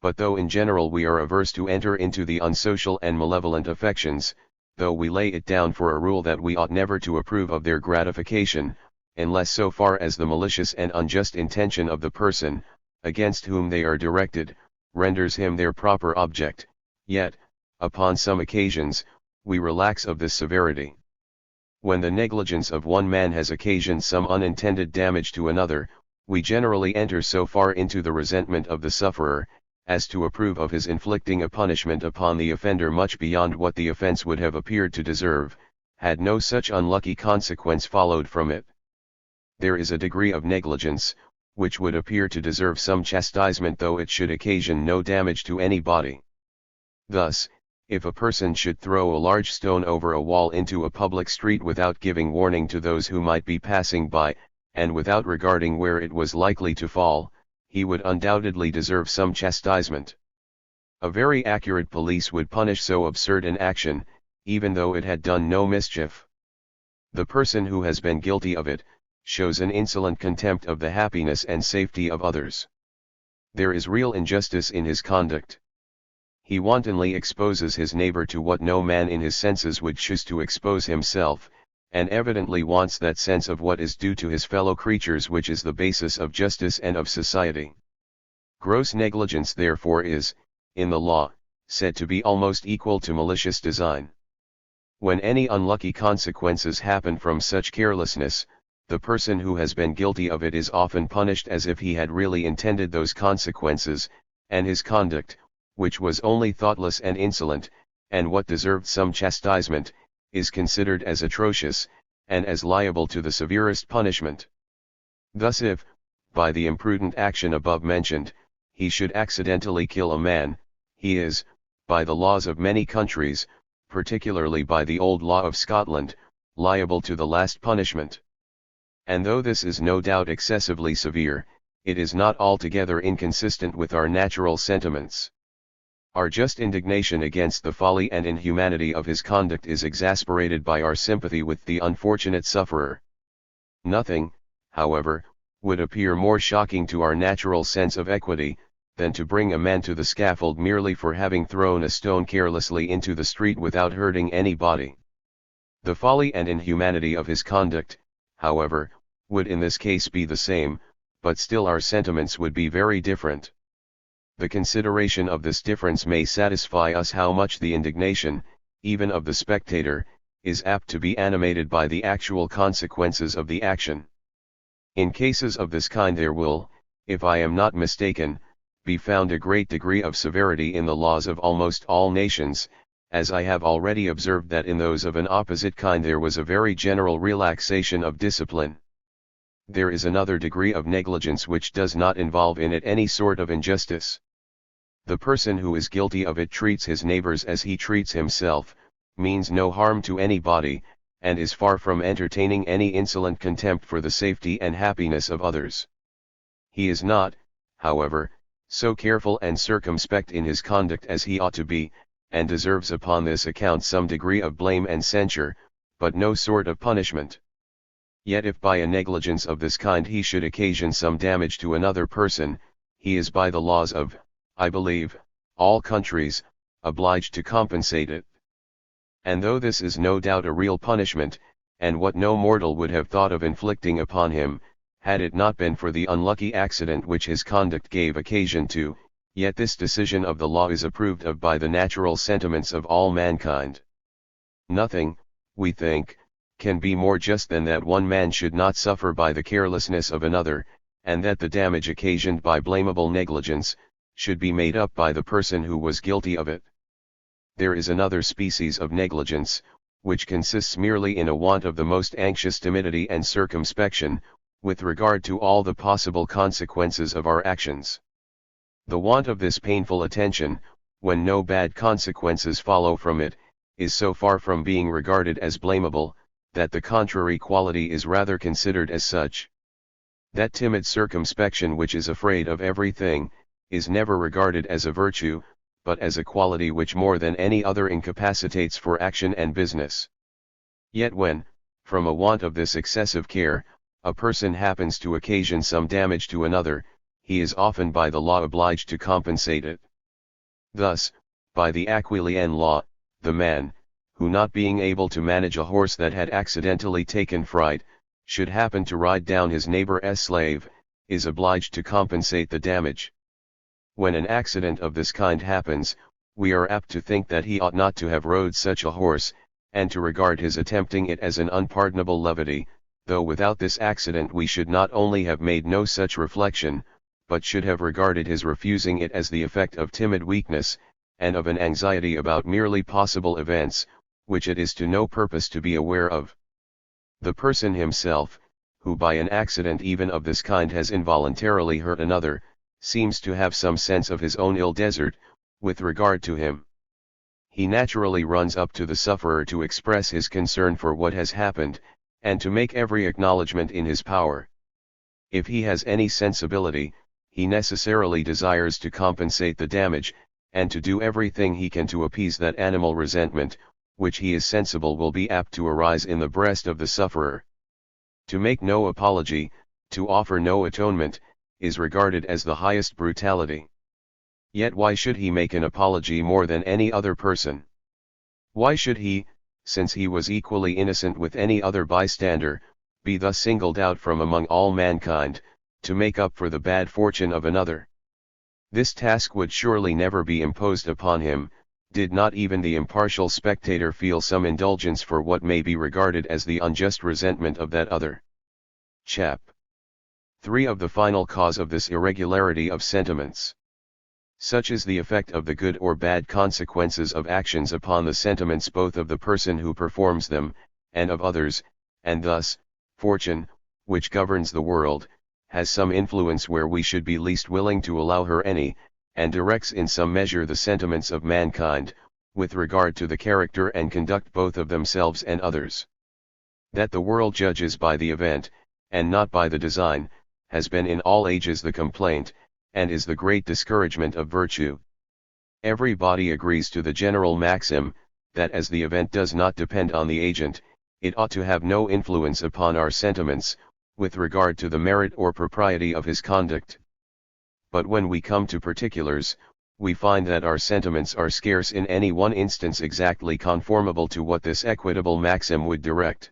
But though in general we are averse to enter into the unsocial and malevolent affections, though we lay it down for a rule that we ought never to approve of their gratification, unless so far as the malicious and unjust intention of the person, against whom they are directed, renders him their proper object, yet, upon some occasions, we relax of this severity. When the negligence of one man has occasioned some unintended damage to another, we generally enter so far into the resentment of the sufferer, as to approve of his inflicting a punishment upon the offender much beyond what the offense would have appeared to deserve, had no such unlucky consequence followed from it. There is a degree of negligence, which would appear to deserve some chastisement though it should occasion no damage to any body. Thus, if a person should throw a large stone over a wall into a public street without giving warning to those who might be passing by, and without regarding where it was likely to fall, he would undoubtedly deserve some chastisement. A very accurate police would punish so absurd an action, even though it had done no mischief. The person who has been guilty of it, shows an insolent contempt of the happiness and safety of others. There is real injustice in his conduct. He wantonly exposes his neighbor to what no man in his senses would choose to expose himself, and evidently wants that sense of what is due to his fellow creatures which is the basis of justice and of society. Gross negligence therefore is, in the law, said to be almost equal to malicious design. When any unlucky consequences happen from such carelessness, the person who has been guilty of it is often punished as if he had really intended those consequences, and his conduct, which was only thoughtless and insolent, and what deserved some chastisement, is considered as atrocious, and as liable to the severest punishment. Thus if, by the imprudent action above mentioned, he should accidentally kill a man, he is, by the laws of many countries, particularly by the old law of Scotland, liable to the last punishment. And though this is no doubt excessively severe, it is not altogether inconsistent with our natural sentiments. Our just indignation against the folly and inhumanity of his conduct is exasperated by our sympathy with the unfortunate sufferer. Nothing, however, would appear more shocking to our natural sense of equity, than to bring a man to the scaffold merely for having thrown a stone carelessly into the street without hurting anybody. The folly and inhumanity of his conduct, however, would in this case be the same, but still our sentiments would be very different. The consideration of this difference may satisfy us how much the indignation, even of the spectator, is apt to be animated by the actual consequences of the action. In cases of this kind there will, if I am not mistaken, be found a great degree of severity in the laws of almost all nations, as I have already observed that in those of an opposite kind there was a very general relaxation of discipline. There is another degree of negligence which does not involve in it any sort of injustice. The person who is guilty of it treats his neighbors as he treats himself, means no harm to anybody, and is far from entertaining any insolent contempt for the safety and happiness of others. He is not, however, so careful and circumspect in his conduct as he ought to be, and deserves upon this account some degree of blame and censure, but no sort of punishment. Yet if by a negligence of this kind he should occasion some damage to another person, he is by the laws of, I believe, all countries, obliged to compensate it. And though this is no doubt a real punishment, and what no mortal would have thought of inflicting upon him, had it not been for the unlucky accident which his conduct gave occasion to, yet this decision of the law is approved of by the natural sentiments of all mankind. Nothing, we think, can be more just than that one man should not suffer by the carelessness of another, and that the damage occasioned by blamable negligence, should be made up by the person who was guilty of it. There is another species of negligence, which consists merely in a want of the most anxious timidity and circumspection, with regard to all the possible consequences of our actions. The want of this painful attention, when no bad consequences follow from it, is so far from being regarded as blamable, that the contrary quality is rather considered as such. That timid circumspection which is afraid of everything, is never regarded as a virtue, but as a quality which more than any other incapacitates for action and business. Yet when, from a want of this excessive care, a person happens to occasion some damage to another, he is often by the law obliged to compensate it. Thus, by the Aquilian law, the man, who not being able to manage a horse that had accidentally taken fright, should happen to ride down his neighbor's slave, is obliged to compensate the damage. When an accident of this kind happens, we are apt to think that he ought not to have rode such a horse, and to regard his attempting it as an unpardonable levity, though without this accident we should not only have made no such reflection, but should have regarded his refusing it as the effect of timid weakness, and of an anxiety about merely possible events, which it is to no purpose to be aware of. The person himself, who by an accident even of this kind has involuntarily hurt another, seems to have some sense of his own ill desert, with regard to him. He naturally runs up to the sufferer to express his concern for what has happened, and to make every acknowledgment in his power. If he has any sensibility, he necessarily desires to compensate the damage, and to do everything he can to appease that animal resentment, which he is sensible will be apt to arise in the breast of the sufferer. To make no apology, to offer no atonement, is regarded as the highest brutality. Yet why should he make an apology more than any other person? Why should he, since he was equally innocent with any other bystander, be thus singled out from among all mankind, to make up for the bad fortune of another? This task would surely never be imposed upon him, did not even the impartial spectator feel some indulgence for what may be regarded as the unjust resentment of that other. Chap. 3 of the final cause of this irregularity of sentiments. Such is the effect of the good or bad consequences of actions upon the sentiments both of the person who performs them, and of others, and thus, fortune, which governs the world, has some influence where we should be least willing to allow her any, and directs in some measure the sentiments of mankind, with regard to the character and conduct both of themselves and others. That the world judges by the event, and not by the design, has been in all ages the complaint, and is the great discouragement of virtue. Every body agrees to the general maxim, that as the event does not depend on the agent, it ought to have no influence upon our sentiments, with regard to the merit or propriety of his conduct. But when we come to particulars, we find that our sentiments are scarce in any one instance exactly conformable to what this equitable maxim would direct.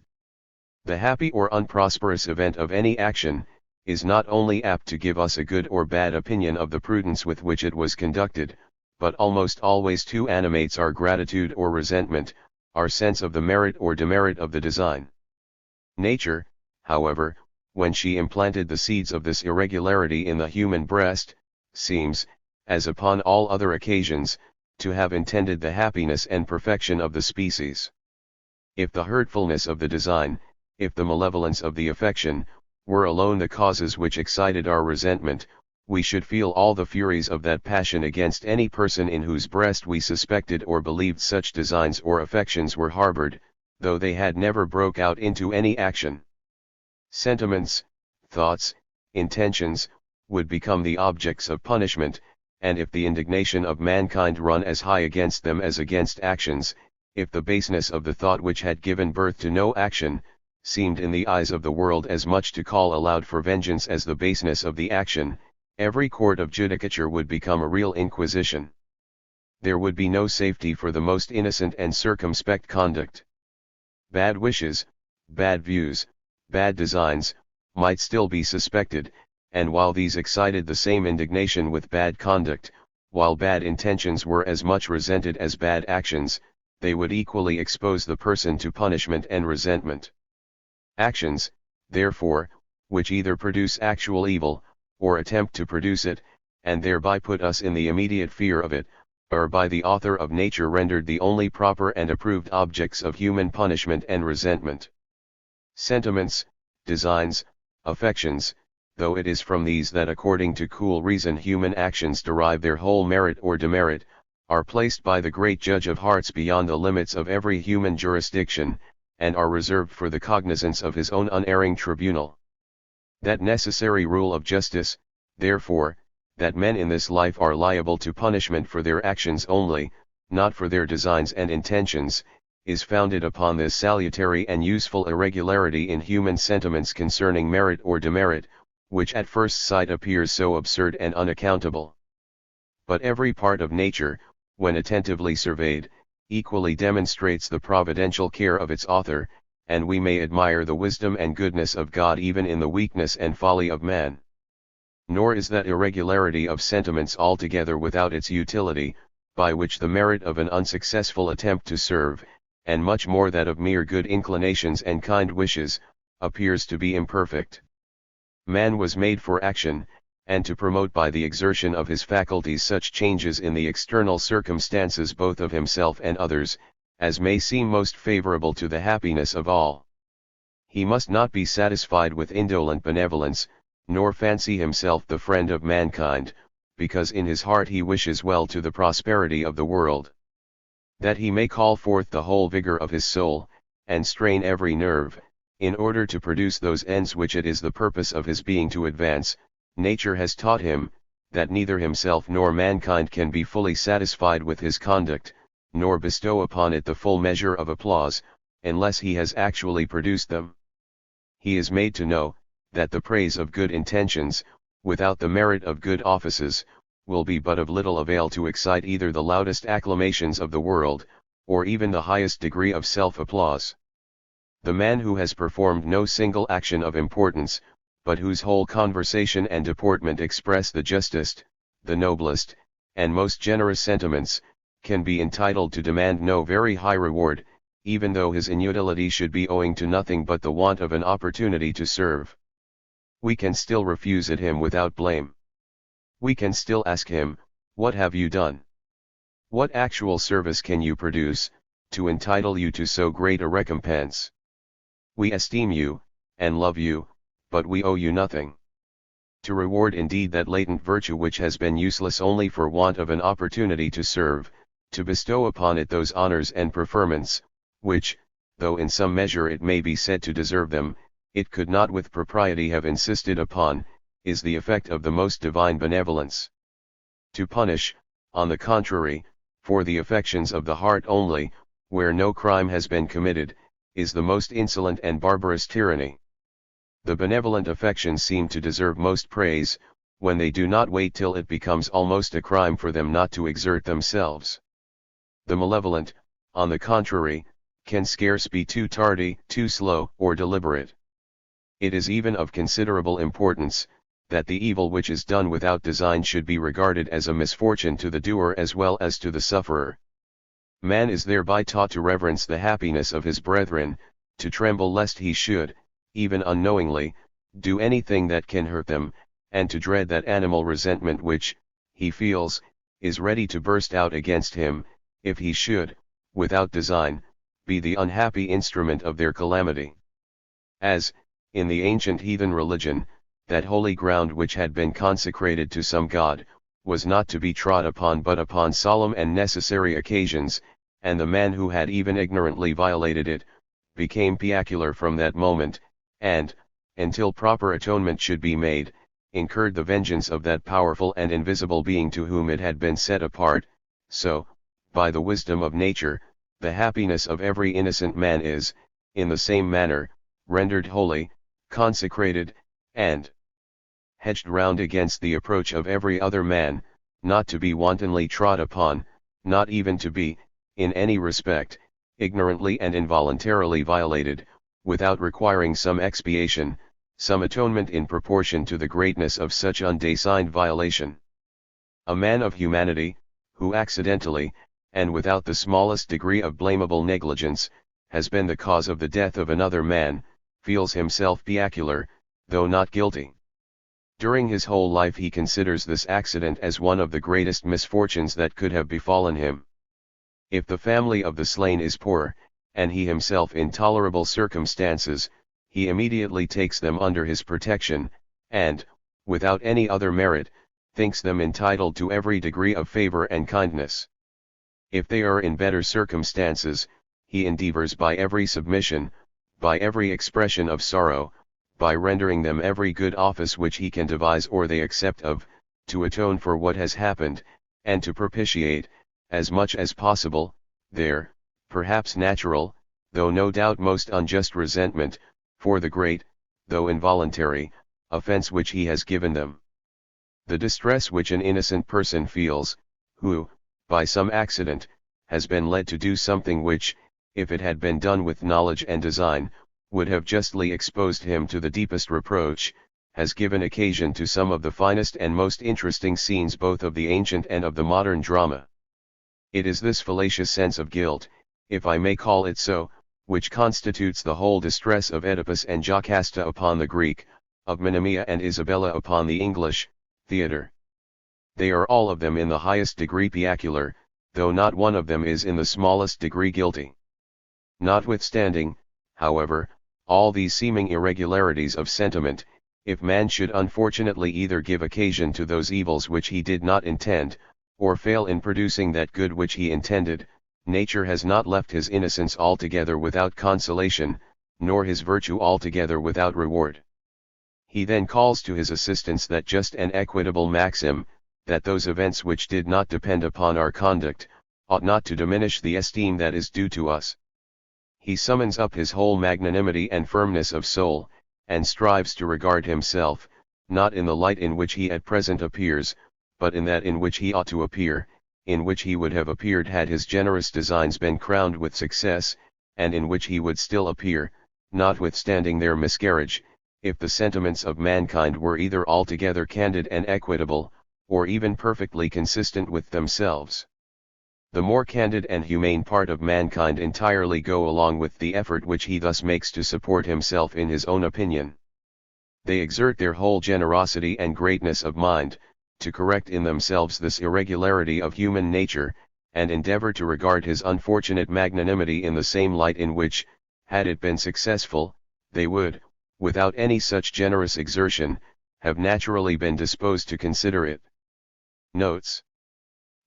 The happy or unprosperous event of any action, is not only apt to give us a good or bad opinion of the prudence with which it was conducted, but almost always too animates our gratitude or resentment, our sense of the merit or demerit of the design. Nature, however, when she implanted the seeds of this irregularity in the human breast, seems, as upon all other occasions, to have intended the happiness and perfection of the species. If the hurtfulness of the design, if the malevolence of the affection, were alone the causes which excited our resentment, we should feel all the furies of that passion against any person in whose breast we suspected or believed such designs or affections were harbored, though they had never broke out into any action. Sentiments, thoughts, intentions, would become the objects of punishment, and if the indignation of mankind run as high against them as against actions, if the baseness of the thought which had given birth to no action, seemed in the eyes of the world as much to call aloud for vengeance as the baseness of the action, every court of judicature would become a real inquisition. There would be no safety for the most innocent and circumspect conduct. Bad wishes, bad views, bad designs, might still be suspected, and while these excited the same indignation with bad conduct, while bad intentions were as much resented as bad actions, they would equally expose the person to punishment and resentment. Actions, therefore, which either produce actual evil, or attempt to produce it, and thereby put us in the immediate fear of it, are by the author of nature rendered the only proper and approved objects of human punishment and resentment. Sentiments, designs, affections, though it is from these that according to cool reason human actions derive their whole merit or demerit, are placed by the great Judge of hearts beyond the limits of every human jurisdiction, and are reserved for the cognizance of his own unerring tribunal. That necessary rule of justice, therefore, that men in this life are liable to punishment for their actions only, not for their designs and intentions, is founded upon this salutary and useful irregularity in human sentiments concerning merit or demerit, which at first sight appears so absurd and unaccountable. But every part of nature, when attentively surveyed, equally demonstrates the providential care of its author, and we may admire the wisdom and goodness of God even in the weakness and folly of man. Nor is that irregularity of sentiments altogether without its utility, by which the merit of an unsuccessful attempt to serve, and much more that of mere good inclinations and kind wishes, appears to be imperfect. Man was made for action, and to promote by the exertion of his faculties such changes in the external circumstances both of himself and others, as may seem most favorable to the happiness of all. He must not be satisfied with indolent benevolence, nor fancy himself the friend of mankind, because in his heart he wishes well to the prosperity of the world. That he may call forth the whole vigor of his soul, and strain every nerve, in order to produce those ends which it is the purpose of his being to advance, nature has taught him, that neither himself nor mankind can be fully satisfied with his conduct, nor bestow upon it the full measure of applause, unless he has actually produced them. He is made to know, that the praise of good intentions, without the merit of good offices, will be but of little avail to excite either the loudest acclamations of the world, or even the highest degree of self-applause. The man who has performed no single action of importance, but whose whole conversation and deportment express the justest, the noblest, and most generous sentiments, can be entitled to demand no very high reward, even though his inutility should be owing to nothing but the want of an opportunity to serve. We can still refuse it him without blame. We can still ask him, "What have you done? What actual service can you produce, to entitle you to so great a recompense? We esteem you, and love you, but we owe you nothing." To reward indeed that latent virtue which has been useless only for want of an opportunity to serve, to bestow upon it those honors and preferments, which, though in some measure it may be said to deserve them, it could not with propriety have insisted upon, is the effect of the most divine benevolence. To punish, on the contrary, for the affections of the heart only, where no crime has been committed, is the most insolent and barbarous tyranny. The benevolent affections seem to deserve most praise, when they do not wait till it becomes almost a crime for them not to exert themselves. The malevolent, on the contrary, can scarce be too tardy, too slow, or deliberate. It is even of considerable importance, that the evil which is done without design should be regarded as a misfortune to the doer as well as to the sufferer. Man is thereby taught to reverence the happiness of his brethren, to tremble lest he should, even unknowingly, do anything that can hurt them, and to dread that animal resentment which, he feels, is ready to burst out against him, if he should, without design, be the unhappy instrument of their calamity. As, in the ancient heathen religion, that holy ground which had been consecrated to some god, was not to be trod upon but upon solemn and necessary occasions, and the man who had even ignorantly violated it, became piacular from that moment, and, until proper atonement should be made, incurred the vengeance of that powerful and invisible being to whom it had been set apart. So, by the wisdom of nature, the happiness of every innocent man is, in the same manner, rendered holy, consecrated, and hedged round against the approach of every other man, not to be wantonly trod upon, not even to be, in any respect, ignorantly and involuntarily violated, without requiring some expiation, some atonement in proportion to the greatness of such undesigned violation. A man of humanity, who accidentally, and without the smallest degree of blamable negligence, has been the cause of the death of another man, feels himself piacular, though not guilty. During his whole life he considers this accident as one of the greatest misfortunes that could have befallen him. If the family of the slain is poor, and he himself in tolerable circumstances, he immediately takes them under his protection, and, without any other merit, thinks them entitled to every degree of favor and kindness. If they are in better circumstances, he endeavors by every submission, by every expression of sorrow, by rendering them every good office which he can devise or they accept of, to atone for what has happened, and to propitiate, as much as possible, their, perhaps natural, though no doubt most unjust resentment, for the great, though involuntary, offense which he has given them. The distress which an innocent person feels, who, by some accident, has been led to do something which, if it had been done with knowledge and design, would have justly exposed him to the deepest reproach, has given occasion to some of the finest and most interesting scenes both of the ancient and of the modern drama. It is this fallacious sense of guilt, if I may call it so, which constitutes the whole distress of Oedipus and Jocasta upon the Greek, of Monimia and Isabella upon the English, theatre. They are all of them in the highest degree peculiar, though not one of them is in the smallest degree guilty. Notwithstanding, however, all these seeming irregularities of sentiment, if man should unfortunately either give occasion to those evils which he did not intend, or fail in producing that good which he intended, nature has not left his innocence altogether without consolation, nor his virtue altogether without reward. He then calls to his assistance that just and equitable maxim, that those events which did not depend upon our conduct, ought not to diminish the esteem that is due to us. He summons up his whole magnanimity and firmness of soul, and strives to regard himself, not in the light in which he at present appears, but in that in which he ought to appear, in which he would have appeared had his generous designs been crowned with success, and in which he would still appear, notwithstanding their miscarriage, if the sentiments of mankind were either altogether candid and equitable, or even perfectly consistent with themselves. The more candid and humane part of mankind entirely go along with the effort which he thus makes to support himself in his own opinion. They exert their whole generosity and greatness of mind, to correct in themselves this irregularity of human nature, and endeavor to regard his unfortunate magnanimity in the same light in which, had it been successful, they would, without any such generous exertion, have naturally been disposed to consider it. Notes.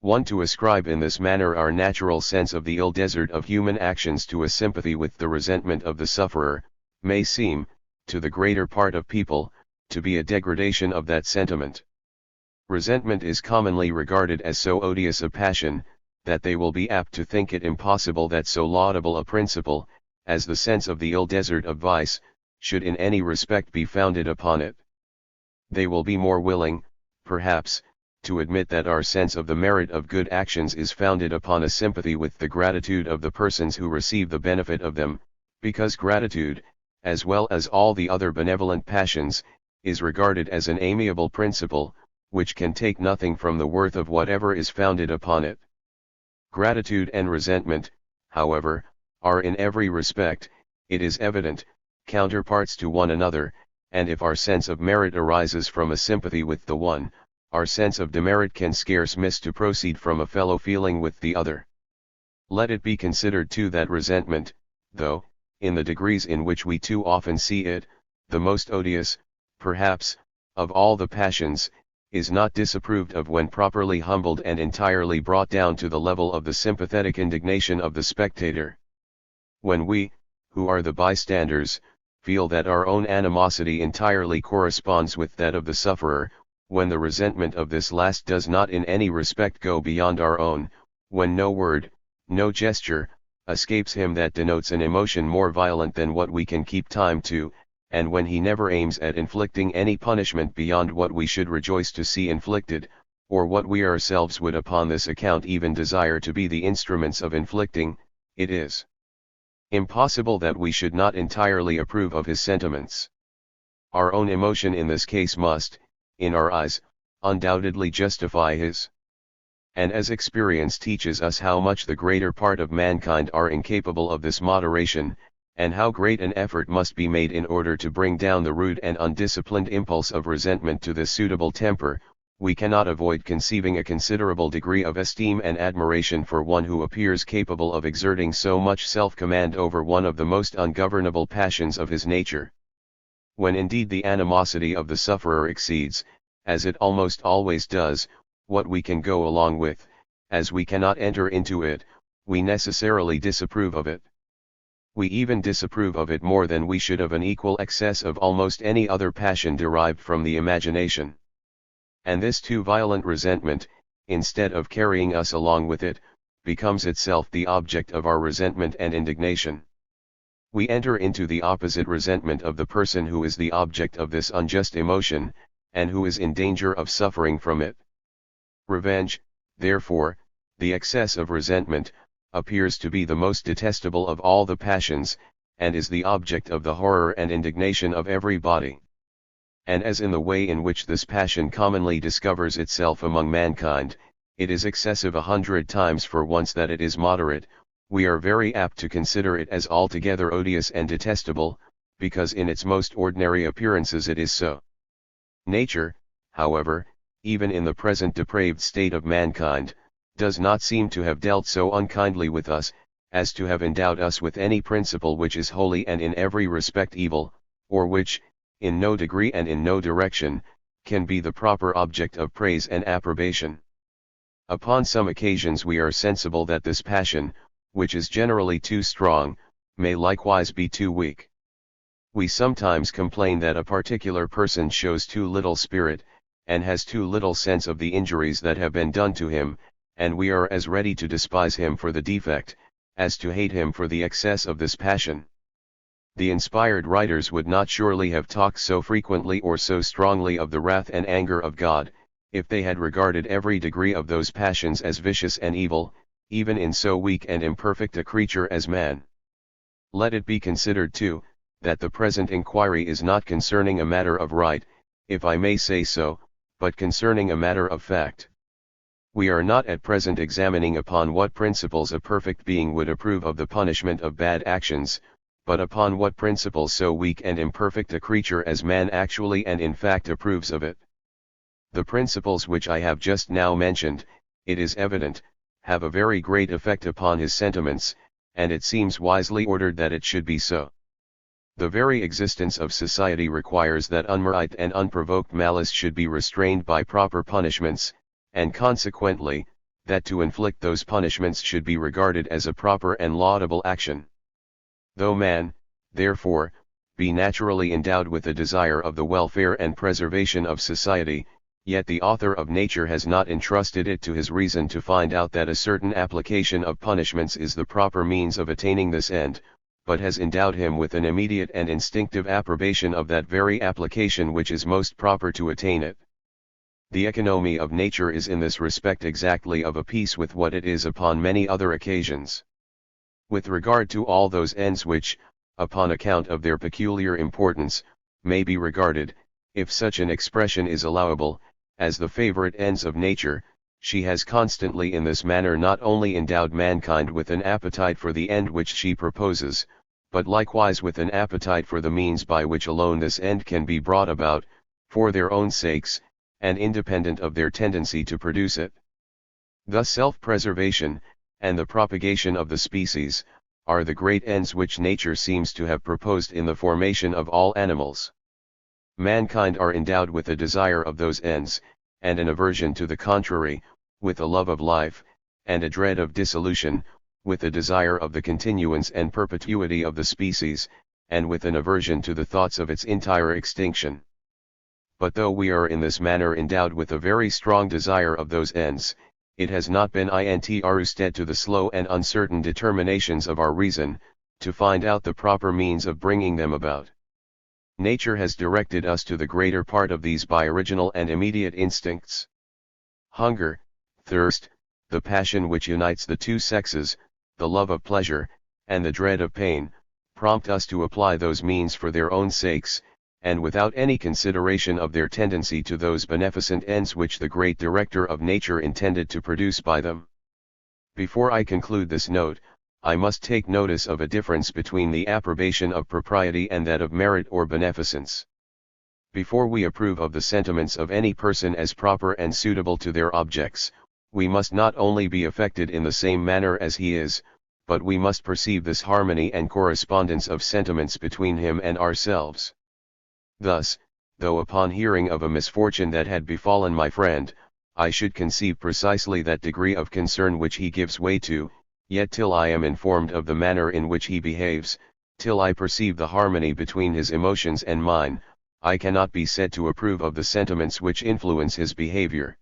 1. To ascribe in this manner our natural sense of the ill desert of human actions to a sympathy with the resentment of the sufferer, may seem, to the greater part of people, to be a degradation of that sentiment. Resentment is commonly regarded as so odious a passion, that they will be apt to think it impossible that so laudable a principle, as the sense of the ill desert of vice, should in any respect be founded upon it. They will be more willing, perhaps, to admit that our sense of the merit of good actions is founded upon a sympathy with the gratitude of the persons who receive the benefit of them, because gratitude, as well as all the other benevolent passions, is regarded as an amiable principle, which can take nothing from the worth of whatever is founded upon it. Gratitude and resentment, however, are in every respect, it is evident, counterparts to one another, and if our sense of merit arises from a sympathy with the one, our sense of demerit can scarce miss to proceed from a fellow feeling with the other. Let it be considered too that resentment, though, in the degrees in which we too often see it, the most odious, perhaps, of all the passions, is not disapproved of when properly humbled and entirely brought down to the level of the sympathetic indignation of the spectator. When we, who are the bystanders, feel that our own animosity entirely corresponds with that of the sufferer, when the resentment of this last does not in any respect go beyond our own, when no word, no gesture, escapes him that denotes an emotion more violent than what we can keep time to, and when he never aims at inflicting any punishment beyond what we should rejoice to see inflicted, or what we ourselves would upon this account even desire to be the instruments of inflicting, it is impossible that we should not entirely approve of his sentiments. Our own emotion in this case must, in our eyes, undoubtedly justify his. And as experience teaches us how much the greater part of mankind are incapable of this moderation, and how great an effort must be made in order to bring down the rude and undisciplined impulse of resentment to this suitable temper, we cannot avoid conceiving a considerable degree of esteem and admiration for one who appears capable of exerting so much self-command over one of the most ungovernable passions of his nature. When indeed the animosity of the sufferer exceeds, as it almost always does, what we can go along with, as we cannot enter into it, we necessarily disapprove of it. We even disapprove of it more than we should of an equal excess of almost any other passion derived from the imagination. And this too violent resentment, instead of carrying us along with it, becomes itself the object of our resentment and indignation. We enter into the opposite resentment of the person who is the object of this unjust emotion, and who is in danger of suffering from it. Revenge, therefore, The excess of resentment appears to be the most detestable of all the passions, and is the object of the horror and indignation of everybody. And as in the way in which this passion commonly discovers itself among mankind, it is excessive 100 times for once that it is moderate, we are very apt to consider it as altogether odious and detestable, because in its most ordinary appearances it is so. Nature, however, even in the present depraved state of mankind, does not seem to have dealt so unkindly with us, as to have endowed us with any principle which is wholly and in every respect evil, or which, in no degree and in no direction, can be the proper object of praise and approbation. Upon some occasions we are sensible that this passion, which is generally too strong, may likewise be too weak. We sometimes complain that a particular person shows too little spirit, and has too little sense of the injuries that have been done to him, and we are as ready to despise him for the defect, as to hate him for the excess of this passion. The inspired writers would not surely have talked so frequently or so strongly of the wrath and anger of God, if they had regarded every degree of those passions as vicious and evil, even in so weak and imperfect a creature as man. Let it be considered too, that the present inquiry is not concerning a matter of right, if I may say so, but concerning a matter of fact. We are not at present examining upon what principles a perfect being would approve of the punishment of bad actions, but upon what principles so weak and imperfect a creature as man actually and in fact approves of it. The principles which I have just now mentioned, it is evident, have a very great effect upon his sentiments, and it seems wisely ordered that it should be so. The very existence of society requires that unmerit and unprovoked malice should be restrained by proper punishments, and consequently, that to inflict those punishments should be regarded as a proper and laudable action. Though man, therefore, be naturally endowed with a desire of the welfare and preservation of society, yet the author of nature has not entrusted it to his reason to find out that a certain application of punishments is the proper means of attaining this end, but has endowed him with an immediate and instinctive approbation of that very application which is most proper to attain it. The economy of nature is in this respect exactly of a piece with what it is upon many other occasions. With regard to all those ends which, upon account of their peculiar importance, may be regarded, if such an expression is allowable, as the favorite ends of nature, she has constantly in this manner not only endowed mankind with an appetite for the end which she proposes, but likewise with an appetite for the means by which alone this end can be brought about, for their own sakes, and independent of their tendency to produce it. Thus self-preservation, and the propagation of the species, are the great ends which nature seems to have proposed in the formation of all animals. Mankind are endowed with a desire of those ends, and an aversion to the contrary, with a love of life, and a dread of dissolution, with a desire of the continuance and perpetuity of the species, and with an aversion to the thoughts of its entire extinction. But though we are in this manner endowed with a very strong desire of those ends, it has not been intrusted to the slow and uncertain determinations of our reason, to find out the proper means of bringing them about. Nature has directed us to the greater part of these by original and immediate instincts. Hunger, thirst, the passion which unites the two sexes, the love of pleasure, and the dread of pain, prompt us to apply those means for their own sakes, and without any consideration of their tendency to those beneficent ends which the great Director of nature intended to produce by them. Before I conclude this note, I must take notice of a difference between the approbation of propriety and that of merit or beneficence. Before we approve of the sentiments of any person as proper and suitable to their objects, we must not only be affected in the same manner as he is, but we must perceive this harmony and correspondence of sentiments between him and ourselves. Thus, though upon hearing of a misfortune that had befallen my friend, I should conceive precisely that degree of concern which he gives way to, yet till I am informed of the manner in which he behaves, till I perceive the harmony between his emotions and mine, I cannot be said to approve of the sentiments which influence his behavior.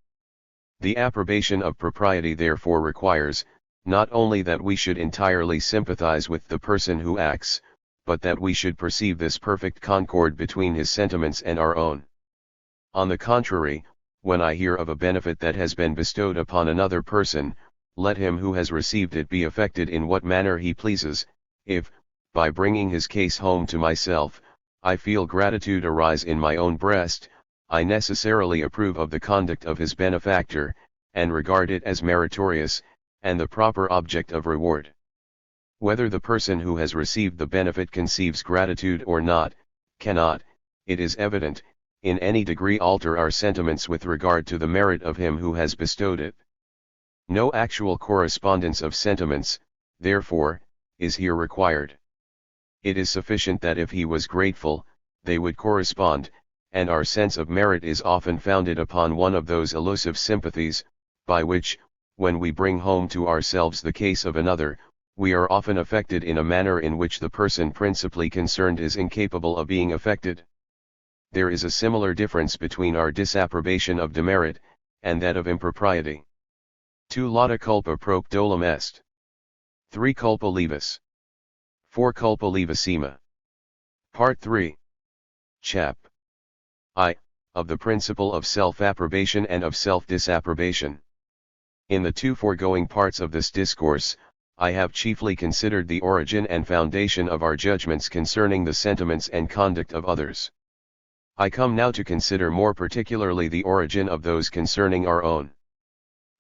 The approbation of propriety therefore requires, not only that we should entirely sympathize with the person who acts, but that we should perceive this perfect concord between his sentiments and our own. On the contrary, when I hear of a benefit that has been bestowed upon another person, let him who has received it be affected in what manner he pleases. If, by bringing his case home to myself, I feel gratitude arise in my own breast, I necessarily approve of the conduct of his benefactor, and regard it as meritorious, and the proper object of reward. Whether the person who has received the benefit conceives gratitude or not, cannot, it is evident, in any degree alter our sentiments with regard to the merit of him who has bestowed it. No actual correspondence of sentiments, therefore, is here required. It is sufficient that if he was grateful, they would correspond, and our sense of merit is often founded upon one of those elusive sympathies, by which, when we bring home to ourselves the case of another, we are often affected in a manner in which the person principally concerned is incapable of being affected. There is a similar difference between our disapprobation of demerit, and that of impropriety. 2 Lauda culpa proc dolem est. 3 Culpa levis. 4 Culpa levissima. Part 3. Chap. I. Of the principle of self-approbation and of self-disapprobation. In the 2 foregoing parts of this discourse, I have chiefly considered the origin and foundation of our judgments concerning the sentiments and conduct of others. I come now to consider more particularly the origin of those concerning our own.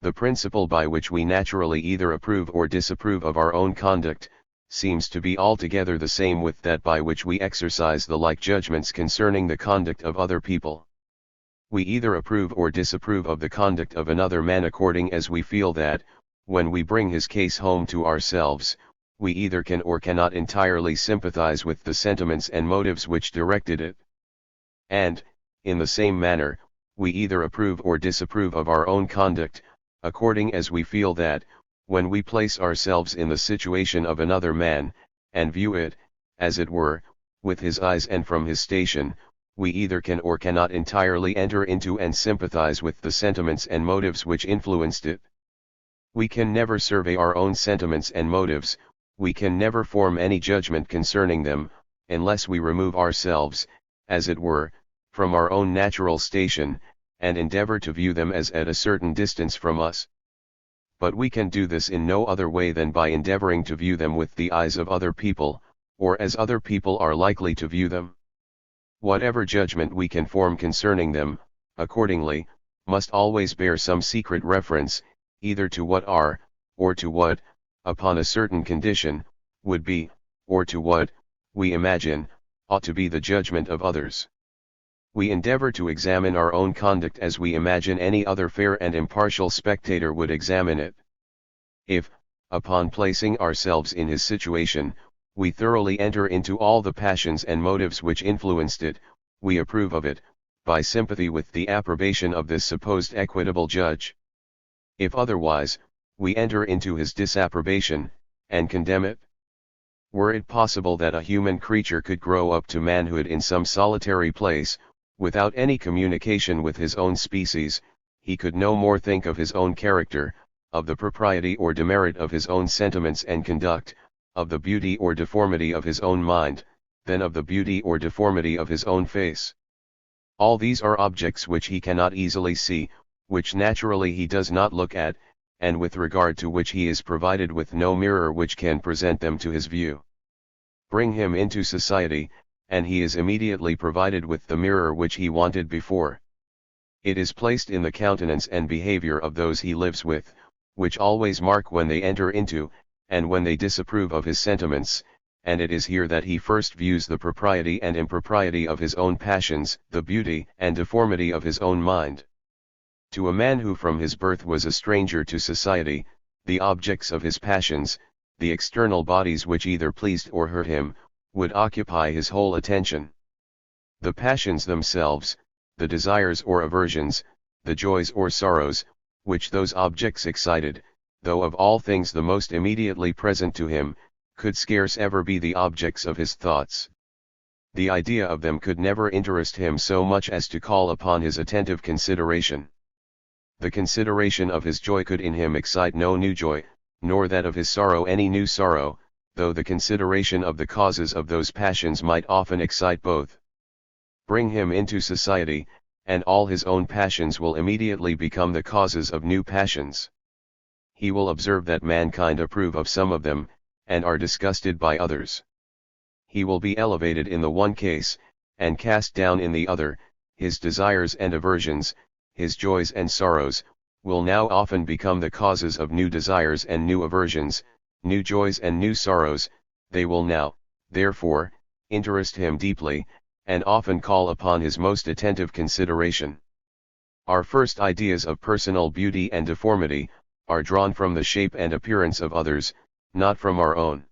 The principle by which we naturally either approve or disapprove of our own conduct, seems to be altogether the same with that by which we exercise the like judgments concerning the conduct of other people. We either approve or disapprove of the conduct of another man according as we feel that, when we bring his case home to ourselves, we either can or cannot entirely sympathize with the sentiments and motives which directed it. And, in the same manner, we either approve or disapprove of our own conduct, according as we feel that, when we place ourselves in the situation of another man, and view it, as it were, with his eyes and from his station, we either can or cannot entirely enter into and sympathize with the sentiments and motives which influenced it. We can never survey our own sentiments and motives, we can never form any judgment concerning them, unless we remove ourselves, as it were, from our own natural station, and endeavor to view them as at a certain distance from us. But we can do this in no other way than by endeavoring to view them with the eyes of other people, or as other people are likely to view them. Whatever judgment we can form concerning them, accordingly, must always bear some secret reference, either to what are, or to what, upon a certain condition, would be, or to what, we imagine, ought to be the judgment of others. We endeavor to examine our own conduct as we imagine any other fair and impartial spectator would examine it. If, upon placing ourselves in his situation, we thoroughly enter into all the passions and motives which influenced it, we approve of it, by sympathy with the approbation of this supposed equitable judge. If otherwise, we enter into his disapprobation, and condemn it. Were it possible that a human creature could grow up to manhood in some solitary place, without any communication with his own species, he could no more think of his own character, of the propriety or demerit of his own sentiments and conduct, of the beauty or deformity of his own mind, than of the beauty or deformity of his own face. All these are objects which he cannot easily see, which naturally he does not look at, and with regard to which he is provided with no mirror which can present them to his view. Bring him into society, and he is immediately provided with the mirror which he wanted before. It is placed in the countenance and behavior of those he lives with, which always mark when they enter into, and when they disapprove of his sentiments, and it is here that he first views the propriety and impropriety of his own passions, the beauty and deformity of his own mind. To a man who from his birth was a stranger to society, the objects of his passions, the external bodies which either pleased or hurt him, would occupy his whole attention. The passions themselves, the desires or aversions, the joys or sorrows, which those objects excited, though of all things the most immediately present to him, could scarce ever be the objects of his thoughts. The idea of them could never interest him so much as to call upon his attentive consideration. The consideration of his joy could in him excite no new joy, nor that of his sorrow any new sorrow, though the consideration of the causes of those passions might often excite both. Bring him into society, and all his own passions will immediately become the causes of new passions. he will observe that mankind approve of some of them, and are disgusted by others. He will be elevated in the one case, and cast down in the other. His desires and aversions, his joys and sorrows, will now often become the causes of new desires and new aversions, new joys and new sorrows. They will now, therefore, interest him deeply, and often call upon his most attentive consideration. Our first ideas of personal beauty and deformity are drawn from the shape and appearance of others, not from our own.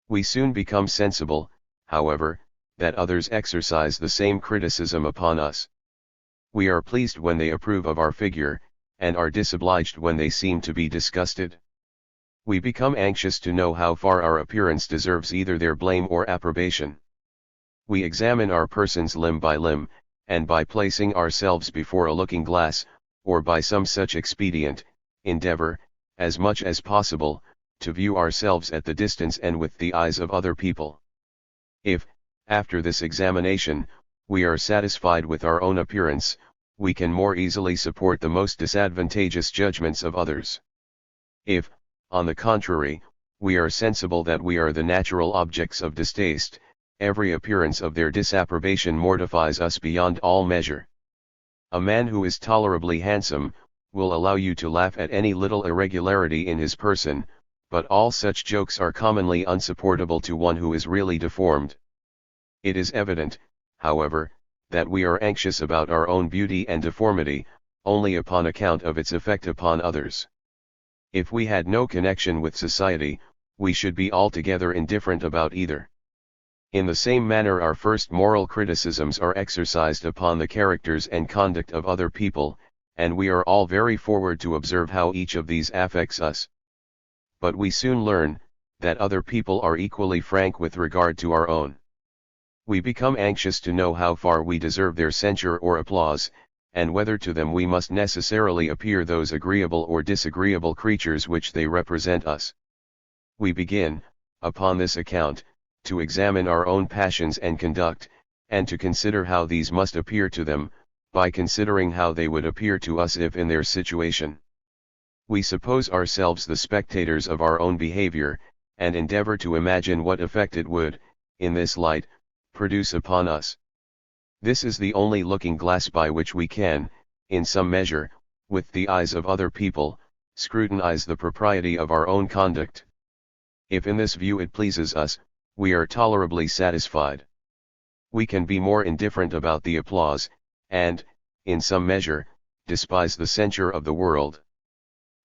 We soon become sensible, however, that others exercise the same criticism upon us. We are pleased when they approve of our figure, and are disobliged when they seem to be disgusted. We become anxious to know how far our appearance deserves either their blame or approbation. We examine our persons limb by limb, and by placing ourselves before a looking glass, or by some such expedient, endeavor, as much as possible, to view ourselves at the distance and with the eyes of other people. If, after this examination, we are satisfied with our own appearance, we can more easily support the most disadvantageous judgments of others. If, on the contrary, we are sensible that we are the natural objects of distaste, every appearance of their disapprobation mortifies us beyond all measure. A man who is tolerably handsome will allow you to laugh at any little irregularity in his person, but all such jokes are commonly unsupportable to one who is really deformed. It is evident, however, that we are anxious about our own beauty and deformity, only upon account of its effect upon others. If we had no connection with society, we should be altogether indifferent about either. In the same manner our first moral criticisms are exercised upon the characters and conduct of other people, and we are all very forward to observe how each of these affects us. But we soon learn, that other people are equally frank with regard to our own. We become anxious to know how far we deserve their censure or applause, and whether to them we must necessarily appear those agreeable or disagreeable creatures which they represent us. We begin, upon this account, to examine our own passions and conduct, and to consider how these must appear to them, by considering how they would appear to us if in their situation. We suppose ourselves the spectators of our own behavior, and endeavor to imagine what effect it would, in this light, produce upon us. This is the only looking glass by which we can, in some measure, with the eyes of other people, scrutinize the propriety of our own conduct. If in this view it pleases us, we are tolerably satisfied. We can be more indifferent about the applause, and, in some measure, despise the censure of the world.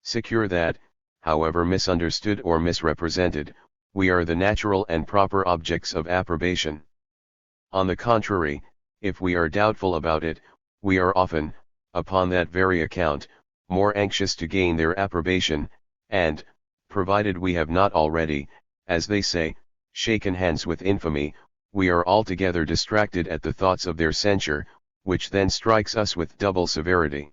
Secure that, however misunderstood or misrepresented, we are the natural and proper objects of approbation. On the contrary, if we are doubtful about it, we are often, upon that very account, more anxious to gain their approbation, and, provided we have not already, as they say, shaken hands with infamy, we are altogether distracted at the thoughts of their censure, which then strikes us with double severity.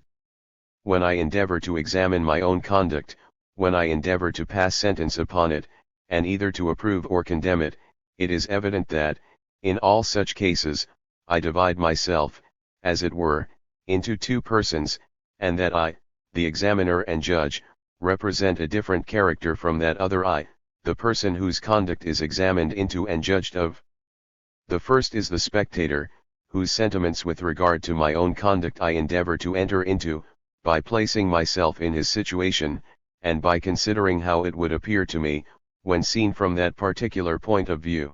When I endeavor to examine my own conduct, when I endeavor to pass sentence upon it, and either to approve or condemn it, it is evident that, in all such cases, I divide myself, as it were, into two persons, and that I, the examiner and judge, represent a different character from that other I, the person whose conduct is examined into and judged of. The first is the spectator, whose sentiments with regard to my own conduct I endeavor to enter into, by placing myself in his situation, and by considering how it would appear to me, when seen from that particular point of view.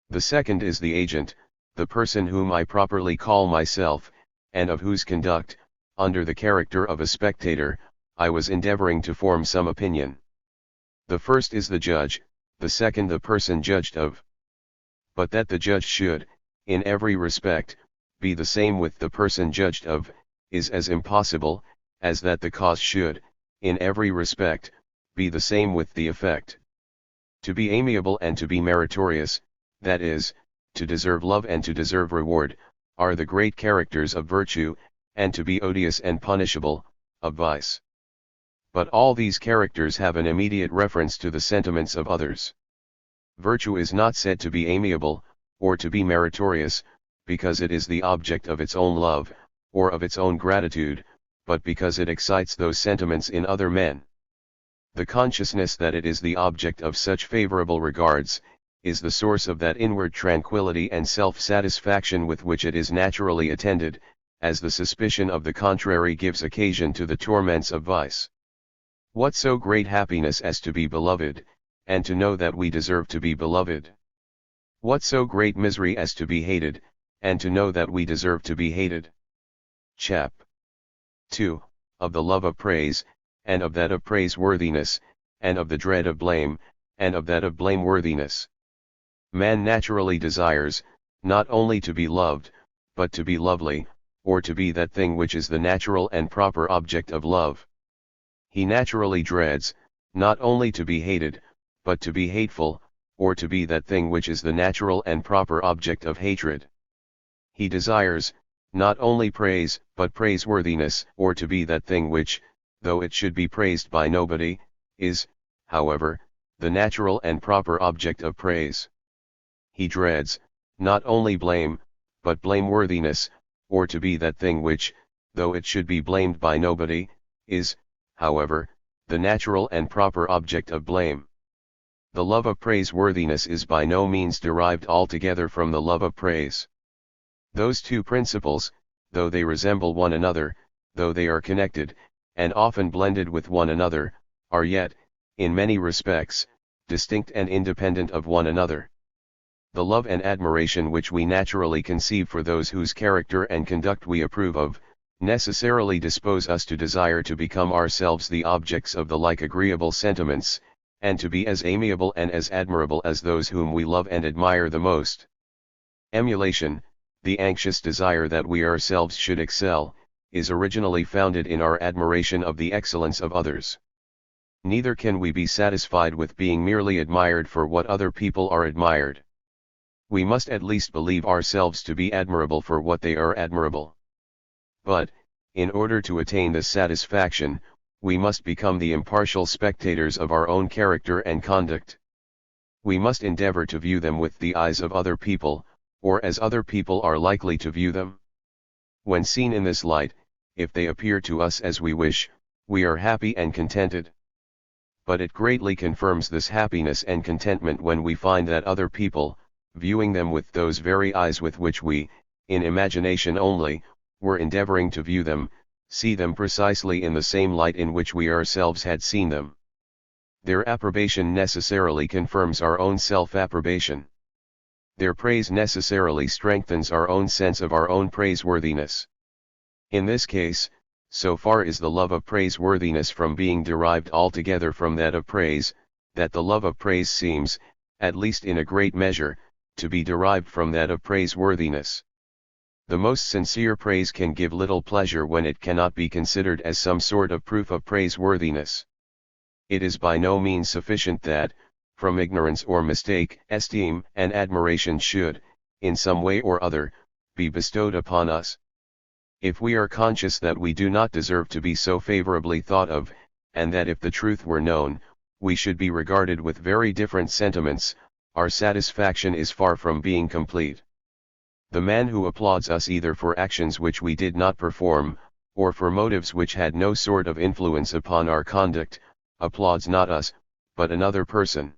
The second is the agent, the person whom I properly call myself, and of whose conduct, under the character of a spectator, I was endeavoring to form some opinion. The first is the judge, the second the person judged of. But that the judge should, in every respect, be the same with the person judged of, is as impossible, as that the cause should, in every respect, be the same with the effect. To be amiable and to be meritorious, that is, to deserve love and to deserve reward, are the great characters of virtue, and to be odious and punishable, of vice. But all these characters have an immediate reference to the sentiments of others. Virtue is not said to be amiable, or to be meritorious, because it is the object of its own love, or of its own gratitude, but because it excites those sentiments in other men. The consciousness that it is the object of such favorable regards, is the source of that inward tranquility and self-satisfaction with which it is naturally attended, as the suspicion of the contrary gives occasion to the torments of vice. What so great happiness as to be beloved, and to know that we deserve to be beloved? What so great misery as to be hated, and to know that we deserve to be hated? Chap. 2. Of the love of praise, and of that of praiseworthiness, and of the dread of blame, and of that of blameworthiness. Man naturally desires, not only to be loved, but to be lovely, or to be that thing which is the natural and proper object of love. He naturally dreads, not only to be hated, but to be hateful, or to be that thing which is the natural and proper object of hatred. He desires, not only praise, but praiseworthiness, or to be that thing which, though it should be praised by nobody, is, however, the natural and proper object of praise. He dreads, not only blame, but blameworthiness, or to be that thing which, though it should be blamed by nobody, is, however, the natural and proper object of blame. The love of praiseworthiness is by no means derived altogether from the love of praise. Those two principles, though they resemble one another, though they are connected, and often blended with one another, are yet, in many respects, distinct and independent of one another. The love and admiration which we naturally conceive for those whose character and conduct we approve of, necessarily dispose us to desire to become ourselves the objects of the like agreeable sentiments, and to be as amiable and as admirable as those whom we love and admire the most. Emulation, the anxious desire that we ourselves should excel, is originally founded in our admiration of the excellence of others. Neither can we be satisfied with being merely admired for what other people are admired. We must at least believe ourselves to be admirable for what they are admirable. But, in order to attain this satisfaction, we must become the impartial spectators of our own character and conduct. We must endeavor to view them with the eyes of other people, or as other people are likely to view them. When seen in this light, if they appear to us as we wish, we are happy and contented. But it greatly confirms this happiness and contentment when we find that other people, viewing them with those very eyes with which we, in imagination only, were endeavoring to view them, see them precisely in the same light in which we ourselves had seen them. Their approbation necessarily confirms our own self-approbation. Their praise necessarily strengthens our own sense of our own praiseworthiness. In this case, so far is the love of praiseworthiness from being derived altogether from that of praise, that the love of praise seems, at least in a great measure, to be derived from that of praiseworthiness. The most sincere praise can give little pleasure when it cannot be considered as some sort of proof of praiseworthiness. It is by no means sufficient that, from ignorance or mistake, esteem and admiration should, in some way or other, be bestowed upon us. If we are conscious that we do not deserve to be so favorably thought of, and that if the truth were known, we should be regarded with very different sentiments, our satisfaction is far from being complete. The man who applauds us either for actions which we did not perform, or for motives which had no sort of influence upon our conduct, applauds not us, but another person.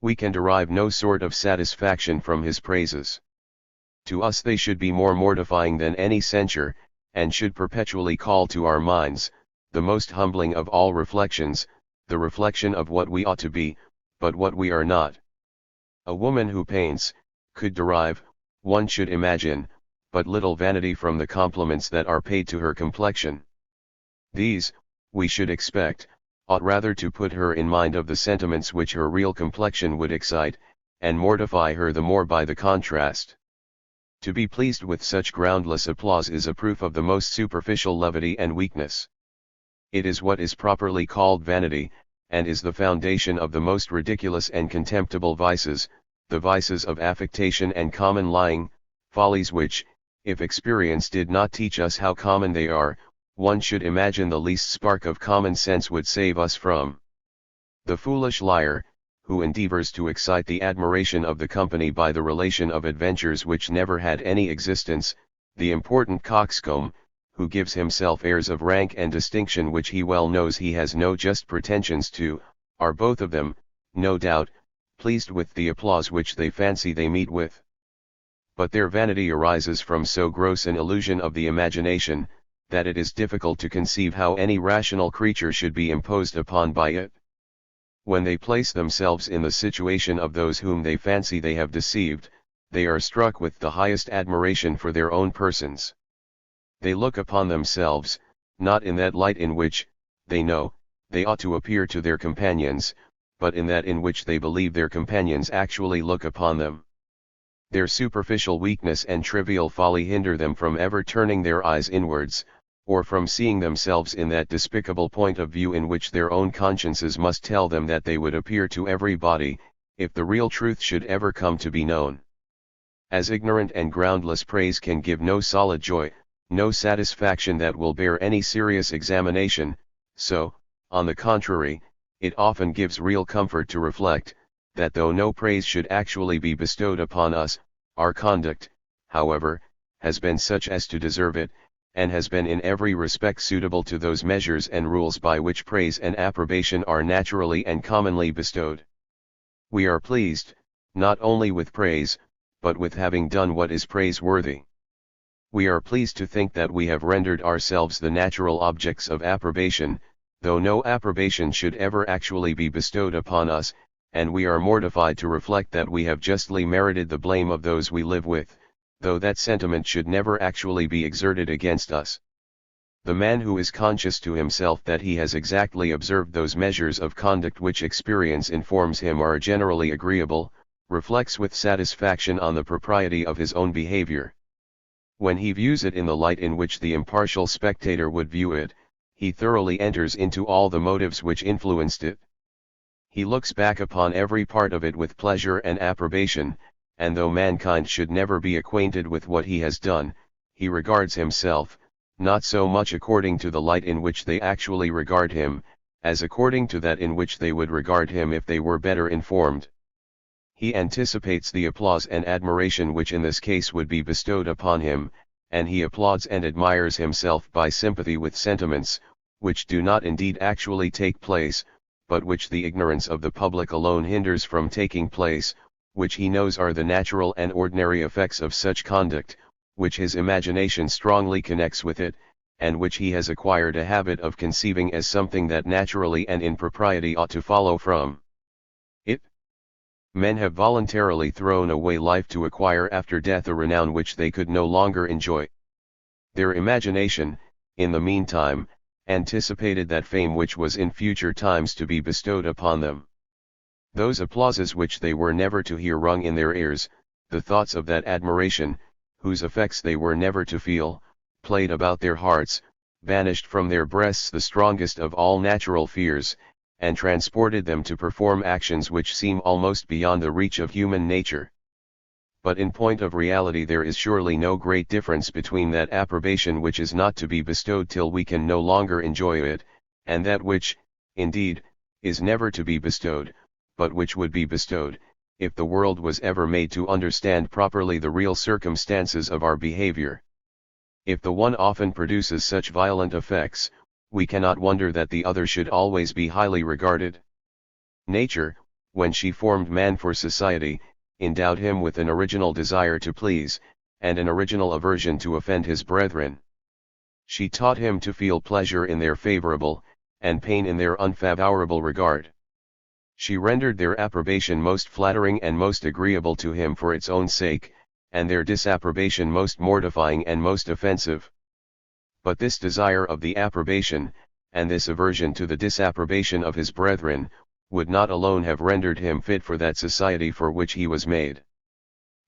We can derive no sort of satisfaction from his praises. To us they should be more mortifying than any censure, and should perpetually call to our minds, the most humbling of all reflections, the reflection of what we ought to be, but what we are not. A woman who paints, could derive, one should imagine, but little vanity from the compliments that are paid to her complexion. These, we should expect, ought rather to put her in mind of the sentiments which her real complexion would excite, and mortify her the more by the contrast. To be pleased with such groundless applause is a proof of the most superficial levity and weakness. It is what is properly called vanity, and is the foundation of the most ridiculous and contemptible vices, the vices of affectation and common lying, follies which, if experience did not teach us how common they are, one should imagine the least spark of common sense would save us from. The foolish liar, who endeavors to excite the admiration of the company by the relation of adventures which never had any existence, the important coxcomb, who gives himself airs of rank and distinction which he well knows he has no just pretensions to, are both of them, no doubt, pleased with the applause which they fancy they meet with. But their vanity arises from so gross an illusion of the imagination, that it is difficult to conceive how any rational creature should be imposed upon by it. When they place themselves in the situation of those whom they fancy they have deceived, they are struck with the highest admiration for their own persons. They look upon themselves, not in that light in which, they know, they ought to appear to their companions, but in that in which they believe their companions actually look upon them. Their superficial weakness and trivial folly hinder them from ever turning their eyes inwards, or from seeing themselves in that despicable point of view in which their own consciences must tell them that they would appear to everybody, if the real truth should ever come to be known. As ignorant and groundless praise can give no solid joy, no satisfaction that will bear any serious examination, so, on the contrary, it often gives real comfort to reflect, that though no praise should actually be bestowed upon us, our conduct, however, has been such as to deserve it, and has been in every respect suitable to those measures and rules by which praise and approbation are naturally and commonly bestowed. We are pleased, not only with praise, but with having done what is praiseworthy. We are pleased to think that we have rendered ourselves the natural objects of approbation, though no approbation should ever actually be bestowed upon us, and we are mortified to reflect that we have justly merited the blame of those we live with, though that sentiment should never actually be exerted against us. The man who is conscious to himself that he has exactly observed those measures of conduct which experience informs him are generally agreeable, reflects with satisfaction on the propriety of his own behavior. When he views it in the light in which the impartial spectator would view it, he thoroughly enters into all the motives which influenced it. He looks back upon every part of it with pleasure and approbation, and though mankind should never be acquainted with what he has done, he regards himself, not so much according to the light in which they actually regard him, as according to that in which they would regard him if they were better informed. He anticipates the applause and admiration which in this case would be bestowed upon him, and he applauds and admires himself by sympathy with sentiments, which do not indeed actually take place, but which the ignorance of the public alone hinders from taking place, which he knows are the natural and ordinary effects of such conduct, which his imagination strongly connects with it, and which he has acquired a habit of conceiving as something that naturally and in propriety ought to follow from it. Men have voluntarily thrown away life to acquire after death a renown which they could no longer enjoy. Their imagination, in the meantime, anticipated that fame which was in future times to be bestowed upon them. Those applauses which they were never to hear rung in their ears, the thoughts of that admiration, whose effects they were never to feel, played about their hearts, banished from their breasts the strongest of all natural fears, and transported them to perform actions which seem almost beyond the reach of human nature. But in point of reality there is surely no great difference between that approbation which is not to be bestowed till we can no longer enjoy it, and that which, indeed, is never to be bestowed, but which would be bestowed, if the world was ever made to understand properly the real circumstances of our behavior. If the one often produces such violent effects, we cannot wonder that the other should always be highly regarded. Nature, when she formed man for society, endowed him with an original desire to please, and an original aversion to offend his brethren. She taught him to feel pleasure in their favorable, and pain in their unfavorable regard. She rendered their approbation most flattering and most agreeable to him for its own sake, and their disapprobation most mortifying and most offensive. But this desire of the approbation, and this aversion to the disapprobation of his brethren, would not alone have rendered him fit for that society for which he was made.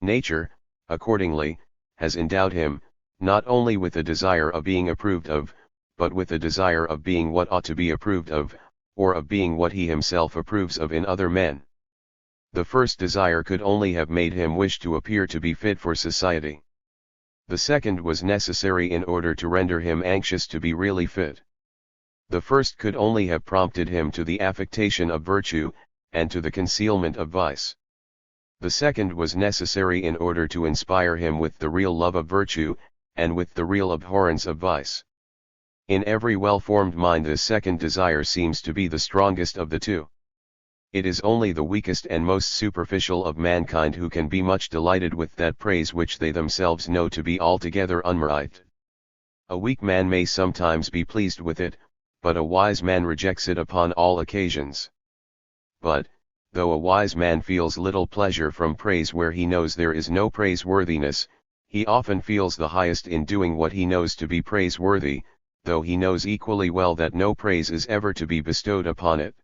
Nature, accordingly, has endowed him, not only with a desire of being approved of, but with a desire of being what ought to be approved of, or of being what he himself approves of in other men. The first desire could only have made him wish to appear to be fit for society. The second was necessary in order to render him anxious to be really fit. The first could only have prompted him to the affectation of virtue, and to the concealment of vice. The second was necessary in order to inspire him with the real love of virtue, and with the real abhorrence of vice. In every well-formed mind this second desire seems to be the strongest of the two. It is only the weakest and most superficial of mankind who can be much delighted with that praise which they themselves know to be altogether unmerit. A weak man may sometimes be pleased with it, but a wise man rejects it upon all occasions. But, though a wise man feels little pleasure from praise where he knows there is no praiseworthiness, he often feels the highest in doing what he knows to be praiseworthy, though he knows equally well that no praise is ever to be bestowed upon it.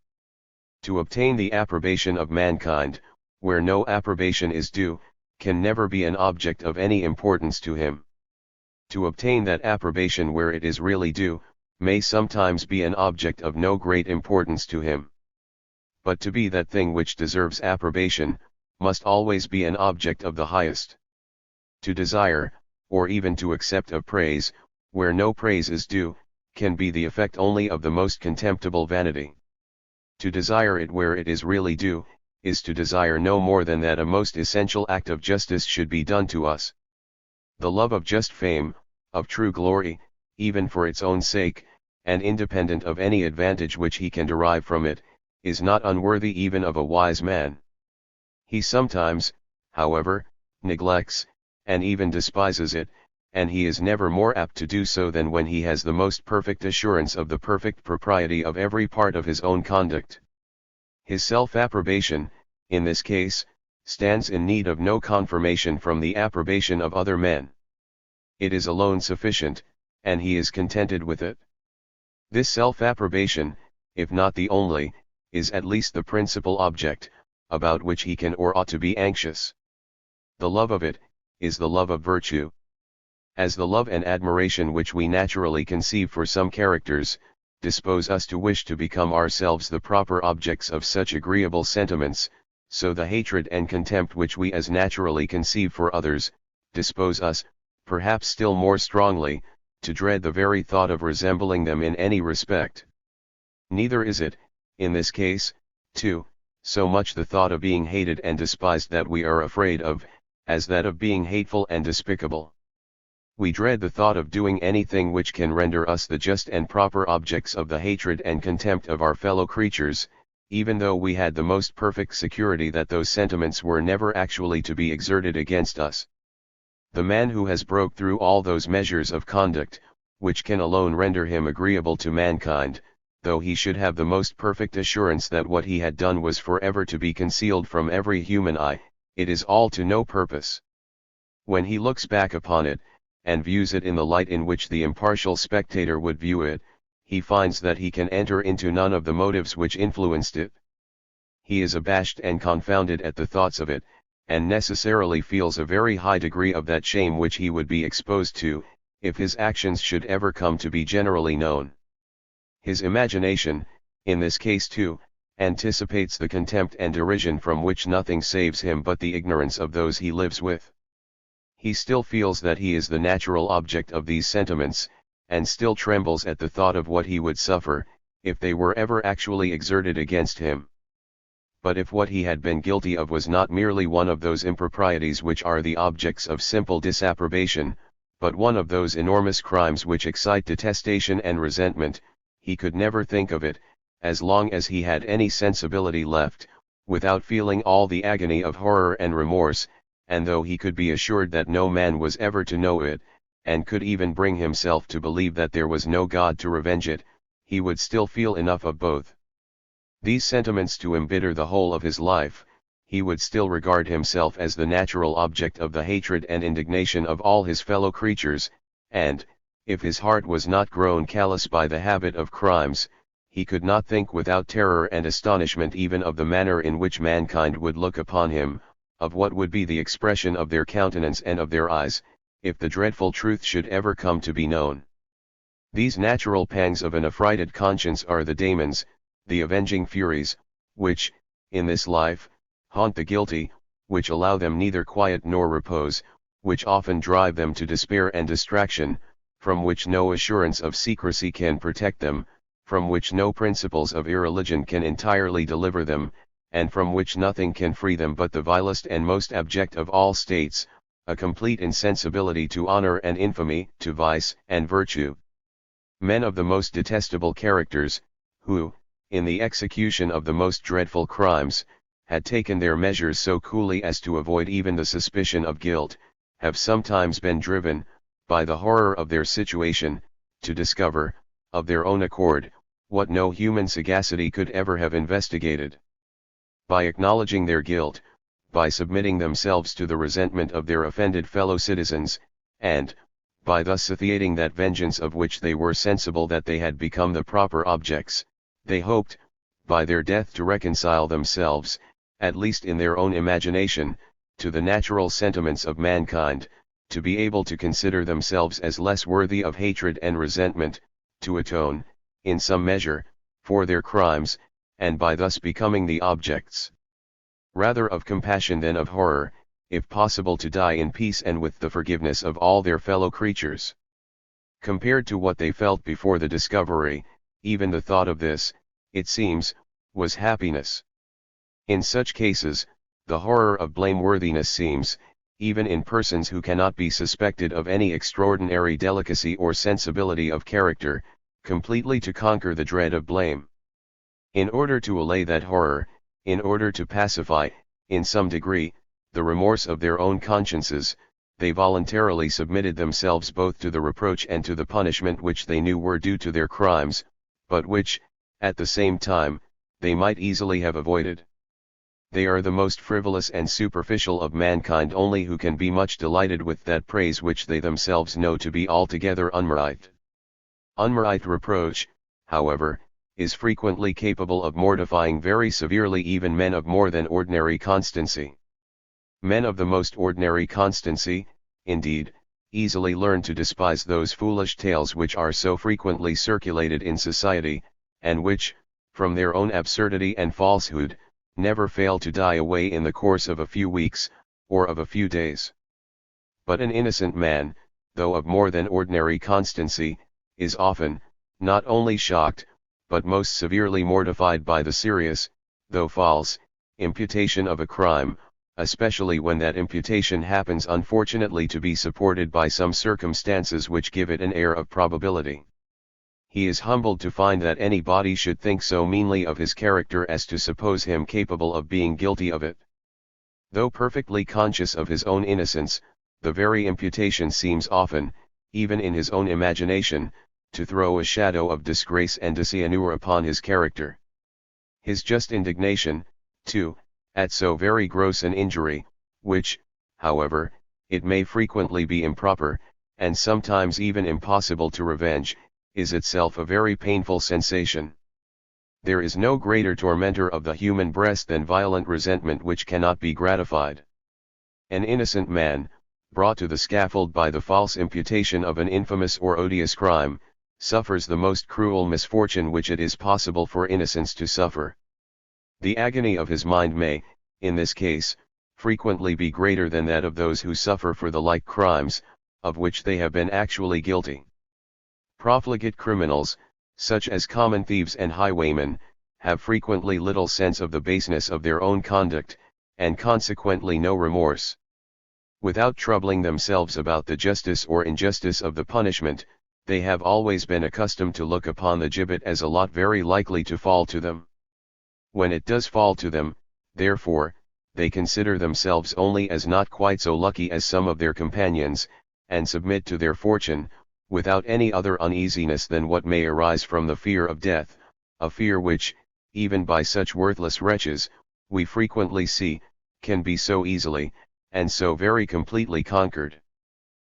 To obtain the approbation of mankind, where no approbation is due, can never be an object of any importance to him. To obtain that approbation where it is really due, may sometimes be an object of no great importance to him. But to be that thing which deserves approbation, must always be an object of the highest. To desire, or even to accept of praise, where no praise is due, can be the effect only of the most contemptible vanity. To desire it where it is really due, is to desire no more than that a most essential act of justice should be done to us. The love of just fame, of true glory, even for its own sake, and independent of any advantage which he can derive from it, is not unworthy even of a wise man. He sometimes, however, neglects, and even despises it, and he is never more apt to do so than when he has the most perfect assurance of the perfect propriety of every part of his own conduct. His self-approbation, in this case, stands in need of no confirmation from the approbation of other men. It is alone sufficient, and he is contented with it. This self-approbation, if not the only, is at least the principal object, about which he can or ought to be anxious. The love of it, is the love of virtue. As the love and admiration which we naturally conceive for some characters, dispose us to wish to become ourselves the proper objects of such agreeable sentiments, so the hatred and contempt which we as naturally conceive for others, dispose us, perhaps still more strongly, to dread the very thought of resembling them in any respect. Neither is it, in this case, too, so much the thought of being hated and despised that we are afraid of, as that of being hateful and despicable. We dread the thought of doing anything which can render us the just and proper objects of the hatred and contempt of our fellow creatures, even though we had the most perfect security that those sentiments were never actually to be exerted against us. The man who has broke through all those measures of conduct, which can alone render him agreeable to mankind, though he should have the most perfect assurance that what he had done was forever to be concealed from every human eye, it is all to no purpose. When he looks back upon it, and views it in the light in which the impartial spectator would view it, he finds that he can enter into none of the motives which influenced it. He is abashed and confounded at the thoughts of it, and necessarily feels a very high degree of that shame which he would be exposed to, if his actions should ever come to be generally known. His imagination, in this case too, anticipates the contempt and derision from which nothing saves him but the ignorance of those he lives with. He still feels that he is the natural object of these sentiments, and still trembles at the thought of what he would suffer, if they were ever actually exerted against him. But if what he had been guilty of was not merely one of those improprieties which are the objects of simple disapprobation, but one of those enormous crimes which excite detestation and resentment, he could never think of it, as long as he had any sensibility left, without feeling all the agony of horror and remorse, and though he could be assured that no man was ever to know it, and could even bring himself to believe that there was no God to revenge it, he would still feel enough of both. These sentiments to embitter the whole of his life, he would still regard himself as the natural object of the hatred and indignation of all his fellow creatures, and, if his heart was not grown callous by the habit of crimes, he could not think without terror and astonishment even of the manner in which mankind would look upon him, of what would be the expression of their countenance and of their eyes, if the dreadful truth should ever come to be known. These natural pangs of an affrighted conscience are the daemons, the avenging furies, which, in this life, haunt the guilty, which allow them neither quiet nor repose, which often drive them to despair and distraction, from which no assurance of secrecy can protect them, from which no principles of irreligion can entirely deliver them, and from which nothing can free them but the vilest and most abject of all states, a complete insensibility to honor and infamy, to vice and virtue. Men of the most detestable characters, who, in the execution of the most dreadful crimes, had taken their measures so coolly as to avoid even the suspicion of guilt, have sometimes been driven, by the horror of their situation, to discover, of their own accord, what no human sagacity could ever have investigated. By acknowledging their guilt, by submitting themselves to the resentment of their offended fellow citizens, and, by thus satiating that vengeance of which they were sensible that they had become the proper objects, they hoped, by their death to reconcile themselves, at least in their own imagination, to the natural sentiments of mankind, to be able to consider themselves as less worthy of hatred and resentment, to atone, in some measure, for their crimes, and by thus becoming the objects rather of compassion than of horror, if possible to die in peace and with the forgiveness of all their fellow creatures. Compared to what they felt before the discovery, even the thought of this, it seems, was happiness. In such cases, the horror of blameworthiness seems, even in persons who cannot be suspected of any extraordinary delicacy or sensibility of character, completely to conquer the dread of blame. In order to allay that horror, in order to pacify, in some degree, the remorse of their own consciences, they voluntarily submitted themselves both to the reproach and to the punishment which they knew were due to their crimes, but which, at the same time, they might easily have avoided. They are the most frivolous and superficial of mankind only who can be much delighted with that praise which they themselves know to be altogether unmerit. Unmerit reproach, however, is frequently capable of mortifying very severely even men of more than ordinary constancy. Men of the most ordinary constancy, indeed, easily learn to despise those foolish tales which are so frequently circulated in society, and which, from their own absurdity and falsehood, never fail to die away in the course of a few weeks, or of a few days. But an innocent man, though of more than ordinary constancy, is often, not only shocked, but most severely mortified by the serious, though false, imputation of a crime, especially when that imputation happens unfortunately to be supported by some circumstances which give it an air of probability. He is humbled to find that anybody should think so meanly of his character as to suppose him capable of being guilty of it. Though perfectly conscious of his own innocence, the very imputation seems often, even in his own imagination, to throw a shadow of disgrace and dishonor upon his character. His just indignation, too, at so very gross an injury, which, however, it may frequently be improper, and sometimes even impossible to revenge, is itself a very painful sensation. There is no greater tormentor of the human breast than violent resentment which cannot be gratified. An innocent man, brought to the scaffold by the false imputation of an infamous or odious crime, suffers the most cruel misfortune which it is possible for innocence to suffer. The agony of his mind may, in this case, frequently be greater than that of those who suffer for the like crimes, of which they have been actually guilty. Profligate criminals, such as common thieves and highwaymen, have frequently little sense of the baseness of their own conduct, and consequently no remorse. Without troubling themselves about the justice or injustice of the punishment, they have always been accustomed to look upon the gibbet as a lot very likely to fall to them. When it does fall to them, therefore, they consider themselves only as not quite so lucky as some of their companions, and submit to their fortune, without any other uneasiness than what may arise from the fear of death, a fear which, even by such worthless wretches, we frequently see, can be so easily, and so very completely conquered.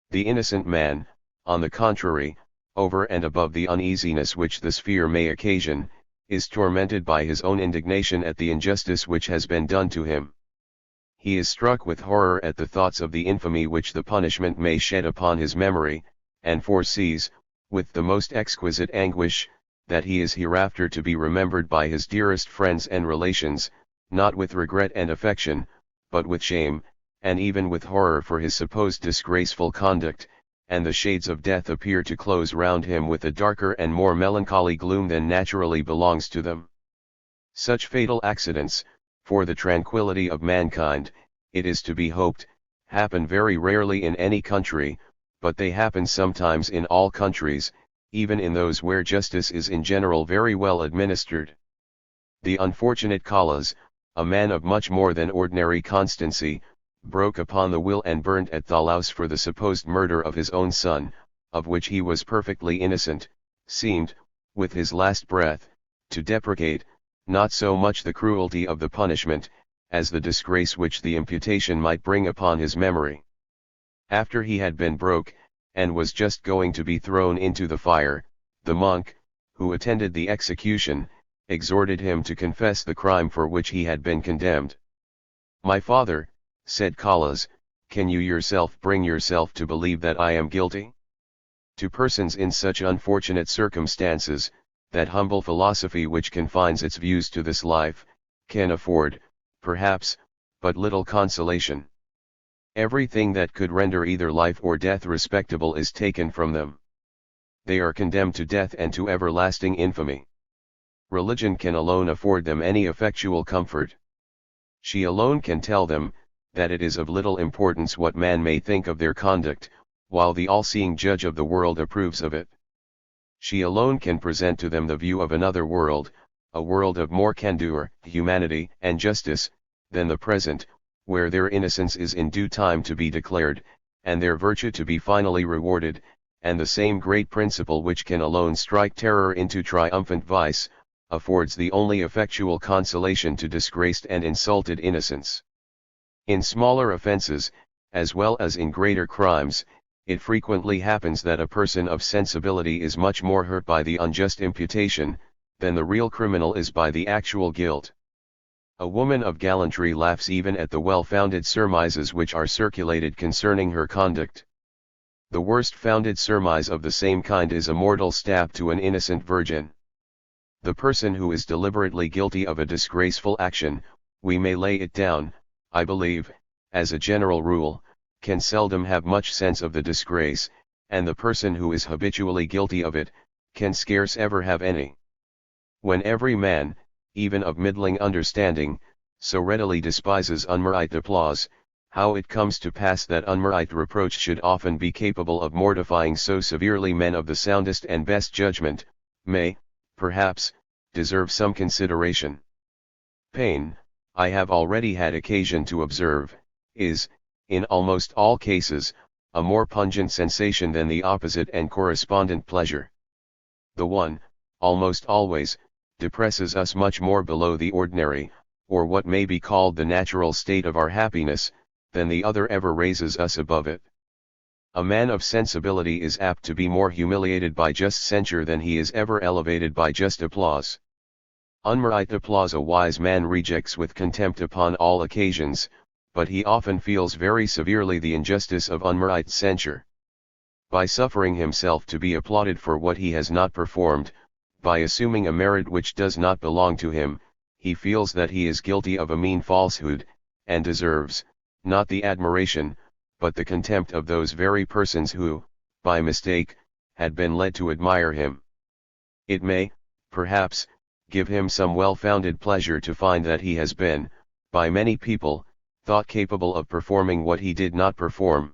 The innocent man, on the contrary, over and above the uneasiness which this fear may occasion, is tormented by his own indignation at the injustice which has been done to him. He is struck with horror at the thoughts of the infamy which the punishment may shed upon his memory, and foresees, with the most exquisite anguish, that he is hereafter to be remembered by his dearest friends and relations, not with regret and affection, but with shame, and even with horror for his supposed disgraceful conduct, and the shades of death appear to close round him with a darker and more melancholy gloom than naturally belongs to them. Such fatal accidents, for the tranquillity of mankind, it is to be hoped, happen very rarely in any country, but they happen sometimes in all countries, even in those where justice is in general very well administered. The unfortunate Kalas, a man of much more than ordinary constancy, broke upon the will and burnt at Thalaus for the supposed murder of his own son, of which he was perfectly innocent, seemed, with his last breath, to deprecate, not so much the cruelty of the punishment, as the disgrace which the imputation might bring upon his memory. After he had been broke, and was just going to be thrown into the fire, the monk, who attended the execution, exhorted him to confess the crime for which he had been condemned. "My father," said Kalas, "can you yourself bring yourself to believe that I am guilty?" To persons in such unfortunate circumstances, that humble philosophy which confines its views to this life, can afford, perhaps, but little consolation. Everything that could render either life or death respectable is taken from them. They are condemned to death and to everlasting infamy. Religion can alone afford them any effectual comfort. She alone can tell them, that it is of little importance what man may think of their conduct, while the all-seeing judge of the world approves of it. She alone can present to them the view of another world, a world of more candor, humanity, and justice, than the present, where their innocence is in due time to be declared, and their virtue to be finally rewarded, and the same great principle which can alone strike terror into triumphant vice, affords the only effectual consolation to disgraced and insulted innocence. In smaller offences, as well as in greater crimes, it frequently happens that a person of sensibility is much more hurt by the unjust imputation, than the real criminal is by the actual guilt. A woman of gallantry laughs even at the well-founded surmises which are circulated concerning her conduct. The worst founded surmise of the same kind is a mortal stab to an innocent virgin. The person who is deliberately guilty of a disgraceful action, we may lay it down, I believe, as a general rule, can seldom have much sense of the disgrace, and the person who is habitually guilty of it, can scarce ever have any. When every man, even of middling understanding, so readily despises unmerit applause, how it comes to pass that unmerit reproach should often be capable of mortifying so severely men of the soundest and best judgment, may, perhaps, deserve some consideration. Pain, I have already had occasion to observe, is, in almost all cases, a more pungent sensation than the opposite and correspondent pleasure. The one, almost always, depresses us much more below the ordinary, or what may be called the natural state of our happiness, than the other ever raises us above it. A man of sensibility is apt to be more humiliated by just censure than he is ever elevated by just applause. Unmerit applause a wise man rejects with contempt upon all occasions, but he often feels very severely the injustice of unmerit censure. By suffering himself to be applauded for what he has not performed, by assuming a merit which does not belong to him, he feels that he is guilty of a mean falsehood, and deserves, not the admiration, but the contempt of those very persons who, by mistake, had been led to admire him. It may, perhaps, give him some well-founded pleasure to find that he has been, by many people, thought capable of performing what he did not perform.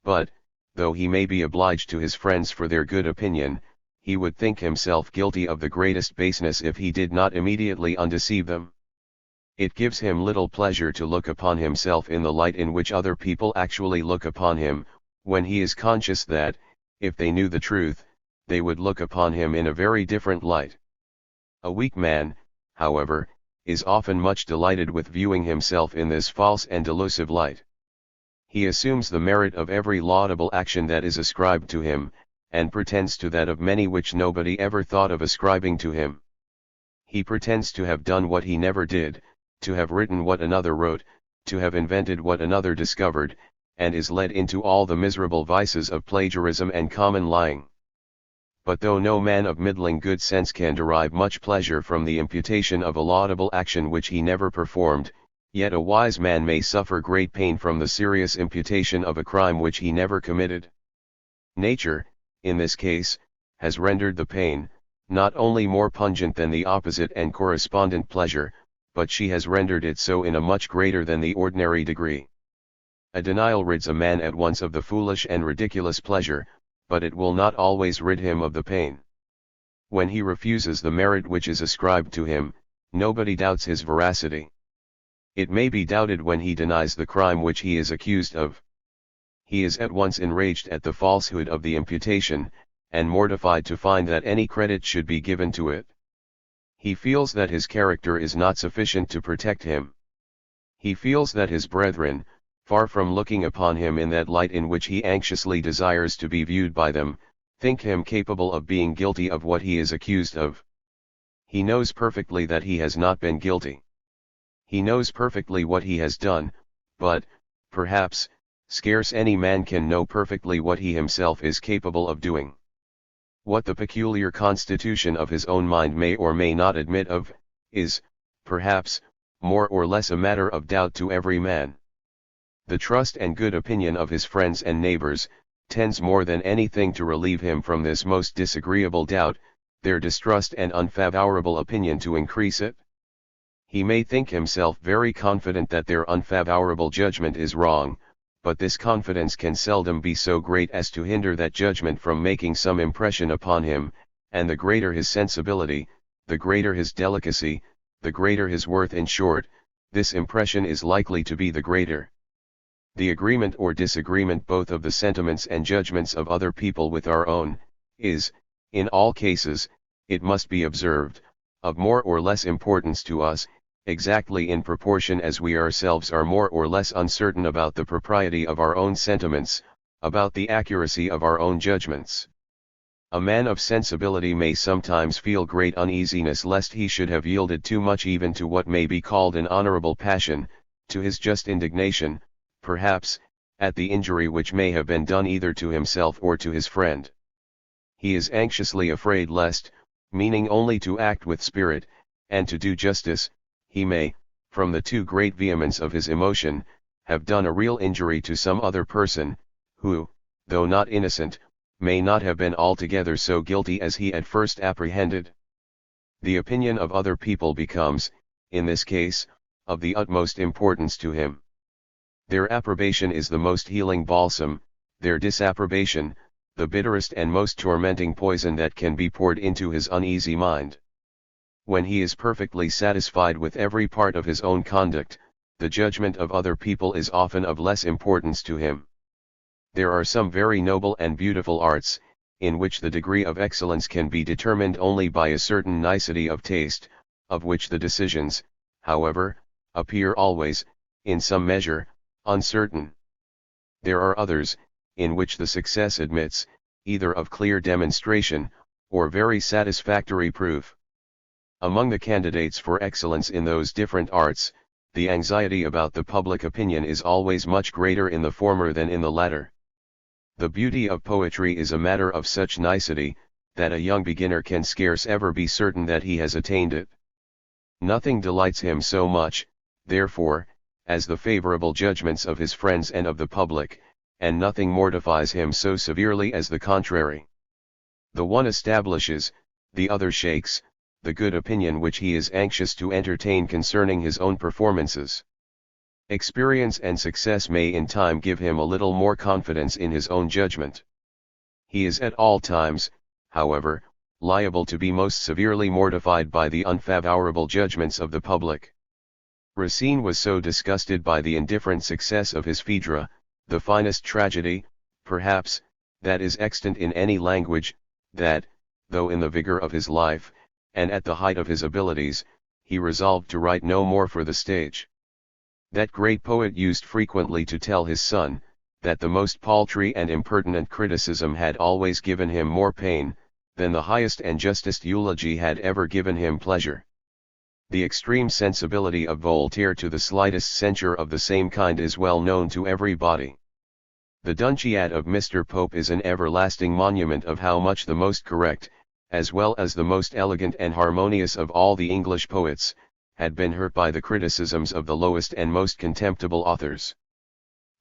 But, though he may be obliged to his friends for their good opinion, he would think himself guilty of the greatest baseness if he did not immediately undeceive them. It gives him little pleasure to look upon himself in the light in which other people actually look upon him, when he is conscious that, if they knew the truth, they would look upon him in a very different light. A weak man, however, is often much delighted with viewing himself in this false and delusive light. He assumes the merit of every laudable action that is ascribed to him, and pretends to that of many which nobody ever thought of ascribing to him. He pretends to have done what he never did, to have written what another wrote, to have invented what another discovered, and is led into all the miserable vices of plagiarism and common lying. But though no man of middling good sense can derive much pleasure from the imputation of a laudable action which he never performed, yet a wise man may suffer great pain from the serious imputation of a crime which he never committed. Nature, in this case, has rendered the pain, not only more pungent than the opposite and correspondent pleasure, but she has rendered it so in a much greater than the ordinary degree. A denial rids a man at once of the foolish and ridiculous pleasure, but it will not always rid him of the pain. When he refuses the merit which is ascribed to him, nobody doubts his veracity. It may be doubted when he denies the crime which he is accused of. He is at once enraged at the falsehood of the imputation, and mortified to find that any credit should be given to it. He feels that his character is not sufficient to protect him. He feels that his brethren, far from looking upon him in that light in which he anxiously desires to be viewed by them, think him capable of being guilty of what he is accused of. He knows perfectly that he has not been guilty. He knows perfectly what he has done, but, perhaps, scarce any man can know perfectly what he himself is capable of doing. What the peculiar constitution of his own mind may or may not admit of, is, perhaps, more or less a matter of doubt to every man. The trust and good opinion of his friends and neighbors, tends more than anything to relieve him from this most disagreeable doubt, their distrust and unfavorable opinion to increase it. He may think himself very confident that their unfavorable judgment is wrong, but this confidence can seldom be so great as to hinder that judgment from making some impression upon him, and the greater his sensibility, the greater his delicacy, the greater his worth. In short, this impression is likely to be the greater. The agreement or disagreement both of the sentiments and judgments of other people with our own, is, in all cases, it must be observed, of more or less importance to us, exactly in proportion as we ourselves are more or less uncertain about the propriety of our own sentiments, about the accuracy of our own judgments. A man of sensibility may sometimes feel great uneasiness lest he should have yielded too much even to what may be called an honorable passion, to his just indignation, perhaps, at the injury which may have been done either to himself or to his friend. He is anxiously afraid lest, meaning only to act with spirit, and to do justice, he may, from the too great vehemence of his emotion, have done a real injury to some other person, who, though not innocent, may not have been altogether so guilty as he at first apprehended. The opinion of other people becomes, in this case, of the utmost importance to him. Their approbation is the most healing balsam, their disapprobation, the bitterest and most tormenting poison that can be poured into his uneasy mind. When he is perfectly satisfied with every part of his own conduct, the judgment of other people is often of less importance to him. There are some very noble and beautiful arts, in which the degree of excellence can be determined only by a certain nicety of taste, of which the decisions, however, appear always, in some measure, uncertain. There are others, in which the success admits, either of clear demonstration, or very satisfactory proof. Among the candidates for excellence in those different arts, the anxiety about the public opinion is always much greater in the former than in the latter. The beauty of poetry is a matter of such nicety, that a young beginner can scarce ever be certain that he has attained it. Nothing delights him so much, therefore, as the favorable judgments of his friends and of the public, and nothing mortifies him so severely as the contrary. The one establishes, the other shakes, the good opinion which he is anxious to entertain concerning his own performances. Experience and success may in time give him a little more confidence in his own judgment. He is at all times, however, liable to be most severely mortified by the unfavorable judgments of the public. Racine was so disgusted by the indifferent success of his Phaedra, the finest tragedy, perhaps, that is extant in any language, that, though in the vigor of his life, and at the height of his abilities, he resolved to write no more for the stage. That great poet used frequently to tell his son, that the most paltry and impertinent criticism had always given him more pain, than the highest and justest eulogy had ever given him pleasure. The extreme sensibility of Voltaire to the slightest censure of the same kind is well known to everybody. The Dunciad of Mr. Pope is an everlasting monument of how much the most correct, as well as the most elegant and harmonious of all the English poets, had been hurt by the criticisms of the lowest and most contemptible authors.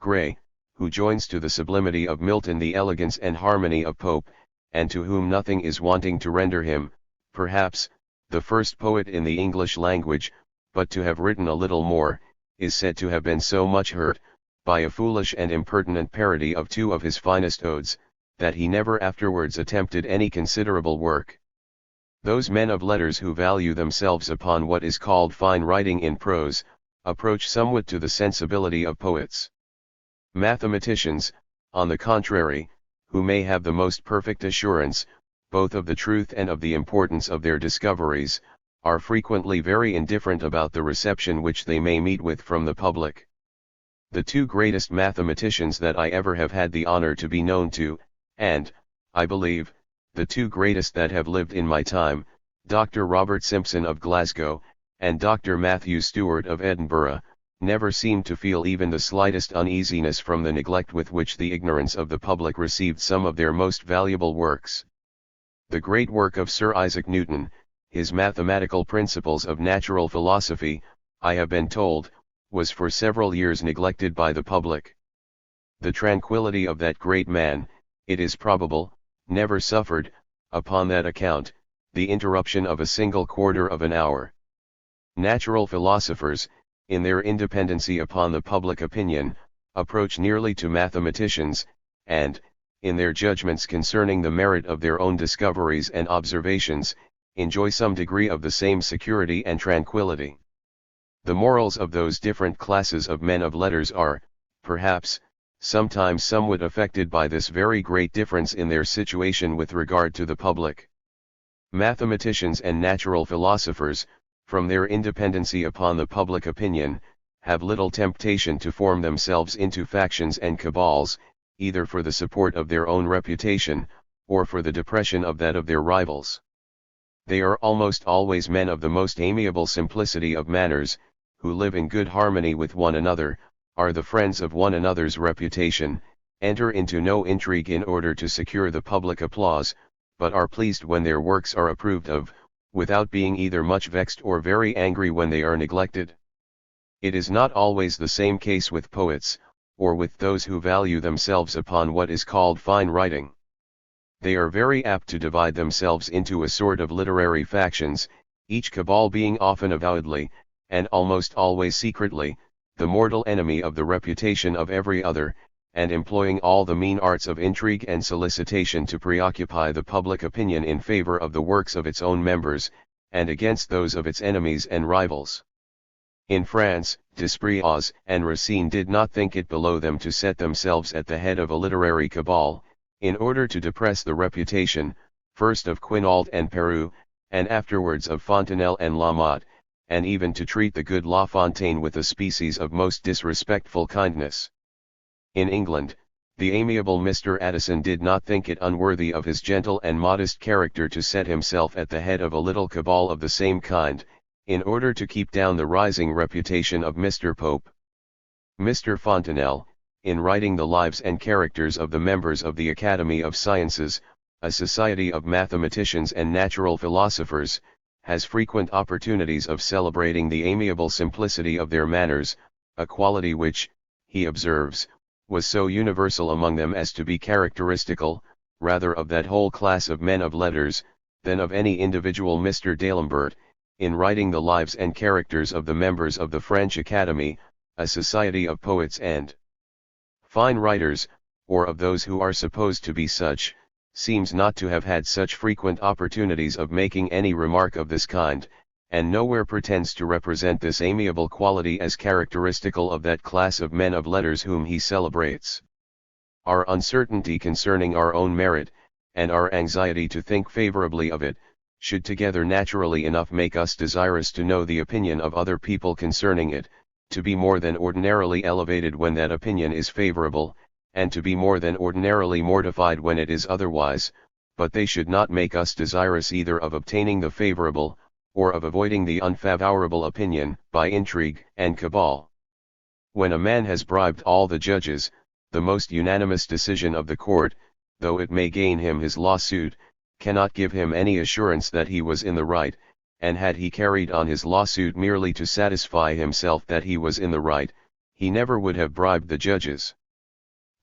Gray, who joins to the sublimity of Milton the elegance and harmony of Pope, and to whom nothing is wanting to render him, perhaps, the first poet in the English language, but to have written a little more, is said to have been so much hurt, by a foolish and impertinent parody of two of his finest odes, that he never afterwards attempted any considerable work. Those men of letters who value themselves upon what is called fine writing in prose, approach somewhat to the sensibility of poets. Mathematicians, on the contrary, who may have the most perfect assurance, both of the truth and of the importance of their discoveries, are frequently very indifferent about the reception which they may meet with from the public. The two greatest mathematicians that I ever have had the honor to be known to, and, I believe, the two greatest that have lived in my time, Dr. Robert Simpson of Glasgow, and Dr. Matthew Stewart of Edinburgh, never seemed to feel even the slightest uneasiness from the neglect with which the ignorance of the public received some of their most valuable works. The great work of Sir Isaac Newton, his Mathematical Principles of Natural Philosophy, I have been told, was for several years neglected by the public. The tranquillity of that great man, it is probable, never suffered, upon that account, the interruption of a single quarter of an hour. Natural philosophers, in their independency upon the public opinion, approach nearly to mathematicians, and, in their judgments concerning the merit of their own discoveries and observations, enjoy some degree of the same security and tranquillity. The morals of those different classes of men of letters are, perhaps, sometimes somewhat affected by this very great difference in their situation with regard to the public. Mathematicians and natural philosophers, from their independency upon the public opinion, have little temptation to form themselves into factions and cabals, either for the support of their own reputation, or for the depression of that of their rivals. They are almost always men of the most amiable simplicity of manners, who live in good harmony with one another, are the friends of one another's reputation, enter into no intrigue in order to secure the public applause, but are pleased when their works are approved of, without being either much vexed or very angry when they are neglected. It is not always the same case with poets, or with those who value themselves upon what is called fine writing. They are very apt to divide themselves into a sort of literary factions, each cabal being often avowedly, and almost always secretly, the mortal enemy of the reputation of every other, and employing all the mean arts of intrigue and solicitation to preoccupy the public opinion in favor of the works of its own members, and against those of its enemies and rivals. In France, Desprez and Racine did not think it below them to set themselves at the head of a literary cabal, in order to depress the reputation, first of Quinault and Peru, and afterwards of Fontenelle and La Motte, and even to treat the good La Fontaine with a species of most disrespectful kindness. In England, the amiable Mr. Addison did not think it unworthy of his gentle and modest character to set himself at the head of a little cabal of the same kind, in order to keep down the rising reputation of Mr. Pope. Mr. Fontenelle, in writing the lives and characters of the members of the Academy of Sciences, a society of mathematicians and natural philosophers, has frequent opportunities of celebrating the amiable simplicity of their manners, a quality which, he observes, was so universal among them as to be characteristical, rather of that whole class of men of letters, than of any individual. Mr. D'Alembert, in writing the lives and characters of the members of the French Academy, a society of poets and fine writers, or of those who are supposed to be such, seems not to have had such frequent opportunities of making any remark of this kind, and nowhere pretends to represent this amiable quality as characteristical of that class of men of letters whom he celebrates. Our uncertainty concerning our own merit, and our anxiety to think favorably of it, should together naturally enough make us desirous to know the opinion of other people concerning it, to be more than ordinarily elevated when that opinion is favorable, and to be more than ordinarily mortified when it is otherwise, but they should not make us desirous either of obtaining the favorable, or of avoiding the unfavorable opinion, by intrigue and cabal. When a man has bribed all the judges, the most unanimous decision of the court, though it may gain him his lawsuit, cannot give him any assurance that he was in the right, and had he carried on his lawsuit merely to satisfy himself that he was in the right, he never would have bribed the judges.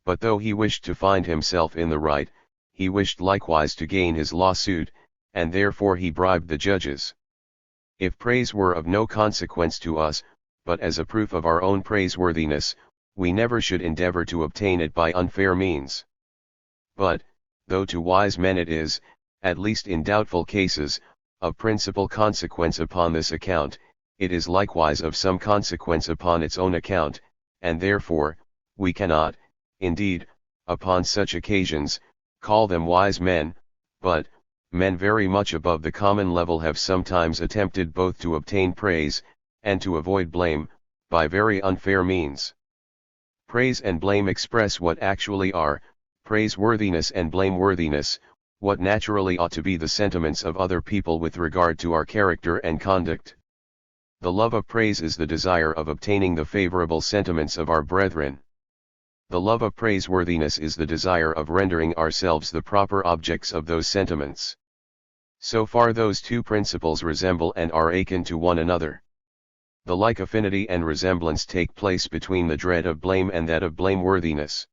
But though he wished to find himself in the right, he wished likewise to gain his lawsuit, and therefore he bribed the judges. If praise were of no consequence to us, but as a proof of our own praiseworthiness, we never should endeavor to obtain it by unfair means. But, though to wise men it is, at least in doubtful cases, of principal consequence upon this account, it is likewise of some consequence upon its own account, and therefore, we cannot, indeed, upon such occasions, call them wise men, but, men very much above the common level have sometimes attempted both to obtain praise, and to avoid blame, by very unfair means. Praise and blame express what actually are, praiseworthiness and blameworthiness, what naturally ought to be the sentiments of other people with regard to our character and conduct. The love of praise is the desire of obtaining the favorable sentiments of our brethren. The love of praiseworthiness is the desire of rendering ourselves the proper objects of those sentiments. So far those two principles resemble and are akin to one another. The like affinity and resemblance take place between the dread of blame and that of blameworthiness.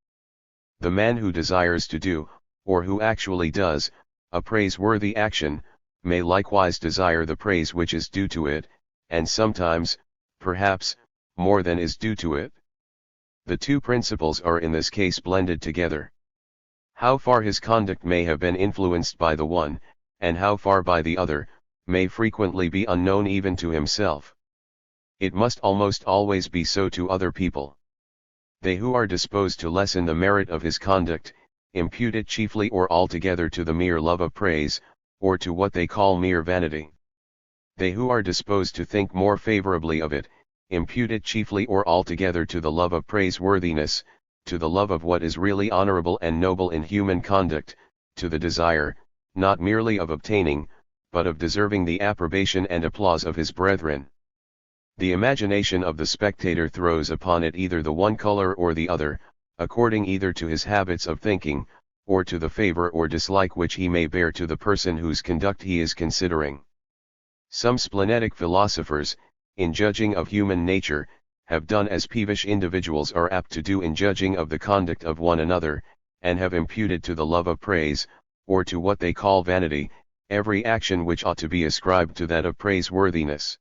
The man who desires to do, or who actually does, a praiseworthy action, may likewise desire the praise which is due to it, and sometimes, perhaps, more than is due to it. The two principles are in this case blended together. How far his conduct may have been influenced by the one, and how far by the other, may frequently be unknown even to himself. It must almost always be so to other people. They who are disposed to lessen the merit of his conduct, impute it chiefly or altogether to the mere love of praise, or to what they call mere vanity. They who are disposed to think more favorably of it, impute it chiefly or altogether to the love of praiseworthiness, to the love of what is really honorable and noble in human conduct, to the desire, not merely of obtaining, but of deserving the approbation and applause of his brethren. The imagination of the spectator throws upon it either the one color or the other, according either to his habits of thinking, or to the favor or dislike which he may bear to the person whose conduct he is considering. Some splenetic philosophers, in judging of human nature, have done as peevish individuals are apt to do in judging of the conduct of one another, and have imputed to the love of praise, or to what they call vanity, every action which ought to be ascribed to that of praiseworthiness.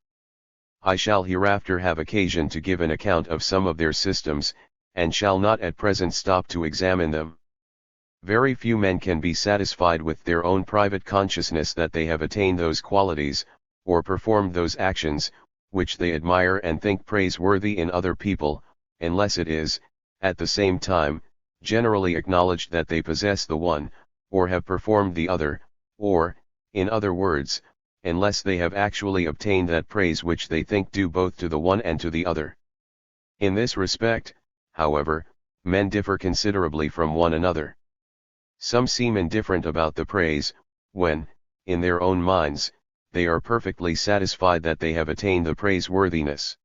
I shall hereafter have occasion to give an account of some of their systems, and shall not at present stop to examine them. Very few men can be satisfied with their own private consciousness that they have attained those qualities, or performed those actions, which they admire and think praiseworthy in other people, unless it is, at the same time, generally acknowledged that they possess the one, or have performed the other, or, in other words, unless they have actually obtained that praise which they think due both to the one and to the other. In this respect, however, men differ considerably from one another. Some seem indifferent about the praise, when, in their own minds, they are perfectly satisfied that they have attained the praiseworthiness.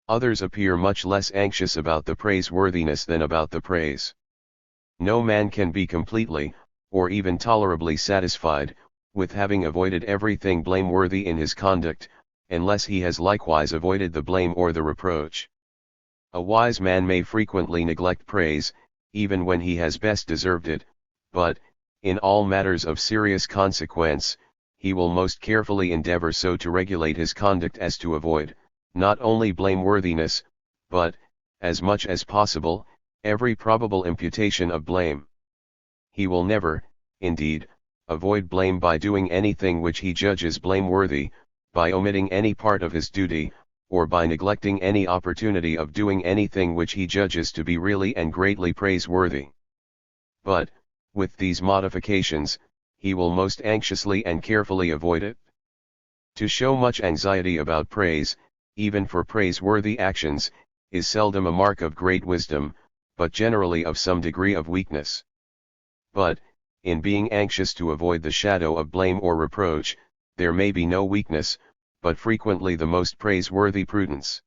Others appear much less anxious about the praiseworthiness than about the praise. No man can be completely, or even tolerably satisfied, with having avoided everything blameworthy in his conduct, unless he has likewise avoided the blame or the reproach. A wise man may frequently neglect praise, even when he has best deserved it, but, in all matters of serious consequence, he will most carefully endeavor so to regulate his conduct as to avoid, not only blameworthiness, but, as much as possible, every probable imputation of blame. He will never, indeed, avoid blame by doing anything which he judges blameworthy, by omitting any part of his duty, or by neglecting any opportunity of doing anything which he judges to be really and greatly praiseworthy. But, with these modifications, he will most anxiously and carefully avoid it. To show much anxiety about praise, even for praiseworthy actions, is seldom a mark of great wisdom, but generally of some degree of weakness. But, in being anxious to avoid the shadow of blame or reproach, there may be no weakness, but frequently the most praiseworthy prudence.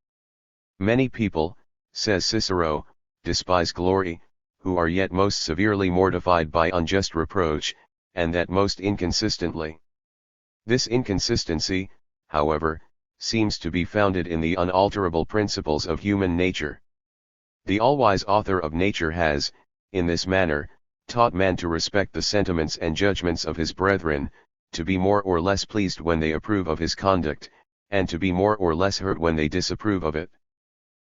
Many people, says Cicero, despise glory, who are yet most severely mortified by unjust reproach, and that most inconsistently. This inconsistency, however, seems to be founded in the unalterable principles of human nature. The all-wise author of nature has, in this manner, taught man to respect the sentiments and judgments of his brethren, to be more or less pleased when they approve of his conduct, and to be more or less hurt when they disapprove of it.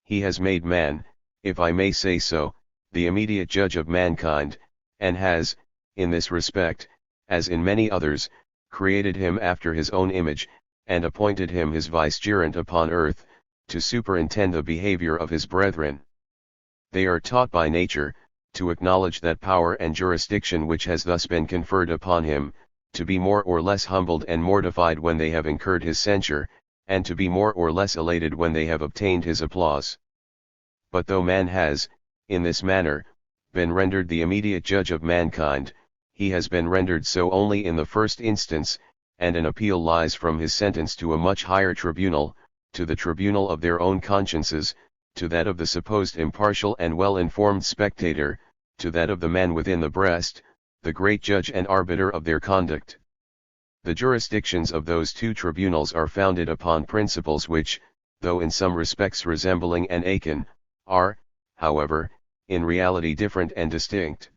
He has made man, if I may say so, the immediate judge of mankind, and has, in this respect, as in many others, created him after his own image, and appointed him his vicegerent upon earth, to superintend the behavior of his brethren. They are taught by nature, to acknowledge that power and jurisdiction which has thus been conferred upon him, to be more or less humbled and mortified when they have incurred his censure, and to be more or less elated when they have obtained his applause. But though man has, in this manner, been rendered the immediate judge of mankind, he has been rendered so only in the first instance, and an appeal lies from his sentence to a much higher tribunal, to the tribunal of their own consciences, to that of the supposed impartial and well-informed spectator, to that of the man within the breast, the great judge and arbiter of their conduct. The jurisdictions of those two tribunals are founded upon principles which, though in some respects resembling and akin, are, however, in reality different and distinct.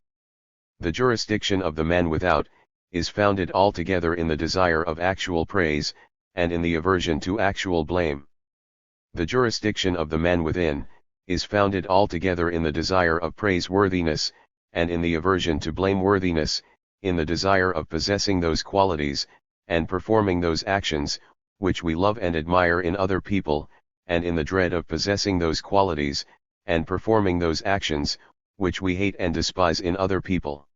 The jurisdiction of the man without, is founded altogether in the desire of actual praise, and in the aversion to actual blame. The jurisdiction of the man within, is founded altogether in the desire of praiseworthiness, and in the aversion to blameworthiness, in the desire of possessing those qualities, and performing those actions, which we love and admire in other people, and in the dread of possessing those qualities, and performing those actions, which we hate and despise in other people.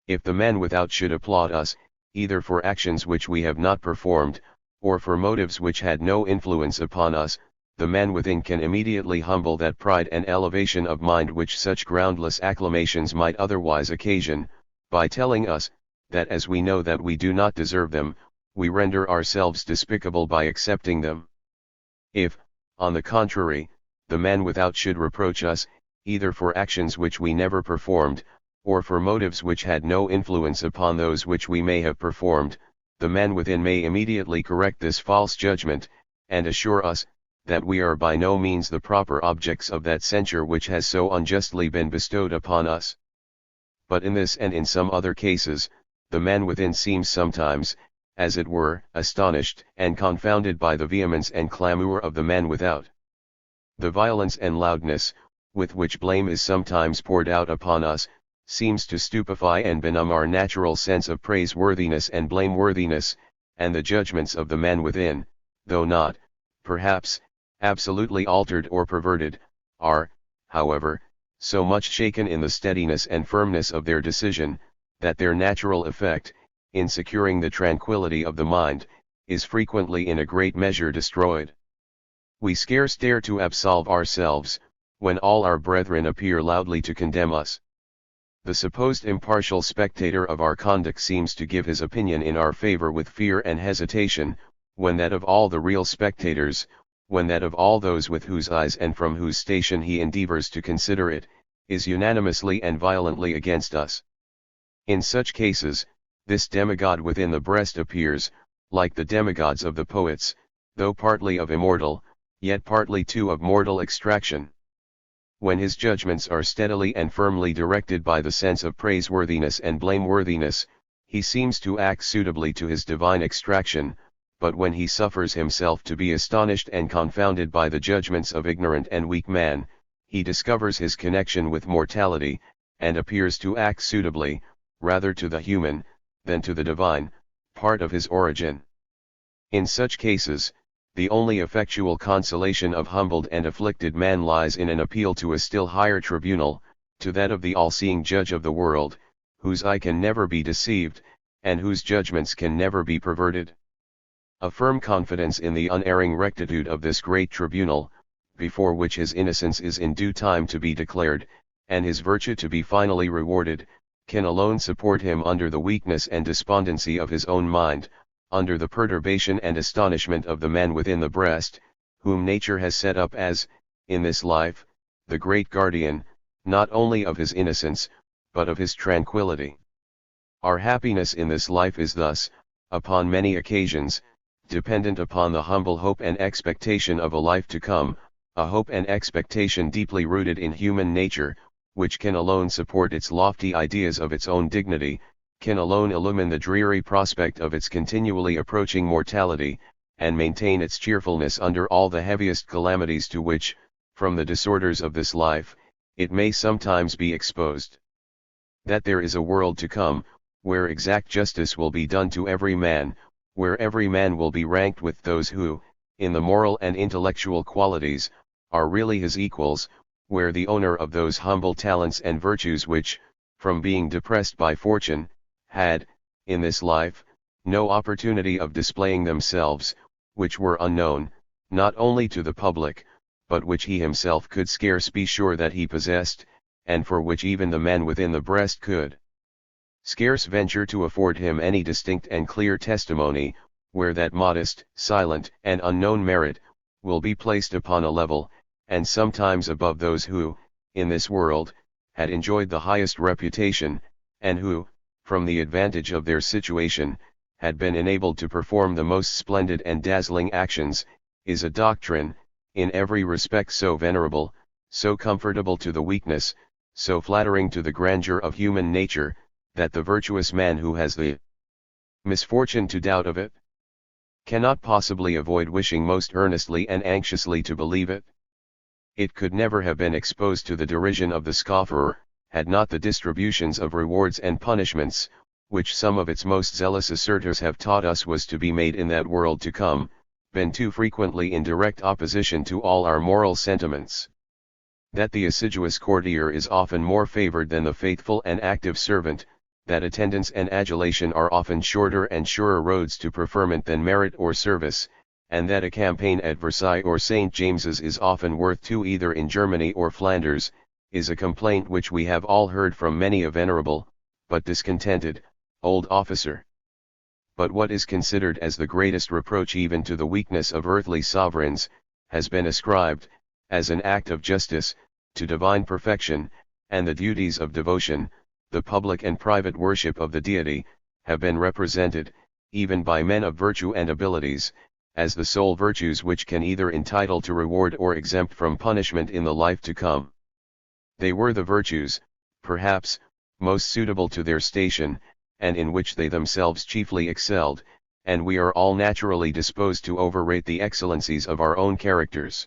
If the man without should applaud us, either for actions which we have not performed, or for motives which had no influence upon us, the man within can immediately humble that pride and elevation of mind which such groundless acclamations might otherwise occasion, by telling us, that as we know that we do not deserve them, we render ourselves despicable by accepting them. If, on the contrary, the man without should reproach us, either for actions which we never performed, or for motives which had no influence upon those which we may have performed, the man within may immediately correct this false judgment, and assure us, that we are by no means the proper objects of that censure which has so unjustly been bestowed upon us. But in this and in some other cases, the man within seems sometimes, as it were, astonished and confounded by the vehemence and clamour of the man without. The violence and loudness, with which blame is sometimes poured out upon us, seems to stupefy and benumb our natural sense of praiseworthiness and blameworthiness, and the judgments of the man within, though not, perhaps, absolutely altered or perverted, are, however, so much shaken in the steadiness and firmness of their decision, that their natural effect, in securing the tranquillity of the mind, is frequently in a great measure destroyed. We scarce dare to absolve ourselves, when all our brethren appear loudly to condemn us. The supposed impartial spectator of our conduct seems to give his opinion in our favor with fear and hesitation, when that of all the real spectators, when that of all those with whose eyes and from whose station he endeavors to consider it, is unanimously and violently against us. In such cases, this demigod within the breast appears, like the demigods of the poets, though partly of immortal, yet partly too of mortal extraction. When his judgments are steadily and firmly directed by the sense of praiseworthiness and blameworthiness, he seems to act suitably to his divine extraction, but when he suffers himself to be astonished and confounded by the judgments of ignorant and weak man, he discovers his connection with mortality, and appears to act suitably, rather to the human, than to the divine, part of his origin. In such cases, the only effectual consolation of humbled and afflicted man lies in an appeal to a still higher tribunal, to that of the all-seeing judge of the world, whose eye can never be deceived, and whose judgments can never be perverted. A firm confidence in the unerring rectitude of this great tribunal, before which his innocence is in due time to be declared, and his virtue to be finally rewarded, can alone support him under the weakness and despondency of his own mind, under the perturbation and astonishment of the man within the breast, whom nature has set up as, in this life, the great guardian, not only of his innocence, but of his tranquillity. Our happiness in this life is thus, upon many occasions, dependent upon the humble hope and expectation of a life to come, a hope and expectation deeply rooted in human nature, which can alone support its lofty ideas of its own dignity, can alone illumine the dreary prospect of its continually approaching mortality, and maintain its cheerfulness under all the heaviest calamities to which, From the disorders of this life, it may sometimes be exposed that there is a world to come, where exact justice will be done to every man, where every man will be ranked with those who, in the moral and intellectual qualities, are really his equals, where the owner of those humble talents and virtues which, from being depressed by fortune, had, in this life, no opportunity of displaying themselves, which were unknown, not only to the public, but which he himself could scarce be sure that he possessed, and for which even the man within the breast could scarce venture to afford him any distinct and clear testimony, where that modest, silent, and unknown merit, will be placed upon a level, and sometimes above those who, in this world, had enjoyed the highest reputation, and who, from the advantage of their situation, had been enabled to perform the most splendid and dazzling actions, is a doctrine, in every respect so venerable, so comfortable to the weakness, so flattering to the grandeur of human nature, that the virtuous man who has the misfortune to doubt of it, cannot possibly avoid wishing most earnestly and anxiously to believe it. It could never have been exposed to the derision of the scoffer, had not the distributions of rewards and punishments, which some of its most zealous assertors have taught us was to be made in that world to come, been too frequently in direct opposition to all our moral sentiments. That the assiduous courtier is often more favored than the faithful and active servant, that attendance and adulation are often shorter and surer roads to preferment than merit or service, and that a campaign at Versailles or St. James's is often worth two either in Germany or Flanders, is a complaint which we have all heard from many a venerable, but discontented, old officer. But what is considered as the greatest reproach even to the weakness of earthly sovereigns, has been ascribed, as an act of justice, to divine perfection, and the duties of devotion, the public and private worship of the deity, have been represented, even by men of virtue and abilities, as the sole virtues which can either entitle to reward or exempt from punishment in the life to come. They were the virtues, perhaps, most suitable to their station, and in which they themselves chiefly excelled, and we are all naturally disposed to overrate the excellencies of our own characters.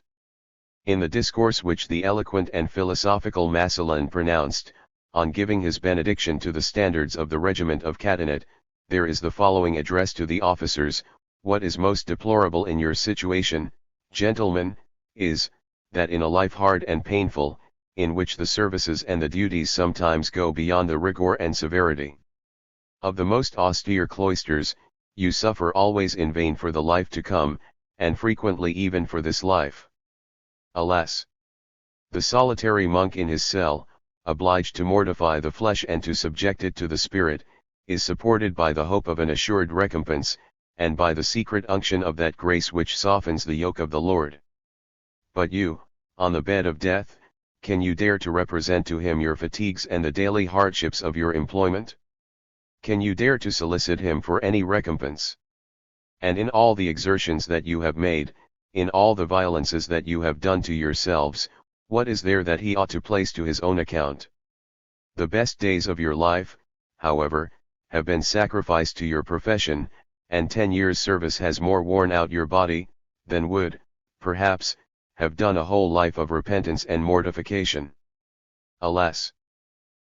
In the discourse which the eloquent and philosophical Massillon pronounced, on giving his benediction to the standards of the regiment of Catinat, there is the following address to the officers: "What is most deplorable in your situation, gentlemen, is, that in a life hard and painful, in which the services and the duties sometimes go beyond the rigor and severity of the most austere cloisters, you suffer always in vain for the life to come, and frequently even for this life. Alas! The solitary monk in his cell, obliged to mortify the flesh and to subject it to the spirit, is supported by the hope of an assured recompense, and by the secret unction of that grace which softens the yoke of the Lord. But you, on the bed of death, can you dare to represent to him your fatigues and the daily hardships of your employment? Can you dare to solicit him for any recompense? And in all the exertions that you have made, in all the violences that you have done to yourselves, what is there that he ought to place to his own account? The best days of your life, however, have been sacrificed to your profession, and 10 years' service has more worn out your body, than would, perhaps, have done a whole life of repentance and mortification. Alas!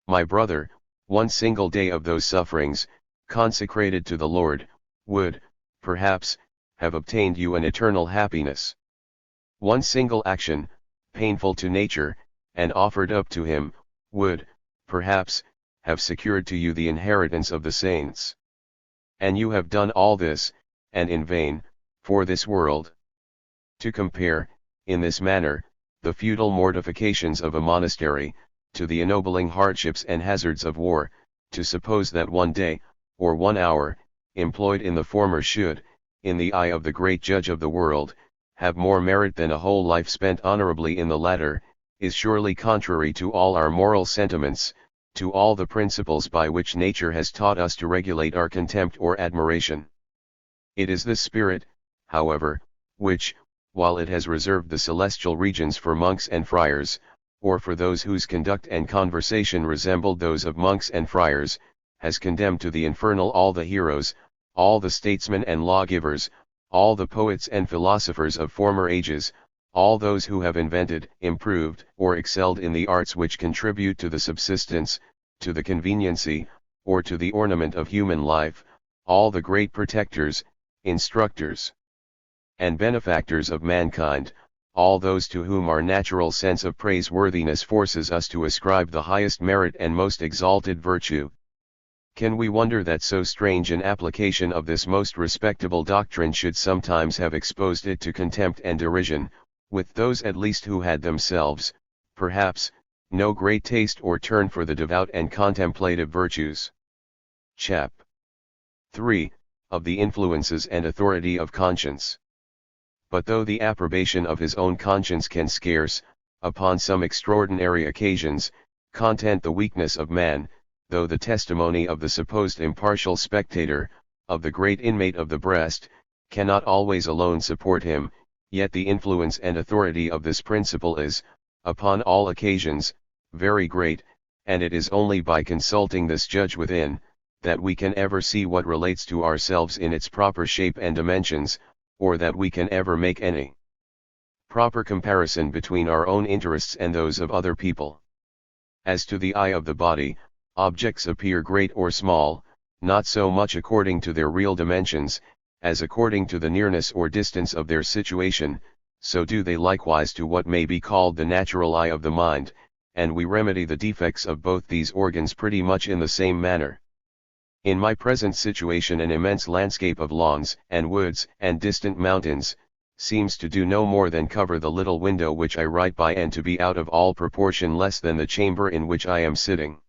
My brother, one single day of those sufferings, consecrated to the Lord, would, perhaps, have obtained you an eternal happiness. One single action, painful to nature, and offered up to him, would, perhaps, have secured to you the inheritance of the saints. And you have done all this, and in vain, for this world. To compare, in this manner, the futile mortifications of a monastery, to the ennobling hardships and hazards of war, to suppose that one day, or 1 hour, employed in the former should, in the eye of the great judge of the world, have more merit than a whole life spent honorably in the latter, is surely contrary to all our moral sentiments, to all the principles by which nature has taught us to regulate our contempt or admiration. It is this spirit, however, which, while it has reserved the celestial regions for monks and friars, or for those whose conduct and conversation resembled those of monks and friars, has condemned to the infernal all the heroes, all the statesmen and lawgivers, all the poets and philosophers of former ages, all those who have invented, improved, or excelled in the arts which contribute to the subsistence, to the conveniency, or to the ornament of human life, all the great protectors, instructors, and benefactors of mankind, all those to whom our natural sense of praiseworthiness forces us to ascribe the highest merit and most exalted virtue. Can we wonder that so strange an application of this most respectable doctrine should sometimes have exposed it to contempt and derision, with those at least who had themselves, perhaps, no great taste or turn for the devout and contemplative virtues? Chap. 3. Of the influences and authority of conscience. But though the approbation of his own conscience can scarce, upon some extraordinary occasions, content the weakness of man, though the testimony of the supposed impartial spectator, of the great inmate of the breast, cannot always alone support him, yet the influence and authority of this principle is, upon all occasions, very great, and it is only by consulting this judge within, that we can ever see what relates to ourselves in its proper shape and dimensions, or that we can ever make any proper comparison between our own interests and those of other people. As to the eye of the body, objects appear great or small, not so much according to their real dimensions, as according to the nearness or distance of their situation, so do they likewise to what may be called the natural eye of the mind, and we remedy the defects of both these organs pretty much in the same manner. In my present situation an immense landscape of lawns and woods and distant mountains, seems to do no more than cover the little window which I write by and to be out of all proportion less than the chamber in which I am sitting.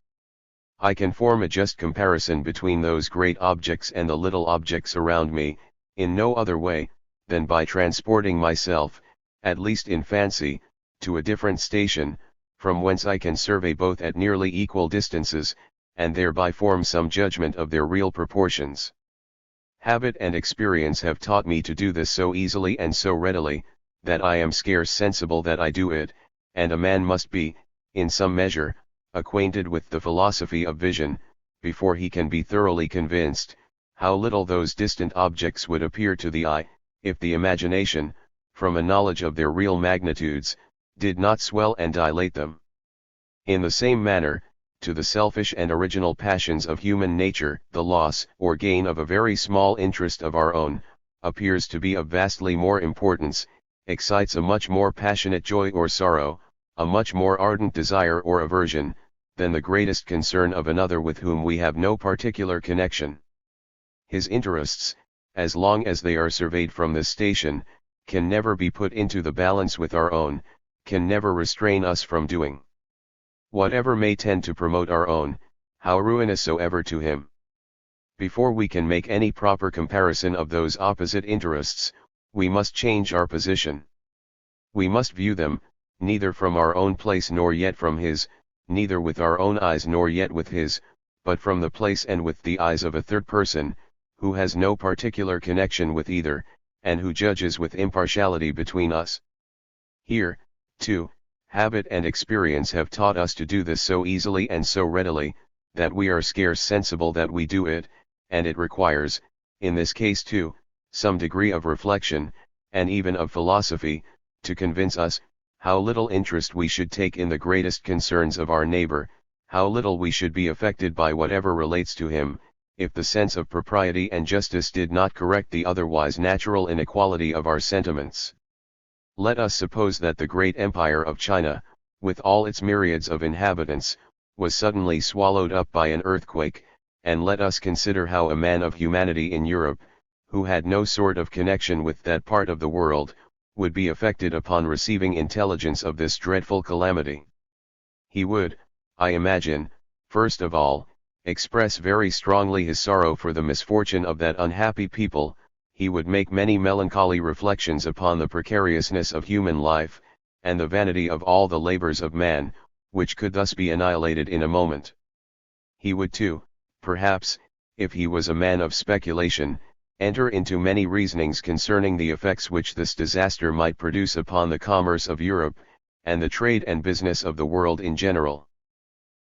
I can form a just comparison between those great objects and the little objects around me, in no other way, than by transporting myself, at least in fancy, to a different station, from whence I can survey both at nearly equal distances, and thereby form some judgment of their real proportions. Habit and experience have taught me to do this so easily and so readily, that I am scarce sensible that I do it, and a man must be, in some measure, acquainted with the philosophy of vision, before he can be thoroughly convinced, how little those distant objects would appear to the eye, if the imagination, from a knowledge of their real magnitudes, did not swell and dilate them. In the same manner, to the selfish and original passions of human nature, the loss or gain of a very small interest of our own, appears to be of vastly more importance, excites a much more passionate joy or sorrow, a much more ardent desire or aversion, than the greatest concern of another with whom we have no particular connection. His interests, as long as they are surveyed from this station, can never be put into the balance with our own, can never restrain us from doing whatever may tend to promote our own, how ruinous soever to him. Before we can make any proper comparison of those opposite interests, we must change our position. We must view them, neither from our own place nor yet from his, neither with our own eyes nor yet with his, but from the place and with the eyes of a third person, who has no particular connection with either, and who judges with impartiality between us. Here, too, habit and experience have taught us to do this so easily and so readily, that we are scarce sensible that we do it, and it requires, in this case too, some degree of reflection, and even of philosophy, to convince us, how little interest we should take in the greatest concerns of our neighbor, how little we should be affected by whatever relates to him, if the sense of propriety and justice did not correct the otherwise natural inequality of our sentiments. Let us suppose that the great empire of China, with all its myriads of inhabitants, was suddenly swallowed up by an earthquake, and let us consider how a man of humanity in Europe, who had no sort of connection with that part of the world, would be affected upon receiving intelligence of this dreadful calamity. He would, I imagine, first of all, express very strongly his sorrow for the misfortune of that unhappy people. He would make many melancholy reflections upon the precariousness of human life, and the vanity of all the labors of man, which could thus be annihilated in a moment. He would too, perhaps, if he was a man of speculation, enter into many reasonings concerning the effects which this disaster might produce upon the commerce of Europe, and the trade and business of the world in general.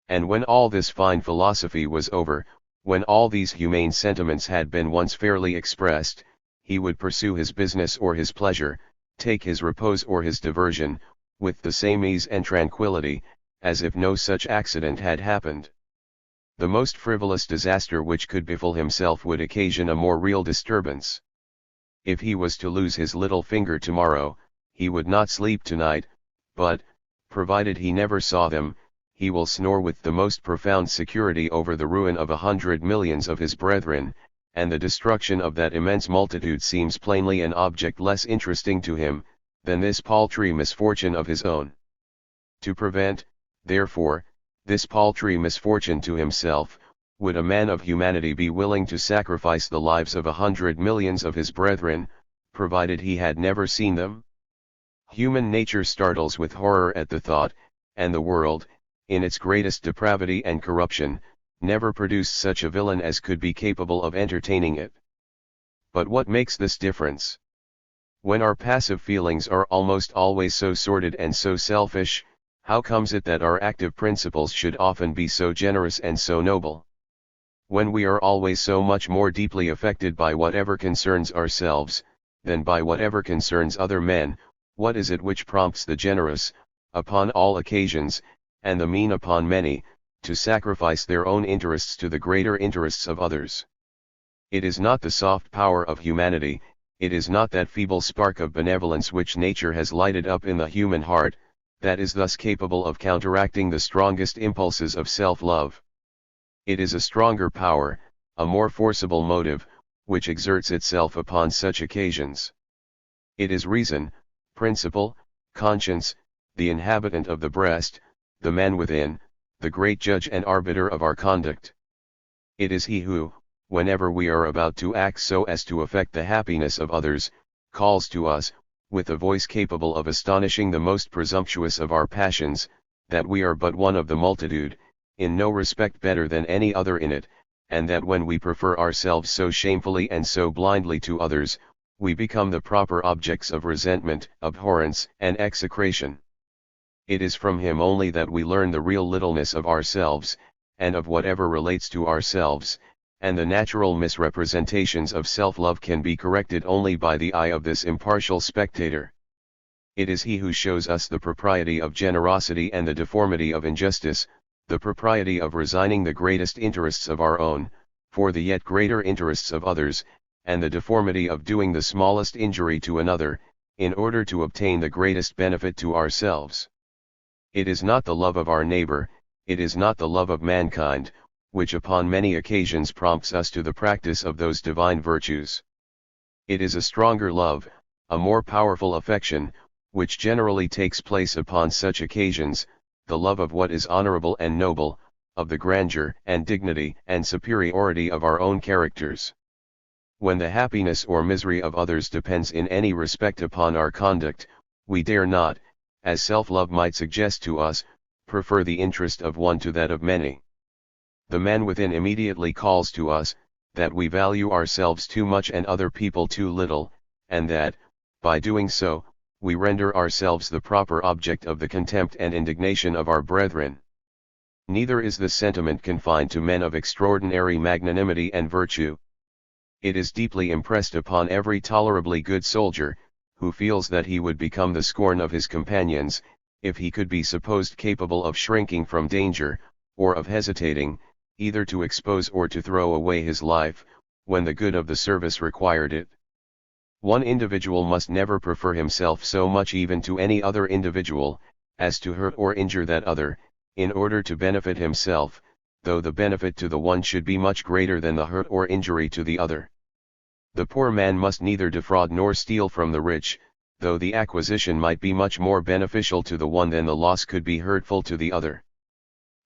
And when all this fine philosophy was over, when all these humane sentiments had been once fairly expressed, he would pursue his business or his pleasure, take his repose or his diversion, with the same ease and tranquillity, as if no such accident had happened. The most frivolous disaster which could befall himself would occasion a more real disturbance. If he was to lose his little finger tomorrow, he would not sleep tonight, but, provided he never saw them, he will snore with the most profound security over the ruin of 100 millions of his brethren, and the destruction of that immense multitude seems plainly an object less interesting to him, than this paltry misfortune of his own. To prevent, therefore, this paltry misfortune to himself, would a man of humanity be willing to sacrifice the lives of 100 millions of his brethren, provided he had never seen them? Human nature startles with horror at the thought, and the world, in its greatest depravity and corruption, never produced such a villain as could be capable of entertaining it. But what makes this difference? When our passive feelings are almost always so sordid and so selfish, how comes it that our active principles should often be so generous and so noble? When we are always so much more deeply affected by whatever concerns ourselves, than by whatever concerns other men, what is it which prompts the generous, upon all occasions, and the mean upon many, to sacrifice their own interests to the greater interests of others? It is not the soft power of humanity, it is not that feeble spark of benevolence which nature has lighted up in the human heart, that is thus capable of counteracting the strongest impulses of self-love. It is a stronger power, a more forcible motive, which exerts itself upon such occasions. It is reason, principle, conscience, the inhabitant of the breast, the man within, the great judge and arbiter of our conduct. It is he who, whenever we are about to act so as to affect the happiness of others, calls to us, with a voice capable of astonishing the most presumptuous of our passions, that we are but one of the multitude, in no respect better than any other in it, and that when we prefer ourselves so shamefully and so blindly to others, we become the proper objects of resentment, abhorrence, and execration. It is from him only that we learn the real littleness of ourselves, and of whatever relates to ourselves, and the natural misrepresentations of self-love can be corrected only by the eye of this impartial spectator. It is he who shows us the propriety of generosity and the deformity of injustice, the propriety of resigning the greatest interests of our own, for the yet greater interests of others, and the deformity of doing the smallest injury to another, in order to obtain the greatest benefit to ourselves. It is not the love of our neighbor, it is not the love of mankind, which upon many occasions prompts us to the practice of those divine virtues. It is a stronger love, a more powerful affection, which generally takes place upon such occasions, the love of what is honorable and noble, of the grandeur and dignity and superiority of our own characters. When the happiness or misery of others depends in any respect upon our conduct, we dare not, as self-love might suggest to us, prefer the interest of one to that of many. The man within immediately calls to us, that we value ourselves too much and other people too little, and that, by doing so, we render ourselves the proper object of the contempt and indignation of our brethren. Neither is this sentiment confined to men of extraordinary magnanimity and virtue. It is deeply impressed upon every tolerably good soldier, who feels that he would become the scorn of his companions, if he could be supposed capable of shrinking from danger, or of hesitating, either to expose or to throw away his life, when the good of the service required it. One individual must never prefer himself so much even to any other individual, as to hurt or injure that other, in order to benefit himself, though the benefit to the one should be much greater than the hurt or injury to the other. The poor man must neither defraud nor steal from the rich, though the acquisition might be much more beneficial to the one than the loss could be hurtful to the other.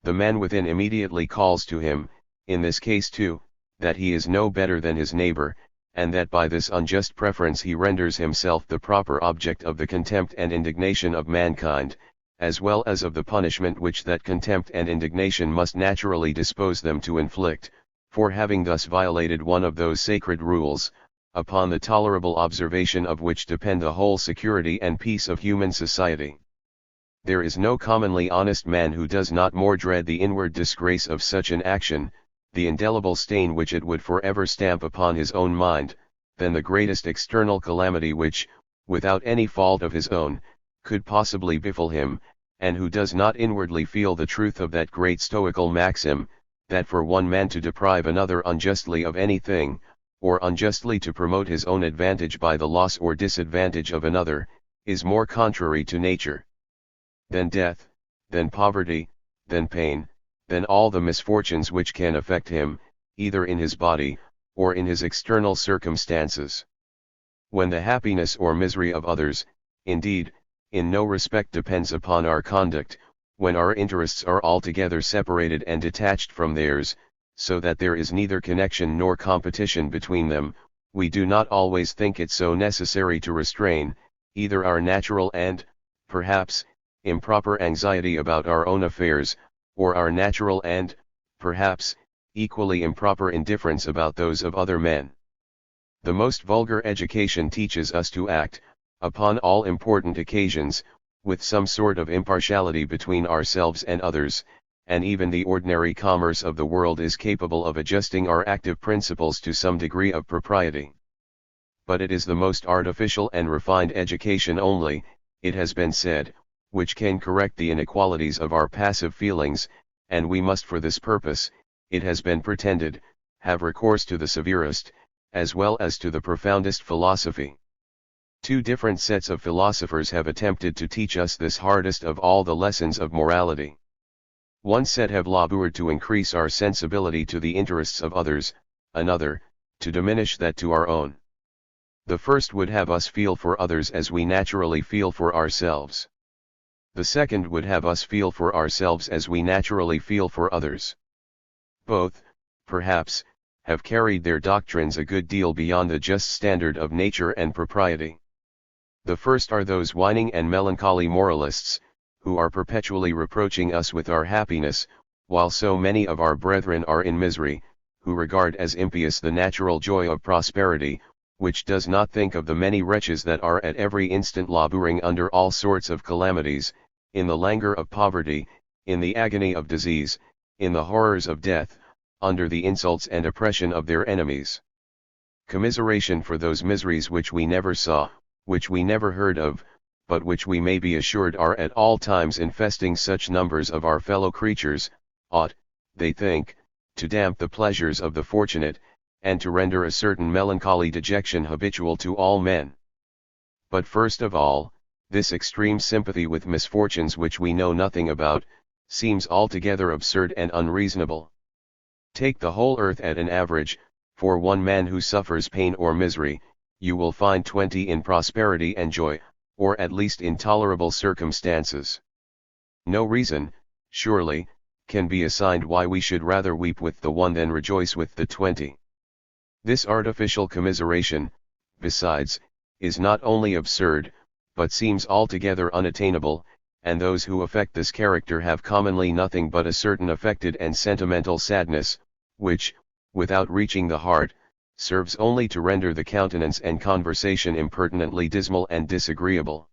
The man within immediately calls to him, in this case too, that he is no better than his neighbor, and that by this unjust preference he renders himself the proper object of the contempt and indignation of mankind, as well as of the punishment which that contempt and indignation must naturally dispose them to inflict, for having thus violated one of those sacred rules, upon the tolerable observation of which depend the whole security and peace of human society. There is no commonly honest man who does not more dread the inward disgrace of such an action, the indelible stain which it would forever stamp upon his own mind, than the greatest external calamity which, without any fault of his own, could possibly befall him, and who does not inwardly feel the truth of that great Stoical maxim, that for one man to deprive another unjustly of anything, or unjustly to promote his own advantage by the loss or disadvantage of another, is more contrary to nature than death, than poverty, than pain, than all the misfortunes which can affect him, either in his body, or in his external circumstances. When the happiness or misery of others, indeed, in no respect depends upon our conduct, when our interests are altogether separated and detached from theirs, so that there is neither connection nor competition between them, we do not always think it so necessary to restrain, either our natural and, perhaps, improper anxiety about our own affairs, or our natural and, perhaps, equally improper indifference about those of other men. The most vulgar education teaches us to act, upon all important occasions, with some sort of impartiality between ourselves and others, and even the ordinary commerce of the world is capable of adjusting our active principles to some degree of propriety. But it is the most artificial and refined education only, it has been said, which can correct the inequalities of our passive feelings, and we must for this purpose, it has been pretended, have recourse to the severest, as well as to the profoundest philosophy. Two different sets of philosophers have attempted to teach us this hardest of all the lessons of morality. One set have labored to increase our sensibility to the interests of others, another, to diminish that to our own. The first would have us feel for others as we naturally feel for ourselves. The second would have us feel for ourselves as we naturally feel for others. Both, perhaps, have carried their doctrines a good deal beyond the just standard of nature and propriety. The first are those whining and melancholy moralists, who are perpetually reproaching us with our happiness, while so many of our brethren are in misery, who regard as impious the natural joy of prosperity, which does not think of the many wretches that are at every instant laboring under all sorts of calamities, in the languor of poverty, in the agony of disease, in the horrors of death, under the insults and oppression of their enemies. Commiseration for those miseries which we never saw, which we never heard of, but which we may be assured are at all times infesting such numbers of our fellow creatures, ought, they think, to damp the pleasures of the fortunate, and to render a certain melancholy dejection habitual to all men. But first of all, this extreme sympathy with misfortunes which we know nothing about, seems altogether absurd and unreasonable. Take the whole earth at an average, for one man who suffers pain or misery, you will find 20 in prosperity and joy, or at least in tolerable circumstances. No reason, surely, can be assigned why we should rather weep with the one than rejoice with the 20. This artificial commiseration, besides, is not only absurd, but seems altogether unattainable, and those who affect this character have commonly nothing but a certain affected and sentimental sadness, which, without reaching the heart, serves only to render the countenance and conversation impertinently dismal and disagreeable.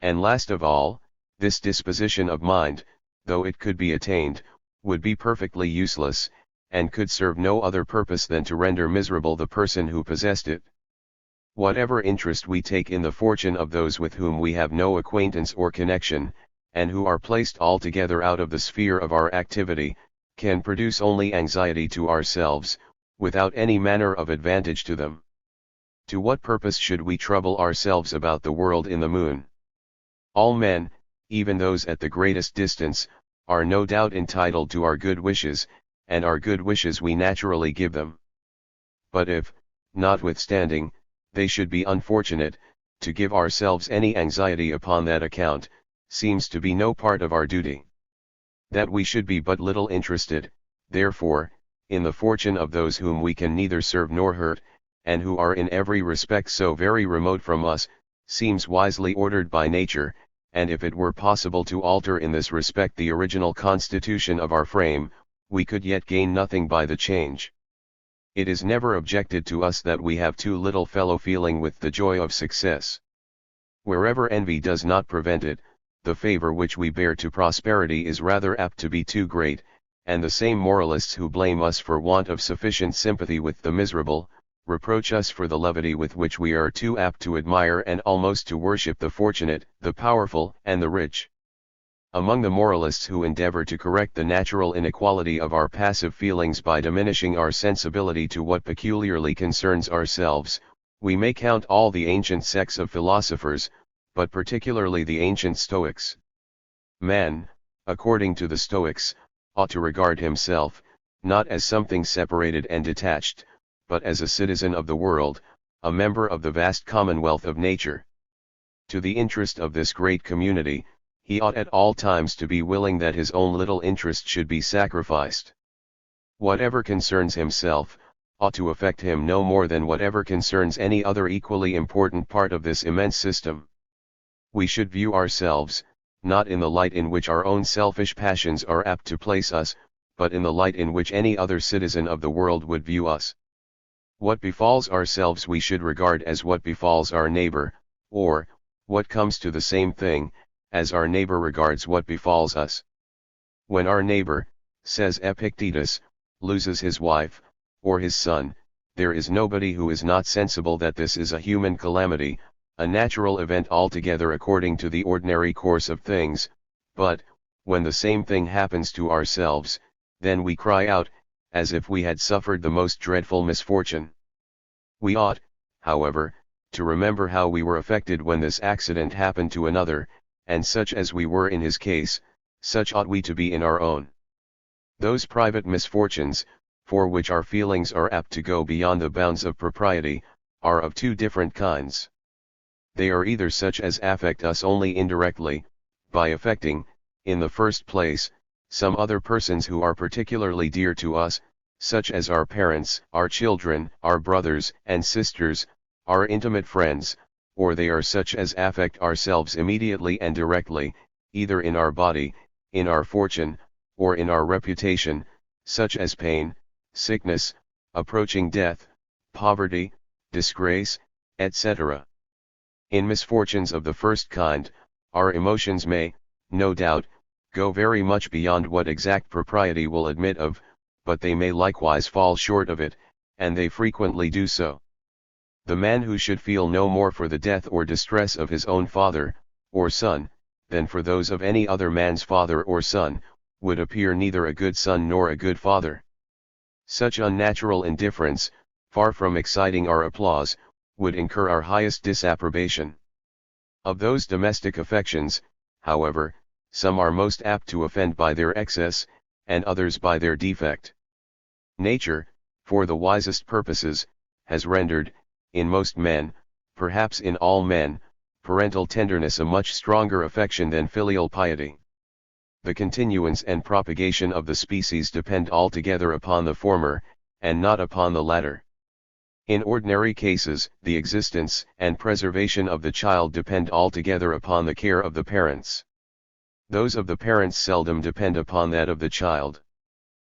And last of all, this disposition of mind, though it could be attained, would be perfectly useless, and could serve no other purpose than to render miserable the person who possessed it. Whatever interest we take in the fortune of those with whom we have no acquaintance or connection, and who are placed altogether out of the sphere of our activity, can produce only anxiety to ourselves, without any manner of advantage to them. To what purpose should we trouble ourselves about the world in the moon? All men, even those at the greatest distance, are no doubt entitled to our good wishes, and our good wishes we naturally give them. But if, notwithstanding, they should be unfortunate, to give ourselves any anxiety upon that account, seems to be no part of our duty. That we should be but little interested, therefore, in the fortune of those whom we can neither serve nor hurt, and who are in every respect so very remote from us, seems wisely ordered by nature, and if it were possible to alter in this respect the original constitution of our frame, we could yet gain nothing by the change. It is never objected to us that we have too little fellow feeling with the joy of success. Wherever envy does not prevent it, the favor which we bear to prosperity is rather apt to be too great, and the same moralists who blame us for want of sufficient sympathy with the miserable, reproach us for the levity with which we are too apt to admire and almost to worship the fortunate, the powerful, and the rich. Among the moralists who endeavor to correct the natural inequality of our passive feelings by diminishing our sensibility to what peculiarly concerns ourselves, we may count all the ancient sects of philosophers, but particularly the ancient Stoics. Man, according to the Stoics, ought to regard himself, not as something separated and detached, but as a citizen of the world, a member of the vast commonwealth of nature. To the interest of this great community, he ought at all times to be willing that his own little interest should be sacrificed. Whatever concerns himself, ought to affect him no more than whatever concerns any other equally important part of this immense system. We should view ourselves, not in the light in which our own selfish passions are apt to place us, but in the light in which any other citizen of the world would view us. What befalls ourselves we should regard as what befalls our neighbor, or, what comes to the same thing, as our neighbor regards what befalls us. When our neighbor, says Epictetus, loses his wife, or his son, there is nobody who is not sensible that this is a human calamity, a natural event altogether according to the ordinary course of things, but, when the same thing happens to ourselves, then we cry out, as if we had suffered the most dreadful misfortune. We ought, however, to remember how we were affected when this accident happened to another, and such as we were in his case, such ought we to be in our own. Those private misfortunes, for which our feelings are apt to go beyond the bounds of propriety, are of two different kinds. They are either such as affect us only indirectly, by affecting, in the first place, some other persons who are particularly dear to us, such as our parents, our children, our brothers and sisters, our intimate friends, or they are such as affect ourselves immediately and directly, either in our body, in our fortune, or in our reputation, such as pain, sickness, approaching death, poverty, disgrace, etc. In misfortunes of the first kind, our emotions may, no doubt, go very much beyond what exact propriety will admit of, but they may likewise fall short of it, and they frequently do so. The man who should feel no more for the death or distress of his own father, or son, than for those of any other man's father or son, would appear neither a good son nor a good father. Such unnatural indifference, far from exciting our applause, would incur our highest disapprobation. Of those domestic affections, however, some are most apt to offend by their excess, and others by their defect. Nature, for the wisest purposes, has rendered, in most men, perhaps in all men, parental tenderness a much stronger affection than filial piety. The continuance and propagation of the species depend altogether upon the former, and not upon the latter. In ordinary cases, the existence and preservation of the child depend altogether upon the care of the parents. Those of the parents seldom depend upon that of the child.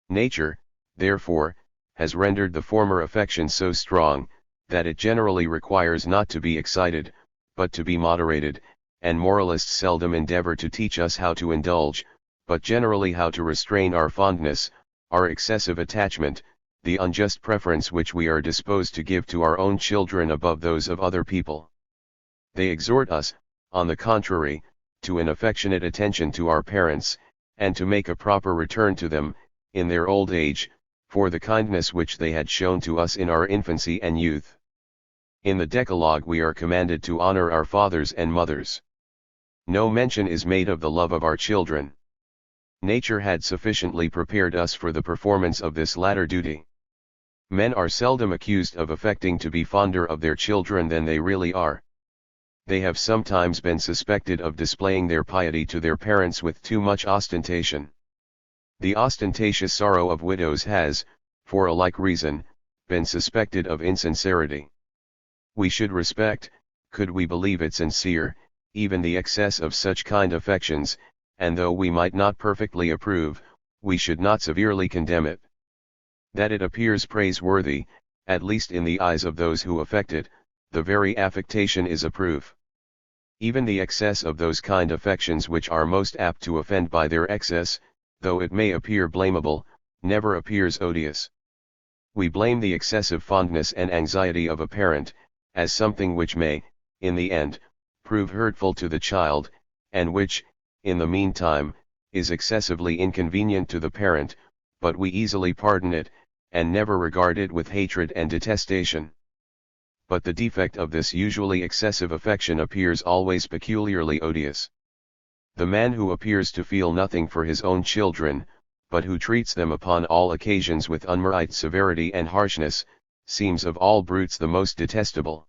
Nature, therefore, has rendered the former affection so strong, that it generally requires not to be excited, but to be moderated, and moralists seldom endeavor to teach us how to indulge, but generally how to restrain our fondness, our excessive attachment, the unjust preference which we are disposed to give to our own children above those of other people. They exhort us, on the contrary, to an affectionate attention to our parents, and to make a proper return to them, in their old age, for the kindness which they had shown to us in our infancy and youth. In the Decalogue we are commanded to honor our fathers and mothers. No mention is made of the love of our children. Nature had sufficiently prepared us for the performance of this latter duty. Men are seldom accused of affecting to be fonder of their children than they really are. They have sometimes been suspected of displaying their piety to their parents with too much ostentation. The ostentatious sorrow of widows has, for a like reason, been suspected of insincerity. We should respect, could we believe it sincere, even the excess of such kind affections, and though we might not perfectly approve, we should not severely condemn it. That it appears praiseworthy, at least in the eyes of those who affect it, the very affectation is a proof. Even the excess of those kind affections which are most apt to offend by their excess, though it may appear blamable, never appears odious. We blame the excessive fondness and anxiety of a parent, as something which may, in the end, prove hurtful to the child, and which, in the meantime, is excessively inconvenient to the parent, but we easily pardon it, and never regard it with hatred and detestation. But the defect of this usually excessive affection appears always peculiarly odious. The man who appears to feel nothing for his own children, but who treats them upon all occasions with unmerited severity and harshness, seems of all brutes the most detestable.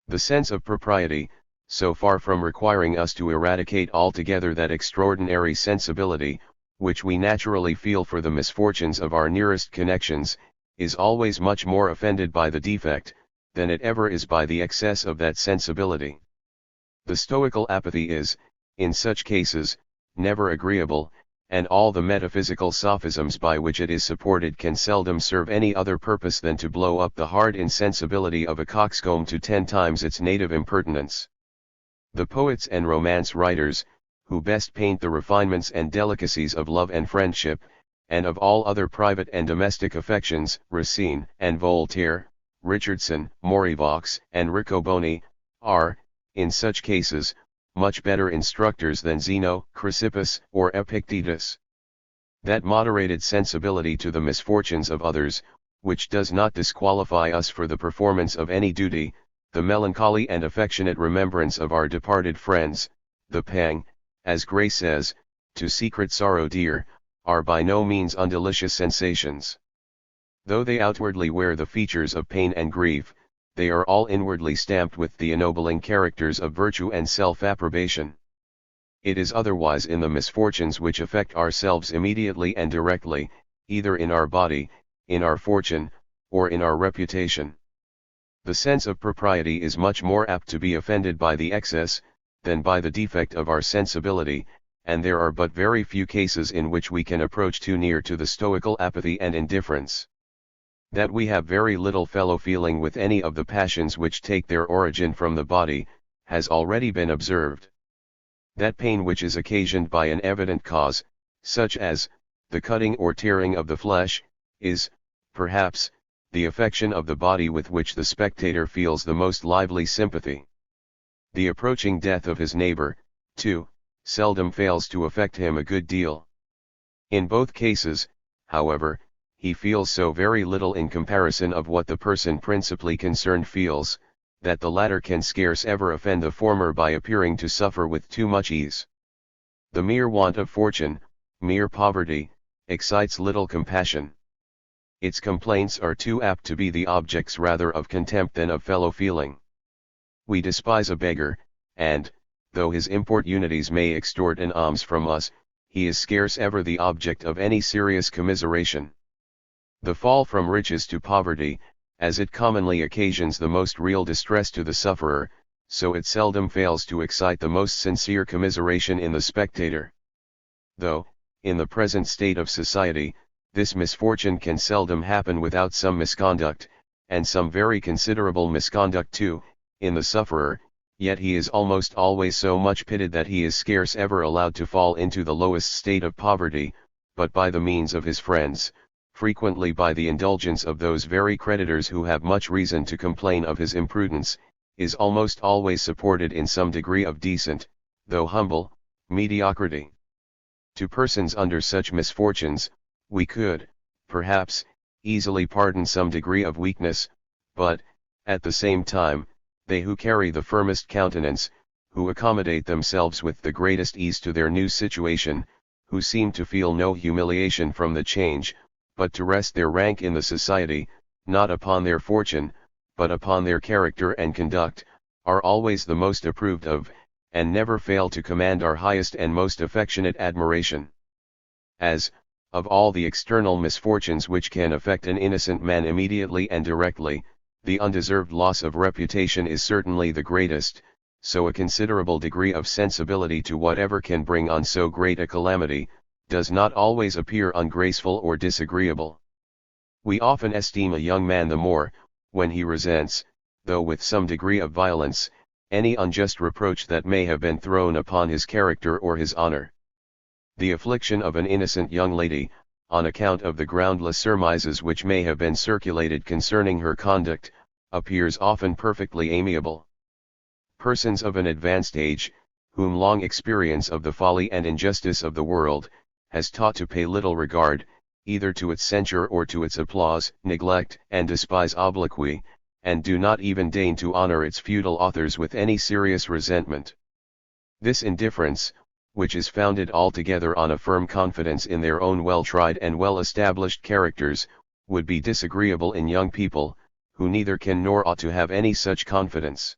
The sense of propriety, so far from requiring us to eradicate altogether that extraordinary sensibility, which we naturally feel for the misfortunes of our nearest connections, is always much more offended by the defect, than it ever is by the excess of that sensibility. The stoical apathy is, in such cases, never agreeable, and all the metaphysical sophisms by which it is supported can seldom serve any other purpose than to blow up the hard insensibility of a coxcomb to 10 times its native impertinence. The poets and romance writers, who best paint the refinements and delicacies of love and friendship, and of all other private and domestic affections, Racine and Voltaire, Richardson, Morivox and Riccoboni, are, in such cases, much better instructors than Zeno, Chrysippus, or Epictetus. That moderated sensibility to the misfortunes of others, which does not disqualify us for the performance of any duty, the melancholy and affectionate remembrance of our departed friends, the pang, as Gray says, to secret sorrow dear, are by no means undelicious sensations. Though they outwardly wear the features of pain and grief, they are all inwardly stamped with the ennobling characters of virtue and self-approbation. It is otherwise in the misfortunes which affect ourselves immediately and directly, either in our body, in our fortune, or in our reputation. The sense of propriety is much more apt to be offended by the excess, than by the defect of our sensibility, and there are but very few cases in which we can approach too near to the stoical apathy and indifference. That we have very little fellow feeling with any of the passions which take their origin from the body, has already been observed. That pain which is occasioned by an evident cause, such as the cutting or tearing of the flesh, is, perhaps, the affection of the body with which the spectator feels the most lively sympathy. The approaching death of his neighbor, too, seldom fails to affect him a good deal. In both cases, however, he feels so very little in comparison of what the person principally concerned feels, that the latter can scarce ever offend the former by appearing to suffer with too much ease. The mere want of fortune, mere poverty, excites little compassion. Its complaints are too apt to be the objects rather of contempt than of fellow feeling. We despise a beggar, and, though his importunities may extort an alms from us, he is scarce ever the object of any serious commiseration. The fall from riches to poverty, as it commonly occasions the most real distress to the sufferer, so it seldom fails to excite the most sincere commiseration in the spectator. Though, in the present state of society, this misfortune can seldom happen without some misconduct, and some very considerable misconduct too, in the sufferer, yet he is almost always so much pitied that he is scarce ever allowed to fall into the lowest state of poverty, but by the means of his friends, frequently by the indulgence of those very creditors who have much reason to complain of his imprudence, is almost always supported in some degree of decent, though humble, mediocrity. To persons under such misfortunes, we could, perhaps, easily pardon some degree of weakness, but, at the same time, they who carry the firmest countenance, who accommodate themselves with the greatest ease to their new situation, who seem to feel no humiliation from the change, but to rest their rank in the society, not upon their fortune, but upon their character and conduct, are always the most approved of, and never fail to command our highest and most affectionate admiration. As, of all the external misfortunes which can affect an innocent man immediately and directly, the undeserved loss of reputation is certainly the greatest, so a considerable degree of sensibility to whatever can bring on so great a calamity, does not always appear ungraceful or disagreeable. We often esteem a young man the more, when he resents, though with some degree of violence, any unjust reproach that may have been thrown upon his character or his honor. The affliction of an innocent young lady, on account of the groundless surmises which may have been circulated concerning her conduct, appears often perfectly amiable. Persons of an advanced age, whom long experience of the folly and injustice of the world has taught to pay little regard, either to its censure or to its applause, neglect and despise obloquy, and do not even deign to honor its feudal authors with any serious resentment. This indifference, which is founded altogether on a firm confidence in their own well-tried and well-established characters, would be disagreeable in young people, who neither can nor ought to have any such confidence.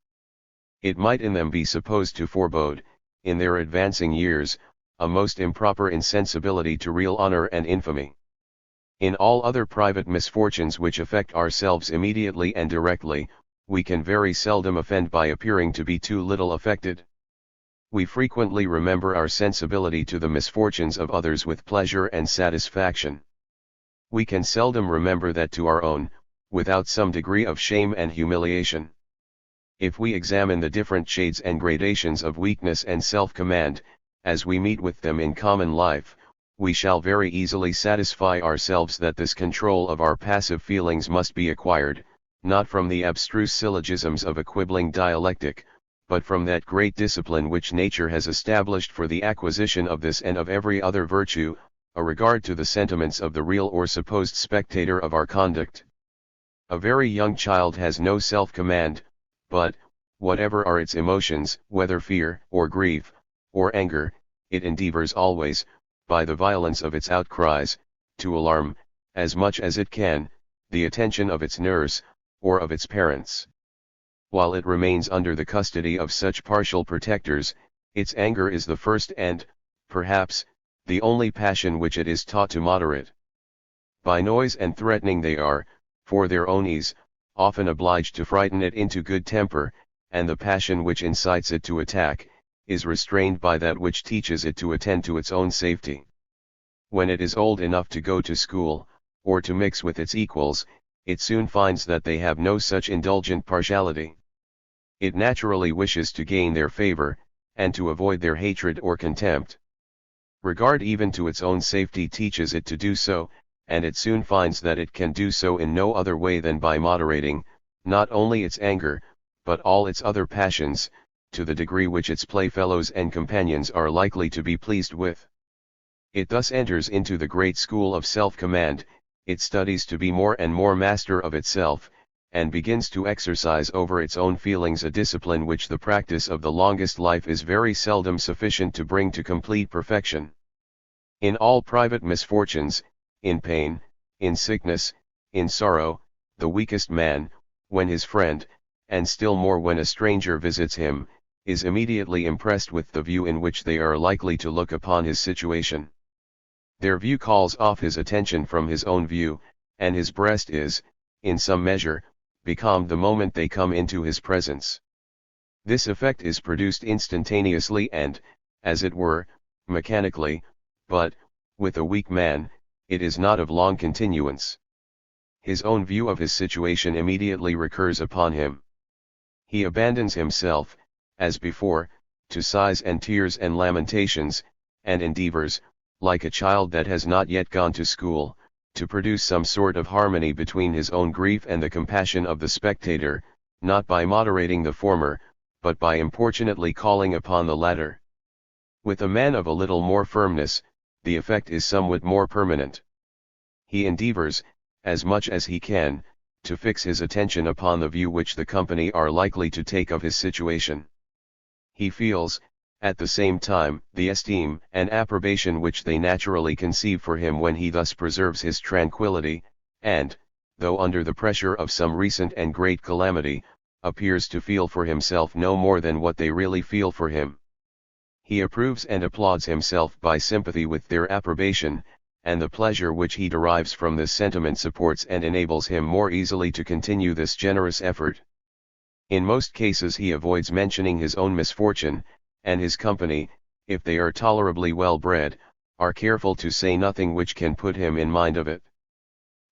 It might in them be supposed to forebode, in their advancing years, a most improper insensibility to real honor and infamy. In all other private misfortunes which affect ourselves immediately and directly, we can very seldom offend by appearing to be too little affected. We frequently remember our sensibility to the misfortunes of others with pleasure and satisfaction. We can seldom remember that to our own, without some degree of shame and humiliation. If we examine the different shades and gradations of weakness and self-command, as we meet with them in common life, we shall very easily satisfy ourselves that this control of our passive feelings must be acquired, not from the abstruse syllogisms of a quibbling dialectic, but from that great discipline which nature has established for the acquisition of this and of every other virtue, a regard to the sentiments of the real or supposed spectator of our conduct. A very young child has no self-command, but, whatever are its emotions, whether fear, or grief, or anger, it endeavors always, by the violence of its outcries, to alarm, as much as it can, the attention of its nurse, or of its parents. While it remains under the custody of such partial protectors, its anger is the first and, perhaps, the only passion which it is taught to moderate. By noise and threatening they are, for their own ease, often obliged to frighten it into good temper, and the passion which incites it to attack, is restrained by that which teaches it to attend to its own safety. When it is old enough to go to school, or to mix with its equals, it soon finds that they have no such indulgent partiality. It naturally wishes to gain their favor, and to avoid their hatred or contempt. Regard even to its own safety teaches it to do so, and it soon finds that it can do so in no other way than by moderating, not only its anger, but all its other passions, to the degree which its playfellows and companions are likely to be pleased with. It thus enters into the great school of self-command, it studies to be more and more master of itself, and begins to exercise over its own feelings a discipline which the practice of the longest life is very seldom sufficient to bring to complete perfection. In all private misfortunes, in pain, in sickness, in sorrow, the weakest man, when his friend, and still more when a stranger visits him, is immediately impressed with the view in which they are likely to look upon his situation. Their view calls off his attention from his own view, and his breast is, in some measure, becalmed the moment they come into his presence. This effect is produced instantaneously and, as it were, mechanically, but, with a weak man, it is not of long continuance. His own view of his situation immediately recurs upon him. He abandons himself, as before, to sighs and tears and lamentations, and endeavors, like a child that has not yet gone to school, to produce some sort of harmony between his own grief and the compassion of the spectator, not by moderating the former, but by importunately calling upon the latter. With a man of a little more firmness, the effect is somewhat more permanent. He endeavors, as much as he can, to fix his attention upon the view which the company are likely to take of his situation. He feels, at the same time, the esteem and approbation which they naturally conceive for him when he thus preserves his tranquillity, and, though under the pressure of some recent and great calamity, appears to feel for himself no more than what they really feel for him. He approves and applauds himself by sympathy with their approbation, and the pleasure which he derives from this sentiment supports and enables him more easily to continue this generous effort. In most cases he avoids mentioning his own misfortune, and his company, if they are tolerably well bred, are careful to say nothing which can put him in mind of it.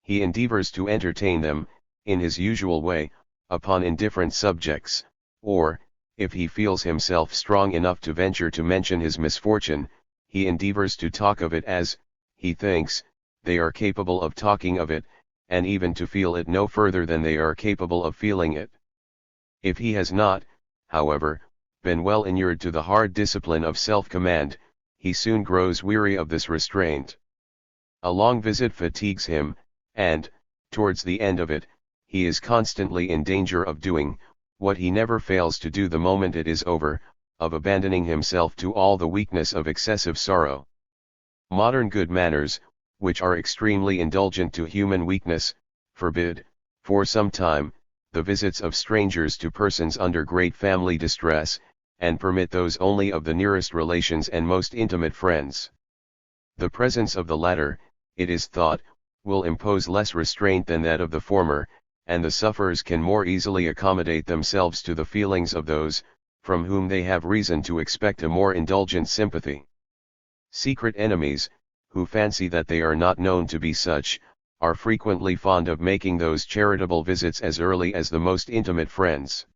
He endeavors to entertain them, in his usual way, upon indifferent subjects, or, if he feels himself strong enough to venture to mention his misfortune, he endeavors to talk of it as, he thinks, they are capable of talking of it, and even to feel it no further than they are capable of feeling it. If he has not, however, been well inured to the hard discipline of self-command, he soon grows weary of this restraint. A long visit fatigues him, and, towards the end of it, he is constantly in danger of doing, what he never fails to do the moment it is over, of abandoning himself to all the weakness of excessive sorrow. Modern good manners, which are extremely indulgent to human weakness, forbid, for some time, the visits of strangers to persons under great family distress, and permit those only of the nearest relations and most intimate friends. The presence of the latter, it is thought, will impose less restraint than that of the former, and the sufferers can more easily accommodate themselves to the feelings of those, from whom they have reason to expect a more indulgent sympathy. Secret enemies, who fancy that they are not known to be such, are frequently fond of making those charitable visits as early as the most intimate friends.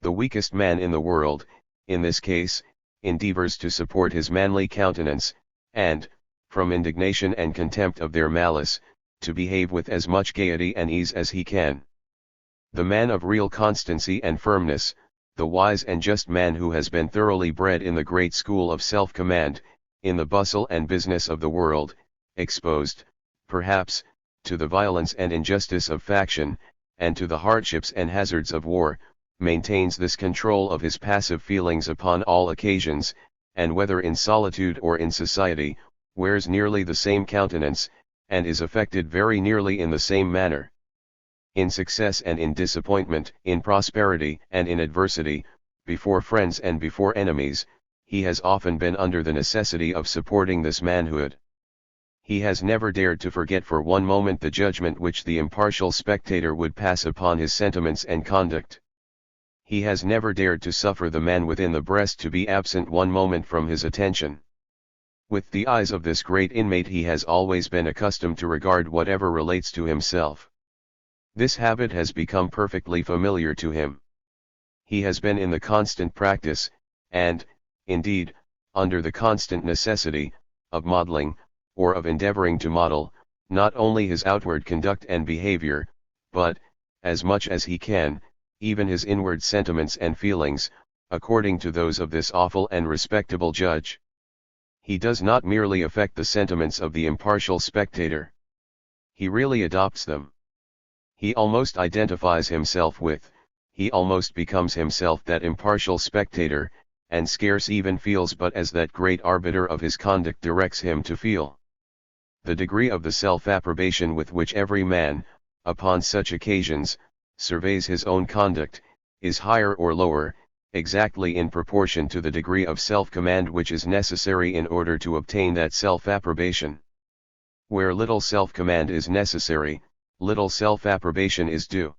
The weakest man in the world, in this case, endeavors to support his manly countenance, and, from indignation and contempt of their malice, to behave with as much gaiety and ease as he can. The man of real constancy and firmness, the wise and just man who has been thoroughly bred in the great school of self-command, in the bustle and business of the world, exposed, perhaps, to the violence and injustice of faction, and to the hardships and hazards of war, maintains this control of his passive feelings upon all occasions, and whether in solitude or in society, wears nearly the same countenance, and is affected very nearly in the same manner. In success and in disappointment, in prosperity and in adversity, before friends and before enemies, he has often been under the necessity of supporting this manhood. He has never dared to forget for one moment the judgment which the impartial spectator would pass upon his sentiments and conduct. He has never dared to suffer the man within the breast to be absent one moment from his attention. With the eyes of this great inmate he has always been accustomed to regard whatever relates to himself. This habit has become perfectly familiar to him. He has been in the constant practice, and, indeed, under the constant necessity, of modeling, or of endeavoring to model, not only his outward conduct and behavior, but, as much as he can, even his inward sentiments and feelings, according to those of this awful and respectable judge. He does not merely affect the sentiments of the impartial spectator. He really adopts them. He almost identifies himself with, he almost becomes himself that impartial spectator, and scarce even feels but as that great arbiter of his conduct directs him to feel. The degree of the self-approbation with which every man, upon such occasions, surveys his own conduct, is higher or lower, exactly in proportion to the degree of self-command which is necessary in order to obtain that self-approbation. Where little self-command is necessary, little self-approbation is due.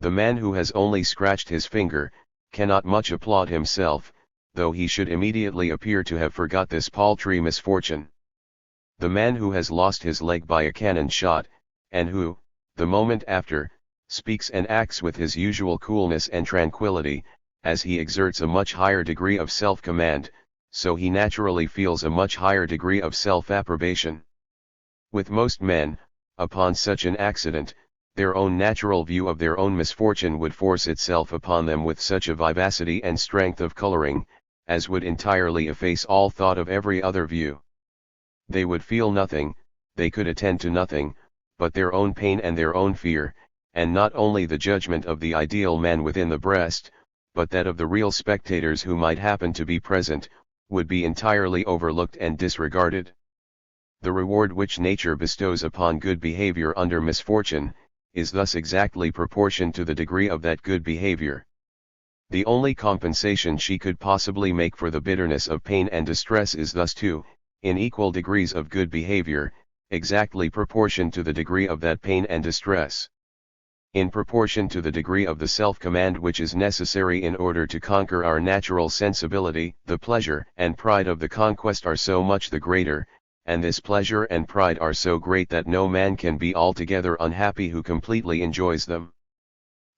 The man who has only scratched his finger, cannot much applaud himself, though he should immediately appear to have forgot this paltry misfortune. The man who has lost his leg by a cannon shot, and who, the moment after, speaks and acts with his usual coolness and tranquillity, as he exerts a much higher degree of self-command, so he naturally feels a much higher degree of self-approbation. With most men, upon such an accident, their own natural view of their own misfortune would force itself upon them with such a vivacity and strength of coloring, as would entirely efface all thought of every other view. They would feel nothing, they could attend to nothing, but their own pain and their own fear, and not only the judgment of the ideal man within the breast, but that of the real spectators who might happen to be present, would be entirely overlooked and disregarded. The reward which nature bestows upon good behavior under misfortune, is thus exactly proportioned to the degree of that good behavior. The only compensation she could possibly make for the bitterness of pain and distress is thus to, in equal degrees of good behavior, exactly proportioned to the degree of that pain and distress. In proportion to the degree of the self-command which is necessary in order to conquer our natural sensibility, the pleasure and pride of the conquest are so much the greater, and this pleasure and pride are so great that no man can be altogether unhappy who completely enjoys them.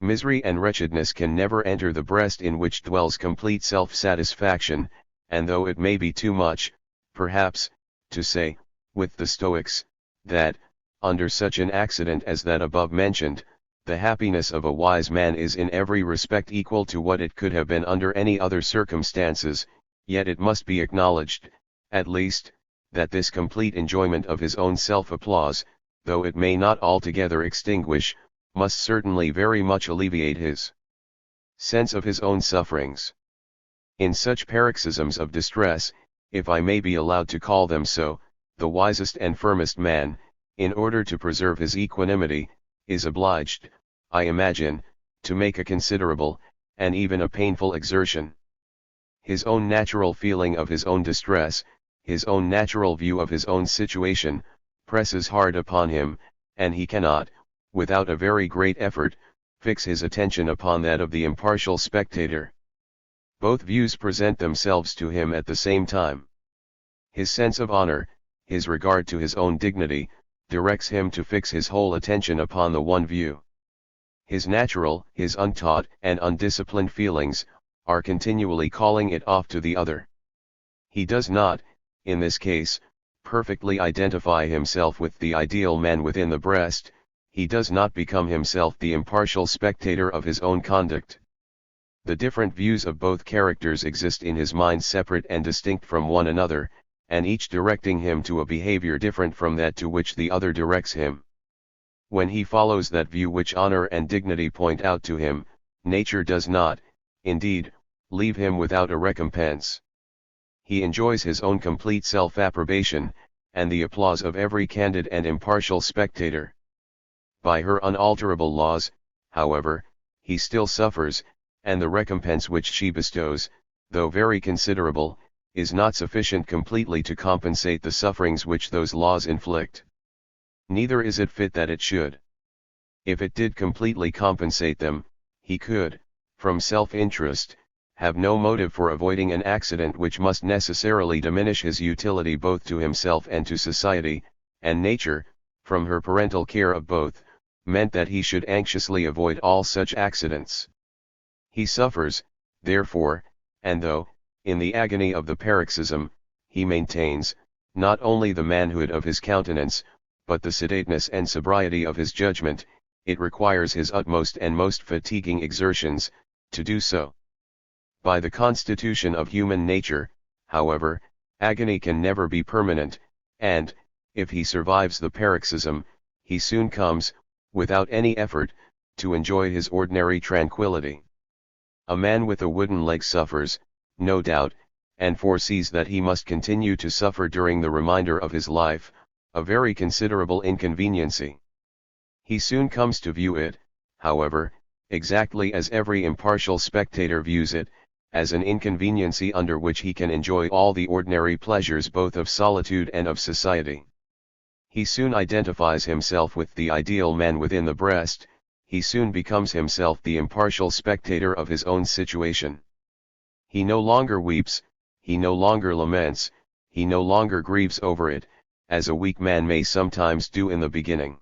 Misery and wretchedness can never enter the breast in which dwells complete self-satisfaction, and though it may be too much, perhaps, to say, with the Stoics, that, under such an accident as that above mentioned, the happiness of a wise man is in every respect equal to what it could have been under any other circumstances, yet it must be acknowledged, at least, that this complete enjoyment of his own self-applause, though it may not altogether extinguish, must certainly very much alleviate his sense of his own sufferings. In such paroxysms of distress, if I may be allowed to call them so, the wisest and firmest man, in order to preserve his equanimity, is obliged, I imagine, to make a considerable, and even a painful exertion. His own natural feeling of his own distress, his own natural view of his own situation, presses hard upon him, and he cannot, without a very great effort, fix his attention upon that of the impartial spectator. Both views present themselves to him at the same time. His sense of honor, his regard to his own dignity, directs him to fix his whole attention upon the one view. His natural, his untaught and undisciplined feelings, are continually calling it off to the other. He does not, in this case, perfectly identify himself with the ideal man within the breast, he does not become himself the impartial spectator of his own conduct. The different views of both characters exist in his mind separate and distinct from one another, and each directing him to a behavior different from that to which the other directs him. When he follows that view which honor and dignity point out to him, nature does not, indeed, leave him without a recompense. He enjoys his own complete self-approbation, and the applause of every candid and impartial spectator. By her unalterable laws, however, he still suffers, and the recompense which she bestows, though very considerable, is not sufficient completely to compensate the sufferings which those laws inflict. Neither is it fit that it should. If it did completely compensate them, he could, from self-interest, have no motive for avoiding an accident which must necessarily diminish his utility both to himself and to society, and nature, from her parental care of both, meant that he should anxiously avoid all such accidents. He suffers, therefore, and though, in the agony of the paroxysm, he maintains, not only the manhood of his countenance, but the sedateness and sobriety of his judgment, it requires his utmost and most fatiguing exertions, to do so. By the constitution of human nature, however, agony can never be permanent, and, if he survives the paroxysm, he soon comes, without any effort, to enjoy his ordinary tranquility. A man with a wooden leg suffers, no doubt, and foresees that he must continue to suffer during the remainder of his life, a very considerable inconveniency. He soon comes to view it, however, exactly as every impartial spectator views it, as an inconveniency under which he can enjoy all the ordinary pleasures both of solitude and of society. He soon identifies himself with the ideal man within the breast, he soon becomes himself the impartial spectator of his own situation. He no longer weeps, he no longer laments, he no longer grieves over it, as a weak man may sometimes do in the beginning.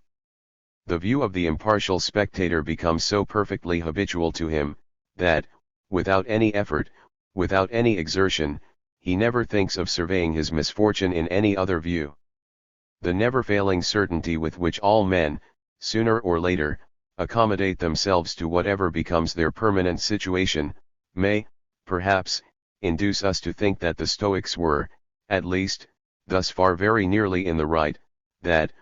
The view of the impartial spectator becomes so perfectly habitual to him, that, without any effort, without any exertion, he never thinks of surveying his misfortune in any other view. The never-failing certainty with which all men, sooner or later, accommodate themselves to whatever becomes their permanent situation, may, perhaps, induce us to think that the Stoics were, at least, thus far very nearly in the right, that,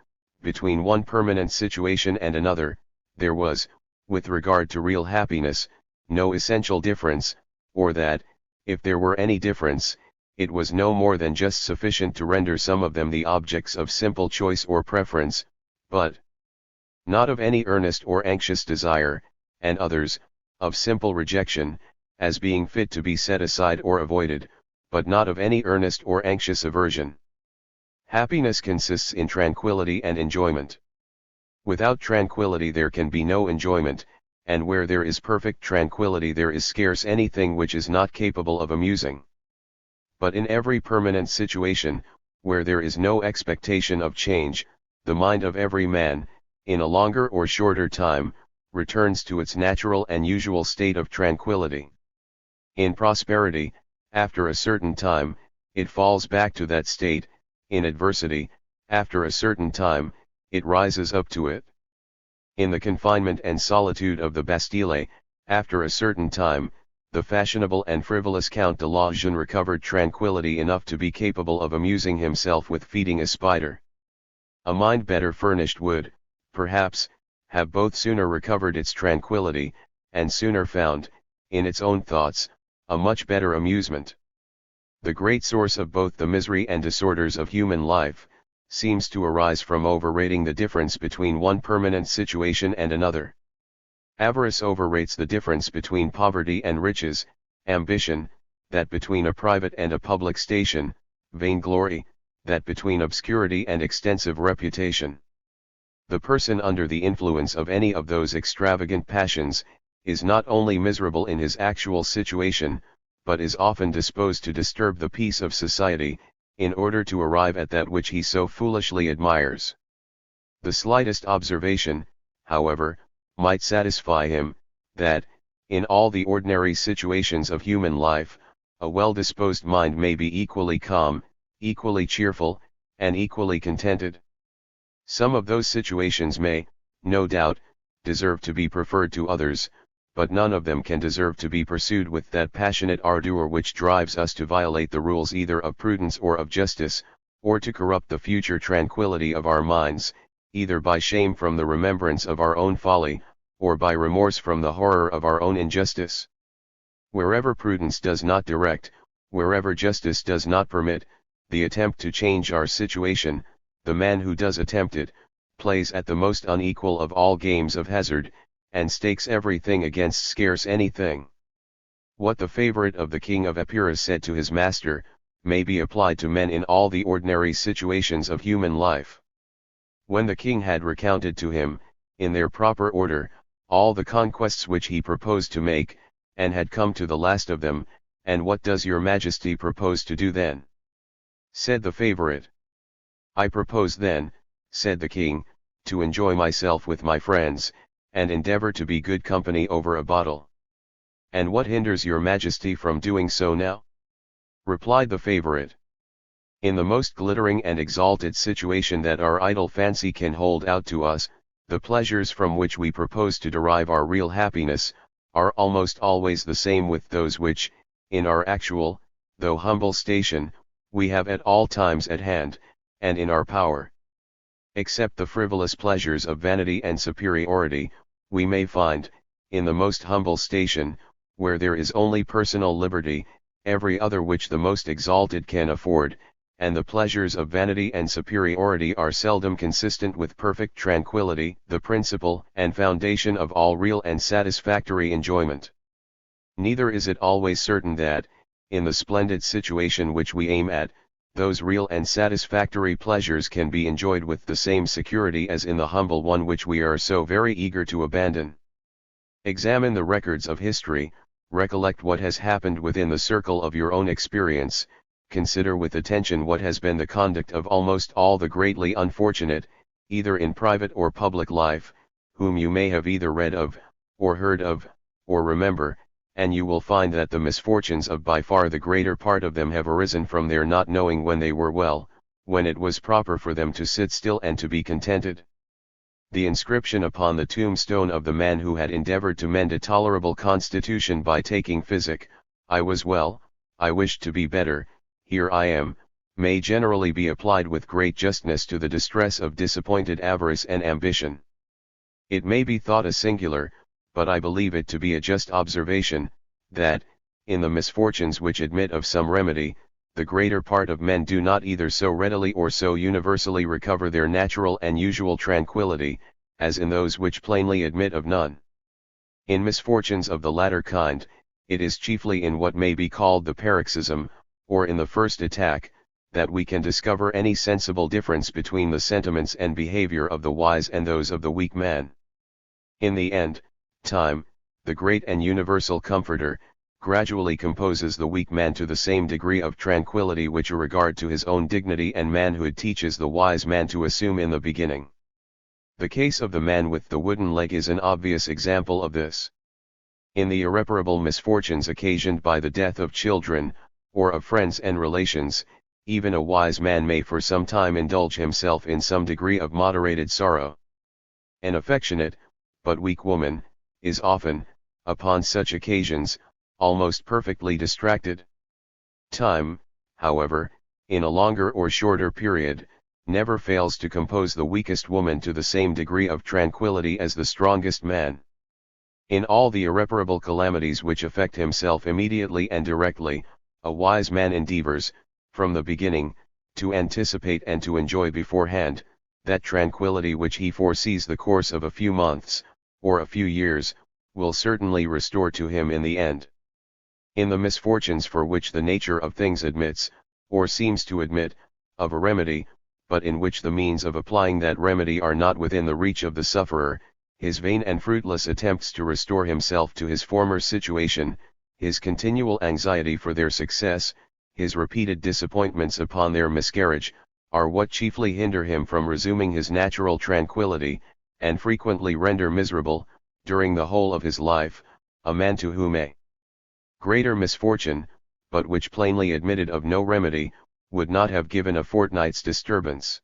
between one permanent situation and another, there was, with regard to real happiness, no essential difference, or that, if there were any difference, it was no more than just sufficient to render some of them the objects of simple choice or preference, but not of any earnest or anxious desire, and others, of simple rejection, as being fit to be set aside or avoided, but not of any earnest or anxious aversion. Happiness consists in tranquility and enjoyment. Without tranquility there can be no enjoyment, and where there is perfect tranquility there is scarce anything which is not capable of amusing. But in every permanent situation, where there is no expectation of change, the mind of every man, in a longer or shorter time, returns to its natural and usual state of tranquility. In prosperity, after a certain time, it falls back to that state, in adversity, After a certain time, it rises up to it. In the confinement and solitude of the Bastille, after a certain time, the fashionable and frivolous Count de la Jeune recovered tranquillity enough to be capable of amusing himself with feeding a spider. A mind better furnished would, perhaps, have both sooner recovered its tranquillity, and sooner found, in its own thoughts, a much better amusement. The great source of both the misery and disorders of human life, seems to arise from overrating the difference between one permanent situation and another. Avarice overrates the difference between poverty and riches, ambition, that between a private and a public station, vainglory, that between obscurity and extensive reputation. The person under the influence of any of those extravagant passions, is not only miserable in his actual situation, but is often disposed to disturb the peace of society, in order to arrive at that which he so foolishly admires. The slightest observation, however, might satisfy him, that, in all the ordinary situations of human life, a well-disposed mind may be equally calm, equally cheerful, and equally contented. Some of those situations may, no doubt, deserve to be preferred to others, but none of them can deserve to be pursued with that passionate ardor which drives us to violate the rules either of prudence or of justice, or to corrupt the future tranquillity of our minds, either by shame from the remembrance of our own folly, or by remorse from the horror of our own injustice. Wherever prudence does not direct, wherever justice does not permit, the attempt to change our situation, the man who does attempt it, plays at the most unequal of all games of hazard, and stakes everything against scarce anything. What the favorite of the king of Epirus said to his master, may be applied to men in all the ordinary situations of human life. When the king had recounted to him, in their proper order, all the conquests which he proposed to make, and had come to the last of them, "And what does your majesty propose to do then?" said the favorite. "I propose then," said the king, "to enjoy myself with my friends, and endeavor to be good company over a bottle." "And what hinders your majesty from doing so now?" replied the favorite. "In the most glittering and exalted situation that our idle fancy can hold out to us, the pleasures from which we propose to derive our real happiness, are almost always the same with those which, in our actual, though humble station, we have at all times at hand, and in our power. Except the frivolous pleasures of vanity and superiority, we may find, in the most humble station, where there is only personal liberty, every other which the most exalted can afford, and the pleasures of vanity and superiority are seldom consistent with perfect tranquillity, the principle and foundation of all real and satisfactory enjoyment. Neither is it always certain that, in the splendid situation which we aim at, those real and satisfactory pleasures can be enjoyed with the same security as in the humble one which we are so very eager to abandon. Examine the records of history, recollect what has happened within the circle of your own experience, consider with attention what has been the conduct of almost all the greatly unfortunate, either in private or public life, whom you may have either read of, or heard of, or remember, and you will find that the misfortunes of by far the greater part of them have arisen from their not knowing when they were well, when it was proper for them to sit still and to be contented. The inscription upon the tombstone of the man who had endeavored to mend a tolerable constitution by taking physic, "I was well, I wished to be better, here I am," may generally be applied with great justness to the distress of disappointed avarice and ambition. It may be thought a singular, but I believe it to be a just observation, that, in the misfortunes which admit of some remedy, the greater part of men do not either so readily or so universally recover their natural and usual tranquillity, as in those which plainly admit of none. In misfortunes of the latter kind, it is chiefly in what may be called the paroxysm, or in the first attack, that we can discover any sensible difference between the sentiments and behavior of the wise and those of the weak man. In the end, time, the great and universal comforter, gradually composes the weak man to the same degree of tranquillity which a regard to his own dignity and manhood teaches the wise man to assume in the beginning. The case of the man with the wooden leg is an obvious example of this. In the irreparable misfortunes occasioned by the death of children, or of friends and relations, even a wise man may for some time indulge himself in some degree of moderated sorrow. An affectionate, but weak woman, is often, upon such occasions, almost perfectly distracted. Time, however, in a longer or shorter period, never fails to compose the weakest woman to the same degree of tranquility as the strongest man. In all the irreparable calamities which affect himself immediately and directly, a wise man endeavors, from the beginning, to anticipate and to enjoy beforehand, that tranquility which he foresees the course of a few months, or a few years, will certainly restore to him in the end. In the misfortunes for which the nature of things admits, or seems to admit, of a remedy, but in which the means of applying that remedy are not within the reach of the sufferer, his vain and fruitless attempts to restore himself to his former situation, his continual anxiety for their success, his repeated disappointments upon their miscarriage, are what chiefly hinder him from resuming his natural tranquility, and frequently render miserable, during the whole of his life, a man to whom a greater misfortune, but which plainly admitted of no remedy, would not have given a fortnight's disturbance.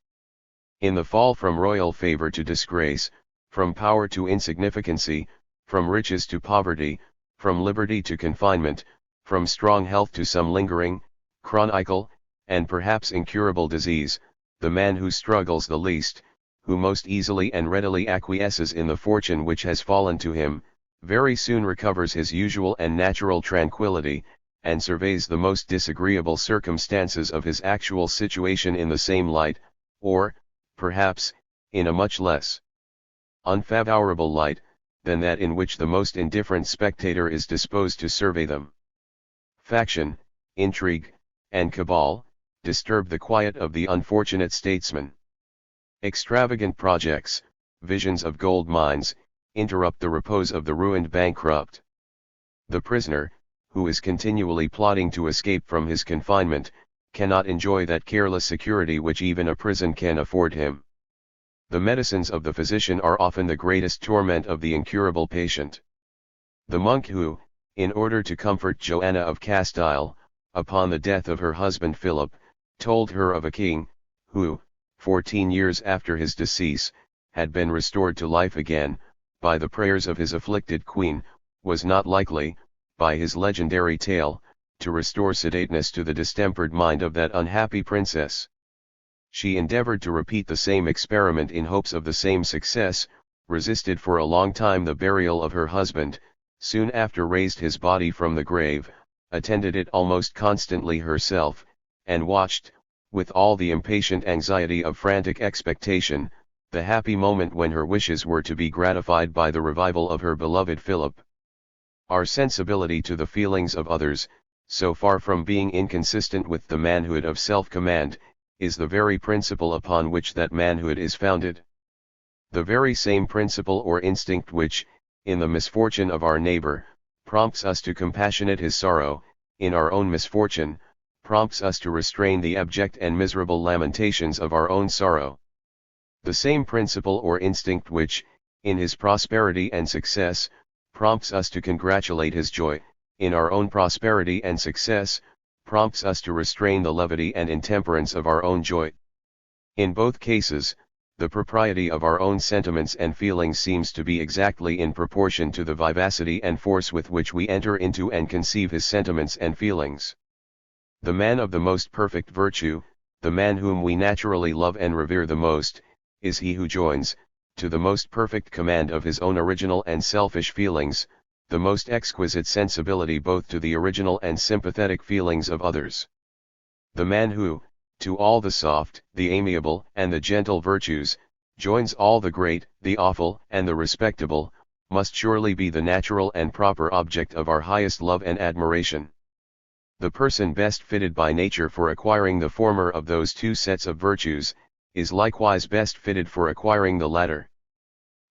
In the fall from royal favor to disgrace, from power to insignificancy, from riches to poverty, from liberty to confinement, from strong health to some lingering, chronical, and perhaps incurable disease, the man who struggles the least, who most easily and readily acquiesces in the fortune which has fallen to him, very soon recovers his usual and natural tranquility, and surveys the most disagreeable circumstances of his actual situation in the same light, or, perhaps, in a much less unfavorable light, than that in which the most indifferent spectator is disposed to survey them. Faction, intrigue, and cabal, disturb the quiet of the unfortunate statesman. Extravagant projects, visions of gold mines, interrupt the repose of the ruined bankrupt. The prisoner, who is continually plotting to escape from his confinement, cannot enjoy that careless security which even a prison can afford him. The medicines of the physician are often the greatest torment of the incurable patient. The monk who, in order to comfort Joanna of Castile, upon the death of her husband Philip, told her of a king, who, 14 years after his decease, had been restored to life again, by the prayers of his afflicted queen, was not likely, by his legendary tale, to restore sedateness to the distempered mind of that unhappy princess. She endeavored to repeat the same experiment in hopes of the same success, resisted for a long time the burial of her husband, soon after raised his body from the grave, attended it almost constantly herself, and watched, with all the impatient anxiety of frantic expectation, the happy moment when her wishes were to be gratified by the revival of her beloved Philip. Our sensibility to the feelings of others, so far from being inconsistent with the manhood of self-command, is the very principle upon which that manhood is founded. The very same principle or instinct which, in the misfortune of our neighbor, prompts us to compassionate his sorrow, in our own misfortune, prompts us to restrain the abject and miserable lamentations of our own sorrow. The same principle or instinct which, in his prosperity and success, prompts us to congratulate his joy, in our own prosperity and success, prompts us to restrain the levity and intemperance of our own joy. In both cases, the propriety of our own sentiments and feelings seems to be exactly in proportion to the vivacity and force with which we enter into and conceive his sentiments and feelings. The man of the most perfect virtue, the man whom we naturally love and revere the most, is he who joins, to the most perfect command of his own original and selfish feelings, the most exquisite sensibility both to the original and sympathetic feelings of others. The man who, to all the soft, the amiable, and the gentle virtues, joins all the great, the awful, and the respectable, must surely be the natural and proper object of our highest love and admiration. The person best fitted by nature for acquiring the former of those two sets of virtues, is likewise best fitted for acquiring the latter.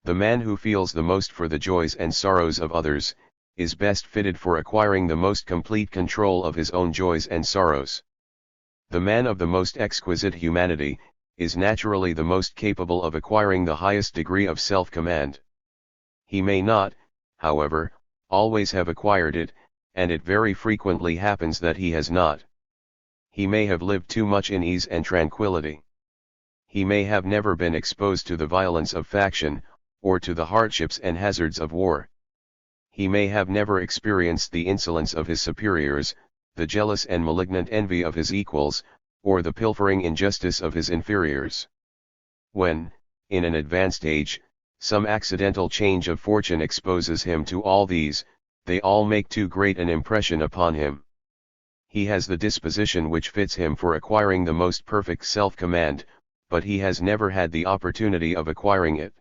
The man who feels the most for the joys and sorrows of others, is best fitted for acquiring the most complete control of his own joys and sorrows. The man of the most exquisite humanity, is naturally the most capable of acquiring the highest degree of self-command. He may not, however, always have acquired it, and it very frequently happens that he has not. He may have lived too much in ease and tranquility. He may have never been exposed to the violence of faction, or to the hardships and hazards of war. He may have never experienced the insolence of his superiors, the jealous and malignant envy of his equals, or the pilfering injustice of his inferiors. When, in an advanced age, some accidental change of fortune exposes him to all these, they all make too great an impression upon him. He has the disposition which fits him for acquiring the most perfect self-command, but he has never had the opportunity of acquiring it.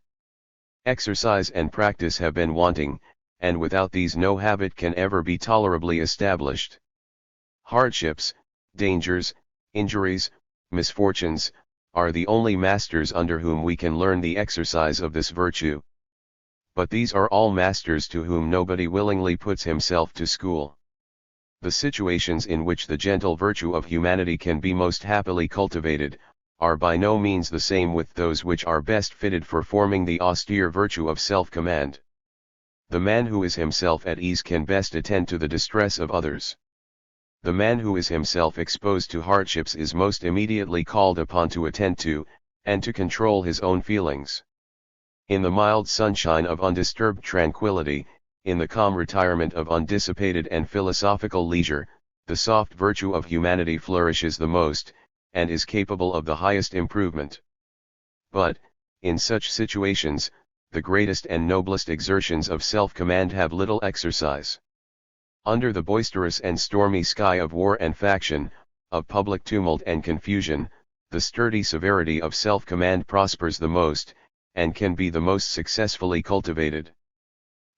Exercise and practice have been wanting, and without these no habit can ever be tolerably established. Hardships, dangers, injuries, misfortunes, are the only masters under whom we can learn the exercise of this virtue. But these are all masters to whom nobody willingly puts himself to school. The situations in which the gentle virtue of humanity can be most happily cultivated, are by no means the same with those which are best fitted for forming the austere virtue of self-command. The man who is himself at ease can best attend to the distress of others. The man who is himself exposed to hardships is most immediately called upon to attend to, and to control his own feelings. In the mild sunshine of undisturbed tranquility, in the calm retirement of undissipated and philosophical leisure, the soft virtue of humanity flourishes the most, and is capable of the highest improvement. But, in such situations, the greatest and noblest exertions of self-command have little exercise. Under the boisterous and stormy sky of war and faction, of public tumult and confusion, the sturdy severity of self-command prospers the most, and can be the most successfully cultivated.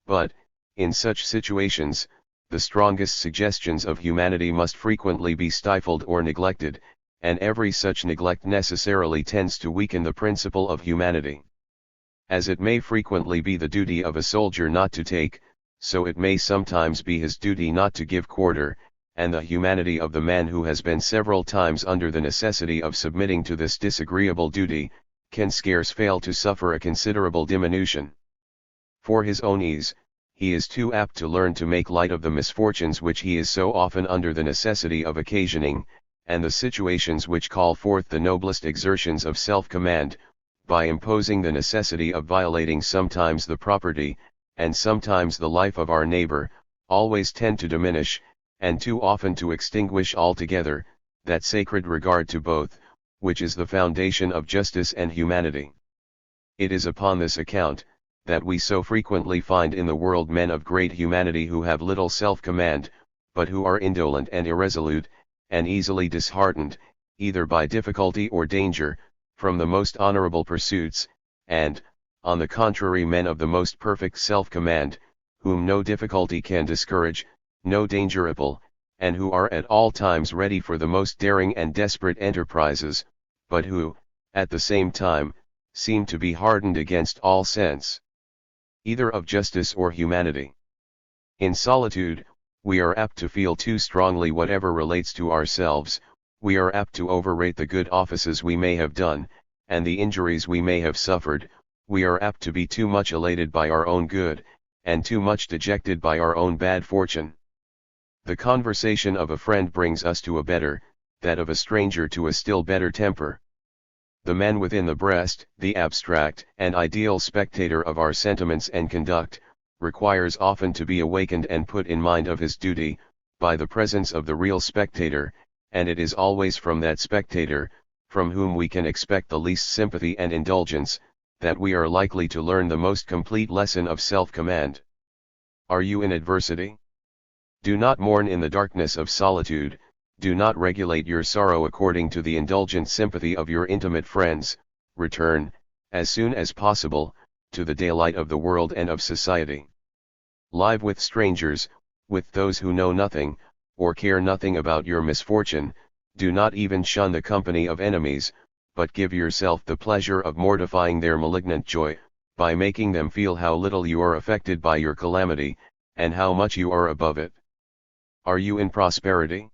But, in such situations, the strongest suggestions of humanity must frequently be stifled or neglected, and every such neglect necessarily tends to weaken the principle of humanity. As it may frequently be the duty of a soldier not to take, so it may sometimes be his duty not to give quarter, and the humanity of the man who has been several times under the necessity of submitting to this disagreeable duty, can scarce fail to suffer a considerable diminution. For his own ease, he is too apt to learn to make light of the misfortunes which he is so often under the necessity of occasioning, and the situations which call forth the noblest exertions of self-command, by imposing the necessity of violating sometimes the property, and sometimes the life of our neighbor, always tend to diminish, and too often to extinguish altogether, that sacred regard to both, which is the foundation of justice and humanity. It is upon this account, that we so frequently find in the world men of great humanity who have little self-command, but who are indolent and irresolute, and easily disheartened, either by difficulty or danger, from the most honorable pursuits, and, on the contrary, men of the most perfect self-command, whom no difficulty can discourage, no danger repel, and who are at all times ready for the most daring and desperate enterprises, but who, at the same time, seem to be hardened against all sense, either of justice or humanity. In solitude, we are apt to feel too strongly whatever relates to ourselves, we are apt to overrate the good offices we may have done, and the injuries we may have suffered, we are apt to be too much elated by our own good, and too much dejected by our own bad fortune. The conversation of a friend brings us to a better, that of a stranger to a still better temper. The man within the breast, the abstract and ideal spectator of our sentiments and conduct, requires often to be awakened and put in mind of his duty, by the presence of the real spectator, and it is always from that spectator, from whom we can expect the least sympathy and indulgence, that we are likely to learn the most complete lesson of self-command. Are you in adversity? Do not mourn in the darkness of solitude, do not regulate your sorrow according to the indulgent sympathy of your intimate friends, return, as soon as possible, to the daylight of the world and of society. Live with strangers, with those who know nothing, or care nothing about your misfortune, do not even shun the company of enemies, but give yourself the pleasure of mortifying their malignant joy, by making them feel how little you are affected by your calamity, and how much you are above it. Are you in prosperity?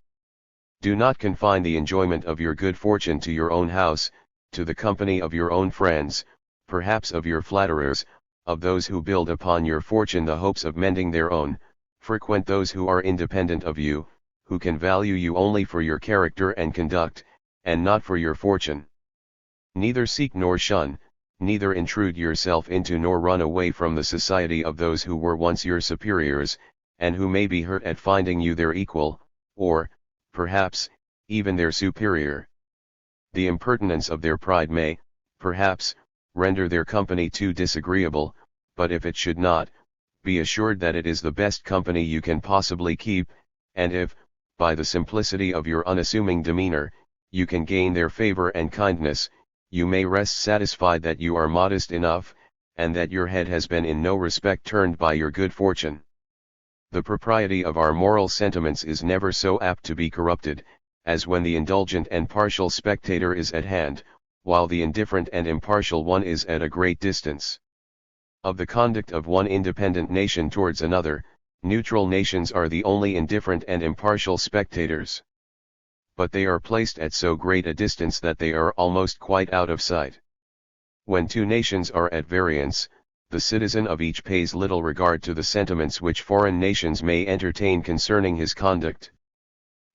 Do not confine the enjoyment of your good fortune to your own house, to the company of your own friends, perhaps of your flatterers, of those who build upon your fortune the hopes of mending their own. Frequent those who are independent of you, who can value you only for your character and conduct, and not for your fortune. Neither seek nor shun, neither intrude yourself into nor run away from the society of those who were once your superiors, and who may be hurt at finding you their equal, or, perhaps, even their superior. The impertinence of their pride may, perhaps, render their company too disagreeable, but if it should not, be assured that it is the best company you can possibly keep, and if, by the simplicity of your unassuming demeanor, you can gain their favor and kindness, you may rest satisfied that you are modest enough, and that your head has been in no respect turned by your good fortune. The propriety of our moral sentiments is never so apt to be corrupted, as when the indulgent and partial spectator is at hand, while the indifferent and impartial one is at a great distance. Of the conduct of one independent nation towards another, neutral nations are the only indifferent and impartial spectators. But they are placed at so great a distance that they are almost quite out of sight. When two nations are at variance, the citizen of each pays little regard to the sentiments which foreign nations may entertain concerning his conduct.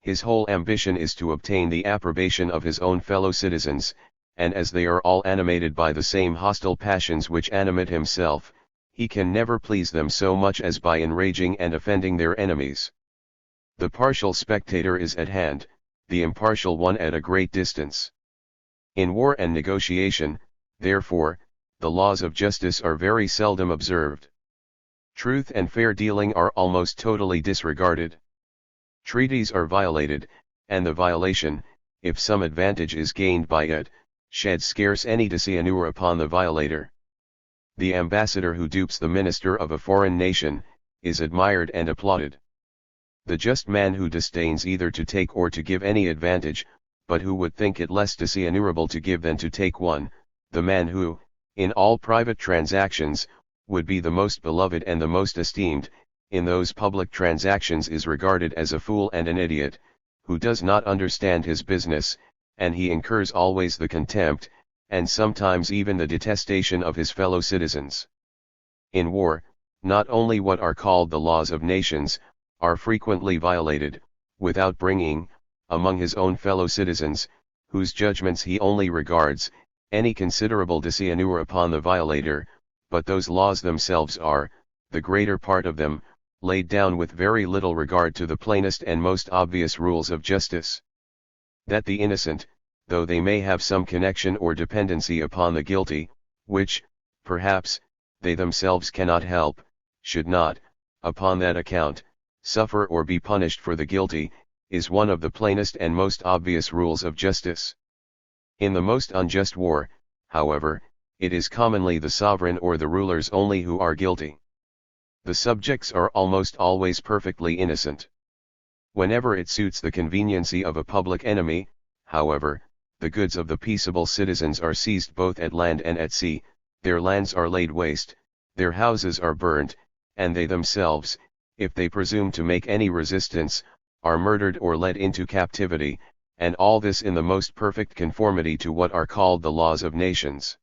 His whole ambition is to obtain the approbation of his own fellow citizens, and as they are all animated by the same hostile passions which animate himself, he can never please them so much as by enraging and offending their enemies. The partial spectator is at hand, the impartial one at a great distance. In war and negotiation, therefore, the laws of justice are very seldom observed. Truth and fair dealing are almost totally disregarded. Treaties are violated, and the violation, if some advantage is gained by it, sheds scarce any dishonor upon the violator. The ambassador who dupes the minister of a foreign nation, is admired and applauded. The just man who disdains either to take or to give any advantage, but who would think it less dishonorable to give than to take one, the man who, in all private transactions, would be the most beloved and the most esteemed, in those public transactions is regarded as a fool and an idiot, who does not understand his business, and he incurs always the contempt, and sometimes even the detestation of his fellow citizens. In war, not only what are called the laws of nations, are frequently violated, without bringing, among his own fellow citizens, whose judgments he only regards, any considerable dishonor upon the violator, but those laws themselves are, the greater part of them, laid down with very little regard to the plainest and most obvious rules of justice. That the innocent, though they may have some connection or dependency upon the guilty, which, perhaps, they themselves cannot help, should not, upon that account, suffer or be punished for the guilty, is one of the plainest and most obvious rules of justice. In the most unjust war, however, it is commonly the sovereign or the rulers only who are guilty. The subjects are almost always perfectly innocent. Whenever it suits the conveniency of a public enemy, however, the goods of the peaceable citizens are seized both at land and at sea, their lands are laid waste, their houses are burned, and they themselves, if they presume to make any resistance, are murdered or led into captivity, and all this in the most perfect conformity to what are called the laws of nations.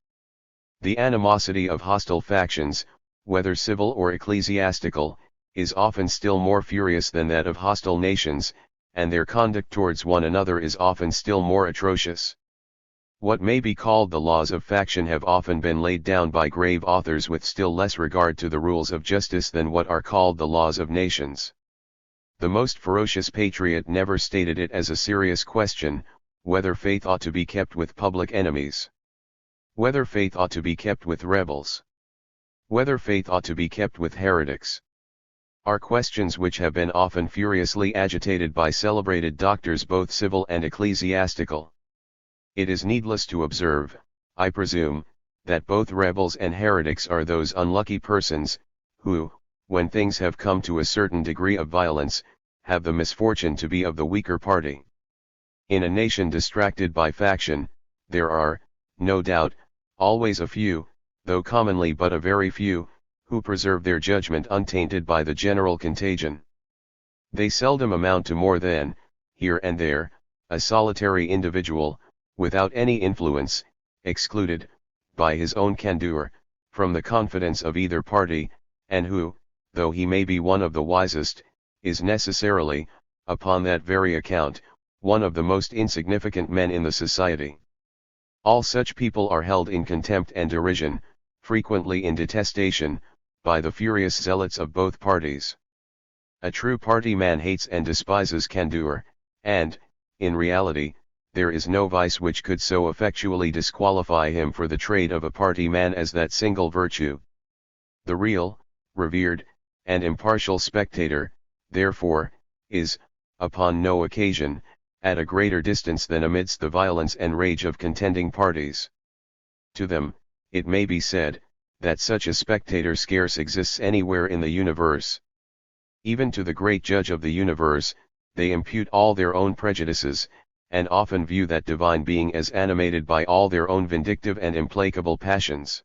The animosity of hostile factions, whether civil or ecclesiastical, is often still more furious than that of hostile nations, and their conduct towards one another is often still more atrocious. What may be called the laws of faction have often been laid down by grave authors with still less regard to the rules of justice than what are called the laws of nations. The most ferocious patriot never stated it as a serious question, whether faith ought to be kept with public enemies, whether faith ought to be kept with rebels, whether faith ought to be kept with heretics, are questions which have been often furiously agitated by celebrated doctors both civil and ecclesiastical. It is needless to observe, I presume, that both rebels and heretics are those unlucky persons, who, when things have come to a certain degree of violence, have the misfortune to be of the weaker party. In a nation distracted by faction, there are, no doubt, always a few, though commonly but a very few, who preserve their judgment untainted by the general contagion. They seldom amount to more than, here and there, a solitary individual, without any influence, excluded, by his own candor, from the confidence of either party, and who, though he may be one of the wisest, is necessarily, upon that very account, one of the most insignificant men in the society. All such people are held in contempt and derision, frequently in detestation, by the furious zealots of both parties. A true party man hates and despises candor, and, in reality, there is no vice which could so effectually disqualify him for the trade of a party man as that single virtue. The real, revered, and impartial spectator, therefore, is, upon no occasion, at a greater distance than amidst the violence and rage of contending parties. To them, it may be said, that such a spectator scarce exists anywhere in the universe. Even to the great judge of the universe, they impute all their own prejudices, and often view that divine being as animated by all their own vindictive and implacable passions.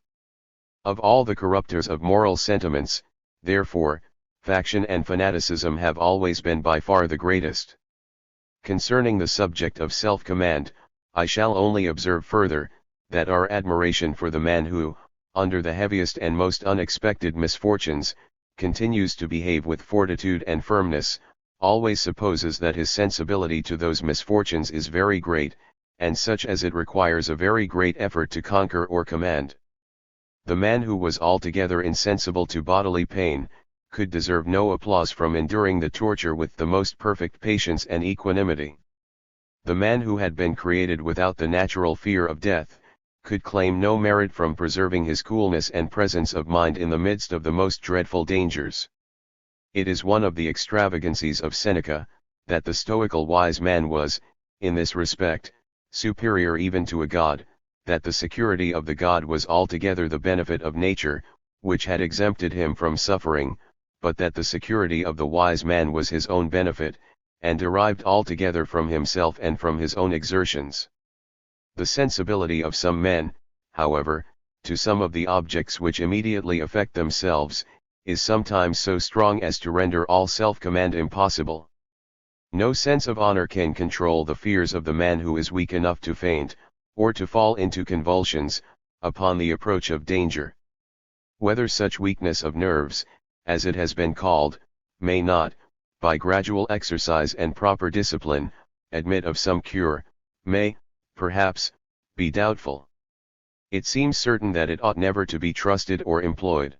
Of all the corruptors of moral sentiments, therefore, faction and fanaticism have always been by far the greatest. Concerning the subject of self-command, I shall only observe further, that our admiration for the man who, under the heaviest and most unexpected misfortunes, continues to behave with fortitude and firmness, always supposes that his sensibility to those misfortunes is very great, and such as it requires a very great effort to conquer or command. The man who was altogether insensible to bodily pain, could deserve no applause from enduring the torture with the most perfect patience and equanimity. The man who had been created without the natural fear of death, could claim no merit from preserving his coolness and presence of mind in the midst of the most dreadful dangers. It is one of the extravagancies of Seneca, that the stoical wise man was, in this respect, superior even to a god, that the security of the god was altogether the benefit of nature, which had exempted him from suffering, but that the security of the wise man was his own benefit, and derived altogether from himself and from his own exertions. The sensibility of some men, however, to some of the objects which immediately affect themselves, is sometimes so strong as to render all self-command impossible. No sense of honor can control the fears of the man who is weak enough to faint, or to fall into convulsions, upon the approach of danger. Whether such weakness of nerves, as it has been called, may not, by gradual exercise and proper discipline, admit of some cure, may, perhaps, be doubtful. It seems certain that it ought never to be trusted or employed.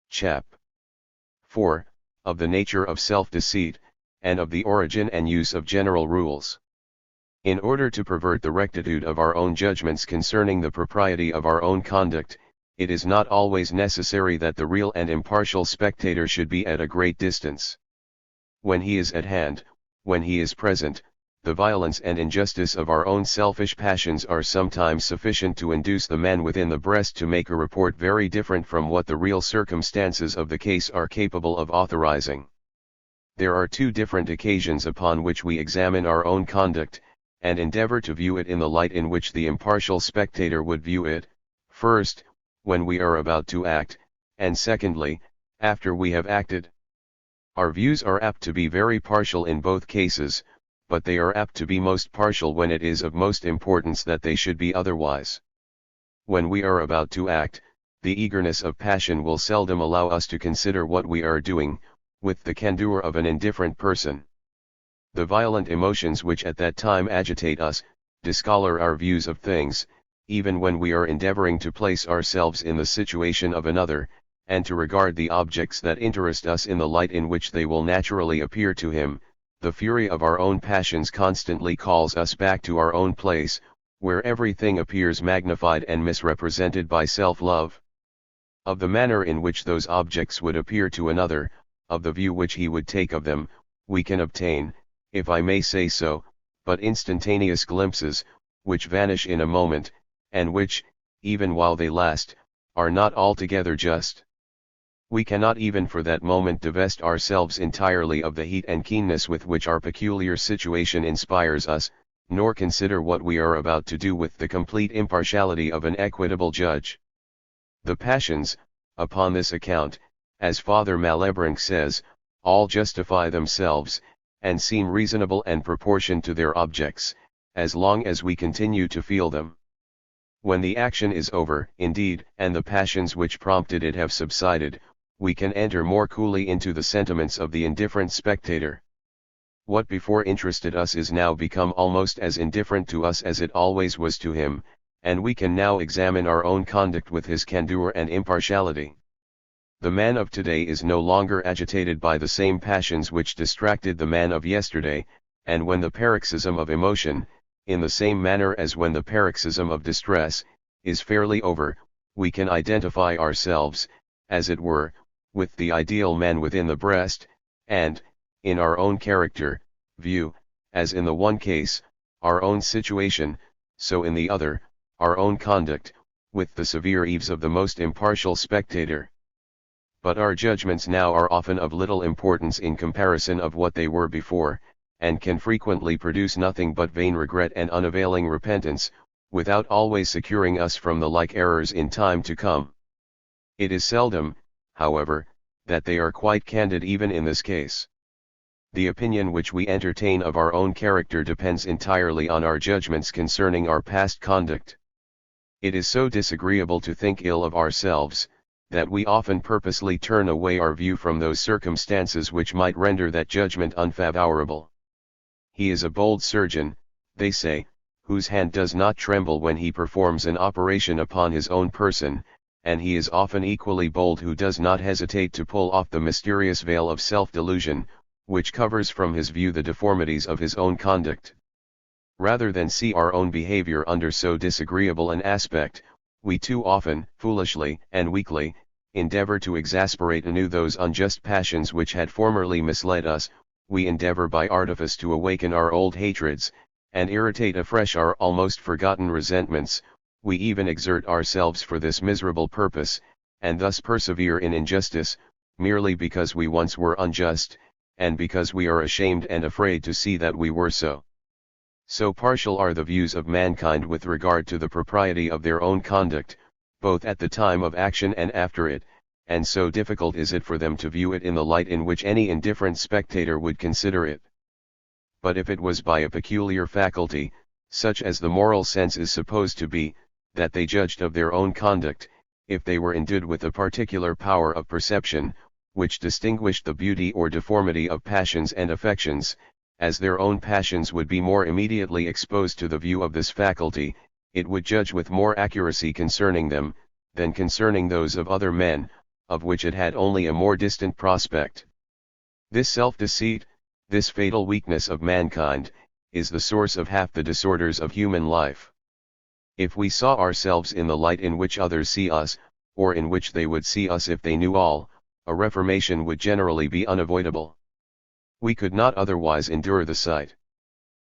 Chap. 4. Of the nature of self-deceit, and of the origin and use of general rules. In order to pervert the rectitude of our own judgments concerning the propriety of our own conduct, it is not always necessary that the real and impartial spectator should be at a great distance. When he is at hand, when he is present, the violence and injustice of our own selfish passions are sometimes sufficient to induce the man within the breast to make a report very different from what the real circumstances of the case are capable of authorizing. There are two different occasions upon which we examine our own conduct, and endeavor to view it in the light in which the impartial spectator would view it: first, when we are about to act, and secondly, after we have acted. Our views are apt to be very partial in both cases, but they are apt to be most partial when it is of most importance that they should be otherwise. When we are about to act, the eagerness of passion will seldom allow us to consider what we are doing, with the candor of an indifferent person. The violent emotions which at that time agitate us, discolor our views of things, even when we are endeavoring to place ourselves in the situation of another, and to regard the objects that interest us in the light in which they will naturally appear to him. The fury of our own passions constantly calls us back to our own place, where everything appears magnified and misrepresented by self-love. Of the manner in which those objects would appear to another, of the view which he would take of them, we can obtain, if I may say so, but instantaneous glimpses, which vanish in a moment, and which, even while they last, are not altogether just. We cannot even for that moment divest ourselves entirely of the heat and keenness with which our peculiar situation inspires us, nor consider what we are about to do with the complete impartiality of an equitable judge. The passions, upon this account, as Father Malebranche says, all justify themselves, and seem reasonable and proportioned to their objects, as long as we continue to feel them. When the action is over, indeed, and the passions which prompted it have subsided, we can enter more coolly into the sentiments of the indifferent spectator. What before interested us is now become almost as indifferent to us as it always was to him, and we can now examine our own conduct with his candor and impartiality. The man of today is no longer agitated by the same passions which distracted the man of yesterday, and when the paroxysm of emotion, in the same manner as when the paroxysm of distress, is fairly over, we can identify ourselves, as it were, with the ideal man within the breast, and, in our own character, view, as in the one case, our own situation, so in the other, our own conduct, with the severe eaves of the most impartial spectator. But our judgments now are often of little importance in comparison of what they were before, and can frequently produce nothing but vain regret and unavailing repentance, without always securing us from the like errors in time to come. It is seldom, however, that they are quite candid even in this case. The opinion which we entertain of our own character depends entirely on our judgments concerning our past conduct. It is so disagreeable to think ill of ourselves, that we often purposely turn away our view from those circumstances which might render that judgment unfavorable. He is a bold surgeon, they say, whose hand does not tremble when he performs an operation upon his own person, and he is often equally bold who does not hesitate to pull off the mysterious veil of self-delusion, which covers from his view the deformities of his own conduct. Rather than see our own behavior under so disagreeable an aspect, we too often, foolishly and weakly, endeavor to exasperate anew those unjust passions which had formerly misled us. We endeavor by artifice to awaken our old hatreds, and irritate afresh our almost forgotten resentments. We even exert ourselves for this miserable purpose, and thus persevere in injustice, merely because we once were unjust, and because we are ashamed and afraid to see that we were so. So partial are the views of mankind with regard to the propriety of their own conduct, both at the time of action and after it, and so difficult is it for them to view it in the light in which any indifferent spectator would consider it. But if it was by a peculiar faculty, such as the moral sense is supposed to be, that they judged of their own conduct, if they were endued with a particular power of perception, which distinguished the beauty or deformity of passions and affections, as their own passions would be more immediately exposed to the view of this faculty, it would judge with more accuracy concerning them, than concerning those of other men, of which it had only a more distant prospect. This self-deceit, this fatal weakness of mankind, is the source of half the disorders of human life. If we saw ourselves in the light in which others see us, or in which they would see us if they knew all, a reformation would generally be unavoidable. We could not otherwise endure the sight.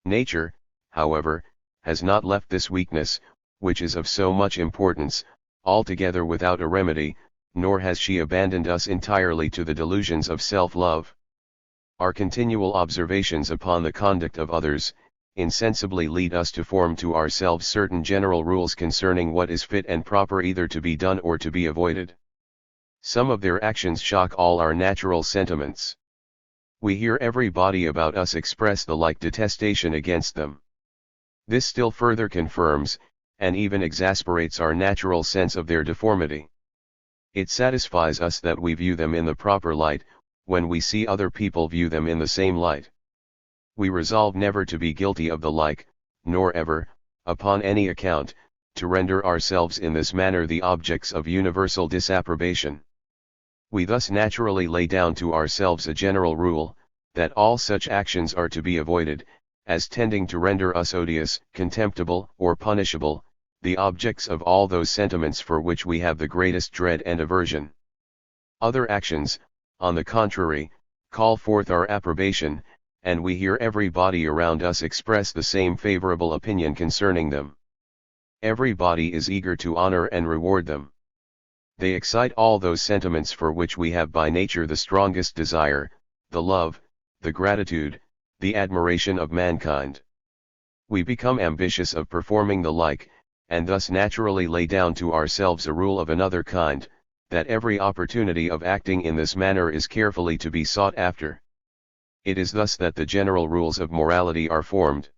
Nature, however, has not left this weakness, which is of so much importance, altogether without a remedy, nor has she abandoned us entirely to the delusions of self-love. Our continual observations upon the conduct of others, insensibly lead us to form to ourselves certain general rules concerning what is fit and proper either to be done or to be avoided. Some of their actions shock all our natural sentiments. We hear everybody about us express the like detestation against them. This still further confirms, and even exasperates our natural sense of their deformity. It satisfies us that we view them in the proper light, when we see other people view them in the same light. We resolve never to be guilty of the like, nor ever, upon any account, to render ourselves in this manner the objects of universal disapprobation. We thus naturally lay down to ourselves a general rule, that all such actions are to be avoided, as tending to render us odious, contemptible, or punishable, the objects of all those sentiments for which we have the greatest dread and aversion. Other actions, on the contrary, call forth our approbation, and we hear everybody around us express the same favorable opinion concerning them. Everybody is eager to honor and reward them. They excite all those sentiments for which we have by nature the strongest desire, the love, the gratitude, the admiration of mankind. We become ambitious of performing the like, and thus naturally lay down to ourselves a rule of another kind, that every opportunity of acting in this manner is carefully to be sought after. It is thus that the general rules of morality are formed.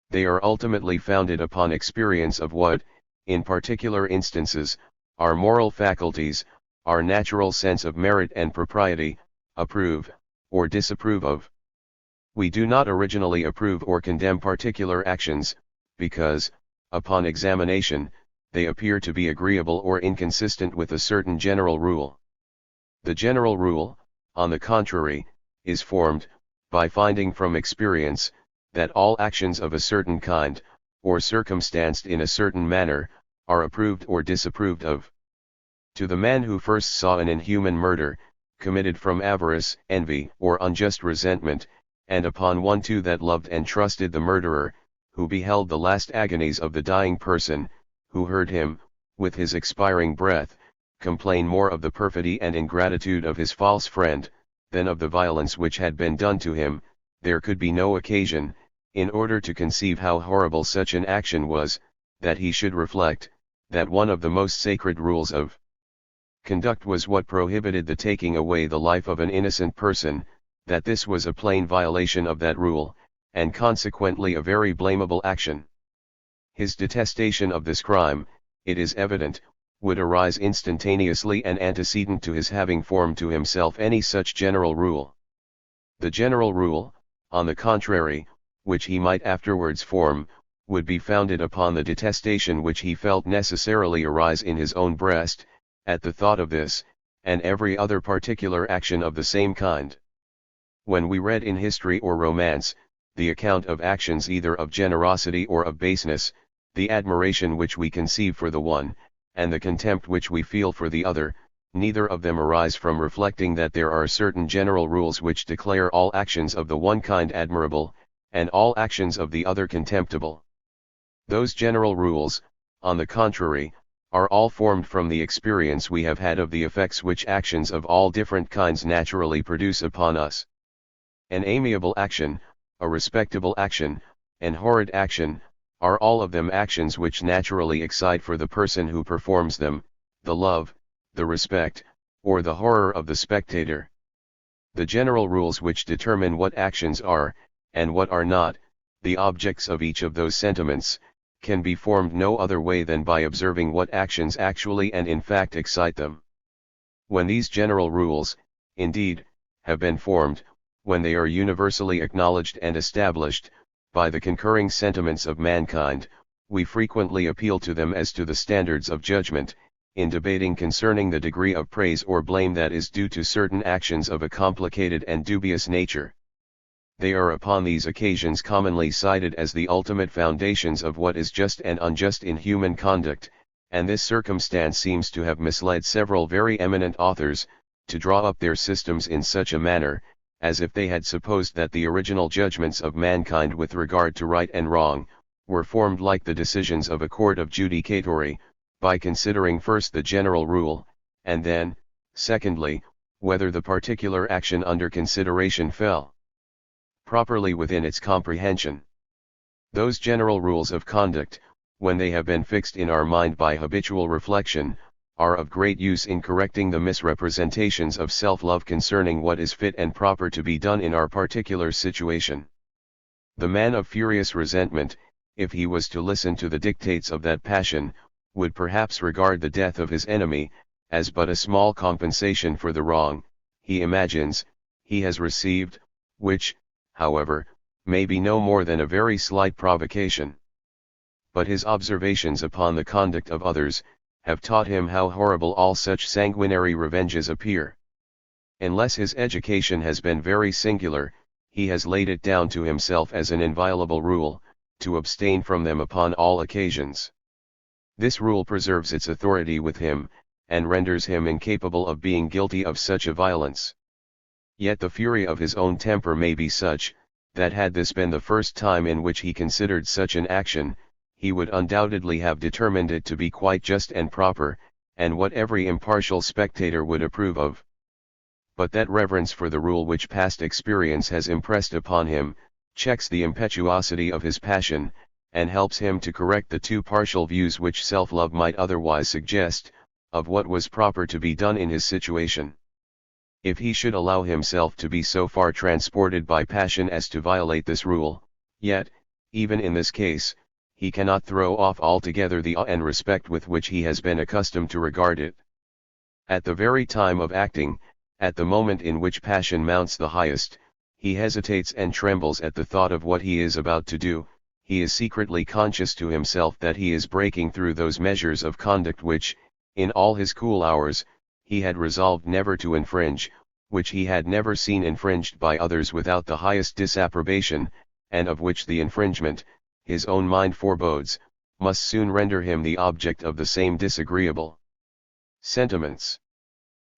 They are ultimately founded upon experience of what, in particular instances, our moral faculties, our natural sense of merit and propriety, approve, or disapprove of. We do not originally approve or condemn particular actions, because, upon examination, they appear to be agreeable or inconsistent with a certain general rule. The general rule, on the contrary, is formed, by finding from experience, that all actions of a certain kind, or circumstanced in a certain manner, are approved or disapproved of. To the man who first saw an inhuman murder, committed from avarice, envy, or unjust resentment, and upon one too that loved and trusted the murderer, who beheld the last agonies of the dying person, who heard him, with his expiring breath, complain more of the perfidy and ingratitude of his false friend, than of the violence which had been done to him, there could be no occasion, in order to conceive how horrible such an action was, that he should reflect, that one of the most sacred rules of conduct was what prohibited the taking away the life of an innocent person, that this was a plain violation of that rule, and consequently a very blamable action. His detestation of this crime, it is evident, would arise instantaneously and antecedent to his having formed to himself any such general rule. The general rule, on the contrary, which he might afterwards form, would be founded upon the detestation which he felt necessarily arise in his own breast, at the thought of this, and every other particular action of the same kind. When we read in history or romance, the account of actions either of generosity or of baseness, the admiration which we conceive for the one, and the contempt which we feel for the other, neither of them arise from reflecting that there are certain general rules which declare all actions of the one kind admirable, and all actions of the other contemptible. Those general rules, on the contrary, are all formed from the experience we have had of the effects which actions of all different kinds naturally produce upon us. An amiable action, a respectable action, an horrid action, are all of them actions which naturally excite for the person who performs them, the love, the respect, or the horror of the spectator. The general rules which determine what actions are, and what are not, the objects of each of those sentiments, can be formed no other way than by observing what actions actually and in fact excite them. When these general rules, indeed, have been formed, when they are universally acknowledged and established, by the concurring sentiments of mankind, we frequently appeal to them as to the standards of judgment, in debating concerning the degree of praise or blame that is due to certain actions of a complicated and dubious nature. They are upon these occasions commonly cited as the ultimate foundations of what is just and unjust in human conduct, and this circumstance seems to have misled several very eminent authors, to draw up their systems in such a manner, as if they had supposed that the original judgments of mankind with regard to right and wrong, were formed like the decisions of a court of judicatory, by considering first the general rule, and then, secondly, whether the particular action under consideration fell properly within its comprehension. Those general rules of conduct, when they have been fixed in our mind by habitual reflection, are of great use in correcting the misrepresentations of self-love concerning what is fit and proper to be done in our particular situation. The man of furious resentment, if he was to listen to the dictates of that passion, would perhaps regard the death of his enemy, as but a small compensation for the wrong, he imagines, he has received, which, however, may be no more than a very slight provocation. But his observations upon the conduct of others, have taught him how horrible all such sanguinary revenges appear. Unless his education has been very singular, he has laid it down to himself as an inviolable rule, to abstain from them upon all occasions. This rule preserves its authority with him, and renders him incapable of being guilty of such a violence. Yet the fury of his own temper may be such, that had this been the first time in which he considered such an action, he would undoubtedly have determined it to be quite just and proper, and what every impartial spectator would approve of. But that reverence for the rule which past experience has impressed upon him, checks the impetuosity of his passion, and helps him to correct the too partial views which self-love might otherwise suggest, of what was proper to be done in his situation. If he should allow himself to be so far transported by passion as to violate this rule, yet, even in this case, he cannot throw off altogether the awe and respect with which he has been accustomed to regard it. At the very time of acting, at the moment in which passion mounts the highest, He hesitates and trembles at the thought of what he is about to do. He is secretly conscious to himself that he is breaking through those measures of conduct which, in all his cool hours, he had resolved never to infringe, which he had never seen infringed by others without the highest disapprobation, and of which the infringement, his own mind forebodes, must soon render him the object of the same disagreeable sentiments.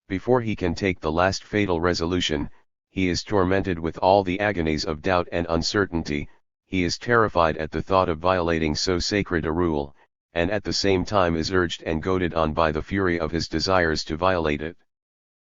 Before he can take the last fatal resolution, he is tormented with all the agonies of doubt and uncertainty. He is terrified at the thought of violating so sacred a rule, and at the same time is urged and goaded on by the fury of his desires to violate it.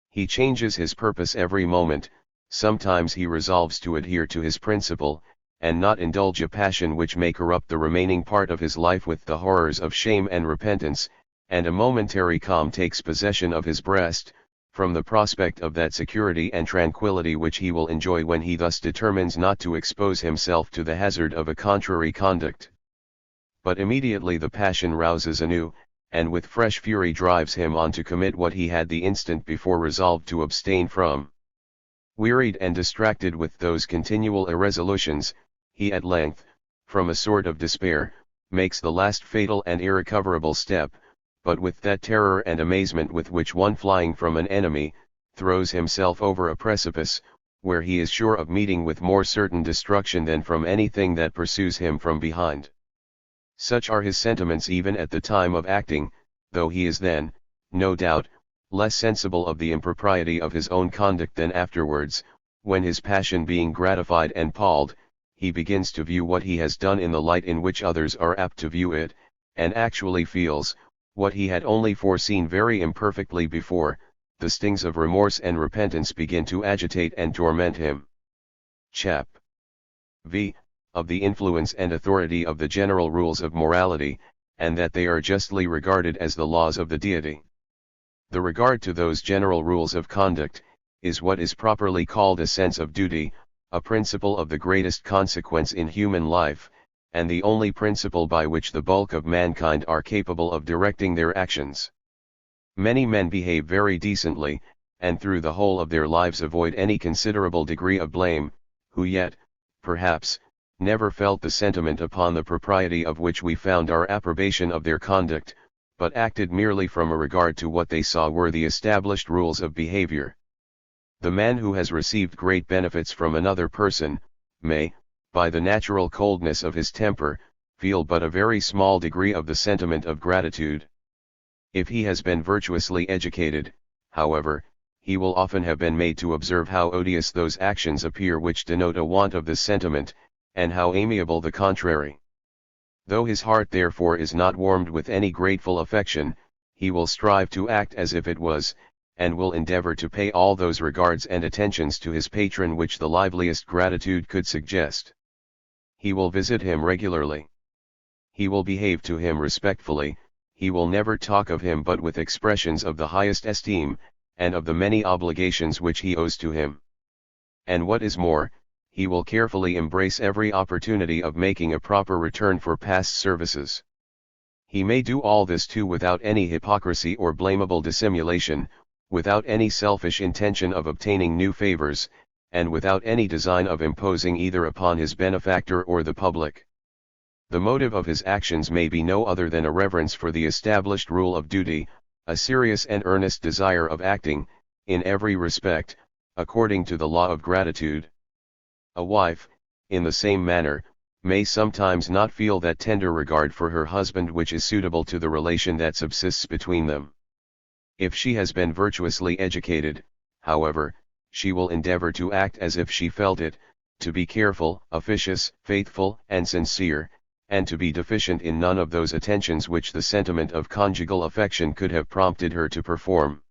He changes his purpose every moment. Sometimes he resolves to adhere to his principle, and not indulge a passion which may corrupt the remaining part of his life with the horrors of shame and repentance, and a momentary calm takes possession of his breast, from the prospect of that security and tranquillity which he will enjoy when he thus determines not to expose himself to the hazard of a contrary conduct. But immediately the passion rouses anew, and with fresh fury drives him on to commit what he had the instant before resolved to abstain from. Wearied and distracted with those continual irresolutions, he at length, from a sort of despair, makes the last fatal and irrecoverable step, but with that terror and amazement with which one flying from an enemy, throws himself over a precipice, where he is sure of meeting with more certain destruction than from anything that pursues him from behind. Such are his sentiments even at the time of acting, though he is then, no doubt, less sensible of the impropriety of his own conduct than afterwards, when his passion being gratified and palled, he begins to view what he has done in the light in which others are apt to view it, and actually feels, what he had only foreseen very imperfectly before. The stings of remorse and repentance begin to agitate and torment him. Chap. V. Of the influence and authority of the general rules of morality, and that they are justly regarded as the laws of the deity. The regard to those general rules of conduct, is what is properly called a sense of duty, a principle of the greatest consequence in human life, and the only principle by which the bulk of mankind are capable of directing their actions. Many men behave very decently, and through the whole of their lives avoid any considerable degree of blame, who yet, perhaps, never felt the sentiment upon the propriety of which we found our approbation of their conduct, but acted merely from a regard to what they saw were the established rules of behavior. The man who has received great benefits from another person, may, by the natural coldness of his temper, feel but a very small degree of the sentiment of gratitude. If he has been virtuously educated, however, he will often have been made to observe how odious those actions appear which denote a want of this sentiment, and how amiable the contrary. Though his heart therefore is not warmed with any grateful affection, he will strive to act as if it was, and will endeavor to pay all those regards and attentions to his patron which the liveliest gratitude could suggest. He will visit him regularly. He will behave to him respectfully. He will never talk of him but with expressions of the highest esteem, and of the many obligations which he owes to him. And what is more, he will carefully embrace every opportunity of making a proper return for past services. He may do all this too without any hypocrisy or blamable dissimulation, without any selfish intention of obtaining new favors, and without any design of imposing either upon his benefactor or the public. The motive of his actions may be no other than a reverence for the established rule of duty, a serious and earnest desire of acting, in every respect, according to the law of gratitude. A wife, in the same manner, may sometimes not feel that tender regard for her husband which is suitable to the relation that subsists between them. If she has been virtuously educated, however, she will endeavor to act as if she felt it, to be careful, officious, faithful, and sincere, and to be deficient in none of those attentions which the sentiment of conjugal affection could have prompted her to perform.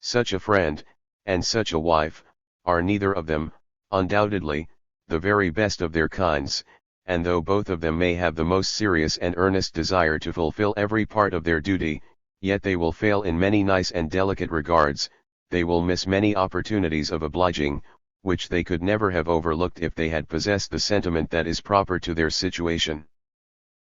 Such a friend, and such a wife, are neither of them, undoubtedly, the very best of their kinds, and though both of them may have the most serious and earnest desire to fulfill every part of their duty, yet they will fail in many nice and delicate regards. They will miss many opportunities of obliging, which they could never have overlooked if they had possessed the sentiment that is proper to their situation.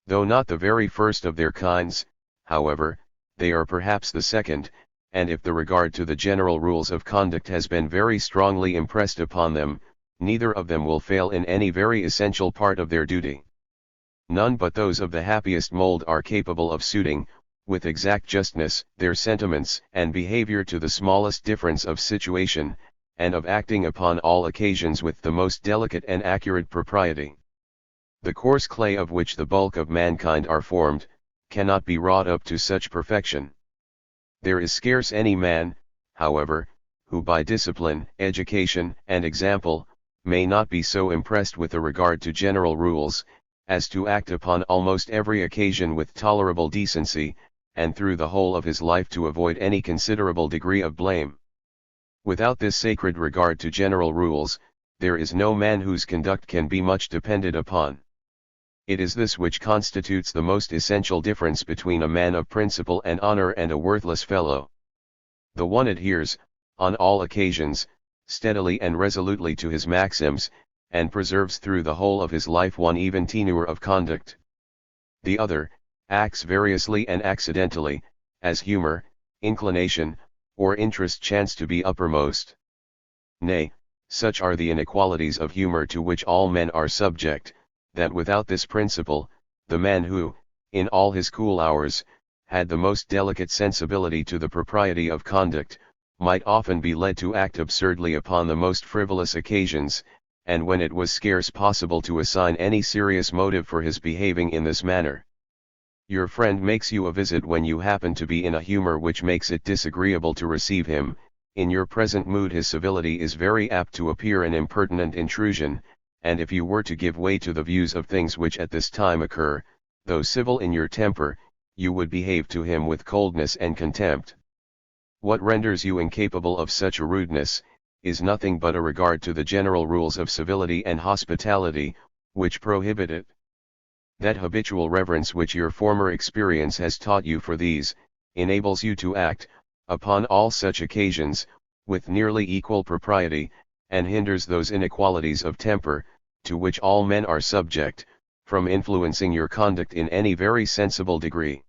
Though not the very first of their kinds, however, they are perhaps the second, and if the regard to the general rules of conduct has been very strongly impressed upon them, neither of them will fail in any very essential part of their duty. None but those of the happiest mold are capable of suiting, with exact justness, their sentiments and behavior to the smallest difference of situation, and of acting upon all occasions with the most delicate and accurate propriety. The coarse clay of which the bulk of mankind are formed, cannot be wrought up to such perfection. There is scarce any man, however, who by discipline, education, and example, may not be so impressed with a regard to general rules, as to act upon almost every occasion with tolerable decency, and through the whole of his life to avoid any considerable degree of blame. Without this sacred regard to general rules, there is no man whose conduct can be much depended upon. It is this which constitutes the most essential difference between a man of principle and honor and a worthless fellow. The one adheres, on all occasions, steadily and resolutely to his maxims, and preserves through the whole of his life one even tenure of conduct. The other, acts variously and accidentally, as humor, inclination, or interest chance to be uppermost. Nay, such are the inequalities of humor to which all men are subject, that without this principle, the man who, in all his cool hours, had the most delicate sensibility to the propriety of conduct, might often be led to act absurdly upon the most frivolous occasions, and when it was scarce possible to assign any serious motive for his behaving in this manner. Your friend makes you a visit when you happen to be in a humor which makes it disagreeable to receive him. In your present mood his civility is very apt to appear an impertinent intrusion, and if you were to give way to the views of things which at this time occur, though civil in your temper, you would behave to him with coldness and contempt. What renders you incapable of such a rudeness, is nothing but a regard to the general rules of civility and hospitality, which prohibit it. That habitual reverence which your former experience has taught you for these, enables you to act, upon all such occasions, with nearly equal propriety, and hinders those inequalities of temper, to which all men are subject, from influencing your conduct in any very sensible degree.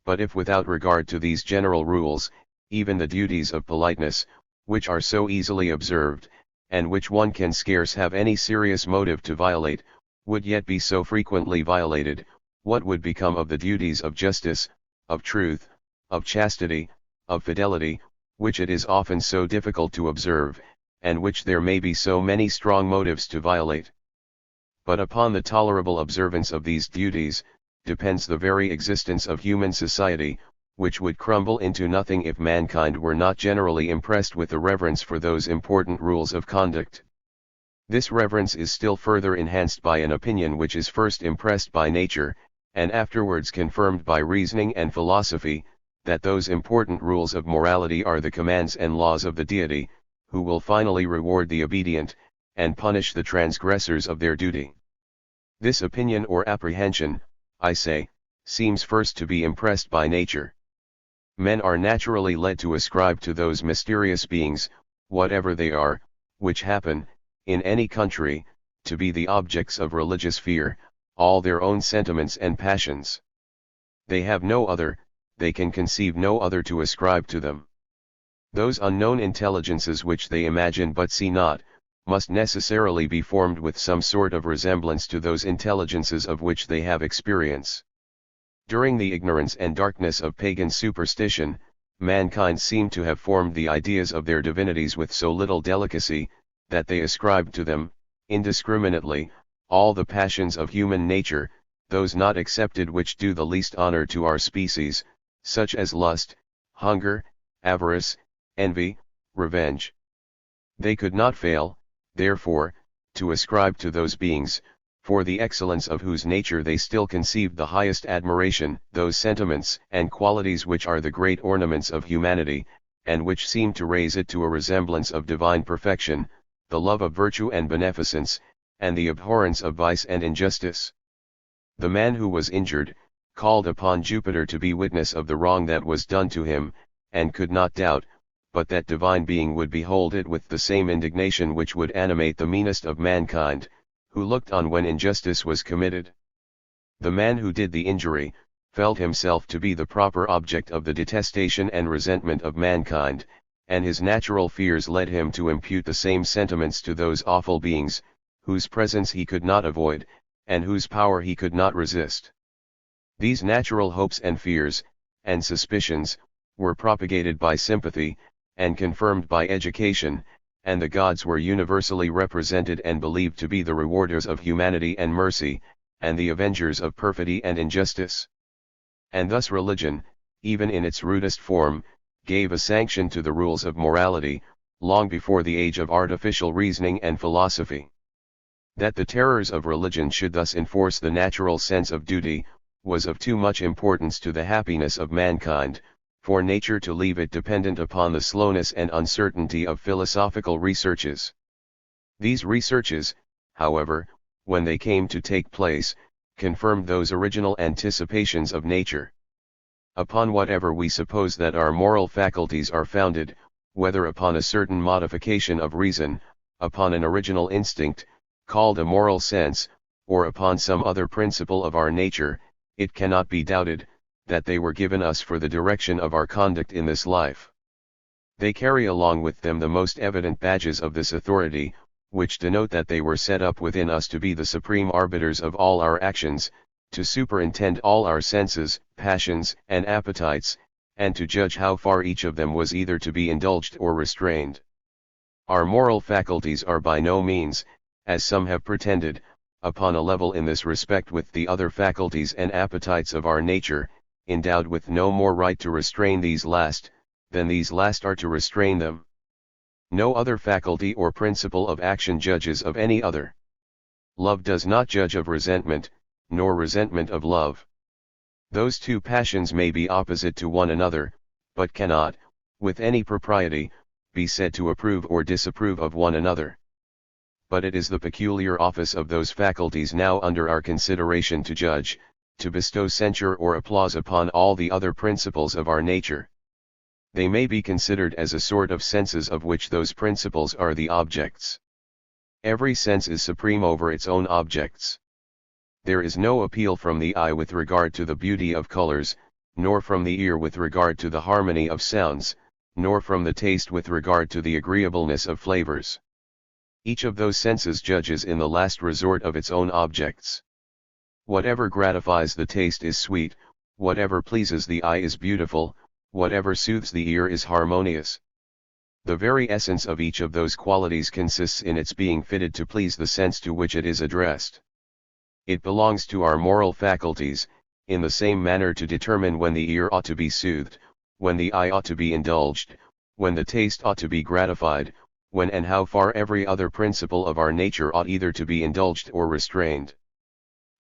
But if without regard to these general rules, even the duties of politeness, which are so easily observed, and which one can scarce have any serious motive to violate, would yet be so frequently violated, what would become of the duties of justice, of truth, of chastity, of fidelity, which it is often so difficult to observe, and which there may be so many strong motives to violate? But upon the tolerable observance of these duties, depends the very existence of human society, which would crumble into nothing if mankind were not generally impressed with the reverence for those important rules of conduct. This reverence is still further enhanced by an opinion which is first impressed by nature, and afterwards confirmed by reasoning and philosophy, that those important rules of morality are the commands and laws of the Deity, who will finally reward the obedient, and punish the transgressors of their duty. This opinion or apprehension, I say, seems first to be impressed by nature. Men are naturally led to ascribe to those mysterious beings, whatever they are, which happen, in any country, to be the objects of religious fear, all their own sentiments and passions. They have no other, they can conceive no other to ascribe to them. Those unknown intelligences which they imagine but see not, must necessarily be formed with some sort of resemblance to those intelligences of which they have experience. During the ignorance and darkness of pagan superstition, mankind seem to have formed the ideas of their divinities with so little delicacy, that they ascribed to them, indiscriminately, all the passions of human nature, those not excepted which do the least honor to our species, such as lust, hunger, avarice, envy, revenge. They could not fail, therefore, to ascribe to those beings, for the excellence of whose nature they still conceived the highest admiration, those sentiments and qualities which are the great ornaments of humanity, and which seem to raise it to a resemblance of divine perfection, the love of virtue and beneficence, and the abhorrence of vice and injustice. The man who was injured, called upon Jupiter to be witness of the wrong that was done to him, and could not doubt, but that divine being would behold it with the same indignation which would animate the meanest of mankind, who looked on when injustice was committed. The man who did the injury, felt himself to be the proper object of the detestation and resentment of mankind, and his natural fears led him to impute the same sentiments to those awful beings, whose presence he could not avoid, and whose power he could not resist. These natural hopes and fears, and suspicions, were propagated by sympathy, and confirmed by education, and the gods were universally represented and believed to be the rewarders of humanity and mercy, and the avengers of perfidy and injustice. And thus religion, even in its rudest form, gave a sanction to the rules of morality, long before the age of artificial reasoning and philosophy. That the terrors of religion should thus enforce the natural sense of duty, was of too much importance to the happiness of mankind, for nature to leave it dependent upon the slowness and uncertainty of philosophical researches. These researches, however, when they came to take place, confirmed those original anticipations of nature. Upon whatever we suppose that our moral faculties are founded, whether upon a certain modification of reason, upon an original instinct, called a moral sense, or upon some other principle of our nature, it cannot be doubted, that they were given us for the direction of our conduct in this life. They carry along with them the most evident badges of this authority, which denote that they were set up within us to be the supreme arbiters of all our actions, to superintend all our senses, passions, and appetites, and to judge how far each of them was either to be indulged or restrained. Our moral faculties are by no means, as some have pretended, upon a level in this respect with the other faculties and appetites of our nature, endowed with no more right to restrain these last, than these last are to restrain them. No other faculty or principle of action judges of any other. Love does not judge of resentment, nor resentment of love. Those two passions may be opposite to one another, but cannot, with any propriety, be said to approve or disapprove of one another. But it is the peculiar office of those faculties now under our consideration to judge, to bestow censure or applause upon all the other principles of our nature. They may be considered as a sort of senses of which those principles are the objects. Every sense is supreme over its own objects. There is no appeal from the eye with regard to the beauty of colors, nor from the ear with regard to the harmony of sounds, nor from the taste with regard to the agreeableness of flavors. Each of those senses judges in the last resort of its own objects. Whatever gratifies the taste is sweet, whatever pleases the eye is beautiful, whatever soothes the ear is harmonious. The very essence of each of those qualities consists in its being fitted to please the sense to which it is addressed. It belongs to our moral faculties, in the same manner to determine when the ear ought to be soothed, when the eye ought to be indulged, when the taste ought to be gratified, when and how far every other principle of our nature ought either to be indulged or restrained.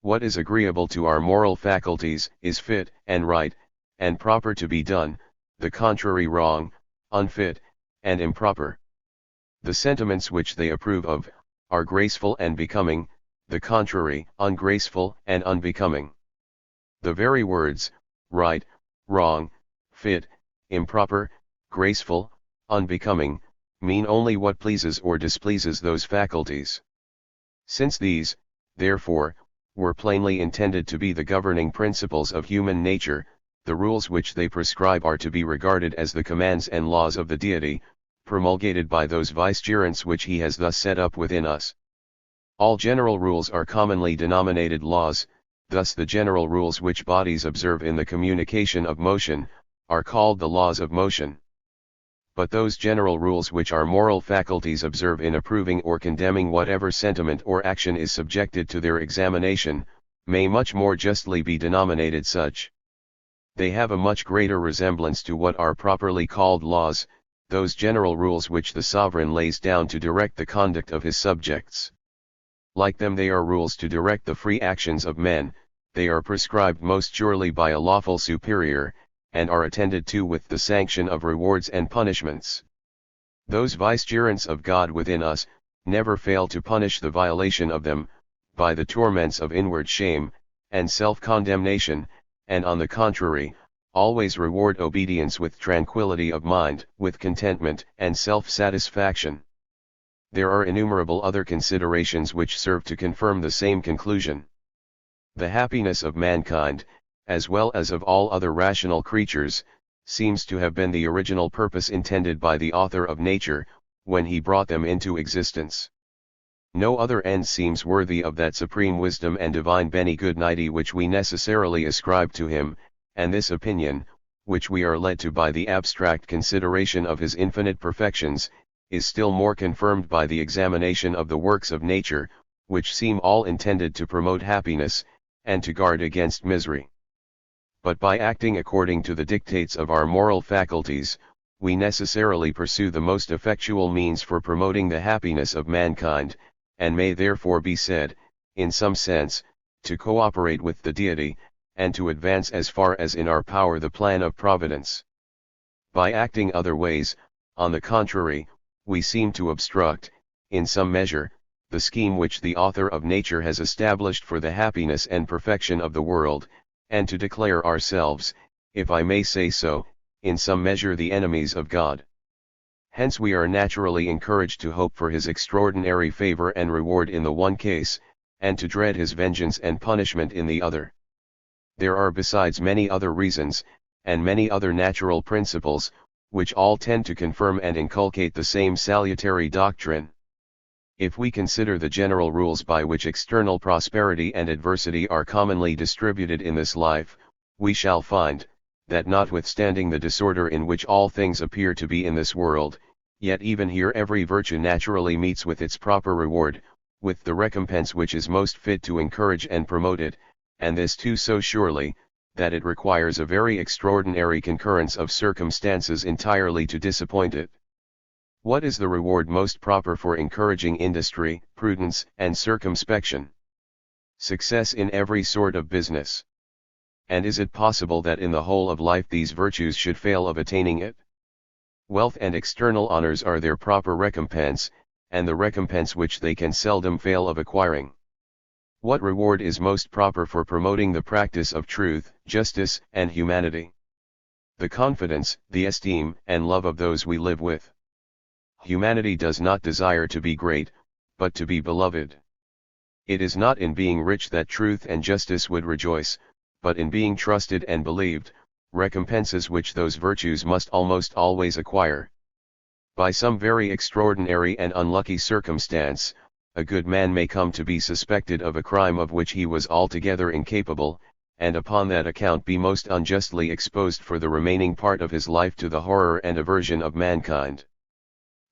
What is agreeable to our moral faculties, is fit, and right, and proper to be done, the contrary wrong, unfit, and improper. The sentiments which they approve of, are graceful and becoming, the contrary, ungraceful and unbecoming. The very words, right, wrong, fit, improper, graceful, unbecoming, mean only what pleases or displeases those faculties. Since these, therefore, were plainly intended to be the governing principles of human nature, the rules which they prescribe are to be regarded as the commands and laws of the deity, promulgated by those vicegerents which he has thus set up within us. All general rules are commonly denominated laws, thus the general rules which bodies observe in the communication of motion, are called the laws of motion. But those general rules which our moral faculties observe in approving or condemning whatever sentiment or action is subjected to their examination, may much more justly be denominated such. They have a much greater resemblance to what are properly called laws, those general rules which the sovereign lays down to direct the conduct of his subjects. Like them they are rules to direct the free actions of men, they are prescribed most surely by a lawful superior, and are attended to with the sanction of rewards and punishments. Those vicegerents of God within us, never fail to punish the violation of them, by the torments of inward shame, and self-condemnation, and on the contrary, always reward obedience with tranquility of mind, with contentment and self-satisfaction. There are innumerable other considerations which serve to confirm the same conclusion. The happiness of mankind, as well as of all other rational creatures, seems to have been the original purpose intended by the author of nature, when he brought them into existence. No other end seems worthy of that supreme wisdom and divine benignity which we necessarily ascribe to him, and this opinion, which we are led to by the abstract consideration of his infinite perfections, is still more confirmed by the examination of the works of nature, which seem all intended to promote happiness, and to guard against misery. But by acting according to the dictates of our moral faculties, we necessarily pursue the most effectual means for promoting the happiness of mankind, and may therefore be said, in some sense, to cooperate with the Deity, and to advance as far as in our power the plan of Providence. By acting other ways, on the contrary, we seem to obstruct, in some measure, the scheme which the author of nature has established for the happiness and perfection of the world, and to declare ourselves, if I may say so, in some measure the enemies of God. Hence we are naturally encouraged to hope for his extraordinary favor and reward in the one case, and to dread his vengeance and punishment in the other. There are besides many other reasons, and many other natural principles, which all tend to confirm and inculcate the same salutary doctrine. If we consider the general rules by which external prosperity and adversity are commonly distributed in this life, we shall find, that notwithstanding the disorder in which all things appear to be in this world, yet even here every virtue naturally meets with its proper reward, with the recompense which is most fit to encourage and promote it, and this too so surely, that it requires a very extraordinary concurrence of circumstances entirely to disappoint it. What is the reward most proper for encouraging industry, prudence, and circumspection? Success in every sort of business. And is it possible that in the whole of life these virtues should fail of attaining it? Wealth and external honors are their proper recompense, and the recompense which they can seldom fail of acquiring. What reward is most proper for promoting the practice of truth, justice, and humanity? The confidence, the esteem, and love of those we live with. Humanity does not desire to be great, but to be beloved. It is not in being rich that truth and justice would rejoice, but in being trusted and believed, recompenses which those virtues must almost always acquire. By some very extraordinary and unlucky circumstance, a good man may come to be suspected of a crime of which he was altogether incapable, and upon that account be most unjustly exposed for the remaining part of his life to the horror and aversion of mankind.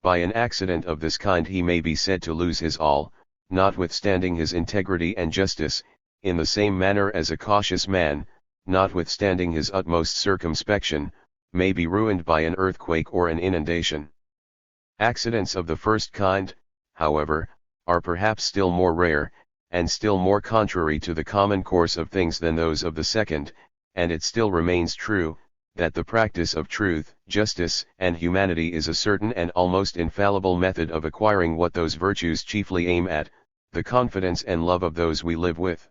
By an accident of this kind he may be said to lose his all, notwithstanding his integrity and justice, in the same manner as a cautious man, notwithstanding his utmost circumspection, may be ruined by an earthquake or an inundation. Accidents of the first kind, however, are perhaps still more rare, and still more contrary to the common course of things than those of the second, and it still remains true, that the practice of truth, justice, and humanity is a certain and almost infallible method of acquiring what those virtues chiefly aim at, the confidence and love of those we live with.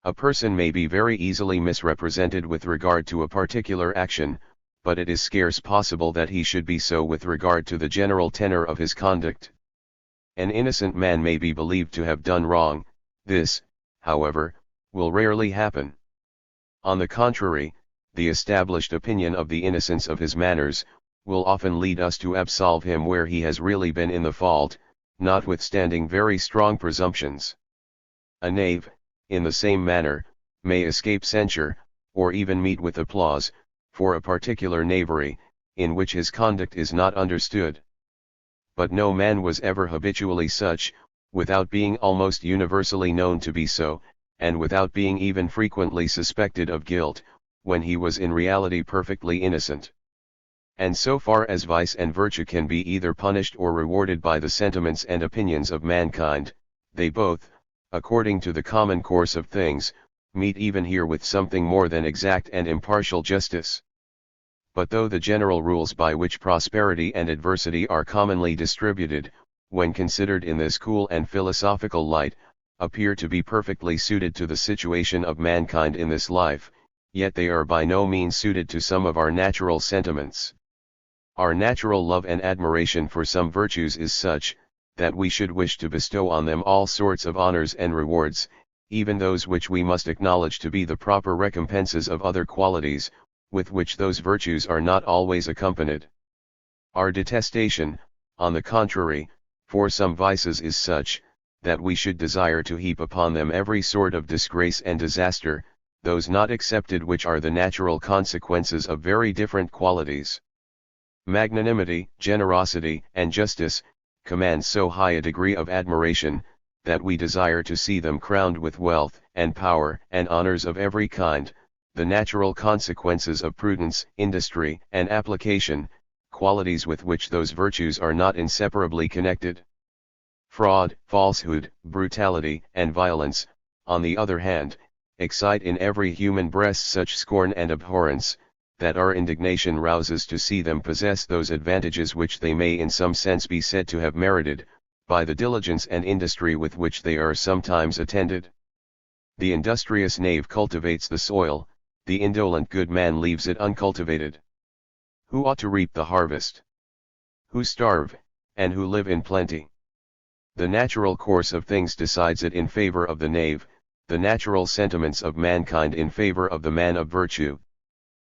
A person may be very easily misrepresented with regard to a particular action, but it is scarce possible that he should be so with regard to the general tenor of his conduct. An innocent man may be believed to have done wrong. This, however, will rarely happen. On the contrary, the established opinion of the innocence of his manners, will often lead us to absolve him where he has really been in the fault, notwithstanding very strong presumptions. A knave, in the same manner, may escape censure, or even meet with applause, for a particular knavery, in which his conduct is not understood. But no man was ever habitually such, without being almost universally known to be so, and without being even frequently suspected of guilt, when he was in reality perfectly innocent. And so far as vice and virtue can be either punished or rewarded by the sentiments and opinions of mankind, they both, according to the common course of things, meet even here with something more than exact and impartial justice. But though the general rules by which prosperity and adversity are commonly distributed, when considered in this cool and philosophical light, appear to be perfectly suited to the situation of mankind in this life, yet they are by no means suited to some of our natural sentiments. Our natural love and admiration for some virtues is such, that we should wish to bestow on them all sorts of honors and rewards, even those which we must acknowledge to be the proper recompenses of other qualities, with which those virtues are not always accompanied. Our detestation, on the contrary, for some vices is such, that we should desire to heap upon them every sort of disgrace and disaster, those not excepted which are the natural consequences of very different qualities. Magnanimity, generosity, and justice, command so high a degree of admiration, that we desire to see them crowned with wealth, and power, and honors of every kind, the natural consequences of prudence, industry, and application, qualities with which those virtues are not inseparably connected. Fraud, falsehood, brutality, and violence, on the other hand, excite in every human breast such scorn and abhorrence, that our indignation rouses to see them possess those advantages which they may in some sense be said to have merited, by the diligence and industry with which they are sometimes attended. The industrious knave cultivates the soil, the indolent good man leaves it uncultivated. Who ought to reap the harvest? Who starve, and who live in plenty? The natural course of things decides it in favor of the knave, the natural sentiments of mankind in favor of the man of virtue.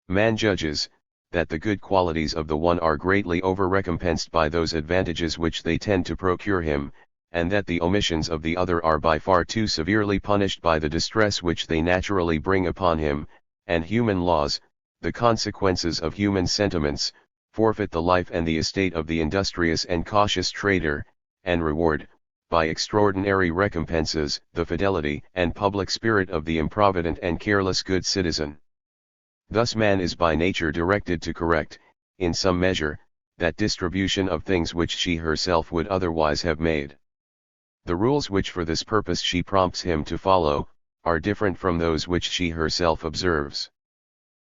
Man judges, that the good qualities of the one are greatly over-recompensed by those advantages which they tend to procure him, and that the omissions of the other are by far too severely punished by the distress which they naturally bring upon him, and human laws, the consequences of human sentiments, forfeit the life and the estate of the industrious and cautious trader, and reward, by extraordinary recompenses, the fidelity and public spirit of the improvident and careless good citizen. Thus man is by nature directed to correct, in some measure, that distribution of things which she herself would otherwise have made. The rules which for this purpose she prompts him to follow, are different from those which she herself observes.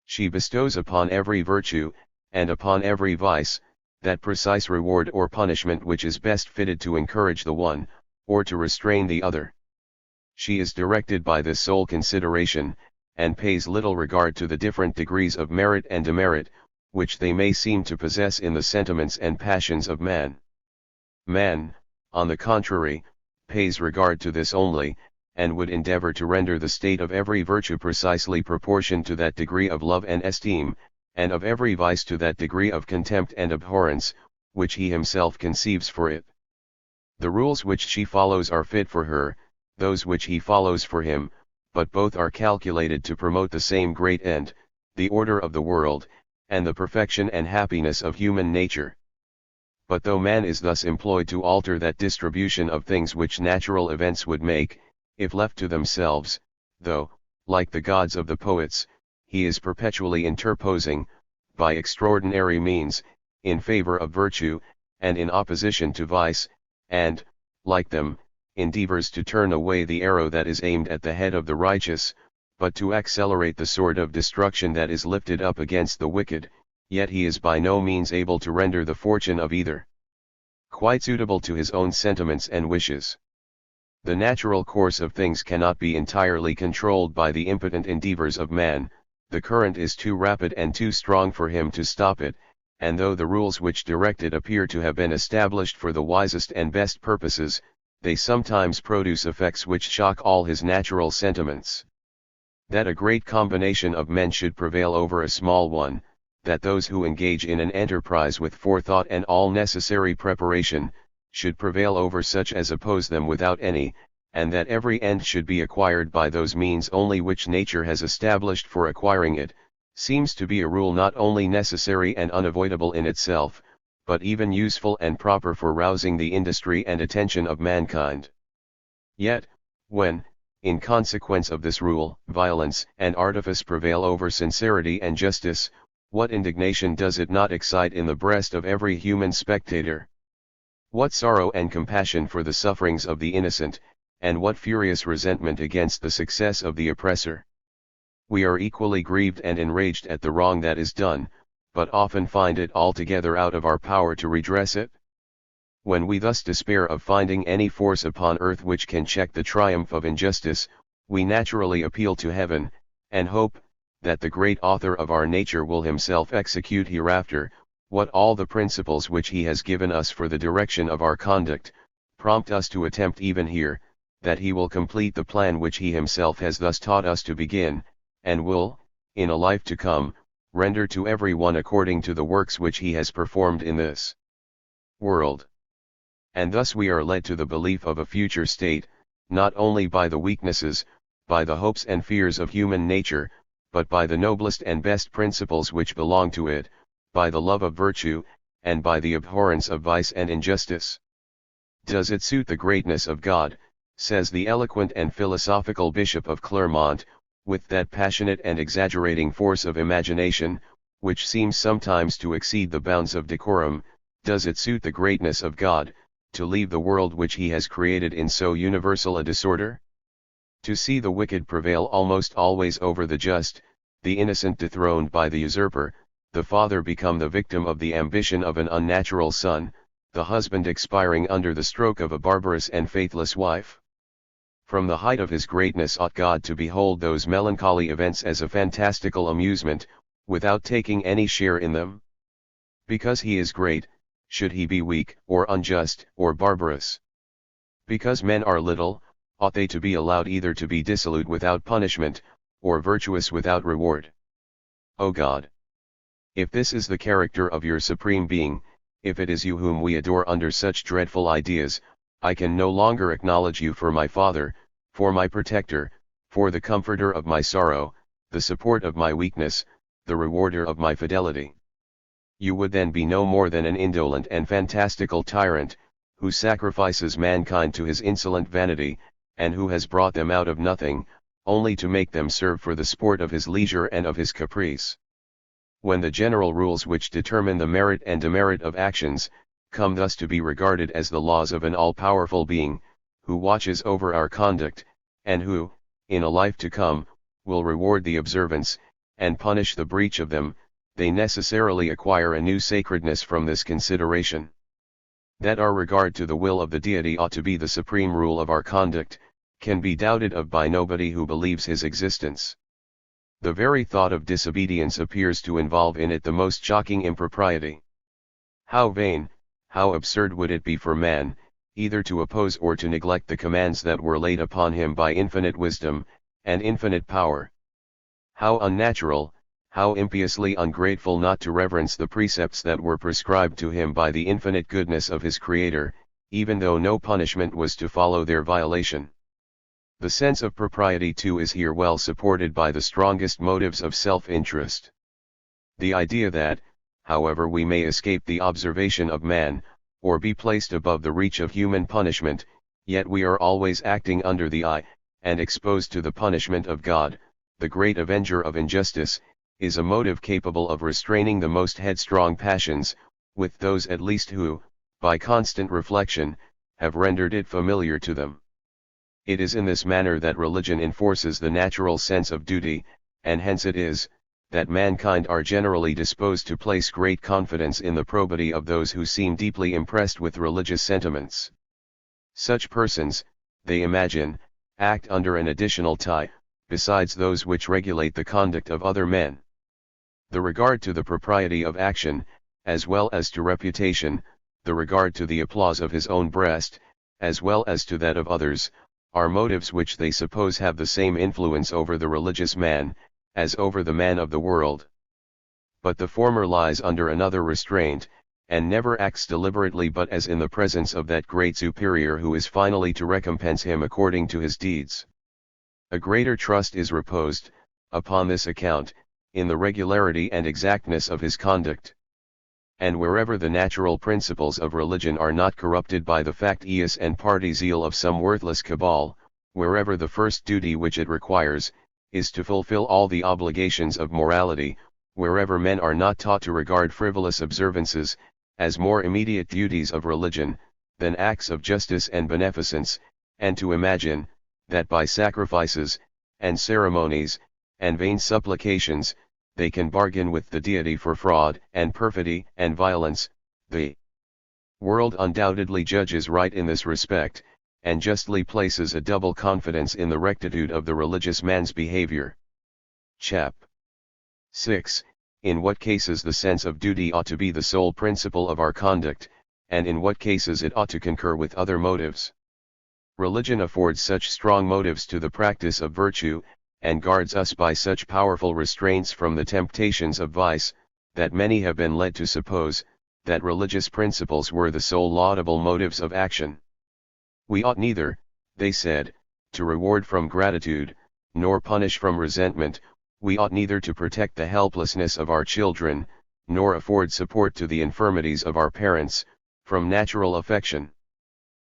She bestows upon every virtue, and upon every vice, that precise reward or punishment which is best fitted to encourage the one, or to restrain the other. She is directed by this sole consideration, and pays little regard to the different degrees of merit and demerit, which they may seem to possess in the sentiments and passions of man. Man, on the contrary, pays regard to this only, and would endeavor to render the state of every virtue precisely proportioned to that degree of love and esteem, and of every vice to that degree of contempt and abhorrence, which he himself conceives for it. The rules which she follows are fit for her, those which he follows for him, but both are calculated to promote the same great end, the order of the world, and the perfection and happiness of human nature. But though man is thus employed to alter that distribution of things which natural events would make, if left to themselves, though, like the gods of the poets, he is perpetually interposing, by extraordinary means, in favor of virtue, and in opposition to vice, and, like them, endeavors to turn away the arrow that is aimed at the head of the righteous, but to accelerate the sword of destruction that is lifted up against the wicked, yet he is by no means able to render the fortune of either quite suitable to his own sentiments and wishes. The natural course of things cannot be entirely controlled by the impotent endeavors of man, the current is too rapid and too strong for him to stop it, and though the rules which direct it appear to have been established for the wisest and best purposes, they sometimes produce effects which shock all his natural sentiments. That a great combination of men should prevail over a small one, that those who engage in an enterprise with forethought and all necessary preparation, should prevail over such as oppose them without any, and that every end should be acquired by those means only which nature has established for acquiring it, seems to be a rule not only necessary and unavoidable in itself, but even useful and proper for rousing the industry and attention of mankind. Yet, when, in consequence of this rule, violence and artifice prevail over sincerity and justice, what indignation does it not excite in the breast of every human spectator? What sorrow and compassion for the sufferings of the innocent, and what furious resentment against the success of the oppressor! We are equally grieved and enraged at the wrong that is done, but often find it altogether out of our power to redress it. When we thus despair of finding any force upon earth which can check the triumph of injustice, we naturally appeal to heaven, and hope, that the great author of our nature will himself execute hereafter, what all the principles which he has given us for the direction of our conduct, prompt us to attempt even here, that he will complete the plan which he himself has thus taught us to begin, and will, in a life to come, render to every one according to the works which he has performed in this world. And thus we are led to the belief of a future state, not only by the weaknesses, by the hopes and fears of human nature, but by the noblest and best principles which belong to it, by the love of virtue, and by the abhorrence of vice and injustice. Does it suit the greatness of God, says the eloquent and philosophical Bishop of Clermont, with that passionate and exaggerating force of imagination, which seems sometimes to exceed the bounds of decorum, does it suit the greatness of God, to leave the world which he has created in so universal a disorder? To see the wicked prevail almost always over the just, the innocent dethroned by the usurper, the father become the victim of the ambition of an unnatural son, the husband expiring under the stroke of a barbarous and faithless wife. From the height of his greatness ought God to behold those melancholy events as a fantastical amusement, without taking any share in them? Because he is great, should he be weak, or unjust, or barbarous? Because men are little, ought they to be allowed either to be dissolute without punishment, or virtuous without reward? O God! If this is the character of your supreme being, if it is you whom we adore under such dreadful ideas, I can no longer acknowledge you for my Father, for my protector, for the comforter of my sorrow, the support of my weakness, the rewarder of my fidelity. You would then be no more than an indolent and fantastical tyrant, who sacrifices mankind to his insolent vanity, and who has brought them out of nothing, only to make them serve for the sport of his leisure and of his caprice. When the general rules which determine the merit and demerit of actions, come thus to be regarded as the laws of an all-powerful being, who watches over our conduct, and who, in a life to come, will reward the observance, and punish the breach of them, they necessarily acquire a new sacredness from this consideration. That our regard to the will of the deity ought to be the supreme rule of our conduct, can be doubted of by nobody who believes his existence. The very thought of disobedience appears to involve in it the most shocking impropriety. How vain, how absurd would it be for man, either to oppose or to neglect the commands that were laid upon him by infinite wisdom, and infinite power. How unnatural, how impiously ungrateful not to reverence the precepts that were prescribed to him by the infinite goodness of his Creator, even though no punishment was to follow their violation. The sense of propriety too is here well supported by the strongest motives of self-interest. The idea that, however we may escape the observation of man, or be placed above the reach of human punishment, yet we are always acting under the eye, and exposed to the punishment of God, the great avenger of injustice, is a motive capable of restraining the most headstrong passions, with those at least who, by constant reflection, have rendered it familiar to them. It is in this manner that religion enforces the natural sense of duty, and hence it is, that mankind are generally disposed to place great confidence in the probity of those who seem deeply impressed with religious sentiments. Such persons, they imagine, act under an additional tie, besides those which regulate the conduct of other men. The regard to the propriety of action, as well as to reputation, the regard to the applause of his own breast, as well as to that of others, are motives which they suppose have the same influence over the religious man, as over the man of the world. But the former lies under another restraint, and never acts deliberately but as in the presence of that great superior who is finally to recompense him according to his deeds. A greater trust is reposed, upon this account, in the regularity and exactness of his conduct. And wherever the natural principles of religion are not corrupted by the factious and party zeal of some worthless cabal, wherever the first duty which it requires, is to fulfill all the obligations of morality, wherever men are not taught to regard frivolous observances, as more immediate duties of religion, than acts of justice and beneficence, and to imagine, that by sacrifices, and ceremonies, and vain supplications, they can bargain with the deity for fraud, and perfidy, and violence, the world undoubtedly judges right in this respect, and justly places a double confidence in the rectitude of the religious man's behavior. Chap. 6. In what cases the sense of duty ought to be the sole principle of our conduct, and in what cases it ought to concur with other motives. Religion affords such strong motives to the practice of virtue, and guards us by such powerful restraints from the temptations of vice, that many have been led to suppose, that religious principles were the sole laudable motives of action. We ought neither, they said, to reward from gratitude, nor punish from resentment, we ought neither to protect the helplessness of our children, nor afford support to the infirmities of our parents, from natural affection.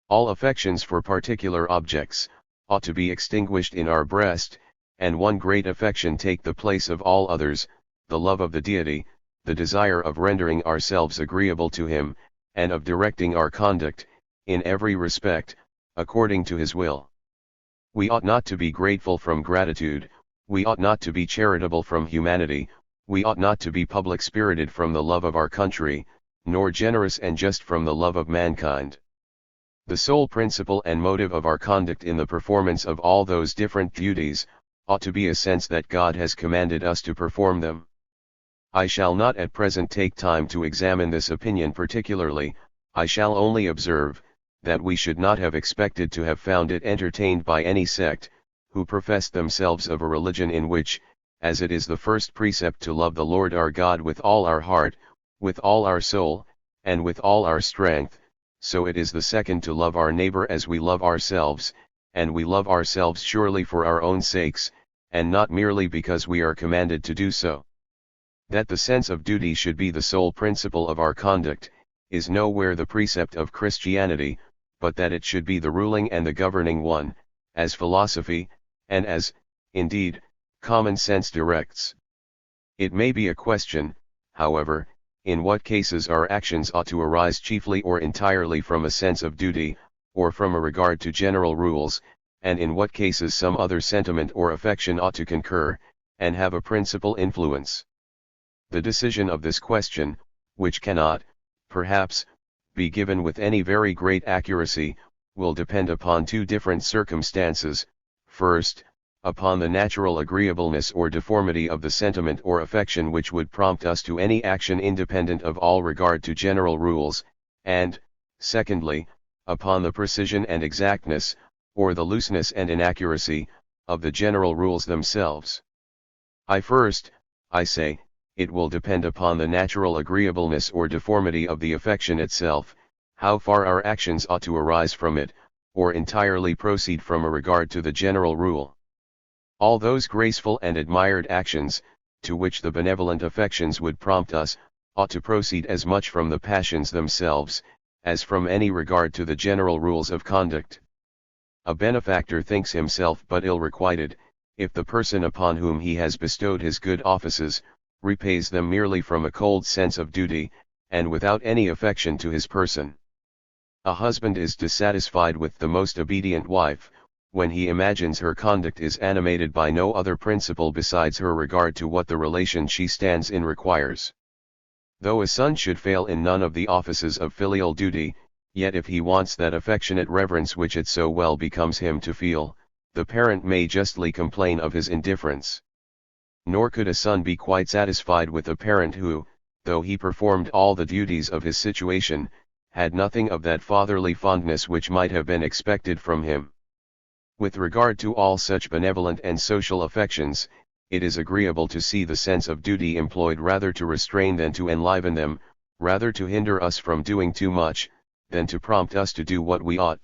All affections for particular objects, ought to be extinguished in our breast, and one great affection take the place of all others, the love of the Deity, the desire of rendering ourselves agreeable to Him, and of directing our conduct, in every respect, according to His will. We ought not to be grateful from gratitude, we ought not to be charitable from humanity, we ought not to be public-spirited from the love of our country, nor generous and just from the love of mankind. The sole principle and motive of our conduct in the performance of all those different duties, ought to be a sense that God has commanded us to perform them. I shall not at present take time to examine this opinion particularly, I shall only observe, that we should not have expected to have found it entertained by any sect, who professed themselves of a religion in which, as it is the first precept to love the Lord our God with all our heart, with all our soul, and with all our strength, so it is the second to love our neighbor as we love ourselves, and we love ourselves surely for our own sakes, and not merely because we are commanded to do so. That the sense of duty should be the sole principle of our conduct, is nowhere the precept of Christianity, but that it should be the ruling and the governing one, as philosophy, and as, indeed, common sense directs. It may be a question, however, in what cases our actions ought to arise chiefly or entirely from a sense of duty, or from a regard to general rules, and in what cases some other sentiment or affection ought to concur, and have a principal influence. The decision of this question, which cannot, perhaps, be given with any very great accuracy, will depend upon two different circumstances. First, upon the natural agreeableness or deformity of the sentiment or affection which would prompt us to any action independent of all regard to general rules, and, secondly, upon the precision and exactness, or the looseness and inaccuracy, of the general rules themselves. I say, it will depend upon the natural agreeableness or deformity of the affection itself, how far our actions ought to arise from it, or entirely proceed from a regard to the general rule. All those graceful and admired actions, to which the benevolent affections would prompt us, ought to proceed as much from the passions themselves, as from any regard to the general rules of conduct. A benefactor thinks himself but ill requited, if the person upon whom he has bestowed his good offices, repays them merely from a cold sense of duty, and without any affection to his person. A husband is dissatisfied with the most obedient wife, when he imagines her conduct is animated by no other principle besides her regard to what the relation she stands in requires. Though a son should fail in none of the offices of filial duty, yet if he wants that affectionate reverence which it so well becomes him to feel, the parent may justly complain of his indifference. Nor could a son be quite satisfied with a parent who, though he performed all the duties of his situation, had nothing of that fatherly fondness which might have been expected from him. With regard to all such benevolent and social affections, it is agreeable to see the sense of duty employed rather to restrain than to enliven them, rather to hinder us from doing too much, than to prompt us to do what we ought.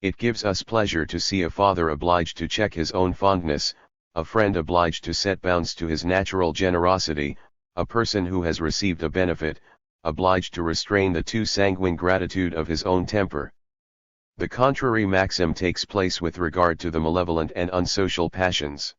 It gives us pleasure to see a father obliged to check his own fondness, a friend obliged to set bounds to his natural generosity, a person who has received a benefit, obliged to restrain the too sanguine gratitude of his own temper. The contrary maxim takes place with regard to the malevolent and unsocial passions.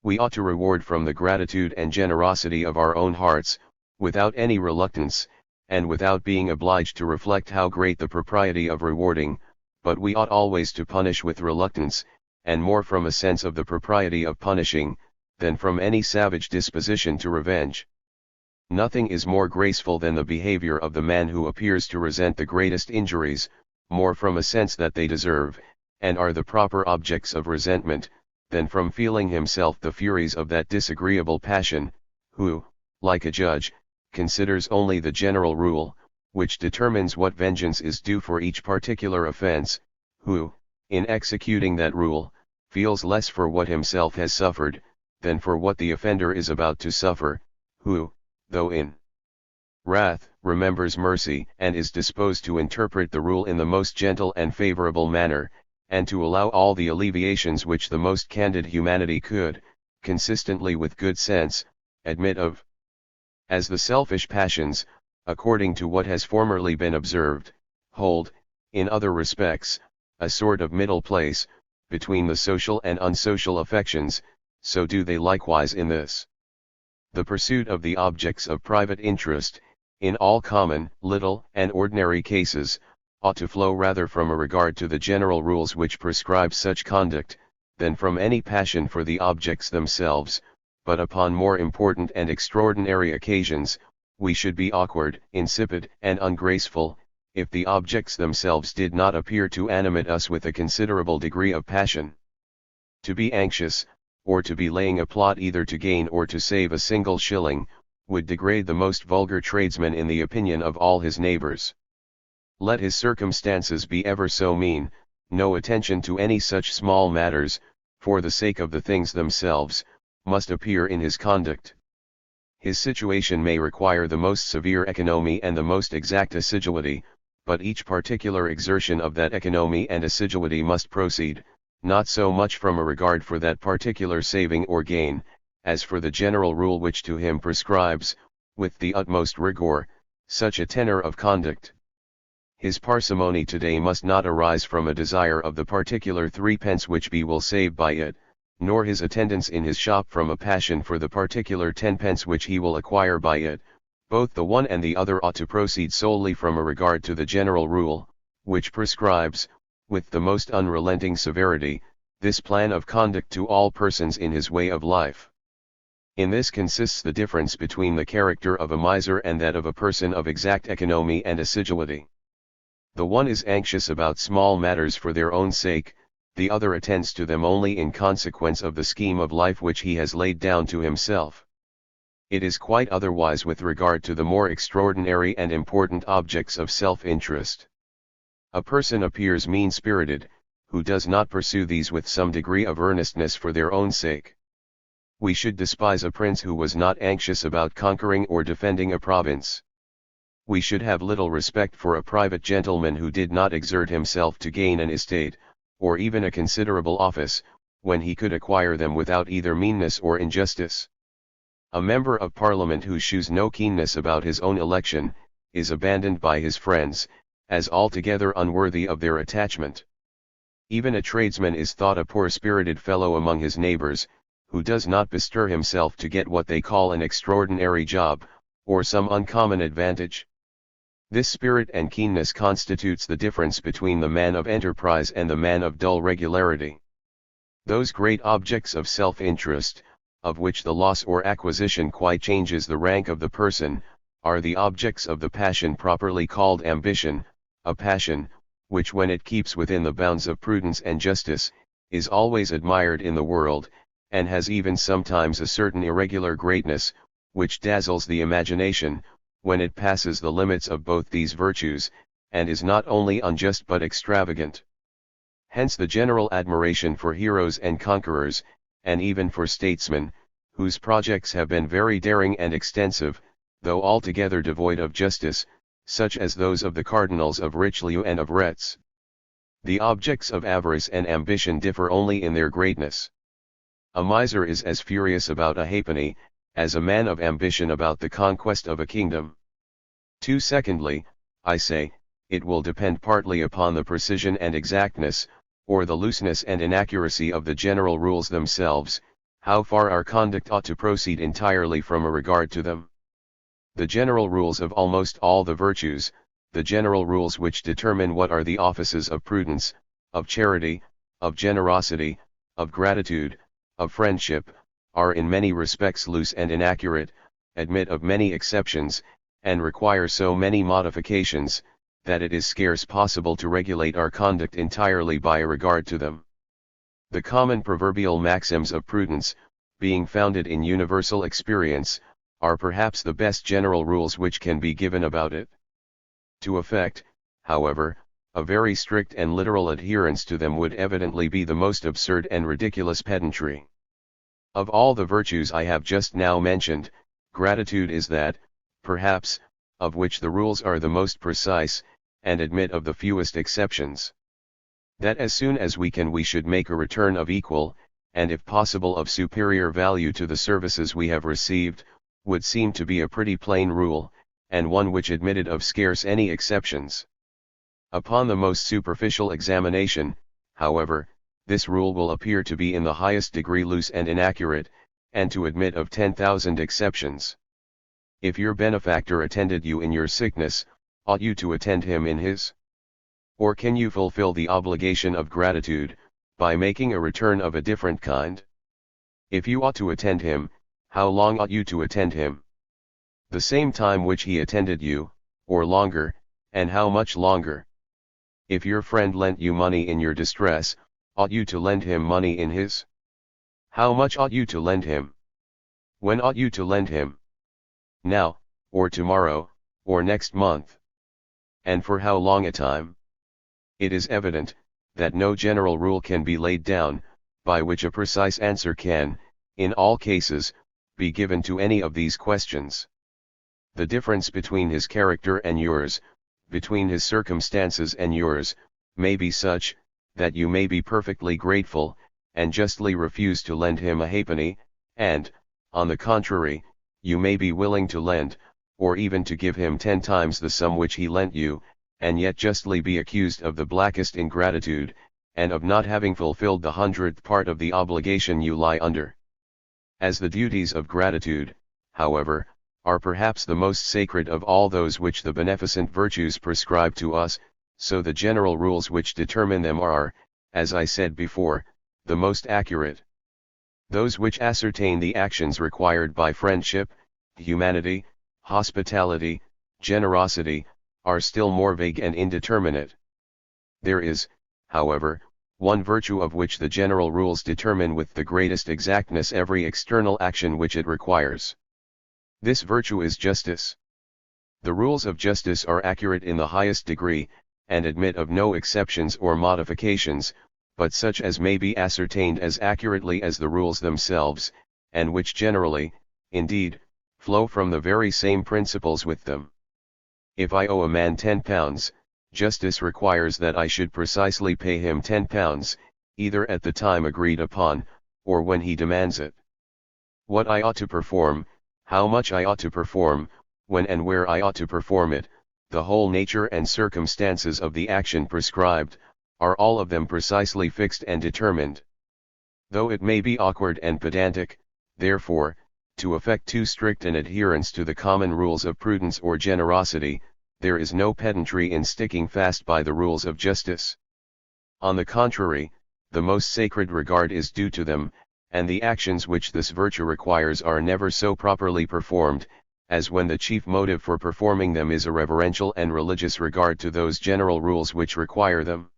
We ought to reward from the gratitude and generosity of our own hearts, without any reluctance, and without being obliged to reflect how great the propriety of rewarding, but we ought always to punish with reluctance, and more from a sense of the propriety of punishing, than from any savage disposition to revenge. Nothing is more graceful than the behavior of the man who appears to resent the greatest injuries, more from a sense that they deserve, and are the proper objects of resentment, than from feeling himself the furies of that disagreeable passion, who, like a judge, considers only the general rule, which determines what vengeance is due for each particular offense, who, in executing that rule, feels less for what himself has suffered, than for what the offender is about to suffer, who, though in wrath, remembers mercy and is disposed to interpret the rule in the most gentle and favorable manner, and to allow all the alleviations which the most candid humanity could, consistently with good sense, admit of. As the selfish passions, according to what has formerly been observed, hold, in other respects, a sort of middle place, between the social and unsocial affections, so do they likewise in this. The pursuit of the objects of private interest, in all common, little, and ordinary cases, ought to flow rather from a regard to the general rules which prescribe such conduct, than from any passion for the objects themselves, but upon more important and extraordinary occasions, we should be awkward, insipid, and ungraceful, if the objects themselves did not appear to animate us with a considerable degree of passion. To be anxious, or to be laying a plot either to gain or to save a single shilling, would degrade the most vulgar tradesman in the opinion of all his neighbors. Let his circumstances be ever so mean, no attention to any such small matters, for the sake of the things themselves, must appear in his conduct. His situation may require the most severe economy and the most exact assiduity, but each particular exertion of that economy and assiduity must proceed, not so much from a regard for that particular saving or gain, as for the general rule which to him prescribes, with the utmost rigor, such a tenor of conduct. His parsimony today must not arise from a desire of the particular 3d which he will save by it, nor his attendance in his shop from a passion for the particular 10d which he will acquire by it. Both the one and the other ought to proceed solely from a regard to the general rule, which prescribes, with the most unrelenting severity, this plan of conduct to all persons in his way of life. In this consists the difference between the character of a miser and that of a person of exact economy and assiduity. The one is anxious about small matters for their own sake, the other attends to them only in consequence of the scheme of life which he has laid down to himself. It is quite otherwise with regard to the more extraordinary and important objects of self-interest. A person appears mean-spirited, who does not pursue these with some degree of earnestness for their own sake. We should despise a prince who was not anxious about conquering or defending a province. We should have little respect for a private gentleman who did not exert himself to gain an estate, or even a considerable office, when he could acquire them without either meanness or injustice. A member of Parliament who shews no keenness about his own election, is abandoned by his friends, as altogether unworthy of their attachment. Even a tradesman is thought a poor-spirited fellow among his neighbors, who does not bestir himself to get what they call an extraordinary job, or some uncommon advantage. This spirit and keenness constitutes the difference between the man of enterprise and the man of dull regularity. Those great objects of self-interest, of which the loss or acquisition quite changes the rank of the person, are the objects of the passion properly called ambition, a passion, which when it keeps within the bounds of prudence and justice, is always admired in the world, and has even sometimes a certain irregular greatness, which dazzles the imagination, when it passes the limits of both these virtues, and is not only unjust but extravagant. Hence the general admiration for heroes and conquerors, and even for statesmen, whose projects have been very daring and extensive, though altogether devoid of justice, such as those of the cardinals of Richelieu and of Retz. The objects of avarice and ambition differ only in their greatness. A miser is as furious about a halfpenny, as a man of ambition about the conquest of a kingdom. Secondly, I say, it will depend partly upon the precision and exactness, or the looseness and inaccuracy of the general rules themselves, how far our conduct ought to proceed entirely from a regard to them. The general rules of almost all the virtues, the general rules which determine what are the offices of prudence, of charity, of generosity, of gratitude, of friendship, are in many respects loose and inaccurate, admit of many exceptions, and require so many modifications, that it is scarce possible to regulate our conduct entirely by a regard to them. The common proverbial maxims of prudence, being founded in universal experience, are perhaps the best general rules which can be given about it. To effect, however, a very strict and literal adherence to them would evidently be the most absurd and ridiculous pedantry. Of all the virtues I have just now mentioned, gratitude is that, perhaps, of which the rules are the most precise, and admit of the fewest exceptions. That as soon as we can we should make a return of equal, and if possible of superior value to the services we have received, would seem to be a pretty plain rule, and one which admitted of scarce any exceptions. Upon the most superficial examination, however, this rule will appear to be in the highest degree loose and inaccurate, and to admit of 10,000 exceptions. If your benefactor attended you in your sickness, ought you to attend him in his? Or can you fulfill the obligation of gratitude, by making a return of a different kind? If you ought to attend him, how long ought you to attend him? The same time which he attended you, or longer, and how much longer? If your friend lent you money in your distress, ought you to lend him money in his? How much ought you to lend him? When ought you to lend him? Now, or tomorrow, or next month? And for how long a time? It is evident, that no general rule can be laid down, by which a precise answer can, in all cases, be given to any of these questions. The difference between his character and yours, between his circumstances and yours, may be such, that you may be perfectly grateful, and justly refuse to lend him a halfpenny, and, on the contrary, you may be willing to lend, or even to give him 10 times the sum which he lent you, and yet justly be accused of the blackest ingratitude, and of not having fulfilled the 100th part of the obligation you lie under. As the duties of gratitude, however, are perhaps the most sacred of all those which the beneficent virtues prescribe to us, so the general rules which determine them are, as I said before, the most accurate. Those which ascertain the actions required by friendship, humanity, hospitality, generosity, are still more vague and indeterminate. There is, however, one virtue of which the general rules determine with the greatest exactness every external action which it requires. This virtue is justice. The rules of justice are accurate in the highest degree, and admit of no exceptions or modifications, but such as may be ascertained as accurately as the rules themselves, and which generally, indeed, flow from the very same principles with them. If I owe a man £10, justice requires that I should precisely pay him £10, either at the time agreed upon, or when he demands it. What I ought to perform, how much I ought to perform, when and where I ought to perform it, the whole nature and circumstances of the action prescribed, are all of them precisely fixed and determined. Though it may be awkward and pedantic, therefore, to affect too strict an adherence to the common rules of prudence or generosity, there is no pedantry in sticking fast by the rules of justice. On the contrary, the most sacred regard is due to them, and the actions which this virtue requires are never so properly performed, as when the chief motive for performing them is a reverential and religious regard to those general rules which require them.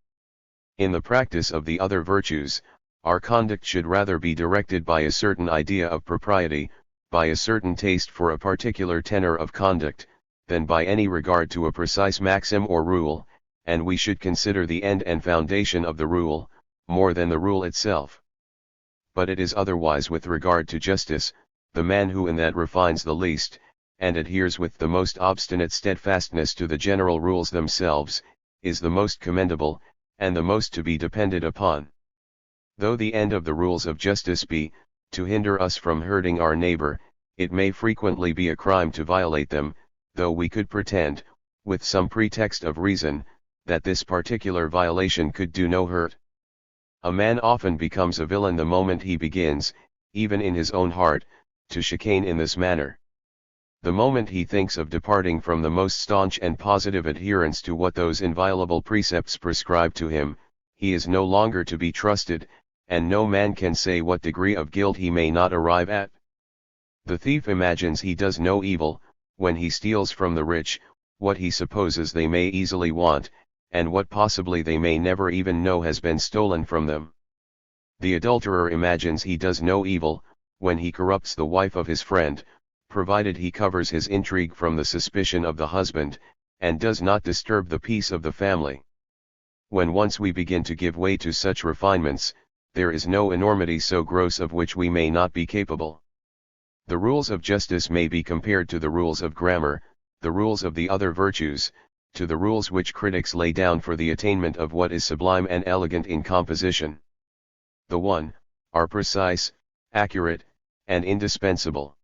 In the practice of the other virtues, our conduct should rather be directed by a certain idea of propriety, by a certain taste for a particular tenor of conduct, than by any regard to a precise maxim or rule, and we should consider the end and foundation of the rule, more than the rule itself. But it is otherwise with regard to justice. The man who in that refines the least, and adheres with the most obstinate steadfastness to the general rules themselves, is the most commendable, and the most to be depended upon. Though the end of the rules of justice be, to hinder us from hurting our neighbor, it may frequently be a crime to violate them, though we could pretend, with some pretext of reason, that this particular violation could do no hurt. A man often becomes a villain the moment he begins, even in his own heart, to chicane in this manner. The moment he thinks of departing from the most staunch and positive adherence to what those inviolable precepts prescribe to him, he is no longer to be trusted, and no man can say what degree of guilt he may not arrive at. The thief imagines he does no evil, when he steals from the rich, what he supposes they may easily want, and what possibly they may never even know has been stolen from them. The adulterer imagines he does no evil, when he corrupts the wife of his friend, provided he covers his intrigue from the suspicion of the husband, and does not disturb the peace of the family. When once we begin to give way to such refinements, there is no enormity so gross of which we may not be capable. The rules of justice may be compared to the rules of grammar, the rules of the other virtues, to the rules which critics lay down for the attainment of what is sublime and elegant in composition. The one, are precise, accurate, and indispensable.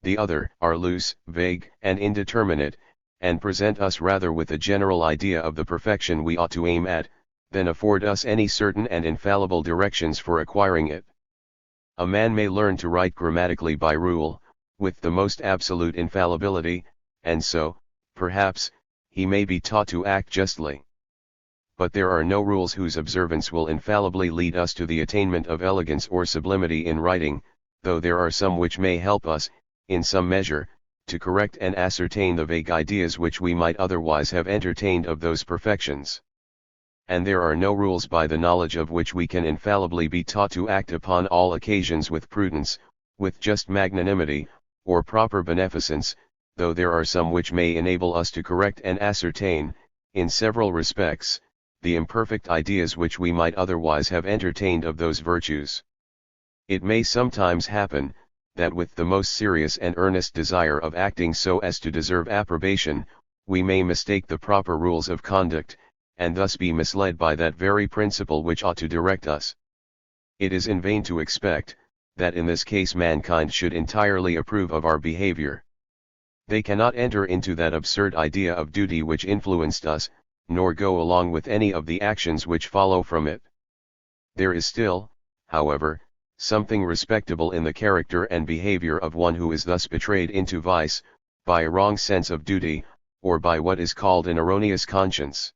The other, are loose, vague, and indeterminate, and present us rather with a general idea of the perfection we ought to aim at, than afford us any certain and infallible directions for acquiring it. A man may learn to write grammatically by rule, with the most absolute infallibility, and so, perhaps, he may be taught to act justly. But there are no rules whose observance will infallibly lead us to the attainment of elegance or sublimity in writing, though there are some which may help us, in some measure, to correct and ascertain the vague ideas which we might otherwise have entertained of those perfections. And there are no rules by the knowledge of which we can infallibly be taught to act upon all occasions with prudence, with just magnanimity, or proper beneficence, though there are some which may enable us to correct and ascertain, in several respects, the imperfect ideas which we might otherwise have entertained of those virtues. It may sometimes happen, that with the most serious and earnest desire of acting so as to deserve approbation, we may mistake the proper rules of conduct, and thus be misled by that very principle which ought to direct us. It is in vain to expect, that in this case mankind should entirely approve of our behavior. They cannot enter into that absurd idea of duty which influenced us, nor go along with any of the actions which follow from it. There is still, however, something respectable in the character and behavior of one who is thus betrayed into vice, by a wrong sense of duty, or by what is called an erroneous conscience.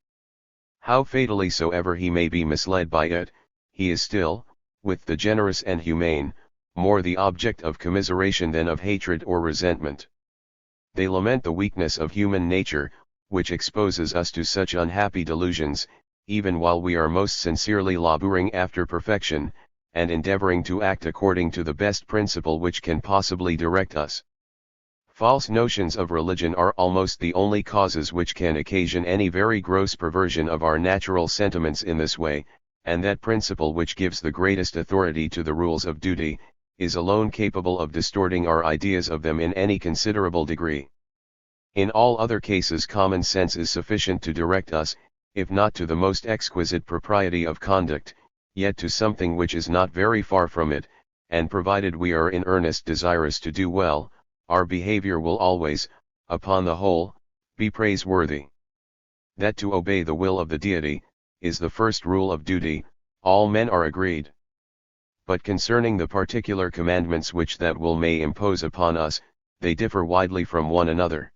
How fatally soever he may be misled by it, he is still, with the generous and humane, more the object of commiseration than of hatred or resentment. They lament the weakness of human nature, which exposes us to such unhappy delusions, even while we are most sincerely laboring after perfection, and endeavoring to act according to the best principle which can possibly direct us. False notions of religion are almost the only causes which can occasion any very gross perversion of our natural sentiments in this way, and that principle which gives the greatest authority to the rules of duty, is alone capable of distorting our ideas of them in any considerable degree. In all other cases common sense is sufficient to direct us, if not to the most exquisite propriety of conduct, yet to something which is not very far from it, and provided we are in earnest desirous to do well, our behavior will always, upon the whole, be praiseworthy. That to obey the will of the deity, is the first rule of duty, all men are agreed. But concerning the particular commandments which that will may impose upon us, they differ widely from one another.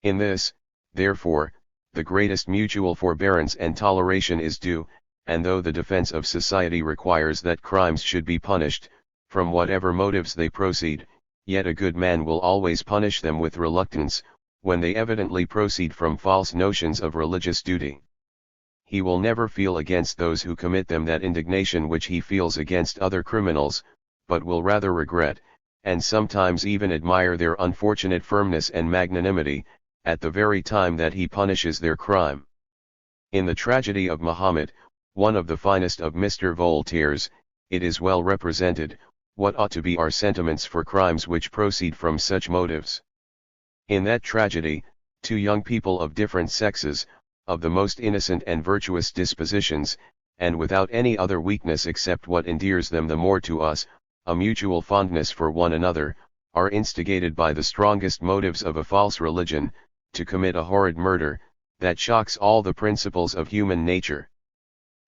In this, therefore, the greatest mutual forbearance and toleration is due, and though the defense of society requires that crimes should be punished, from whatever motives they proceed, yet a good man will always punish them with reluctance, when they evidently proceed from false notions of religious duty. He will never feel against those who commit them that indignation which he feels against other criminals, but will rather regret, and sometimes even admire their unfortunate firmness and magnanimity, at the very time that he punishes their crime. In the tragedy of Mahomet, one of the finest of Mr. Voltaire's, it is well represented, what ought to be our sentiments for crimes which proceed from such motives. In that tragedy, two young people of different sexes, of the most innocent and virtuous dispositions, and without any other weakness except what endears them the more to us, a mutual fondness for one another, are instigated by the strongest motives of a false religion, to commit a horrid murder, that shocks all the principles of human nature.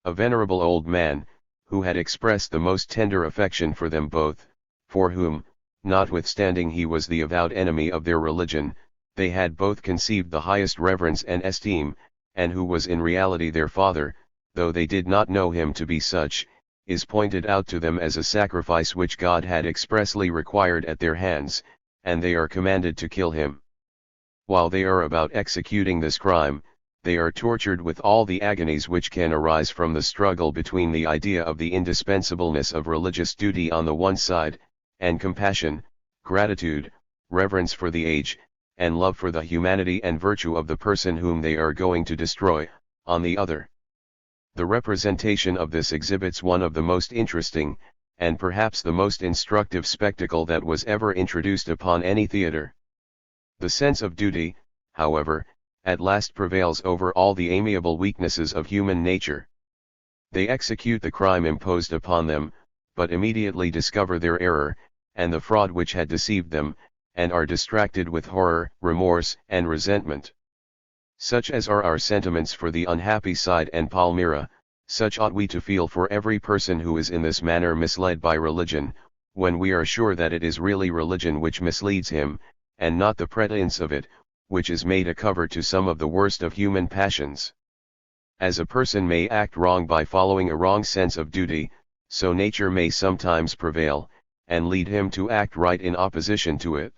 A venerable old man, who had expressed the most tender affection for them both, for whom, notwithstanding he was the avowed enemy of their religion, they had both conceived the highest reverence and esteem, and who was in reality their father, though they did not know him to be such, is pointed out to them as a sacrifice which God had expressly required at their hands, and they are commanded to kill him. While they are about executing this crime, they are tortured with all the agonies which can arise from the struggle between the idea of the indispensableness of religious duty on the one side, and compassion, gratitude, reverence for the age, and love for the humanity and virtue of the person whom they are going to destroy, on the other. The representation of this exhibits one of the most interesting, and perhaps the most instructive spectacle that was ever introduced upon any theatre. The sense of duty, however, at last prevails over all the amiable weaknesses of human nature. They execute the crime imposed upon them, but immediately discover their error, and the fraud which had deceived them, and are distracted with horror, remorse, and resentment. Such as are our sentiments for the unhappy Cid and Palmyra, such ought we to feel for every person who is in this manner misled by religion, when we are sure that it is really religion which misleads him, and not the pretense of it, which is made a cover to some of the worst of human passions. As a person may act wrong by following a wrong sense of duty, so nature may sometimes prevail, and lead him to act right in opposition to it.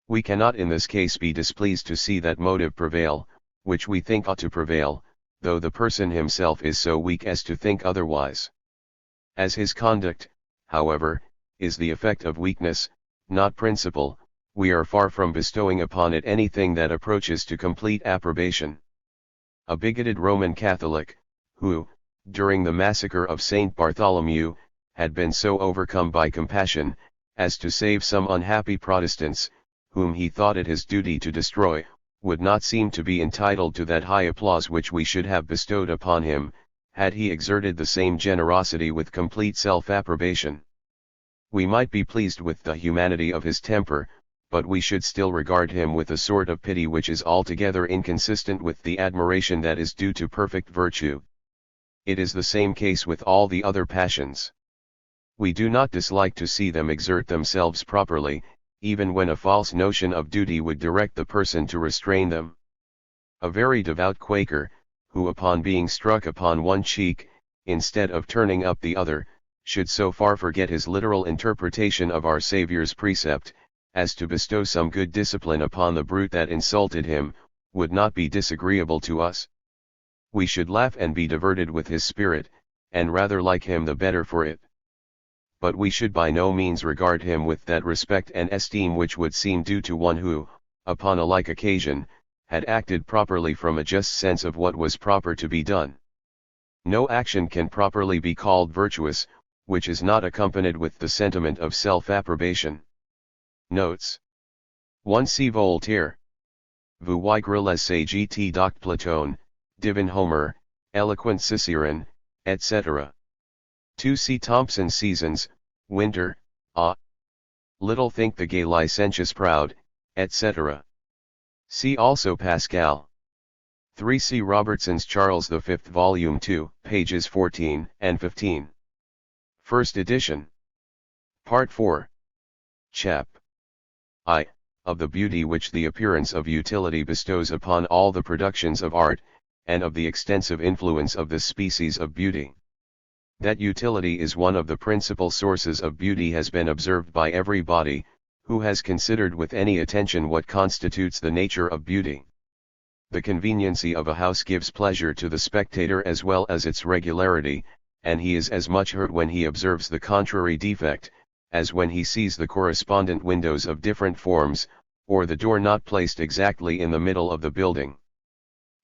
We cannot in this case be displeased to see that motive prevail, which we think ought to prevail, though the person himself is so weak as to think otherwise. As his conduct, however, is the effect of weakness, not principle, we are far from bestowing upon it anything that approaches to complete approbation. A bigoted Roman Catholic, who, during the massacre of Saint Bartholomew, had been so overcome by compassion, as to save some unhappy Protestants, whom he thought it his duty to destroy, would not seem to be entitled to that high applause which we should have bestowed upon him, had he exerted the same generosity with complete self-approbation. We might be pleased with the humanity of his temper, but we should still regard him with a sort of pity which is altogether inconsistent with the admiration that is due to perfect virtue. It is the same case with all the other passions. We do not dislike to see them exert themselves properly, even when a false notion of duty would direct the person to restrain them. A very devout Quaker, who upon being struck upon one cheek, instead of turning up the other, should so far forget his literal interpretation of our Saviour's precept, as to bestow some good discipline upon the brute that insulted him, would not be disagreeable to us. We should laugh and be diverted with his spirit, and rather like him the better for it. But we should by no means regard him with that respect and esteem which would seem due to one who, upon a like occasion, had acted properly from a just sense of what was proper to be done. No action can properly be called virtuous, which is not accompanied with the sentiment of self-approbation. Notes. 1. See Voltaire. Vous les sagit doct Platon, divin Homer, eloquent Cicerone, etc. 2. See Thompson Seasons, Winter, Little think the gay licentious proud, etc. See also Pascal. 3. See Robertson's Charles V, Volume 2, pages 14 and 15. First edition. Part 4. Chap. I. Of the beauty which the appearance of utility bestows upon all the productions of art, and of the extensive influence of this species of beauty. That utility is one of the principal sources of beauty has been observed by everybody, who has considered with any attention what constitutes the nature of beauty. The conveniency of a house gives pleasure to the spectator as well as its regularity, and he is as much hurt when he observes the contrary defect, as when he sees the correspondent windows of different forms, or the door not placed exactly in the middle of the building.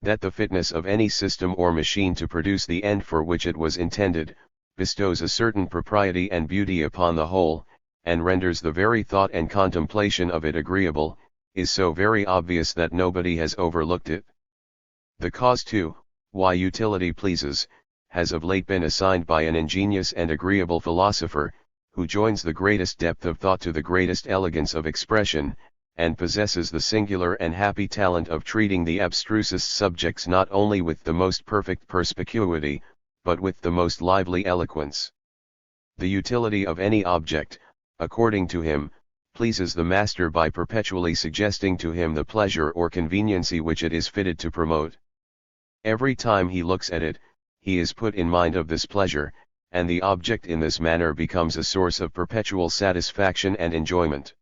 That the fitness of any system or machine to produce the end for which it was intended, bestows a certain propriety and beauty upon the whole, and renders the very thought and contemplation of it agreeable, is so very obvious that nobody has overlooked it. The cause too, why utility pleases, has of late been assigned by an ingenious and agreeable philosopher, who joins the greatest depth of thought to the greatest elegance of expression, and possesses the singular and happy talent of treating the abstrusest subjects not only with the most perfect perspicuity, but with the most lively eloquence. The utility of any object, according to him, pleases the master by perpetually suggesting to him the pleasure or conveniency which it is fitted to promote. Every time he looks at it, he is put in mind of this pleasure, and the object in this manner becomes a source of perpetual satisfaction and enjoyment.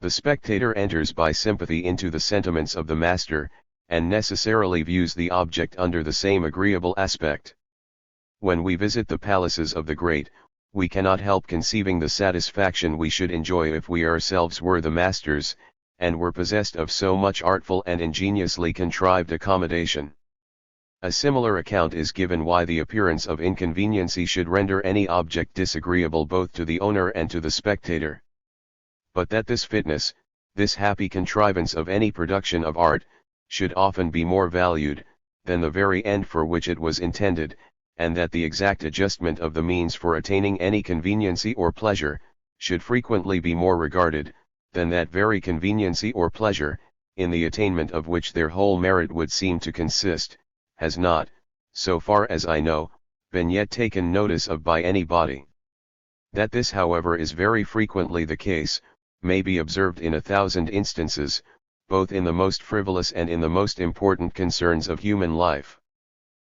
The spectator enters by sympathy into the sentiments of the master, and necessarily views the object under the same agreeable aspect. When we visit the palaces of the great, we cannot help conceiving the satisfaction we should enjoy if we ourselves were the masters, and were possessed of so much artful and ingeniously contrived accommodation. A similar account is given why the appearance of inconveniency should render any object disagreeable both to the owner and to the spectator. But that this fitness, this happy contrivance of any production of art, should often be more valued, than the very end for which it was intended, and that the exact adjustment of the means for attaining any conveniency or pleasure, should frequently be more regarded, than that very conveniency or pleasure, in the attainment of which their whole merit would seem to consist, has not, so far as I know, been yet taken notice of by any body. That this however is very frequently the case, may be observed in 1,000 instances, both in the most frivolous and in the most important concerns of human life.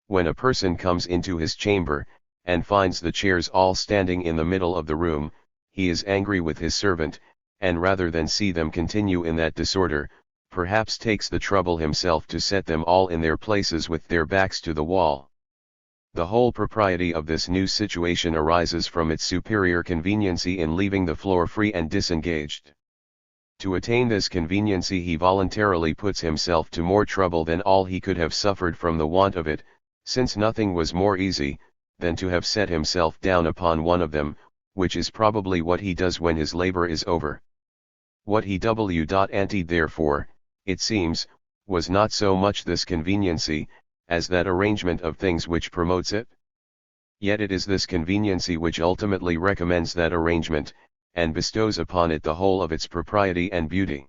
When a person comes into his chamber, and finds the chairs all standing in the middle of the room, he is angry with his servant, and rather than see them continue in that disorder, perhaps takes the trouble himself to set them all in their places with their backs to the wall. The whole propriety of this new situation arises from its superior conveniency in leaving the floor free and disengaged. To attain this conveniency he voluntarily puts himself to more trouble than all he could have suffered from the want of it, since nothing was more easy, than to have set himself down upon one of them, which is probably what he does when his labor is over. What he wanted therefore, it seems, was not so much this conveniency, as that arrangement of things which promotes it. Yet it is this conveniency which ultimately recommends that arrangement, and bestows upon it the whole of its propriety and beauty.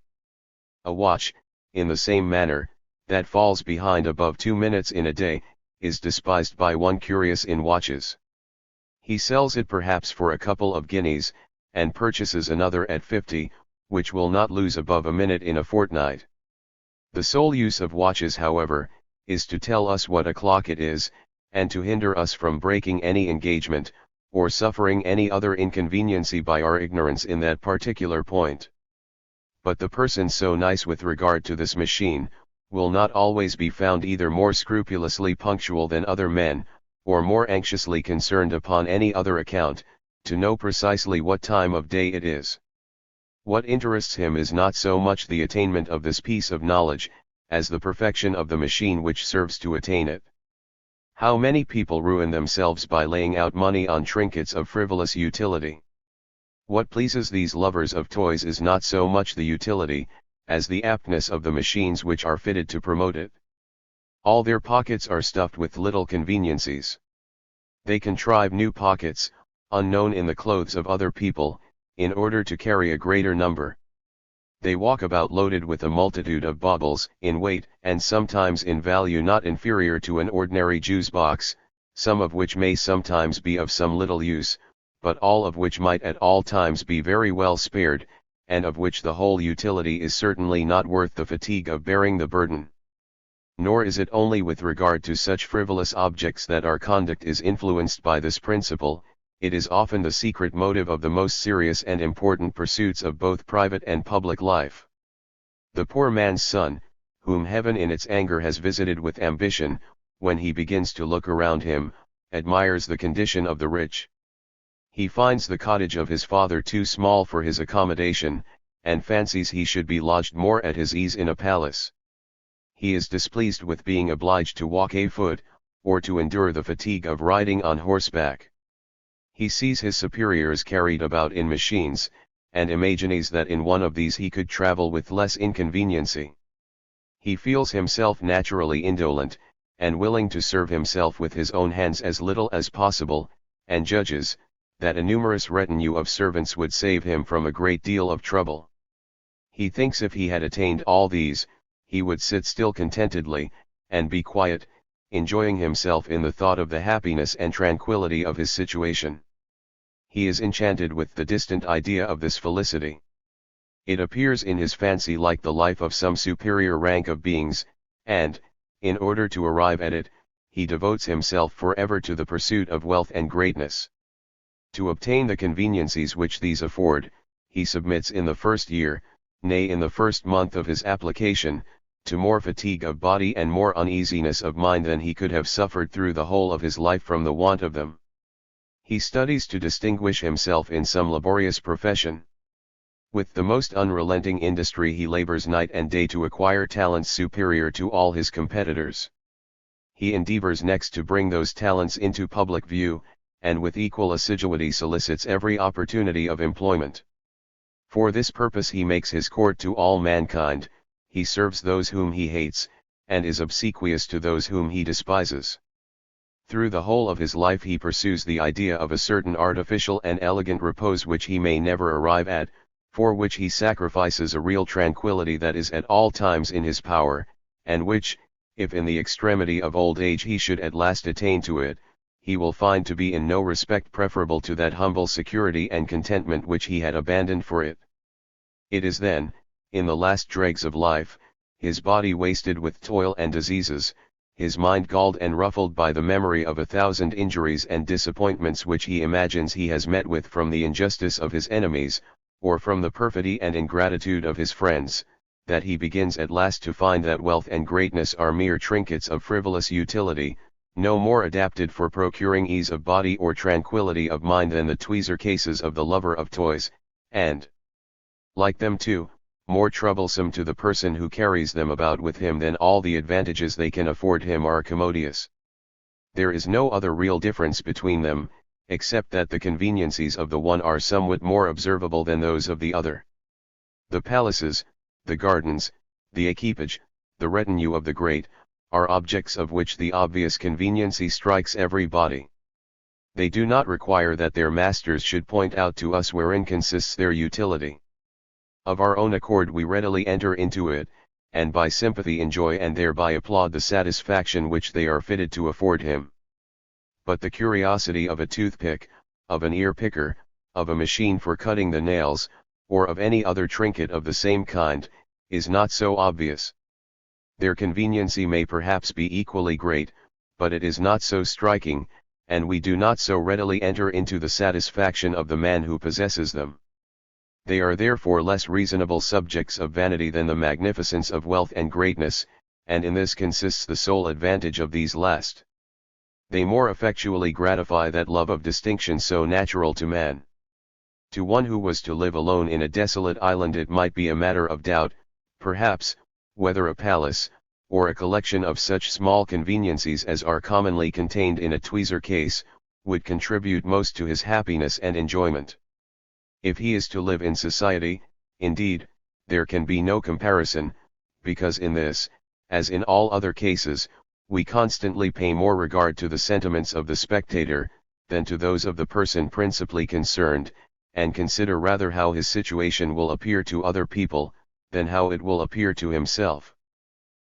A watch, in the same manner, that falls behind above 2 minutes in a day, is despised by one curious in watches. He sells it perhaps for a couple of guineas, and purchases another at 50, which will not lose above a minute in a fortnight. The sole use of watches, however, is to tell us what o'clock it is, and to hinder us from breaking any engagement, or suffering any other inconveniency by our ignorance in that particular point. But the person so nice with regard to this machine, will not always be found either more scrupulously punctual than other men, or more anxiously concerned upon any other account, to know precisely what time of day it is. What interests him is not so much the attainment of this piece of knowledge, as the perfection of the machine which serves to attain it. How many people ruin themselves by laying out money on trinkets of frivolous utility. What pleases these lovers of toys is not so much the utility, as the aptness of the machines which are fitted to promote it. All their pockets are stuffed with little conveniencies. They contrive new pockets, unknown in the clothes of other people, in order to carry a greater number. They walk about loaded with a multitude of baubles, in weight and sometimes in value not inferior to an ordinary juice box, some of which may sometimes be of some little use, but all of which might at all times be very well spared, and of which the whole utility is certainly not worth the fatigue of bearing the burden. Nor is it only with regard to such frivolous objects that our conduct is influenced by this principle, it is often the secret motive of the most serious and important pursuits of both private and public life. The poor man's son, whom heaven in its anger has visited with ambition, when he begins to look around him, admires the condition of the rich. He finds the cottage of his father too small for his accommodation, and fancies he should be lodged more at his ease in a palace. He is displeased with being obliged to walk afoot, or to endure the fatigue of riding on horseback. He sees his superiors carried about in machines, and imagines that in one of these he could travel with less inconveniency. He feels himself naturally indolent, and willing to serve himself with his own hands as little as possible, and judges, that a numerous retinue of servants would save him from a great deal of trouble. He thinks if he had attained all these, he would sit still contentedly, and be quiet, enjoying himself in the thought of the happiness and tranquillity of his situation. He is enchanted with the distant idea of this felicity. It appears in his fancy like the life of some superior rank of beings, and, in order to arrive at it, he devotes himself forever to the pursuit of wealth and greatness. To obtain the conveniencies which these afford, he submits in the first year, nay in the first month of his application, to more fatigue of body and more uneasiness of mind than he could have suffered through the whole of his life from the want of them. He studies to distinguish himself in some laborious profession. With the most unrelenting industry he labors night and day to acquire talents superior to all his competitors. he endeavors next to bring those talents into public view, and with equal assiduity solicits every opportunity of employment. For this purpose he makes his court to all mankind, he serves those whom he hates, and is obsequious to those whom he despises. Through the whole of his life he pursues the idea of a certain artificial and elegant repose which he may never arrive at, for which he sacrifices a real tranquility that is at all times in his power, and which, if in the extremity of old age he should at last attain to it, he will find to be in no respect preferable to that humble security and contentment which he had abandoned for it. It is then, in the last dregs of life, his body wasted with toil and diseases, his mind galled and ruffled by the memory of 1,000 injuries and disappointments which he imagines he has met with from the injustice of his enemies, or from the perfidy and ingratitude of his friends, that he begins at last to find that wealth and greatness are mere trinkets of frivolous utility, no more adapted for procuring ease of body or tranquility of mind than the tweezer cases of the lover of toys, and, like them too, more troublesome to the person who carries them about with him than all the advantages they can afford him are commodious. There is no other real difference between them, except that the conveniencies of the one are somewhat more observable than those of the other. The palaces, the gardens, the equipage, the retinue of the great, are objects of which the obvious conveniency strikes every body. They do not require that their masters should point out to us wherein consists their utility. Of our own accord we readily enter into it, and by sympathy enjoy and thereby applaud the satisfaction which they are fitted to afford him. But the curiosity of a toothpick, of an ear picker, of a machine for cutting the nails, or of any other trinket of the same kind, is not so obvious. Their conveniency may perhaps be equally great, but it is not so striking, and we do not so readily enter into the satisfaction of the man who possesses them. They are therefore less reasonable subjects of vanity than the magnificence of wealth and greatness, and in this consists the sole advantage of these last. They more effectually gratify that love of distinction so natural to man. To one who was to live alone in a desolate island it might be a matter of doubt, perhaps, whether a palace, or a collection of such small conveniencies as are commonly contained in a tweezer case, would contribute most to his happiness and enjoyment. If he is to live in society, indeed, there can be no comparison, because in this, as in all other cases, we constantly pay more regard to the sentiments of the spectator, than to those of the person principally concerned, and consider rather how his situation will appear to other people, than how it will appear to himself.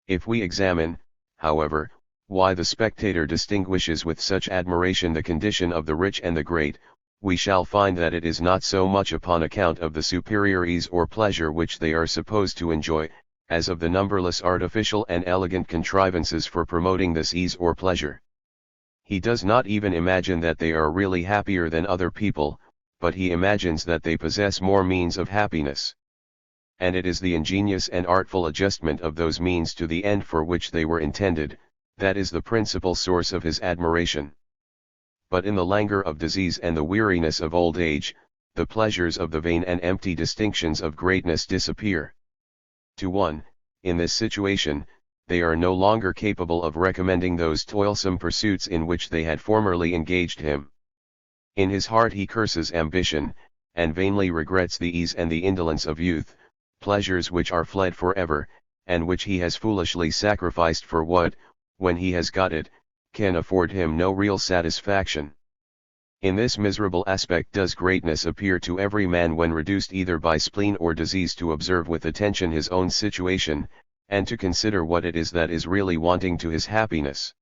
If we examine, however, why the spectator distinguishes with such admiration the condition of the rich and the great, we shall find that it is not so much upon account of the superior ease or pleasure which they are supposed to enjoy, as of the numberless artificial and elegant contrivances for promoting this ease or pleasure. He does not even imagine that they are really happier than other people, but he imagines that they possess more means of happiness. And it is the ingenious and artful adjustment of those means to the end for which they were intended, that is the principal source of his admiration. But in the languor of disease and the weariness of old age, the pleasures of the vain and empty distinctions of greatness disappear. To one, in this situation, they are no longer capable of recommending those toilsome pursuits in which they had formerly engaged him. In his heart he curses ambition, and vainly regrets the ease and the indolence of youth, pleasures which are fled forever, and which he has foolishly sacrificed for what, when he has got it, can afford him no real satisfaction. In this miserable aspect does greatness appear to every man when reduced either by spleen or disease to observe with attention his own situation, and to consider what it is that is really wanting to his happiness.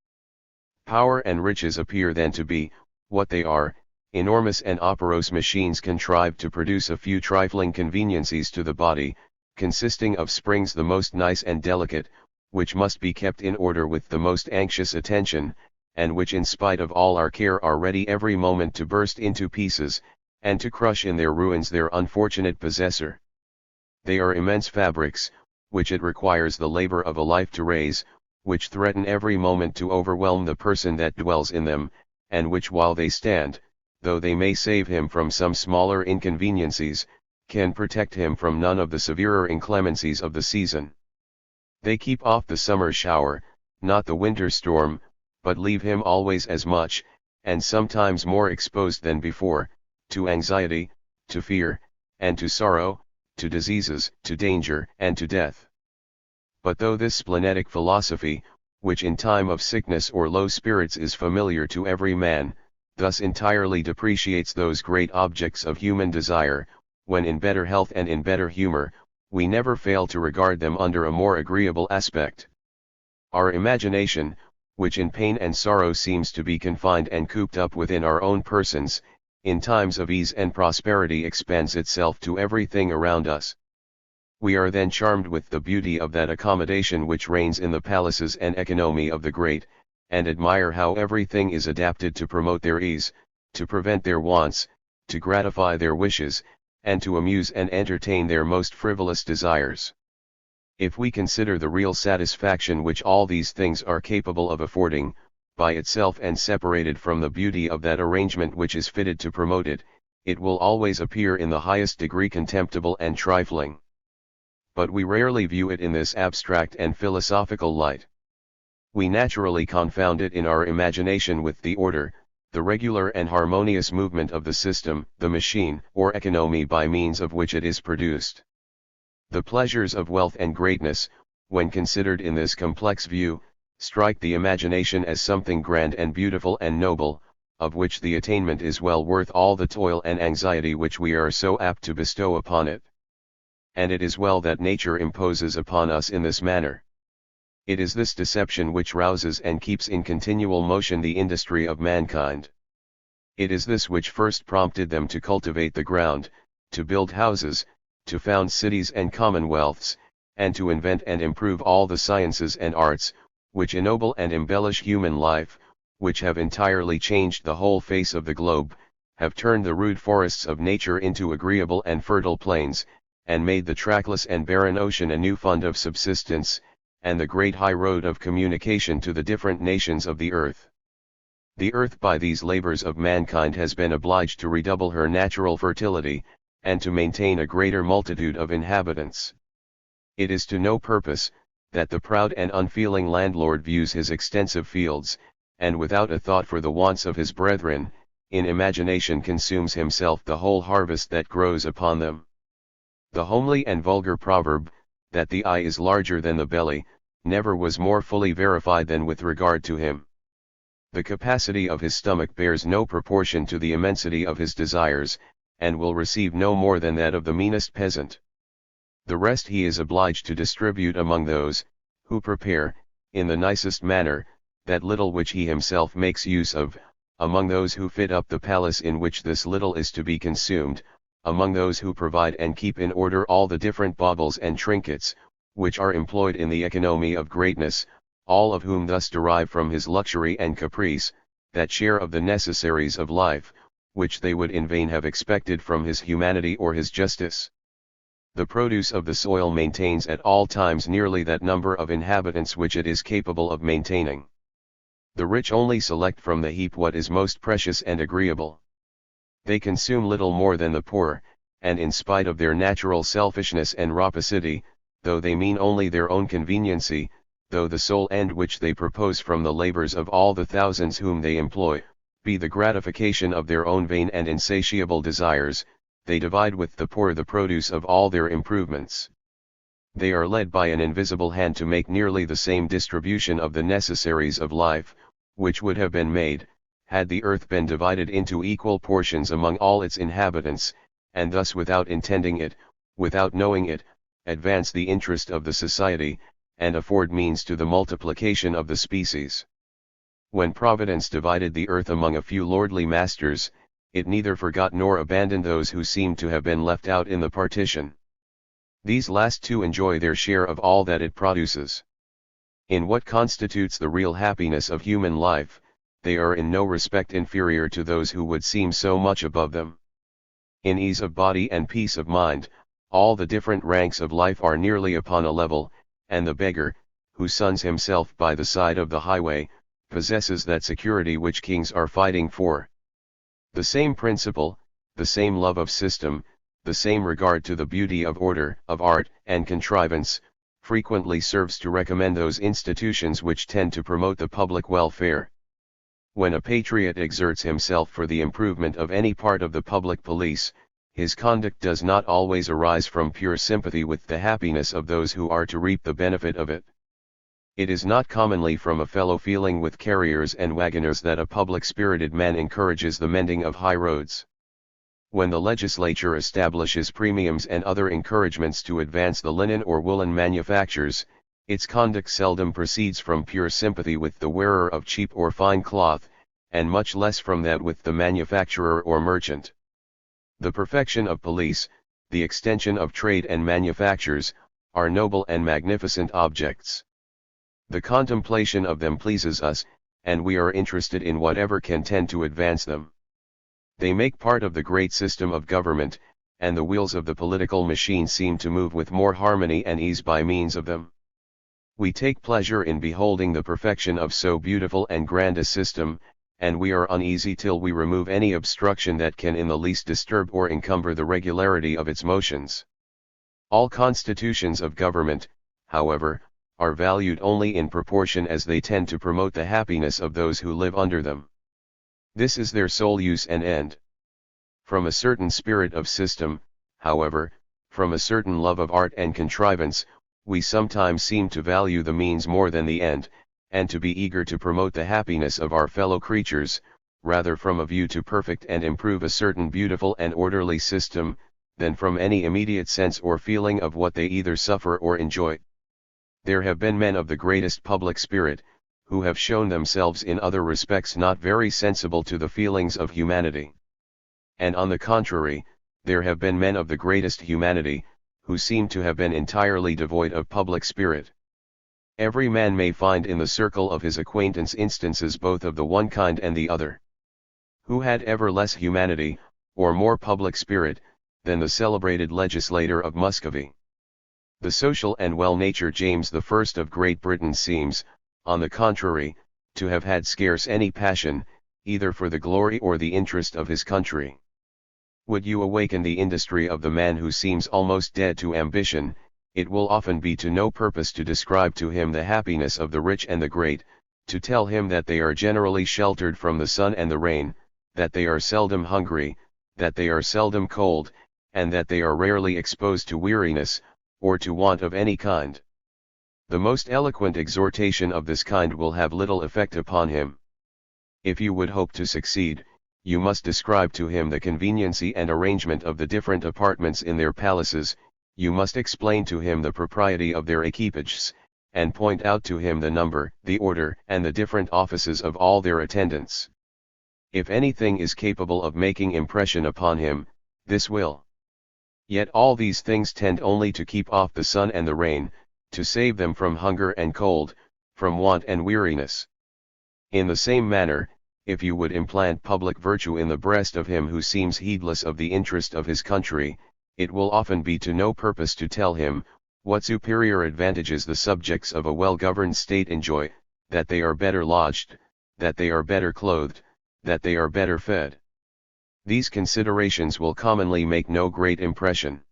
Power and riches appear then to be, what they are, enormous and operose machines contrived to produce a few trifling conveniencies to the body, consisting of springs the most nice and delicate, which must be kept in order with the most anxious attention, and which in spite of all our care are ready every moment to burst into pieces, and to crush in their ruins their unfortunate possessor. They are immense fabrics, which it requires the labor of a life to raise, which threaten every moment to overwhelm the person that dwells in them, and which while they stand, though they may save him from some smaller inconveniencies, can protect him from none of the severer inclemencies of the season. They keep off the summer shower, not the winter storm, but leave him always as much, and sometimes more exposed than before, to anxiety, to fear, and to sorrow, to diseases, to danger, and to death. But though this splenetic philosophy, which in time of sickness or low spirits is familiar to every man, thus entirely depreciates those great objects of human desire, when in better health and in better humor, we never fail to regard them under a more agreeable aspect. Our imagination, which in pain and sorrow seems to be confined and cooped up within our own persons, in times of ease and prosperity expands itself to everything around us. We are then charmed with the beauty of that accommodation which reigns in the palaces and economy of the great, and admire how everything is adapted to promote their ease, to prevent their wants, to gratify their wishes, and to amuse and entertain their most frivolous desires. If we consider the real satisfaction which all these things are capable of affording, by itself and separated from the beauty of that arrangement which is fitted to promote it, it will always appear in the highest degree contemptible and trifling. But we rarely view it in this abstract and philosophical light. We naturally confound it in our imagination with the order, the regular and harmonious movement of the system, the machine, or economy by means of which it is produced. The pleasures of wealth and greatness, when considered in this complex view, strike the imagination as something grand and beautiful and noble, of which the attainment is well worth all the toil and anxiety which we are so apt to bestow upon it. And it is well that nature imposes upon us in this manner. It is this deception which rouses and keeps in continual motion the industry of mankind. It is this which first prompted them to cultivate the ground, to build houses, to found cities and commonwealths, and to invent and improve all the sciences and arts, which ennoble and embellish human life, which have entirely changed the whole face of the globe, have turned the rude forests of nature into agreeable and fertile plains, and made the trackless and barren ocean a new fund of subsistence, and the great high road of communication to the different nations of the earth. The earth by these labors of mankind has been obliged to redouble her natural fertility, and to maintain a greater multitude of inhabitants. It is to no purpose, that the proud and unfeeling landlord views his extensive fields, and without a thought for the wants of his brethren, in imagination consumes himself the whole harvest that grows upon them. The homely and vulgar proverb, that the eye is larger than the belly, never was more fully verified than with regard to him. The capacity of his stomach bears no proportion to the immensity of his desires, and will receive no more than that of the meanest peasant. The rest he is obliged to distribute among those, who prepare, in the nicest manner, that little which he himself makes use of, among those who fit up the palace in which this little is to be consumed, among those who provide and keep in order all the different baubles and trinkets, which are employed in the economy of greatness, all of whom thus derive from his luxury and caprice, that share of the necessaries of life, which they would in vain have expected from his humanity or his justice. The produce of the soil maintains at all times nearly that number of inhabitants which it is capable of maintaining. The rich only select from the heap what is most precious and agreeable. They consume little more than the poor, and in spite of their natural selfishness and rapacity, though they mean only their own conveniency, though the sole end which they propose from the labors of all the thousands whom they employ, be the gratification of their own vain and insatiable desires, they divide with the poor the produce of all their improvements. They are led by an invisible hand to make nearly the same distribution of the necessaries of life, which would have been made, had the earth been divided into equal portions among all its inhabitants, and thus without intending it, without knowing it, advance the interest of the society, and afford means to the multiplication of the species. When Providence divided the earth among a few lordly masters, it neither forgot nor abandoned those who seemed to have been left out in the partition. These last two enjoy their share of all that it produces. In what constitutes the real happiness of human life, they are in no respect inferior to those who would seem so much above them. In ease of body and peace of mind, all the different ranks of life are nearly upon a level, and the beggar, who suns himself by the side of the highway, possesses that security which kings are fighting for. The same principle, the same love of system, the same regard to the beauty of order, of art, and contrivance, frequently serves to recommend those institutions which tend to promote the public welfare. When a patriot exerts himself for the improvement of any part of the public police, his conduct does not always arise from pure sympathy with the happiness of those who are to reap the benefit of it. It is not commonly from a fellow feeling with carriers and wagoners that a public-spirited man encourages the mending of high roads. When the legislature establishes premiums and other encouragements to advance the linen or woolen manufactures, its conduct seldom proceeds from pure sympathy with the wearer of cheap or fine cloth, and much less from that with the manufacturer or merchant. The perfection of police, the extension of trade and manufactures, are noble and magnificent objects. The contemplation of them pleases us, and we are interested in whatever can tend to advance them. They make part of the great system of government, and the wheels of the political machine seem to move with more harmony and ease by means of them. We take pleasure in beholding the perfection of so beautiful and grand a system, and we are uneasy till we remove any obstruction that can in the least disturb or encumber the regularity of its motions. All constitutions of government, however, are valued only in proportion as they tend to promote the happiness of those who live under them. This is their sole use and end. From a certain spirit of system, however, from a certain love of art and contrivance, we sometimes seem to value the means more than the end, and to be eager to promote the happiness of our fellow creatures, rather from a view to perfect and improve a certain beautiful and orderly system, than from any immediate sense or feeling of what they either suffer or enjoy. There have been men of the greatest public spirit, who have shown themselves in other respects not very sensible to the feelings of humanity. And on the contrary, there have been men of the greatest humanity, who seem to have been entirely devoid of public spirit. Every man may find in the circle of his acquaintance instances both of the one kind and the other. Who had ever less humanity, or more public spirit, than the celebrated legislator of Muscovy? The social and well-natured James I of Great Britain seems, on the contrary, to have had scarce any passion, either for the glory or the interest of his country. Would you awaken the industry of the man who seems almost dead to ambition, it will often be to no purpose to describe to him the happiness of the rich and the great, to tell him that they are generally sheltered from the sun and the rain, that they are seldom hungry, that they are seldom cold, and that they are rarely exposed to weariness, or to want of any kind. The most eloquent exhortation of this kind will have little effect upon him. If you would hope to succeed, you must describe to him the conveniency and arrangement of the different apartments in their palaces, you must explain to him the propriety of their equipages, and point out to him the number, the order, and the different offices of all their attendants. If anything is capable of making impression upon him, this will. Yet all these things tend only to keep off the sun and the rain, to save them from hunger and cold, from want and weariness. In the same manner, if you would implant public virtue in the breast of him who seems heedless of the interest of his country, it will often be to no purpose to tell him, what superior advantages the subjects of a well-governed state enjoy, that they are better lodged, that they are better clothed, that they are better fed. These considerations will commonly make no great impression.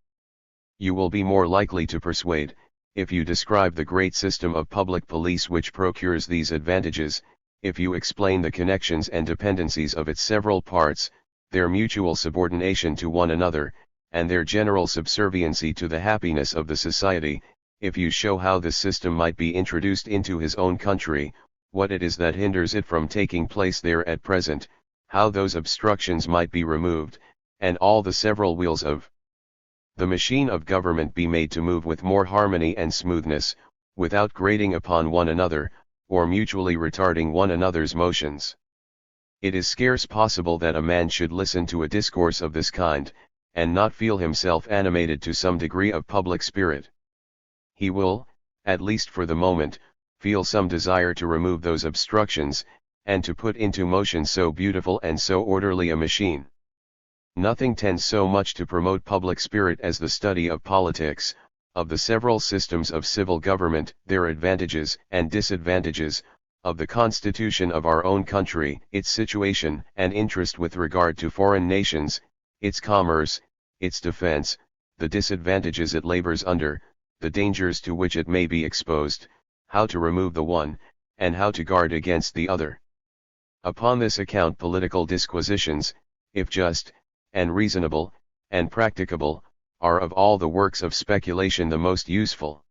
You will be more likely to persuade, if you describe the great system of public police which procures these advantages, if you explain the connections and dependencies of its several parts, their mutual subordination to one another, and their general subserviency to the happiness of the society, if you show how this system might be introduced into his own country, what it is that hinders it from taking place there at present, how those obstructions might be removed, and all the several wheels of the machine of government be made to move with more harmony and smoothness, without grating upon one another, or mutually retarding one another's motions. It is scarce possible that a man should listen to a discourse of this kind, and not feel himself animated to some degree of public spirit. He will, at least for the moment, feel some desire to remove those obstructions, and to put into motion so beautiful and so orderly a machine. Nothing tends so much to promote public spirit as the study of politics, of the several systems of civil government, their advantages and disadvantages, of the constitution of our own country, its situation and interest with regard to foreign nations, its commerce, its defense, the disadvantages it labors under, the dangers to which it may be exposed, how to remove the one, and how to guard against the other. Upon this account political disquisitions, if just, and reasonable, and practicable, are of all the works of speculation the most useful.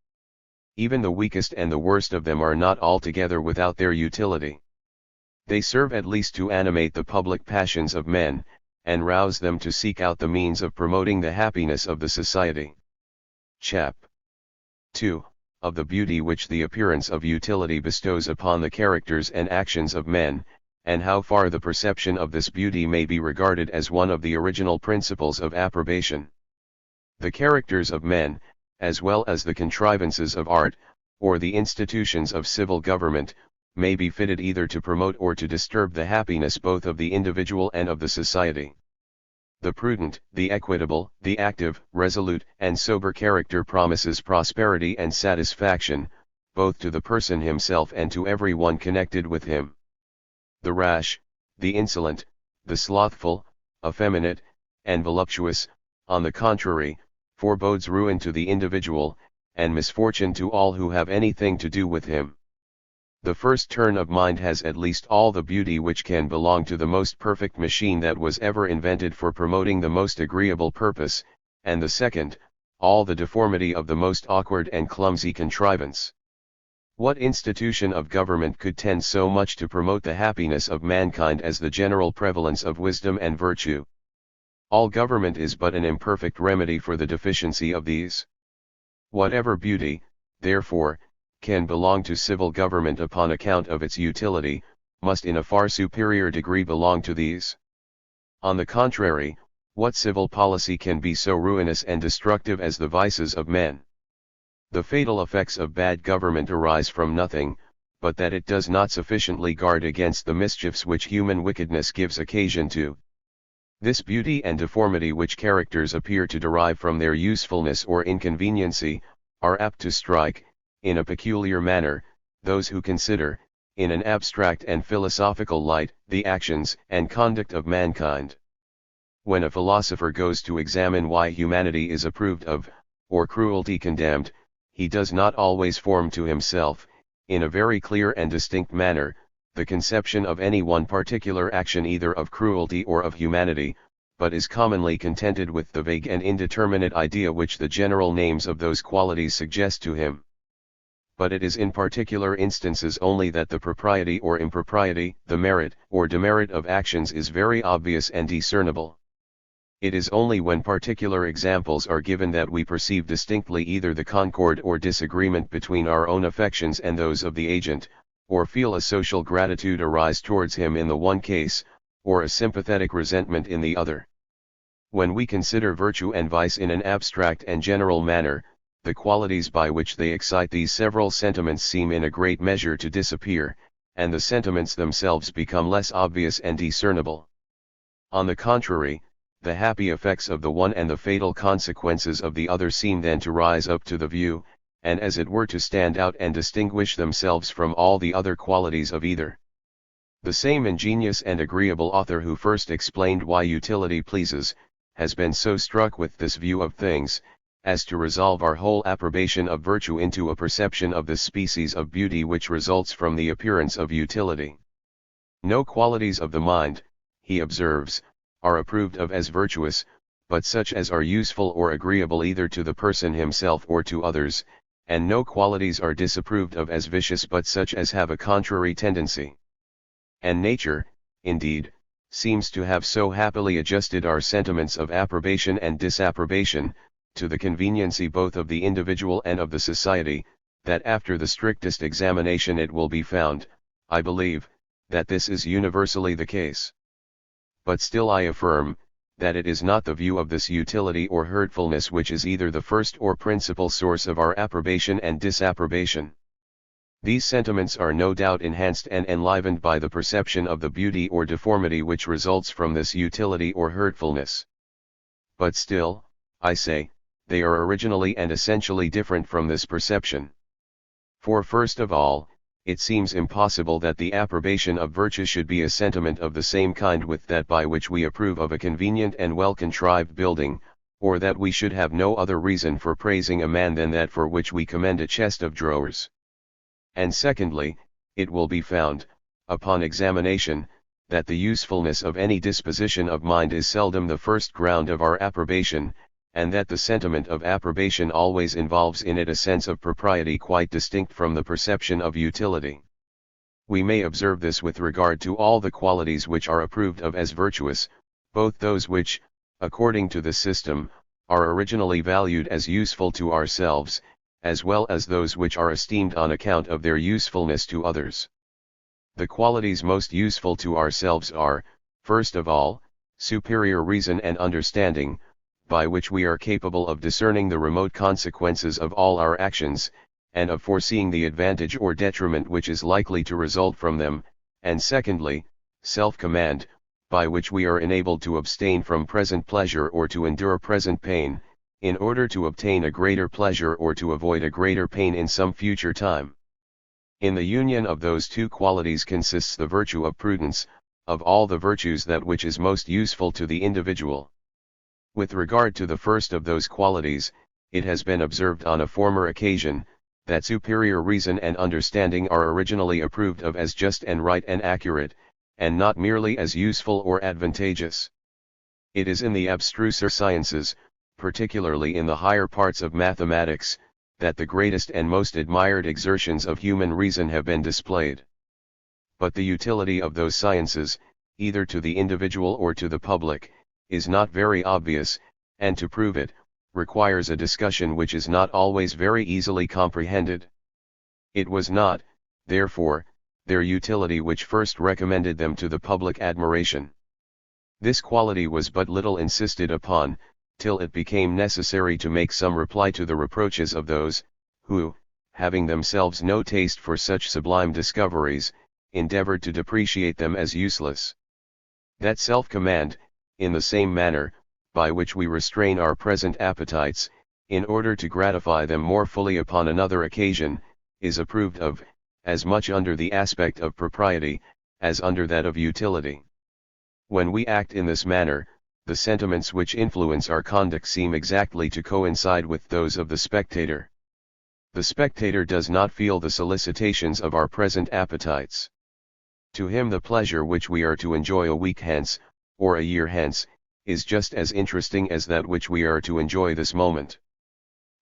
Even the weakest and the worst of them are not altogether without their utility. They serve at least to animate the public passions of men, and rouse them to seek out the means of promoting the happiness of the society. Chap. 2. Of the beauty which the appearance of utility bestows upon the characters and actions of men, and how far the perception of this beauty may be regarded as one of the original principles of approbation. The characters of men, as well as the contrivances of art, or the institutions of civil government, may be fitted either to promote or to disturb the happiness both of the individual and of the society. The prudent, the equitable, the active, resolute, and sober character promises prosperity and satisfaction, both to the person himself and to every one connected with him. The rash, the insolent, the slothful, effeminate, and voluptuous, on the contrary, forebodes ruin to the individual, and misfortune to all who have anything to do with him. The first turn of mind has at least all the beauty which can belong to the most perfect machine that was ever invented for promoting the most agreeable purpose, and the second, all the deformity of the most awkward and clumsy contrivance. What institution of government could tend so much to promote the happiness of mankind as the general prevalence of wisdom and virtue? All government is but an imperfect remedy for the deficiency of these. Whatever beauty, therefore, can belong to civil government upon account of its utility, must in a far superior degree belong to these. On the contrary, what civil policy can be so ruinous and destructive as the vices of men? The fatal effects of bad government arise from nothing, but that it does not sufficiently guard against the mischiefs which human wickedness gives occasion to. This beauty and deformity which characters appear to derive from their usefulness or inconveniency, are apt to strike, in a peculiar manner, those who consider, in an abstract and philosophical light, the actions and conduct of mankind. When a philosopher goes to examine why humanity is approved of, or cruelty condemned, he does not always form to himself, in a very clear and distinct manner, the conception of any one particular action either of cruelty or of humanity, but is commonly contented with the vague and indeterminate idea which the general names of those qualities suggest to him. But it is in particular instances only that the propriety or impropriety, the merit or demerit of actions is very obvious and discernible. It is only when particular examples are given that we perceive distinctly either the concord or disagreement between our own affections and those of the agent, or feel a social gratitude arise towards him in the one case, or a sympathetic resentment in the other. When we consider virtue and vice in an abstract and general manner, the qualities by which they excite these several sentiments seem in a great measure to disappear, and the sentiments themselves become less obvious and discernible. On the contrary, the happy effects of the one and the fatal consequences of the other seem then to rise up to the view, and as it were to stand out and distinguish themselves from all the other qualities of either. The same ingenious and agreeable author who first explained why utility pleases, has been so struck with this view of things, as to resolve our whole approbation of virtue into a perception of this species of beauty which results from the appearance of utility. No qualities of the mind, he observes, are approved of as virtuous, but such as are useful or agreeable either to the person himself or to others, and no qualities are disapproved of as vicious but such as have a contrary tendency. And nature, indeed, seems to have so happily adjusted our sentiments of approbation and disapprobation, to the conveniency both of the individual and of the society, that after the strictest examination it will be found, I believe, that this is universally the case. But still I affirm, that it is not the view of this utility or hurtfulness which is either the first or principal source of our approbation and disapprobation. These sentiments are no doubt enhanced and enlivened by the perception of the beauty or deformity which results from this utility or hurtfulness. But still, I say, they are originally and essentially different from this perception. For first of all, it seems impossible that the approbation of virtue should be a sentiment of the same kind with that by which we approve of a convenient and well-contrived building, or that we should have no other reason for praising a man than that for which we commend a chest of drawers. And secondly, it will be found, upon examination, that the usefulness of any disposition of mind is seldom the first ground of our approbation, and that the sentiment of approbation always involves in it a sense of propriety quite distinct from the perception of utility. We may observe this with regard to all the qualities which are approved of as virtuous, both those which, according to the system, are originally valued as useful to ourselves, as well as those which are esteemed on account of their usefulness to others. The qualities most useful to ourselves are, first of all, superior reason and understanding, by which we are capable of discerning the remote consequences of all our actions, and of foreseeing the advantage or detriment which is likely to result from them, and secondly, self-command, by which we are enabled to abstain from present pleasure or to endure present pain, in order to obtain a greater pleasure or to avoid a greater pain in some future time. In the union of those two qualities consists the virtue of prudence, of all the virtues that which is most useful to the individual. With regard to the first of those qualities, it has been observed on a former occasion, that superior reason and understanding are originally approved of as just and right and accurate, and not merely as useful or advantageous. It is in the abstruser sciences, particularly in the higher parts of mathematics, that the greatest and most admired exertions of human reason have been displayed. But the utility of those sciences, either to the individual or to the public, is not very obvious, and to prove it, requires a discussion which is not always very easily comprehended. It was not, therefore, their utility which first recommended them to the public admiration. This quality was but little insisted upon, till it became necessary to make some reply to the reproaches of those, who, having themselves no taste for such sublime discoveries, endeavored to depreciate them as useless. That self-command, in the same manner, by which we restrain our present appetites, in order to gratify them more fully upon another occasion, is approved of, as much under the aspect of propriety, as under that of utility. When we act in this manner, the sentiments which influence our conduct seem exactly to coincide with those of the spectator. The spectator does not feel the solicitations of our present appetites. To him the pleasure which we are to enjoy a week hence, or a year hence, is just as interesting as that which we are to enjoy this moment.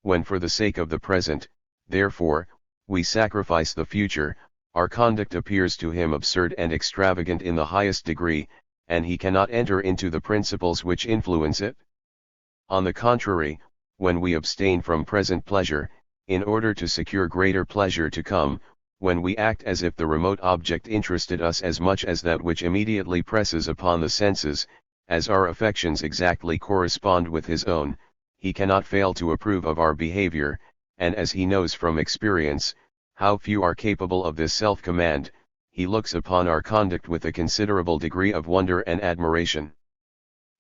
When for the sake of the present, therefore, we sacrifice the future, our conduct appears to him absurd and extravagant in the highest degree, and he cannot enter into the principles which influence it. On the contrary, when we abstain from present pleasure, in order to secure greater pleasure to come, when we act as if the remote object interested us as much as that which immediately presses upon the senses, as our affections exactly correspond with his own, he cannot fail to approve of our behavior, and as he knows from experience, how few are capable of this self-command, he looks upon our conduct with a considerable degree of wonder and admiration.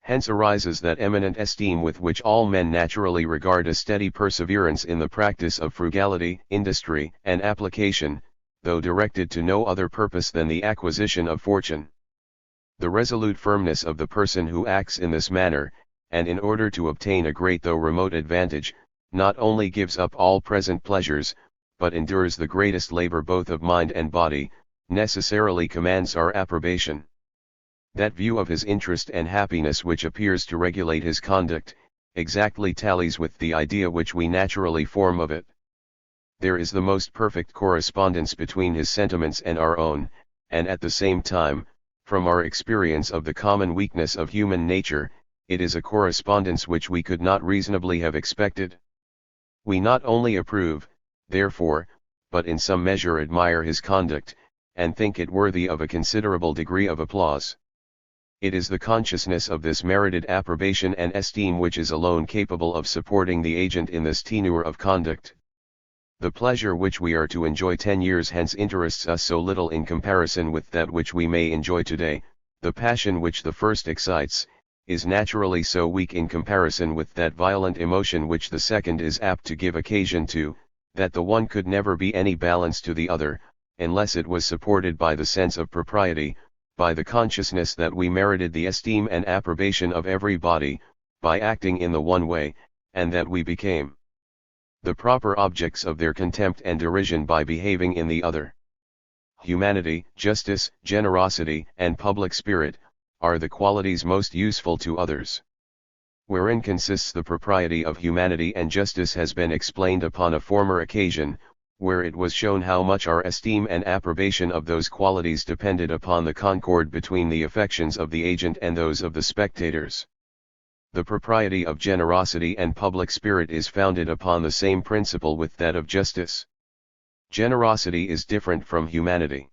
Hence arises that eminent esteem with which all men naturally regard a steady perseverance in the practice of frugality, industry, and application, though directed to no other purpose than the acquisition of fortune. The resolute firmness of the person who acts in this manner, and in order to obtain a great though remote advantage, not only gives up all present pleasures, but endures the greatest labor both of mind and body, necessarily commands our approbation. That view of his interest and happiness which appears to regulate his conduct, exactly tallies with the idea which we naturally form of it. There is the most perfect correspondence between his sentiments and our own, and at the same time, from our experience of the common weakness of human nature, it is a correspondence which we could not reasonably have expected. We not only approve, therefore, but in some measure admire his conduct, and think it worthy of a considerable degree of applause. It is the consciousness of this merited approbation and esteem which is alone capable of supporting the agent in this tenure of conduct. The pleasure which we are to enjoy 10 years hence interests us so little in comparison with that which we may enjoy today, the passion which the first excites, is naturally so weak in comparison with that violent emotion which the second is apt to give occasion to, that the one could never be any balance to the other, unless it was supported by the sense of propriety, by the consciousness that we merited the esteem and approbation of everybody, by acting in the one way, and that we became the proper objects of their contempt and derision by behaving in the other. Humanity, justice, generosity, and public spirit, are the qualities most useful to others. Wherein consists the propriety of humanity and justice has been explained upon a former occasion, where it was shown how much our esteem and approbation of those qualities depended upon the concord between the affections of the agent and those of the spectators. The propriety of generosity and public spirit is founded upon the same principle with that of justice. Generosity is different from humanity.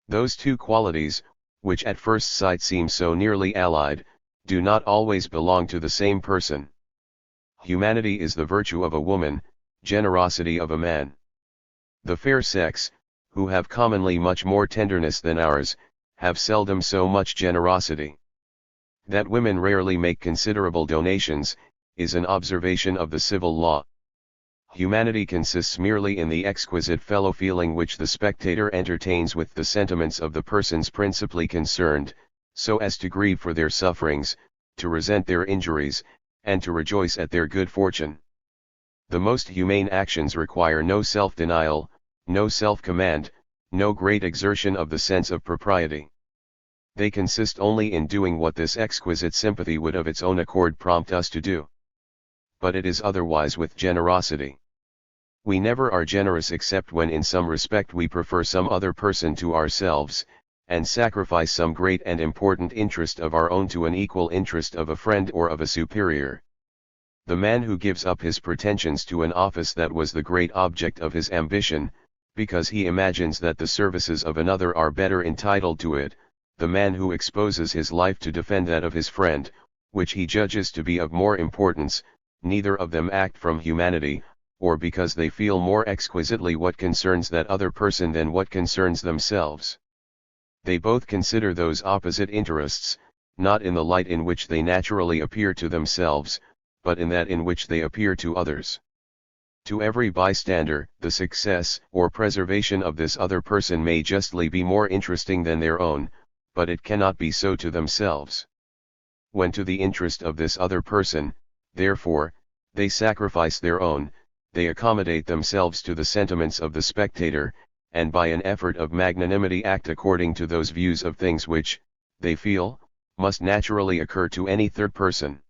Those two qualities, which at first sight seem so nearly allied, do not always belong to the same person. Humanity is the virtue of a woman, generosity of a man. The fair sex, who have commonly much more tenderness than ours, have seldom so much generosity. That women rarely make considerable donations, is an observation of the civil law. Humanity consists merely in the exquisite fellow-feeling which the spectator entertains with the sentiments of the persons principally concerned, so as to grieve for their sufferings, to resent their injuries, and to rejoice at their good fortune. The most humane actions require no self-denial, no self-command, no great exertion of the sense of propriety. They consist only in doing what this exquisite sympathy would of its own accord prompt us to do. But it is otherwise with generosity. We never are generous except when in some respect we prefer some other person to ourselves, and sacrifice some great and important interest of our own to an equal interest of a friend or of a superior. The man who gives up his pretensions to an office that was the great object of his ambition, because he imagines that the services of another are better entitled to it, the man who exposes his life to defend that of his friend, which he judges to be of more importance, neither of them act from humanity, or because they feel more exquisitely what concerns that other person than what concerns themselves. They both consider those opposite interests, not in the light in which they naturally appear to themselves, but in that in which they appear to others. To every bystander, the success or preservation of this other person may justly be more interesting than their own, but it cannot be so to themselves. When to the interest of this other person, therefore, they sacrifice their own, they accommodate themselves to the sentiments of the spectator, and by an effort of magnanimity act according to those views of things which, they feel, must naturally occur to any third person.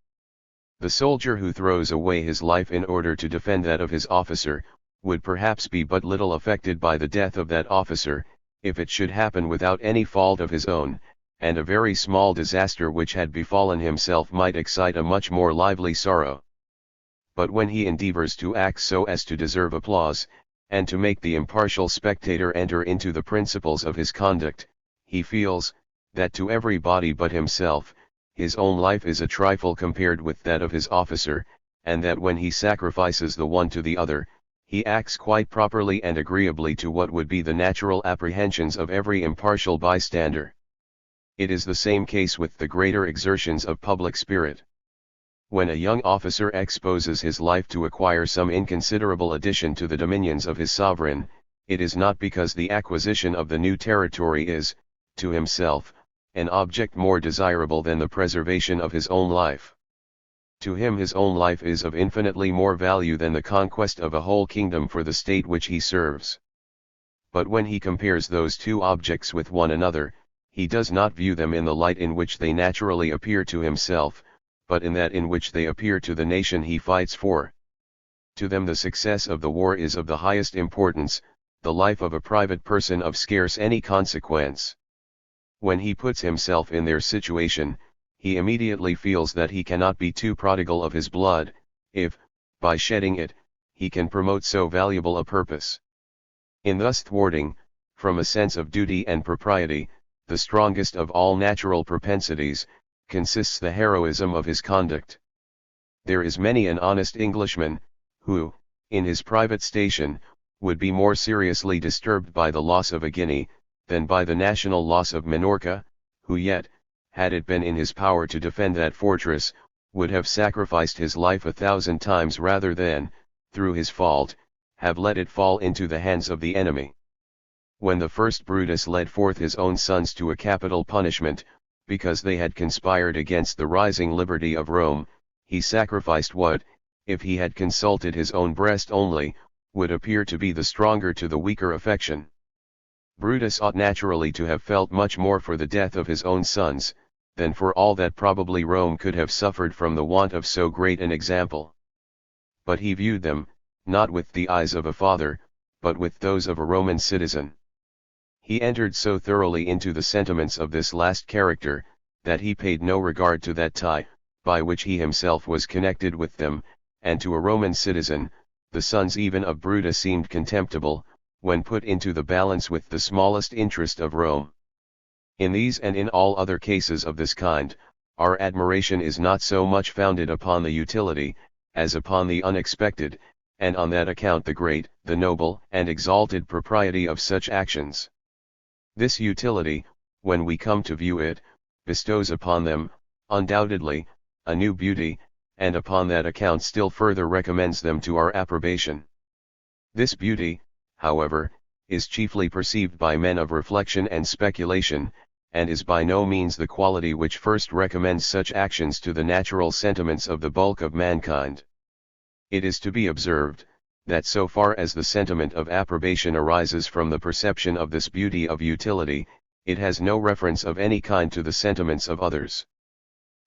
The soldier who throws away his life in order to defend that of his officer, would perhaps be but little affected by the death of that officer, if it should happen without any fault of his own, and a very small disaster which had befallen himself might excite a much more lively sorrow. But when he endeavors to act so as to deserve applause, and to make the impartial spectator enter into the principles of his conduct, he feels, that to everybody but himself, his own life is a trifle compared with that of his officer, and that when he sacrifices the one to the other, he acts quite properly and agreeably to what would be the natural apprehensions of every impartial bystander. It is the same case with the greater exertions of public spirit. When a young officer exposes his life to acquire some inconsiderable addition to the dominions of his sovereign, it is not because the acquisition of the new territory is, to himself, an object more desirable than the preservation of his own life. To him his own life is of infinitely more value than the conquest of a whole kingdom for the state which he serves. But when he compares those two objects with one another, he does not view them in the light in which they naturally appear to himself, but in that in which they appear to the nation he fights for. To them the success of the war is of the highest importance, the life of a private person of scarce any consequence. When he puts himself in their situation, he immediately feels that he cannot be too prodigal of his blood, if, by shedding it, he can promote so valuable a purpose. In thus thwarting, from a sense of duty and propriety, the strongest of all natural propensities, consists the heroism of his conduct. There is many an honest Englishman, who, in his private station, would be more seriously disturbed by the loss of a guinea, than by the national loss of Minorca, who yet, had it been in his power to defend that fortress, would have sacrificed his life 1,000 times rather than, through his fault, have let it fall into the hands of the enemy. When the first Brutus led forth his own sons to a capital punishment, because they had conspired against the rising liberty of Rome, he sacrificed what, if he had consulted his own breast only, would appear to be the stronger to the weaker affection. Brutus ought naturally to have felt much more for the death of his own sons, than for all that probably Rome could have suffered from the want of so great an example. But he viewed them, not with the eyes of a father, but with those of a Roman citizen. He entered so thoroughly into the sentiments of this last character, that he paid no regard to that tie, by which he himself was connected with them, and to a Roman citizen, the sons even of Brutus seemed contemptible, when put into the balance with the smallest interest of Rome. In these and in all other cases of this kind, our admiration is not so much founded upon the utility, as upon the unexpected, and on that account the great, the noble and exalted propriety of such actions. This utility, when we come to view it, bestows upon them, undoubtedly, a new beauty, and upon that account still further recommends them to our approbation. This beauty, however, is chiefly perceived by men of reflection and speculation, and is by no means the quality which first recommends such actions to the natural sentiments of the bulk of mankind. It is to be observed, that so far as the sentiment of approbation arises from the perception of this beauty of utility, it has no reference of any kind to the sentiments of others.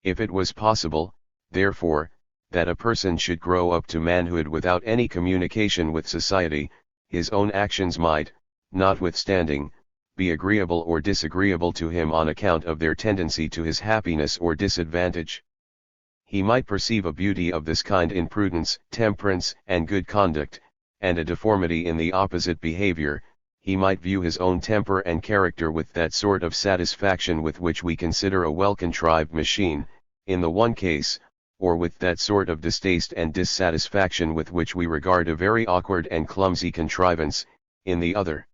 If it was possible, therefore, that a person should grow up to manhood without any communication with society, his own actions might, notwithstanding, be agreeable or disagreeable to him on account of their tendency to his happiness or disadvantage. He might perceive a beauty of this kind in prudence, temperance, and good conduct, and a deformity in the opposite behavior. He might view his own temper and character with that sort of satisfaction with which we consider a well-contrived machine, in the one case, or with that sort of distaste and dissatisfaction with which we regard a very awkward and clumsy contrivance, in the other.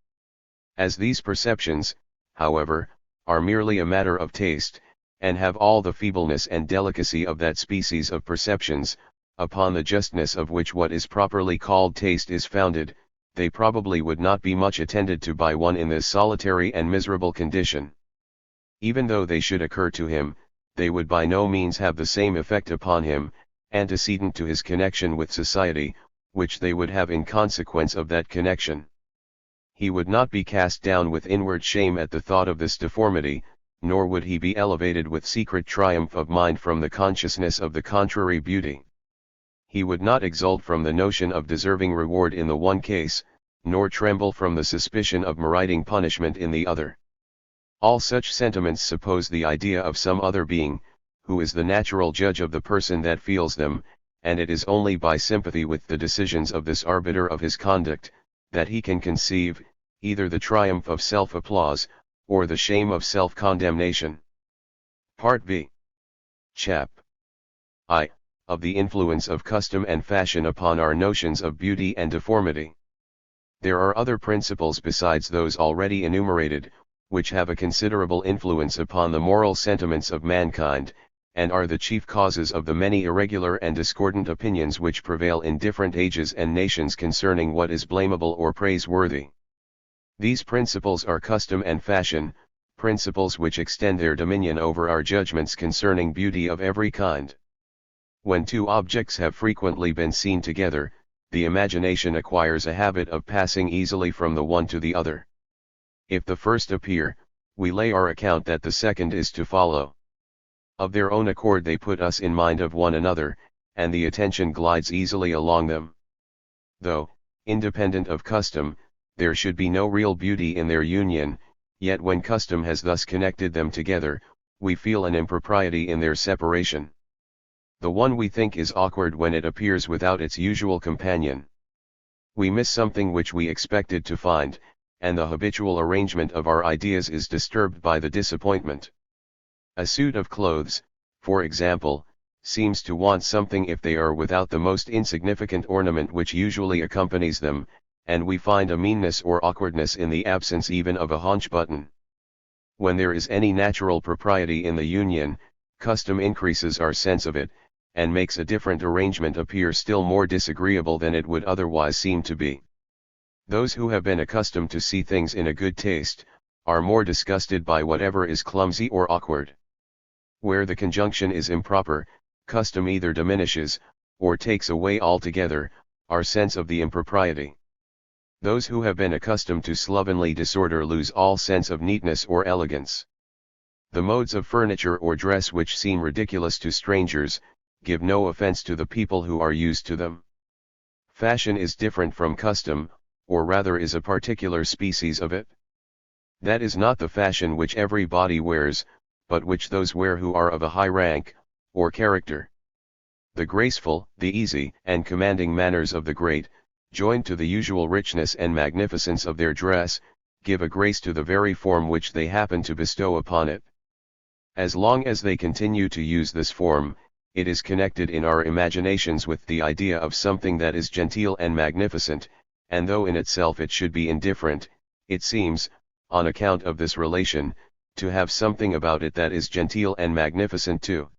As these perceptions, however, are merely a matter of taste, and have all the feebleness and delicacy of that species of perceptions, upon the justness of which what is properly called taste is founded, they probably would not be much attended to by one in this solitary and miserable condition. Even though they should occur to him, they would by no means have the same effect upon him, antecedent to his connection with society, which they would have in consequence of that connection. He would not be cast down with inward shame at the thought of this deformity, nor would he be elevated with secret triumph of mind from the consciousness of the contrary beauty. He would not exult from the notion of deserving reward in the one case, nor tremble from the suspicion of meriting punishment in the other. All such sentiments suppose the idea of some other being, who is the natural judge of the person that feels them, and it is only by sympathy with the decisions of this arbiter of his conduct, that he can conceive, either the triumph of self-applause, or the shame of self-condemnation. Part V. Chap. I. Of the influence of custom and fashion upon our notions of beauty and deformity. There are other principles besides those already enumerated, which have a considerable influence upon the moral sentiments of mankind, and are the chief causes of the many irregular and discordant opinions which prevail in different ages and nations concerning what is blamable or praiseworthy. These principles are custom and fashion, principles which extend their dominion over our judgments concerning beauty of every kind. When two objects have frequently been seen together, the imagination acquires a habit of passing easily from the one to the other. If the first appear, we lay our account that the second is to follow. Of their own accord they put us in mind of one another, and the attention glides easily along them. Though, independent of custom, there should be no real beauty in their union, yet when custom has thus connected them together, we feel an impropriety in their separation. The one we think is awkward when it appears without its usual companion. We miss something which we expected to find, and the habitual arrangement of our ideas is disturbed by the disappointment. A suit of clothes, for example, seems to want something if they are without the most insignificant ornament which usually accompanies them, and we find a meanness or awkwardness in the absence even of a haunch button. When there is any natural propriety in the union, custom increases our sense of it, and makes a different arrangement appear still more disagreeable than it would otherwise seem to be. Those who have been accustomed to see things in a good taste, are more disgusted by whatever is clumsy or awkward. Where the conjunction is improper, custom either diminishes, or takes away altogether, our sense of the impropriety. Those who have been accustomed to slovenly disorder lose all sense of neatness or elegance. The modes of furniture or dress which seem ridiculous to strangers, give no offense to the people who are used to them. Fashion is different from custom, or rather is a particular species of it. That is not the fashion which everybody wears, but which those wear who are of a high rank, or character. The graceful, the easy, and commanding manners of the great, joined to the usual richness and magnificence of their dress, give a grace to the very form which they happen to bestow upon it. As long as they continue to use this form, it is connected in our imaginations with the idea of something that is genteel and magnificent, and though in itself it should be indifferent, it seems, on account of this relation, to have something about it that is genteel and magnificent too.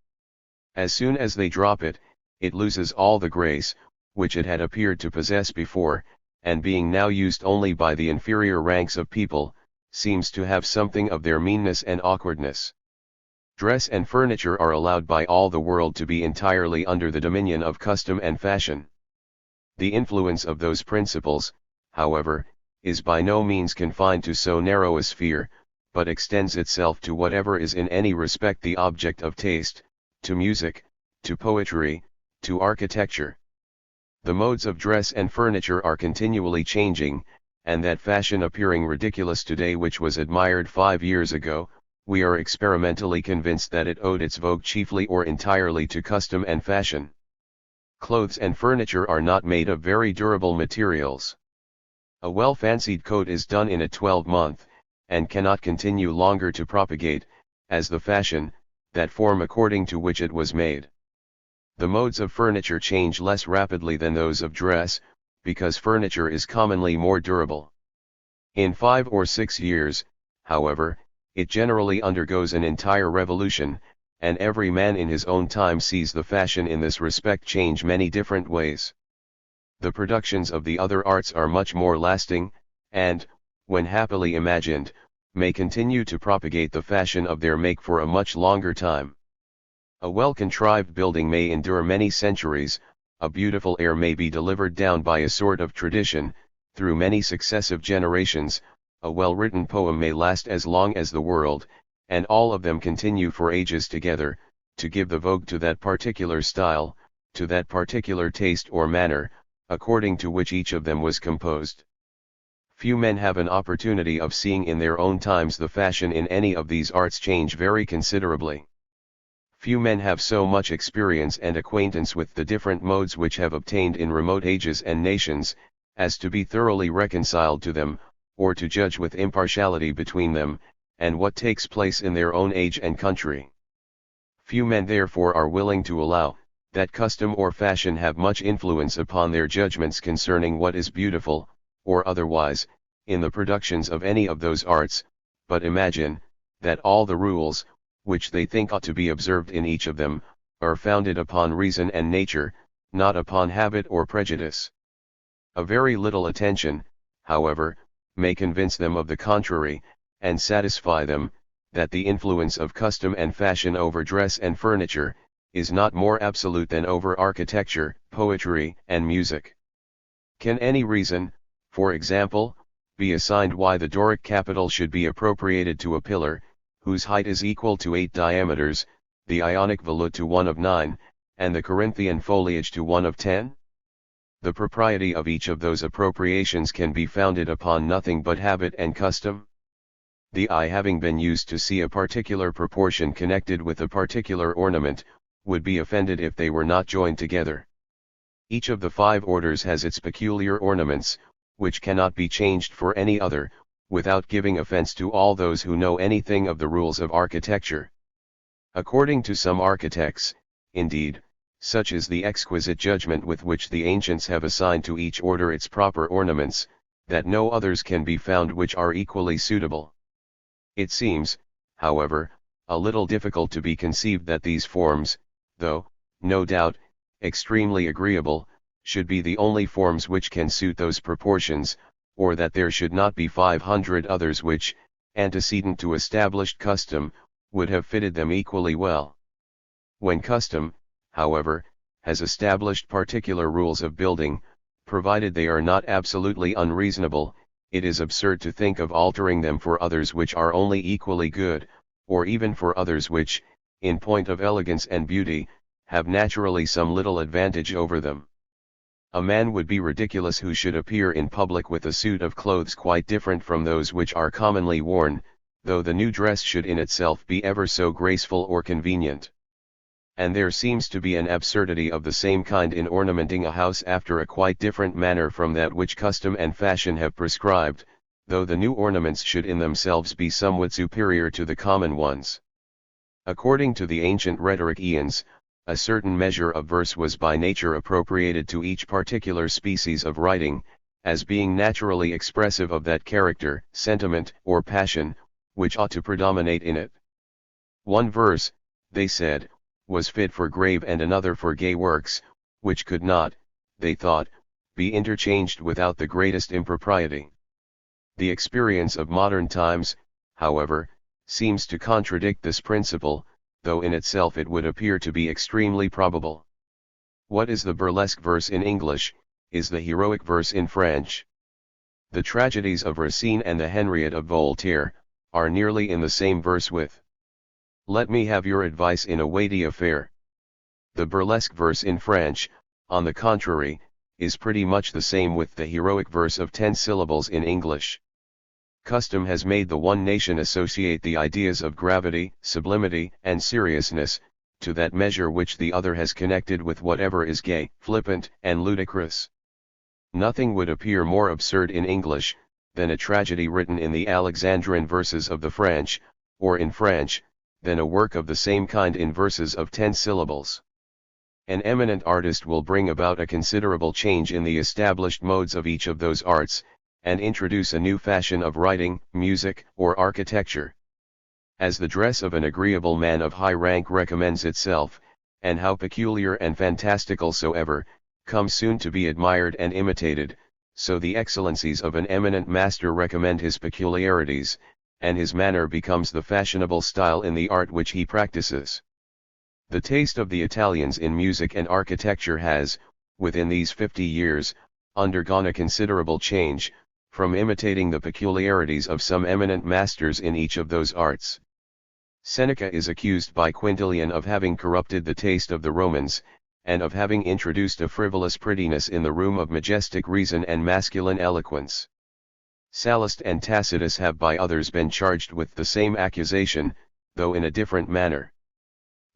As soon as they drop it, it loses all the grace, which it had appeared to possess before, and being now used only by the inferior ranks of people, seems to have something of their meanness and awkwardness. Dress and furniture are allowed by all the world to be entirely under the dominion of custom and fashion. The influence of those principles, however, is by no means confined to so narrow a sphere, but extends itself to whatever is in any respect the object of taste, to music, to poetry, to architecture. The modes of dress and furniture are continually changing, and that fashion appearing ridiculous today which was admired 5 years ago, we are experimentally convinced that it owed its vogue chiefly or entirely to custom and fashion. Clothes and furniture are not made of very durable materials. A well-fancied coat is done in a 12-month, and cannot continue longer to propagate, as the fashion, that form according to which it was made. The modes of furniture change less rapidly than those of dress, because furniture is commonly more durable. In 5 or 6 years, however, it generally undergoes an entire revolution, and every man in his own time sees the fashion in this respect change many different ways. The productions of the other arts are much more lasting, and, when happily imagined, may continue to propagate the fashion of their make for a much longer time. A well-contrived building may endure many centuries, a beautiful air may be delivered down by a sort of tradition, through many successive generations, a well-written poem may last as long as the world, and all of them continue for ages together, to give the vogue to that particular style, to that particular taste or manner, according to which each of them was composed. Few men have an opportunity of seeing in their own times the fashion in any of these arts change very considerably. Few men have so much experience and acquaintance with the different modes which have obtained in remote ages and nations, as to be thoroughly reconciled to them, or to judge with impartiality between them, and what takes place in their own age and country. Few men therefore are willing to allow, that custom or fashion have much influence upon their judgments concerning what is beautiful, or otherwise, in the productions of any of those arts, but imagine, that all the rules, which they think ought to be observed in each of them, are founded upon reason and nature, not upon habit or prejudice. A very little attention, however, may convince them of the contrary, and satisfy them, that the influence of custom and fashion over dress and furniture, is not more absolute than over architecture, poetry, and music. Can any reason, for example, be assigned why the Doric capital should be appropriated to a pillar, whose height is equal to 8 diameters, the Ionic volute to one of 9, and the Corinthian foliage to one of 10? The propriety of each of those appropriations can be founded upon nothing but habit and custom. The eye having been used to see a particular proportion connected with a particular ornament, would be offended if they were not joined together. Each of the 5 orders has its peculiar ornaments, which cannot be changed for any other, without giving offense to all those who know anything of the rules of architecture. According to some architects, indeed, such is the exquisite judgment with which the ancients have assigned to each order its proper ornaments, that no others can be found which are equally suitable. It seems, however, a little difficult to be conceived that these forms, though, no doubt, extremely agreeable, should be the only forms which can suit those proportions, or that there should not be 500 others which, antecedent to established custom, would have fitted them equally well. When custom, however, has established particular rules of building, provided they are not absolutely unreasonable, it is absurd to think of altering them for others which are only equally good, or even for others which, in point of elegance and beauty, have naturally some little advantage over them. A man would be ridiculous who should appear in public with a suit of clothes quite different from those which are commonly worn, though the new dress should in itself be ever so graceful or convenient. And there seems to be an absurdity of the same kind in ornamenting a house after a quite different manner from that which custom and fashion have prescribed, though the new ornaments should in themselves be somewhat superior to the common ones. According to the ancient rhetoricians, a certain measure of verse was by nature appropriated to each particular species of writing, as being naturally expressive of that character, sentiment, or passion, which ought to predominate in it. One verse, they said, was fit for grave and another for gay works, which could not, they thought, be interchanged without the greatest impropriety. The experience of modern times, however, seems to contradict this principle, though in itself it would appear to be extremely probable. What is the burlesque verse in English, is the heroic verse in French. The tragedies of Racine and the Henriette of Voltaire, are nearly in the same verse width. Let me have your advice in a weighty affair. The burlesque verse in French, on the contrary, is pretty much the same with the heroic verse of 10 syllables in English. Custom has made the one nation associate the ideas of gravity, sublimity, and seriousness, to that measure which the other has connected with whatever is gay, flippant, and ludicrous. Nothing would appear more absurd in English, than a tragedy written in the Alexandrine verses of the French, or in French, than a work of the same kind in verses of 10 syllables. An eminent artist will bring about a considerable change in the established modes of each of those arts, and introduce a new fashion of writing, music, or architecture. As the dress of an agreeable man of high rank recommends itself, and how peculiar and fantastical soever, comes soon to be admired and imitated, so the excellencies of an eminent master recommend his peculiarities, and his manner becomes the fashionable style in the art which he practices. The taste of the Italians in music and architecture has, within these 50 years, undergone a considerable change, from imitating the peculiarities of some eminent masters in each of those arts. Seneca is accused by Quintilian of having corrupted the taste of the Romans, and of having introduced a frivolous prettiness in the room of majestic reason and masculine eloquence. Sallust and Tacitus have by others been charged with the same accusation, though in a different manner.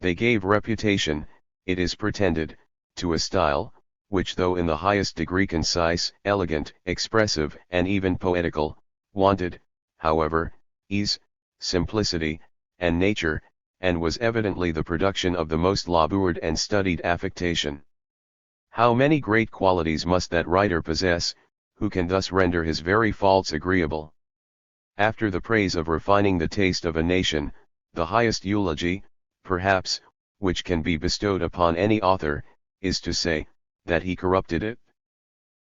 They gave reputation, it is pretended, to a style, which though in the highest degree concise, elegant, expressive, and even poetical, wanted, however, ease, simplicity, and nature, and was evidently the production of the most labored and studied affectation. How many great qualities must that writer possess, who can thus render his very faults agreeable? After the praise of refining the taste of a nation, the highest eulogy, perhaps, which can be bestowed upon any author, is to say, that he corrupted it.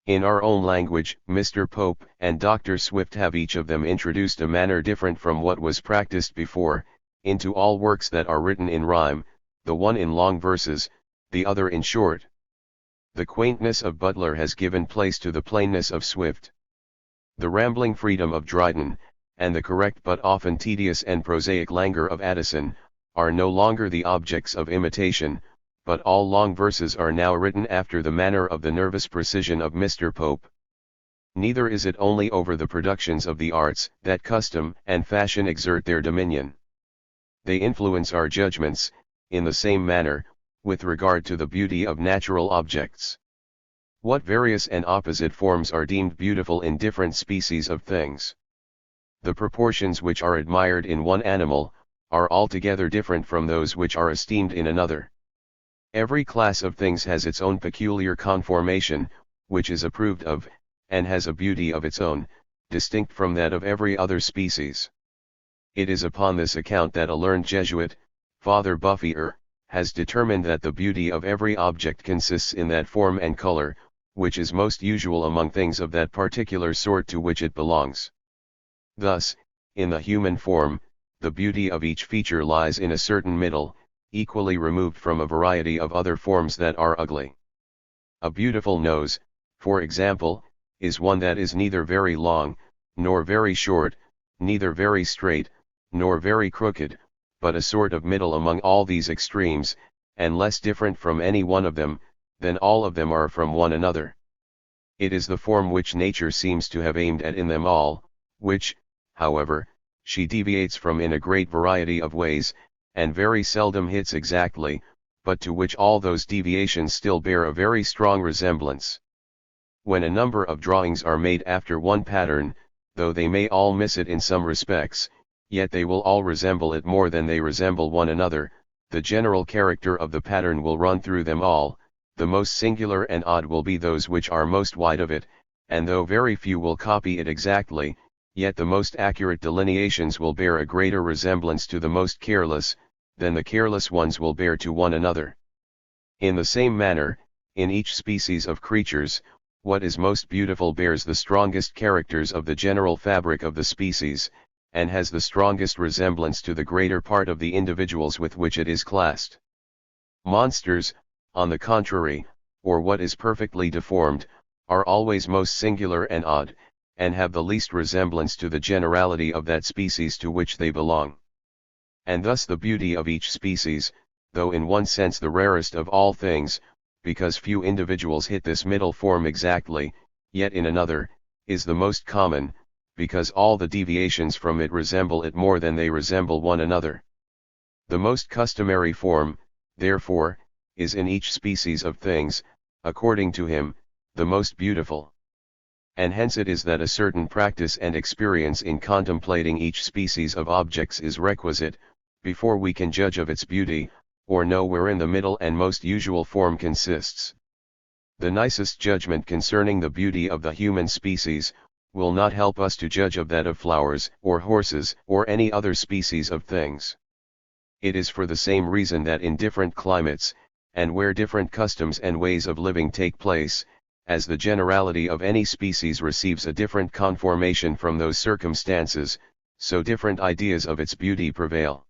In our own language, Mr. Pope and Dr. Swift have each of them introduced a manner different from what was practiced before, into all works that are written in rhyme, the one in long verses, the other in short. The quaintness of Butler has given place to the plainness of Swift. The rambling freedom of Dryden, and the correct but often tedious and prosaic languor of Addison, are no longer the objects of imitation, but all long verses are now written after the manner of the nervous precision of Mr. Pope. Neither is it only over the productions of the arts that custom and fashion exert their dominion. They influence our judgments, in the same manner, with regard to the beauty of natural objects. What various and opposite forms are deemed beautiful in different species of things? The proportions which are admired in one animal, are altogether different from those which are esteemed in another. Every class of things has its own peculiar conformation, which is approved of, and has a beauty of its own, distinct from that of every other species. It is upon this account that a learned Jesuit, Father Buffier, has determined that the beauty of every object consists in that form and color, which is most usual among things of that particular sort to which it belongs. Thus, in the human form, the beauty of each feature lies in a certain middle, equally removed from a variety of other forms that are ugly. A beautiful nose, for example, is one that is neither very long, nor very short, neither very straight, nor very crooked, but a sort of middle among all these extremes, and less different from any one of them, than all of them are from one another. It is the form which nature seems to have aimed at in them all, which, however, she deviates from in a great variety of ways, and very seldom hits exactly, but to which all those deviations still bear a very strong resemblance. When a number of drawings are made after one pattern, though they may all miss it in some respects, yet they will all resemble it more than they resemble one another. The general character of the pattern will run through them all, the most singular and odd will be those which are most wide of it, and though very few will copy it exactly, yet the most accurate delineations will bear a greater resemblance to the most careless, than the careless ones will bear to one another. In the same manner, in each species of creatures, what is most beautiful bears the strongest characters of the general fabric of the species, and has the strongest resemblance to the greater part of the individuals with which it is classed. Monsters, on the contrary, or what is perfectly deformed, are always most singular and odd, and have the least resemblance to the generality of that species to which they belong. And thus the beauty of each species, though in one sense the rarest of all things, because few individuals hit this middle form exactly, yet in another, is the most common, because all the deviations from it resemble it more than they resemble one another. The most customary form, therefore, is in each species of things, according to him, the most beautiful. And hence it is that a certain practice and experience in contemplating each species of objects is requisite, before we can judge of its beauty, or know wherein the middle and most usual form consists. The nicest judgment concerning the beauty of the human species, will not help us to judge of that of flowers, or horses, or any other species of things. It is for the same reason that in different climates, and where different customs and ways of living take place, as the generality of any species receives a different conformation from those circumstances, so different ideas of its beauty prevail.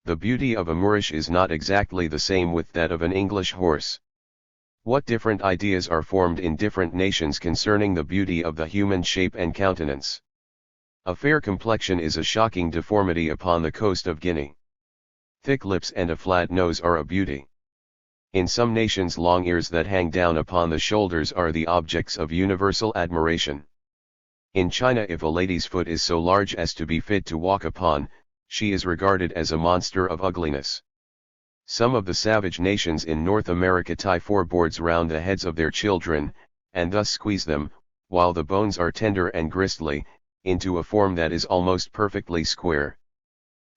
The beauty of a Moorish is not exactly the same with that of an English horse. What different ideas are formed in different nations concerning the beauty of the human shape and countenance. A fair complexion is a shocking deformity upon the coast of Guinea. Thick lips and a flat nose are a beauty. In some nations long ears that hang down upon the shoulders are the objects of universal admiration. In China, if a lady's foot is so large as to be fit to walk upon, she is regarded as a monster of ugliness. Some of the savage nations in North America tie 4 boards round the heads of their children, and thus squeeze them, while the bones are tender and gristly, into a form that is almost perfectly square.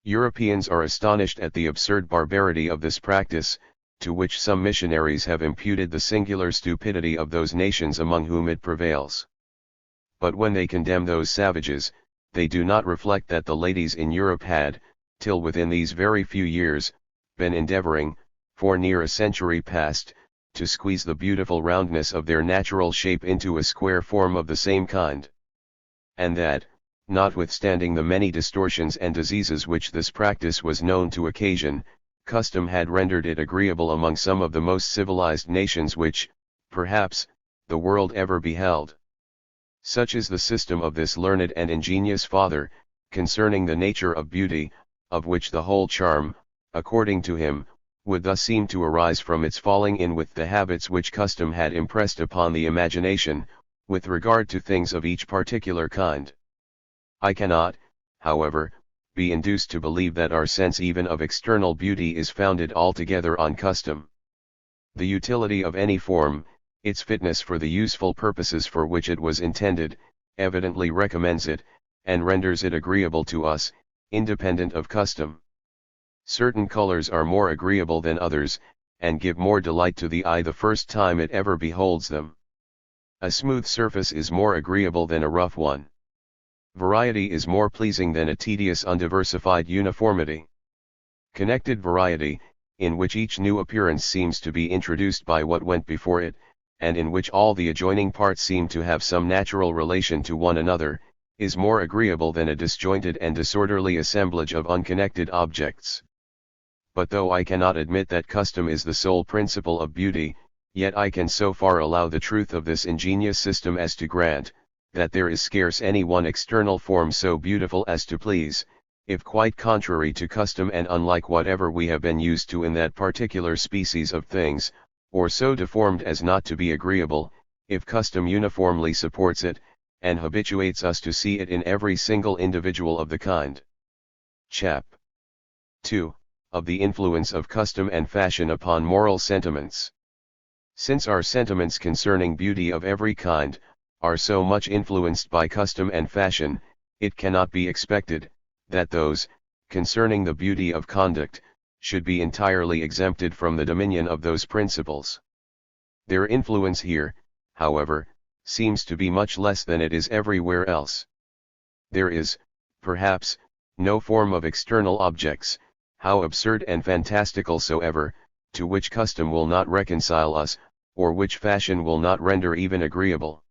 Europeans are astonished at the absurd barbarity of this practice, to which some missionaries have imputed the singular stupidity of those nations among whom it prevails. But when they condemn those savages, they do not reflect that the ladies in Europe had, till within these very few years, been endeavoring, for near a century past, to squeeze the beautiful roundness of their natural shape into a square form of the same kind. And that, notwithstanding the many distortions and diseases which this practice was known to occasion, custom had rendered it agreeable among some of the most civilized nations which, perhaps, the world ever beheld. Such is the system of this learned and ingenious father, concerning the nature of beauty, of which the whole charm, according to him, would thus seem to arise from its falling in with the habits which custom had impressed upon the imagination, with regard to things of each particular kind. I cannot, however, be induced to believe that our sense even of external beauty is founded altogether on custom. The utility of any form, its fitness for the useful purposes for which it was intended, evidently recommends it, and renders it agreeable to us, independent of custom. Certain colors are more agreeable than others, and give more delight to the eye the first time it ever beholds them. A smooth surface is more agreeable than a rough one. Variety is more pleasing than a tedious undiversified uniformity. Connected variety, in which each new appearance seems to be introduced by what went before it, and in which all the adjoining parts seem to have some natural relation to one another, is more agreeable than a disjointed and disorderly assemblage of unconnected objects. But though I cannot admit that custom is the sole principle of beauty, Yet I can so far allow the truth of this ingenious system as to grant, that there is scarce any one external form so beautiful as to please, if quite contrary to custom and unlike whatever we have been used to in that particular species of things, or so deformed as not to be agreeable, if custom uniformly supports it, and habituates us to see it in every single individual of the kind. Chap. 2. Of the influence of custom and fashion upon moral sentiments. Since our sentiments concerning beauty of every kind, are so much influenced by custom and fashion, it cannot be expected, that those, concerning the beauty of conduct, should be entirely exempted from the dominion of those principles. Their influence here, however, seems to be much less than it is everywhere else. There is, perhaps, no form of external objects, how absurd and fantastical soever, to which custom will not reconcile us, or which fashion will not render even agreeable.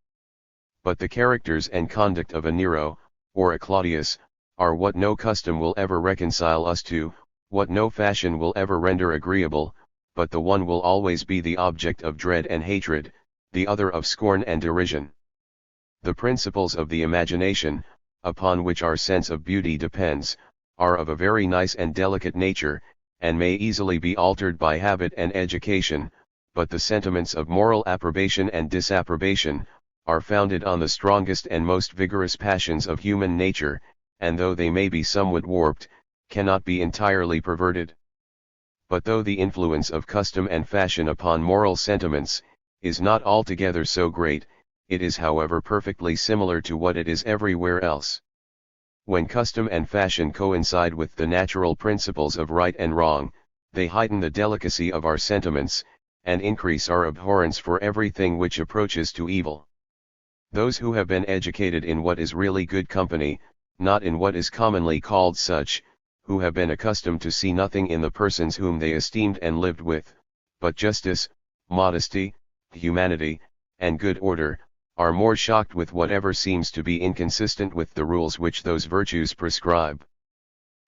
But the characters and conduct of a Nero, or a Claudius, are what no custom will ever reconcile us to, what no fashion will ever render agreeable, but the one will always be the object of dread and hatred, the other of scorn and derision. The principles of the imagination, upon which our sense of beauty depends, are of a very nice and delicate nature, and may easily be altered by habit and education, but the sentiments of moral approbation and disapprobation, are founded on the strongest and most vigorous passions of human nature, and though they may be somewhat warped, cannot be entirely perverted. But though the influence of custom and fashion upon moral sentiments, is not altogether so great, it is however perfectly similar to what it is everywhere else. When custom and fashion coincide with the natural principles of right and wrong, they heighten the delicacy of our sentiments, and increase our abhorrence for everything which approaches to evil. Those who have been educated in what is really good company, not in what is commonly called such, who have been accustomed to see nothing in the persons whom they esteemed and lived with, but justice, modesty, humanity, and good order, are more shocked with whatever seems to be inconsistent with the rules which those virtues prescribe.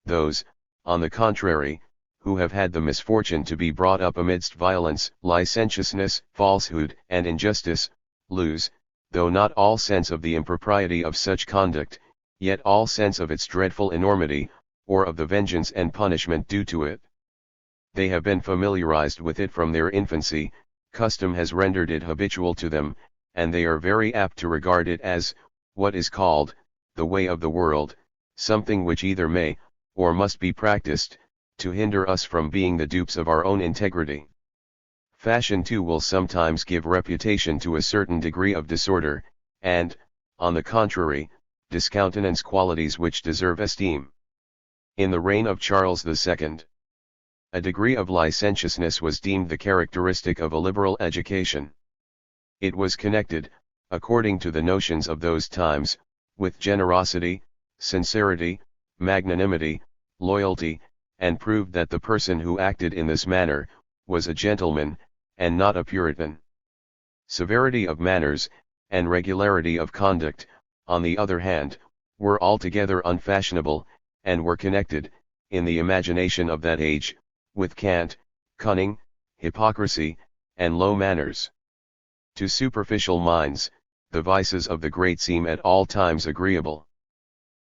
Those, on the contrary, who have had the misfortune to be brought up amidst violence, licentiousness, falsehood, and injustice, lose, though not all sense of the impropriety of such conduct, yet all sense of its dreadful enormity, or of the vengeance and punishment due to it. They have been familiarized with it from their infancy, custom has rendered it habitual to them, and they are very apt to regard it as, what is called, the way of the world, something which either may, or must be practiced, to hinder us from being the dupes of our own integrity. Fashion too will sometimes give reputation to a certain degree of disorder, and, on the contrary, discountenance qualities which deserve esteem. In the reign of Charles II, a degree of licentiousness was deemed the characteristic of a liberal education. It was connected, according to the notions of those times, with generosity, sincerity, magnanimity, loyalty, and proved that the person who acted in this manner, was a gentleman, and not a Puritan. Severity of manners, and regularity of conduct, on the other hand, were altogether unfashionable, and were connected, in the imagination of that age, with cant, cunning, hypocrisy, and low manners. To superficial minds, the vices of the great seem at all times agreeable.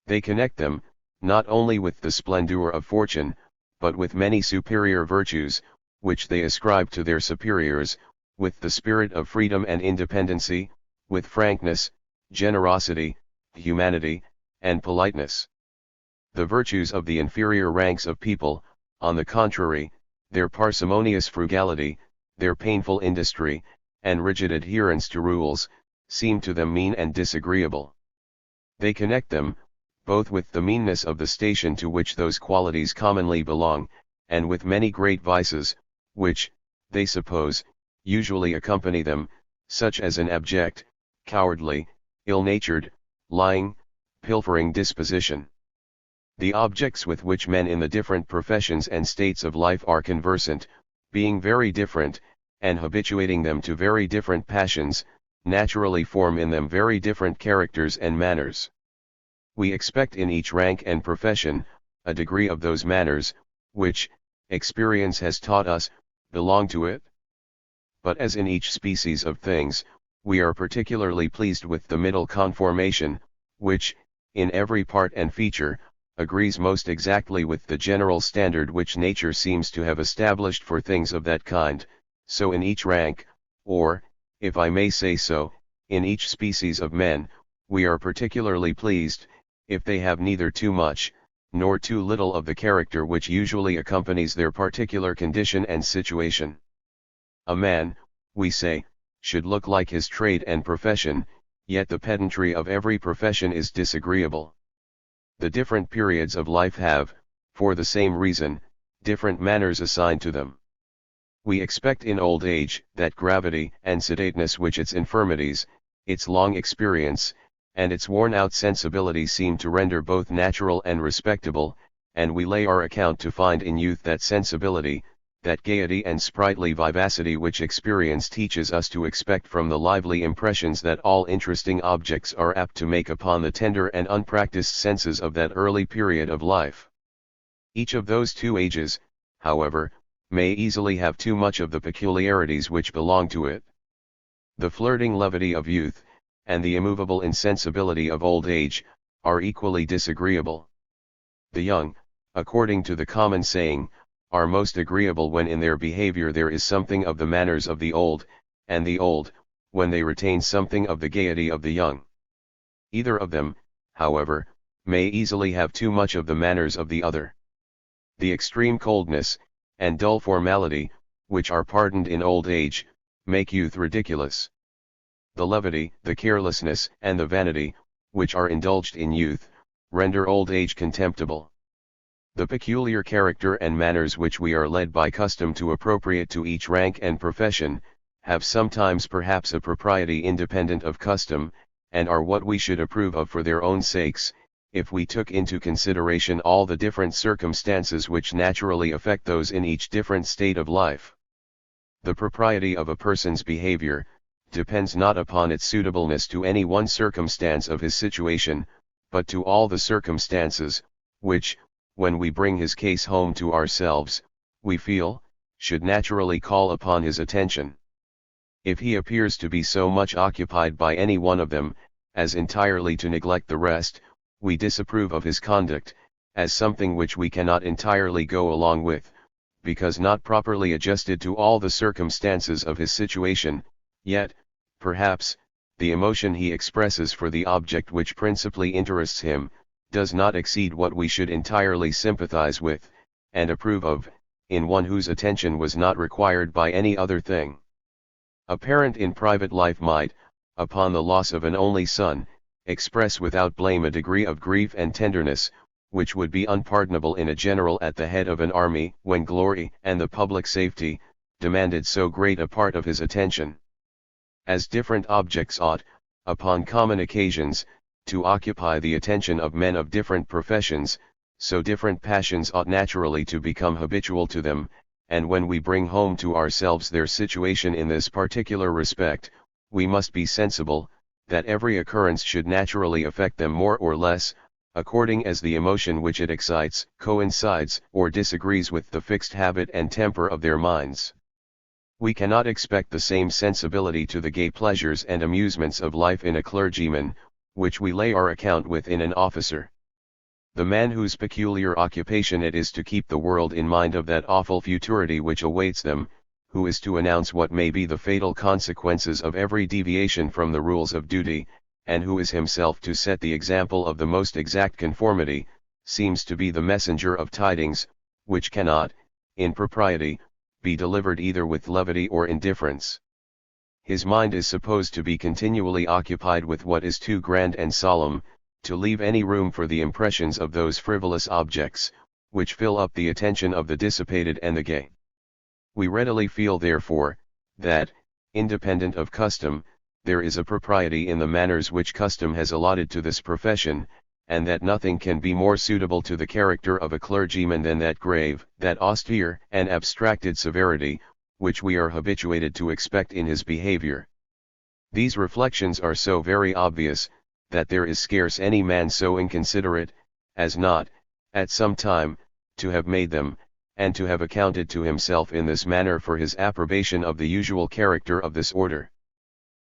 They connect them, not only with the splendor of fortune, but with many superior virtues, which they ascribe to their superiors, with the spirit of freedom and independency, with frankness, generosity, humanity, and politeness. The virtues of the inferior ranks of people, on the contrary, their parsimonious frugality, their painful industry, and rigid adherence to rules, seem to them mean and disagreeable. They connect them, both with the meanness of the station to which those qualities commonly belong, and with many great vices, which, they suppose, usually accompany them, such as an abject, cowardly, ill-natured, lying, pilfering disposition. The objects with which men in the different professions and states of life are conversant, being very different, and habituating them to very different passions, naturally form in them very different characters and manners. We expect in each rank and profession, a degree of those manners, which, experience has taught us, belong to it. But as in each species of things, we are particularly pleased with the middle conformation, which, in every part and feature, agrees most exactly with the general standard which nature seems to have established for things of that kind, so in each rank, or, if I may say so, in each species of men, we are particularly pleased, if they have neither too much, nor too little of the character which usually accompanies their particular condition and situation. A man, we say, should look like his trade and profession, yet the pedantry of every profession is disagreeable. The different periods of life have, for the same reason, different manners assigned to them. We expect in old age that gravity and sedateness which its infirmities, its long experience, and its worn-out sensibility seem to render both natural and respectable, and we lay our account to find in youth that sensibility, that gaiety and sprightly vivacity which experience teaches us to expect from the lively impressions that all interesting objects are apt to make upon the tender and unpracticed senses of that early period of life. Each of those two ages, however, may easily have too much of the peculiarities which belong to it. The flirting levity of youth, and the immovable insensibility of old age, are equally disagreeable. The young, according to the common saying, are most agreeable when in their behavior there is something of the manners of the old, and the old, when they retain something of the gaiety of the young. Either of them, however, may easily have too much of the manners of the other. The extreme coldness, and dull formality, which are pardoned in old age, make youth ridiculous. The levity, the carelessness, and the vanity, which are indulged in youth, render old age contemptible. The peculiar character and manners which we are led by custom to appropriate to each rank and profession, have sometimes perhaps a propriety independent of custom, and are what we should approve of for their own sakes, if we took into consideration all the different circumstances which naturally affect those in each different state of life. The propriety of a person's behavior depends not upon its suitableness to any one circumstance of his situation, but to all the circumstances, which, when we bring his case home to ourselves, we feel, should naturally call upon his attention. If he appears to be so much occupied by any one of them, as entirely to neglect the rest, we disapprove of his conduct, as something which we cannot entirely go along with, because not properly adjusted to all the circumstances of his situation, yet, perhaps, the emotion he expresses for the object which principally interests him, does not exceed what we should entirely sympathize with, and approve of, in one whose attention was not required by any other thing. A parent in private life might, upon the loss of an only son, express without blame a degree of grief and tenderness, which would be unpardonable in a general at the head of an army, when glory and the public safety demanded so great a part of his attention. As different objects ought, upon common occasions, to occupy the attention of men of different professions, so different passions ought naturally to become habitual to them, and when we bring home to ourselves their situation in this particular respect, we must be sensible, that every occurrence should naturally affect them more or less, according as the emotion which it excites coincides or disagrees with the fixed habit and temper of their minds. We cannot expect the same sensibility to the gay pleasures and amusements of life in a clergyman, which we lay our account with in an officer. The man whose peculiar occupation it is to keep the world in mind of that awful futurity which awaits them, who is to announce what may be the fatal consequences of every deviation from the rules of duty, and who is himself to set the example of the most exact conformity, seems to be the messenger of tidings, which cannot, in propriety, be delivered either with levity or indifference. His mind is supposed to be continually occupied with what is too grand and solemn, to leave any room for the impressions of those frivolous objects, which fill up the attention of the dissipated and the gay. We readily feel therefore, that, independent of custom, there is a propriety in the manners which custom has allotted to this profession, and that nothing can be more suitable to the character of a clergyman than that grave, that austere and abstracted severity, which we are habituated to expect in his behavior. These reflections are so very obvious, that there is scarce any man so inconsiderate, as not, at some time, to have made them, and to have accounted to himself in this manner for his approbation of the usual character of this order.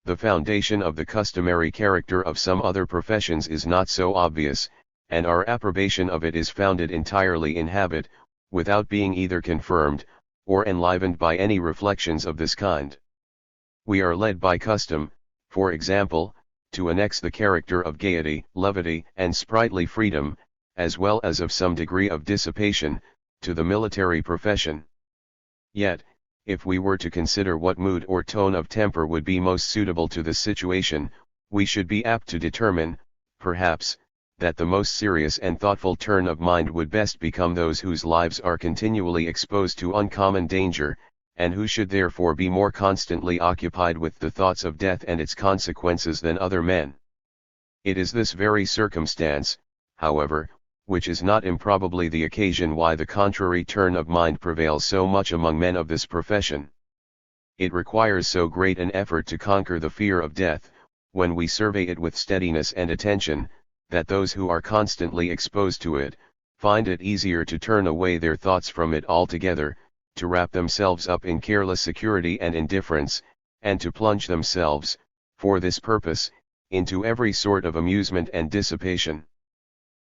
The foundation of the customary character of some other professions is not so obvious, and our approbation of it is founded entirely in habit, without being either confirmed, or enlivened by any reflections of this kind. We are led by custom, for example, to annex the character of gaiety, levity, and sprightly freedom, as well as of some degree of dissipation, to the military profession. Yet, if we were to consider what mood or tone of temper would be most suitable to this situation, we should be apt to determine, perhaps, that the most serious and thoughtful turn of mind would best become those whose lives are continually exposed to uncommon danger, and who should therefore be more constantly occupied with the thoughts of death and its consequences than other men. It is this very circumstance, however, which is not improbably the occasion why the contrary turn of mind prevails so much among men of this profession. It requires so great an effort to conquer the fear of death, when we survey it with steadiness and attention, that those who are constantly exposed to it, find it easier to turn away their thoughts from it altogether, to wrap themselves up in careless security and indifference, and to plunge themselves, for this purpose, into every sort of amusement and dissipation.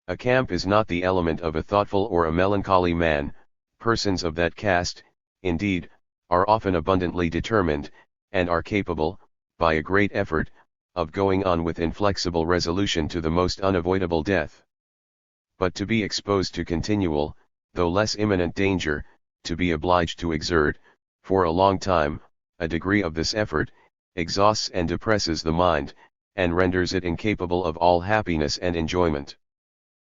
A camp is not the element of a thoughtful or a melancholy man. Persons of that cast, indeed, are often abundantly determined, and are capable, by a great effort, of going on with inflexible resolution to the most unavoidable death. But to be exposed to continual, though less imminent danger, to be obliged to exert, for a long time, a degree of this effort, exhausts and depresses the mind, and renders it incapable of all happiness and enjoyment.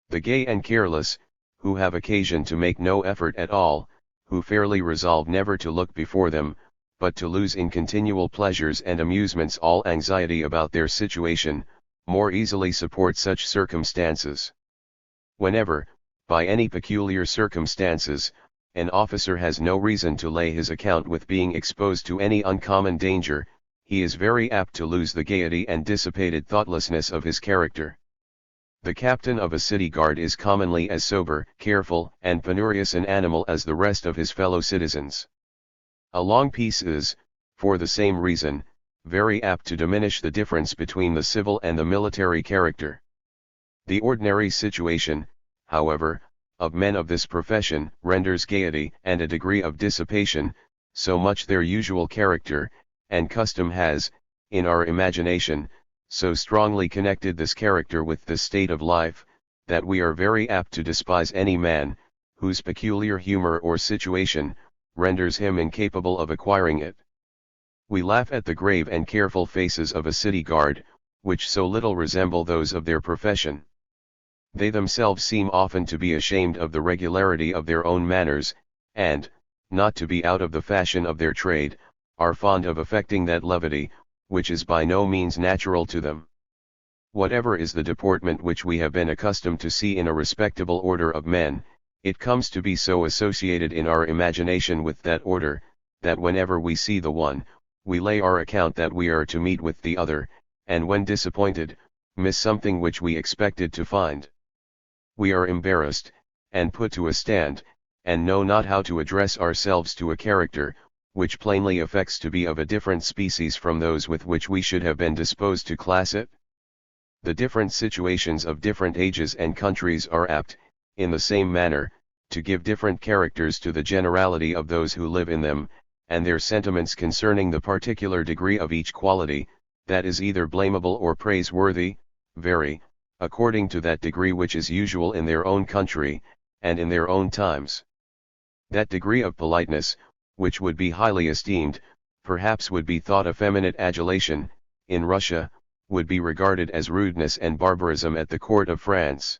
The gay and careless, who have occasion to make no effort at all, who fairly resolve never to look before them, but to lose in continual pleasures and amusements all anxiety about their situation, more easily support such circumstances. Whenever, by any peculiar circumstances, an officer has no reason to lay his account with being exposed to any uncommon danger, he is very apt to lose the gaiety and dissipated thoughtlessness of his character. The captain of a city guard is commonly as sober, careful, and penurious an animal as the rest of his fellow citizens. A long peace is, for the same reason, very apt to diminish the difference between the civil and the military character. The ordinary situation, however, of men of this profession, renders gaiety and a degree of dissipation, so much their usual character, and custom has, in our imagination, so strongly connected this character with this state of life, that we are very apt to despise any man, whose peculiar humor or situation, renders him incapable of acquiring it. We laugh at the grave and careful faces of a city guard, which so little resemble those of their profession. They themselves seem often to be ashamed of the regularity of their own manners, and, not to be out of the fashion of their trade, are fond of affecting that levity, which is by no means natural to them. Whatever is the deportment which we have been accustomed to see in a respectable order of men, it comes to be so associated in our imagination with that order, that whenever we see the one, we lay our account that we are to meet with the other, and when disappointed, miss something which we expected to find. We are embarrassed, and put to a stand, and know not how to address ourselves to a character, which plainly affects to be of a different species from those with which we should have been disposed to class it. The different situations of different ages and countries are apt, in the same manner, to give different characters to the generality of those who live in them, and their sentiments concerning the particular degree of each quality, that is either blamable or praiseworthy, vary, according to that degree which is usual in their own country, and in their own times. That degree of politeness, which would be highly esteemed, perhaps would be thought effeminate adulation, in Russia, would be regarded as rudeness and barbarism at the court of France.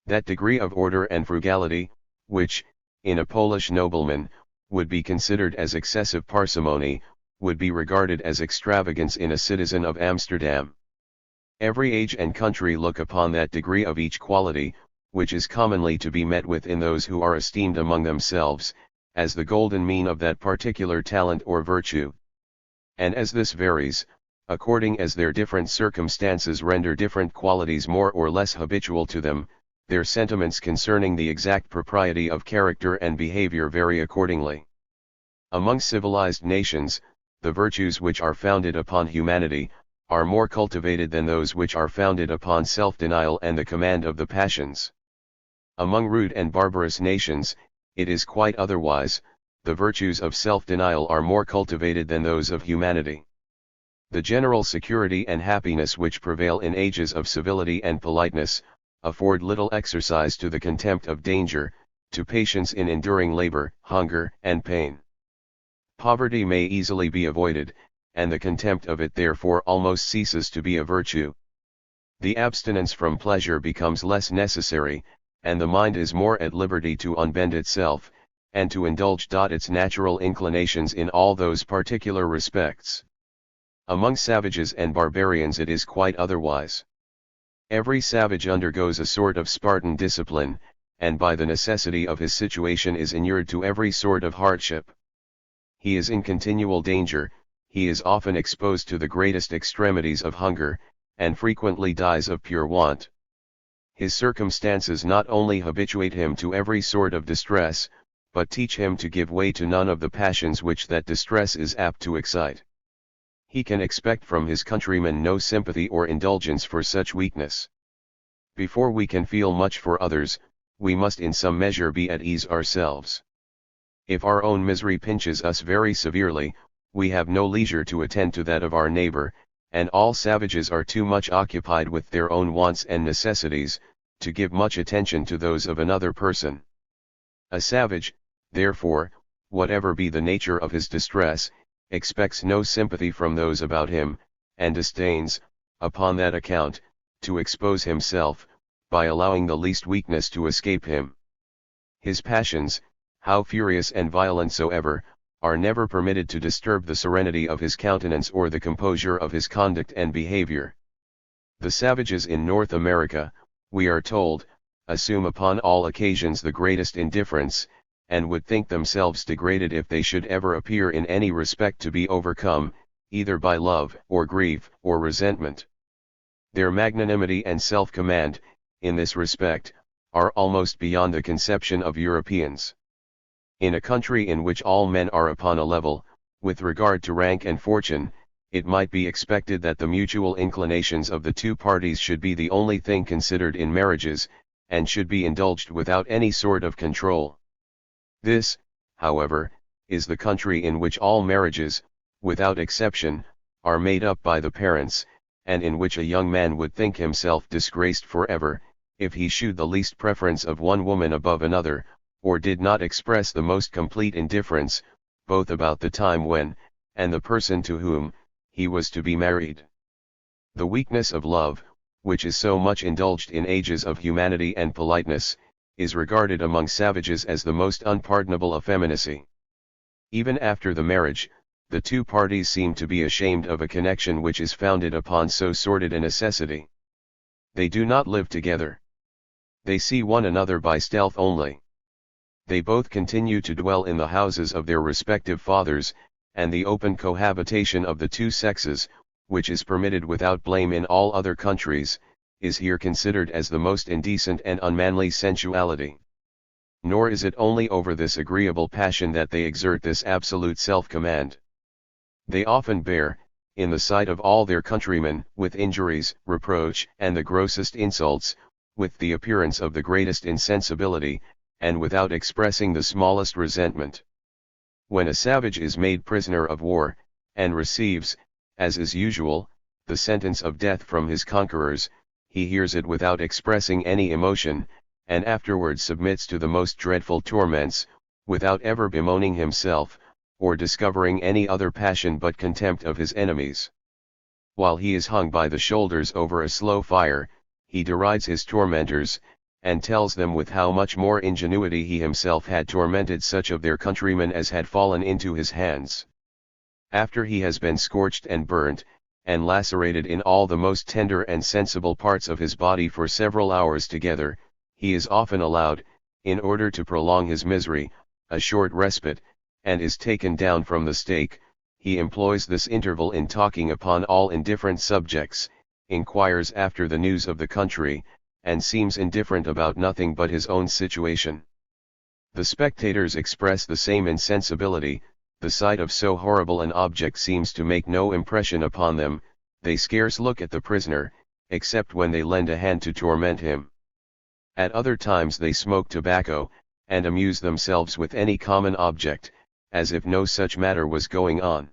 That degree of order and frugality, which, in a Polish nobleman, would be considered as excessive parsimony, would be regarded as extravagance in a citizen of Amsterdam. Every age and country look upon that degree of each quality, which is commonly to be met with in those who are esteemed among themselves, as the golden mean of that particular talent or virtue. And as this varies, according as their different circumstances render different qualities more or less habitual to them, their sentiments concerning the exact propriety of character and behavior vary accordingly. Among civilized nations, the virtues which are founded upon humanity, are more cultivated than those which are founded upon self-denial and the command of the passions. Among rude and barbarous nations, it is quite otherwise, the virtues of self-denial are more cultivated than those of humanity. The general security and happiness which prevail in ages of civility and politeness, afford little exercise to the contempt of danger, to patience in enduring labor, hunger, and pain. Poverty may easily be avoided, and the contempt of it therefore almost ceases to be a virtue. The abstinence from pleasure becomes less necessary, and the mind is more at liberty to unbend itself, and to indulge its natural inclinations in all those particular respects. Among savages and barbarians it is quite otherwise. Every savage undergoes a sort of Spartan discipline, and by the necessity of his situation is inured to every sort of hardship. He is in continual danger, he is often exposed to the greatest extremities of hunger, and frequently dies of pure want. His circumstances not only habituate him to every sort of distress, but teach him to give way to none of the passions which that distress is apt to excite. He can expect from his countrymen no sympathy or indulgence for such weakness. Before we can feel much for others, we must in some measure be at ease ourselves. If our own misery pinches us very severely, we have no leisure to attend to that of our neighbor, and all savages are too much occupied with their own wants and necessities, to give much attention to those of another person. A savage, therefore, whatever be the nature of his distress, expects no sympathy from those about him, and disdains, upon that account, to expose himself, by allowing the least weakness to escape him. His passions, how furious and violent soever, are never permitted to disturb the serenity of his countenance or the composure of his conduct and behavior. The savages in North America, we are told, assume upon all occasions the greatest indifference, and would think themselves degraded if they should ever appear in any respect to be overcome, either by love, or grief, or resentment. Their magnanimity and self-command, in this respect, are almost beyond the conception of Europeans. In a country in which all men are upon a level, with regard to rank and fortune, it might be expected that the mutual inclinations of the two parties should be the only thing considered in marriages, and should be indulged without any sort of control. This, however, is the country in which all marriages, without exception, are made up by the parents, and in which a young man would think himself disgraced forever, if he shewed the least preference of one woman above another, or did not express the most complete indifference, both about the time when, and the person to whom, he was to be married. The weakness of love, which is so much indulged in ages of humanity and politeness, is regarded among savages as the most unpardonable effeminacy. Even after the marriage, the two parties seem to be ashamed of a connection which is founded upon so sordid a necessity. They do not live together. They see one another by stealth only. They both continue to dwell in the houses of their respective fathers, and the open cohabitation of the two sexes, which is permitted without blame in all other countries, is here considered as the most indecent and unmanly sensuality. Nor is it only over this agreeable passion that they exert this absolute self-command. They often bear, in the sight of all their countrymen, with injuries, reproach, and the grossest insults, with the appearance of the greatest insensibility, and without expressing the smallest resentment. When a savage is made prisoner of war, and receives, as is usual, the sentence of death from his conquerors, he hears it without expressing any emotion, and afterwards submits to the most dreadful torments, without ever bemoaning himself, or discovering any other passion but contempt of his enemies. While he is hung by the shoulders over a slow fire, he derides his tormentors, and tells them with how much more ingenuity he himself had tormented such of their countrymen as had fallen into his hands. After he has been scorched and burnt, and lacerated in all the most tender and sensible parts of his body for several hours together, he is often allowed, in order to prolong his misery, a short respite, and is taken down from the stake. He employs this interval in talking upon all indifferent subjects, inquires after the news of the country, and seems indifferent about nothing but his own situation. The spectators express the same insensibility. The sight of so horrible an object seems to make no impression upon them. They scarce look at the prisoner, except when they lend a hand to torment him. At other times they smoke tobacco, and amuse themselves with any common object, as if no such matter was going on.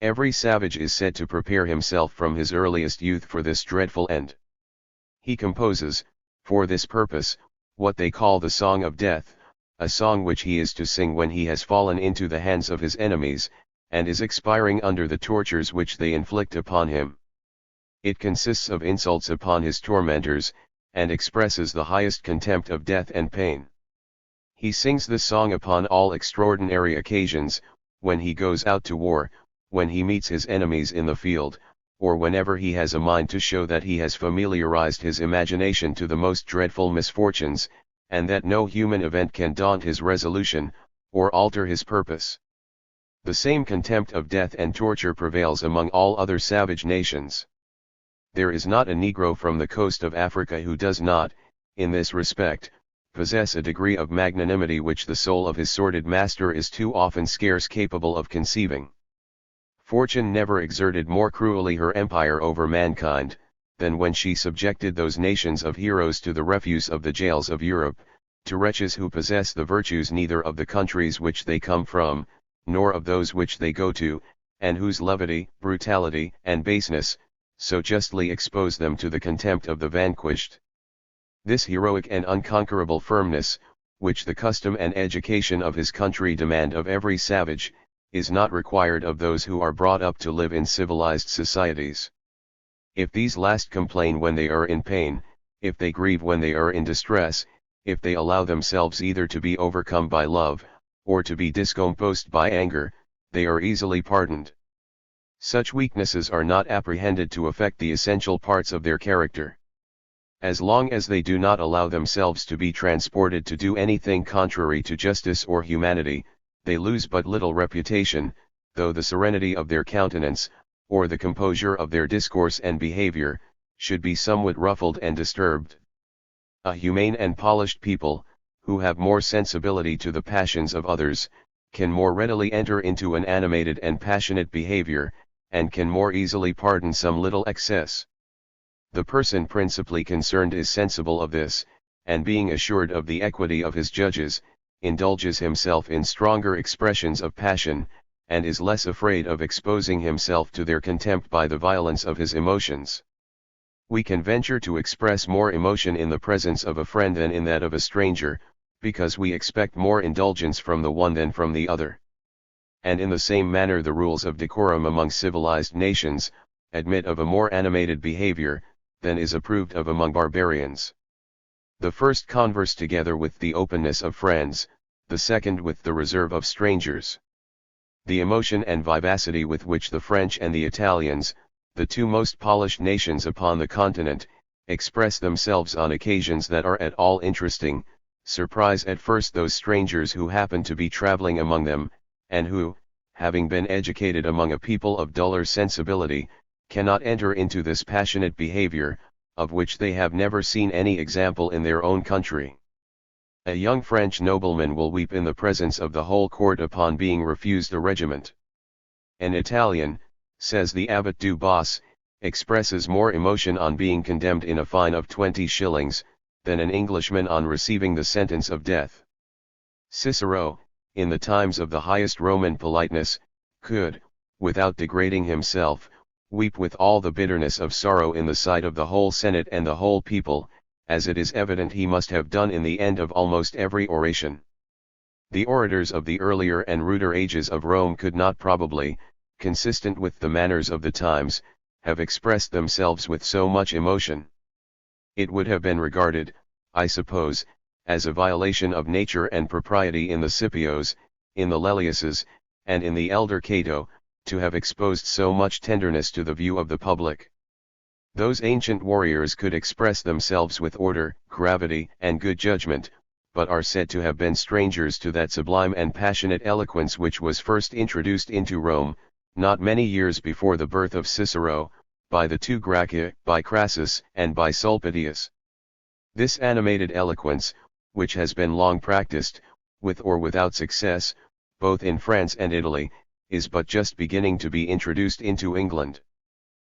Every savage is said to prepare himself from his earliest youth for this dreadful end. He composes, for this purpose, what they call the Song of Death, a song which he is to sing when he has fallen into the hands of his enemies, and is expiring under the tortures which they inflict upon him. It consists of insults upon his tormentors, and expresses the highest contempt of death and pain. He sings this song upon all extraordinary occasions, when he goes out to war, when he meets his enemies in the field, or whenever he has a mind to show that he has familiarized his imagination to the most dreadful misfortunes, and that no human event can daunt his resolution, or alter his purpose. The same contempt of death and torture prevails among all other savage nations. There is not a Negro from the coast of Africa who does not, in this respect, possess a degree of magnanimity which the soul of his sordid master is too often scarce capable of conceiving. Fortune never exerted more cruelly her empire over mankind, than when she subjected those nations of heroes to the refuse of the jails of Europe, to wretches who possess the virtues neither of the countries which they come from, nor of those which they go to, and whose levity, brutality, and baseness, so justly expose them to the contempt of the vanquished. This heroic and unconquerable firmness, which the custom and education of his country demand of every savage, is not required of those who are brought up to live in civilized societies. If these last complain when they are in pain, if they grieve when they are in distress, if they allow themselves either to be overcome by love, or to be discomposed by anger, they are easily pardoned. Such weaknesses are not apprehended to affect the essential parts of their character. As long as they do not allow themselves to be transported to do anything contrary to justice or humanity, they lose but little reputation, though the serenity of their countenance, or the composure of their discourse and behavior, should be somewhat ruffled and disturbed. A humane and polished people, who have more sensibility to the passions of others, can more readily enter into an animated and passionate behavior, and can more easily pardon some little excess. The person principally concerned is sensible of this, and being assured of the equity of his judges, indulges himself in stronger expressions of passion, and is less afraid of exposing himself to their contempt by the violence of his emotions. We can venture to express more emotion in the presence of a friend than in that of a stranger, because we expect more indulgence from the one than from the other. And in the same manner the rules of decorum among civilized nations, admit of a more animated behavior, than is approved of among barbarians. The first converse together with the openness of friends, the second with the reserve of strangers. The emotion and vivacity with which the French and the Italians, the two most polished nations upon the continent, express themselves on occasions that are at all interesting, surprise at first those strangers who happen to be traveling among them, and who, having been educated among a people of duller sensibility, cannot enter into this passionate behavior, of which they have never seen any example in their own country. A young French nobleman will weep in the presence of the whole court upon being refused a regiment. An Italian, says the Abbot du Bos, expresses more emotion on being condemned in a fine of 20 shillings, than an Englishman on receiving the sentence of death. Cicero, in the times of the highest Roman politeness, could, without degrading himself, weep with all the bitterness of sorrow in the sight of the whole Senate and the whole people, as it is evident he must have done in the end of almost every oration. The orators of the earlier and ruder ages of Rome could not probably, consistent with the manners of the times, have expressed themselves with so much emotion. It would have been regarded, I suppose, as a violation of nature and propriety in the Scipios, in the Lelliuses, and in the elder Cato, to have exposed so much tenderness to the view of the public. Those ancient warriors could express themselves with order, gravity, and good judgment, but are said to have been strangers to that sublime and passionate eloquence which was first introduced into Rome, not many years before the birth of Cicero, by the two Gracchi, by Crassus and by Sulpicius. This animated eloquence, which has been long practiced, with or without success, both in France and Italy, is but just beginning to be introduced into England.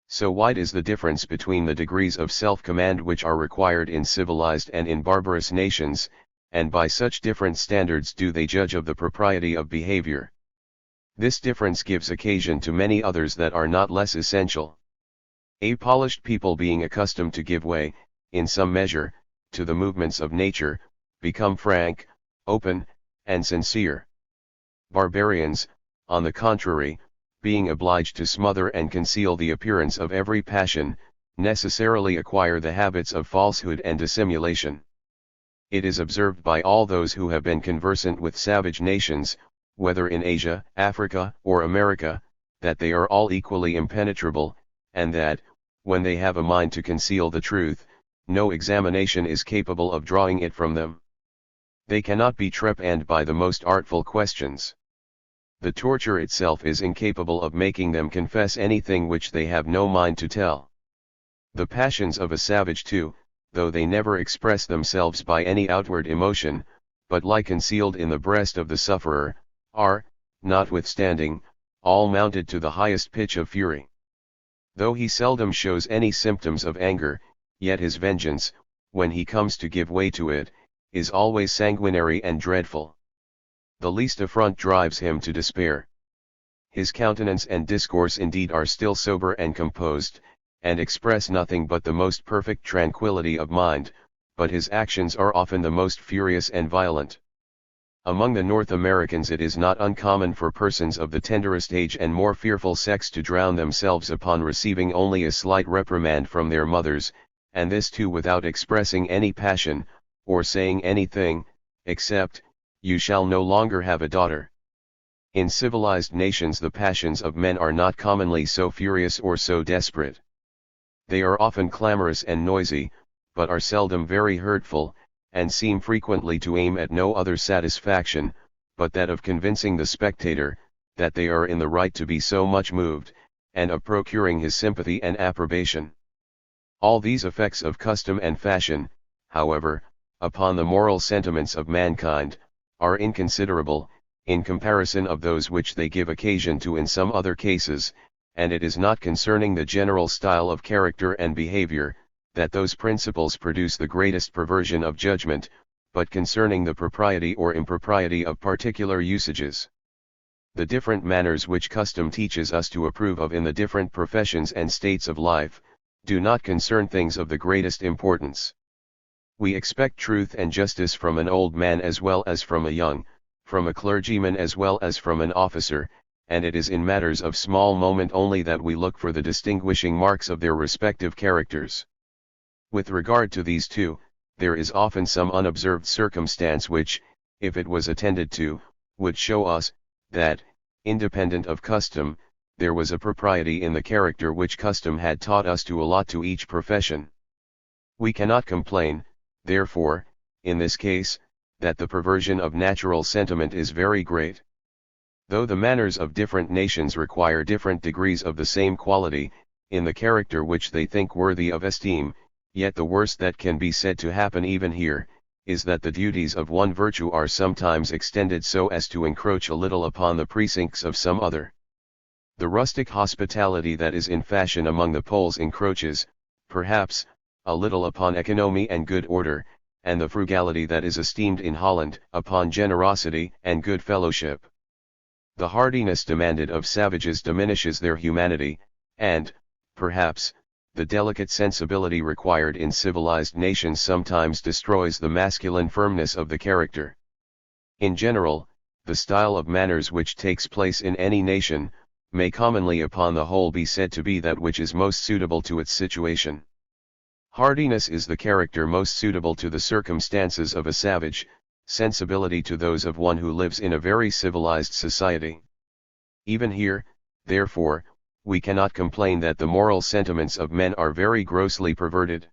So wide is the difference between the degrees of self-command which are required in civilized and in barbarous nations, and by such different standards do they judge of the propriety of behavior. This difference gives occasion to many others that are not less essential. A polished people being accustomed to give way, in some measure, to the movements of nature, become frank, open, and sincere. Barbarians, on the contrary, being obliged to smother and conceal the appearance of every passion, necessarily acquire the habits of falsehood and dissimulation. It is observed by all those who have been conversant with savage nations, whether in Asia, Africa, or America, that they are all equally impenetrable, and that, when they have a mind to conceal the truth, no examination is capable of drawing it from them. They cannot be trepanned by the most artful questions. The torture itself is incapable of making them confess anything which they have no mind to tell. The passions of a savage too, though they never express themselves by any outward emotion, but lie concealed in the breast of the sufferer, are, notwithstanding, all mounted to the highest pitch of fury. Though he seldom shows any symptoms of anger, yet his vengeance, when he comes to give way to it, is always sanguinary and dreadful. The least affront drives him to despair. His countenance and discourse indeed are still sober and composed, and express nothing but the most perfect tranquillity of mind, but his actions are often the most furious and violent. Among the North Americans it is not uncommon for persons of the tenderest age and more fearful sex to drown themselves upon receiving only a slight reprimand from their mothers, and this too without expressing any passion, or saying anything, except, "You shall no longer have a daughter." In civilized nations the passions of men are not commonly so furious or so desperate. They are often clamorous and noisy, but are seldom very hurtful, and seem frequently to aim at no other satisfaction, but that of convincing the spectator, that they are in the right to be so much moved, and of procuring his sympathy and approbation. All these effects of custom and fashion, however, upon the moral sentiments of mankind, are inconsiderable, in comparison of those which they give occasion to in some other cases, and it is not concerning the general style of character and behavior, that those principles produce the greatest perversion of judgment, but concerning the propriety or impropriety of particular usages. The different manners which custom teaches us to approve of in the different professions and states of life, do not concern things of the greatest importance. We expect truth and justice from an old man as well as from a young, from a clergyman as well as from an officer, and it is in matters of small moment only that we look for the distinguishing marks of their respective characters. With regard to these two, there is often some unobserved circumstance which, if it was attended to, would show us, that, independent of custom, there was a propriety in the character which custom had taught us to allot to each profession. We cannot complain, therefore, in this case, that the perversion of natural sentiment is very great. Though the manners of different nations require different degrees of the same quality, in the character which they think worthy of esteem, yet the worst that can be said to happen even here, is that the duties of one virtue are sometimes extended so as to encroach a little upon the precincts of some other. The rustic hospitality that is in fashion among the Poles encroaches, perhaps, a little upon economy and good order, and the frugality that is esteemed in Holland, upon generosity and good fellowship. The hardiness demanded of savages diminishes their humanity, and, perhaps, the delicate sensibility required in civilized nations sometimes destroys the masculine firmness of the character. In general, the style of manners which takes place in any nation, may commonly upon the whole be said to be that which is most suitable to its situation. Hardiness is the character most suitable to the circumstances of a savage, sensibility to those of one who lives in a very civilized society. Even here, therefore, we cannot complain that the moral sentiments of men are very grossly perverted.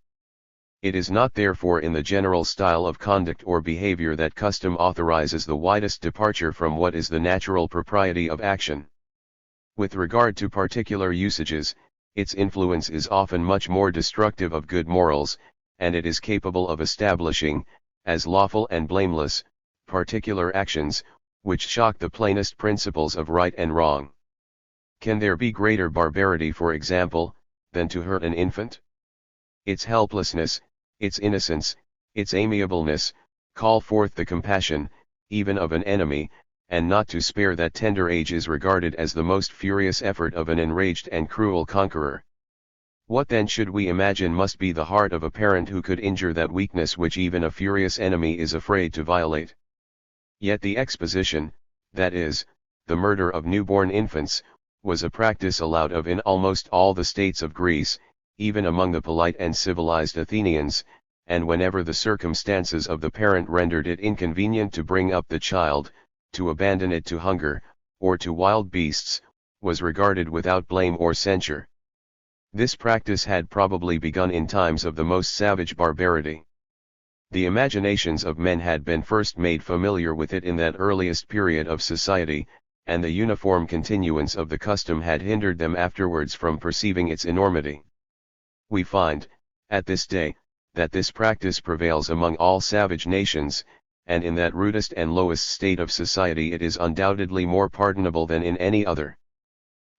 It is not therefore in the general style of conduct or behavior that custom authorizes the widest departure from what is the natural propriety of action. With regard to particular usages, its influence is often much more destructive of good morals, and it is capable of establishing, as lawful and blameless, particular actions, which shock the plainest principles of right and wrong. Can there be greater barbarity, for example, than to hurt an infant? Its helplessness, its innocence, its amiableness, call forth the compassion, even of an enemy, and not to spare that tender age is regarded as the most furious effort of an enraged and cruel conqueror. What then should we imagine must be the heart of a parent who could injure that weakness which even a furious enemy is afraid to violate? Yet the exposition, that is, the murder of newborn infants, was a practice allowed of in almost all the states of Greece, even among the polite and civilized Athenians, and whenever the circumstances of the parent rendered it inconvenient to bring up the child, to abandon it to hunger, or to wild beasts, was regarded without blame or censure. This practice had probably begun in times of the most savage barbarity. The imaginations of men had been first made familiar with it in that earliest period of society, and the uniform continuance of the custom had hindered them afterwards from perceiving its enormity. We find, at this day, that this practice prevails among all savage nations, and in that rudest and lowest state of society it is undoubtedly more pardonable than in any other.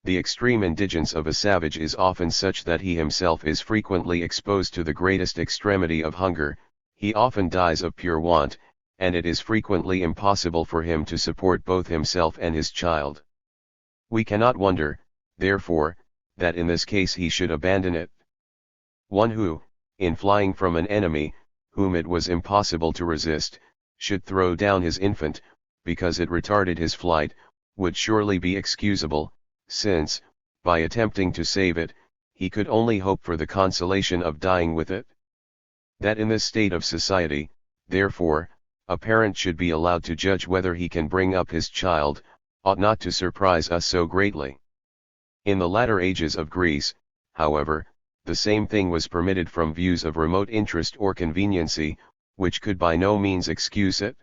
The extreme indigence of a savage is often such that he himself is frequently exposed to the greatest extremity of hunger, he often dies of pure want, and it is frequently impossible for him to support both himself and his child. We cannot wonder, therefore, that in this case he should abandon it. One who, in flying from an enemy, whom it was impossible to resist, should throw down his infant, because it retarded his flight, would surely be excusable, since, by attempting to save it, he could only hope for the consolation of dying with it. That in this state of society, therefore, a parent should be allowed to judge whether he can bring up his child, ought not to surprise us so greatly. In the latter ages of Greece, however, the same thing was permitted from views of remote interest or conveniency, which could by no means excuse it.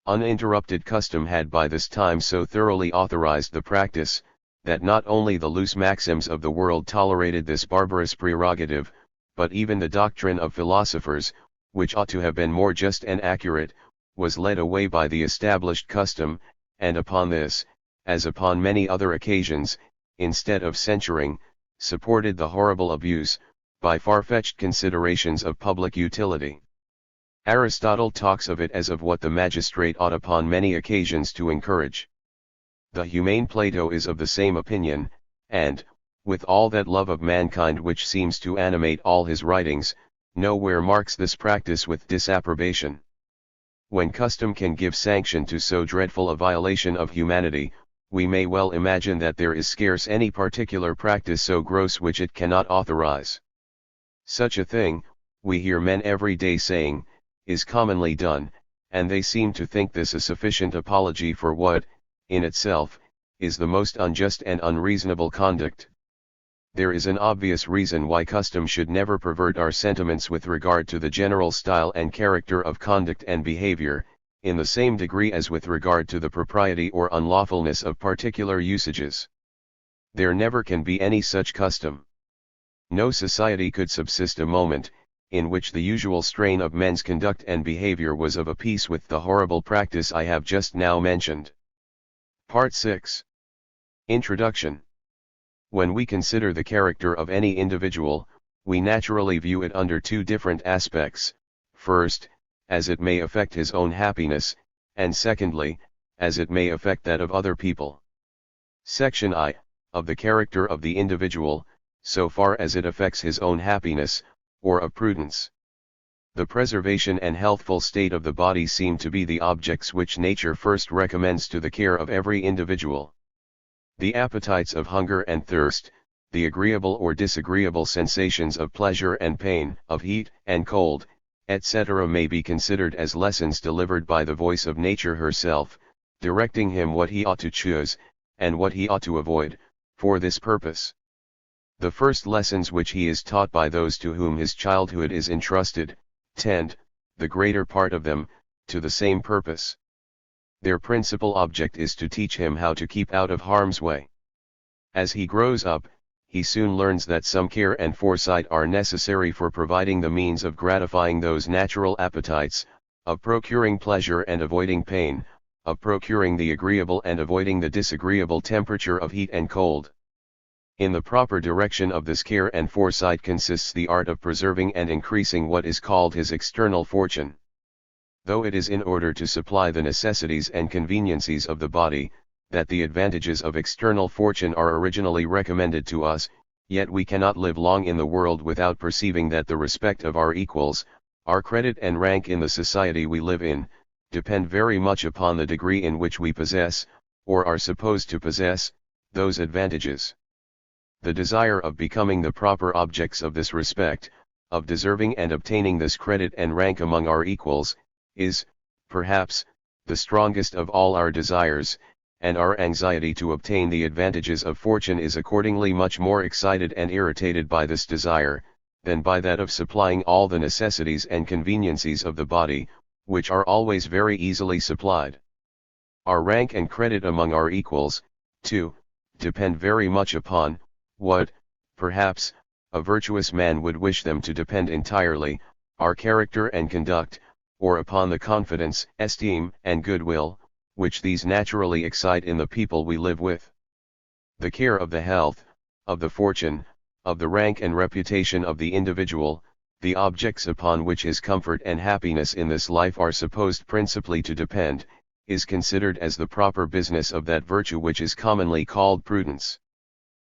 Uninterrupted custom had by this time so thoroughly authorized the practice, that not only the loose maxims of the world tolerated this barbarous prerogative, but even the doctrine of philosophers, which ought to have been more just and accurate, was led away by the established custom, and upon this, as upon many other occasions, instead of censuring, supported the horrible abuse, by far-fetched considerations of public utility. Aristotle talks of it as of what the magistrate ought upon many occasions to encourage. The humane Plato is of the same opinion, and, with all that love of mankind which seems to animate all his writings, nowhere marks this practice with disapprobation. When custom can give sanction to so dreadful a violation of humanity, we may well imagine that there is scarce any particular practice so gross which it cannot authorize. Such a thing, we hear men every day saying, is commonly done, and they seem to think this a sufficient apology for what, in itself, is the most unjust and unreasonable conduct. There is an obvious reason why custom should never pervert our sentiments with regard to the general style and character of conduct and behavior, in the same degree as with regard to the propriety or unlawfulness of particular usages. There never can be any such custom. No society could subsist a moment, in which the usual strain of men's conduct and behavior was of a piece with the horrible practice I have just now mentioned. Part 6. Introduction. When we consider the character of any individual, we naturally view it under two different aspects: first, as it may affect his own happiness, and secondly, as it may affect that of other people. Section I, of the character of the individual, so far as it affects his own happiness, or of prudence. The preservation and healthful state of the body seem to be the objects which nature first recommends to the care of every individual. The appetites of hunger and thirst, the agreeable or disagreeable sensations of pleasure and pain, of heat and cold, etc., may be considered as lessons delivered by the voice of nature herself, directing him what he ought to choose, and what he ought to avoid, for this purpose. The first lessons which he is taught by those to whom his childhood is entrusted, tend, the greater part of them, to the same purpose. Their principal object is to teach him how to keep out of harm's way. As he grows up, he soon learns that some care and foresight are necessary for providing the means of gratifying those natural appetites, of procuring pleasure and avoiding pain, of procuring the agreeable and avoiding the disagreeable temperature of heat and cold. In the proper direction of this care and foresight consists the art of preserving and increasing what is called his external fortune. Though it is in order to supply the necessities and conveniencies of the body, that the advantages of external fortune are originally recommended to us, yet we cannot live long in the world without perceiving that the respect of our equals, our credit and rank in the society we live in, depend very much upon the degree in which we possess, or are supposed to possess, those advantages. The desire of becoming the proper objects of this respect, of deserving and obtaining this credit and rank among our equals, is, perhaps, the strongest of all our desires, and our anxiety to obtain the advantages of fortune is accordingly much more excited and irritated by this desire, than by that of supplying all the necessities and conveniencies of the body, which are always very easily supplied. Our rank and credit among our equals, too, depend very much upon, what, perhaps, a virtuous man would wish them to depend entirely, our character and conduct, or upon the confidence, esteem, and goodwill, which these naturally excite in the people we live with. The care of the health, of the fortune, of the rank and reputation of the individual, the objects upon which his comfort and happiness in this life are supposed principally to depend, is considered as the proper business of that virtue which is commonly called prudence.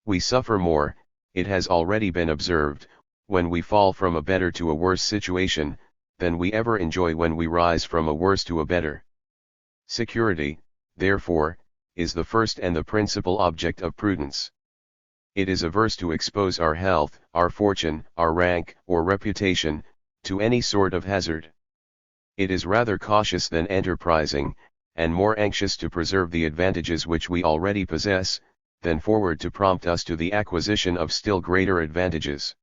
We suffer more, it has already been observed, when we fall from a better to a worse situation, than we ever enjoy when we rise from a worse to a better. Security, therefore, is the first and the principal object of prudence. It is averse to expose our health, our fortune, our rank, or reputation, to any sort of hazard. It is rather cautious than enterprising, and more anxious to preserve the advantages which we already possess, than forward to prompt us to the acquisition of still greater advantages.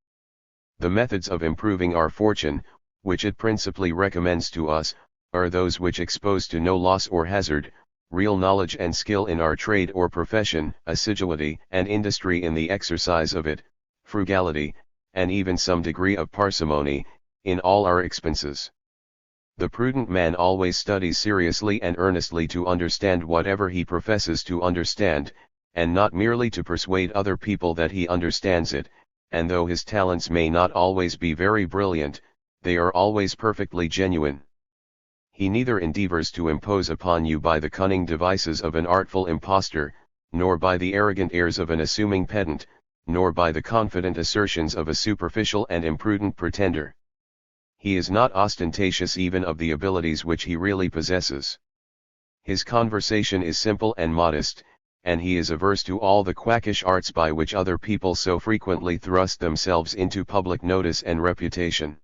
The methods of improving our fortune, which it principally recommends to us, are those which expose to no loss or hazard, real knowledge and skill in our trade or profession, assiduity and industry in the exercise of it, frugality, and even some degree of parsimony, in all our expenses. The prudent man always studies seriously and earnestly to understand whatever he professes to understand, and not merely to persuade other people that he understands it, and though his talents may not always be very brilliant, they are always perfectly genuine. He neither endeavors to impose upon you by the cunning devices of an artful impostor, nor by the arrogant airs of an assuming pedant, nor by the confident assertions of a superficial and imprudent pretender. He is not ostentatious even of the abilities which he really possesses. His conversation is simple and modest, and he is averse to all the quackish arts by which other people so frequently thrust themselves into public notice and reputation.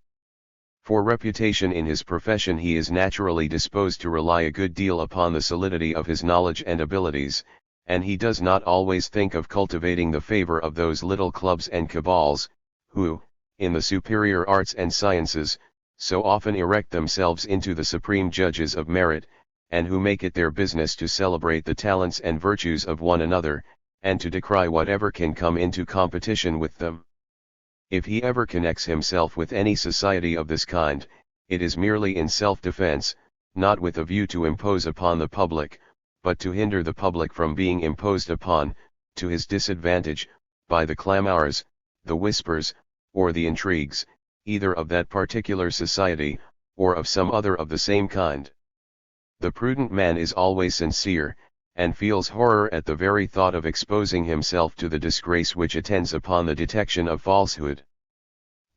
For reputation in his profession he is naturally disposed to rely a good deal upon the solidity of his knowledge and abilities, and he does not always think of cultivating the favor of those little clubs and cabals, who, in the superior arts and sciences, so often erect themselves into the supreme judges of merit, and who make it their business to celebrate the talents and virtues of one another, and to decry whatever can come into competition with them. If he ever connects himself with any society of this kind, it is merely in self-defense, not with a view to impose upon the public, but to hinder the public from being imposed upon, to his disadvantage, by the clamours, the whispers, or the intrigues, either of that particular society, or of some other of the same kind. The prudent man is always sincere, and feels horror at the very thought of exposing himself to the disgrace which attends upon the detection of falsehood.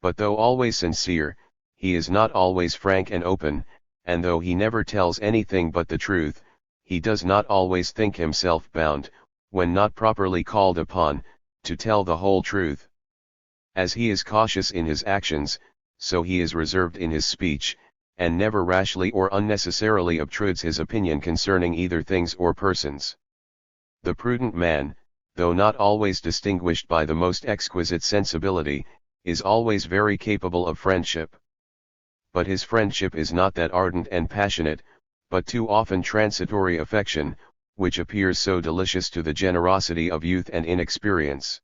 But though always sincere, he is not always frank and open, and though he never tells anything but the truth, he does not always think himself bound, when not properly called upon, to tell the whole truth. As he is cautious in his actions, so he is reserved in his speech, and never rashly or unnecessarily obtrudes his opinion concerning either things or persons. The prudent man, though not always distinguished by the most exquisite sensibility, is always very capable of friendship. But his friendship is not that ardent and passionate, but too often transitory affection, which appears so delicious to the generosity of youth and inexperience.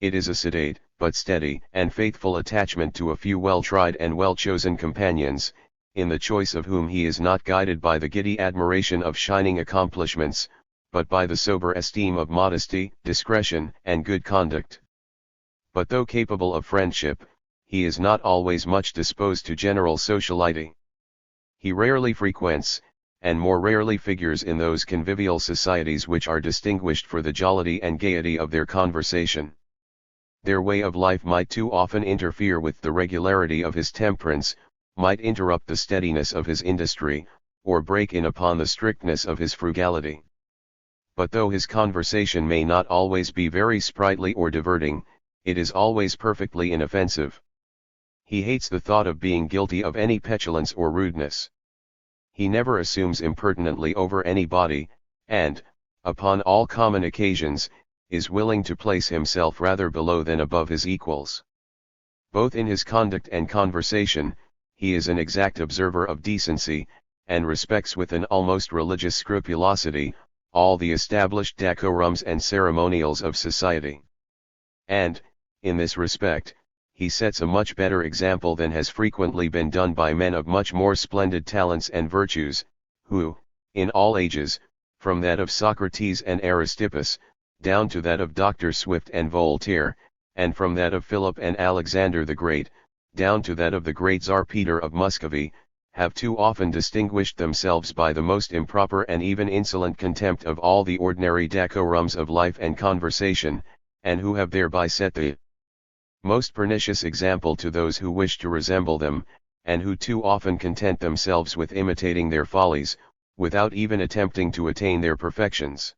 It is a sedate, but steady and faithful attachment to a few well-tried and well-chosen companions, in the choice of whom he is not guided by the giddy admiration of shining accomplishments, but by the sober esteem of modesty, discretion, and good conduct. But though capable of friendship, he is not always much disposed to general sociality. He rarely frequents, and more rarely figures in those convivial societies which are distinguished for the jollity and gaiety of their conversation. Their way of life might too often interfere with the regularity of his temperance, might interrupt the steadiness of his industry, or break in upon the strictness of his frugality. But though his conversation may not always be very sprightly or diverting, it is always perfectly inoffensive. He hates the thought of being guilty of any petulance or rudeness. He never assumes impertinently over anybody, and, upon all common occasions, is willing to place himself rather below than above his equals. Both in his conduct and conversation, he is an exact observer of decency, and respects with an almost religious scrupulosity all the established decorums and ceremonials of society. And, in this respect, he sets a much better example than has frequently been done by men of much more splendid talents and virtues, who, in all ages, from that of Socrates and Aristippus, down to that of Dr. Swift and Voltaire, and from that of Philip and Alexander the Great, down to that of the great Tsar Peter of Muscovy, have too often distinguished themselves by the most improper and even insolent contempt of all the ordinary decorums of life and conversation, and who have thereby set the most pernicious example to those who wish to resemble them, and who too often content themselves with imitating their follies, without even attempting to attain their perfections.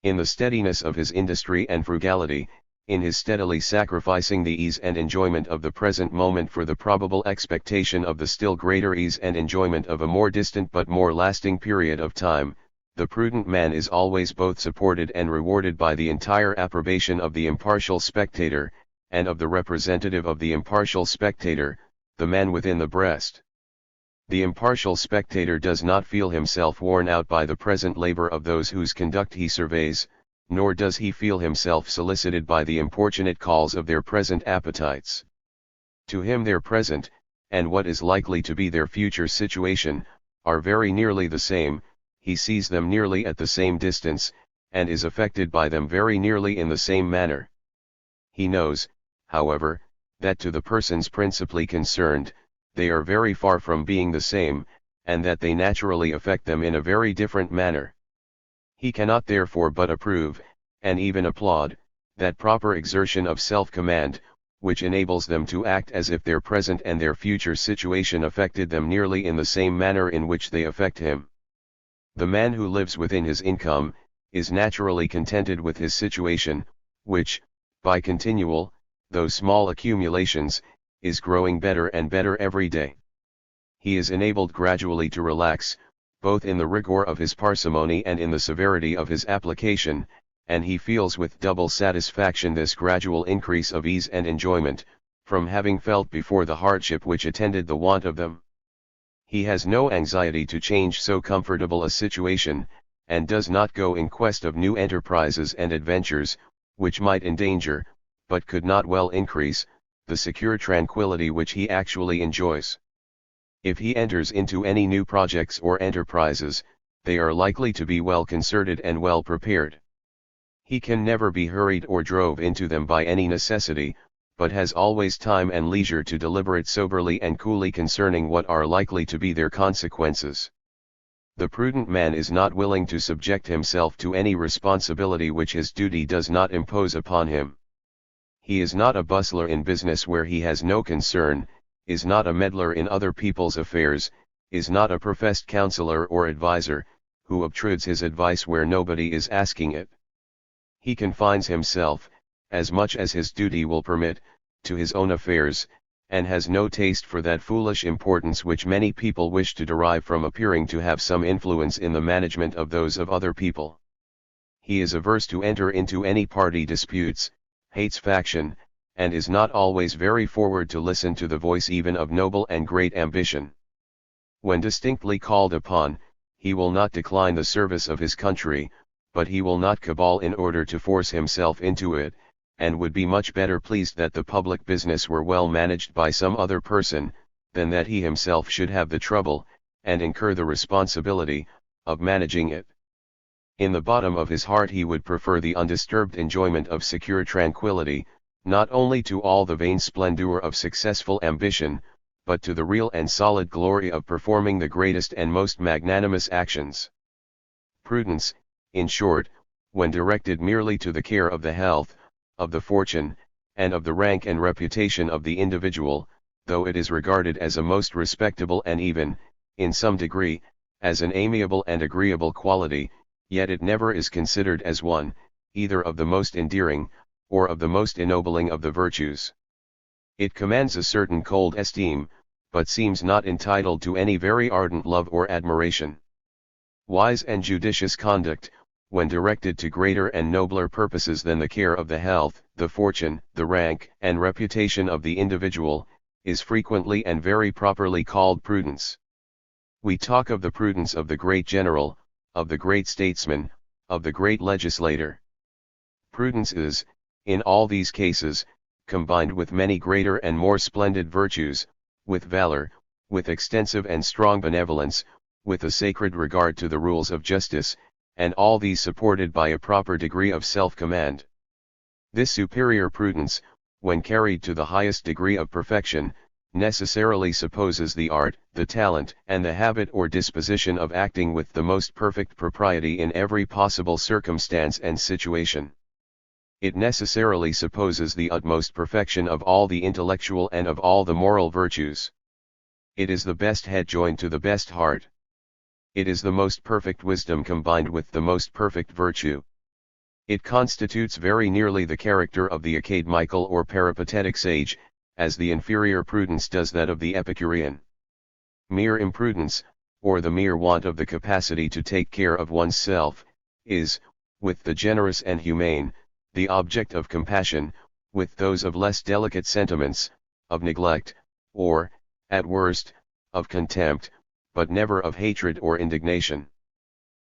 In the steadiness of his industry and frugality, in his steadily sacrificing the ease and enjoyment of the present moment for the probable expectation of the still greater ease and enjoyment of a more distant but more lasting period of time, the prudent man is always both supported and rewarded by the entire approbation of the impartial spectator, and of the representative of the impartial spectator, the man within the breast. The impartial spectator does not feel himself worn out by the present labor of those whose conduct he surveys, nor does he feel himself solicited by the importunate calls of their present appetites. To him their present, and what is likely to be their future situation, are very nearly the same, he sees them nearly at the same distance, and is affected by them very nearly in the same manner. He knows, however, that to the persons principally concerned, they are very far from being the same, and that they naturally affect them in a very different manner. He cannot therefore but approve, and even applaud, that proper exertion of self-command, which enables them to act as if their present and their future situation affected them nearly in the same manner in which they affect him. The man who lives within his income, is naturally contented with his situation, which, by continual, though small accumulations, is growing better and better every day. He is enabled gradually to relax, both in the rigor of his parsimony and in the severity of his application, and he feels with double satisfaction this gradual increase of ease and enjoyment, from having felt before the hardship which attended the want of them. He has no anxiety to change so comfortable a situation, and does not go in quest of new enterprises and adventures, which might endanger, but could not well increase, the secure tranquillity which he actually enjoys. If he enters into any new projects or enterprises, they are likely to be well concerted and well prepared. He can never be hurried or drove into them by any necessity, but has always time and leisure to deliberate soberly and coolly concerning what are likely to be their consequences. The prudent man is not willing to subject himself to any responsibility which his duty does not impose upon him. He is not a bustler in business where he has no concern, is not a meddler in other people's affairs, is not a professed counselor or adviser, who obtrudes his advice where nobody is asking it. He confines himself, as much as his duty will permit, to his own affairs, and has no taste for that foolish importance which many people wish to derive from appearing to have some influence in the management of those of other people. He is averse to enter into any party disputes, hates faction, and is not always very forward to listen to the voice even of noble and great ambition. When distinctly called upon, he will not decline the service of his country, but he will not cabal in order to force himself into it, and would be much better pleased that the public business were well managed by some other person, than that he himself should have the trouble, and incur the responsibility, of managing it. In the bottom of his heart he would prefer the undisturbed enjoyment of secure tranquility, not only to all the vain splendor of successful ambition, but to the real and solid glory of performing the greatest and most magnanimous actions. Prudence, in short, when directed merely to the care of the health, of the fortune, and of the rank and reputation of the individual, though it is regarded as a most respectable and even, in some degree, as an amiable and agreeable quality, yet it never is considered as one, either of the most endearing, or of the most ennobling of the virtues. It commands a certain cold esteem, but seems not entitled to any very ardent love or admiration. Wise and judicious conduct, when directed to greater and nobler purposes than the care of the health, the fortune, the rank and reputation of the individual, is frequently and very properly called prudence. We talk of the prudence of the great general, of the great statesman, of the great legislator. Prudence is, in all these cases, combined with many greater and more splendid virtues, with valor, with extensive and strong benevolence, with a sacred regard to the rules of justice, and all these supported by a proper degree of self-command. This superior prudence, when carried to the highest degree of perfection, necessarily supposes the art, the talent, and the habit or disposition of acting with the most perfect propriety in every possible circumstance and situation. It necessarily supposes the utmost perfection of all the intellectual and of all the moral virtues. It is the best head joined to the best heart. It is the most perfect wisdom combined with the most perfect virtue. It constitutes very nearly the character of the academical or peripatetic sage, as the inferior prudence does that of the Epicurean. Mere imprudence, or the mere want of the capacity to take care of one's self, is, with the generous and humane, the object of compassion, with those of less delicate sentiments, of neglect, or, at worst, of contempt, but never of hatred or indignation.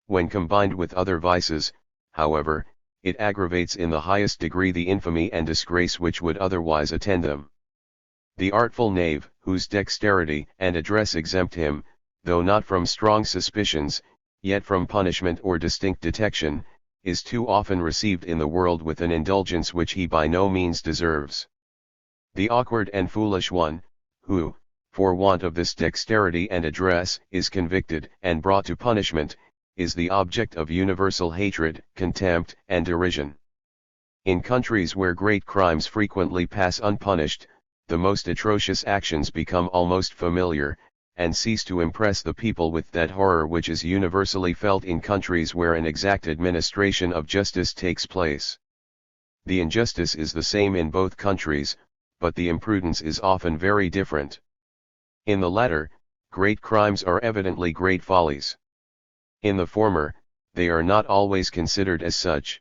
When combined with other vices, however, it aggravates in the highest degree the infamy and disgrace which would otherwise attend them. The artful knave, whose dexterity and address exempt him, though not from strong suspicions, yet from punishment or distinct detection, is too often received in the world with an indulgence which he by no means deserves. The awkward and foolish one, who, for want of this dexterity and address, is convicted and brought to punishment, is the object of universal hatred, contempt, and derision. In countries where great crimes frequently pass unpunished, the most atrocious actions become almost familiar, and cease to impress the people with that horror which is universally felt in countries where an exact administration of justice takes place. The injustice is the same in both countries, but the imprudence is often very different. In the latter, great crimes are evidently great follies. In the former, they are not always considered as such.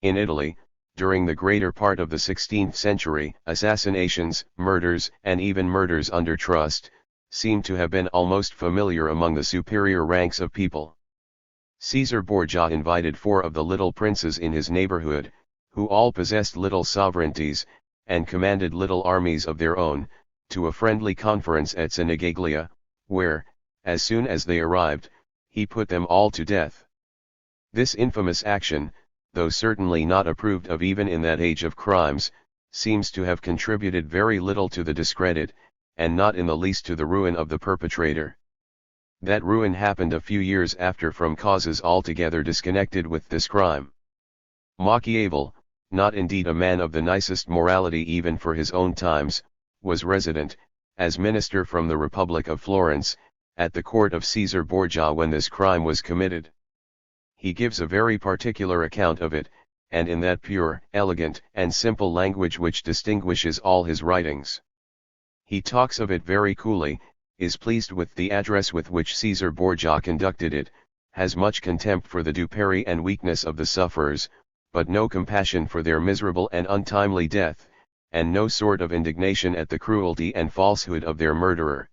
In Italy, during the greater part of the 16th century, assassinations, murders, and even murders under trust, seem to have been almost familiar among the superior ranks of people. Caesar Borgia invited 4 of the little princes in his neighborhood, who all possessed little sovereignties, and commanded little armies of their own, to a friendly conference at Sinigaglia, where, as soon as they arrived, he put them all to death. This infamous action, though certainly not approved of even in that age of crimes, seems to have contributed very little to the discredit, and not in the least to the ruin of the perpetrator. That ruin happened a few years after from causes altogether disconnected with this crime. Machiavel, not indeed a man of the nicest morality even for his own times, was resident, as minister from the Republic of Florence, at the court of Caesar Borgia when this crime was committed. He gives a very particular account of it, and in that pure, elegant, and simple language which distinguishes all his writings. He talks of it very coolly, is pleased with the address with which Caesar Borgia conducted it, has much contempt for the dupery and weakness of the sufferers, but no compassion for their miserable and untimely death, and no sort of indignation at the cruelty and falsehood of their murderer.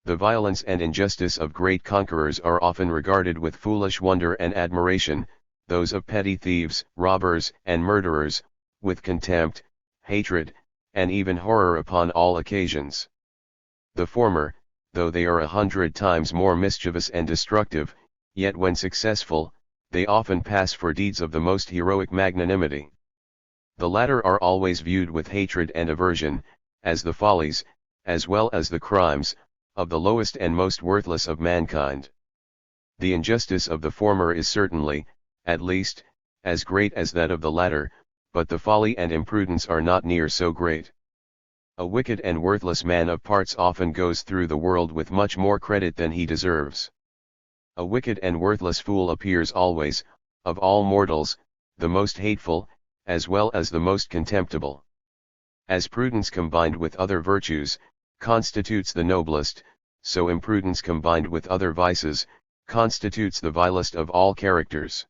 The violence and injustice of great conquerors are often regarded with foolish wonder and admiration, those of petty thieves, robbers, and murderers, with contempt, hatred, and even horror upon all occasions. The former, though they are 100 times more mischievous and destructive, yet when successful, they often pass for deeds of the most heroic magnanimity. The latter are always viewed with hatred and aversion, as the follies, as well as the crimes, of the lowest and most worthless of mankind. The injustice of the former is certainly, at least, as great as that of the latter, but the folly and imprudence are not near so great. A wicked and worthless man of parts often goes through the world with much more credit than he deserves. A wicked and worthless fool appears always, of all mortals, the most hateful, as well as the most contemptible. As prudence combined with other virtues, constitutes the noblest, so imprudence combined with other vices, constitutes the vilest of all characters.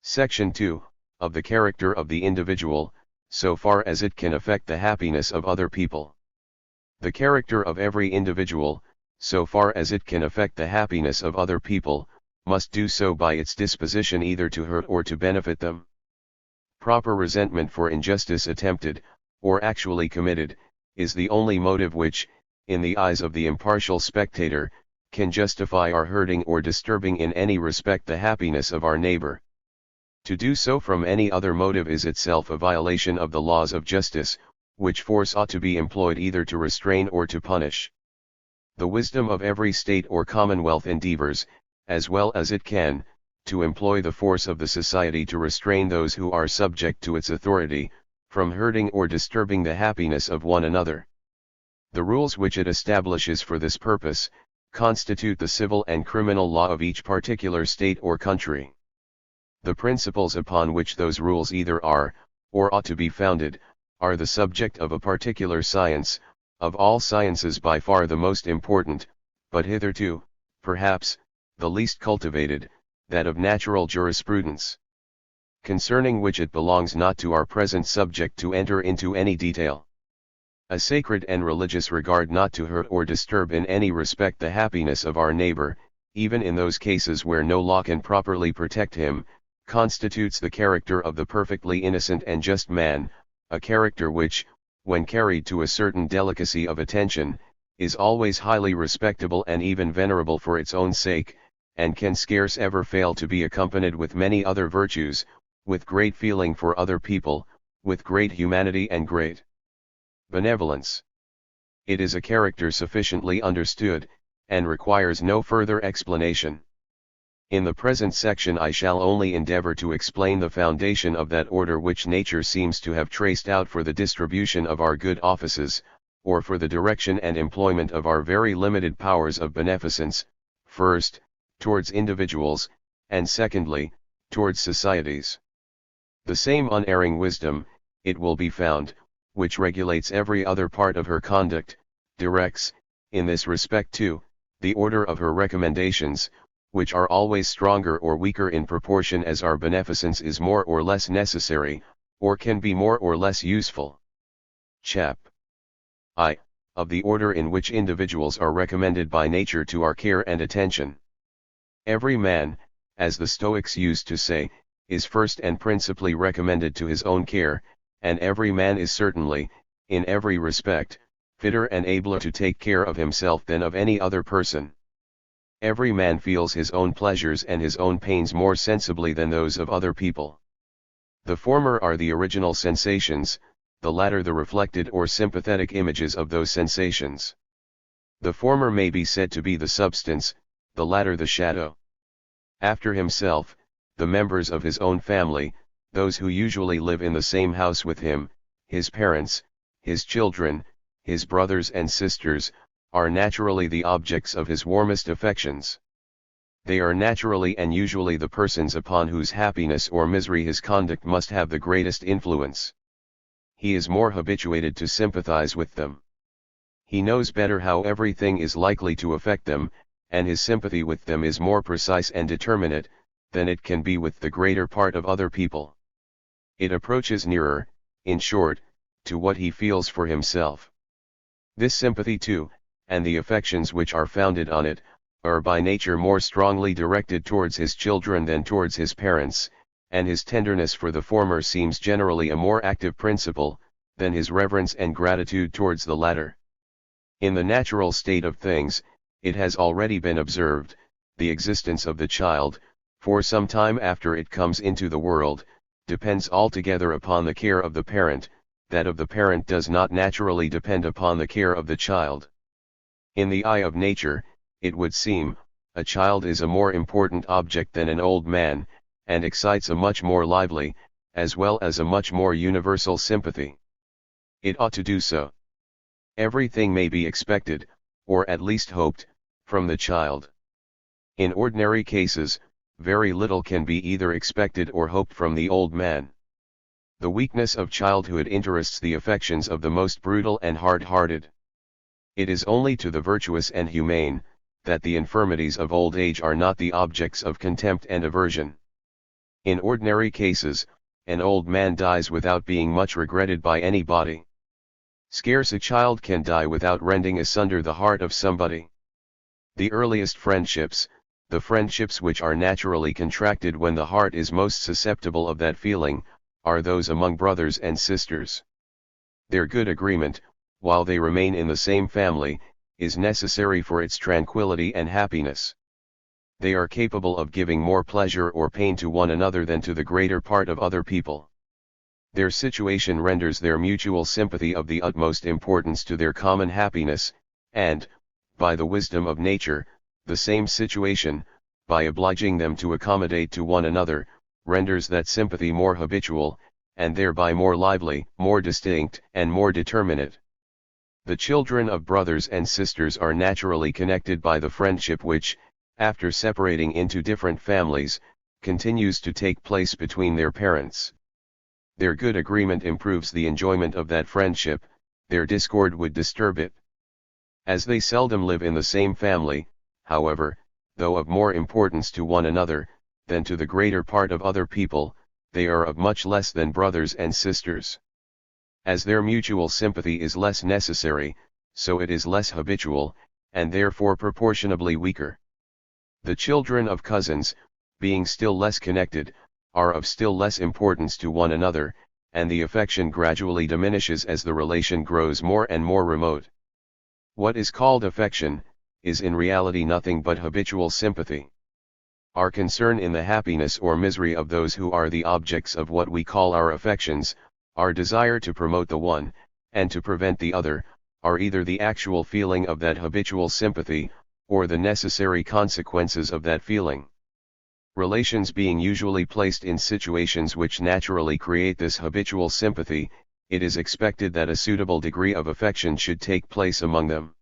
Section 2, of the character of the individual, so far as it can affect the happiness of other people. The character of every individual, so far as it can affect the happiness of other people, must do so by its disposition either to hurt or to benefit them. Proper resentment for injustice attempted, or actually committed, is the only motive which, in the eyes of the impartial spectator, can justify our hurting or disturbing in any respect the happiness of our neighbor. To do so from any other motive is itself a violation of the laws of justice, which force ought to be employed either to restrain or to punish. The wisdom of every state or commonwealth endeavors, as well as it can, to employ the force of the society to restrain those who are subject to its authority, from hurting or disturbing the happiness of one another. The rules which it establishes for this purpose, constitute the civil and criminal law of each particular state or country. The principles upon which those rules either are, or ought to be founded, are the subject of a particular science, of all sciences by far the most important, but hitherto, perhaps, the least cultivated, that of natural jurisprudence. Concerning which it belongs not to our present subject to enter into any detail. A sacred and religious regard not to hurt or disturb in any respect the happiness of our neighbor, even in those cases where no law can properly protect him, constitutes the character of the perfectly innocent and just man, a character which, when carried to a certain delicacy of attention, is always highly respectable and even venerable for its own sake, and can scarce ever fail to be accompanied with many other virtues, with great feeling for other people, with great humanity and great benevolence. It is a character sufficiently understood, and requires no further explanation. In the present section I shall only endeavor to explain the foundation of that order which nature seems to have traced out for the distribution of our good offices, or for the direction and employment of our very limited powers of beneficence, first, towards individuals, and secondly, towards societies. The same unerring wisdom, it will be found, which regulates every other part of her conduct, directs, in this respect too, the order of her recommendations, which are always stronger or weaker in proportion as our beneficence is more or less necessary, or can be more or less useful. Chap. I. Of the order in which individuals are recommended by nature to our care and attention. Every man, as the Stoics used to say, is first and principally recommended to his own care, and every man is certainly, in every respect, fitter and abler to take care of himself than of any other person. Every man feels his own pleasures and his own pains more sensibly than those of other people. The former are the original sensations, the latter the reflected or sympathetic images of those sensations. The former may be said to be the substance, the latter the shadow. After himself, the members of his own family, those who usually live in the same house with him, his parents, his children, his brothers and sisters, are naturally the objects of his warmest affections. They are naturally and usually the persons upon whose happiness or misery his conduct must have the greatest influence. He is more habituated to sympathize with them. He knows better how everything is likely to affect them, and his sympathy with them is more precise and determinate, than it can be with the greater part of other people. It approaches nearer, in short, to what he feels for himself. This sympathy too, and the affections which are founded on it, are by nature more strongly directed towards his children than towards his parents, and his tenderness for the former seems generally a more active principle, than his reverence and gratitude towards the latter. In the natural state of things, it has already been observed, the existence of the child, for some time after it comes into the world, depends altogether upon the care of the parent, that of the parent does not naturally depend upon the care of the child. In the eye of nature, it would seem, a child is a more important object than an old man, and excites a much more lively, as well as a much more universal sympathy. It ought to do so. Everything may be expected, or at least hoped, from the child. In ordinary cases, very little can be either expected or hoped from the old man. The weakness of childhood interests the affections of the most brutal and hard-hearted. It is only to the virtuous and humane, that the infirmities of old age are not the objects of contempt and aversion. In ordinary cases, an old man dies without being much regretted by anybody. Scarce a child can die without rending asunder the heart of somebody. The earliest friendships, the friendships which are naturally contracted when the heart is most susceptible of that feeling, are those among brothers and sisters. Their good agreement, while they remain in the same family, is necessary for its tranquility and happiness. They are capable of giving more pleasure or pain to one another than to the greater part of other people. Their situation renders their mutual sympathy of the utmost importance to their common happiness, and, by the wisdom of nature, the same situation, by obliging them to accommodate to one another, renders that sympathy more habitual, and thereby more lively, more distinct, and more determinate. The children of brothers and sisters are naturally connected by the friendship which, after separating into different families, continues to take place between their parents. Their good agreement improves the enjoyment of that friendship, their discord would disturb it. As they seldom live in the same family, however, though of more importance to one another, than to the greater part of other people, they are of much less than brothers and sisters. As their mutual sympathy is less necessary, so it is less habitual, and therefore proportionably weaker. The children of cousins, being still less connected, are of still less importance to one another, and the affection gradually diminishes as the relation grows more and more remote. What is called affection, is in reality nothing but habitual sympathy. Our concern in the happiness or misery of those who are the objects of what we call our affections, our desire to promote the one, and to prevent the other, are either the actual feeling of that habitual sympathy, or the necessary consequences of that feeling. Relations being usually placed in situations which naturally create this habitual sympathy, it is expected that a suitable degree of affection should take place among them.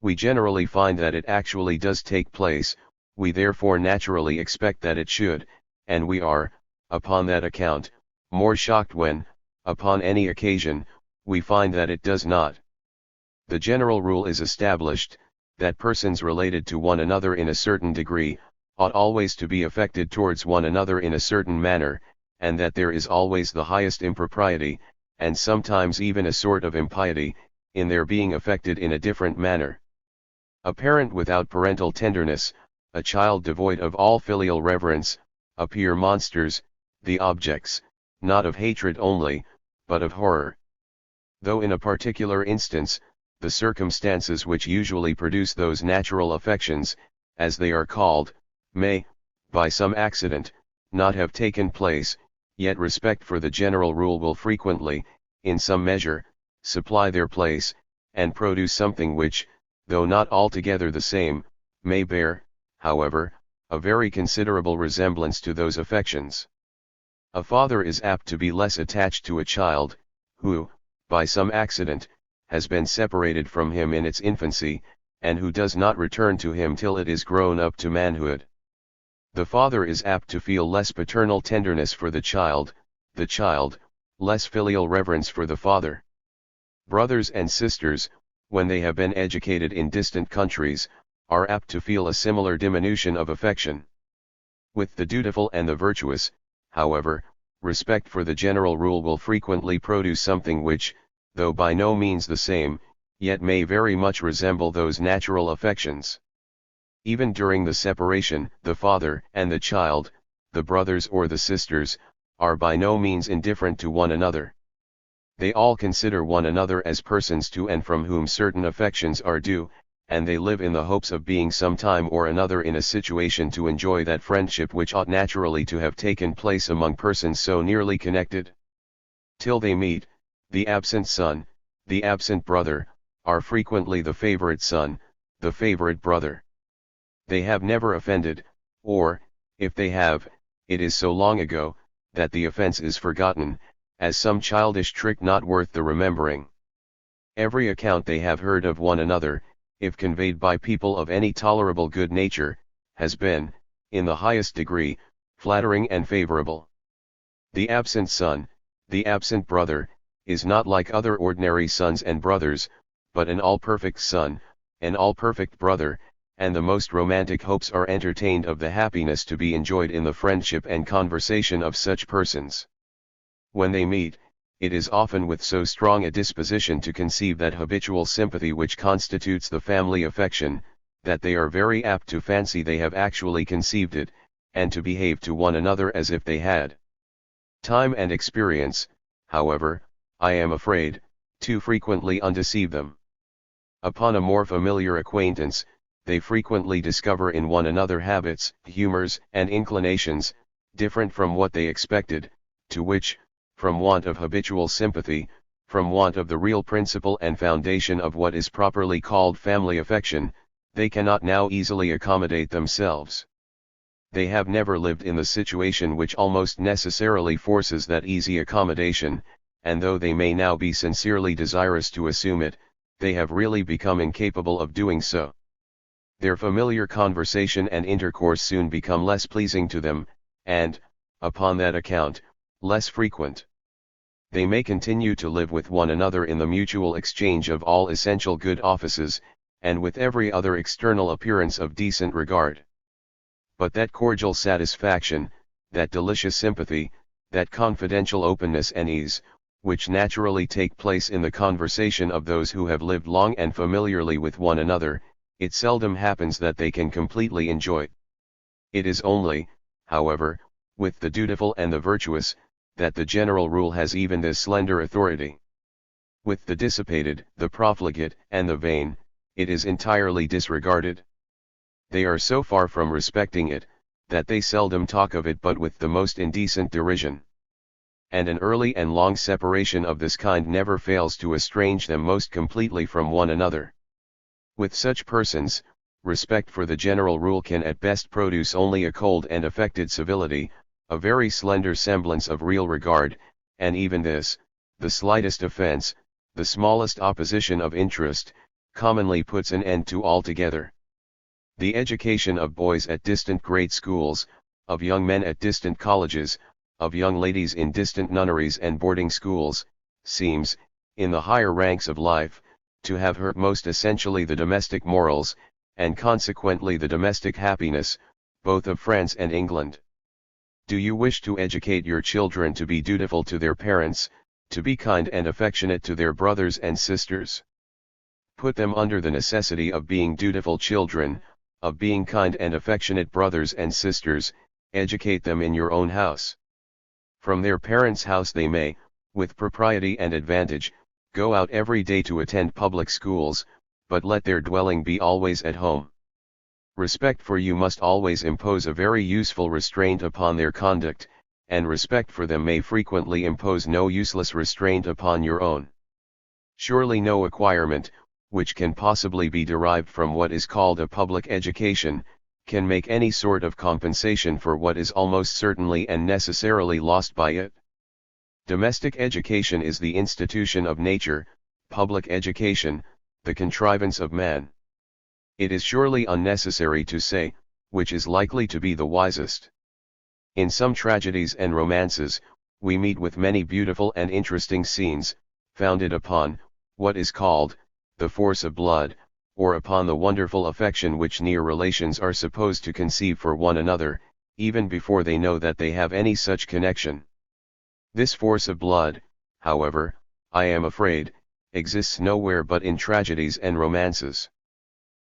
We generally find that it actually does take place, we therefore naturally expect that it should, and we are, upon that account, more shocked when, upon any occasion, we find that it does not. The general rule is established, that persons related to one another in a certain degree, ought always to be affected towards one another in a certain manner, and that there is always the highest impropriety, and sometimes even a sort of impiety, in their being affected in a different manner. A parent without parental tenderness, a child devoid of all filial reverence, appear monsters, the objects, not of hatred only, but of horror. Though in a particular instance, the circumstances which usually produce those natural affections, as they are called, may, by some accident, not have taken place, yet respect for the general rule will frequently, in some measure, supply their place, and produce something which, though not altogether the same, may bear, however, a very considerable resemblance to those affections. A father is apt to be less attached to a child, who, by some accident, has been separated from him in its infancy, and who does not return to him till it is grown up to manhood. The father is apt to feel less paternal tenderness for the child, less filial reverence for the father. Brothers and sisters, when they have been educated in distant countries, are apt to feel a similar diminution of affection. With the dutiful and the virtuous, however, respect for the general rule will frequently produce something which, though by no means the same, yet may very much resemble those natural affections. Even during the separation, the father and the child, the brothers or the sisters, are by no means indifferent to one another. They all consider one another as persons to and from whom certain affections are due, and they live in the hopes of being some time or another in a situation to enjoy that friendship which ought naturally to have taken place among persons so nearly connected. Till they meet, the absent son, the absent brother, are frequently the favorite son, the favorite brother. They have never offended, or, if they have, it is so long ago, that the offense is forgotten, as some childish trick not worth the remembering. Every account they have heard of one another, if conveyed by people of any tolerable good nature, has been, in the highest degree, flattering and favorable. The absent son, the absent brother, is not like other ordinary sons and brothers, but an all-perfect son, an all-perfect brother, and the most romantic hopes are entertained of the happiness to be enjoyed in the friendship and conversation of such persons. When they meet, it is often with so strong a disposition to conceive that habitual sympathy which constitutes the family affection, that they are very apt to fancy they have actually conceived it, and to behave to one another as if they had. Time and experience, however, I am afraid, too frequently undeceive them. Upon a more familiar acquaintance, they frequently discover in one another habits, humors, and inclinations, different from what they expected, to which, from want of habitual sympathy, from want of the real principle and foundation of what is properly called family affection, they cannot now easily accommodate themselves. They have never lived in the situation which almost necessarily forces that easy accommodation, and though they may now be sincerely desirous to assume it, they have really become incapable of doing so. Their familiar conversation and intercourse soon become less pleasing to them, and, upon that account, less frequent. They may continue to live with one another in the mutual exchange of all essential good offices, and with every other external appearance of decent regard. But that cordial satisfaction, that delicious sympathy, that confidential openness and ease, which naturally take place in the conversation of those who have lived long and familiarly with one another, it seldom happens that they can completely enjoy. It is only, however, with the dutiful and the virtuous, that the general rule has even this slender authority. With the dissipated, the profligate, and the vain, it is entirely disregarded. They are so far from respecting it, that they seldom talk of it but with the most indecent derision. And an early and long separation of this kind never fails to estrange them most completely from one another. With such persons, respect for the general rule can at best produce only a cold and affected civility, a very slender semblance of real regard, and even this, the slightest offense, the smallest opposition of interest, commonly puts an end to altogether. The education of boys at distant grade schools, of young men at distant colleges, of young ladies in distant nunneries and boarding schools, seems, in the higher ranks of life, to have hurt most essentially the domestic morals, and consequently the domestic happiness, both of France and England. Do you wish to educate your children to be dutiful to their parents, to be kind and affectionate to their brothers and sisters? Put them under the necessity of being dutiful children, of being kind and affectionate brothers and sisters, educate them in your own house. From their parents' house they may, with propriety and advantage, go out every day to attend public schools, but let their dwelling be always at home. Respect for you must always impose a very useful restraint upon their conduct, and respect for them may frequently impose no useless restraint upon your own. Surely no acquirement, which can possibly be derived from what is called a public education, can make any sort of compensation for what is almost certainly and necessarily lost by it. Domestic education is the institution of nature, public education, the contrivance of man. It is surely unnecessary to say, which is likely to be the wisest. In some tragedies and romances, we meet with many beautiful and interesting scenes, founded upon, what is called, the force of blood, or upon the wonderful affection which near relations are supposed to conceive for one another, even before they know that they have any such connection. This force of blood, however, I am afraid, exists nowhere but in tragedies and romances.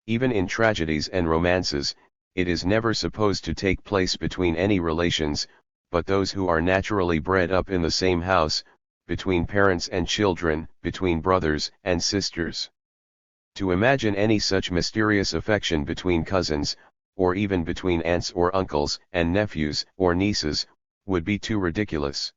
Even in tragedies and romances, it is never supposed to take place between any relations, but those who are naturally bred up in the same house, between parents and children, between brothers and sisters. To imagine any such mysterious affection between cousins, or even between aunts or uncles and nephews or nieces, would be too ridiculous.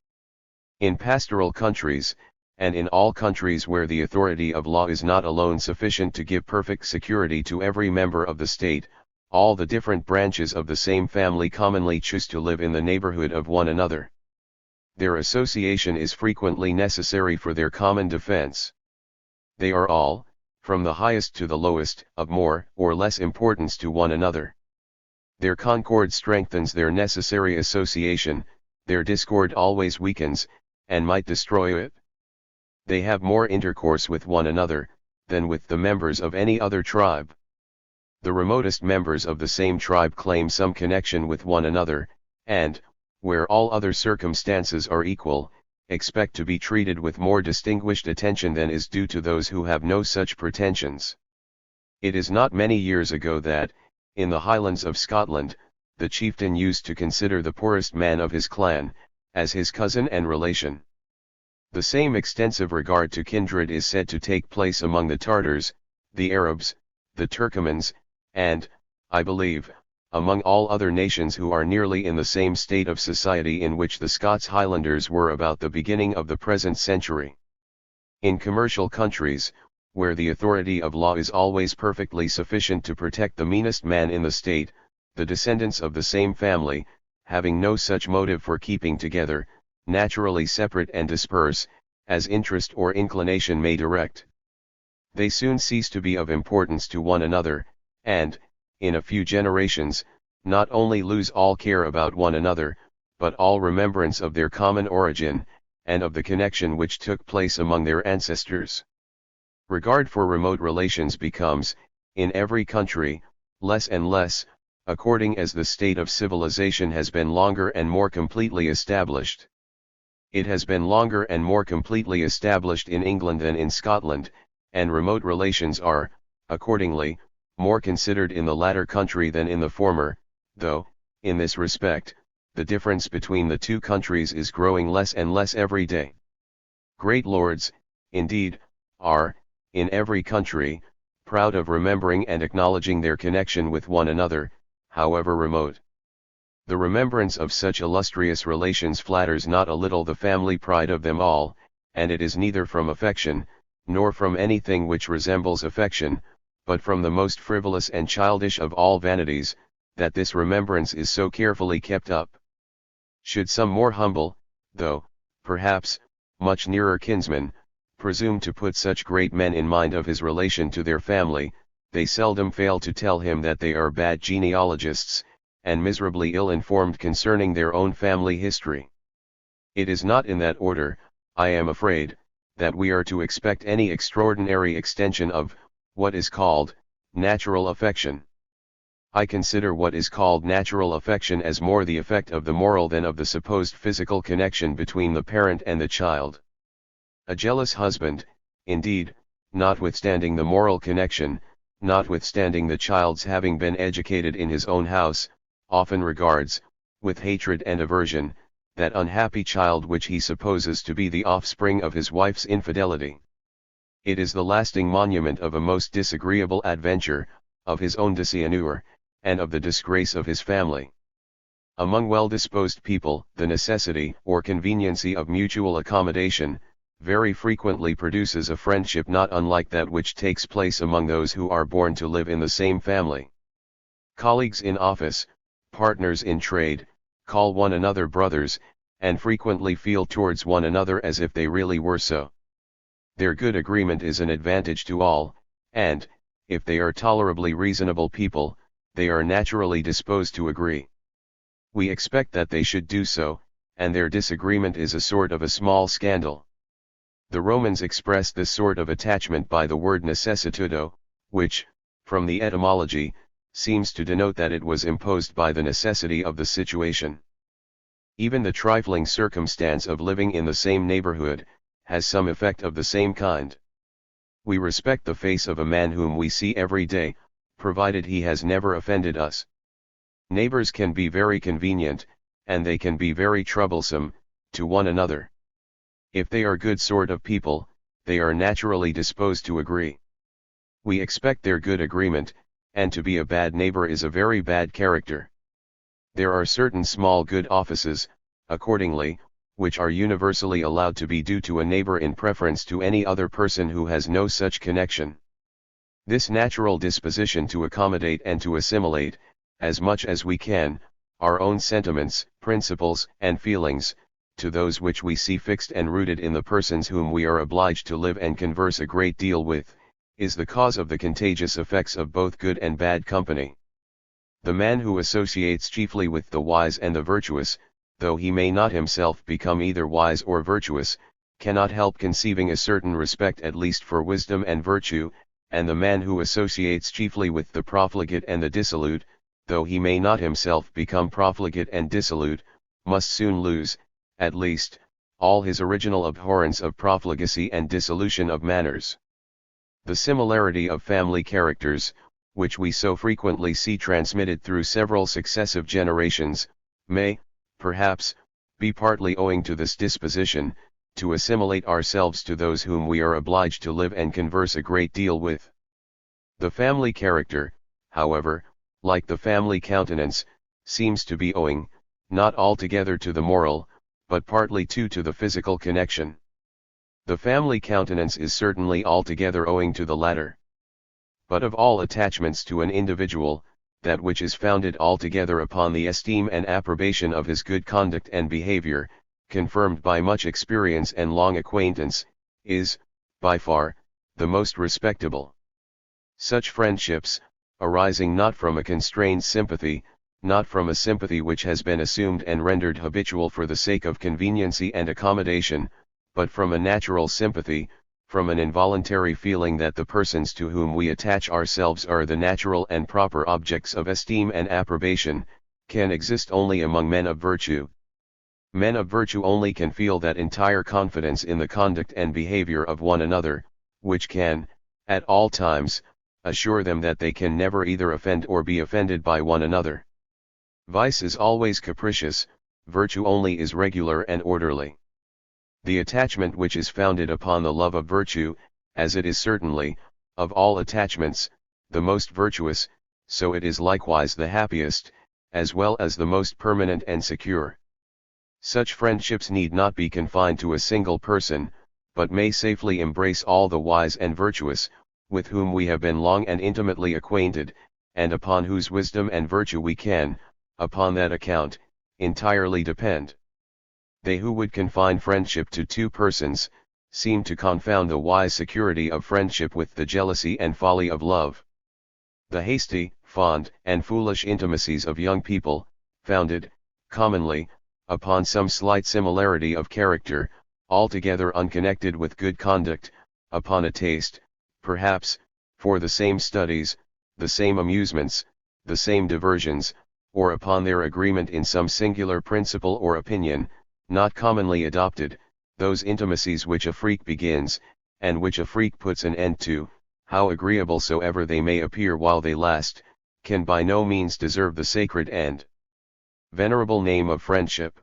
In pastoral countries, and in all countries where the authority of law is not alone sufficient to give perfect security to every member of the state, all the different branches of the same family commonly choose to live in the neighborhood of one another. Their association is frequently necessary for their common defense. They are all, from the highest to the lowest, of more or less importance to one another. Their concord strengthens their necessary association, their discord always weakens, and might destroy it. They have more intercourse with one another, than with the members of any other tribe. The remotest members of the same tribe claim some connection with one another, and, where all other circumstances are equal, expect to be treated with more distinguished attention than is due to those who have no such pretensions. It is not many years ago that, in the Highlands of Scotland, the chieftain used to consider the poorest man of his clan as his cousin and relation. The same extensive regard to kindred is said to take place among the Tartars, the Arabs, the Turkomans, and, I believe, among all other nations who are nearly in the same state of society in which the Scots Highlanders were about the beginning of the present century. In commercial countries, where the authority of law is always perfectly sufficient to protect the meanest man in the state, the descendants of the same family, having no such motive for keeping together, naturally separate and disperse, as interest or inclination may direct. They soon cease to be of importance to one another, and, in a few generations, not only lose all care about one another, but all remembrance of their common origin, and of the connection which took place among their ancestors. Regard for remote relations becomes, in every country, less and less, according as the state of civilization has been longer and more completely established. It has been longer and more completely established in England than in Scotland, and remote relations are, accordingly, more considered in the latter country than in the former, though, in this respect, the difference between the two countries is growing less and less every day. Great lords, indeed, are, in every country, proud of remembering and acknowledging their connection with one another, however remote. The remembrance of such illustrious relations flatters not a little the family pride of them all, and it is neither from affection, nor from anything which resembles affection, but from the most frivolous and childish of all vanities, that this remembrance is so carefully kept up. Should some more humble, though, perhaps, much nearer kinsman, presume to put such great men in mind of his relation to their family, they seldom fail to tell him that they are bad genealogists, and miserably ill-informed concerning their own family history. It is not in that order, I am afraid, that we are to expect any extraordinary extension of, what is called, natural affection. I consider what is called natural affection as more the effect of the moral than of the supposed physical connection between the parent and the child. A jealous husband, indeed, notwithstanding the moral connection, notwithstanding the child's having been educated in his own house, often regards, with hatred and aversion, that unhappy child which he supposes to be the offspring of his wife's infidelity. It is the lasting monument of a most disagreeable adventure, of his own dishonor, and of the disgrace of his family. Among well-disposed people, the necessity or conveniency of mutual accommodation, very frequently produces a friendship not unlike that which takes place among those who are born to live in the same family. Colleagues in office, partners in trade, call one another brothers, and frequently feel towards one another as if they really were so. Their good agreement is an advantage to all, and, if they are tolerably reasonable people, they are naturally disposed to agree. We expect that they should do so, and their disagreement is a sort of a small scandal. The Romans expressed this sort of attachment by the word necessitudo, which, from the etymology, seems to denote that it was imposed by the necessity of the situation. Even the trifling circumstance of living in the same neighborhood, has some effect of the same kind. We respect the face of a man whom we see every day, provided he has never offended us. Neighbors can be very convenient, and they can be very troublesome, to one another. If they are good sort of people, they are naturally disposed to agree. We expect their good agreement, and to be a bad neighbor is a very bad character. There are certain small good offices, accordingly, which are universally allowed to be due to a neighbor in preference to any other person who has no such connection. This natural disposition to accommodate and to assimilate, as much as we can, our own sentiments, principles, and feelings, to those which we see fixed and rooted in the persons whom we are obliged to live and converse a great deal with, is the cause of the contagious effects of both good and bad company. The man who associates chiefly with the wise and the virtuous, though he may not himself become either wise or virtuous, cannot help conceiving a certain respect at least for wisdom and virtue, and the man who associates chiefly with the profligate and the dissolute, though he may not himself become profligate and dissolute, must soon lose, at least, all his original abhorrence of profligacy and dissolution of manners. The similarity of family characters, which we so frequently see transmitted through several successive generations, may, perhaps, be partly owing to this disposition, to assimilate ourselves to those whom we are obliged to live and converse a great deal with. The family character, however, like the family countenance, seems to be owing, not altogether to the moral, but partly to the physical connection. The family countenance is certainly altogether owing to the latter. But of all attachments to an individual, that which is founded altogether upon the esteem and approbation of his good conduct and behavior, confirmed by much experience and long acquaintance, is, by far, the most respectable. Such friendships, arising not from a constrained sympathy, not from a sympathy which has been assumed and rendered habitual for the sake of conveniency and accommodation, but from a natural sympathy, from an involuntary feeling that the persons to whom we attach ourselves are the natural and proper objects of esteem and approbation, can exist only among men of virtue. Men of virtue only can feel that entire confidence in the conduct and behavior of one another, which can, at all times, assure them that they can never either offend or be offended by one another. Vice is always capricious, virtue only is regular and orderly. The attachment which is founded upon the love of virtue, as it is certainly, of all attachments, the most virtuous, so it is likewise the happiest, as well as the most permanent and secure. Such friendships need not be confined to a single person, but may safely embrace all the wise and virtuous, with whom we have been long and intimately acquainted, and upon whose wisdom and virtue we can, upon that account, entirely depend. They who would confine friendship to two persons, seem to confound the wise security of friendship with the jealousy and folly of love. The hasty, fond, and foolish intimacies of young people, founded, commonly, upon some slight similarity of character, altogether unconnected with good conduct, upon a taste, perhaps, for the same studies, the same amusements, the same diversions, or upon their agreement in some singular principle or opinion, not commonly adopted, those intimacies which a freak begins, and which a freak puts an end to, how agreeable soever they may appear while they last, can by no means deserve the sacred and venerable name of friendship.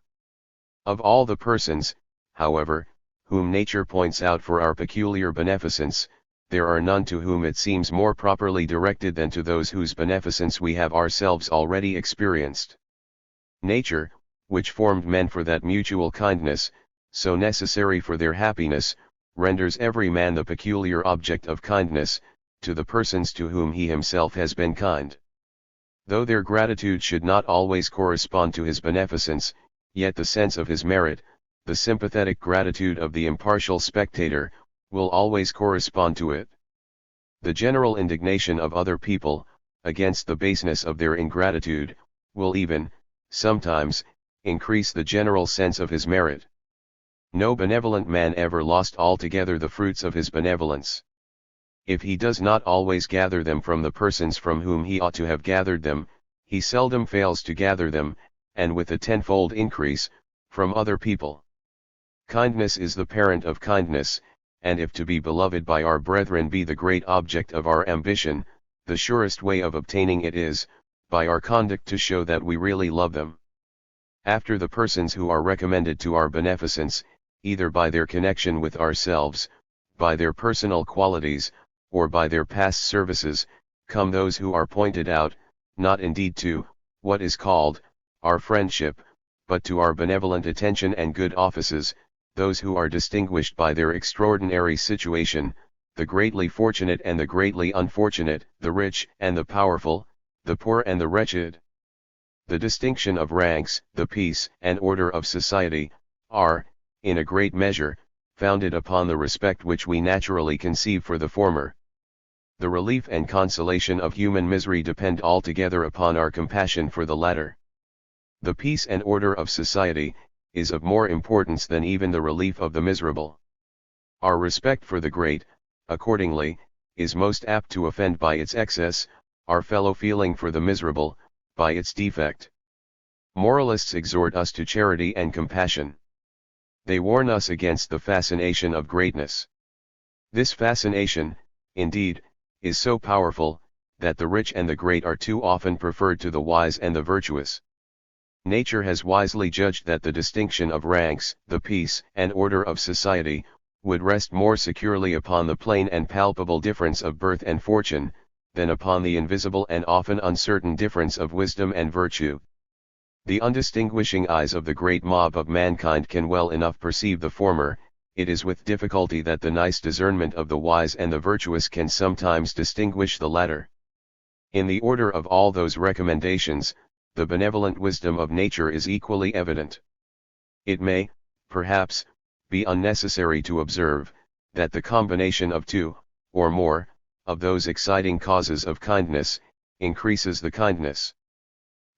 Of all the persons, however, whom nature points out for our peculiar beneficence, there are none to whom it seems more properly directed than to those whose beneficence we have ourselves already experienced. Nature, which formed men for that mutual kindness, so necessary for their happiness, renders every man the peculiar object of kindness, to the persons to whom he himself has been kind. Though their gratitude should not always correspond to his beneficence, yet the sense of his merit, the sympathetic gratitude of the impartial spectator, will always correspond to it. The general indignation of other people, against the baseness of their ingratitude, will even, sometimes, increase the general sense of his merit. No benevolent man ever lost altogether the fruits of his benevolence. If he does not always gather them from the persons from whom he ought to have gathered them, he seldom fails to gather them, and with a tenfold increase, from other people. Kindness is the parent of kindness, and if to be beloved by our brethren be the great object of our ambition, the surest way of obtaining it is, by our conduct to show that we really love them. After the persons who are recommended to our beneficence, either by their connection with ourselves, by their personal qualities, or by their past services, come those who are pointed out, not indeed to, what is called, our friendship, but to our benevolent attention and good offices, those who are distinguished by their extraordinary situation, the greatly fortunate and the greatly unfortunate, the rich and the powerful, the poor and the wretched. The distinction of ranks, the peace and order of society, are, in a great measure, founded upon the respect which we naturally conceive for the former. The relief and consolation of human misery depend altogether upon our compassion for the latter. The peace and order of society is of more importance than even the relief of the miserable. Our respect for the great, accordingly, is most apt to offend by its excess, our fellow feeling for the miserable, by its defect. Moralists exhort us to charity and compassion. They warn us against the fascination of greatness. This fascination, indeed, is so powerful, that the rich and the great are too often preferred to the wise and the virtuous. Nature has wisely judged that the distinction of ranks, the peace and order of society, would rest more securely upon the plain and palpable difference of birth and fortune, than upon the invisible and often uncertain difference of wisdom and virtue. The undistinguishing eyes of the great mob of mankind can well enough perceive the former, it is with difficulty that the nice discernment of the wise and the virtuous can sometimes distinguish the latter. In the order of all those recommendations, the benevolent wisdom of nature is equally evident. It may, perhaps, be unnecessary to observe, that the combination of two, or more, of those exciting causes of kindness, increases the kindness.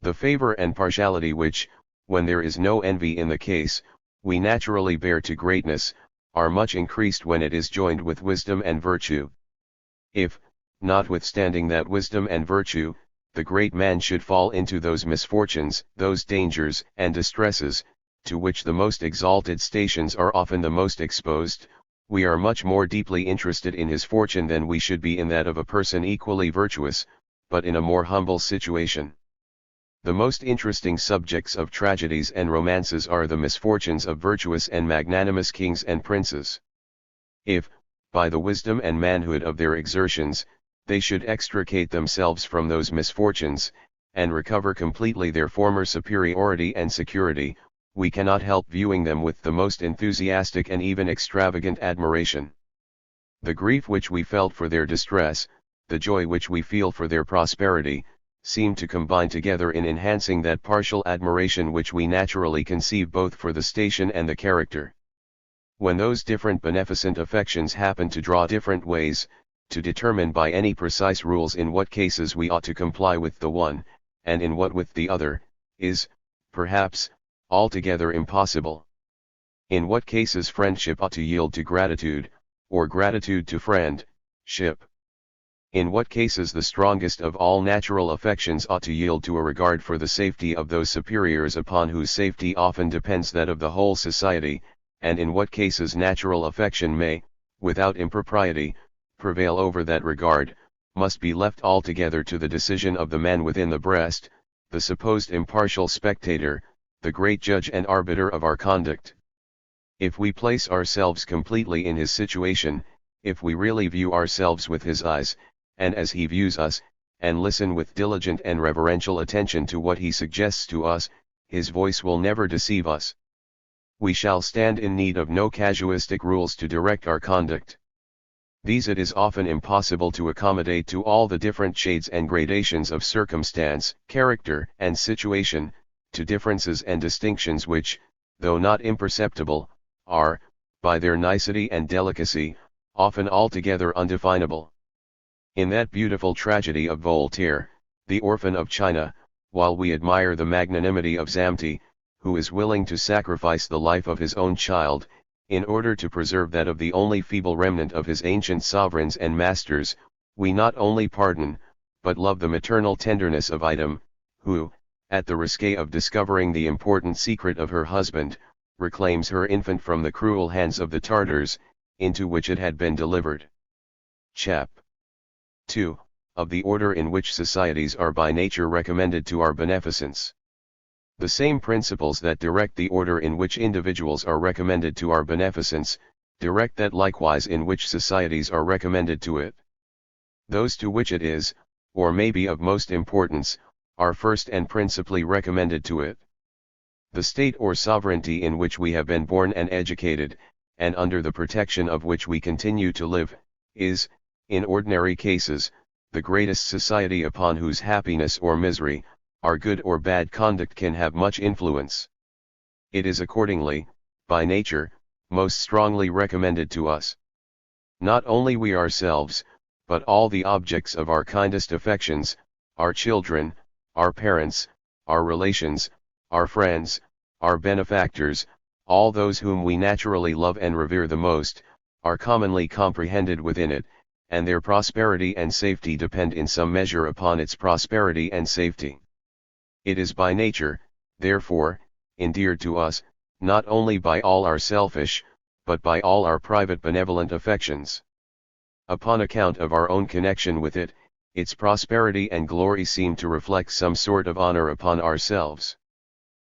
The favor and partiality which, when there is no envy in the case, we naturally bear to greatness, are much increased when it is joined with wisdom and virtue. If, notwithstanding that wisdom and virtue, the great man should fall into those misfortunes, those dangers and distresses, to which the most exalted stations are often the most exposed, we are much more deeply interested in his fortune than we should be in that of a person equally virtuous, but in a more humble situation. The most interesting subjects of tragedies and romances are the misfortunes of virtuous and magnanimous kings and princes. If, by the wisdom and manhood of their exertions, they should extricate themselves from those misfortunes, and recover completely their former superiority and security, we cannot help viewing them with the most enthusiastic and even extravagant admiration. The grief which we felt for their distress, the joy which we feel for their prosperity, seem to combine together in enhancing that partial admiration which we naturally conceive both for the station and the character. When those different beneficent affections happen to draw different ways, to determine by any precise rules in what cases we ought to comply with the one, and in what with the other, is, perhaps, altogether impossible. In what cases friendship ought to yield to gratitude, or gratitude to friendship. In what cases the strongest of all natural affections ought to yield to a regard for the safety of those superiors upon whose safety often depends that of the whole society, and in what cases natural affection may, without impropriety, prevail over that regard, must be left altogether to the decision of the man within the breast, the supposed impartial spectator, the great judge and arbiter of our conduct. If we place ourselves completely in his situation, if we really view ourselves with his eyes, and as he views us, and listen with diligent and reverential attention to what he suggests to us, his voice will never deceive us. We shall stand in need of no casuistic rules to direct our conduct. These it is often impossible to accommodate to all the different shades and gradations of circumstance, character, and situation, to differences and distinctions which, though not imperceptible, are, by their nicety and delicacy, often altogether undefinable. In that beautiful tragedy of Voltaire, The Orphan of China, while we admire the magnanimity of Zamti, who is willing to sacrifice the life of his own child, in order to preserve that of the only feeble remnant of his ancient sovereigns and masters, we not only pardon, but love the maternal tenderness of Item, who, at the risk of discovering the important secret of her husband, reclaims her infant from the cruel hands of the Tartars, into which it had been delivered. Chap. 2. of the order in which societies are by nature recommended to our beneficence. The same principles that direct the order in which individuals are recommended to our beneficence, direct that likewise in which societies are recommended to it. Those to which it is, or may be of most importance, are first and principally recommended to it. The state or sovereignty in which we have been born and educated, and under the protection of which we continue to live, is, in ordinary cases, the greatest society upon whose happiness or misery, our good or bad conduct can have much influence. It is accordingly, by nature, most strongly recommended to us. Not only we ourselves, but all the objects of our kindest affections, our children, our parents, our relations, our friends, our benefactors, all those whom we naturally love and revere the most, are commonly comprehended within it, and their prosperity and safety depend in some measure upon its prosperity and safety. It is by nature, therefore, endeared to us, not only by all our selfish, but by all our private benevolent affections. Upon account of our own connection with it, its prosperity and glory seem to reflect some sort of honor upon ourselves.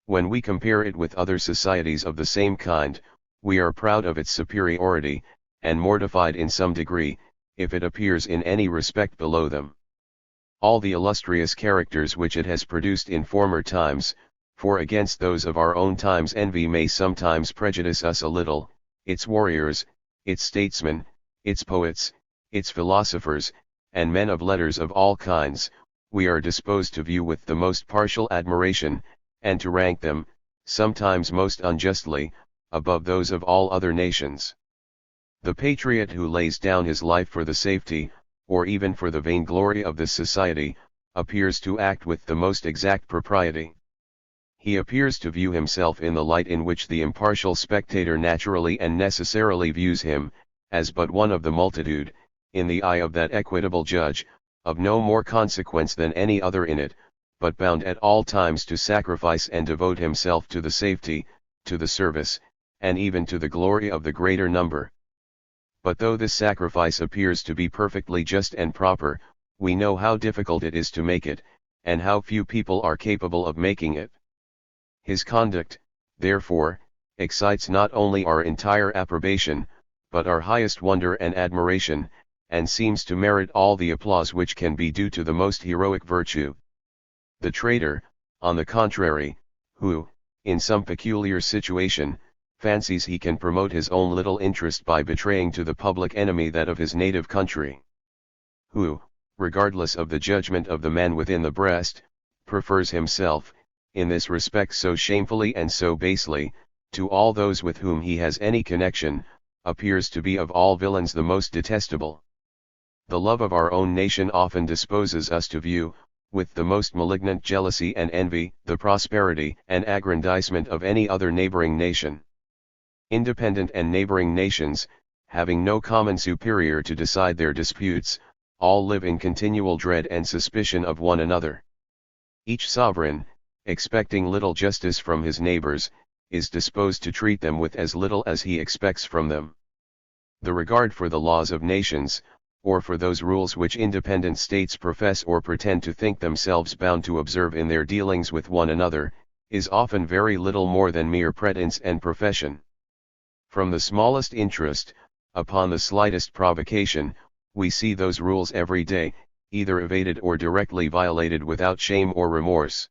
When we compare it with other societies of the same kind, we are proud of its superiority, and mortified in some degree, if it appears in any respect below them. All the illustrious characters which it has produced in former times, for against those of our own times envy may sometimes prejudice us a little, its warriors, its statesmen, its poets, its philosophers, and men of letters of all kinds, we are disposed to view with the most partial admiration, and to rank them, sometimes most unjustly, above those of all other nations. The patriot who lays down his life for the safety, or even for the vainglory of this society, appears to act with the most exact propriety. He appears to view himself in the light in which the impartial spectator naturally and necessarily views him, as but one of the multitude, in the eye of that equitable judge, of no more consequence than any other in it, but bound at all times to sacrifice and devote himself to the safety, to the service, and even to the glory of the greater number. But though this sacrifice appears to be perfectly just and proper, we know how difficult it is to make it, and how few people are capable of making it. His conduct, therefore, excites not only our entire approbation, but our highest wonder and admiration, and seems to merit all the applause which can be due to the most heroic virtue. The traitor, on the contrary, who, in some peculiar situation, fancies he can promote his own little interest by betraying to the public enemy that of his native country. Who, regardless of the judgment of the man within the breast, prefers himself, in this respect so shamefully and so basely, to all those with whom he has any connection, appears to be of all villains the most detestable. The love of our own nation often disposes us to view, with the most malignant jealousy and envy, the prosperity and aggrandizement of any other neighboring nation. Independent and neighboring nations, having no common superior to decide their disputes, all live in continual dread and suspicion of one another. Each sovereign, expecting little justice from his neighbors, is disposed to treat them with as little as he expects from them. The regard for the laws of nations, or for those rules which independent states profess or pretend to think themselves bound to observe in their dealings with one another, is often very little more than mere pretense and profession. From the smallest interest, upon the slightest provocation, we see those rules every day, either evaded or directly violated without shame or remorse.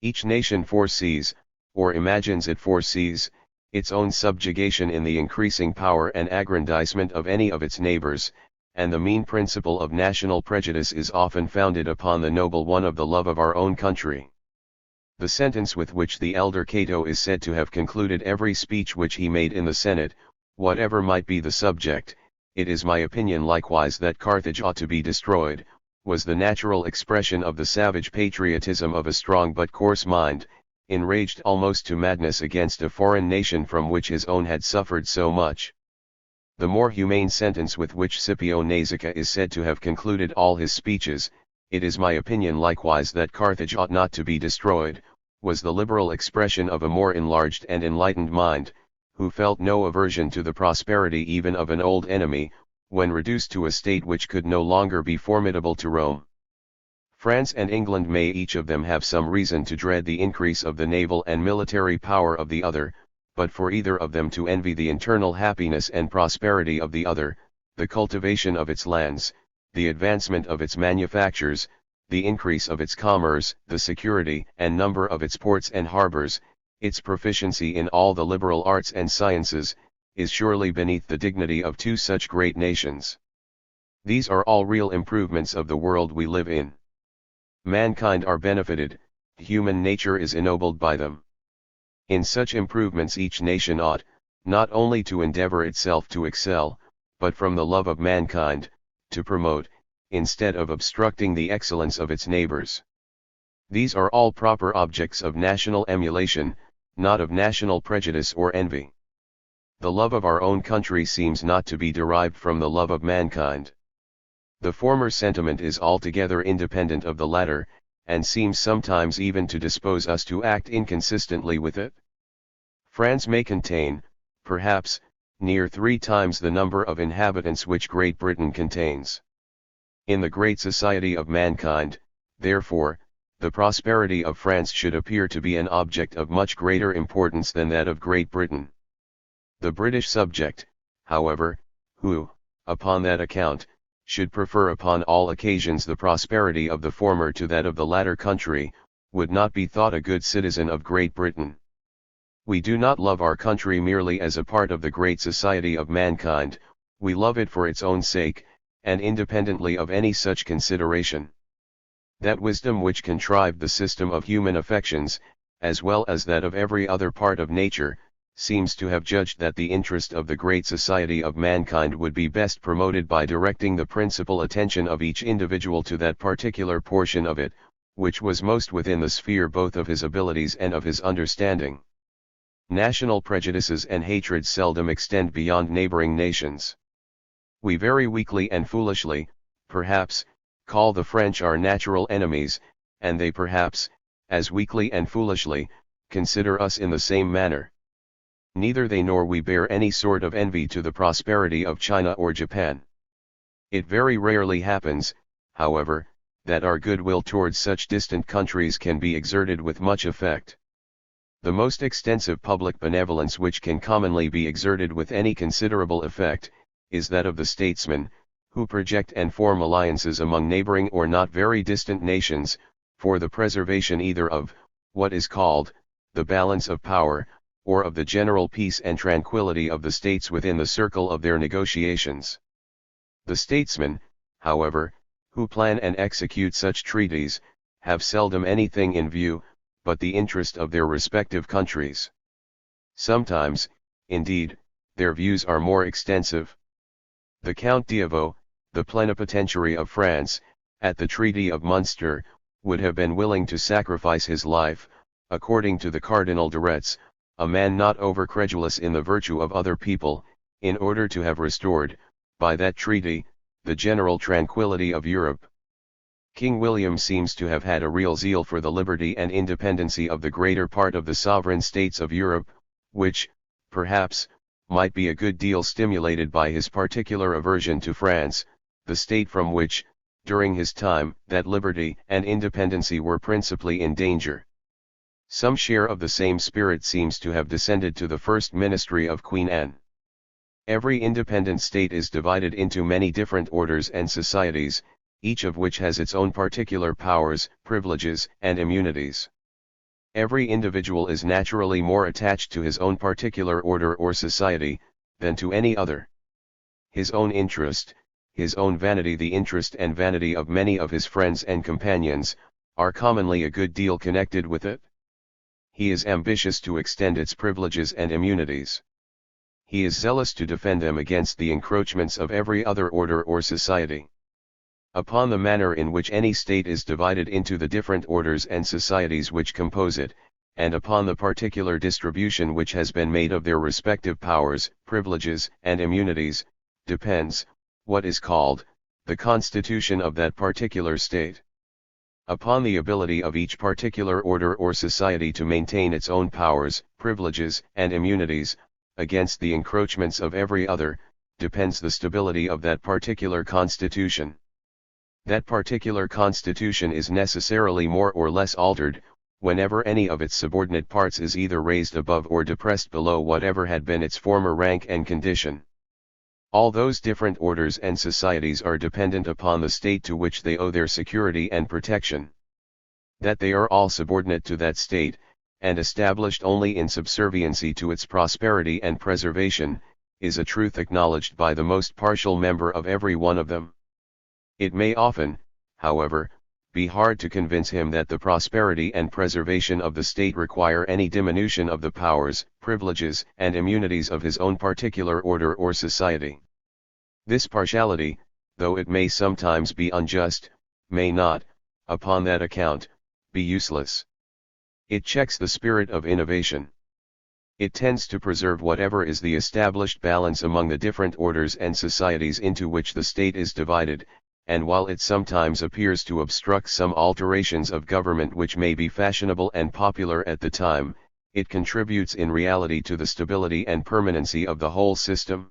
Each nation foresees, or imagines it foresees, its own subjugation in the increasing power and aggrandizement of any of its neighbors, and the mean principle of national prejudice is often founded upon the noble one of the love of our own country. The sentence with which the elder Cato is said to have concluded every speech which he made in the Senate, whatever might be the subject, "It is my opinion likewise that Carthage ought to be destroyed," was the natural expression of the savage patriotism of a strong but coarse mind, enraged almost to madness against a foreign nation from which his own had suffered so much. The more humane sentence with which Scipio Nausicaa is said to have concluded all his speeches, "It is my opinion likewise that Carthage ought not to be destroyed," was the liberal expression of a more enlarged and enlightened mind, who felt no aversion to the prosperity even of an old enemy, when reduced to a state which could no longer be formidable to Rome. France and England may each of them have some reason to dread the increase of the naval and military power of the other, but for either of them to envy the internal happiness and prosperity of the other, the cultivation of its lands, the advancement of its manufactures, the increase of its commerce, the security and number of its ports and harbors, its proficiency in all the liberal arts and sciences, is surely beneath the dignity of two such great nations. These are all real improvements of the world we live in. Mankind are benefited, human nature is ennobled by them. In such improvements each nation ought, not only to endeavor itself to excel, but from the love of mankind, to promote, instead of obstructing the excellence of its neighbors. These are all proper objects of national emulation, not of national prejudice or envy. The love of our own country seems not to be derived from the love of mankind. The former sentiment is altogether independent of the latter, and seems sometimes even to dispose us to act inconsistently with it. France may contain, perhaps, near 3 times the number of inhabitants which Great Britain contains. In the great society of mankind, therefore, the prosperity of France should appear to be an object of much greater importance than that of Great Britain. The British subject, however, who, upon that account, should prefer upon all occasions the prosperity of the former to that of the latter country, would not be thought a good citizen of Great Britain. We do not love our country merely as a part of the great society of mankind, we love it for its own sake, and independently of any such consideration. That wisdom which contrived the system of human affections, as well as that of every other part of nature, seems to have judged that the interest of the great society of mankind would be best promoted by directing the principal attention of each individual to that particular portion of it, which was most within the sphere both of his abilities and of his understanding. National prejudices and hatreds seldom extend beyond neighboring nations. We very weakly and foolishly, perhaps, call the French our natural enemies, and they perhaps, as weakly and foolishly, consider us in the same manner. Neither they nor we bear any sort of envy to the prosperity of China or Japan. It very rarely happens, however, that our goodwill towards such distant countries can be exerted with much effect. The most extensive public benevolence which can commonly be exerted with any considerable effect, is that of the statesmen, who project and form alliances among neighboring or not very distant nations, for the preservation either of, what is called, the balance of power, or of the general peace and tranquility of the states within the circle of their negotiations. The statesmen, however, who plan and execute such treaties, have seldom anything in view, but the interest of their respective countries. Sometimes, indeed, their views are more extensive. The Count d'Avaux, the plenipotentiary of France, at the Treaty of Munster, would have been willing to sacrifice his life, according to the Cardinal de Retz, a man not over-credulous in the virtue of other people, in order to have restored, by that treaty, the general tranquility of Europe. King William seems to have had a real zeal for the liberty and independency of the greater part of the sovereign states of Europe, which, perhaps, might be a good deal stimulated by his particular aversion to France, the state from which, during his time, that liberty and independency were principally in danger. Some share of the same spirit seems to have descended to the first ministry of Queen Anne. Every independent state is divided into many different orders and societies, each of which has its own particular powers, privileges, and immunities. Every individual is naturally more attached to his own particular order or society, than to any other. His own interest, his own vanity, the interest and vanity of many of his friends and companions, are commonly a good deal connected with it. He is ambitious to extend its privileges and immunities. He is zealous to defend them against the encroachments of every other order or society. Upon the manner in which any state is divided into the different orders and societies which compose it, and upon the particular distribution which has been made of their respective powers, privileges, and immunities, depends, what is called, the constitution of that particular state. Upon the ability of each particular order or society to maintain its own powers, privileges, and immunities, against the encroachments of every other, depends the stability of that particular constitution. That particular constitution is necessarily more or less altered, whenever any of its subordinate parts is either raised above or depressed below whatever had been its former rank and condition. All those different orders and societies are dependent upon the state to which they owe their security and protection. That they are all subordinate to that state, and established only in subserviency to its prosperity and preservation, is a truth acknowledged by the most partial member of every one of them. It may often, however, be hard to convince him that the prosperity and preservation of the state require any diminution of the powers, privileges, and immunities of his own particular order or society. This partiality, though it may sometimes be unjust, may not, upon that account, be useless. It checks the spirit of innovation. It tends to preserve whatever is the established balance among the different orders and societies into which the state is divided, and while it sometimes appears to obstruct some alterations of government which may be fashionable and popular at the time, it contributes in reality to the stability and permanency of the whole system.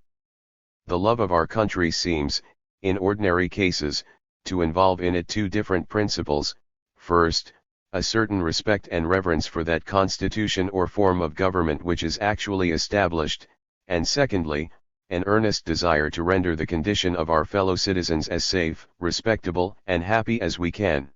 The love of our country seems, in ordinary cases, to involve in it two different principles: first, a certain respect and reverence for that constitution or form of government which is actually established, and secondly, an earnest desire to render the condition of our fellow citizens as safe, respectable, and happy as we can.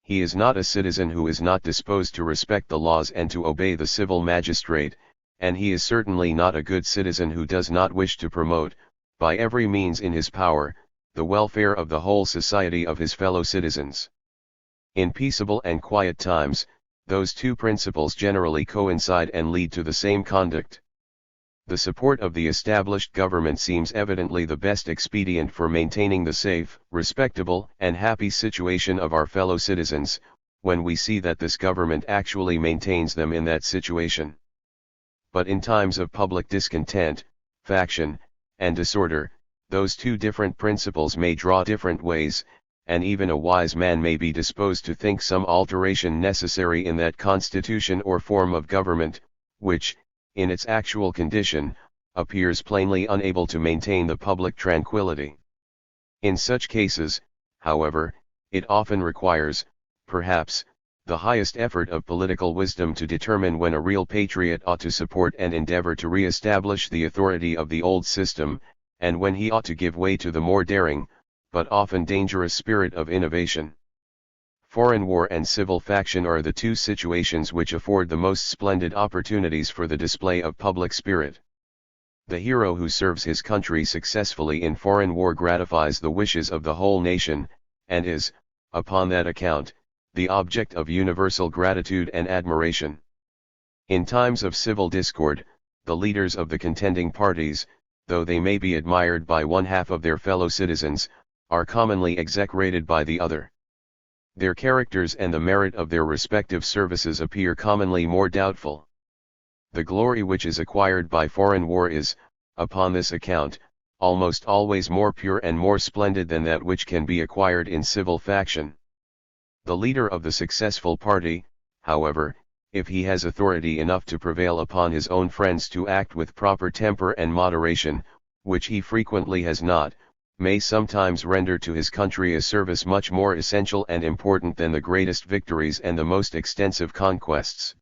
He is not a citizen who is not disposed to respect the laws and to obey the civil magistrate, and he is certainly not a good citizen who does not wish to promote, by every means in his power, the welfare of the whole society of his fellow citizens. In peaceable and quiet times, those two principles generally coincide and lead to the same conduct. The support of the established government seems evidently the best expedient for maintaining the safe, respectable, and happy situation of our fellow citizens, when we see that this government actually maintains them in that situation. But in times of public discontent, faction, and disorder, those two different principles may draw different ways, and even a wise man may be disposed to think some alteration necessary in that constitution or form of government, which, in its actual condition, appears plainly unable to maintain the public tranquility. In such cases, however, it often requires, perhaps, the highest effort of political wisdom to determine when a real patriot ought to support and endeavor to re-establish the authority of the old system, and when he ought to give way to the more daring, but often dangerous spirit of innovation. Foreign war and civil faction are the two situations which afford the most splendid opportunities for the display of public spirit. The hero who serves his country successfully in foreign war gratifies the wishes of the whole nation, and is, upon that account, the object of universal gratitude and admiration. In times of civil discord, the leaders of the contending parties, though they may be admired by one half of their fellow citizens, are commonly execrated by the other. Their characters and the merit of their respective services appear commonly more doubtful. The glory which is acquired by foreign war is, upon this account, almost always more pure and more splendid than that which can be acquired in civil faction. The leader of the successful party, however, if he has authority enough to prevail upon his own friends to act with proper temper and moderation, which he frequently has not, may sometimes render to his country a service much more essential and important than the greatest victories and the most extensive conquests.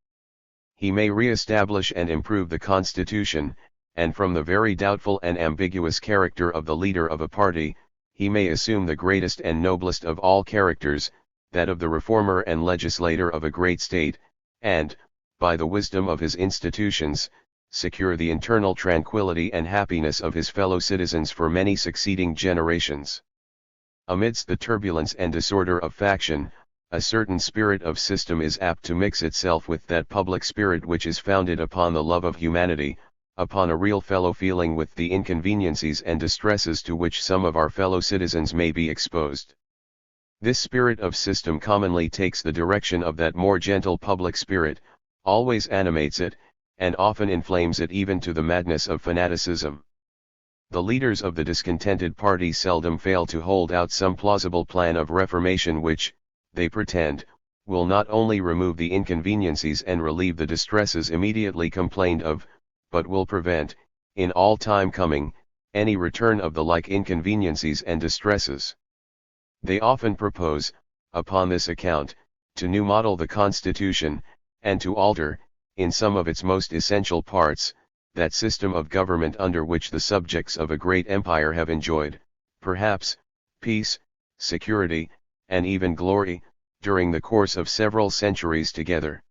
He may re-establish and improve the constitution, and from the very doubtful and ambiguous character of the leader of a party, he may assume the greatest and noblest of all characters, that of the reformer and legislator of a great state, and, by the wisdom of his institutions, secure the internal tranquility and happiness of his fellow citizens for many succeeding generations. Amidst the turbulence and disorder of faction, a certain spirit of system is apt to mix itself with that public spirit which is founded upon the love of humanity, upon a real fellow feeling with the inconveniencies and distresses to which some of our fellow citizens may be exposed. This spirit of system commonly takes the direction of that more gentle public spirit, always animates it, and often inflames it even to the madness of fanaticism. The leaders of the discontented party seldom fail to hold out some plausible plan of reformation which, they pretend, will not only remove the inconveniencies and relieve the distresses immediately complained of, but will prevent, in all time coming, any return of the like inconveniencies and distresses. They often propose, upon this account, to new model the Constitution, and to alter, in some of its most essential parts, that system of government under which the subjects of a great empire have enjoyed, perhaps, peace, security, and even glory, during the course of several centuries together.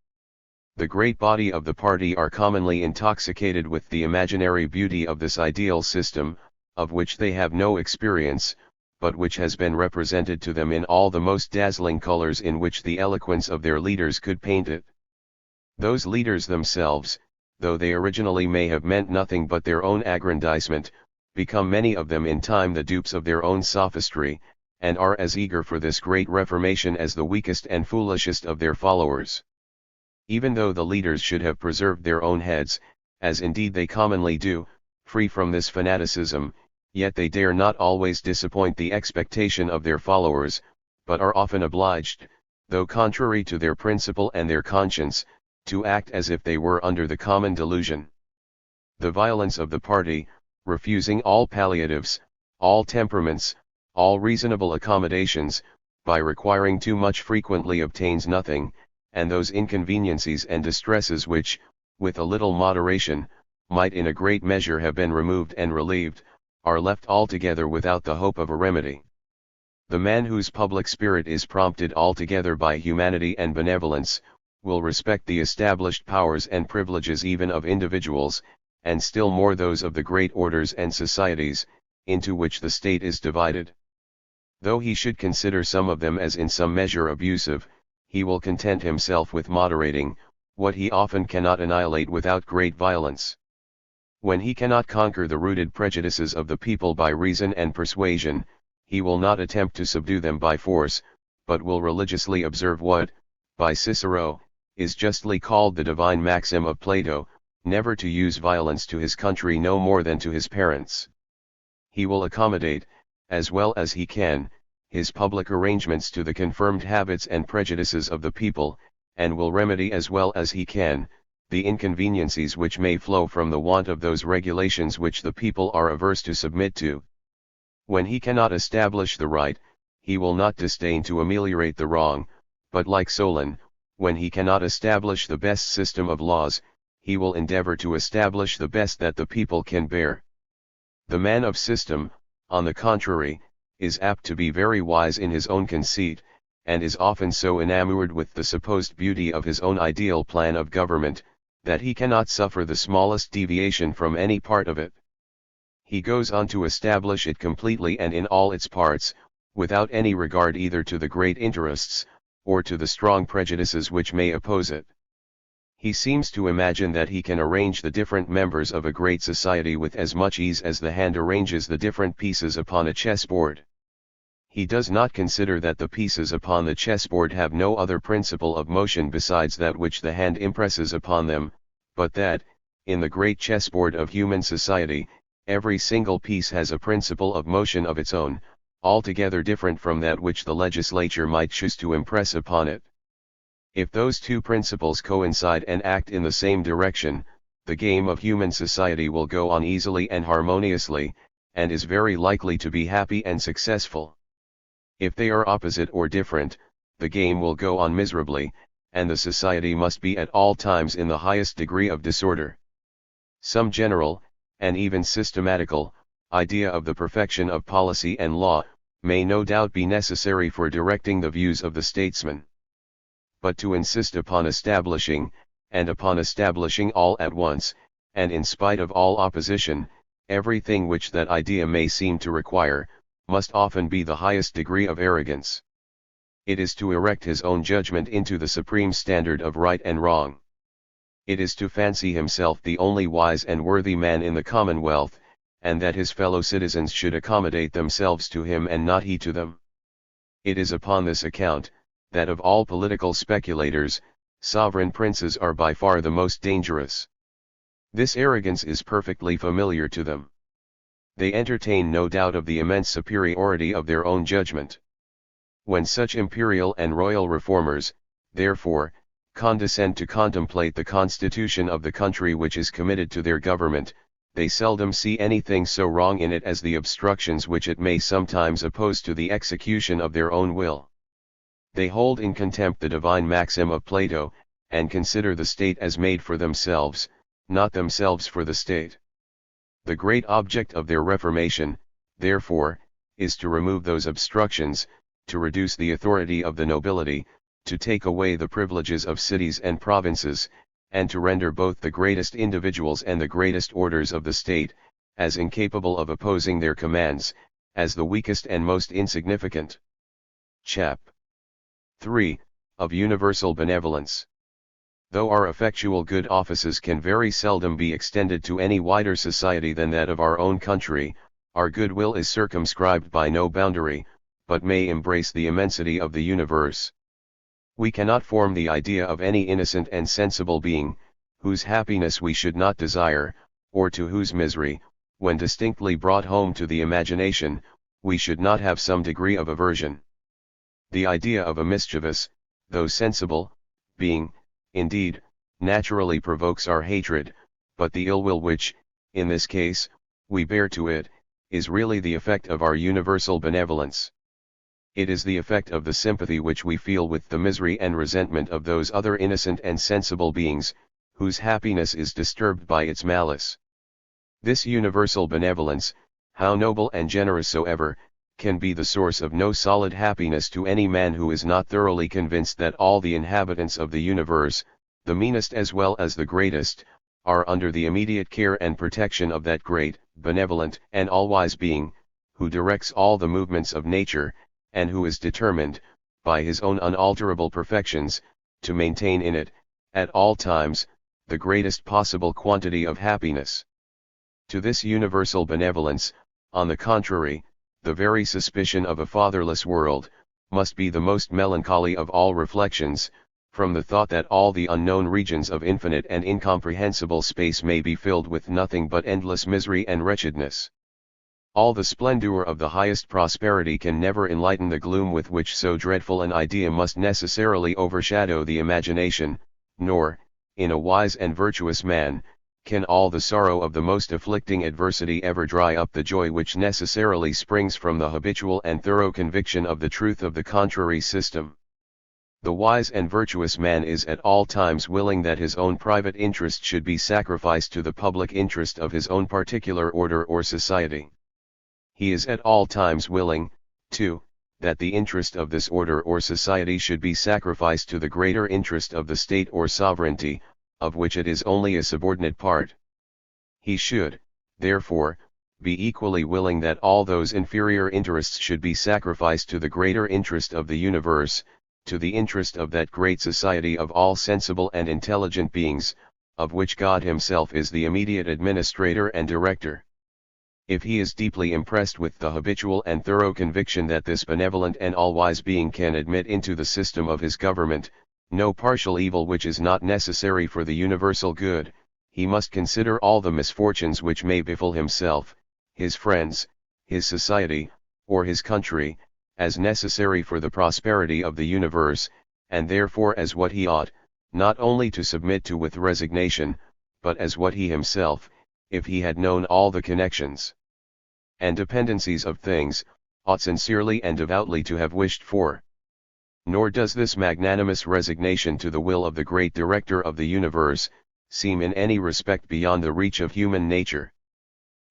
The great body of the party are commonly intoxicated with the imaginary beauty of this ideal system, of which they have no experience, but which has been represented to them in all the most dazzling colors in which the eloquence of their leaders could paint it. Those leaders themselves, though they originally may have meant nothing but their own aggrandizement, become many of them in time the dupes of their own sophistry, and are as eager for this great reformation as the weakest and foolishest of their followers. Even though the leaders should have preserved their own heads, as indeed they commonly do, free from this fanaticism, yet they dare not always disappoint the expectation of their followers, but are often obliged, though contrary to their principle and their conscience, to act as if they were under the common delusion. The violence of the party, refusing all palliatives, all temperaments, all reasonable accommodations, by requiring too much frequently obtains nothing, and those inconveniencies and distresses which, with a little moderation, might in a great measure have been removed and relieved, are left altogether without the hope of a remedy. The man whose public spirit is prompted altogether by humanity and benevolence, will respect the established powers and privileges even of individuals, and still more those of the great orders and societies, into which the state is divided. Though he should consider some of them as in some measure abusive, he will content himself with moderating, what he often cannot annihilate without great violence. When he cannot conquer the rooted prejudices of the people by reason and persuasion, he will not attempt to subdue them by force, but will religiously observe what, by Cicero, is justly called the divine maxim of Plato, never to use violence to his country no more than to his parents. He will accommodate, as well as he can, his public arrangements to the confirmed habits and prejudices of the people, and will remedy as well as he can, the inconveniencies which may flow from the want of those regulations which the people are averse to submit to. When he cannot establish the right, he will not disdain to ameliorate the wrong, but like Solon, when he cannot establish the best system of laws, he will endeavor to establish the best that the people can bear. The man of system, on the contrary, is apt to be very wise in his own conceit, and is often so enamored with the supposed beauty of his own ideal plan of government, that he cannot suffer the smallest deviation from any part of it. He goes on to establish it completely and in all its parts, without any regard either to the great interests, or to the strong prejudices which may oppose it. He seems to imagine that he can arrange the different members of a great society with as much ease as the hand arranges the different pieces upon a chessboard. He does not consider that the pieces upon the chessboard have no other principle of motion besides that which the hand impresses upon them, but that, in the great chessboard of human society, every single piece has a principle of motion of its own, altogether different from that which the legislature might choose to impress upon it. If those two principles coincide and act in the same direction, the game of human society will go on easily and harmoniously, and is very likely to be happy and successful. If they are opposite or different, the game will go on miserably, and the society must be at all times in the highest degree of disorder. Some general, and even systematical, idea of the perfection of policy and law, may no doubt be necessary for directing the views of the statesman. But to insist upon establishing, and upon establishing all at once, and in spite of all opposition, everything which that idea may seem to require, must often be the highest degree of arrogance. It is to erect his own judgment into the supreme standard of right and wrong. It is to fancy himself the only wise and worthy man in the commonwealth, and that his fellow citizens should accommodate themselves to him and not he to them. It is upon this account, that of all political speculators, sovereign princes are by far the most dangerous. This arrogance is perfectly familiar to them. They entertain no doubt of the immense superiority of their own judgment. When such imperial and royal reformers, therefore, condescend to contemplate the constitution of the country which is committed to their government, they seldom see anything so wrong in it as the obstructions which it may sometimes oppose to the execution of their own will. They hold in contempt the divine maxim of Plato, and consider the state as made for themselves, not themselves for the state. The great object of their reformation, therefore, is to remove those obstructions, to reduce the authority of the nobility, to take away the privileges of cities and provinces, and to render both the greatest individuals and the greatest orders of the state, as incapable of opposing their commands, as the weakest and most insignificant. Chap. 3. Of Universal Benevolence. Though our effectual good offices can very seldom be extended to any wider society than that of our own country, our goodwill is circumscribed by no boundary, but may embrace the immensity of the universe. We cannot form the idea of any innocent and sensible being, whose happiness we should not desire, or to whose misery, when distinctly brought home to the imagination, we should not have some degree of aversion. The idea of a mischievous, though sensible, being, indeed, naturally provokes our hatred, but the ill will which, in this case, we bear to it, is really the effect of our universal benevolence. It is the effect of the sympathy which we feel with the misery and resentment of those other innocent and sensible beings, whose happiness is disturbed by its malice. This universal benevolence, how noble and generous soever, can be the source of no solid happiness to any man who is not thoroughly convinced that all the inhabitants of the universe, the meanest as well as the greatest, are under the immediate care and protection of that great, benevolent and all-wise being, who directs all the movements of nature, and who is determined, by his own unalterable perfections, to maintain in it, at all times, the greatest possible quantity of happiness. To this universal benevolence, on the contrary, the very suspicion of a fatherless world, must be the most melancholy of all reflections, from the thought that all the unknown regions of infinite and incomprehensible space may be filled with nothing but endless misery and wretchedness. All the splendor of the highest prosperity can never enlighten the gloom with which so dreadful an idea must necessarily overshadow the imagination, nor, in a wise and virtuous man, can all the sorrow of the most afflicting adversity ever dry up the joy which necessarily springs from the habitual and thorough conviction of the truth of the contrary system. The wise and virtuous man is at all times willing that his own private interest should be sacrificed to the public interest of his own particular order or society. He is at all times willing, too, that the interest of this order or society should be sacrificed to the greater interest of the state or sovereignty, of which it is only a subordinate part. He should, therefore, be equally willing that all those inferior interests should be sacrificed to the greater interest of the universe, to the interest of that great society of all sensible and intelligent beings, of which God himself is the immediate administrator and director. If he is deeply impressed with the habitual and thorough conviction that this benevolent and all-wise being can admit into the system of his government no partial evil which is not necessary for the universal good, he must consider all the misfortunes which may befall himself, his friends, his society, or his country, as necessary for the prosperity of the universe, and therefore as what he ought, not only to submit to with resignation, but as what he himself, if he had known all the connections and dependencies of things, ought sincerely and devoutly to have wished for. Nor does this magnanimous resignation to the will of the great director of the universe, seem in any respect beyond the reach of human nature.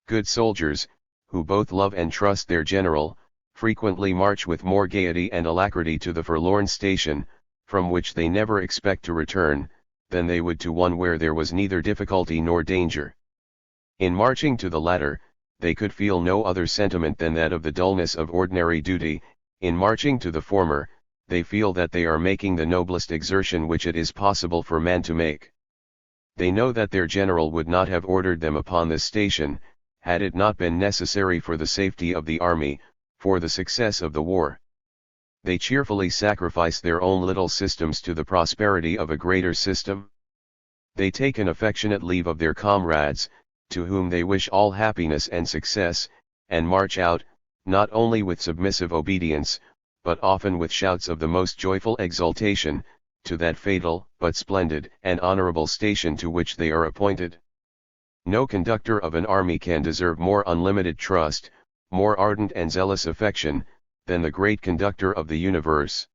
Good soldiers, who both love and trust their general, frequently march with more gaiety and alacrity to the forlorn station, from which they never expect to return, than they would to one where there was neither difficulty nor danger. In marching to the latter, they could feel no other sentiment than that of the dullness of ordinary duty. In marching to the former, they feel that they are making the noblest exertion which it is possible for man to make. They know that their general would not have ordered them upon this station, had it not been necessary for the safety of the army, for the success of the war. They cheerfully sacrifice their own little systems to the prosperity of a greater system. They take an affectionate leave of their comrades, to whom they wish all happiness and success, and march out, not only with submissive obedience, but often with shouts of the most joyful exultation, to that fatal, but splendid and honorable station to which they are appointed. No conductor of an army can deserve more unlimited trust, more ardent and zealous affection, than the great conductor of the universe.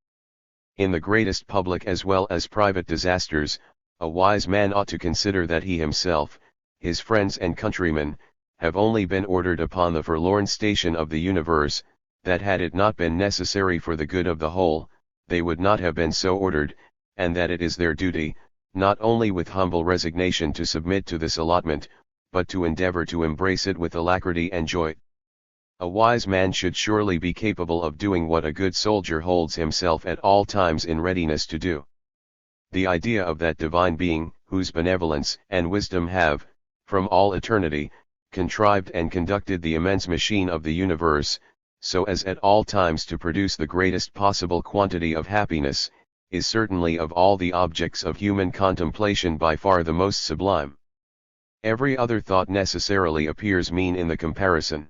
In the greatest public as well as private disasters, a wise man ought to consider that he himself, his friends and countrymen, have only been ordered upon the forlorn station of the universe, that had it not been necessary for the good of the whole, they would not have been so ordered, and that it is their duty, not only with humble resignation to submit to this allotment, but to endeavor to embrace it with alacrity and joy. A wise man should surely be capable of doing what a good soldier holds himself at all times in readiness to do. The idea of that divine being, whose benevolence and wisdom have, from all eternity, contrived and conducted the immense machine of the universe, so as at all times to produce the greatest possible quantity of happiness, is certainly of all the objects of human contemplation by far the most sublime. Every other thought necessarily appears mean in the comparison.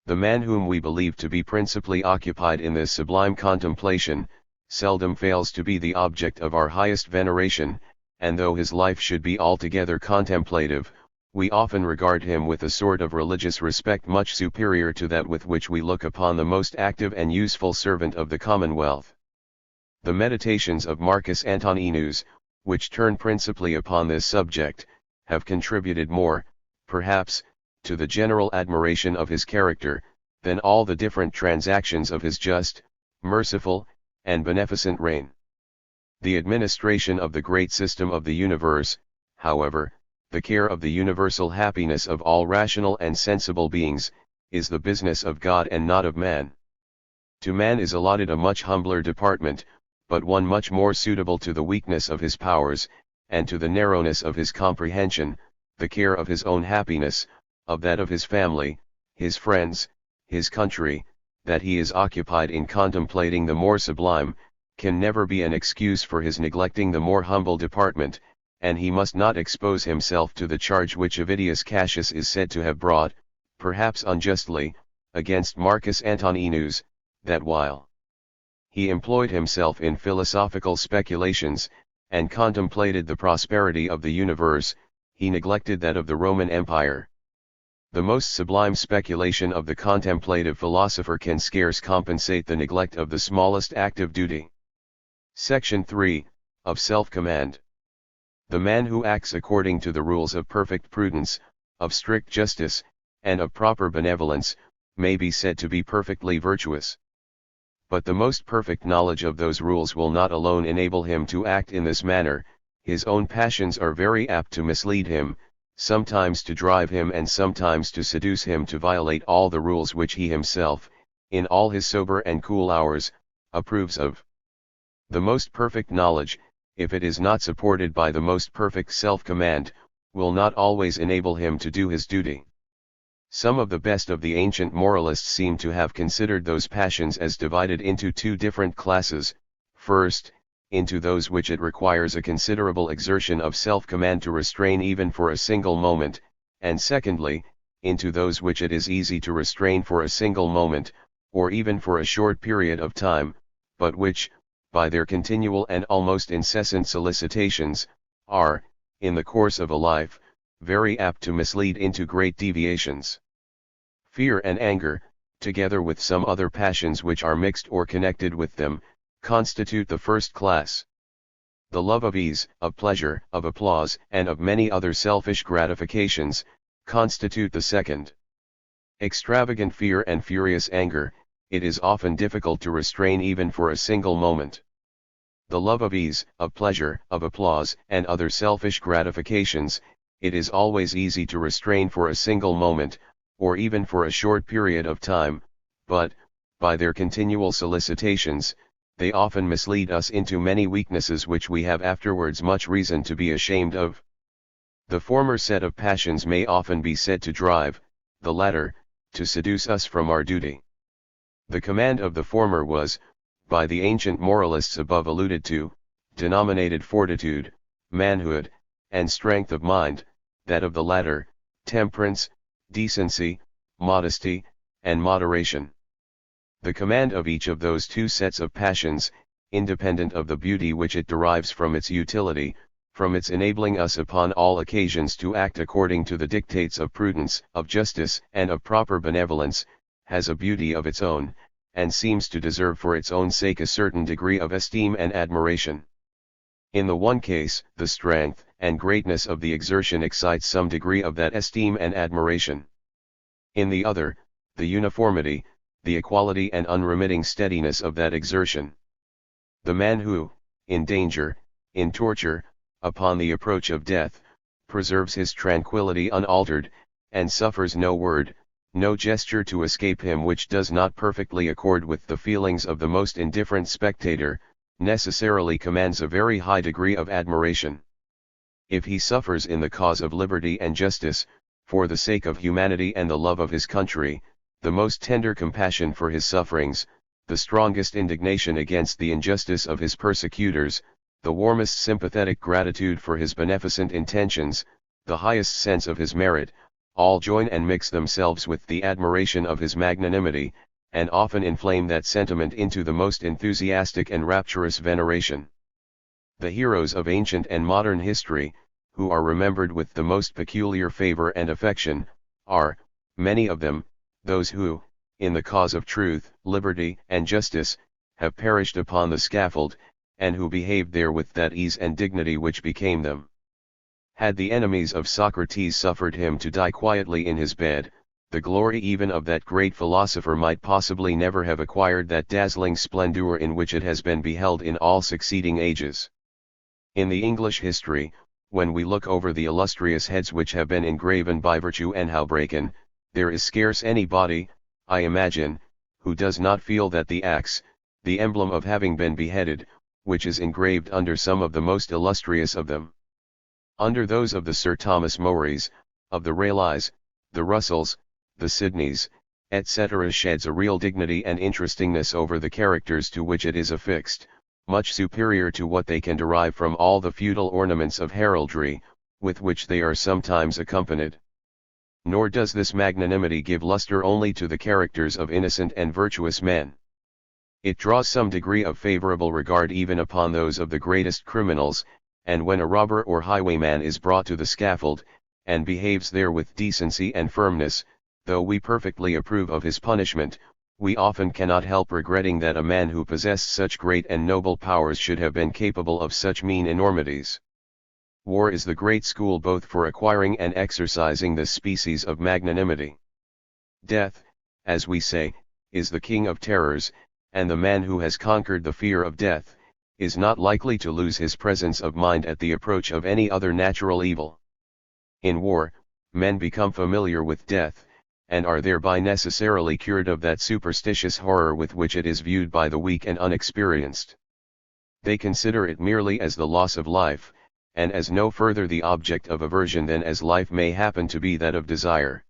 The man whom we believe to be principally occupied in this sublime contemplation, seldom fails to be the object of our highest veneration, and though his life should be altogether contemplative, we often regard him with a sort of religious respect much superior to that with which we look upon the most active and useful servant of the Commonwealth. The meditations of Marcus Antoninus, which turn principally upon this subject, have contributed more, perhaps, to the general admiration of his character, than all the different transactions of his just, merciful, and beneficent reign. The administration of the great system of the universe, however, the care of the universal happiness of all rational and sensible beings, is the business of God and not of man. To man is allotted a much humbler department, but one much more suitable to the weakness of his powers, and to the narrowness of his comprehension, the care of his own happiness, of that of his family, his friends, his country, that he is occupied in contemplating the more sublime, can never be an excuse for his neglecting the more humble department, and he must not expose himself to the charge which Avidius Cassius is said to have brought, perhaps unjustly, against Marcus Antoninus, that while he employed himself in philosophical speculations, and contemplated the prosperity of the universe, he neglected that of the Roman Empire. The most sublime speculation of the contemplative philosopher can scarce compensate the neglect of the smallest active duty. Section 3, of Self-Command. The man who acts according to the rules of perfect prudence, of strict justice, and of proper benevolence, may be said to be perfectly virtuous. But the most perfect knowledge of those rules will not alone enable him to act in this manner. His own passions are very apt to mislead him, sometimes to drive him and sometimes to seduce him to violate all the rules which he himself, in all his sober and cool hours, approves of. The most perfect knowledge, if it is not supported by the most perfect self-command, will not always enable him to do his duty. Some of the best of the ancient moralists seem to have considered those passions as divided into two different classes: first, into those which it requires a considerable exertion of self-command to restrain even for a single moment, and secondly, into those which it is easy to restrain for a single moment, or even for a short period of time, but which, by their continual and almost incessant solicitations, are, in the course of a life, very apt to mislead into great deviations. Fear and anger, together with some other passions which are mixed or connected with them, constitute the first class. The love of ease, of pleasure, of applause, and of many other selfish gratifications, constitute the second. Extravagant fear and furious anger, it is often difficult to restrain even for a single moment. The love of ease, of pleasure, of applause, and other selfish gratifications, it is always easy to restrain for a single moment, or even for a short period of time, but, by their continual solicitations, they often mislead us into many weaknesses which we have afterwards much reason to be ashamed of. The former set of passions may often be said to drive, the latter, to seduce us from our duty. The command of the former was, by the ancient moralists above alluded to, denominated fortitude, manhood, and strength of mind; that of the latter, temperance, decency, modesty, and moderation. The command of each of those two sets of passions, independent of the beauty which it derives from its utility, from its enabling us upon all occasions to act according to the dictates of prudence, of justice, and of proper benevolence, has a beauty of its own, and seems to deserve for its own sake a certain degree of esteem and admiration. In the one case, the strength and greatness of the exertion excites some degree of that esteem and admiration. In the other, the uniformity, the equality and unremitting steadiness of that exertion. The man who, in danger, in torture, upon the approach of death, preserves his tranquillity unaltered, and suffers no word, no gesture to escape him which does not perfectly accord with the feelings of the most indifferent spectator, necessarily commands a very high degree of admiration. If he suffers in the cause of liberty and justice, for the sake of humanity and the love of his country, the most tender compassion for his sufferings, the strongest indignation against the injustice of his persecutors, the warmest sympathetic gratitude for his beneficent intentions, the highest sense of his merit, all join and mix themselves with the admiration of his magnanimity, and often inflame that sentiment into the most enthusiastic and rapturous veneration. The heroes of ancient and modern history, who are remembered with the most peculiar favor and affection, are, many of them, those who, in the cause of truth, liberty, and justice, have perished upon the scaffold, and who behaved there with that ease and dignity which became them. Had the enemies of Socrates suffered him to die quietly in his bed, the glory even of that great philosopher might possibly never have acquired that dazzling splendor in which it has been beheld in all succeeding ages. In the English history, when we look over the illustrious heads which have been engraven by Virtue and Houbraken, there is scarce anybody, I imagine, who does not feel that the axe, the emblem of having been beheaded, which is engraved under some of the most illustrious of them, under those of the Sir Thomas Mowbrays, of the Raleighs, the Russells, the Sidneys, etc., sheds a real dignity and interestingness over the characters to which it is affixed, much superior to what they can derive from all the feudal ornaments of heraldry, with which they are sometimes accompanied. Nor does this magnanimity give lustre only to the characters of innocent and virtuous men. It draws some degree of favorable regard even upon those of the greatest criminals, and when a robber or highwayman is brought to the scaffold, and behaves there with decency and firmness, though we perfectly approve of his punishment, we often cannot help regretting that a man who possessed such great and noble powers should have been capable of such mean enormities. War is the great school both for acquiring and exercising this species of magnanimity. Death, as we say, is the king of terrors, and the man who has conquered the fear of death, is not likely to lose his presence of mind at the approach of any other natural evil. In war, men become familiar with death, and are thereby necessarily cured of that superstitious horror with which it is viewed by the weak and unexperienced. They consider it merely as the loss of life, and as no further the object of aversion than as life may happen to be that of desire.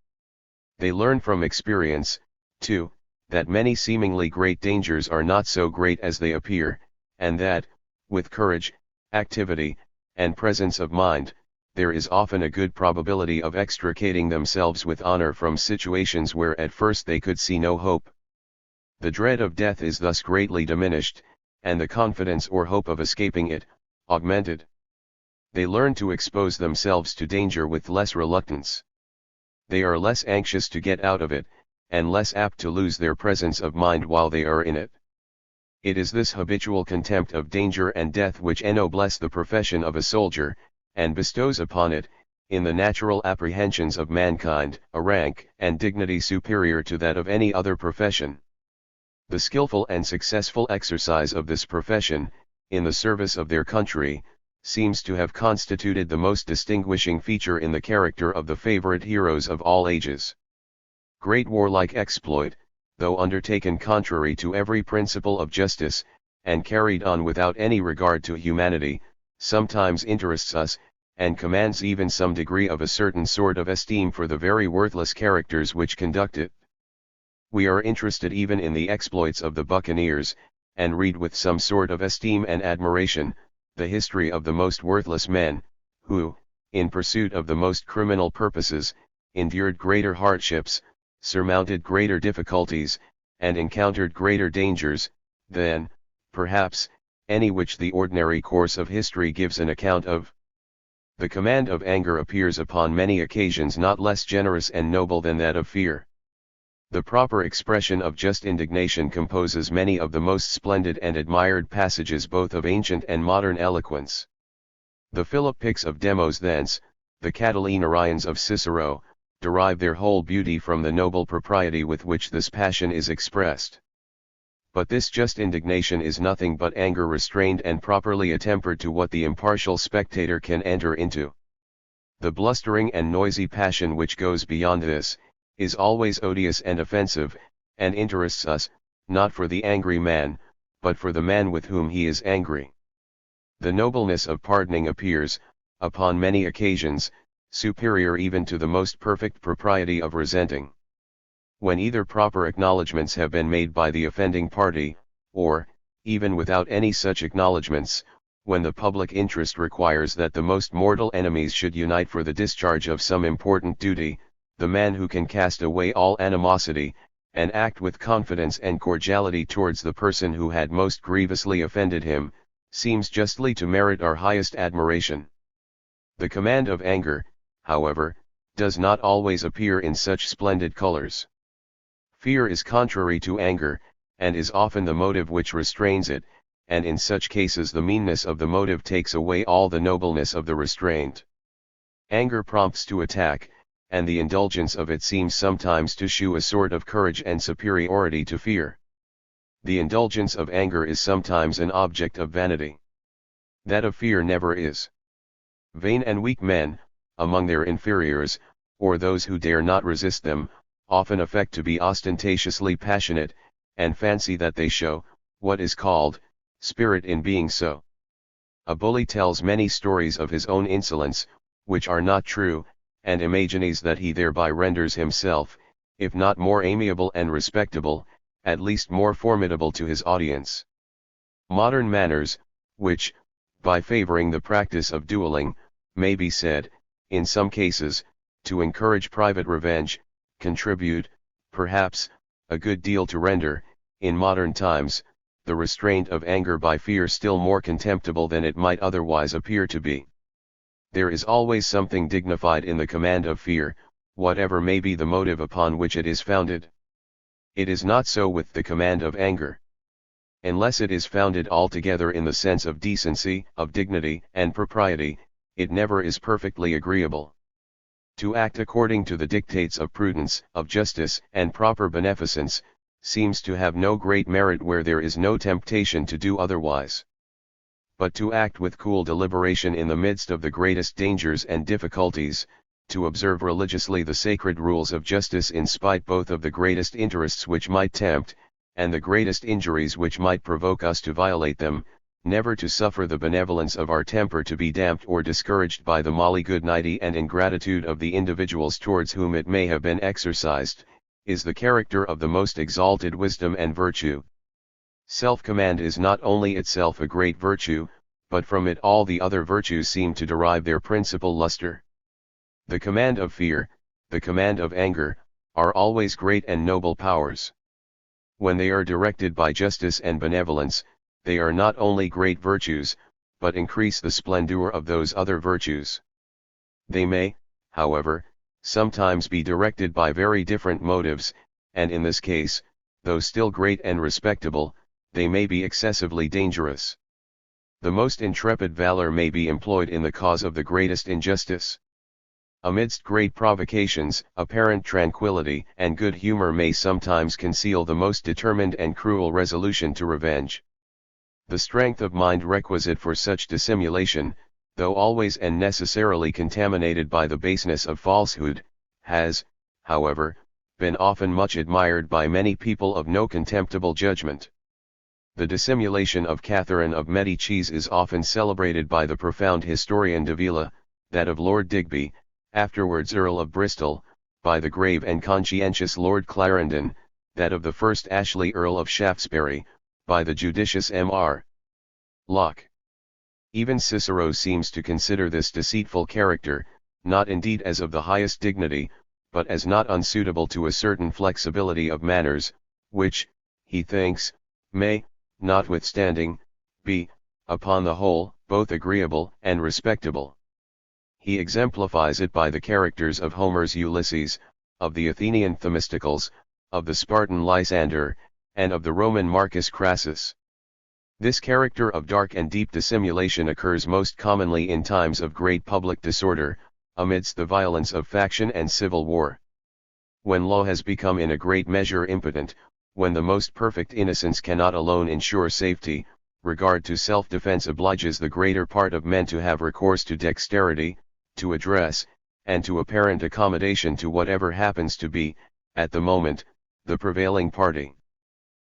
They learn from experience, too, that many seemingly great dangers are not so great as they appear, and that, with courage, activity, and presence of mind, there is often a good probability of extricating themselves with honor from situations where at first they could see no hope. The dread of death is thus greatly diminished, and the confidence or hope of escaping it, augmented. They learn to expose themselves to danger with less reluctance. They are less anxious to get out of it, and less apt to lose their presence of mind while they are in it. It is this habitual contempt of danger and death which ennobles the profession of a soldier, and bestows upon it, in the natural apprehensions of mankind, a rank and dignity superior to that of any other profession. The skillful and successful exercise of this profession, in the service of their country, seems to have constituted the most distinguishing feature in the character of the favorite heroes of all ages. Great warlike exploit, though undertaken contrary to every principle of justice, and carried on without any regard to humanity, sometimes interests us, and commands even some degree of a certain sort of esteem for the very worthless characters which conduct it. We are interested even in the exploits of the buccaneers, and read with some sort of esteem and admiration, the history of the most worthless men, who, in pursuit of the most criminal purposes, endured greater hardships, surmounted greater difficulties, and encountered greater dangers, than, perhaps, any which the ordinary course of history gives an account of. The command of anger appears upon many occasions not less generous and noble than that of fear. The proper expression of just indignation composes many of the most splendid and admired passages both of ancient and modern eloquence. The Philippics of Demos thence, the Catilinarians of Cicero, derive their whole beauty from the noble propriety with which this passion is expressed. But this just indignation is nothing but anger restrained and properly attempered to what the impartial spectator can enter into. The blustering and noisy passion which goes beyond this, is always odious and offensive, and interests us, not for the angry man, but for the man with whom he is angry. The nobleness of pardoning appears, upon many occasions, superior even to the most perfect propriety of resenting. When either proper acknowledgments have been made by the offending party, or, even without any such acknowledgments, when the public interest requires that the most mortal enemies should unite for the discharge of some important duty, the man who can cast away all animosity, and act with confidence and cordiality towards the person who had most grievously offended him, seems justly to merit our highest admiration. The command of anger, however, does not always appear in such splendid colors. Fear is contrary to anger, and is often the motive which restrains it, and in such cases the meanness of the motive takes away all the nobleness of the restraint. Anger prompts to attack, and the indulgence of it seems sometimes to shew a sort of courage and superiority to fear. The indulgence of anger is sometimes an object of vanity. That of fear never is. Vain and weak men, among their inferiors, or those who dare not resist them, often affect to be ostentatiously passionate, and fancy that they show, what is called, spirit in being so. A bully tells many stories of his own insolence, which are not true, and imagines that he thereby renders himself, if not more amiable and respectable, at least more formidable to his audience. Modern manners, which, by favoring the practice of dueling, may be said, in some cases, to encourage private revenge, contribute, perhaps, a good deal to render, in modern times, the restraint of anger by fear still more contemptible than it might otherwise appear to be. There is always something dignified in the command of fear, whatever may be the motive upon which it is founded. It is not so with the command of anger. Unless it is founded altogether in the sense of decency, of dignity, and propriety, it never is perfectly agreeable. To act according to the dictates of prudence, of justice, and proper beneficence, seems to have no great merit where there is no temptation to do otherwise. But to act with cool deliberation in the midst of the greatest dangers and difficulties, to observe religiously the sacred rules of justice in spite both of the greatest interests which might tempt, and the greatest injuries which might provoke us to violate them, never to suffer the benevolence of our temper to be damped or discouraged by the maligudnity and ingratitude of the individuals towards whom it may have been exercised, is the character of the most exalted wisdom and virtue. Self-command is not only itself a great virtue, but from it all the other virtues seem to derive their principal luster. The command of fear, the command of anger, are always great and noble powers. When they are directed by justice and benevolence, they are not only great virtues, but increase the splendor of those other virtues. They may, however, sometimes be directed by very different motives, and in this case, though still great and respectable, they may be excessively dangerous. The most intrepid valor may be employed in the cause of the greatest injustice. Amidst great provocations, apparent tranquility and good humor may sometimes conceal the most determined and cruel resolution to revenge. The strength of mind requisite for such dissimulation, though always and necessarily contaminated by the baseness of falsehood, has, however, been often much admired by many people of no contemptible judgment. The dissimulation of Catherine of Medicis is often celebrated by the profound historian Davila, that of Lord Digby, afterwards Earl of Bristol, by the grave and conscientious Lord Clarendon, that of the first Ashley Earl of Shaftesbury, by the judicious M.R. Locke. Even Cicero seems to consider this deceitful character, not indeed as of the highest dignity, but as not unsuitable to a certain flexibility of manners, which, he thinks, may, notwithstanding, be, upon the whole, both agreeable and respectable. he exemplifies it by the characters of Homer's Ulysses, of the Athenian Themistocles, of the Spartan Lysander, and of the Roman Marcus Crassus. This character of dark and deep dissimulation occurs most commonly in times of great public disorder, amidst the violence of faction and civil war. When law has become in a great measure impotent, when the most perfect innocence cannot alone ensure safety, regard to self-defense obliges the greater part of men to have recourse to dexterity, to address, and to apparent accommodation to whatever happens to be, at the moment, the prevailing party.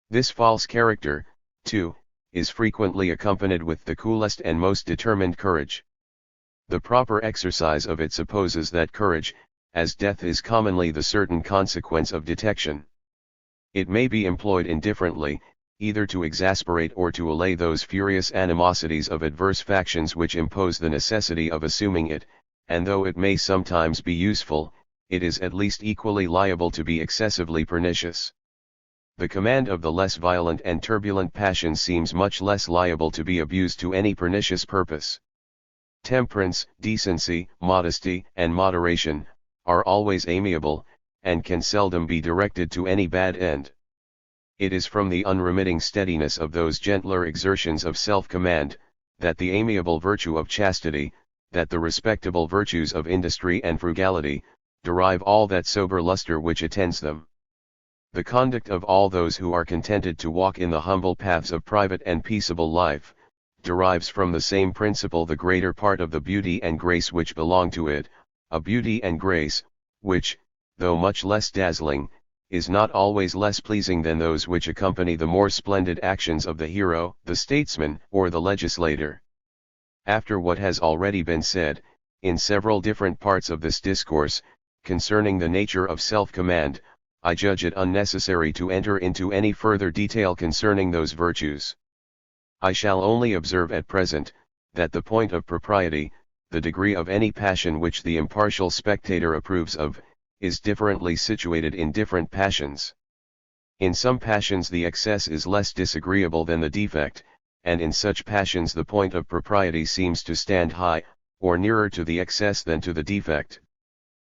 This false character, too, is frequently accompanied with the coolest and most determined courage. The proper exercise of it supposes that courage, as death is commonly the certain consequence of detection. It may be employed indifferently, either to exasperate or to allay those furious animosities of adverse factions which impose the necessity of assuming it, and though it may sometimes be useful, it is at least equally liable to be excessively pernicious. The command of the less violent and turbulent passions seems much less liable to be abused to any pernicious purpose. Temperance, decency, modesty, and moderation, are always amiable, and can seldom be directed to any bad end. It is from the unremitting steadiness of those gentler exertions of self-command, that the amiable virtue of chastity, that the respectable virtues of industry and frugality, derive all that sober luster which attends them. The conduct of all those who are contented to walk in the humble paths of private and peaceable life, derives from the same principle the greater part of the beauty and grace which belong to it, a beauty and grace, which, though much less dazzling, is not always less pleasing than those which accompany the more splendid actions of the hero, the statesman, or the legislator. After what has already been said, in several different parts of this discourse, concerning the nature of self-command, I judge it unnecessary to enter into any further detail concerning those virtues. I shall only observe at present, that the point of propriety, the degree of any passion which the impartial spectator approves of, is differently situated in different passions. In some passions the excess is less disagreeable than the defect, and in such passions the point of propriety seems to stand high, or nearer to the excess than to the defect.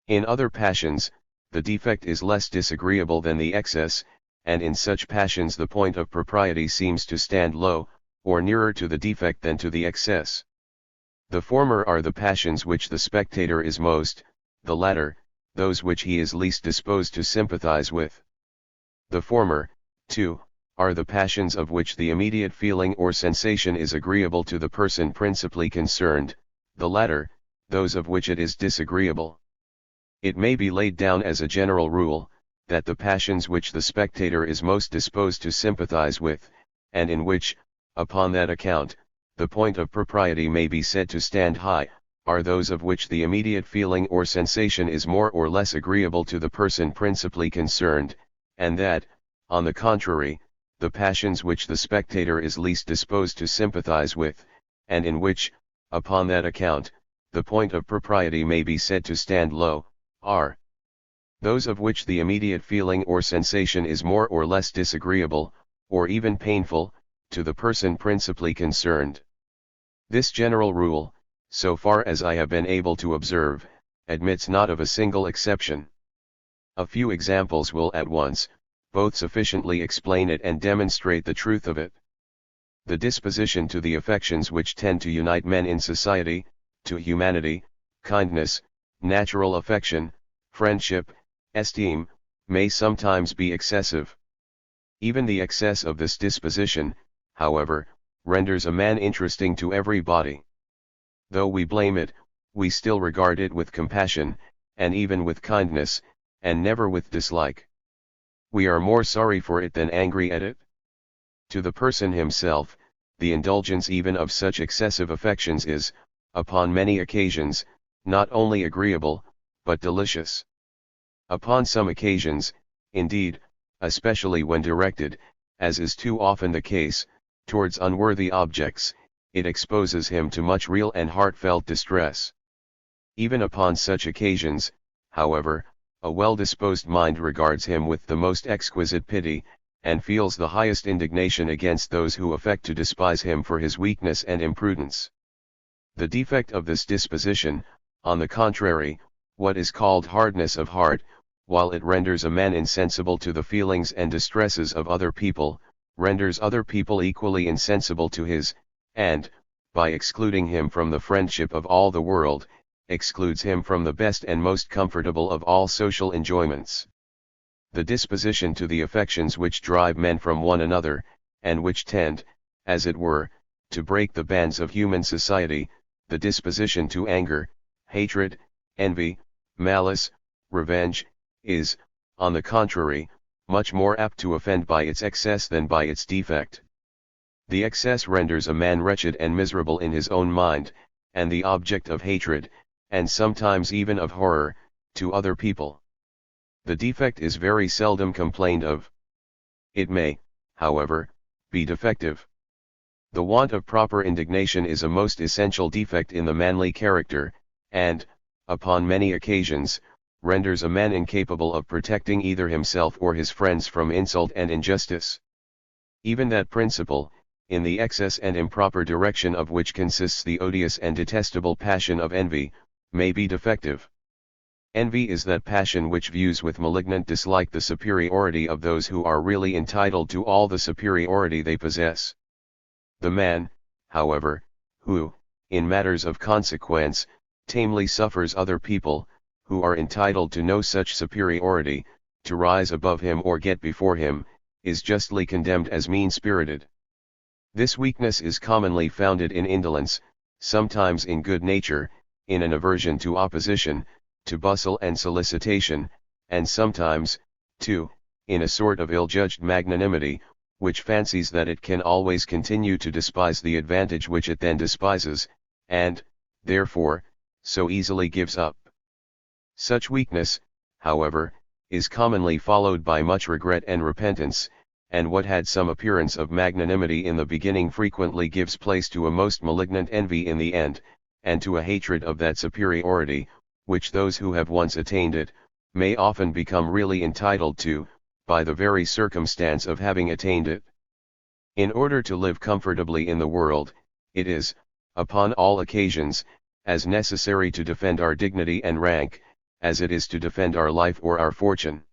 In other passions, the defect is less disagreeable than the excess, and in such passions the point of propriety seems to stand low, or nearer to the defect than to the excess. The former are the passions which the spectator is most, the latter, those which he is least disposed to sympathize with. The former, too, are the passions of which the immediate feeling or sensation is agreeable to the person principally concerned, the latter, those of which it is disagreeable. It may be laid down as a general rule, that the passions which the spectator is most disposed to sympathize with, and in which, upon that account, the point of propriety may be said to stand high, are those of which the immediate feeling or sensation is more or less agreeable to the person principally concerned, and that, on the contrary, the passions which the spectator is least disposed to sympathize with, and in which, upon that account, the point of propriety may be said to stand low, are those of which the immediate feeling or sensation is more or less disagreeable, or even painful, to the person principally concerned. This general rule, so far as I have been able to observe, admits not of a single exception. A few examples will at once, both sufficiently explain it and demonstrate the truth of it. The disposition to the affections which tend to unite men in society, to humanity, kindness, natural affection, friendship, esteem, may sometimes be excessive. Even the excess of this disposition, however, renders a man interesting to everybody. Though we blame it, we still regard it with compassion, and even with kindness, and never with dislike. We are more sorry for it than angry at it. To the person himself, the indulgence even of such excessive affections is, upon many occasions, not only agreeable, but delicious. Upon some occasions, indeed, especially when directed, as is too often the case, towards unworthy objects, it exposes him to much real and heartfelt distress. Even upon such occasions, however, a well-disposed mind regards him with the most exquisite pity, and feels the highest indignation against those who affect to despise him for his weakness and imprudence. The defect of this disposition, on the contrary, what is called hardness of heart, while it renders a man insensible to the feelings and distresses of other people, renders other people equally insensible to his, and, by excluding him from the friendship of all the world, excludes him from the best and most comfortable of all social enjoyments. The disposition to the affections which drive men from one another, and which tend, as it were, to break the bands of human society, the disposition to anger, hatred, envy, malice, revenge, is, on the contrary, much more apt to offend by its excess than by its defect. The excess renders a man wretched and miserable in his own mind, and the object of hatred, and sometimes even of horror, to other people. The defect is very seldom complained of. It may, however, be defective. The want of proper indignation is a most essential defect in the manly character, and, upon many occasions, renders a man incapable of protecting either himself or his friends from insult and injustice. Even that principle, in the excess and improper direction of which consists the odious and detestable passion of envy, may be defective. Envy is that passion which views with malignant dislike the superiority of those who are really entitled to all the superiority they possess. The man, however, who, in matters of consequence, tamely suffers other people, who are entitled to no such superiority, to rise above him or get before him, is justly condemned as mean-spirited. This weakness is commonly founded in indolence, sometimes in good nature, in an aversion to opposition, to bustle and solicitation, and sometimes, too, in a sort of ill-judged magnanimity, which fancies that it can always continue to despise the advantage which it then despises, and, therefore, so easily gives up. Such weakness, however, is commonly followed by much regret and repentance, and what had some appearance of magnanimity in the beginning frequently gives place to a most malignant envy in the end, and to a hatred of that superiority, which those who have once attained it, may often become really entitled to, by the very circumstance of having attained it. In order to live comfortably in the world, it is, upon all occasions, as necessary to defend our dignity and rank, as it is to defend our life or our fortune.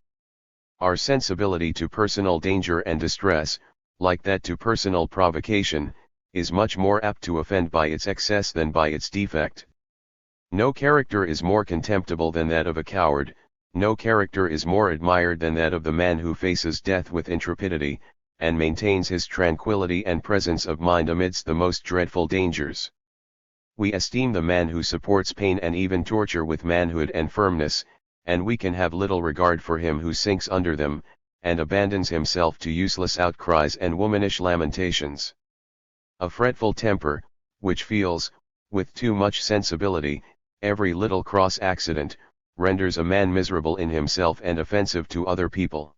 Our sensibility to personal danger and distress, like that to personal provocation, is much more apt to offend by its excess than by its defect. No character is more contemptible than that of a coward, no character is more admired than that of the man who faces death with intrepidity, and maintains his tranquillity and presence of mind amidst the most dreadful dangers. We esteem the man who supports pain and even torture with manhood and firmness, and we can have little regard for him who sinks under them, and abandons himself to useless outcries and womanish lamentations. A fretful temper, which feels, with too much sensibility, every little cross accident, renders a man miserable in himself and offensive to other people.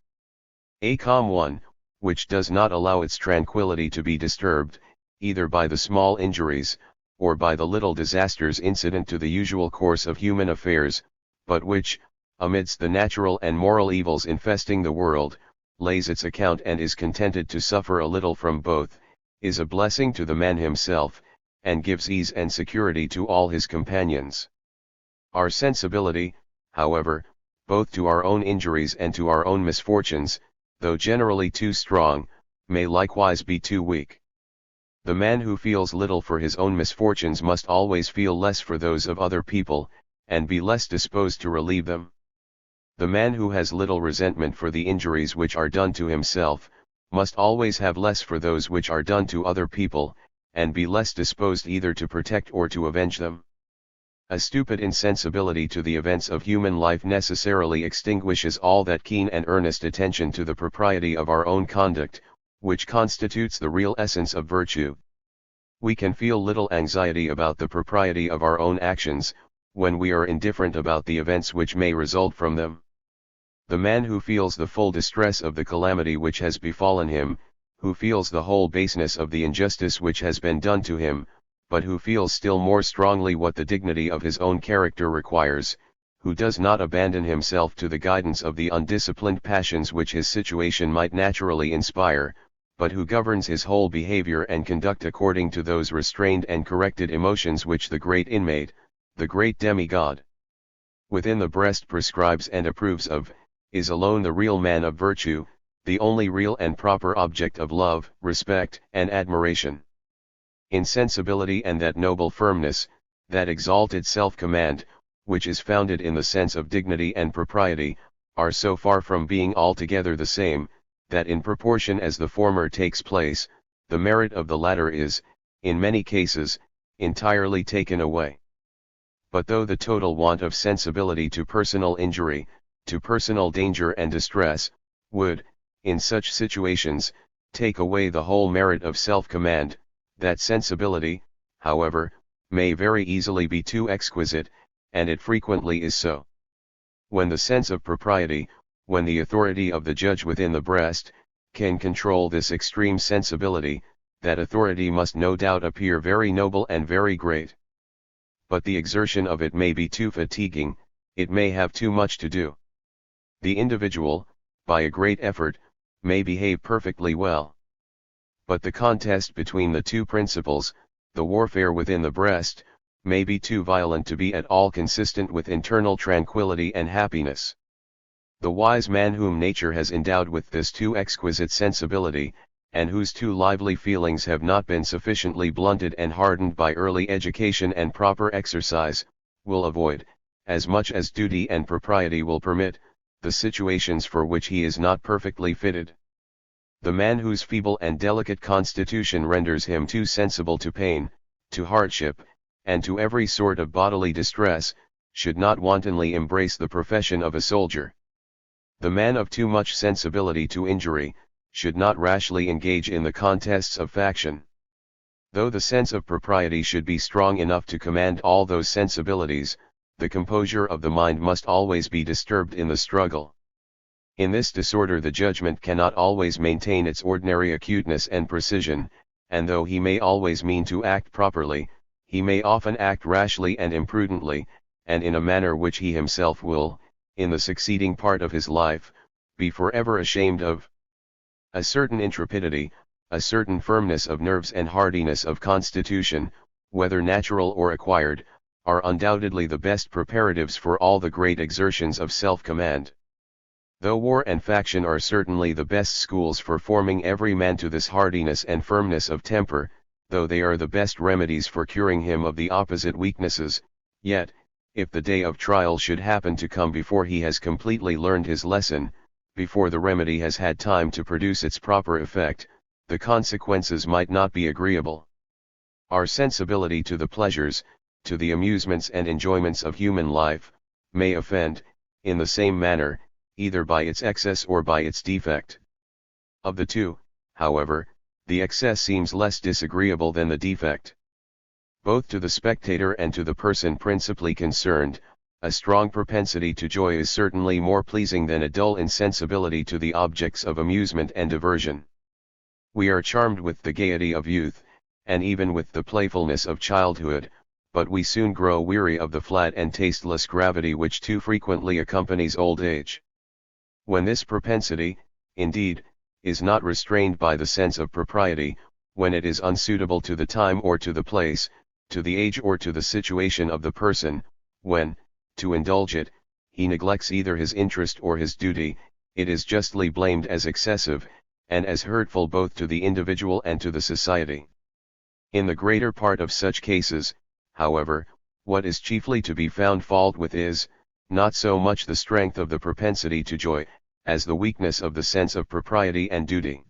A calm one, which does not allow its tranquillity to be disturbed, either by the small injuries, or by the little disasters incident to the usual course of human affairs, but which, amidst the natural and moral evils infesting the world, lays its account and is contented to suffer a little from both, is a blessing to the man himself, and gives ease and security to all his companions. Our sensibility, however, both to our own injuries and to our own misfortunes, though generally too strong, may likewise be too weak. The man who feels little for his own misfortunes must always feel less for those of other people, and be less disposed to relieve them. The man who has little resentment for the injuries which are done to himself, must always have less for those which are done to other people, and be less disposed either to protect or to avenge them. A stupid insensibility to the events of human life necessarily extinguishes all that keen and earnest attention to the propriety of our own conduct, which constitutes the real essence of virtue. We can feel little anxiety about the propriety of our own actions, when we are indifferent about the events which may result from them. The man who feels the full distress of the calamity which has befallen him, who feels the whole baseness of the injustice which has been done to him, but who feels still more strongly what the dignity of his own character requires, who does not abandon himself to the guidance of the undisciplined passions which his situation might naturally inspire, but who governs his whole behavior and conduct according to those restrained and corrected emotions which the great inmate, the great demigod. Within the breast prescribes and approves of, is alone the real man of virtue, the only real and proper object of love, respect, and admiration. Insensibility and that noble firmness, that exalted self-command, which is founded in the sense of dignity and propriety, are so far from being altogether the same, that in proportion as the former takes place, the merit of the latter is, in many cases, entirely taken away. But though the total want of sensibility to personal injury, to personal danger and distress, would, in such situations, take away the whole merit of self-command, that sensibility, however, may very easily be too exquisite, and it frequently is so. When the sense of propriety, when the authority of the judge within the breast, can control this extreme sensibility, that authority must no doubt appear very noble and very great. But the exertion of it may be too fatiguing, it may have too much to do. The individual, by a great effort, may behave perfectly well. But the contest between the two principles, the warfare within the breast, may be too violent to be at all consistent with internal tranquility and happiness. The wise man whom nature has endowed with this too exquisite sensibility, and whose too lively feelings have not been sufficiently blunted and hardened by early education and proper exercise, will avoid, as much as duty and propriety will permit, the situations for which he is not perfectly fitted. The man whose feeble and delicate constitution renders him too sensible to pain, to hardship, and to every sort of bodily distress, should not wantonly embrace the profession of a soldier. The man of too much sensibility to injury, should not rashly engage in the contests of faction. Though the sense of propriety should be strong enough to command all those sensibilities, the composure of the mind must always be disturbed in the struggle. In this disorder the judgment cannot always maintain its ordinary acuteness and precision, and though he may always mean to act properly, he may often act rashly and imprudently, and in a manner which he himself will, in the succeeding part of his life, be forever ashamed of. A certain intrepidity, a certain firmness of nerves and hardiness of constitution, whether natural or acquired, are undoubtedly the best preparatives for all the great exertions of self-command. Though war and faction are certainly the best schools for forming every man to this hardiness and firmness of temper, though they are the best remedies for curing him of the opposite weaknesses, yet, if the day of trial should happen to come before he has completely learned his lesson, before the remedy has had time to produce its proper effect, the consequences might not be agreeable. Our sensibility to the pleasures, to the amusements and enjoyments of human life, may offend, in the same manner, either by its excess or by its defect. Of the two, however, the excess seems less disagreeable than the defect. Both to the spectator and to the person principally concerned, a strong propensity to joy is certainly more pleasing than a dull insensibility to the objects of amusement and diversion. We are charmed with the gaiety of youth, and even with the playfulness of childhood, but we soon grow weary of the flat and tasteless gravity which too frequently accompanies old age. When this propensity, indeed, is not restrained by the sense of propriety, when it is unsuitable to the time or to the place, to the age or to the situation of the person, when, to indulge it, he neglects either his interest or his duty, it is justly blamed as excessive, and as hurtful both to the individual and to the society. In the greater part of such cases, however, what is chiefly to be found fault with is, not so much the strength of the propensity to joy, as the weakness of the sense of propriety and duty.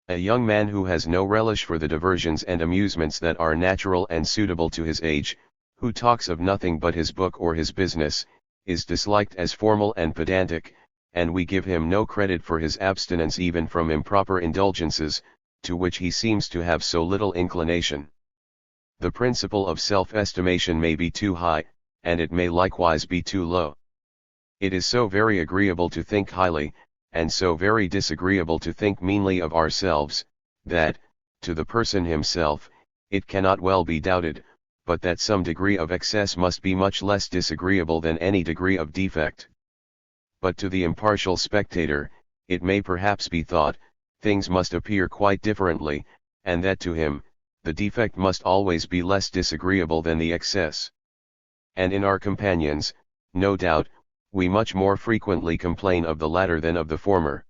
A young man who has no relish for the diversions and amusements that are natural and suitable to his age, who talks of nothing but his book or his business, is disliked as formal and pedantic, and we give him no credit for his abstinence even from improper indulgences, to which he seems to have so little inclination. The principle of self-estimation may be too high, and it may likewise be too low. It is so very agreeable to think highly, and so very disagreeable to think meanly of ourselves, that, to the person himself, it cannot well be doubted, but that some degree of excess must be much less disagreeable than any degree of defect. But to the impartial spectator, it may perhaps be thought, things must appear quite differently, and that to him, the defect must always be less disagreeable than the excess. And in our companions, no doubt, we much more frequently complain of the latter than of the former.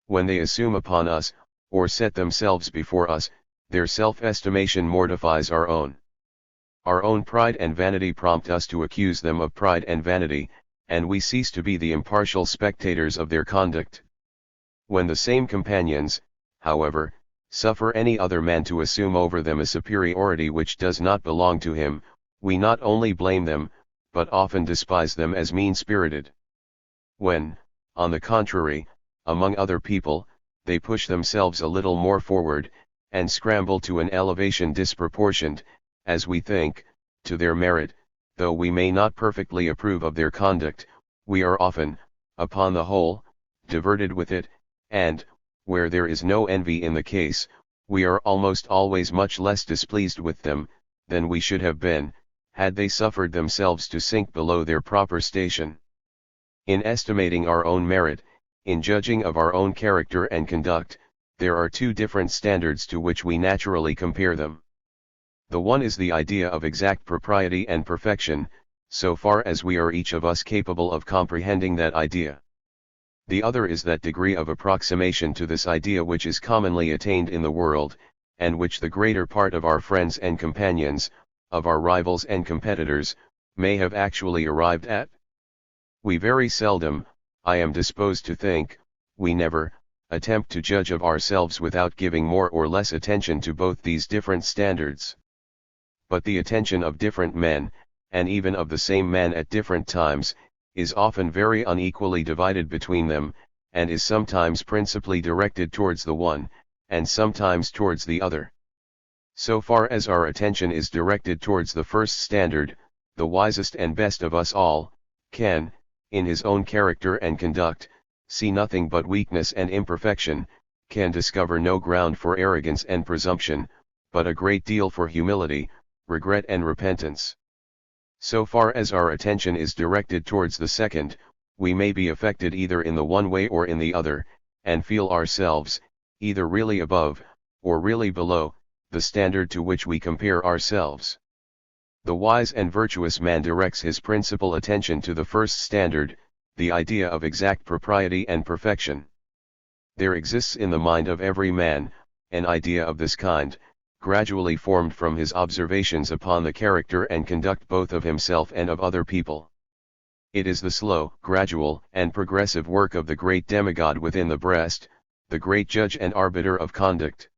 When they assume upon us, or set themselves before us, their self-estimation mortifies our own. Our own pride and vanity prompt us to accuse them of pride and vanity, and we cease to be the impartial spectators of their conduct. When the same companions, however, suffer any other man to assume over them a superiority which does not belong to him, we not only blame them, but often despise them as mean-spirited. When, on the contrary, among other people, they push themselves a little more forward, and scramble to an elevation disproportioned, as we think, to their merit, though we may not perfectly approve of their conduct, we are often, upon the whole, diverted with it, and, where there is no envy in the case, we are almost always much less displeased with them, than we should have been, had they suffered themselves to sink below their proper station. In estimating our own merit, in judging of our own character and conduct, there are two different standards to which we naturally compare them. The one is the idea of exact propriety and perfection, so far as we are each of us capable of comprehending that idea. The other is that degree of approximation to this idea which is commonly attained in the world, and which the greater part of our friends and companions, of our rivals and competitors, may have actually arrived at. We very seldom, I am disposed to think, we never, attempt to judge of ourselves without giving more or less attention to both these different standards. But the attention of different men, and even of the same man at different times, is often very unequally divided between them, and is sometimes principally directed towards the one, and sometimes towards the other. So far as our attention is directed towards the first standard, the wisest and best of us all, can, in his own character and conduct, see nothing but weakness and imperfection, can discover no ground for arrogance and presumption, but a great deal for humility, regret and repentance. So far as our attention is directed towards the second, we may be affected either in the one way or in the other, and feel ourselves, either really above, or really below, the standard to which we compare ourselves. The wise and virtuous man directs his principal attention to the first standard, the idea of exact propriety and perfection. There exists in the mind of every man, an idea of this kind, gradually formed from his observations upon the character and conduct both of himself and of other people. It is the slow, gradual, and progressive work of the great demigod within the breast, the great judge and arbiter of conduct.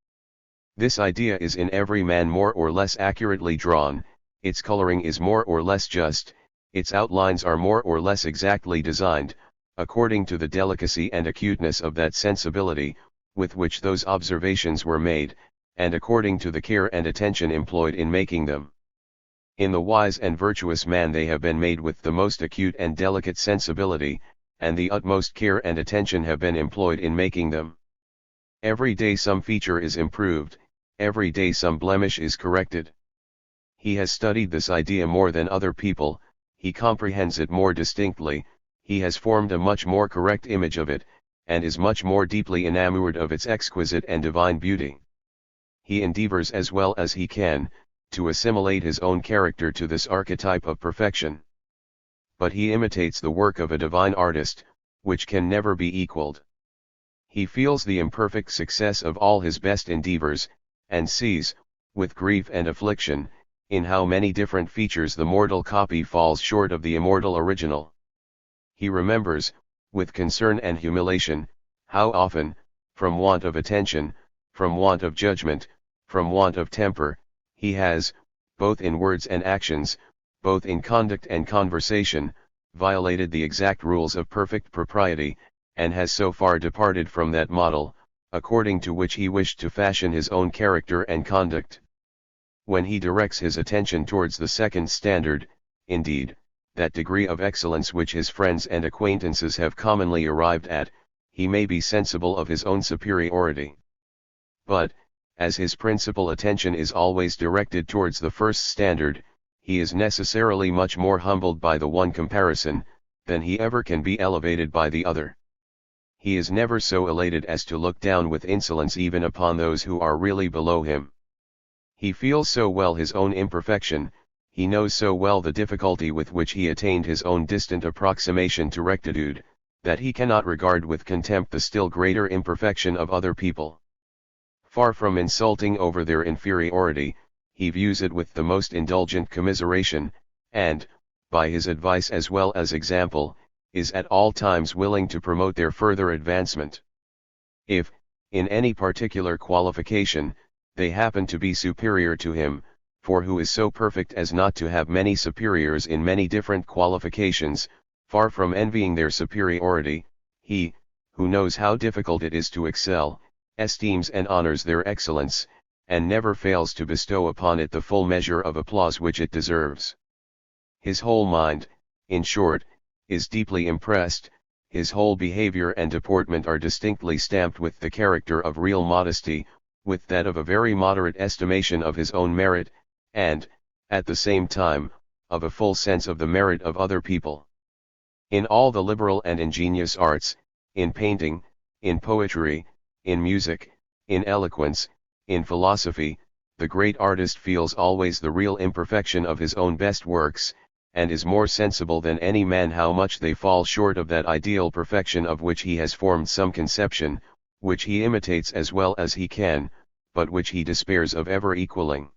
This idea is in every man more or less accurately drawn, its coloring is more or less just, its outlines are more or less exactly designed, according to the delicacy and acuteness of that sensibility, with which those observations were made, and according to the care and attention employed in making them. In the wise and virtuous man they have been made with the most acute and delicate sensibility, and the utmost care and attention have been employed in making them. Every day some feature is improved, every day some blemish is corrected. He has studied this idea more than other people, he comprehends it more distinctly, he has formed a much more correct image of it, and is much more deeply enamored of its exquisite and divine beauty. He endeavors as well as he can, to assimilate his own character to this archetype of perfection. But he imitates the work of a divine artist, which can never be equaled. He feels the imperfect success of all his best endeavors, and sees, with grief and affliction, in how many different features the mortal copy falls short of the immortal original. He remembers, with concern and humiliation, how often, from want of attention, from want of judgment, from want of temper, he has, both in words and actions, both in conduct and conversation, violated the exact rules of perfect propriety, and has so far departed from that model, according to which he wished to fashion his own character and conduct. When he directs his attention towards the second standard, indeed, that degree of excellence which his friends and acquaintances have commonly arrived at, he may be sensible of his own superiority. But, as his principal attention is always directed towards the first standard, he is necessarily much more humbled by the one comparison, than he ever can be elevated by the other. He is never so elated as to look down with insolence even upon those who are really below him. He feels so well his own imperfection, he knows so well the difficulty with which he attained his own distant approximation to rectitude, that he cannot regard with contempt the still greater imperfection of other people. Far from insulting over their inferiority, he views it with the most indulgent commiseration, and, by his advice as well as example, is at all times willing to promote their further advancement. If, in any particular qualification, they happen to be superior to him, for who is so perfect as not to have many superiors in many different qualifications, far from envying their superiority, he, who knows how difficult it is to excel, esteems and honors their excellence, and never fails to bestow upon it the full measure of applause which it deserves. His whole mind, in short, is deeply impressed, his whole behavior and deportment are distinctly stamped with the character of real modesty, with that of a very moderate estimation of his own merit, and, at the same time, of a full sense of the merit of other people. In all the liberal and ingenious arts, in painting, in poetry, in music, in eloquence, in philosophy, the great artist feels always the real imperfection of his own best works, and is more sensible than any man how much they fall short of that ideal perfection of which he has formed some conception, which he imitates as well as he can, but which he despairs of ever equaling.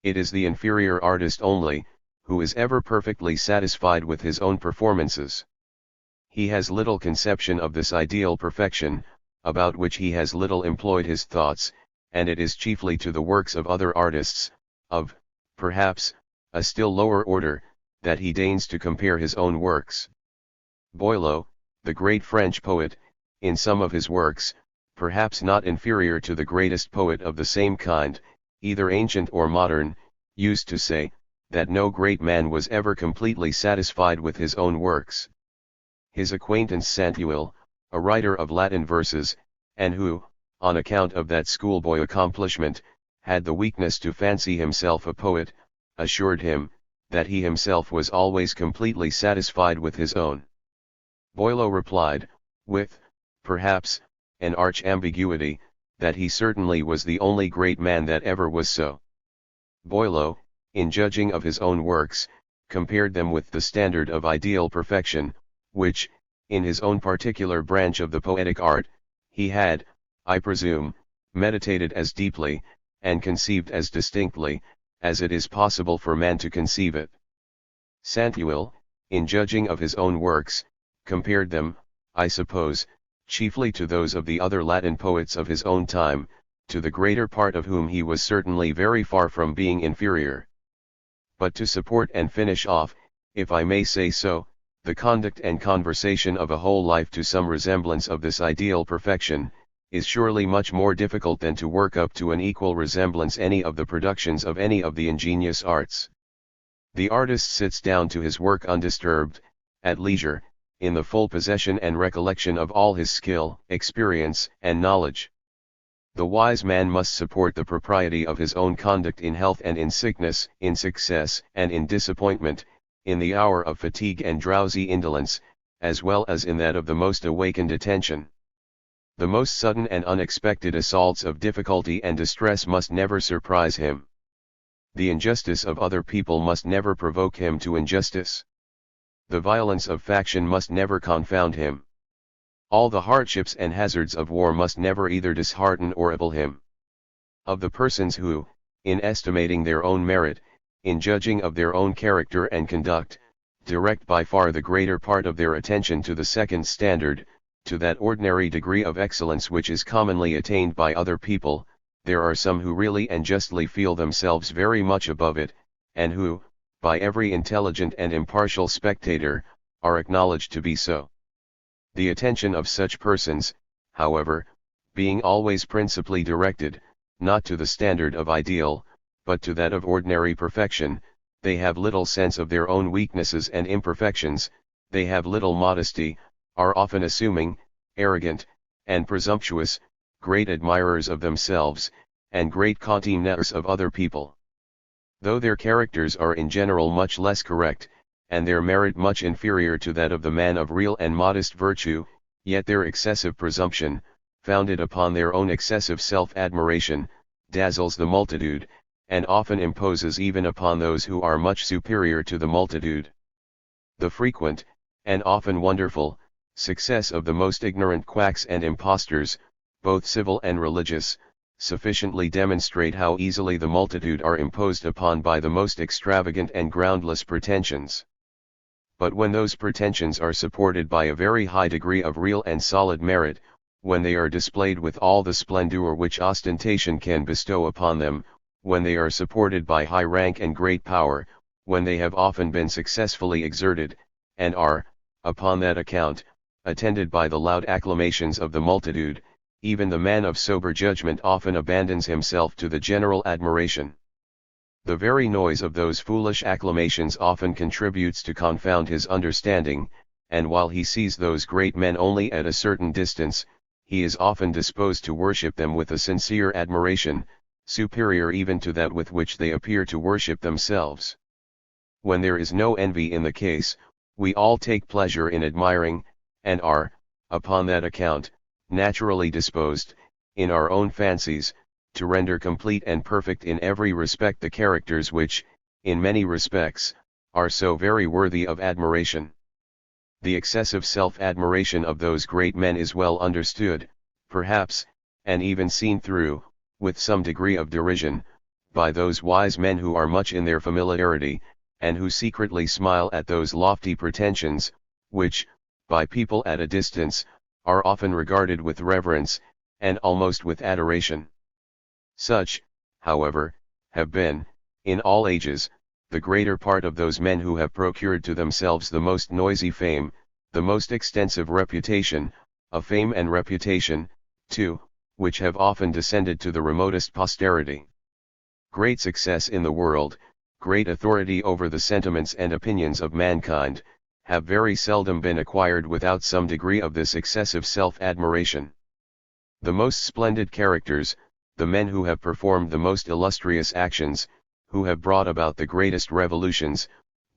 It is the inferior artist only, who is ever perfectly satisfied with his own performances. He has little conception of this ideal perfection, about which he has little employed his thoughts, and it is chiefly to the works of other artists, of, perhaps, a still lower order, that he deigns to compare his own works. Boileau, the great French poet, in some of his works, perhaps not inferior to the greatest poet of the same kind, either ancient or modern, used to say, that no great man was ever completely satisfied with his own works. His acquaintance Saint-Euell, a writer of Latin verses, and who, on account of that schoolboy accomplishment, had the weakness to fancy himself a poet, assured him, that he himself was always completely satisfied with his own. Boileau replied, with, perhaps, an arch ambiguity, that he certainly was the only great man that ever was so. Boileau, in judging of his own works, compared them with the standard of ideal perfection, which, in his own particular branch of the poetic art, he had, I presume, meditated as deeply, and conceived as distinctly, as it is possible for man to conceive it. Saint-Euell, in judging of his own works, compared them, I suppose, chiefly to those of the other Latin poets of his own time, to the greater part of whom he was certainly very far from being inferior. But to support and finish off, if I may say so, the conduct and conversation of a whole life to some resemblance of this ideal perfection, is surely much more difficult than to work up to an equal resemblance any of the productions of any of the ingenious arts. The artist sits down to his work undisturbed, at leisure, in the full possession and recollection of all his skill, experience, and knowledge. The wise man must support the propriety of his own conduct in health and in sickness, in success and in disappointment, in the hour of fatigue and drowsy indolence, as well as in that of the most awakened attention. The most sudden and unexpected assaults of difficulty and distress must never surprise him. The injustice of other people must never provoke him to injustice. The violence of faction must never confound him. All the hardships and hazards of war must never either dishearten or appall him. Of the persons who, in estimating their own merit, in judging of their own character and conduct, direct by far the greater part of their attention to the second standard, to that ordinary degree of excellence which is commonly attained by other people, there are some who really and justly feel themselves very much above it, and who, by every intelligent and impartial spectator, are acknowledged to be so. The attention of such persons, however, being always principally directed, not to the standard of ideal, but to that of ordinary perfection, they have little sense of their own weaknesses and imperfections, they have little modesty, are often assuming, arrogant, and presumptuous, great admirers of themselves, and great contemners of other people. Though their characters are in general much less correct, and their merit much inferior to that of the man of real and modest virtue, yet their excessive presumption, founded upon their own excessive self-admiration, dazzles the multitude, and often imposes even upon those who are much superior to the multitude. The frequent, and often wonderful, success of the most ignorant quacks and impostors, both civil and religious, sufficiently demonstrate how easily the multitude are imposed upon by the most extravagant and groundless pretensions. But when those pretensions are supported by a very high degree of real and solid merit, when they are displayed with all the splendor which ostentation can bestow upon them, when they are supported by high rank and great power, when they have often been successfully exerted, and are, upon that account, attended by the loud acclamations of the multitude, even the man of sober judgment often abandons himself to the general admiration. The very noise of those foolish acclamations often contributes to confound his understanding, and while he sees those great men only at a certain distance, he is often disposed to worship them with a sincere admiration, superior even to that with which they appear to worship themselves. When there is no envy in the case, we all take pleasure in admiring, and are, upon that account, naturally disposed, in our own fancies, to render complete and perfect in every respect the characters which, in many respects, are so very worthy of admiration. The excessive self-admiration of those great men is well understood, perhaps, and even seen through, with some degree of derision, by those wise men who are much in their familiarity, and who secretly smile at those lofty pretensions, which, by people at a distance, are often regarded with reverence, and almost with adoration. Such, however, have been, in all ages, the greater part of those men who have procured to themselves the most noisy fame, the most extensive reputation, a fame and reputation, too, which have often descended to the remotest posterity. Great success in the world, great authority over the sentiments and opinions of mankind, have very seldom been acquired without some degree of this excessive self-admiration. The most splendid characters, the men who have performed the most illustrious actions, who have brought about the greatest revolutions,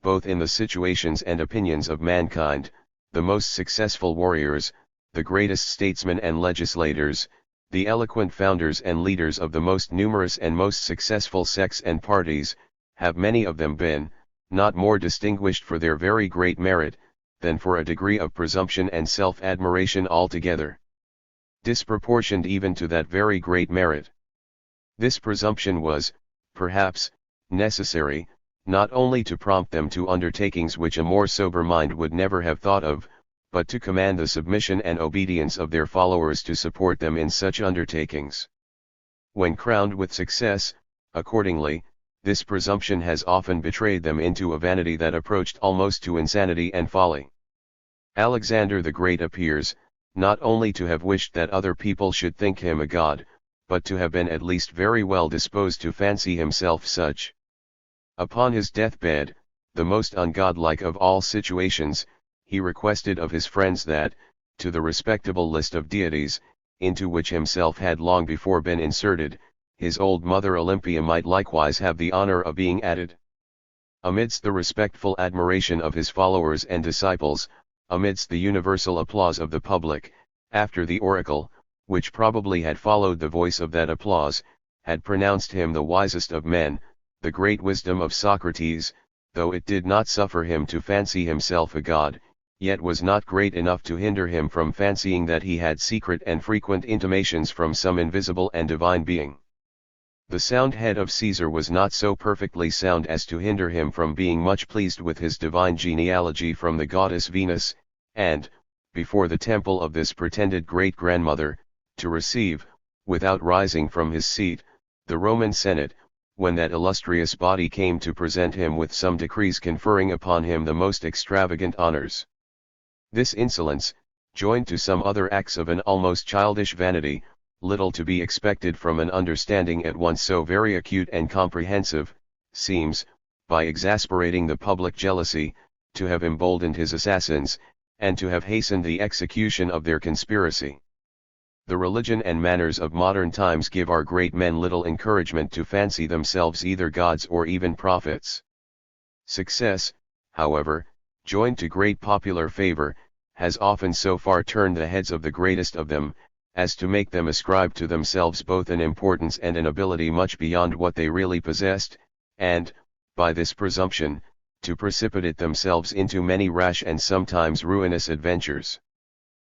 both in the situations and opinions of mankind, the most successful warriors, the greatest statesmen and legislators, the eloquent founders and leaders of the most numerous and most successful sects and parties, have many of them been, not more distinguished for their very great merit, than for a degree of presumption and self-admiration altogether disproportioned even to that very great merit. This presumption was, perhaps, necessary, not only to prompt them to undertakings which a more sober mind would never have thought of, but to command the submission and obedience of their followers to support them in such undertakings. When crowned with success, accordingly, this presumption has often betrayed them into a vanity that approached almost to insanity and folly. Alexander the Great appears, not only to have wished that other people should think him a god, but to have been at least very well disposed to fancy himself such. Upon his deathbed, the most ungodlike of all situations, he requested of his friends that, to the respectable list of deities, into which himself had long before been inserted, his old mother Olympia might likewise have the honor of being added. Amidst the respectful admiration of his followers and disciples, amidst the universal applause of the public, after the oracle, which probably had followed the voice of that applause, had pronounced him the wisest of men, the great wisdom of Socrates, though it did not suffer him to fancy himself a god, yet was not great enough to hinder him from fancying that he had secret and frequent intimations from some invisible and divine being. The sound head of Caesar was not so perfectly sound as to hinder him from being much pleased with his divine genealogy from the goddess Venus, and, before the temple of this pretended great-grandmother, to receive, without rising from his seat, the Roman Senate, when that illustrious body came to present him with some decrees conferring upon him the most extravagant honors. This insolence, joined to some other acts of an almost childish vanity, little to be expected from an understanding at once so very acute and comprehensive, seems, by exasperating the public jealousy, to have emboldened his assassins, and to have hastened the execution of their conspiracy. The religion and manners of modern times give our great men little encouragement to fancy themselves either gods or even prophets. Success, however, joined to great popular favor, has often so far turned the heads of the greatest of them, as to make them ascribe to themselves both an importance and an ability much beyond what they really possessed, and, by this presumption, to precipitate themselves into many rash and sometimes ruinous adventures.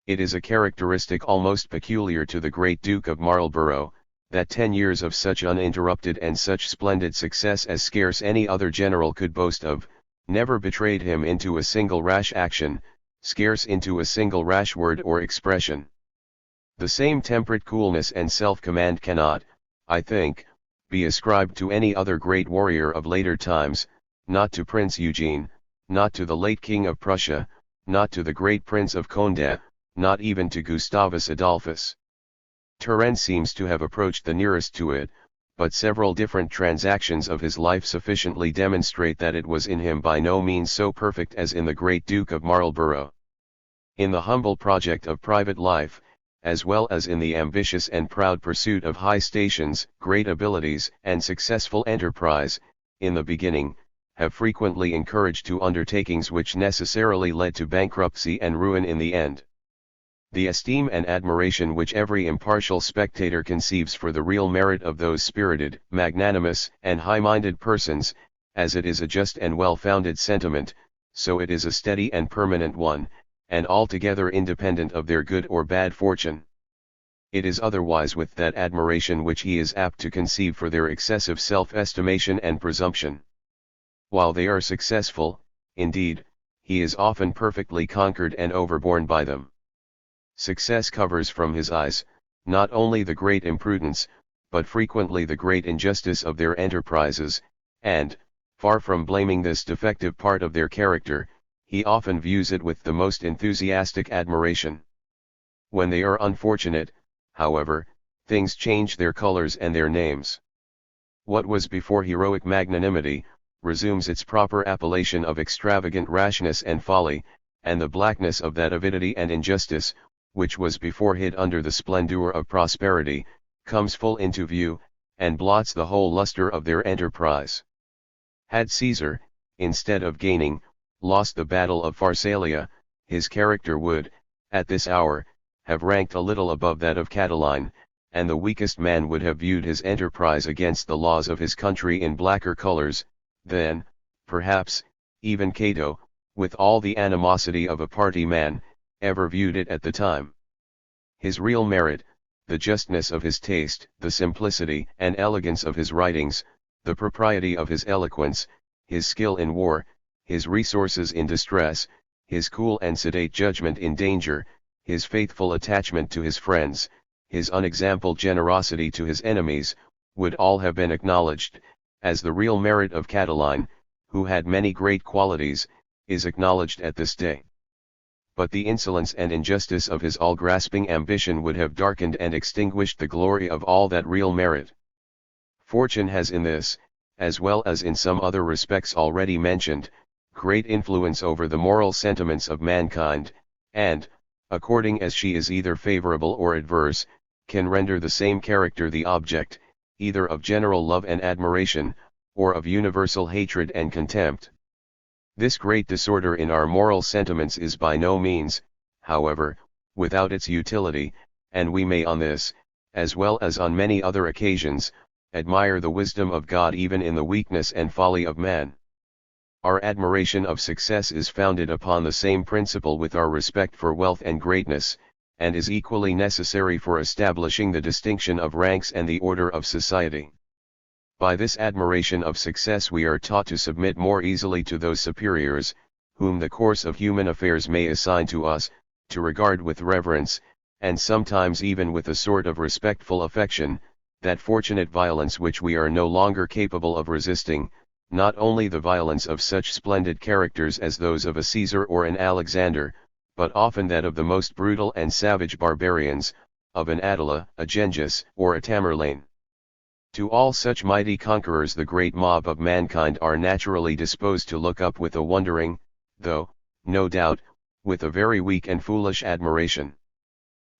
It is a characteristic almost peculiar to the great Duke of Marlborough, that 10 years of such uninterrupted and such splendid success as scarce any other general could boast of, never betrayed him into a single rash action, scarce into a single rash word or expression. The same temperate coolness and self-command cannot, I think, be ascribed to any other great warrior of later times, not to Prince Eugene, not to the late King of Prussia, not to the great Prince of Condé, not even to Gustavus Adolphus. Turenne seems to have approached the nearest to it, but several different transactions of his life sufficiently demonstrate that it was in him by no means so perfect as in the great Duke of Marlborough. In the humble project of private life, as well as in the ambitious and proud pursuit of high stations, great abilities, and successful enterprise, in the beginning, have frequently encouraged to undertakings which necessarily led to bankruptcy and ruin in the end. The esteem and admiration which every impartial spectator conceives for the real merit of those spirited, magnanimous, and high-minded persons, as it is a just and well-founded sentiment, so it is a steady and permanent one, and altogether independent of their good or bad fortune. It is otherwise with that admiration which he is apt to conceive for their excessive self-estimation and presumption. While they are successful, indeed, he is often perfectly conquered and overborne by them. Success covers from his eyes, not only the great imprudence, but frequently the great injustice of their enterprises, and, far from blaming this defective part of their character, he often views it with the most enthusiastic admiration. When they are unfortunate, however, things change their colors and their names. What was before heroic magnanimity, resumes its proper appellation of extravagant rashness and folly, and the blackness of that avidity and injustice, which was before hid under the splendor of prosperity, comes full into view, and blots the whole luster of their enterprise. Had Caesar, instead of gaining, lost the battle of Pharsalia, his character would, at this hour, have ranked a little above that of Catiline, and the weakest man would have viewed his enterprise against the laws of his country in blacker colors, than, perhaps, even Cato, with all the animosity of a party man, ever viewed it at the time. His real merit, the justness of his taste, the simplicity and elegance of his writings, the propriety of his eloquence, his skill in war, his resources in distress, his cool and sedate judgment in danger, his faithful attachment to his friends, his unexampled generosity to his enemies, would all have been acknowledged, as the real merit of Catiline, who had many great qualities, is acknowledged at this day. But the insolence and injustice of his all-grasping ambition would have darkened and extinguished the glory of all that real merit. Fortune has in this, as well as in some other respects already mentioned, great influence over the moral sentiments of mankind, and, according as she is either favorable or adverse, can render the same character the object, either of general love and admiration, or of universal hatred and contempt. This great disorder in our moral sentiments is by no means, however, without its utility, and we may on this, as well as on many other occasions, admire the wisdom of God even in the weakness and folly of man. Our admiration of success is founded upon the same principle with our respect for wealth and greatness, and is equally necessary for establishing the distinction of ranks and the order of society. By this admiration of success we are taught to submit more easily to those superiors, whom the course of human affairs may assign to us, to regard with reverence, and sometimes even with a sort of respectful affection, that fortunate violence which we are no longer capable of resisting, not only the violence of such splendid characters as those of a Caesar or an Alexander, but often that of the most brutal and savage barbarians, of an Attila, a Genghis, or a Tamerlane. To all such mighty conquerors the great mob of mankind are naturally disposed to look up with a wondering, though, no doubt, with a very weak and foolish admiration.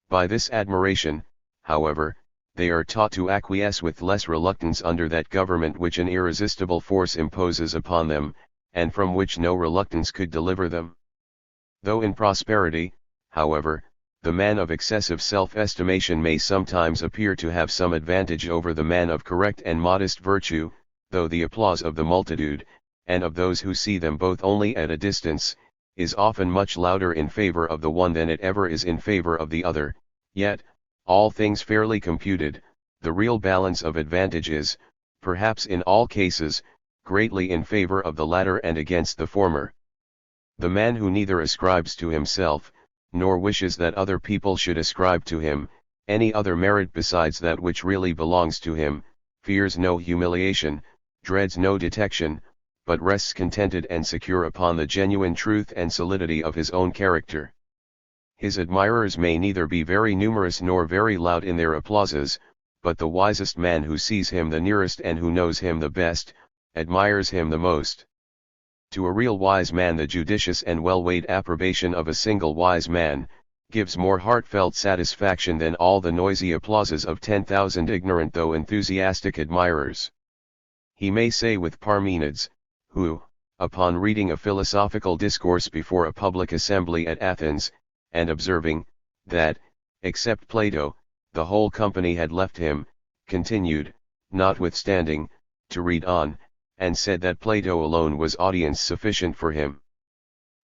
By this admiration, however, they are taught to acquiesce with less reluctance under that government which an irresistible force imposes upon them, and from which no reluctance could deliver them. Though in prosperity, however, the man of excessive self-estimation may sometimes appear to have some advantage over the man of correct and modest virtue, though the applause of the multitude, and of those who see them both only at a distance, is often much louder in favor of the one than it ever is in favor of the other, yet, all things fairly computed, the real balance of advantage is, perhaps in all cases, greatly in favor of the latter and against the former. The man who neither ascribes to himself, nor wishes that other people should ascribe to him, any other merit besides that which really belongs to him, fears no humiliation, dreads no detection, but rests contented and secure upon the genuine truth and solidity of his own character. His admirers may neither be very numerous nor very loud in their applauses, but the wisest man who sees him the nearest and who knows him the best, admires him the most. To a real wise man the judicious and well-weighed approbation of a single wise man, gives more heartfelt satisfaction than all the noisy applauses of 10,000 ignorant though enthusiastic admirers. He may say with Parmenides, who, upon reading a philosophical discourse before a public assembly at Athens, and observing, that, except Plato, the whole company had left him, continued, notwithstanding, to read on, and said that Plato alone was audience sufficient for him.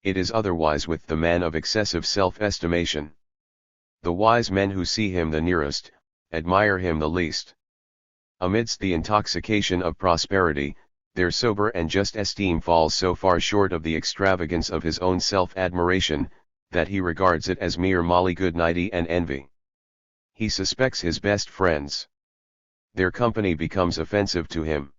It is otherwise with the man of excessive self-estimation. The wise men who see him the nearest, admire him the least. Amidst the intoxication of prosperity, their sober and just esteem falls so far short of the extravagance of his own self-admiration, that he regards it as mere molly-good-nighty and envy. He suspects his best friends. Their company becomes offensive to him.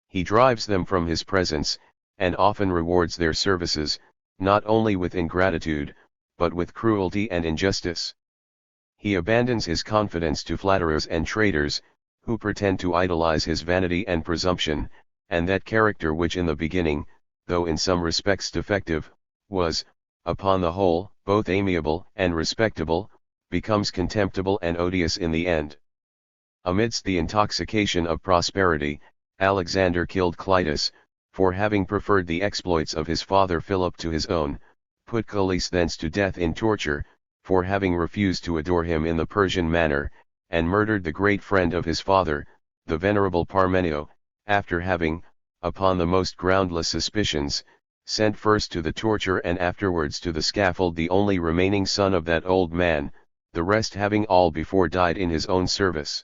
He drives them from his presence, and often rewards their services, not only with ingratitude, but with cruelty and injustice. He abandons his confidence to flatterers and traitors, who pretend to idolize his vanity and presumption, and that character which in the beginning, though in some respects defective, was, upon the whole, both amiable and respectable, becomes contemptible and odious in the end. Amidst the intoxication of prosperity, Alexander killed Clitus, for having preferred the exploits of his father Philip to his own, put Calice thence to death in torture, for having refused to adore him in the Persian manner, and murdered the great friend of his father, the venerable Parmenio, after having, upon the most groundless suspicions, sent first to the torture and afterwards to the scaffold the only remaining son of that old man, the rest having all before died in his own service.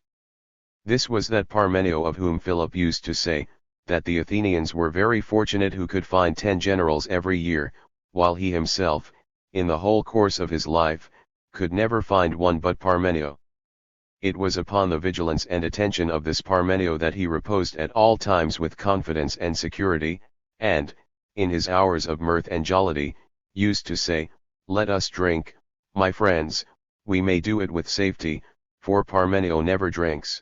This was that Parmenio of whom Philip used to say, that the Athenians were very fortunate who could find 10 generals every year, while he himself, in the whole course of his life, could never find one but Parmenio. It was upon the vigilance and attention of this Parmenio that he reposed at all times with confidence and security, and, in his hours of mirth and jollity, used to say, "Let us drink, my friends, we may do it with safety, for Parmenio never drinks."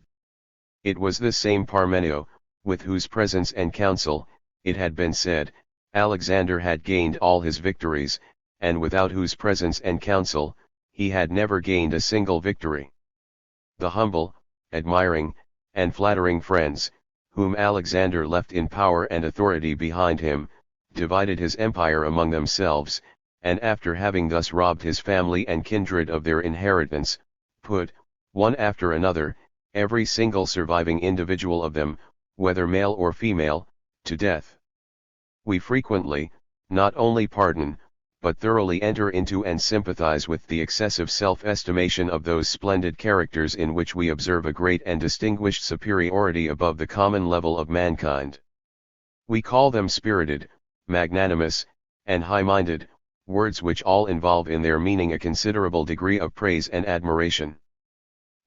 It was this same Parmenio, with whose presence and counsel, it had been said, Alexander had gained all his victories, and without whose presence and counsel, he had never gained a single victory. The humble, admiring, and flattering friends, whom Alexander left in power and authority behind him, divided his empire among themselves, and after having thus robbed his family and kindred of their inheritance, put, one after another, every single surviving individual of them, whether male or female, to death. We frequently, not only pardon, but thoroughly enter into and sympathize with the excessive self-estimation of those splendid characters in which we observe a great and distinguished superiority above the common level of mankind. We call them spirited, magnanimous, and high-minded, words which all involve in their meaning a considerable degree of praise and admiration.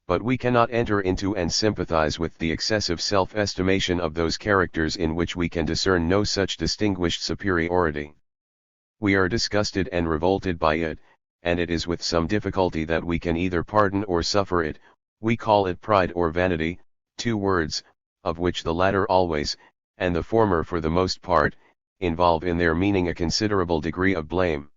But we cannot enter into and sympathize with the excessive self-estimation of those characters in which we can discern no such distinguished superiority. We are disgusted and revolted by it, and it is with some difficulty that we can either pardon or suffer it. We call it pride or vanity, 2 words, of which the latter always, and the former for the most part, involve in their meaning a considerable degree of blame.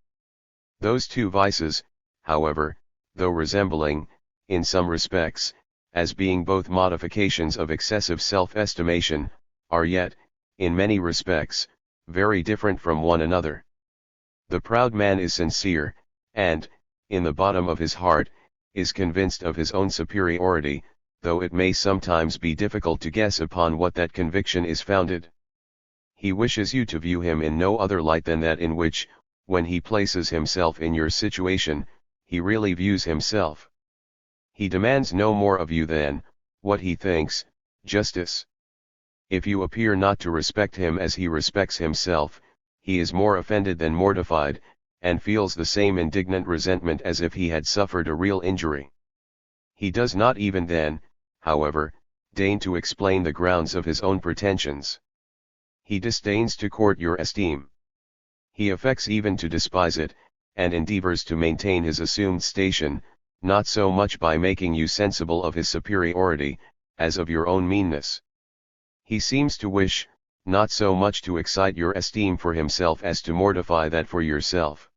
Those 2 vices, however, though resembling, in some respects, as being both modifications of excessive self-estimation, are yet, in many respects, very different from one another. The proud man is sincere, and, in the bottom of his heart, is convinced of his own superiority, though it may sometimes be difficult to guess upon what that conviction is founded. He wishes you to view him in no other light than that in which, when he places himself in your situation, he really views himself. He demands no more of you than, what he thinks, justice. If you appear not to respect him as he respects himself, he is more offended than mortified, and feels the same indignant resentment as if he had suffered a real injury. He does not even then, however, deign to explain the grounds of his own pretensions. He disdains to court your esteem. He affects even to despise it, and endeavors to maintain his assumed station, not so much by making you sensible of his superiority, as of your own meanness. He seems to wish, not so much to excite your esteem for himself as to mortify that for yourself.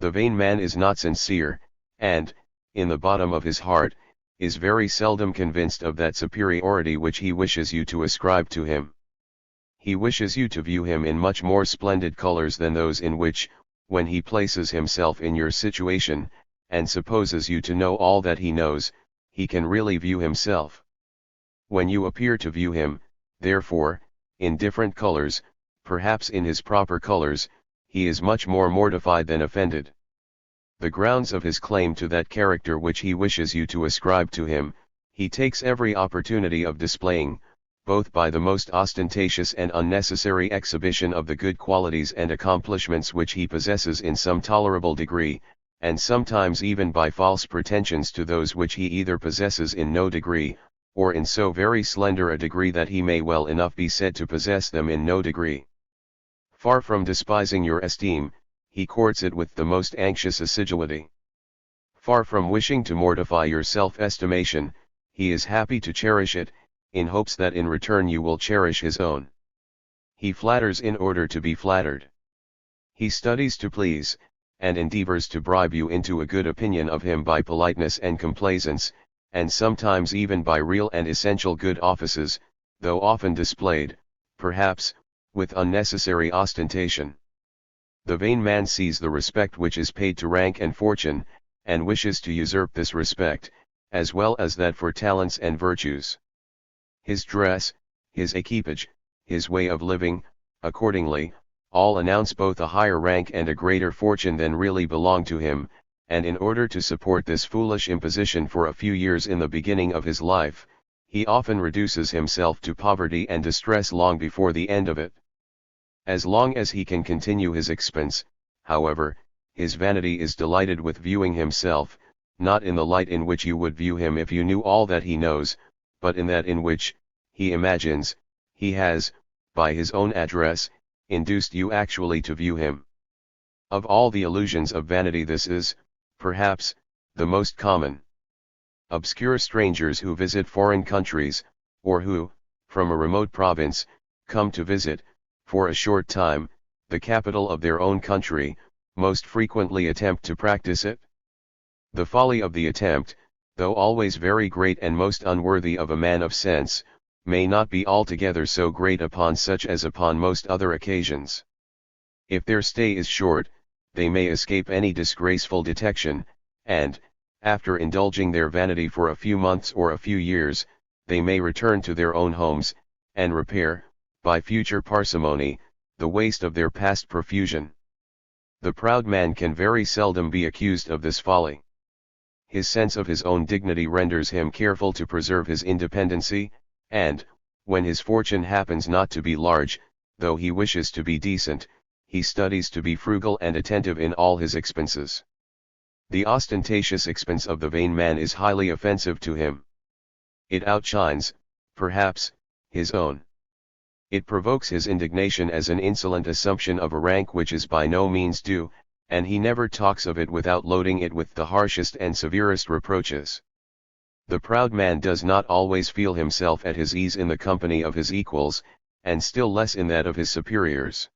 The vain man is not sincere, and, in the bottom of his heart, is very seldom convinced of that superiority which he wishes you to ascribe to him. He wishes you to view him in much more splendid colors than those in which, when he places himself in your situation, and supposes you to know all that he knows, he can really view himself. When you appear to view him, therefore, in different colors, perhaps in his proper colors, he is much more mortified than offended. The grounds of his claim to that character which he wishes you to ascribe to him, he takes every opportunity of displaying, both by the most ostentatious and unnecessary exhibition of the good qualities and accomplishments which he possesses in some tolerable degree, and sometimes even by false pretensions to those which he either possesses in no degree, or in so very slender a degree that he may well enough be said to possess them in no degree. Far from despising your esteem, he courts it with the most anxious assiduity. Far from wishing to mortify your self-estimation, he is happy to cherish it, in hopes that in return you will cherish his own. He flatters in order to be flattered. He studies to please, and endeavors to bribe you into a good opinion of him by politeness and complaisance, and sometimes even by real and essential good offices, though often displayed, perhaps, with unnecessary ostentation. The vain man sees the respect which is paid to rank and fortune, and wishes to usurp this respect, as well as that for talents and virtues. His dress, his equipage, his way of living, accordingly, all announce both a higher rank and a greater fortune than really belong to him, and in order to support this foolish imposition for a few years in the beginning of his life, he often reduces himself to poverty and distress long before the end of it. As long as he can continue his expense, however, his vanity is delighted with viewing himself, not in the light in which you would view him if you knew all that he knows, but in that in which, he imagines, he has, by his own address, induced you actually to view him. Of all the illusions of vanity this is, perhaps, the most common. Obscure strangers who visit foreign countries, or who, from a remote province, come to visit, for a short time, the capital of their own country, most frequently attempt to practice it. The folly of the attempt, though always very great and most unworthy of a man of sense, may not be altogether so great upon such as upon most other occasions. If their stay is short, they may escape any disgraceful detection, and, after indulging their vanity for a few months or a few years, they may return to their own homes, and repair, by future parsimony, the waste of their past profusion. The proud man can very seldom be accused of this folly. His sense of his own dignity renders him careful to preserve his independency, and, when his fortune happens not to be large, though he wishes to be decent, he studies to be frugal and attentive in all his expenses. The ostentatious expense of the vain man is highly offensive to him. It outshines, perhaps, his own. It provokes his indignation as an insolent assumption of a rank which is by no means due, and he never talks of it without loading it with the harshest and severest reproaches. The proud man does not always feel himself at his ease in the company of his equals, and still less in that of his superiors.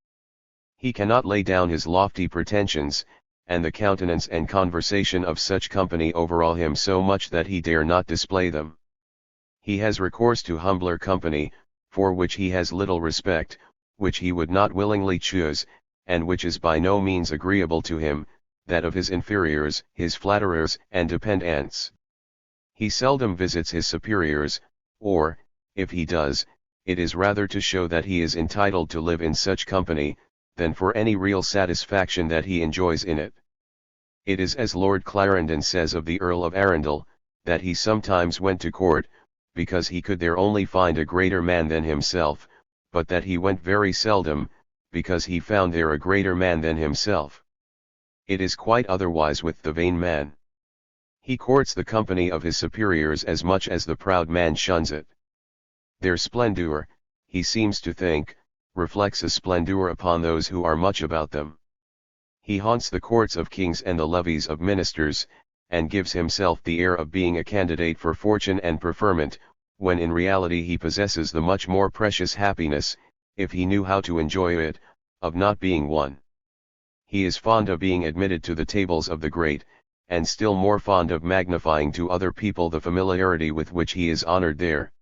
He cannot lay down his lofty pretensions, and the countenance and conversation of such company overawe him so much that he dare not display them. He has recourse to humbler company, for which he has little respect, which he would not willingly choose, and which is by no means agreeable to him, that of his inferiors, his flatterers and dependants. He seldom visits his superiors, or, if he does, it is rather to show that he is entitled to live in such company, than for any real satisfaction that he enjoys in it. It is as Lord Clarendon says of the Earl of Arundel, that he sometimes went to court, because he could there only find a greater man than himself, but that he went very seldom, because he found there a greater man than himself. It is quite otherwise with the vain man. He courts the company of his superiors as much as the proud man shuns it. Their splendor, he seems to think, reflects a splendor upon those who are much about them. He haunts the courts of kings and the levees of ministers, and gives himself the air of being a candidate for fortune and preferment, when in reality he possesses the much more precious happiness, if he knew how to enjoy it, of not being one. He is fond of being admitted to the tables of the great, and still more fond of magnifying to other people the familiarity with which he is honored there.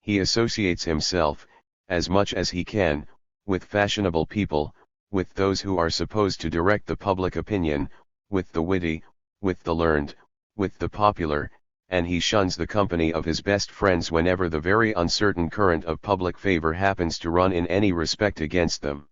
He associates himself, as much as he can, with fashionable people, with those who are supposed to direct the public opinion, with the witty, with the learned, with the popular, and he shuns the company of his best friends whenever the very uncertain current of public favor happens to run in any respect against them.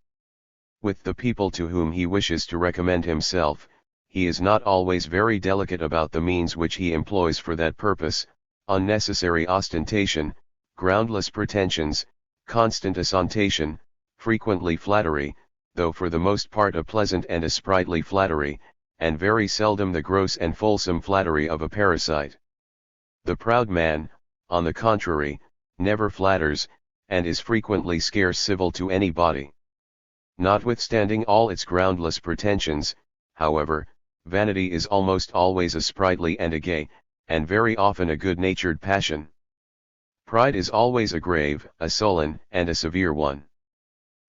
With the people to whom he wishes to recommend himself, he is not always very delicate about the means which he employs for that purpose, unnecessary ostentation, groundless pretensions, constant assentation, frequently flattery, though for the most part a pleasant and a sprightly flattery, and very seldom the gross and fulsome flattery of a parasite. The proud man, on the contrary, never flatters, and is frequently scarce civil to anybody. Notwithstanding all its groundless pretensions, however, vanity is almost always a sprightly and a gay, and very often a good-natured passion. Pride is always a grave, a sullen, and a severe one.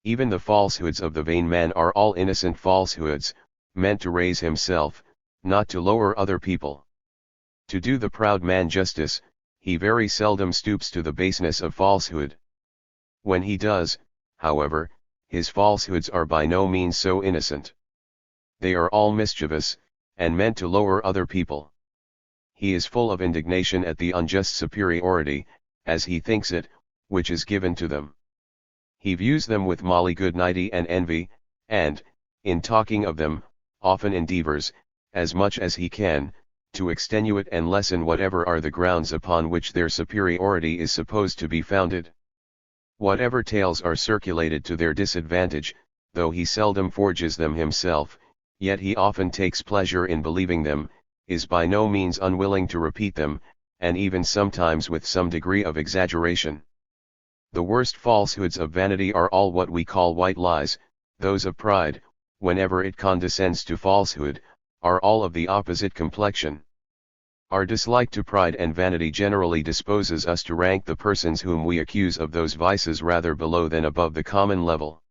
Even the falsehoods of the vain man are all innocent falsehoods, meant to raise himself, not to lower other people. To do the proud man justice, he very seldom stoops to the baseness of falsehood. When he does, however, his falsehoods are by no means so innocent. They are all mischievous, and meant to lower other people. He is full of indignation at the unjust superiority, as he thinks it, which is given to them. He views them with molly goodnighty and envy, and, in talking of them, often endeavors, as much as he can, to extenuate and lessen whatever are the grounds upon which their superiority is supposed to be founded. Whatever tales are circulated to their disadvantage, though he seldom forges them himself, yet he often takes pleasure in believing them, is by no means unwilling to repeat them, and even sometimes with some degree of exaggeration. The worst falsehoods of vanity are all what we call white lies; those of pride, whenever it condescends to falsehood, are all of the opposite complexion. Our dislike to pride and vanity generally disposes us to rank the persons whom we accuse of those vices rather below than above the common level.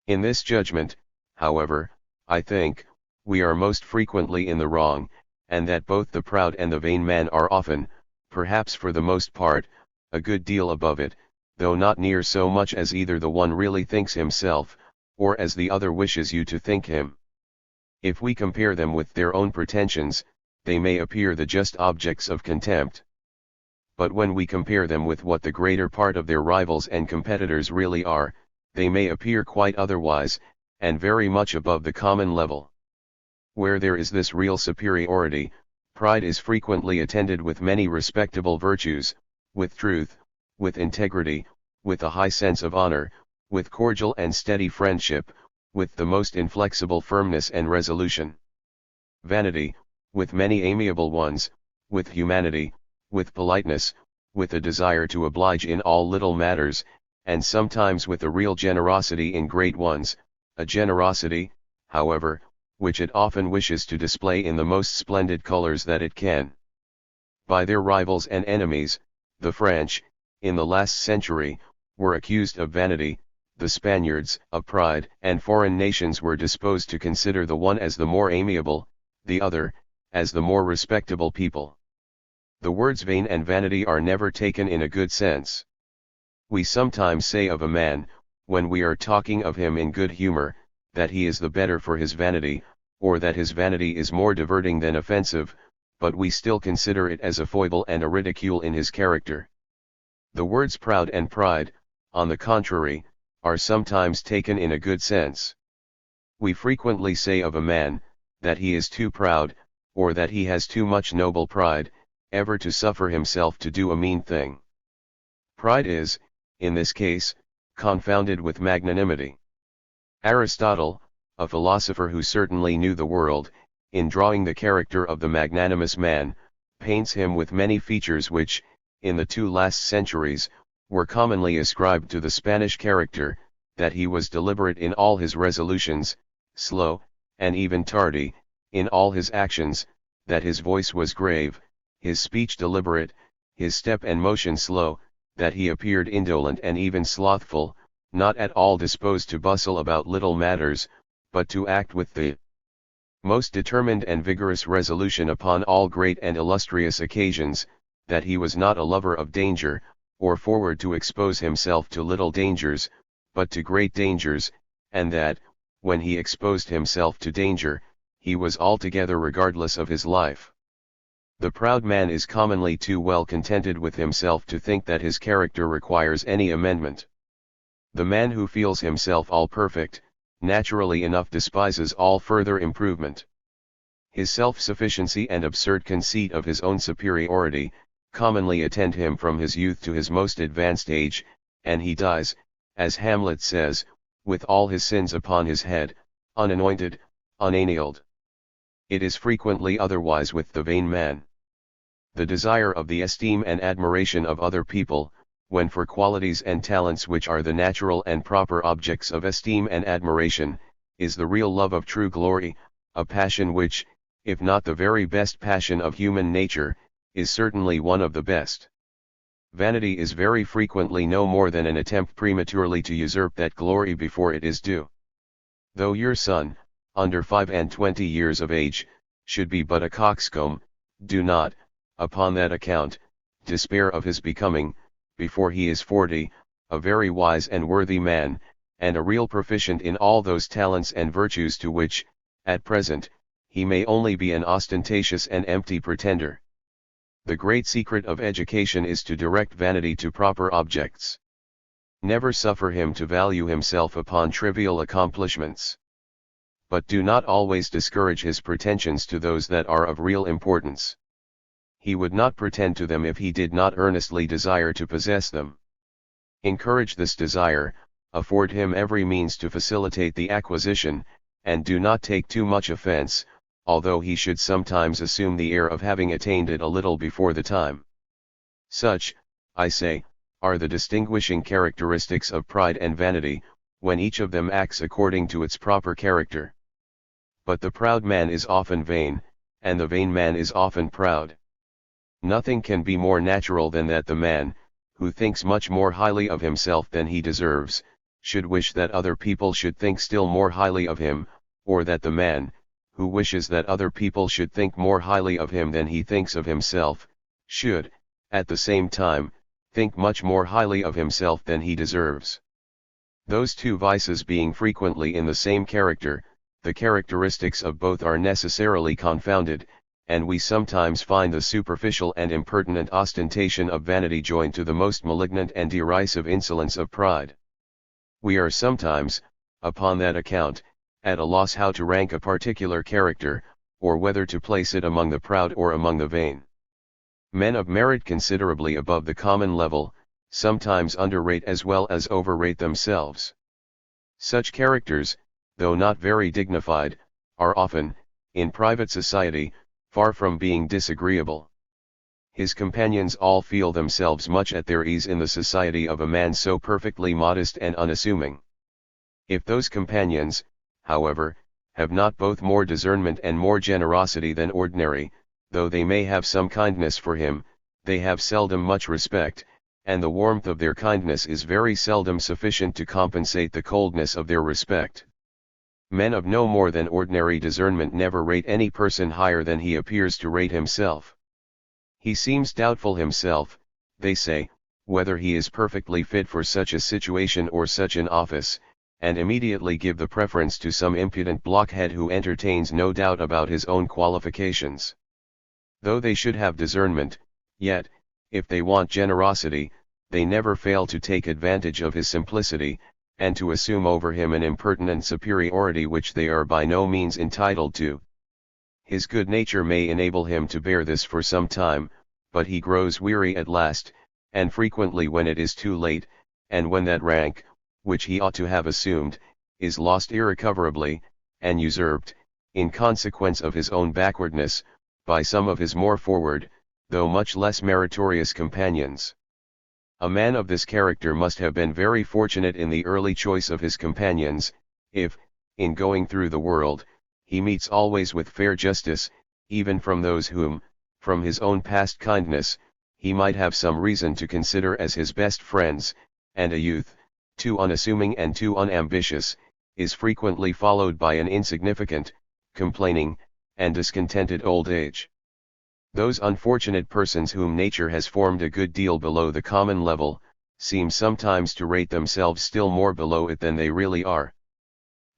In this judgment, however, I think, we are most frequently in the wrong, and that both the proud and the vain man are often, perhaps for the most part, a good deal above it, though not near so much as either the one really thinks himself, or as the other wishes you to think him. If we compare them with their own pretensions, they may appear the just objects of contempt. But when we compare them with what the greater part of their rivals and competitors really are, they may appear quite otherwise, and very much above the common level. Where there is this real superiority, pride is frequently attended with many respectable virtues, with truth, with integrity, with a high sense of honor, with cordial and steady friendship, with the most inflexible firmness and resolution. Vanity, with many amiable ones, with humanity, with politeness, with a desire to oblige in all little matters, and sometimes with a real generosity in great ones, a generosity, however, which it often wishes to display in the most splendid colors that it can. By their rivals and enemies, the French, in the last century, were accused of vanity, the Spaniards of pride, and foreign nations were disposed to consider the one as the more amiable, the other, as the more respectable people. The words vain and vanity are never taken in a good sense. We sometimes say of a man, when we are talking of him in good humor, that he is the better for his vanity, or that his vanity is more diverting than offensive, but we still consider it as a foible and a ridicule in his character. The words proud and pride, on the contrary, are sometimes taken in a good sense. We frequently say of a man, that he is too proud, or that he has too much noble pride, ever to suffer himself to do a mean thing. Pride is, in this case, confounded with magnanimity. Aristotle, a philosopher who certainly knew the world, in drawing the character of the magnanimous man, paints him with many features which, in the 2 last centuries, were commonly ascribed to the Spanish character, that he was deliberate in all his resolutions, slow, and even tardy, in all his actions, that his voice was grave, his speech deliberate, his step and motion slow, that he appeared indolent and even slothful, not at all disposed to bustle about little matters, but to act with the most determined and vigorous resolution upon all great and illustrious occasions, that he was not a lover of danger, or forward to expose himself to little dangers, but to great dangers, and that, when he exposed himself to danger, he was altogether regardless of his life. The proud man is commonly too well contented with himself to think that his character requires any amendment. The man who feels himself all perfect, naturally enough despises all further improvement. His self-sufficiency and absurd conceit of his own superiority, commonly attend him from his youth to his most advanced age, and he dies, as Hamlet says, with all his sins upon his head, unanointed, unannealed. It is frequently otherwise with the vain man. The desire of the esteem and admiration of other people, when for qualities and talents which are the natural and proper objects of esteem and admiration, is the real love of true glory, a passion which, if not the very best passion of human nature, is certainly one of the best. Vanity is very frequently no more than an attempt prematurely to usurp that glory before it is due. Though your son, under 25 years of age, should be but a coxcomb, do not, upon that account, despair of his becoming, before he is 40, a very wise and worthy man, and a real proficient in all those talents and virtues to which, at present, he may only be an ostentatious and empty pretender. The great secret of education is to direct vanity to proper objects. Never suffer him to value himself upon trivial accomplishments. But do not always discourage his pretensions to those that are of real importance. He would not pretend to them if he did not earnestly desire to possess them. Encourage this desire, afford him every means to facilitate the acquisition, and do not take too much offense, although he should sometimes assume the air of having attained it a little before the time. Such, I say, are the distinguishing characteristics of pride and vanity, when each of them acts according to its proper character. But the proud man is often vain, and the vain man is often proud. Nothing can be more natural than that the man, who thinks much more highly of himself than he deserves, should wish that other people should think still more highly of him, or that the man, who wishes that other people should think more highly of him than he thinks of himself, should, at the same time, think much more highly of himself than he deserves. Those two vices being frequently in the same character, the characteristics of both are necessarily confounded, and we sometimes find the superficial and impertinent ostentation of vanity joined to the most malignant and derisive insolence of pride. We are sometimes, upon that account, at a loss how to rank a particular character, or whether to place it among the proud or among the vain. Men of merit considerably above the common level, sometimes underrate as well as overrate themselves. Such characters, though not very dignified, are often, in private society, far from being disagreeable. His companions all feel themselves much at their ease in the society of a man so perfectly modest and unassuming. If those companions, however, have not both more discernment and more generosity than ordinary, though they may have some kindness for him, they have seldom much respect, and the warmth of their kindness is very seldom sufficient to compensate the coldness of their respect. Men of no more than ordinary discernment never rate any person higher than he appears to rate himself. He seems doubtful himself, they say, whether he is perfectly fit for such a situation or such an office, and immediately give the preference to some impudent blockhead who entertains no doubt about his own qualifications. Though they should have discernment, yet, if they want generosity, they never fail to take advantage of his simplicity, and to assume over him an impertinent superiority which they are by no means entitled to. His good nature may enable him to bear this for some time, but he grows weary at last, and frequently when it is too late, and when that rank, which he ought to have assumed, is lost irrecoverably, and usurped, in consequence of his own backwardness, by some of his more forward, though much less meritorious companions. A man of this character must have been very fortunate in the early choice of his companions, if, in going through the world, he meets always with fair justice, even from those whom, from his own past kindness, he might have some reason to consider as his best friends, and a youth, too unassuming and too unambitious, is frequently followed by an insignificant, complaining, and discontented old age. Those unfortunate persons whom nature has formed a good deal below the common level, seem sometimes to rate themselves still more below it than they really are.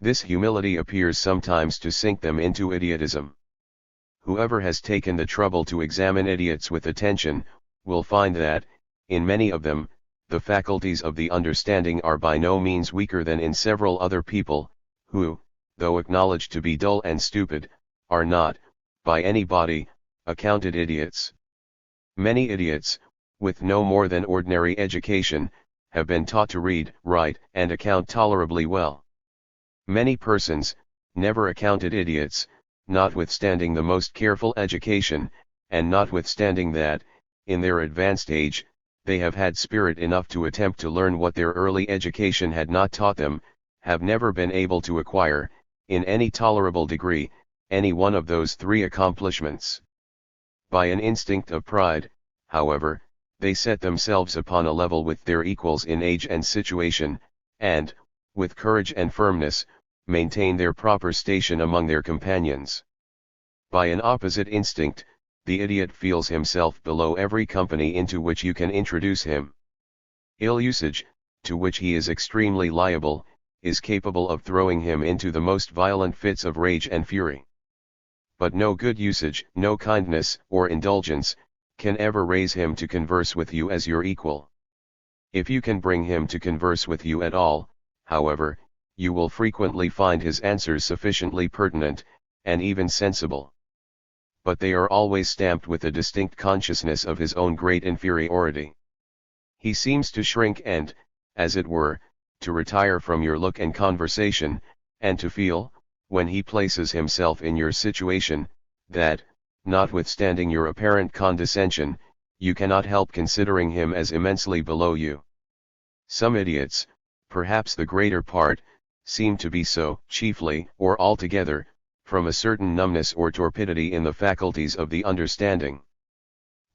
This humility appears sometimes to sink them into idiotism. Whoever has taken the trouble to examine idiots with attention, will find that, in many of them, the faculties of the understanding are by no means weaker than in several other people, who, though acknowledged to be dull and stupid, are not, by anybody, accounted idiots. Many idiots, with no more than ordinary education, have been taught to read, write, and account tolerably well. Many persons, never accounted idiots, notwithstanding the most careful education, and notwithstanding that, in their advanced age, they have had spirit enough to attempt to learn what their early education had not taught them, have never been able to acquire, in any tolerable degree, any one of those three accomplishments. By an instinct of pride, however, they set themselves upon a level with their equals in age and situation, and, with courage and firmness, maintain their proper station among their companions. By an opposite instinct, the idiot feels himself below every company into which you can introduce him. Ill usage, to which he is extremely liable, is capable of throwing him into the most violent fits of rage and fury. But no good usage, no kindness, or indulgence, can ever raise him to converse with you as your equal. If you can bring him to converse with you at all, however, you will frequently find his answers sufficiently pertinent, and even sensible. But they are always stamped with a distinct consciousness of his own great inferiority. He seems to shrink and, as it were, to retire from your look and conversation, and to feel, when he places himself in your situation, that, notwithstanding your apparent condescension, you cannot help considering him as immensely below you. Some idiots, perhaps the greater part, seem to be so, chiefly, or altogether, from a certain numbness or torpidity in the faculties of the understanding.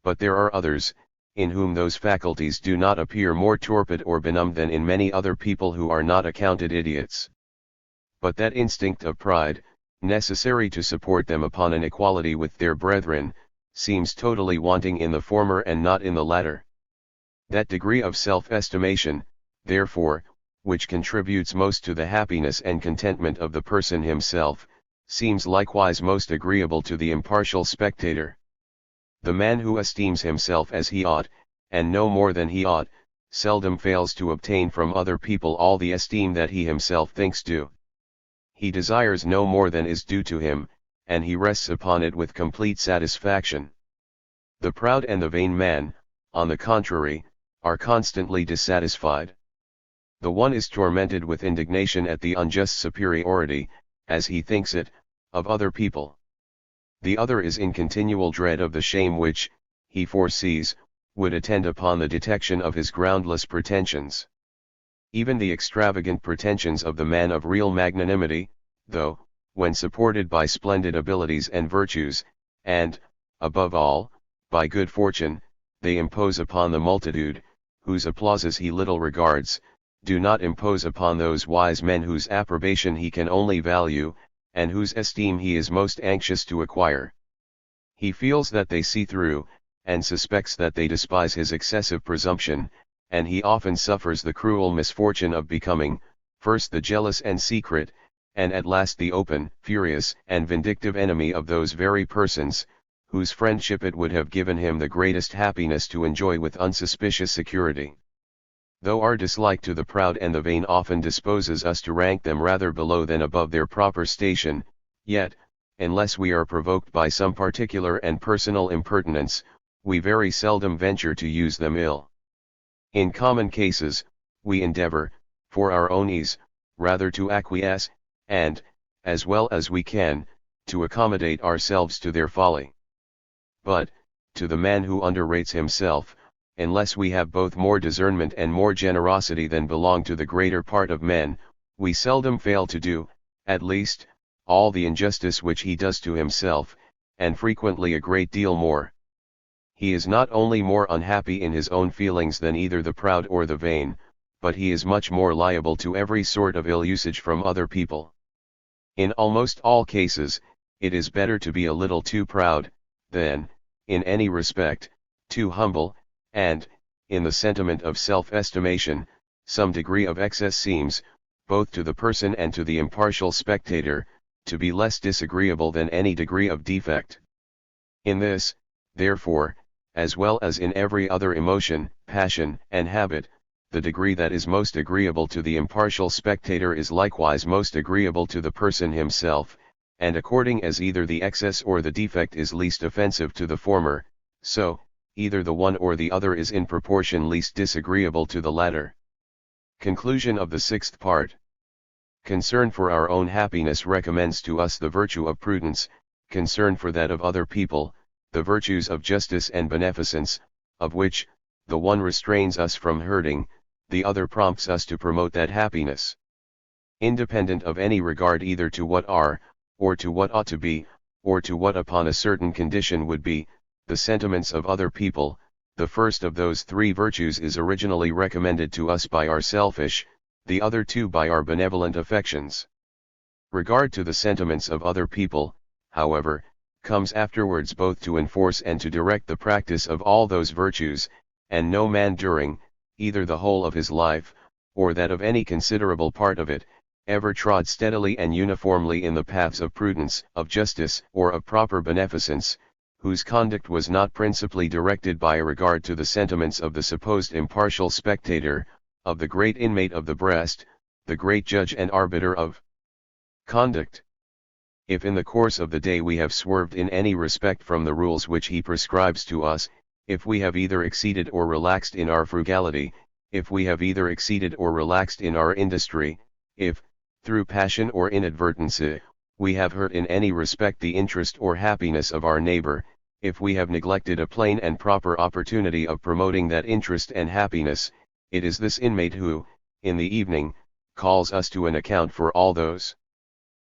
But there are others, in whom those faculties do not appear more torpid or benumbed than in many other people who are not accounted idiots. But that instinct of pride, necessary to support them upon an equality with their brethren, seems totally wanting in the former and not in the latter. That degree of self-estimation, therefore, which contributes most to the happiness and contentment of the person himself, seems likewise most agreeable to the impartial spectator. The man who esteems himself as he ought, and no more than he ought, seldom fails to obtain from other people all the esteem that he himself thinks due. He desires no more than is due to him, and he rests upon it with complete satisfaction. The proud and the vain man, on the contrary, are constantly dissatisfied. The one is tormented with indignation at the unjust superiority, as he thinks it, of other people. The other is in continual dread of the shame which, he foresees, would attend upon the detection of his groundless pretensions. Even the extravagant pretensions of the man of real magnanimity, though, when supported by splendid abilities and virtues, and, above all, by good fortune, they impose upon the multitude, whose applauses he little regards, do not impose upon those wise men whose approbation he can only value, and whose esteem he is most anxious to acquire. He feels that they see through, and suspects that they despise his excessive presumption, and he often suffers the cruel misfortune of becoming, first the jealous and secret, and at last the open, furious, and vindictive enemy of those very persons, whose friendship it would have given him the greatest happiness to enjoy with unsuspicious security. Though our dislike to the proud and the vain often disposes us to rank them rather below than above their proper station, yet, unless we are provoked by some particular and personal impertinence, we very seldom venture to use them ill. In common cases, we endeavor, for our own ease, rather to acquiesce, and, as well as we can, to accommodate ourselves to their folly. But, to the man who underrates himself, unless we have both more discernment and more generosity than belong to the greater part of men, we seldom fail to do, at least, all the injustice which he does to himself, and frequently a great deal more. He is not only more unhappy in his own feelings than either the proud or the vain, but he is much more liable to every sort of ill usage from other people. In almost all cases, it is better to be a little too proud, than, in any respect, too humble, and, in the sentiment of self-estimation, some degree of excess seems, both to the person and to the impartial spectator, to be less disagreeable than any degree of defect. In this, therefore, as well as in every other emotion, passion, and habit, the degree that is most agreeable to the impartial spectator is likewise most agreeable to the person himself, and according as either the excess or the defect is least offensive to the former, so, either the one or the other is in proportion least disagreeable to the latter. Conclusion of the sixth part. Concern for our own happiness recommends to us the virtue of prudence, concern for that of other people, the virtues of justice and beneficence, of which, the one restrains us from hurting, the other prompts us to promote that happiness. Independent of any regard either to what are, or to what ought to be, or to what upon a certain condition would be, the sentiments of other people, the first of those three virtues is originally recommended to us by our selfish, the other two by our benevolent affections. Regard to the sentiments of other people, however, comes afterwards both to enforce and to direct the practice of all those virtues, and no man during, either the whole of his life, or that of any considerable part of it, ever trod steadily and uniformly in the paths of prudence, of justice, or of proper beneficence, whose conduct was not principally directed by a regard to the sentiments of the supposed impartial spectator, of the great inmate of the breast, the great judge and arbiter of conduct. If in the course of the day we have swerved in any respect from the rules which he prescribes to us, if we have either exceeded or relaxed in our frugality, if we have either exceeded or relaxed in our industry, if, through passion or inadvertence, we have hurt in any respect the interest or happiness of our neighbor, if we have neglected a plain and proper opportunity of promoting that interest and happiness, it is this inmate who, in the evening, calls us to an account for all those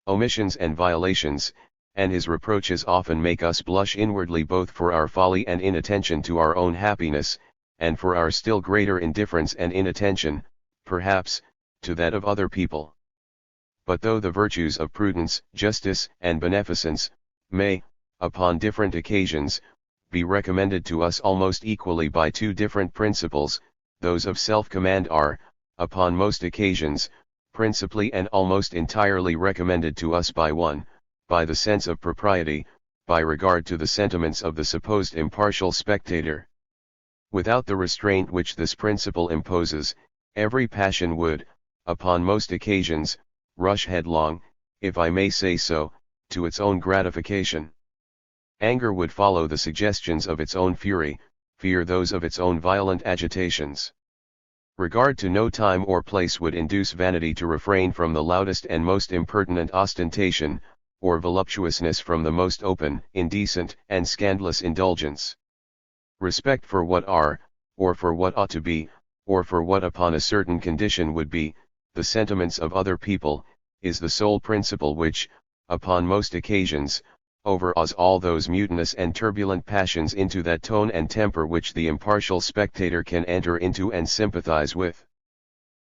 omissions and violations, and his reproaches often make us blush inwardly both for our folly and inattention to our own happiness, and for our still greater indifference and inattention, perhaps, to that of other people. But though the virtues of prudence, justice, and beneficence, may, upon different occasions, be recommended to us almost equally by two different principles, those of self-command are, upon most occasions, principally and almost entirely recommended to us by one, by the sense of propriety, by regard to the sentiments of the supposed impartial spectator. Without the restraint which this principle imposes, every passion would, upon most occasions, rush headlong, if I may say so, to its own gratification. Anger would follow the suggestions of its own fury, fear those of its own violent agitations. Regard to no time or place would induce vanity to refrain from the loudest and most impertinent ostentation, or voluptuousness from the most open, indecent, and scandalous indulgence. Respect for what are, or for what ought to be, or for what upon a certain condition would be, the sentiments of other people, is the sole principle which, upon most occasions, overawes all those mutinous and turbulent passions into that tone and temper which the impartial spectator can enter into and sympathize with.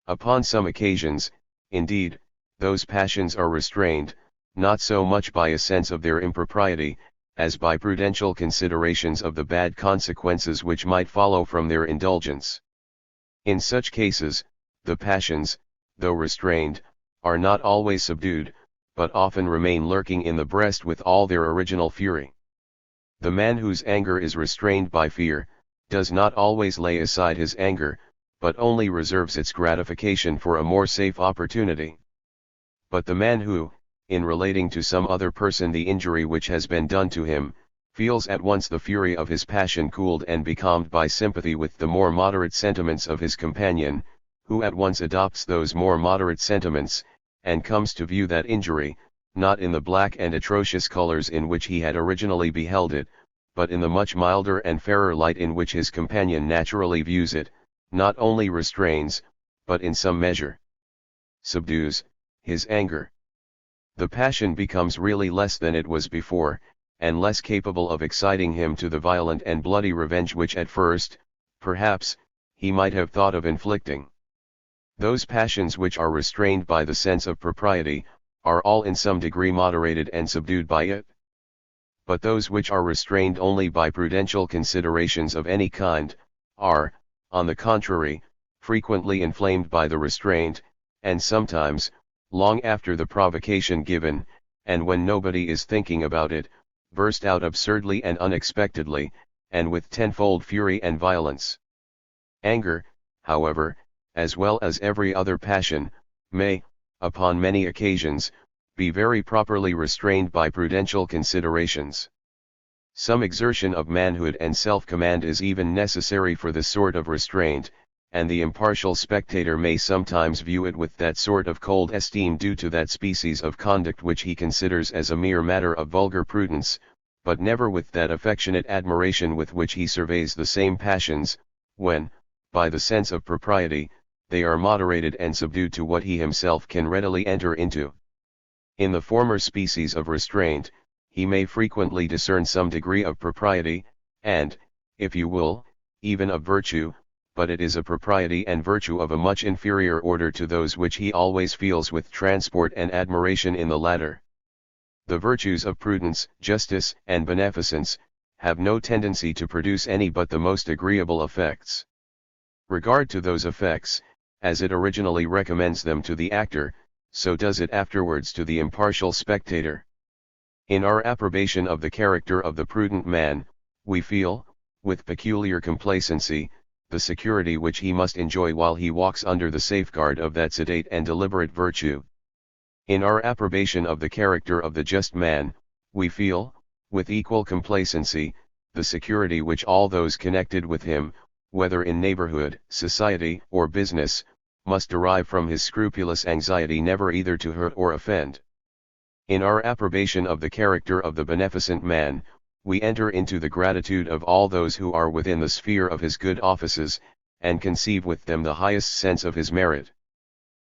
Upon some occasions, indeed, those passions are restrained, not so much by a sense of their impropriety, as by prudential considerations of the bad consequences which might follow from their indulgence. In such cases, the passions, though restrained, are not always subdued, but often remain lurking in the breast with all their original fury. The man whose anger is restrained by fear, does not always lay aside his anger, but only reserves its gratification for a more safe opportunity. But the man who, in relating to some other person the injury which has been done to him, feels at once the fury of his passion cooled and becalmed by sympathy with the more moderate sentiments of his companion, who at once adopts those more moderate sentiments, and comes to view that injury, not in the black and atrocious colors in which he had originally beheld it, but in the much milder and fairer light in which his companion naturally views it, not only restrains, but in some measure subdues, his anger. The passion becomes really less than it was before, and less capable of exciting him to the violent and bloody revenge which at first, perhaps, he might have thought of inflicting. Those passions which are restrained by the sense of propriety, are all in some degree moderated and subdued by it. But those which are restrained only by prudential considerations of any kind, are, on the contrary, frequently inflamed by the restraint, and sometimes, long after the provocation given, and when nobody is thinking about it, burst out absurdly and unexpectedly, and with tenfold fury and violence. Anger, however, as well as every other passion, may, upon many occasions, be very properly restrained by prudential considerations. Some exertion of manhood and self-command is even necessary for this sort of restraint, and the impartial spectator may sometimes view it with that sort of cold esteem due to that species of conduct which he considers as a mere matter of vulgar prudence, but never with that affectionate admiration with which he surveys the same passions, when, by the sense of propriety, they are moderated and subdued to what he himself can readily enter into. In the former species of restraint, he may frequently discern some degree of propriety, and, if you will, even of virtue, but it is a propriety and virtue of a much inferior order to those which he always feels with transport and admiration in the latter. The virtues of prudence, justice, and beneficence, have no tendency to produce any but the most agreeable effects. Regard to those effects, as it originally recommends them to the actor, so does it afterwards to the impartial spectator. In our approbation of the character of the prudent man, we feel, with peculiar complacency, the security which he must enjoy while he walks under the safeguard of that sedate and deliberate virtue. In our approbation of the character of the just man, we feel, with equal complacency, the security which all those connected with him, whether in neighborhood, society, or business, must derive from his scrupulous anxiety never either to hurt or offend. In our approbation of the character of the beneficent man, we enter into the gratitude of all those who are within the sphere of his good offices, and conceive with them the highest sense of his merit.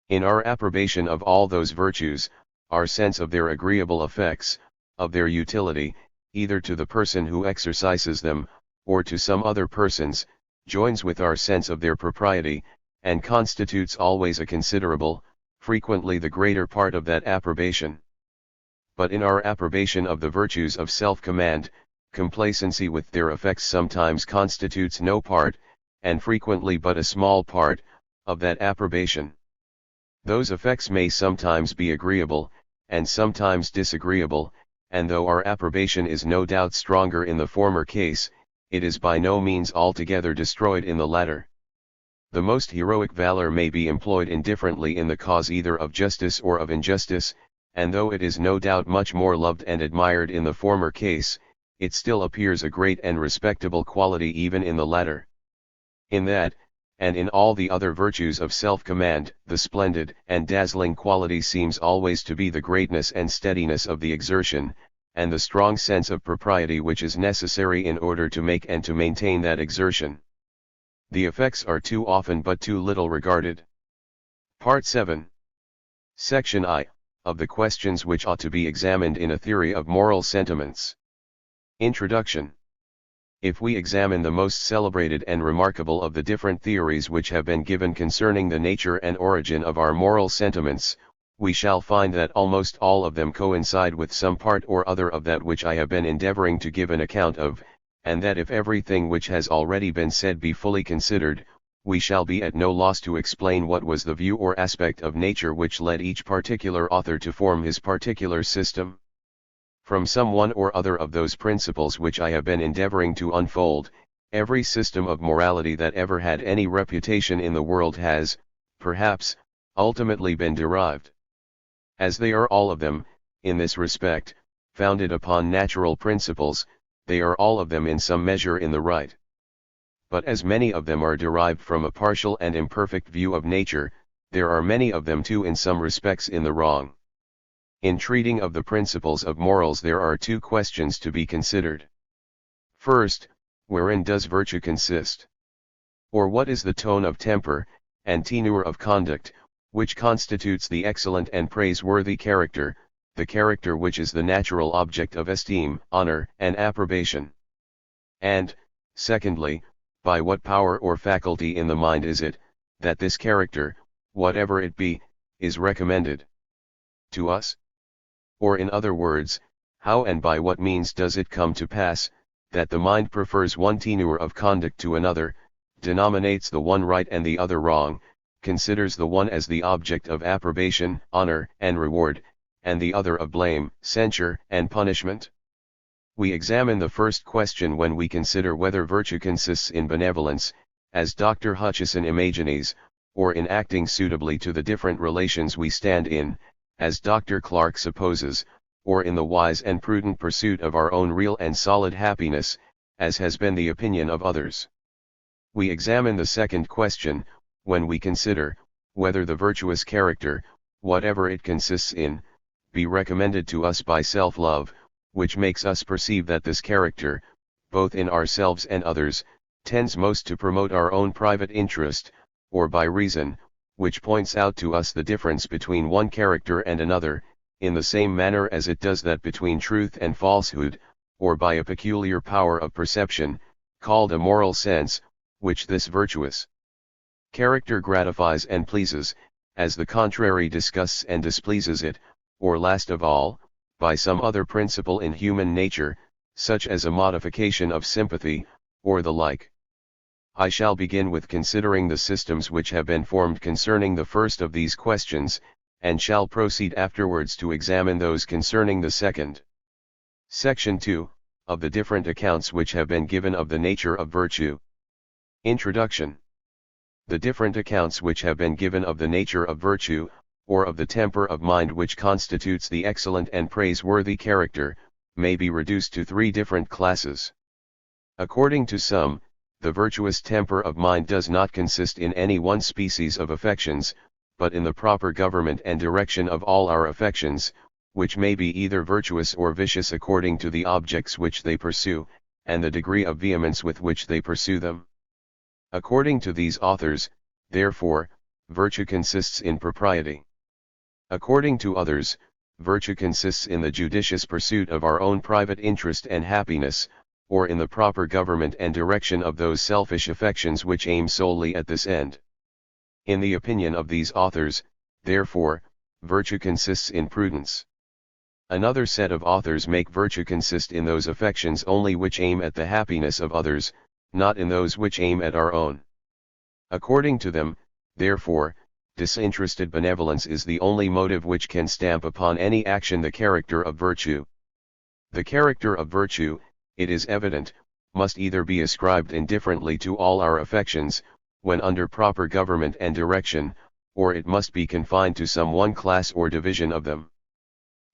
In our approbation of all those virtues, our sense of their agreeable effects, of their utility, either to the person who exercises them, or to some other persons, joins with our sense of their propriety, and constitutes always a considerable, frequently the greater part of that approbation. But in our approbation of the virtues of self-command, complacency with their effects sometimes constitutes no part, and frequently but a small part, of that approbation. Those effects may sometimes be agreeable, and sometimes disagreeable, and though our approbation is no doubt stronger in the former case, it is by no means altogether destroyed in the latter. The most heroic valor may be employed indifferently in the cause either of justice or of injustice, and though it is no doubt much more loved and admired in the former case, it still appears a great and respectable quality even in the latter. In that, and in all the other virtues of self-command, the splendid and dazzling quality seems always to be the greatness and steadiness of the exertion, and the strong sense of propriety which is necessary in order to make and to maintain that exertion. The effects are too often but too little regarded. Part 7. Section I, of the questions which ought to be examined in a theory of moral sentiments. Introduction. If we examine the most celebrated and remarkable of the different theories which have been given concerning the nature and origin of our moral sentiments, we shall find that almost all of them coincide with some part or other of that which I have been endeavoring to give an account of, and that if everything which has already been said be fully considered, we shall be at no loss to explain what was the view or aspect of nature which led each particular author to form his particular system. From some one or other of those principles which I have been endeavoring to unfold, every system of morality that ever had any reputation in the world has, perhaps, ultimately been derived. As they are all of them, in this respect, founded upon natural principles, they are all of them in some measure in the right. But as many of them are derived from a partial and imperfect view of nature, there are many of them too in some respects in the wrong. In treating of the principles of morals there are two questions to be considered. First, wherein does virtue consist? Or what is the tone of temper, and tenor of conduct, which constitutes the excellent and praiseworthy character, the character which is the natural object of esteem, honor, and approbation? And, secondly, by what power or faculty in the mind is it, that this character, whatever it be, is recommended to us? Or in other words, how and by what means does it come to pass, that the mind prefers one tenor of conduct to another, denominates the one right and the other wrong, considers the one as the object of approbation, honor, and reward, and the other of blame, censure, and punishment? We examine the first question when we consider whether virtue consists in benevolence, as Dr. Hutcheson imagines, or in acting suitably to the different relations we stand in, as Dr. Clarke supposes, or in the wise and prudent pursuit of our own real and solid happiness, as has been the opinion of others. We examine the second question, when we consider, whether the virtuous character, whatever it consists in, be recommended to us by self-love, which makes us perceive that this character, both in ourselves and others, tends most to promote our own private interest, or by reason, which points out to us the difference between one character and another, in the same manner as it does that between truth and falsehood, or by a peculiar power of perception, called a moral sense, which this virtuous character gratifies and pleases, as the contrary disgusts and displeases it, or last of all, by some other principle in human nature, such as a modification of sympathy, or the like. I shall begin with considering the systems which have been formed concerning the first of these questions, and shall proceed afterwards to examine those concerning the second. Section 2, of the different accounts which have been given of the nature of virtue. Introduction. The different accounts which have been given of the nature of virtue, or of the temper of mind which constitutes the excellent and praiseworthy character, may be reduced to three different classes. According to some, the virtuous temper of mind does not consist in any one species of affections, but in the proper government and direction of all our affections, which may be either virtuous or vicious according to the objects which they pursue, and the degree of vehemence with which they pursue them. According to these authors, therefore, virtue consists in propriety. According to others, virtue consists in the judicious pursuit of our own private interest and happiness, or in the proper government and direction of those selfish affections which aim solely at this end. In the opinion of these authors, therefore, virtue consists in prudence. Another set of authors make virtue consist in those affections only which aim at the happiness of others, not in those which aim at our own. According to them, therefore, disinterested benevolence is the only motive which can stamp upon any action the character of virtue. The character of virtue, it is evident, must either be ascribed indifferently to all our affections, when under proper government and direction, or it must be confined to some one class or division of them.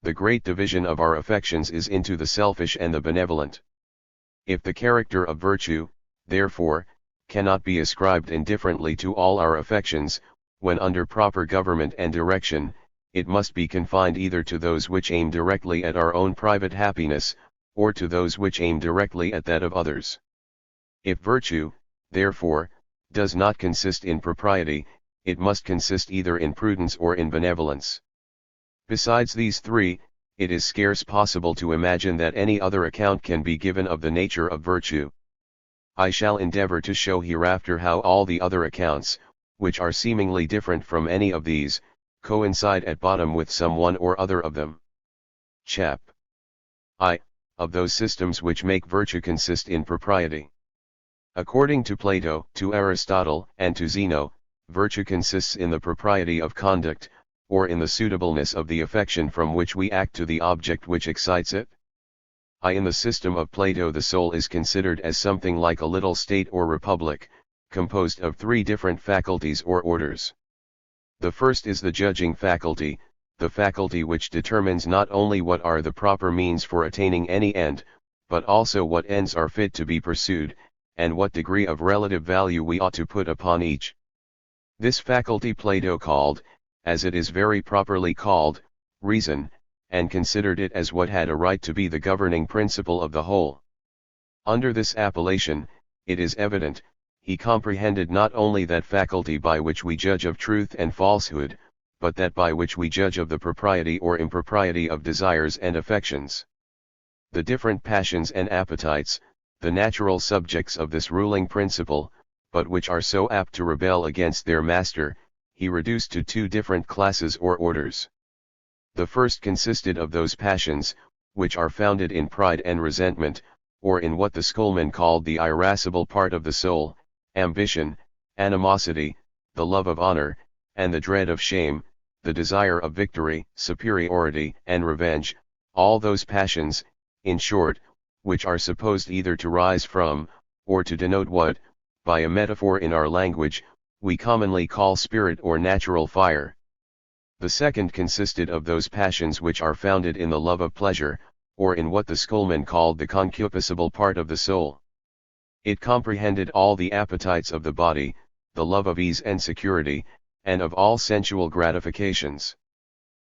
The great division of our affections is into the selfish and the benevolent. If the character of virtue, therefore, cannot be ascribed indifferently to all our affections, when under proper government and direction, it must be confined either to those which aim directly at our own private happiness, or to those which aim directly at that of others. If virtue, therefore, does not consist in propriety, it must consist either in prudence or in benevolence. Besides these three, it is scarce possible to imagine that any other account can be given of the nature of virtue. I shall endeavor to show hereafter how all the other accounts, which are seemingly different from any of these, coincide at bottom with some one or other of them. Chap. I. Of those systems which make virtue consist in propriety. According to Plato, to Aristotle, and to Zeno, virtue consists in the propriety of conduct, or in the suitableness of the affection from which we act to the object which excites it. In the system of Plato the soul is considered as something like a little state or republic, composed of three different faculties or orders. The first is the judging faculty, the faculty which determines not only what are the proper means for attaining any end, but also what ends are fit to be pursued, and what degree of relative value we ought to put upon each. This faculty Plato called, as it is very properly called, reason, and considered it as what had a right to be the governing principle of the whole. Under this appellation, it is evident, he comprehended not only that faculty by which we judge of truth and falsehood, but that by which we judge of the propriety or impropriety of desires and affections. The different passions and appetites, the natural subjects of this ruling principle, but which are so apt to rebel against their master, he reduced to two different classes or orders. The first consisted of those passions, which are founded in pride and resentment, or in what the schoolmen called the irascible part of the soul, ambition, animosity, the love of honor, and the dread of shame, the desire of victory, superiority, and revenge, all those passions, in short, which are supposed either to rise from, or to denote what, by a metaphor in our language, we commonly call spirit or natural fire. The second consisted of those passions which are founded in the love of pleasure, or in what the schoolmen called the concupiscible part of the soul. It comprehended all the appetites of the body, the love of ease and security, and of all sensual gratifications.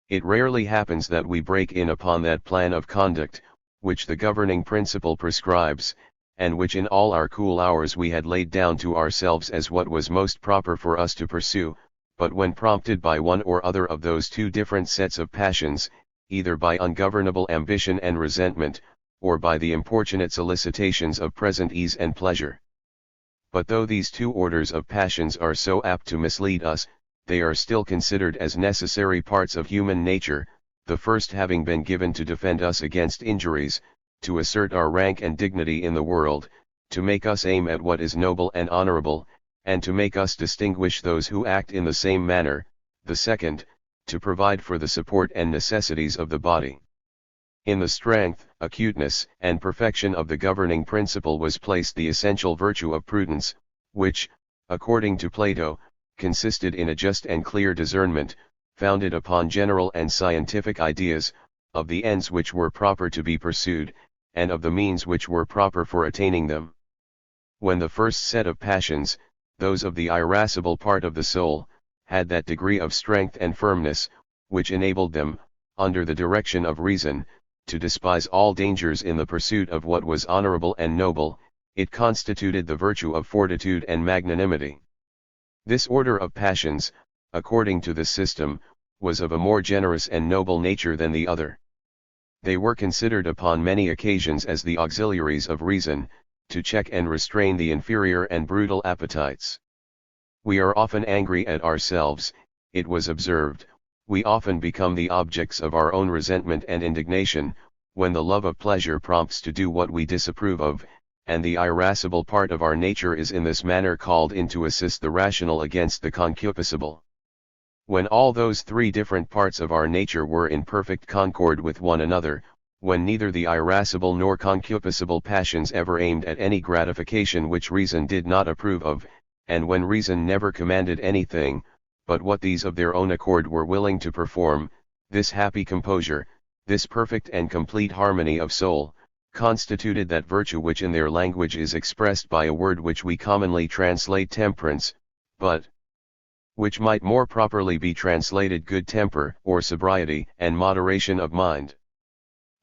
It rarely happens that we break in upon that plan of conduct, which the governing principle prescribes, and which in all our cool hours we had laid down to ourselves as what was most proper for us to pursue, but when prompted by one or other of those two different sets of passions, either by ungovernable ambition and resentment, or by the importunate solicitations of present ease and pleasure. But though these two orders of passions are so apt to mislead us, they are still considered as necessary parts of human nature, the first having been given to defend us against injuries, to assert our rank and dignity in the world, to make us aim at what is noble and honorable, and to make us distinguish those who act in the same manner, the second, to provide for the support and necessities of the body. In the strength, acuteness, and perfection of the governing principle was placed the essential virtue of prudence, which, according to Plato, consisted in a just and clear discernment, founded upon general and scientific ideas, of the ends which were proper to be pursued, and of the means which were proper for attaining them. When the first set of passions, those of the irascible part of the soul, had that degree of strength and firmness, which enabled them, under the direction of reason, to despise all dangers in the pursuit of what was honorable and noble, it constituted the virtue of fortitude and magnanimity. This order of passions, according to this system, was of a more generous and noble nature than the other. They were considered upon many occasions as the auxiliaries of reason, to check and restrain the inferior and brutal appetites. We are often angry at ourselves, it was observed, we often become the objects of our own resentment and indignation, when the love of pleasure prompts to do what we disapprove of, and the irascible part of our nature is in this manner called in to assist the rational against the concupiscible. When all those three different parts of our nature were in perfect concord with one another, when neither the irascible nor concupiscible passions ever aimed at any gratification which reason did not approve of, and when reason never commanded anything, but what these of their own accord were willing to perform, this happy composure, this perfect and complete harmony of soul, constituted that virtue which in their language is expressed by a word which we commonly translate temperance, but which might more properly be translated good temper or sobriety and moderation of mind.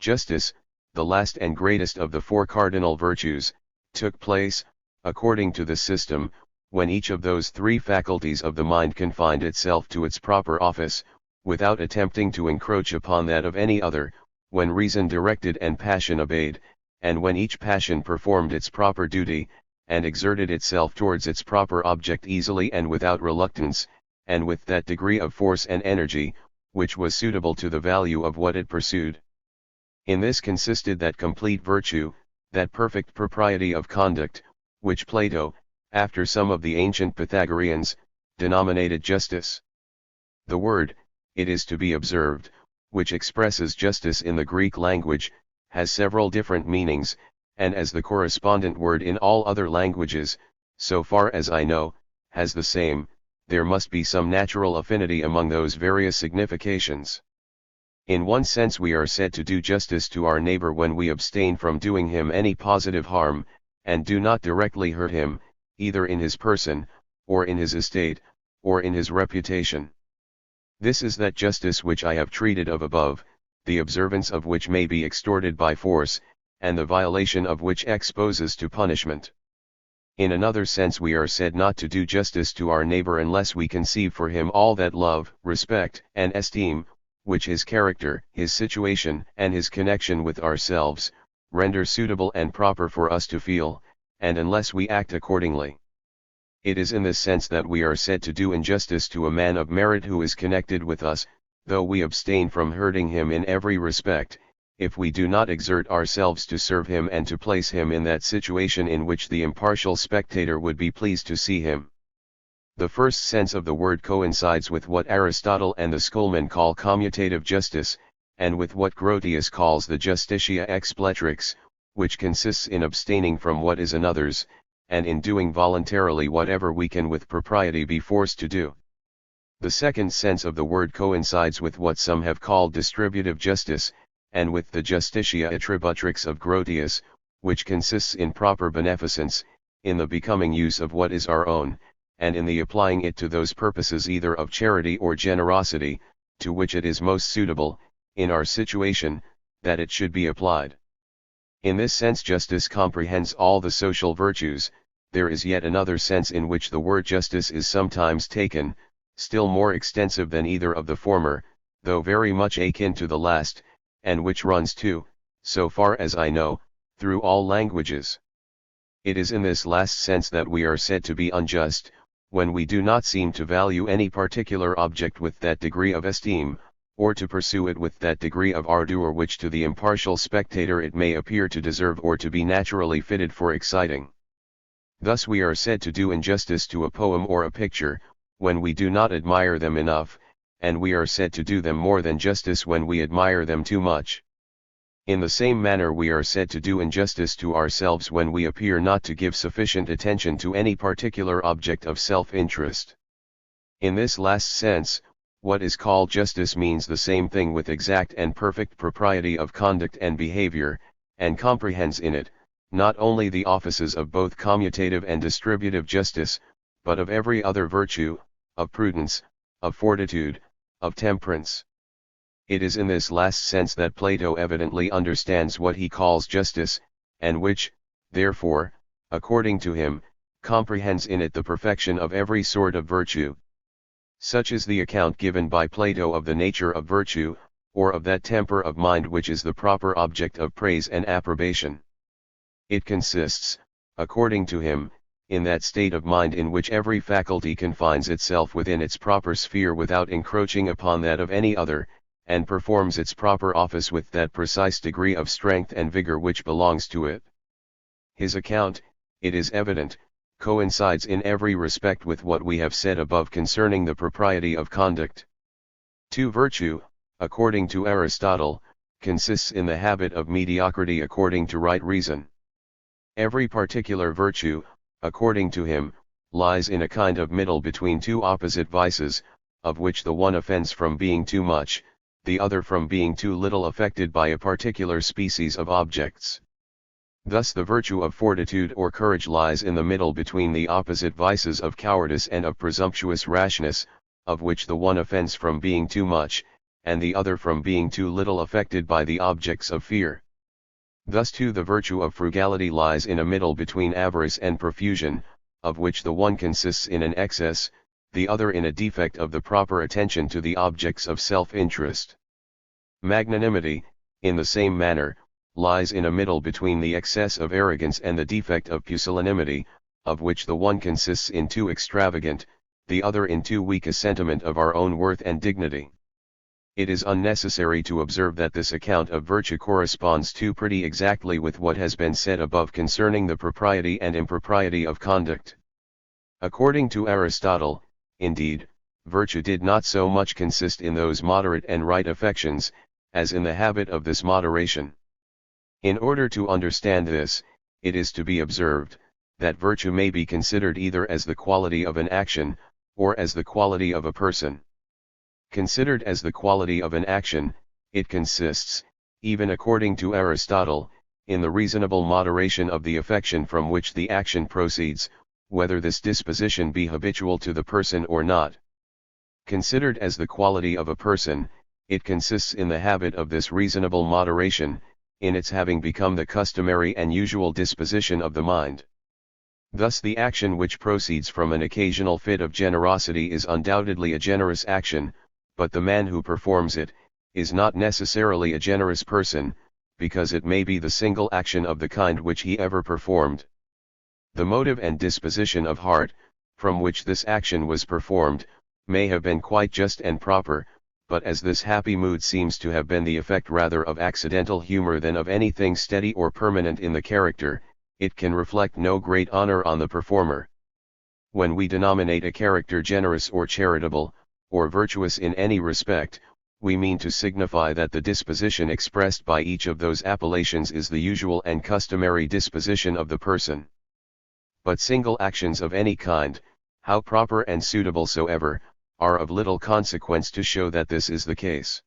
Justice, the last and greatest of the four cardinal virtues, took place, according to the system, when each of those three faculties of the mind confined itself to its proper office, without attempting to encroach upon that of any other, when reason directed and passion obeyed, and when each passion performed its proper duty, and exerted itself towards its proper object easily and without reluctance, and with that degree of force and energy, which was suitable to the value of what it pursued. In this consisted that complete virtue, that perfect propriety of conduct, which Plato, after some of the ancient Pythagoreans, denominated justice. The word, it is to be observed, which expresses justice in the Greek language, has several different meanings, and as the correspondent word in all other languages, so far as I know, has the same, there must be some natural affinity among those various significations. In one sense we are said to do justice to our neighbor when we abstain from doing him any positive harm, and do not directly hurt him, either in his person, or in his estate, or in his reputation. This is that justice which I have treated of above, the observance of which may be extorted by force, and the violation of which exposes to punishment. In another sense we are said not to do justice to our neighbor unless we conceive for him all that love, respect, and esteem, which his character, his situation, and his connection with ourselves, render suitable and proper for us to feel, and unless we act accordingly. It is in this sense that we are said to do injustice to a man of merit who is connected with us, though we abstain from hurting him in every respect, if we do not exert ourselves to serve him and to place him in that situation in which the impartial spectator would be pleased to see him. The first sense of the word coincides with what Aristotle and the schoolmen call commutative justice, and with what Grotius calls the justitia expletrix, which consists in abstaining from what is another's, and in doing voluntarily whatever we can with propriety be forced to do. The second sense of the word coincides with what some have called distributive justice, and with the justitia attributrix of Grotius, which consists in proper beneficence, in the becoming use of what is our own, and in the applying it to those purposes either of charity or generosity, to which it is most suitable, in our situation, that it should be applied. In this sense justice comprehends all the social virtues. There is yet another sense in which the word justice is sometimes taken, still more extensive than either of the former, though very much akin to the last, and which runs too, so far as I know, through all languages. It is in this last sense that we are said to be unjust, when we do not seem to value any particular object with that degree of esteem, or to pursue it with that degree of ardor which to the impartial spectator it may appear to deserve or to be naturally fitted for exciting. Thus we are said to do injustice to a poem or a picture, when we do not admire them enough, and we are said to do them more than justice when we admire them too much. In the same manner we are said to do injustice to ourselves when we appear not to give sufficient attention to any particular object of self-interest. In this last sense, what is called justice means the same thing with exact and perfect propriety of conduct and behavior, and comprehends in it, not only the offices of both commutative and distributive justice, but of every other virtue, of prudence, of fortitude, of temperance. It is in this last sense that Plato evidently understands what he calls justice, and which, therefore, according to him, comprehends in it the perfection of every sort of virtue. Such is the account given by Plato of the nature of virtue, or of that temper of mind which is the proper object of praise and approbation. It consists, according to him, in that state of mind in which every faculty confines itself within its proper sphere without encroaching upon that of any other, and performs its proper office with that precise degree of strength and vigor which belongs to it. His account, it is evident, coincides in every respect with what we have said above concerning the propriety of conduct. To virtue, according to Aristotle, consists in the habit of mediocrity according to right reason. Every particular virtue, according to him, lies in a kind of middle between two opposite vices, of which the one offends from being too much, the other from being too little affected by a particular species of objects. Thus the virtue of fortitude or courage lies in the middle between the opposite vices of cowardice and of presumptuous rashness, of which the one offends from being too much, and the other from being too little affected by the objects of fear. Thus too the virtue of frugality lies in a middle between avarice and profusion, of which the one consists in an excess, the other in a defect of the proper attention to the objects of self-interest. Magnanimity, in the same manner, lies in a middle between the excess of arrogance and the defect of pusillanimity, of which the one consists in too extravagant, the other in too weak a sentiment of our own worth and dignity. It is unnecessary to observe that this account of virtue corresponds to pretty exactly with what has been said above concerning the propriety and impropriety of conduct. According to Aristotle, indeed, virtue did not so much consist in those moderate and right affections, as in the habit of this moderation. In order to understand this, it is to be observed, that virtue may be considered either as the quality of an action, or as the quality of a person. Considered as the quality of an action, it consists, even according to Aristotle, in the reasonable moderation of the affection from which the action proceeds, whether this disposition be habitual to the person or not. Considered as the quality of a person, it consists in the habit of this reasonable moderation, in its having become the customary and usual disposition of the mind. Thus the action which proceeds from an occasional fit of generosity is undoubtedly a generous action, but the man who performs it, is not necessarily a generous person, because it may be the single action of the kind which he ever performed. The motive and disposition of heart, from which this action was performed, may have been quite just and proper, but as this happy mood seems to have been the effect rather of accidental humor than of anything steady or permanent in the character, it can reflect no great honor on the performer. When we denominate a character generous or charitable, or virtuous in any respect, we mean to signify that the disposition expressed by each of those appellations is the usual and customary disposition of the person. But single actions of any kind, how proper and suitable soever, are of little consequence to show that this is the case.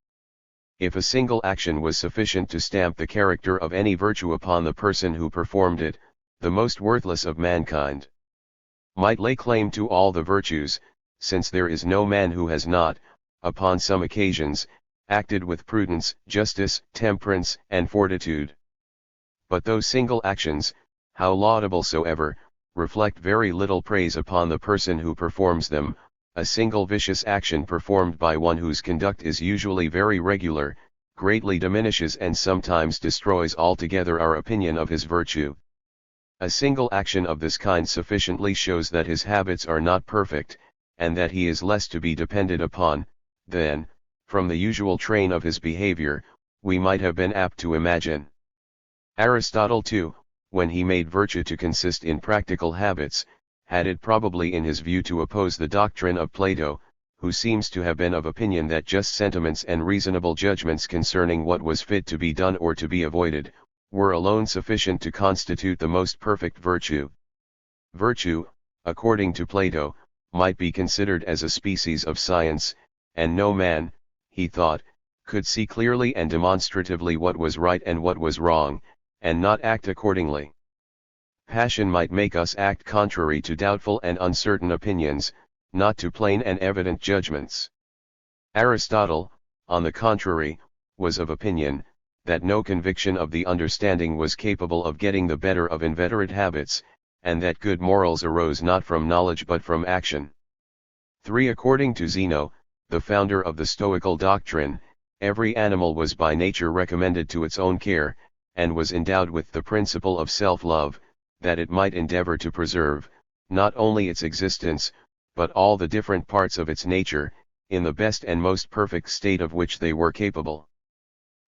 If a single action was sufficient to stamp the character of any virtue upon the person who performed it, the most worthless of mankind might lay claim to all the virtues, since there is no man who has not, upon some occasions, acted with prudence, justice, temperance, and fortitude. But those single actions, how laudable soever, reflect very little praise upon the person who performs them. A single vicious action performed by one whose conduct is usually very regular, greatly diminishes and sometimes destroys altogether our opinion of his virtue. A single action of this kind sufficiently shows that his habits are not perfect, and that he is less to be depended upon, than, from the usual train of his behavior, we might have been apt to imagine. Aristotle too, when he made virtue to consist in practical habits, had it probably in his view to oppose the doctrine of Plato, who seems to have been of opinion that just sentiments and reasonable judgments concerning what was fit to be done or to be avoided, were alone sufficient to constitute the most perfect virtue. Virtue, according to Plato, might be considered as a species of science, and no man, he thought, could see clearly and demonstratively what was right and what was wrong, and not act accordingly. Passion might make us act contrary to doubtful and uncertain opinions, not to plain and evident judgments. Aristotle, on the contrary, was of opinion, that no conviction of the understanding was capable of getting the better of inveterate habits, and that good morals arose not from knowledge but from action. 3. According to Zeno, the founder of the Stoical doctrine, every animal was by nature recommended to its own care, and was endowed with the principle of self-love, that it might endeavor to preserve, not only its existence, but all the different parts of its nature, in the best and most perfect state of which they were capable.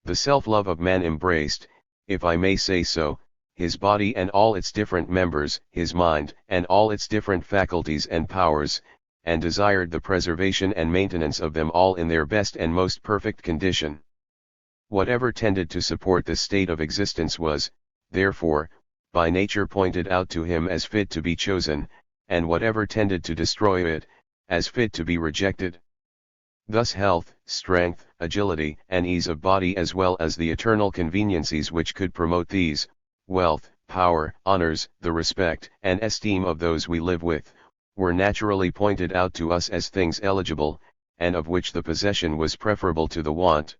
The self-love of man embraced, if I may say so, his body and all its different members, his mind and all its different faculties and powers, and desired the preservation and maintenance of them all in their best and most perfect condition. Whatever tended to support this state of existence was, therefore, by nature pointed out to him as fit to be chosen, and whatever tended to destroy it, as fit to be rejected. Thus health, strength, agility, and ease of body as well as the eternal conveniencies which could promote these, wealth, power, honors, the respect and esteem of those we live with, were naturally pointed out to us as things eligible, and of which the possession was preferable to the want.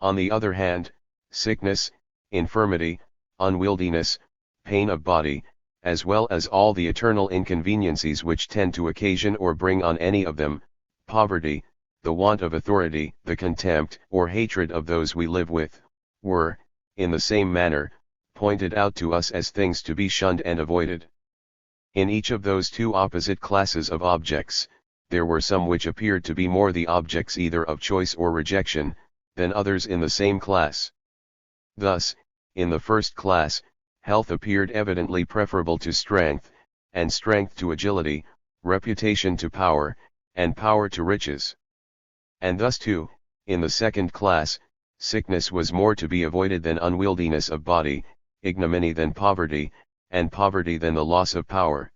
On the other hand, sickness, infirmity, unwieldiness, pain of body, as well as all the eternal inconveniencies which tend to occasion or bring on any of them, poverty, the want of authority, the contempt or hatred of those we live with, were, in the same manner, pointed out to us as things to be shunned and avoided. In each of those two opposite classes of objects, there were some which appeared to be more the objects either of choice or rejection, than others in the same class. Thus, in the first class, health appeared evidently preferable to strength, and strength to agility, reputation to power, and power to riches. And thus too, in the second class, sickness was more to be avoided than unwieldiness of body, ignominy than poverty, and poverty than the loss of power.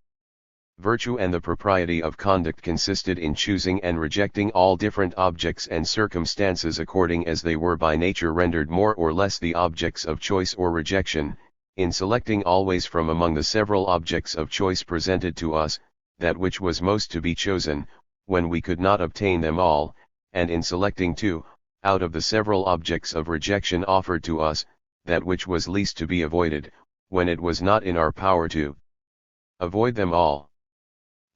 Virtue and the propriety of conduct consisted in choosing and rejecting all different objects and circumstances according as they were by nature rendered more or less the objects of choice or rejection, in selecting always from among the several objects of choice presented to us, that which was most to be chosen, when we could not obtain them all, and in selecting too, out of the several objects of rejection offered to us, that which was least to be avoided, when it was not in our power to avoid them all.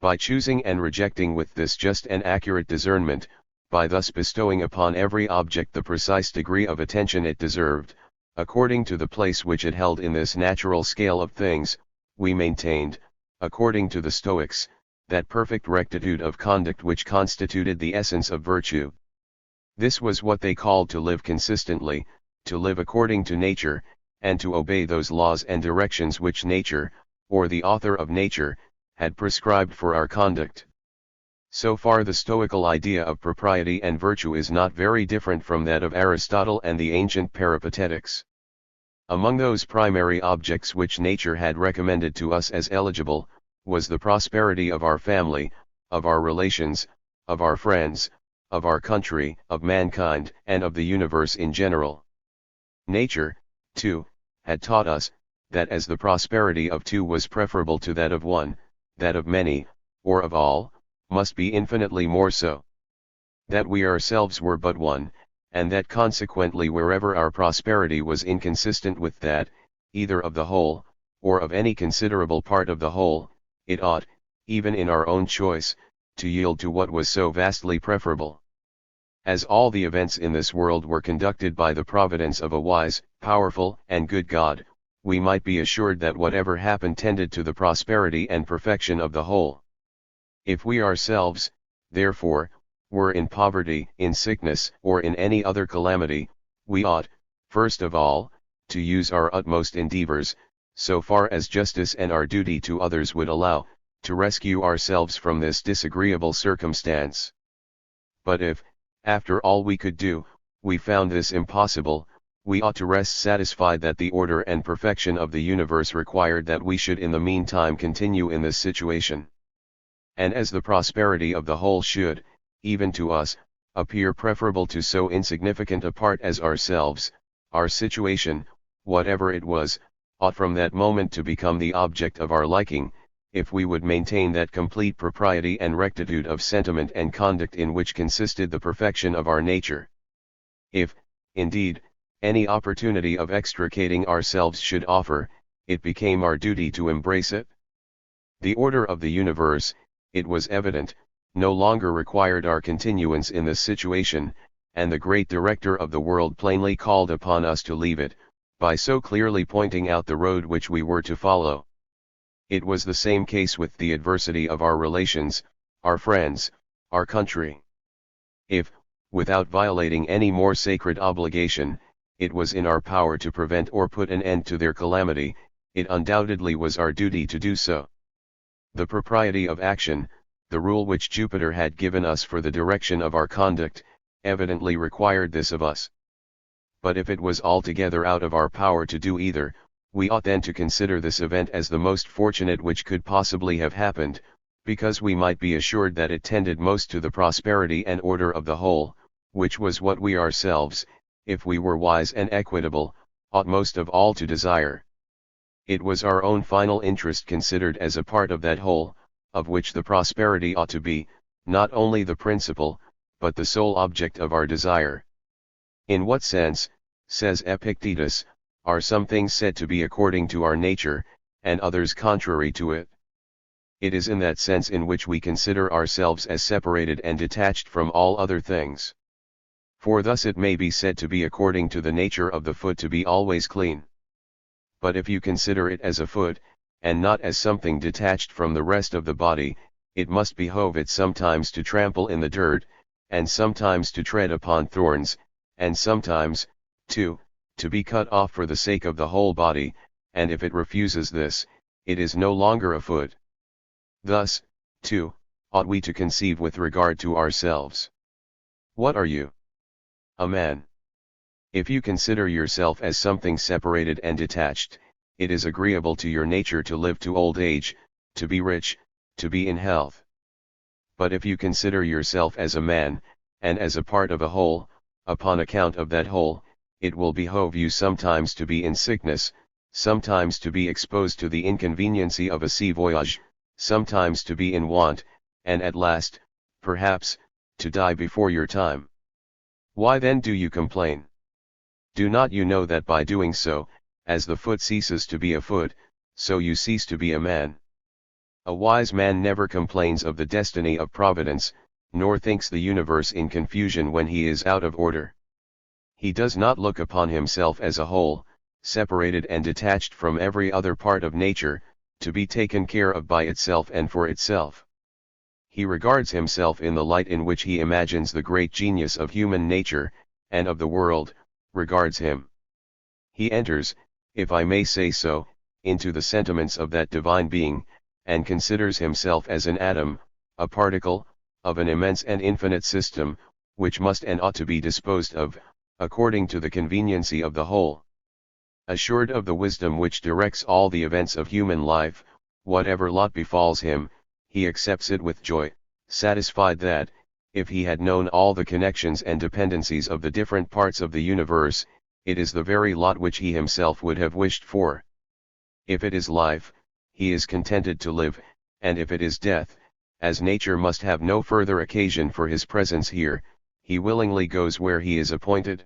By choosing and rejecting with this just and accurate discernment, by thus bestowing upon every object the precise degree of attention it deserved, according to the place which it held in this natural scale of things, we maintained, according to the Stoics, that perfect rectitude of conduct which constituted the essence of virtue. This was what they called to live consistently, to live according to nature, and to obey those laws and directions which nature, or the author of nature, had prescribed for our conduct. So far the Stoical idea of propriety and virtue is not very different from that of Aristotle and the ancient Peripatetics. Among those primary objects which nature had recommended to us as eligible, was the prosperity of our family, of our relations, of our friends, of our country, of mankind, and of the universe in general. Nature, too, had taught us, that as the prosperity of two was preferable to that of one, that of many, or of all, must be infinitely more so. That we ourselves were but one, and that consequently wherever our prosperity was inconsistent with that, either of the whole, or of any considerable part of the whole, it ought, even in our own choice, to yield to what was so vastly preferable. As all the events in this world were conducted by the providence of a wise, powerful, and good God, we might be assured that whatever happened tended to the prosperity and perfection of the whole. If we ourselves, therefore, were in poverty, in sickness, or in any other calamity, we ought, first of all, to use our utmost endeavors, so far as justice and our duty to others would allow, to rescue ourselves from this disagreeable circumstance. But if, after all we could do, we found this impossible, we ought to rest satisfied that the order and perfection of the universe required that we should in the meantime continue in this situation. And as the prosperity of the whole should, even to us, appear preferable to so insignificant a part as ourselves, our situation, whatever it was, ought from that moment to become the object of our liking, if we would maintain that complete propriety and rectitude of sentiment and conduct in which consisted the perfection of our nature. If, indeed, any opportunity of extricating ourselves should offer, it became our duty to embrace it. The order of the universe, it was evident, no longer required our continuance in this situation, and the great Director of the world plainly called upon us to leave it, by so clearly pointing out the road which we were to follow. It was the same case with the adversity of our relations, our friends, our country. If, without violating any more sacred obligation, it was in our power to prevent or put an end to their calamity, it undoubtedly was our duty to do so. The propriety of action, the rule which Jupiter had given us for the direction of our conduct, evidently required this of us. But if it was altogether out of our power to do either, we ought then to consider this event as the most fortunate which could possibly have happened, because we might be assured that it tended most to the prosperity and order of the whole, which was what we ourselves, if we were wise and equitable, ought most of all to desire. It was our own final interest considered as a part of that whole, of which the prosperity ought to be, not only the principal, but the sole object of our desire. In what sense, says Epictetus, are some things said to be according to our nature, and others contrary to it? It is in that sense in which we consider ourselves as separated and detached from all other things. For thus it may be said to be according to the nature of the foot to be always clean. But if you consider it as a foot, and not as something detached from the rest of the body, it must behove it sometimes to trample in the dirt, and sometimes to tread upon thorns, and sometimes, too, to be cut off for the sake of the whole body, and if it refuses this, it is no longer a foot. Thus, too, ought we to conceive with regard to ourselves. What are you? A man. If you consider yourself as something separated and detached, it is agreeable to your nature to live to old age, to be rich, to be in health. But if you consider yourself as a man, and as a part of a whole, upon account of that whole, it will behove you sometimes to be in sickness, sometimes to be exposed to the inconveniency of a sea voyage, sometimes to be in want, and at last, perhaps, to die before your time. Why then do you complain? Do not you know that by doing so, as the foot ceases to be a foot, so you cease to be a man? A wise man never complains of the destiny of Providence, nor thinks the universe in confusion when he is out of order. He does not look upon himself as a whole, separated and detached from every other part of nature, to be taken care of by itself and for itself. He regards himself in the light in which he imagines the great genius of human nature, and of the world, regards him. He enters, if I may say so, into the sentiments of that divine being, and considers himself as an atom, a particle, of an immense and infinite system, which must and ought to be disposed of, according to the conveniency of the whole. Assured of the wisdom which directs all the events of human life, whatever lot befalls him, he accepts it with joy, satisfied that, if he had known all the connections and dependencies of the different parts of the universe, it is the very lot which he himself would have wished for. If it is life, he is contented to live, and if it is death, as nature must have no further occasion for his presence here, he willingly goes where he is appointed.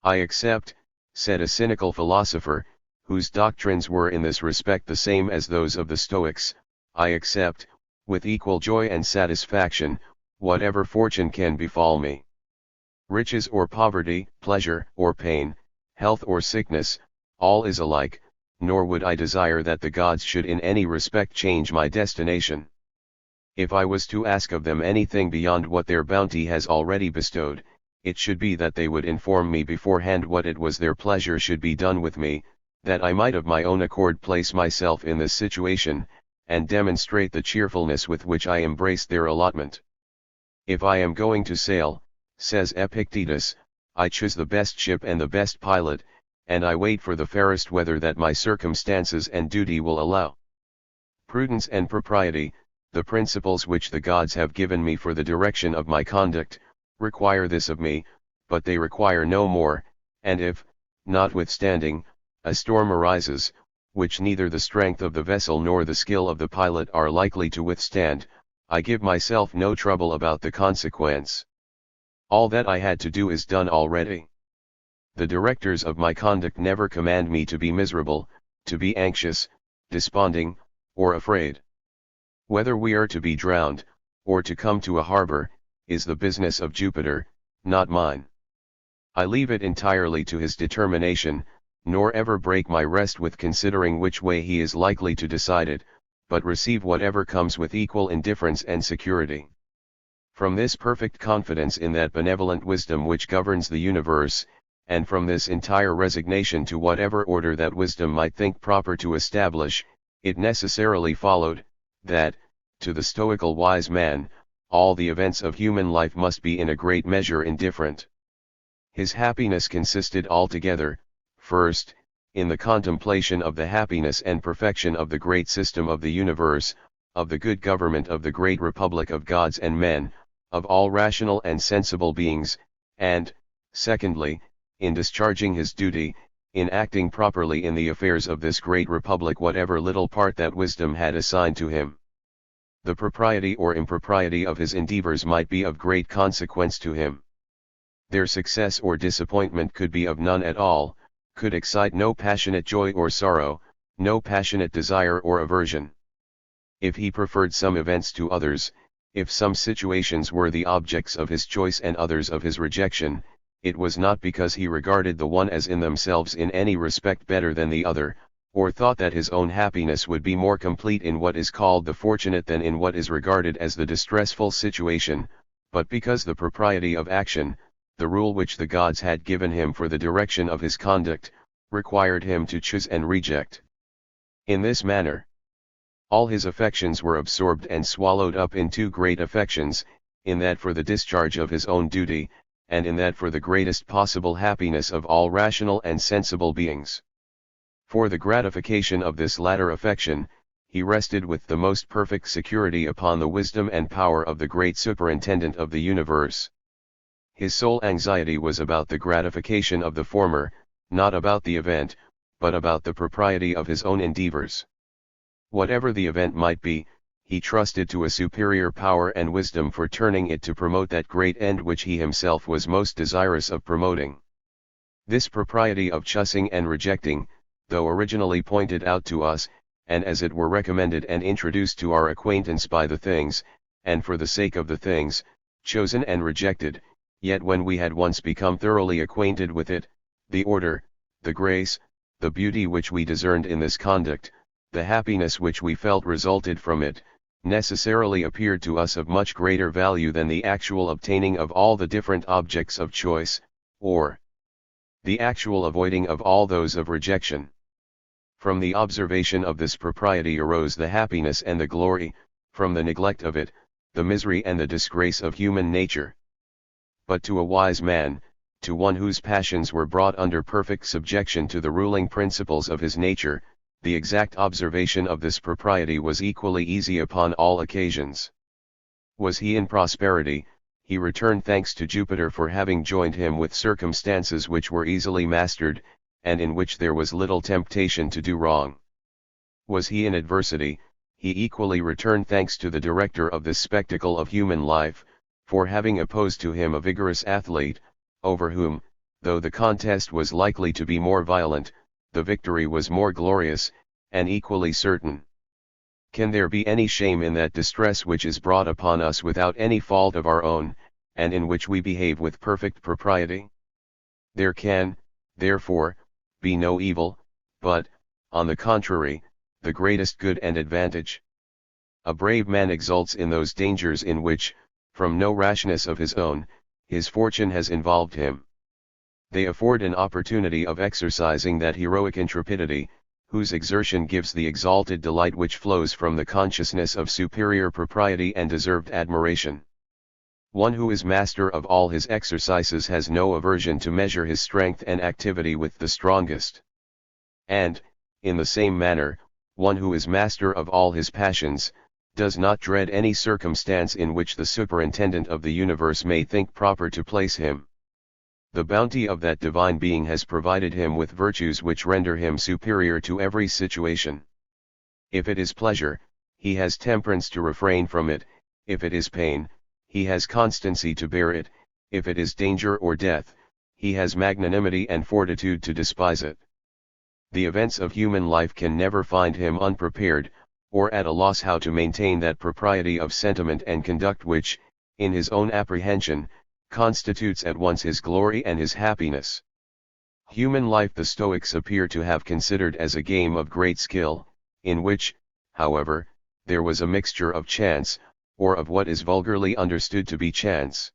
I accept, said a cynical philosopher, whose doctrines were in this respect the same as those of the Stoics, I accept, with equal joy and satisfaction, whatever fortune can befall me. Riches or poverty, pleasure or pain, health or sickness, all is alike, nor would I desire that the gods should in any respect change my destination. If I was to ask of them anything beyond what their bounty has already bestowed, it should be that they would inform me beforehand what it was their pleasure should be done with me, that I might of my own accord place myself in this situation, and demonstrate the cheerfulness with which I embrace their allotment. If I am going to sail, says Epictetus, I choose the best ship and the best pilot, and I wait for the fairest weather that my circumstances and duty will allow. Prudence and propriety, the principles which the gods have given me for the direction of my conduct, require this of me, but they require no more, and if, notwithstanding, a storm arises, which neither the strength of the vessel nor the skill of the pilot are likely to withstand, I give myself no trouble about the consequence. All that I had to do is done already. The directors of my conduct never command me to be miserable, to be anxious, desponding, or afraid. Whether we are to be drowned, or to come to a harbor, is the business of Jupiter, not mine. I leave it entirely to his determination, nor ever break my rest with considering which way he is likely to decide it, but receive whatever comes with equal indifference and security. From this perfect confidence in that benevolent wisdom which governs the universe, and from this entire resignation to whatever order that wisdom might think proper to establish, it necessarily followed, that, to the stoical wise man, all the events of human life must be in a great measure indifferent. His happiness consisted altogether, first, in the contemplation of the happiness and perfection of the great system of the universe, of the good government of the great republic of gods and men, of all rational and sensible beings, and, secondly, in discharging his duty, in acting properly in the affairs of this great republic whatever little part that wisdom had assigned to him. The propriety or impropriety of his endeavors might be of great consequence to him. Their success or disappointment could be of none at all, could excite no passionate joy or sorrow, no passionate desire or aversion. If he preferred some events to others, if some situations were the objects of his choice and others of his rejection, it was not because he regarded the one as in themselves in any respect better than the other, or thought that his own happiness would be more complete in what is called the fortunate than in what is regarded as the distressful situation, but because the propriety of action, the rule which the gods had given him for the direction of his conduct, required him to choose and reject. In this manner, all his affections were absorbed and swallowed up in two great affections, in that for the discharge of his own duty, and in that for the greatest possible happiness of all rational and sensible beings. For the gratification of this latter affection, he rested with the most perfect security upon the wisdom and power of the great superintendent of the universe. His sole anxiety was about the gratification of the former, not about the event, but about the propriety of his own endeavors. Whatever the event might be, he trusted to a superior power and wisdom for turning it to promote that great end which he himself was most desirous of promoting. This propriety of choosing and rejecting, though originally pointed out to us, and as it were recommended and introduced to our acquaintance by the things, and for the sake of the things, chosen and rejected, yet when we had once become thoroughly acquainted with it, the order, the grace, the beauty which we discerned in this conduct, the happiness which we felt resulted from it, necessarily appeared to us of much greater value than the actual obtaining of all the different objects of choice, or the actual avoiding of all those of rejection. From the observation of this propriety arose the happiness and the glory, from the neglect of it, the misery and the disgrace of human nature. But to a wise man, to one whose passions were brought under perfect subjection to the ruling principles of his nature, the exact observation of this propriety was equally easy upon all occasions. Was he in prosperity, he returned thanks to Jupiter for having joined him with circumstances which were easily mastered, and in which there was little temptation to do wrong. Was he in adversity, he equally returned thanks to the director of this spectacle of human life, for having opposed to him a vigorous athlete, over whom, though the contest was likely to be more violent, the victory was more glorious, and equally certain. Can there be any shame in that distress which is brought upon us without any fault of our own, and in which we behave with perfect propriety? There can, therefore, be no evil, but, on the contrary, the greatest good and advantage. A brave man exults in those dangers in which, from no rashness of his own, his fortune has involved him. They afford an opportunity of exercising that heroic intrepidity, whose exertion gives the exalted delight which flows from the consciousness of superior propriety and deserved admiration. One who is master of all his exercises has no aversion to measure his strength and activity with the strongest. And, in the same manner, one who is master of all his passions, does not dread any circumstance in which the superintendent of the universe may think proper to place him. The bounty of that divine being has provided him with virtues which render him superior to every situation. If it is pleasure, he has temperance to refrain from it; if it is pain, he has constancy to bear it; if it is danger or death, he has magnanimity and fortitude to despise it. The events of human life can never find him unprepared, or at a loss how to maintain that propriety of sentiment and conduct which, in his own apprehension, constitutes at once his glory and his happiness. Human life the Stoics appear to have considered as a game of great skill, in which, however, there was a mixture of chance, or of what is vulgarly understood to be chance.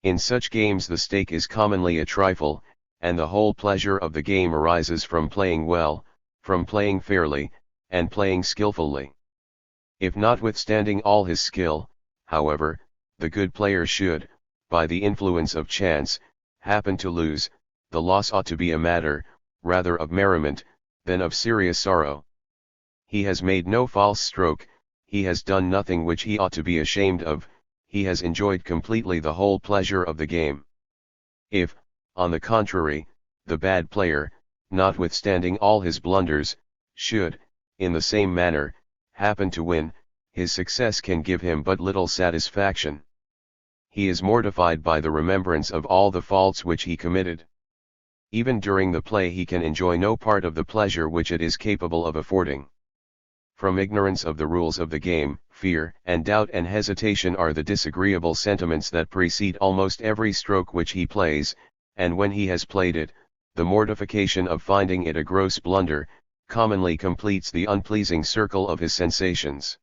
In such games the stake is commonly a trifle, and the whole pleasure of the game arises from playing well, from playing fairly, and playing skillfully. If notwithstanding all his skill, however, the good player should, by the influence of chance, happen to lose, the loss ought to be a matter, rather of merriment, than of serious sorrow. He has made no false stroke, he has done nothing which he ought to be ashamed of, he has enjoyed completely the whole pleasure of the game. If, on the contrary, the bad player, notwithstanding all his blunders, should, in the same manner, happen to win, his success can give him but little satisfaction. He is mortified by the remembrance of all the faults which he committed. Even during the play he can enjoy no part of the pleasure which it is capable of affording. From ignorance of the rules of the game, fear and doubt and hesitation are the disagreeable sentiments that precede almost every stroke which he plays, and when he has played it, the mortification of finding it a gross blunder, commonly completes the unpleasing circle of his sensations.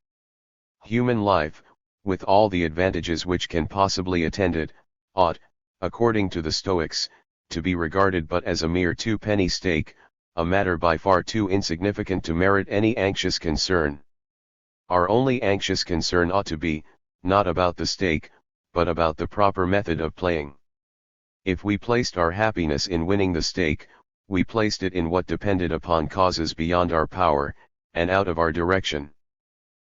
Human life, with all the advantages which can possibly attend it, ought, according to the Stoics, to be regarded but as a mere two-penny stake, a matter by far too insignificant to merit any anxious concern. Our only anxious concern ought to be, not about the stake, but about the proper method of playing. If we placed our happiness in winning the stake, we placed it in what depended upon causes beyond our power, and out of our direction.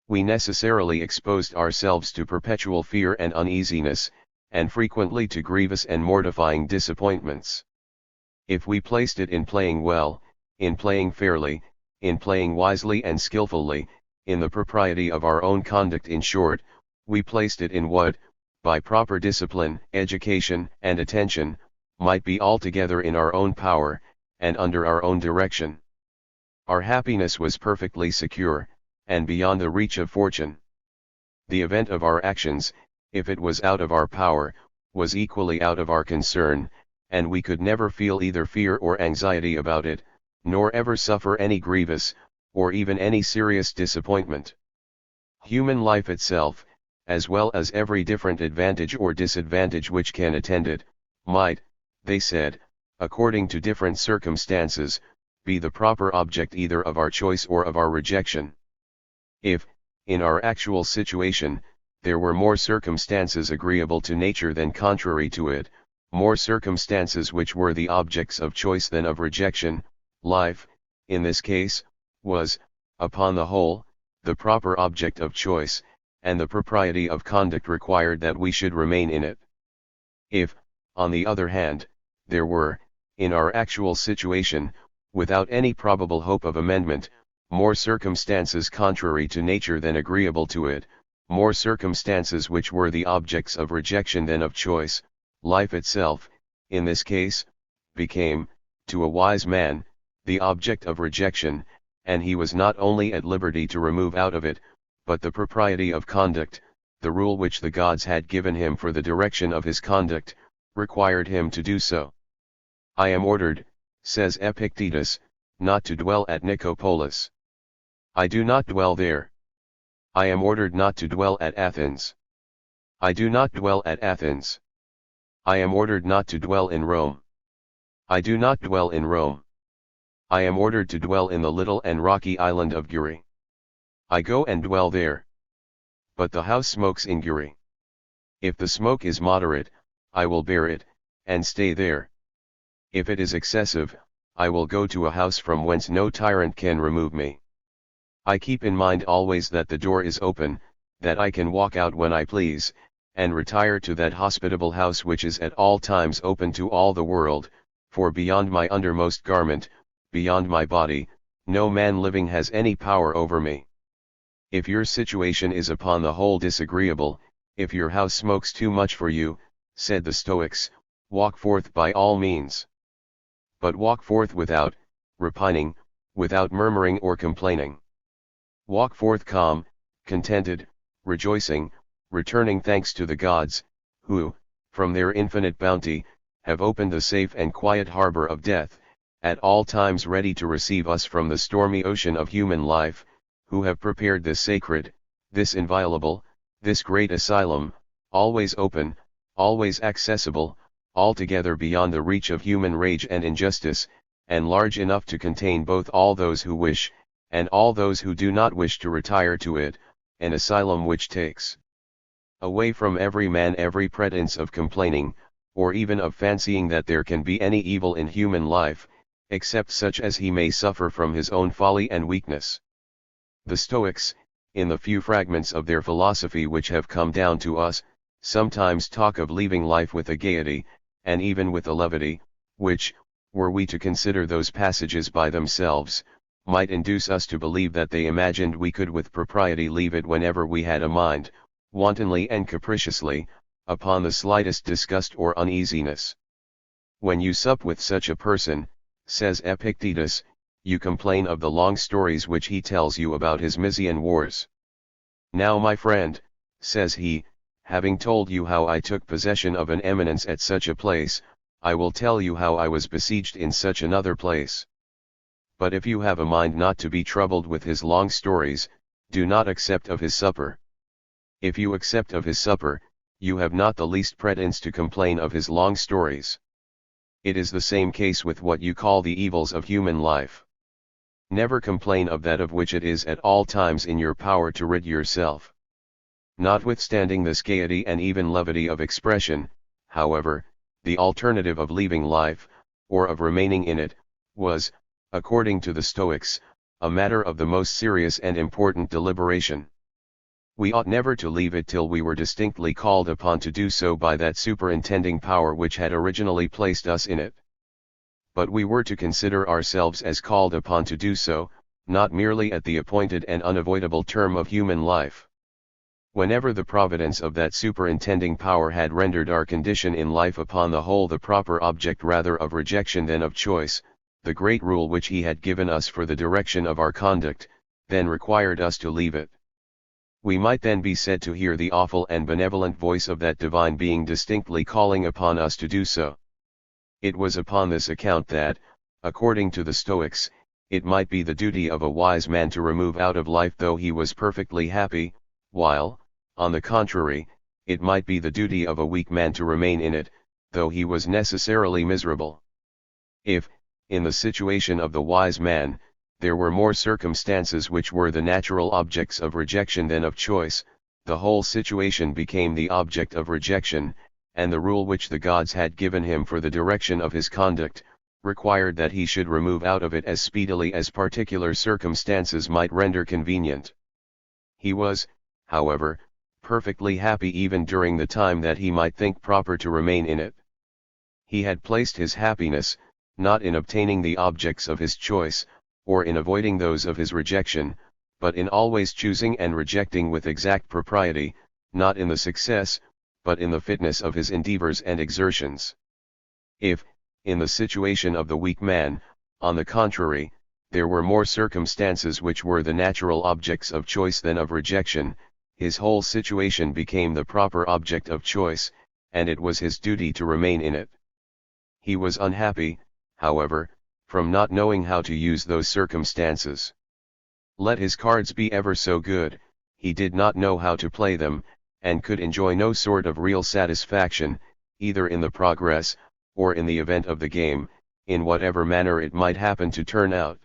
We necessarily exposed ourselves to perpetual fear and uneasiness, and frequently to grievous and mortifying disappointments. If we placed it in playing well, in playing fairly, in playing wisely and skillfully, in the propriety of our own conduct, in short, we placed it in what, by proper discipline, education, and attention, might be altogether in our own power, and under our own direction. Our happiness was perfectly secure, and beyond the reach of fortune. The event of our actions, if it was out of our power, was equally out of our concern, and we could never feel either fear or anxiety about it, nor ever suffer any grievous, or even any serious disappointment. Human life itself, as well as every different advantage or disadvantage which can attend it, might, they said, according to different circumstances, be the proper object either of our choice or of our rejection. If, in our actual situation, there were more circumstances agreeable to nature than contrary to it, more circumstances which were the objects of choice than of rejection, life, in this case, was, upon the whole, the proper object of choice, and the propriety of conduct required that we should remain in it. If, on the other hand, there were, in our actual situation, without any probable hope of amendment, more circumstances contrary to nature than agreeable to it, more circumstances which were the objects of rejection than of choice, life itself, in this case, became, to a wise man, the object of rejection, and he was not only at liberty to remove out of it, but the propriety of conduct, the rule which the gods had given him for the direction of his conduct, required him to do so. I am ordered, says Epictetus, not to dwell at Nicopolis. I do not dwell there. I am ordered not to dwell at Athens. I do not dwell at Athens. I am ordered not to dwell in Rome. I do not dwell in Rome. I am ordered to dwell in the little and rocky island of Guri. I go and dwell there. But the house smokes in Guri. If the smoke is moderate, I will bear it, and stay there. If it is excessive, I will go to a house from whence no tyrant can remove me. I keep in mind always that the door is open, that I can walk out when I please, and retire to that hospitable house which is at all times open to all the world, for beyond my undermost garment, beyond my body, no man living has any power over me. If your situation is upon the whole disagreeable, if your house smokes too much for you, said the Stoics, walk forth by all means. But walk forth without repining, without murmuring or complaining. Walk forth calm, contented, rejoicing, returning thanks to the gods, who, from their infinite bounty, have opened the safe and quiet harbor of death, at all times ready to receive us from the stormy ocean of human life, who have prepared this sacred, this inviolable, this great asylum, always open, always accessible, altogether beyond the reach of human rage and injustice, and large enough to contain both all those who wish, and all those who do not wish to retire to it, an asylum which takes away from every man every pretence of complaining, or even of fancying that there can be any evil in human life, except such as he may suffer from his own folly and weakness. The Stoics, in the few fragments of their philosophy which have come down to us, sometimes talk of leaving life with a gaiety, and even with a levity, which, were we to consider those passages by themselves, might induce us to believe that they imagined we could with propriety leave it whenever we had a mind, wantonly and capriciously, upon the slightest disgust or uneasiness. When you sup with such a person, says Epictetus, you complain of the long stories which he tells you about his Mysian wars. Now my friend, says he, having told you how I took possession of an eminence at such a place, I will tell you how I was besieged in such another place. But if you have a mind not to be troubled with his long stories, do not accept of his supper. If you accept of his supper, you have not the least pretence to complain of his long stories. It is the same case with what you call the evils of human life. Never complain of that of which it is at all times in your power to rid yourself. Notwithstanding this gaiety and even levity of expression, however, the alternative of leaving life, or of remaining in it, was, according to the Stoics, a matter of the most serious and important deliberation. We ought never to leave it till we were distinctly called upon to do so by that superintending power which had originally placed us in it. But we were to consider ourselves as called upon to do so, not merely at the appointed and unavoidable term of human life. Whenever the providence of that superintending power had rendered our condition in life upon the whole the proper object rather of rejection than of choice, the great rule which he had given us for the direction of our conduct, then required us to leave it. We might then be said to hear the awful and benevolent voice of that divine being distinctly calling upon us to do so. It was upon this account that, according to the Stoics, it might be the duty of a wise man to remove out of life though he was perfectly happy, while, on the contrary, it might be the duty of a weak man to remain in it, though he was necessarily miserable. If, in the situation of the wise man, there were more circumstances which were the natural objects of rejection than of choice, the whole situation became the object of rejection, and the rule which the gods had given him for the direction of his conduct, required that he should remove out of it as speedily as particular circumstances might render convenient. He was, however, perfectly happy even during the time that he might think proper to remain in it. He had placed his happiness, not in obtaining the objects of his choice, or in avoiding those of his rejection, but in always choosing and rejecting with exact propriety, not in the success, but in the fitness of his endeavors and exertions. If, in the situation of the weak man, on the contrary, there were more circumstances which were the natural objects of choice than of rejection, his whole situation became the proper object of choice, and it was his duty to remain in it. He was unhappy, however, from not knowing how to use those circumstances. Let his cards be ever so good, he did not know how to play them, and could enjoy no sort of real satisfaction, either in the progress, or in the event of the game, in whatever manner it might happen to turn out.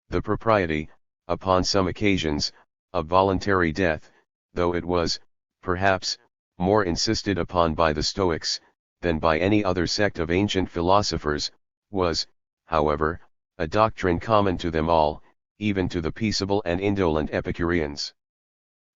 The propriety, upon some occasions, of voluntary death, though it was, perhaps, more insisted upon by the Stoics, than by any other sect of ancient philosophers, was, however, a doctrine common to them all, even to the peaceable and indolent Epicureans.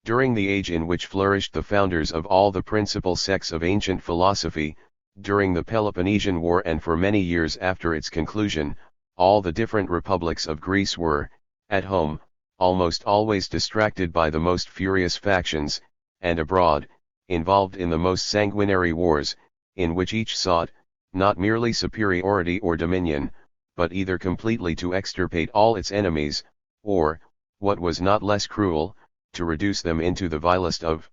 During the age in which flourished the founders of all the principal sects of ancient philosophy, during the Peloponnesian War and for many years after its conclusion, all the different republics of Greece were, at home, almost always distracted by the most furious factions, and abroad, involved in the most sanguinary wars, in which each sought, not merely superiority or dominion, but either completely to extirpate all its enemies, or, what was not less cruel, to reduce them into the vilest of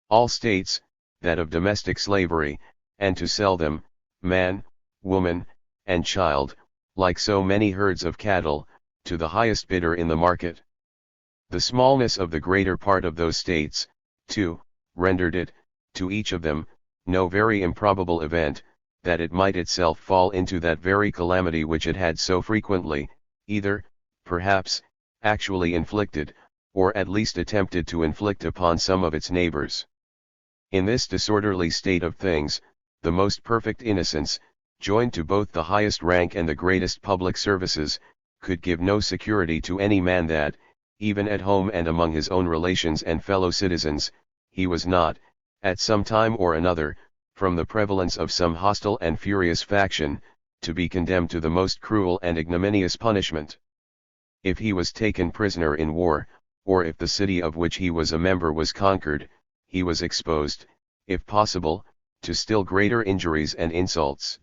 all states, that of domestic slavery, and to sell them, man, woman, and child, like so many herds of cattle, to the highest bidder in the market. The smallness of the greater part of those states, too, rendered it, to each of them, no very improbable event, that it might itself fall into that very calamity which it had so frequently, either, perhaps, actually inflicted, or at least attempted to inflict upon some of its neighbors. In this disorderly state of things, the most perfect innocence, joined to both the highest rank and the greatest public services, could give no security to any man that, even at home and among his own relations and fellow citizens, he was not, at some time or another, from the prevalence of some hostile and furious faction, to be condemned to the most cruel and ignominious punishment. If he was taken prisoner in war, or if the city of which he was a member was conquered, he was exposed, if possible, to still greater injuries and insults.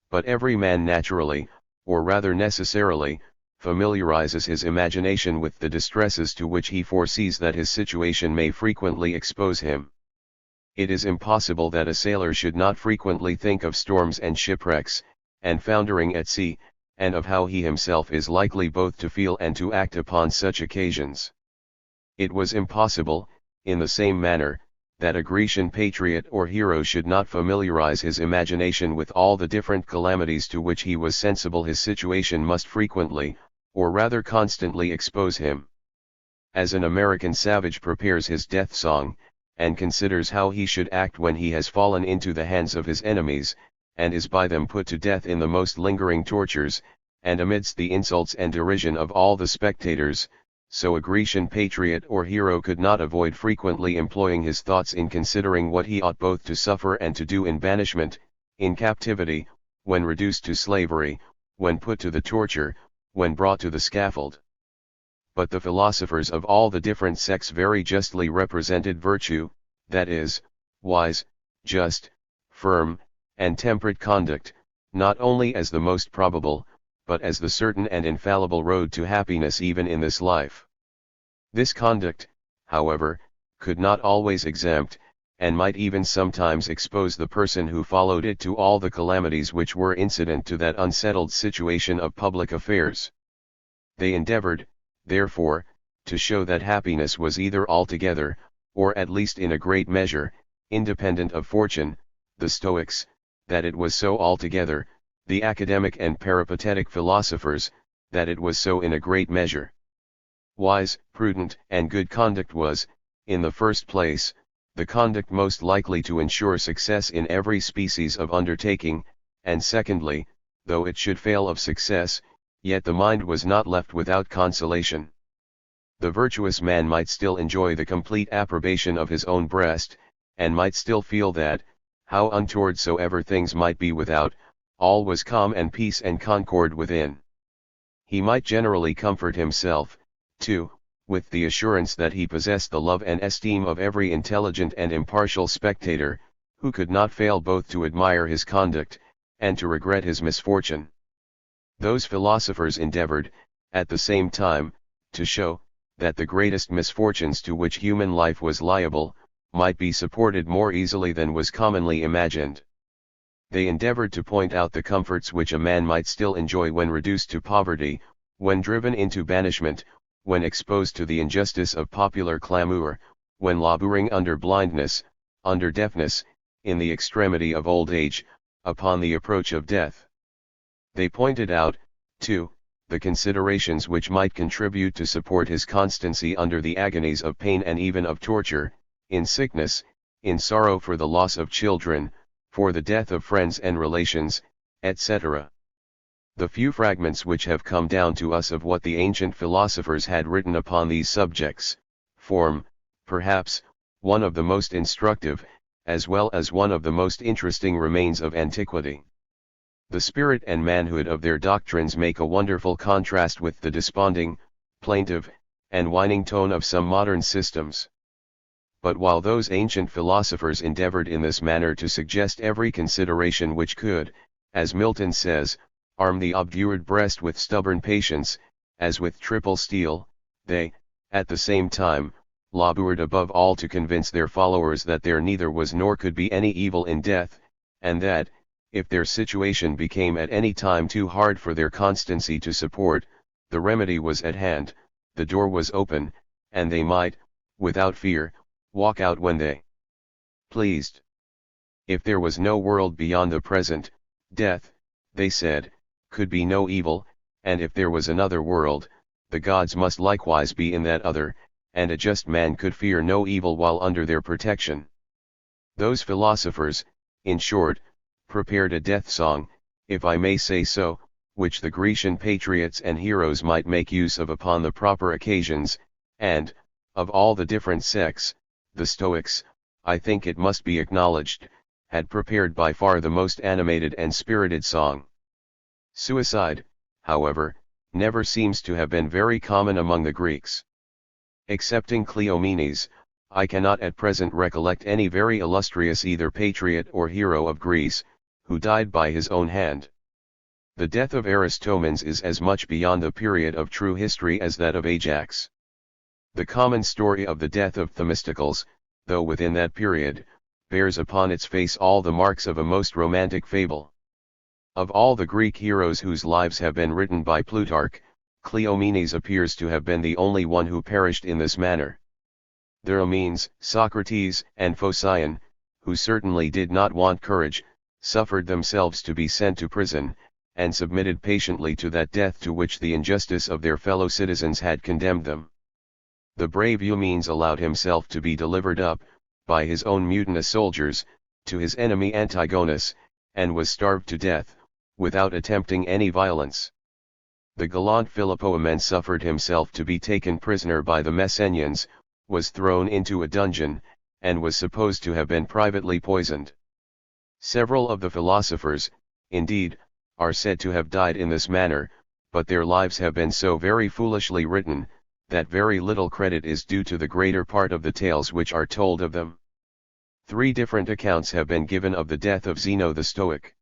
But every man naturally, or rather necessarily, familiarizes his imagination with the distresses to which he foresees that his situation may frequently expose him. It is impossible that a sailor should not frequently think of storms and shipwrecks, and foundering at sea, and of how he himself is likely both to feel and to act upon such occasions. It was impossible, in the same manner, that a Grecian patriot or hero should not familiarize his imagination with all the different calamities to which he was sensible his situation must frequently, or rather constantly expose him. As an American savage prepares his death song, and considers how he should act when he has fallen into the hands of his enemies, and is by them put to death in the most lingering tortures, and amidst the insults and derision of all the spectators, so a Grecian patriot or hero could not avoid frequently employing his thoughts in considering what he ought both to suffer and to do in banishment, in captivity, when reduced to slavery, when put to the torture, when brought to the scaffold. But the philosophers of all the different sects very justly represented virtue, that is, wise, just, firm, and temperate conduct, not only as the most probable, but as the certain and infallible road to happiness even in this life. This conduct, however, could not always exempt, and might even sometimes expose the person who followed it to all the calamities which were incident to that unsettled situation of public affairs. They endeavored, therefore, to show that happiness was either altogether, or at least in a great measure, independent of fortune, the Stoics, that it was so altogether, the academic and peripatetic philosophers, that it was so in a great measure. Wise, prudent, and good conduct was, in the first place, the conduct most likely to ensure success in every species of undertaking, and secondly, though it should fail of success, yet the mind was not left without consolation. The virtuous man might still enjoy the complete approbation of his own breast, and might still feel that, how untoward soever things might be without, all was calm and peace and concord within. He might generally comfort himself, too, with the assurance that he possessed the love and esteem of every intelligent and impartial spectator, who could not fail both to admire his conduct, and to regret his misfortune. Those philosophers endeavored, at the same time, to show, that the greatest misfortunes to which human life was liable, might be supported more easily than was commonly imagined. They endeavored to point out the comforts which a man might still enjoy when reduced to poverty, when driven into banishment, when exposed to the injustice of popular clamor, when laboring under blindness, under deafness, in the extremity of old age, upon the approach of death. They pointed out, too, the considerations which might contribute to support his constancy under the agonies of pain and even of torture, in sickness, in sorrow for the loss of children, for the death of friends and relations, etc. The few fragments which have come down to us of what the ancient philosophers had written upon these subjects, form, perhaps, one of the most instructive, as well as one of the most interesting remains of antiquity. The spirit and manhood of their doctrines make a wonderful contrast with the desponding, plaintive, and whining tone of some modern systems. But while those ancient philosophers endeavored in this manner to suggest every consideration which could, as Milton says, arm the obdurate breast with stubborn patience, as with triple steel, they, at the same time, labored above all to convince their followers that there neither was nor could be any evil in death, and that, if their situation became at any time too hard for their constancy to support, the remedy was at hand, the door was open, and they might, without fear, walk out when they pleased. If there was no world beyond the present, death, they said, could be no evil, and if there was another world, the gods must likewise be in that other, and a just man could fear no evil while under their protection. Those philosophers, in short, prepared a death song, if I may say so, which the Grecian patriots and heroes might make use of upon the proper occasions, and, of all the different sects, the Stoics, I think it must be acknowledged, had prepared by far the most animated and spirited song. Suicide, however, never seems to have been very common among the Greeks. Excepting Cleomenes, I cannot at present recollect any very illustrious either patriot or hero of Greece, who died by his own hand. The death of Aristomenes is as much beyond the period of true history as that of Ajax. The common story of the death of Themistocles, though within that period, bears upon its face all the marks of a most romantic fable. Of all the Greek heroes whose lives have been written by Plutarch, Cleomenes appears to have been the only one who perished in this manner. Theramenes, Socrates, and Phocion, who certainly did not want courage, suffered themselves to be sent to prison, and submitted patiently to that death to which the injustice of their fellow citizens had condemned them. The brave Eumenes allowed himself to be delivered up, by his own mutinous soldiers, to his enemy Antigonus, and was starved to death, without attempting any violence. The gallant Philopoemen suffered himself to be taken prisoner by the Messenians, was thrown into a dungeon, and was supposed to have been privately poisoned. Several of the philosophers, indeed, are said to have died in this manner, but their lives have been so very foolishly written, that very little credit is due to the greater part of the tales which are told of them. 3 different accounts have been given of the death of Zeno the Stoic.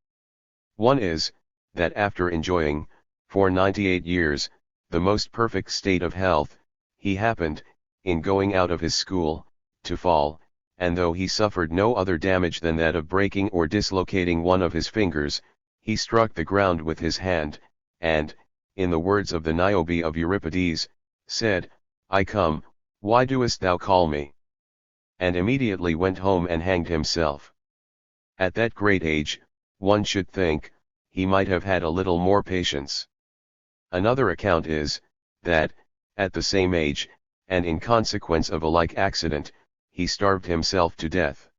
One is, that after enjoying, for 98 years, the most perfect state of health, he happened, in going out of his school, to fall, and though he suffered no other damage than that of breaking or dislocating one of his fingers, he struck the ground with his hand, and, in the words of the Niobe of Euripides, said, "I come, why doest thou call me?" and immediately went home and hanged himself. At that great age, one should think, he might have had a little more patience. Another account is, that, at the same age, and in consequence of a like accident, he starved himself to death.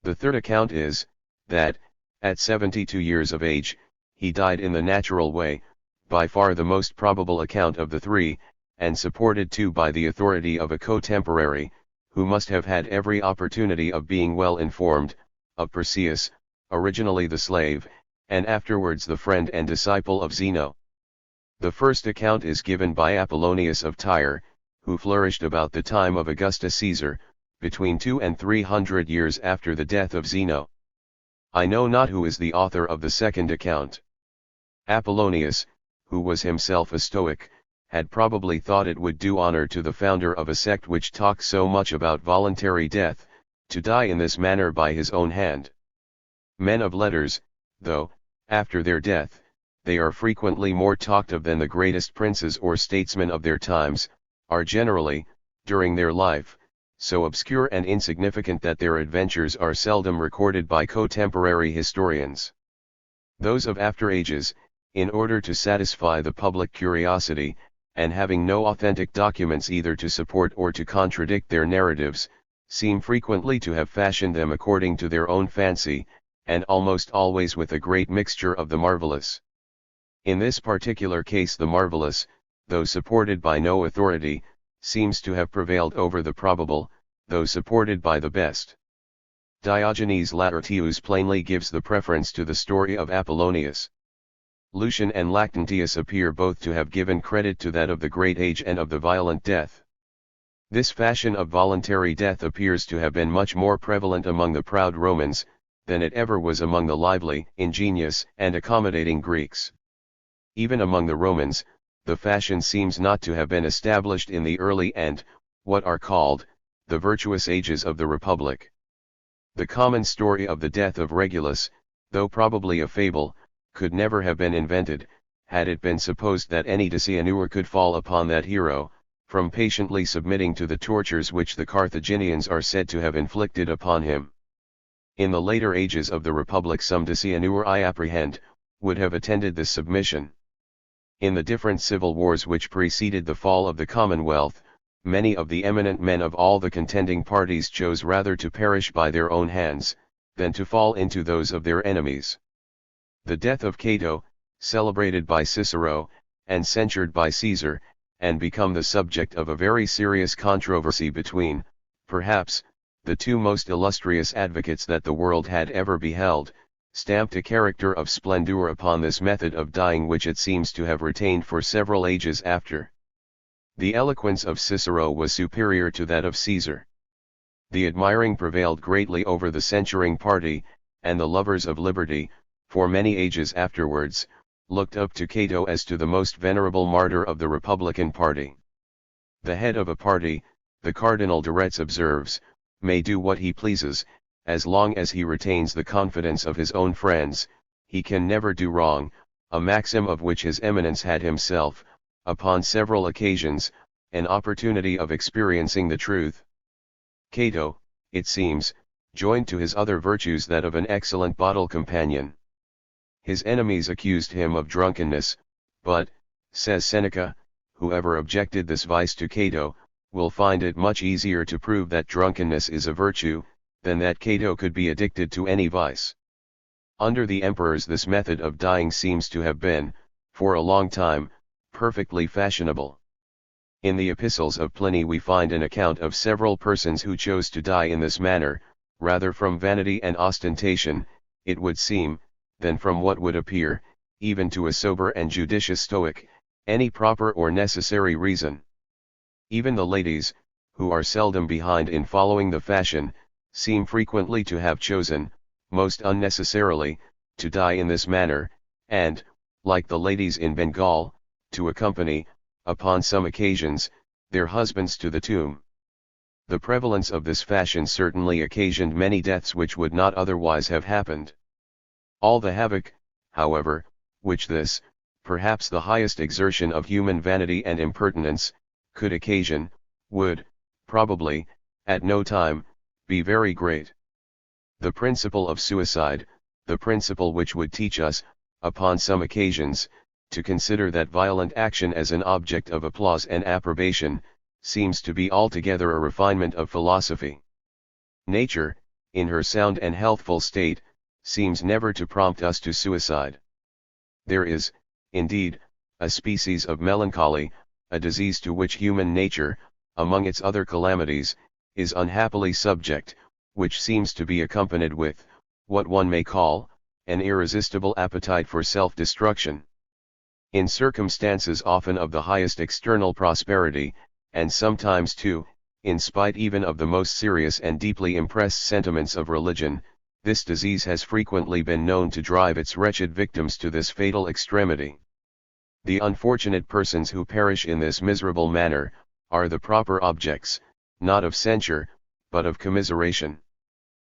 The third account is, that, at 72 years of age, he died in the natural way, by far the most probable account of the 3, and supported too by the authority of a cotemporary, who must have had every opportunity of being well informed, of Perseus, originally the slave, and afterwards the friend and disciple of Zeno. The first account is given by Apollonius of Tyre, who flourished about the time of Augustus Caesar, between 200 and 300 years after the death of Zeno. I know not who is the author of the second account. Apollonius, who was himself a Stoic, had probably thought it would do honor to the founder of a sect which talks so much about voluntary death, to die in this manner by his own hand. Men of letters, though, after their death, they are frequently more talked of than the greatest princes or statesmen of their times, are generally, during their life, so obscure and insignificant that their adventures are seldom recorded by contemporary historians. Those of after ages, in order to satisfy the public curiosity, and having no authentic documents either to support or to contradict their narratives, seem frequently to have fashioned them according to their own fancy, and almost always with a great mixture of the marvelous. In this particular case the marvelous, though supported by no authority, seems to have prevailed over the probable, though supported by the best. Diogenes Laertius plainly gives the preference to the story of Apollonius. Lucian and Lactantius appear both to have given credit to that of the great age and of the violent death. This fashion of voluntary death appears to have been much more prevalent among the proud Romans, than it ever was among the lively, ingenious, and accommodating Greeks. Even among the Romans, the fashion seems not to have been established in the early and, what are called, the virtuous ages of the Republic. The common story of the death of Regulus, though probably a fable, could never have been invented, had it been supposed that any disiannuer could fall upon that hero, from patiently submitting to the tortures which the Carthaginians are said to have inflicted upon him. In the later ages of the Republic some disiannuer, I apprehend, would have attended this submission. In the different civil wars which preceded the fall of the Commonwealth, many of the eminent men of all the contending parties chose rather to perish by their own hands, than to fall into those of their enemies. The death of Cato, celebrated by Cicero, and censured by Caesar, and become the subject of a very serious controversy between, perhaps, the 2 most illustrious advocates that the world had ever beheld, stamped a character of splendor upon this method of dying which it seems to have retained for several ages after. The eloquence of Cicero was superior to that of Caesar. The admiring prevailed greatly over the censuring party, and the lovers of liberty, for many ages afterwards, looked up to Cato as to the most venerable martyr of the Republican party. The head of a party, the Cardinal de Retz observes, may do what he pleases, as long as he retains the confidence of his own friends, he can never do wrong, a maxim of which his eminence had himself, upon several occasions, an opportunity of experiencing the truth. Cato, it seems, joined to his other virtues that of an excellent bottle companion. His enemies accused him of drunkenness, but, says Seneca, whoever objected this vice to Cato, will find it much easier to prove that drunkenness is a virtue, than that Cato could be addicted to any vice. Under the emperors this method of dying seems to have been, for a long time, perfectly fashionable. In the epistles of Pliny we find an account of several persons who chose to die in this manner, rather from vanity and ostentation, it would seem, than from what would appear, even to a sober and judicious Stoic, any proper or necessary reason. Even the ladies, who are seldom behind in following the fashion, seem frequently to have chosen, most unnecessarily, to die in this manner, and, like the ladies in Bengal, to accompany, upon some occasions, their husbands to the tomb. The prevalence of this fashion certainly occasioned many deaths which would not otherwise have happened. All the havoc, however, which this, perhaps the highest exertion of human vanity and impertinence, could occasion, would, probably, at no time, be very great. The principle of suicide, the principle which would teach us, upon some occasions, to consider that violent action as an object of applause and approbation, seems to be altogether a refinement of philosophy. Nature, in her sound and healthful state, seems never to prompt us to suicide. There is, indeed, a species of melancholy, a disease to which human nature, among its other calamities, is unhappily subject, which seems to be accompanied with, what one may call, an irresistible appetite for self-destruction. In circumstances often of the highest external prosperity, and sometimes too, in spite even of the most serious and deeply impressed sentiments of religion, this disease has frequently been known to drive its wretched victims to this fatal extremity. The unfortunate persons who perish in this miserable manner, are the proper objects, not of censure, but of commiseration.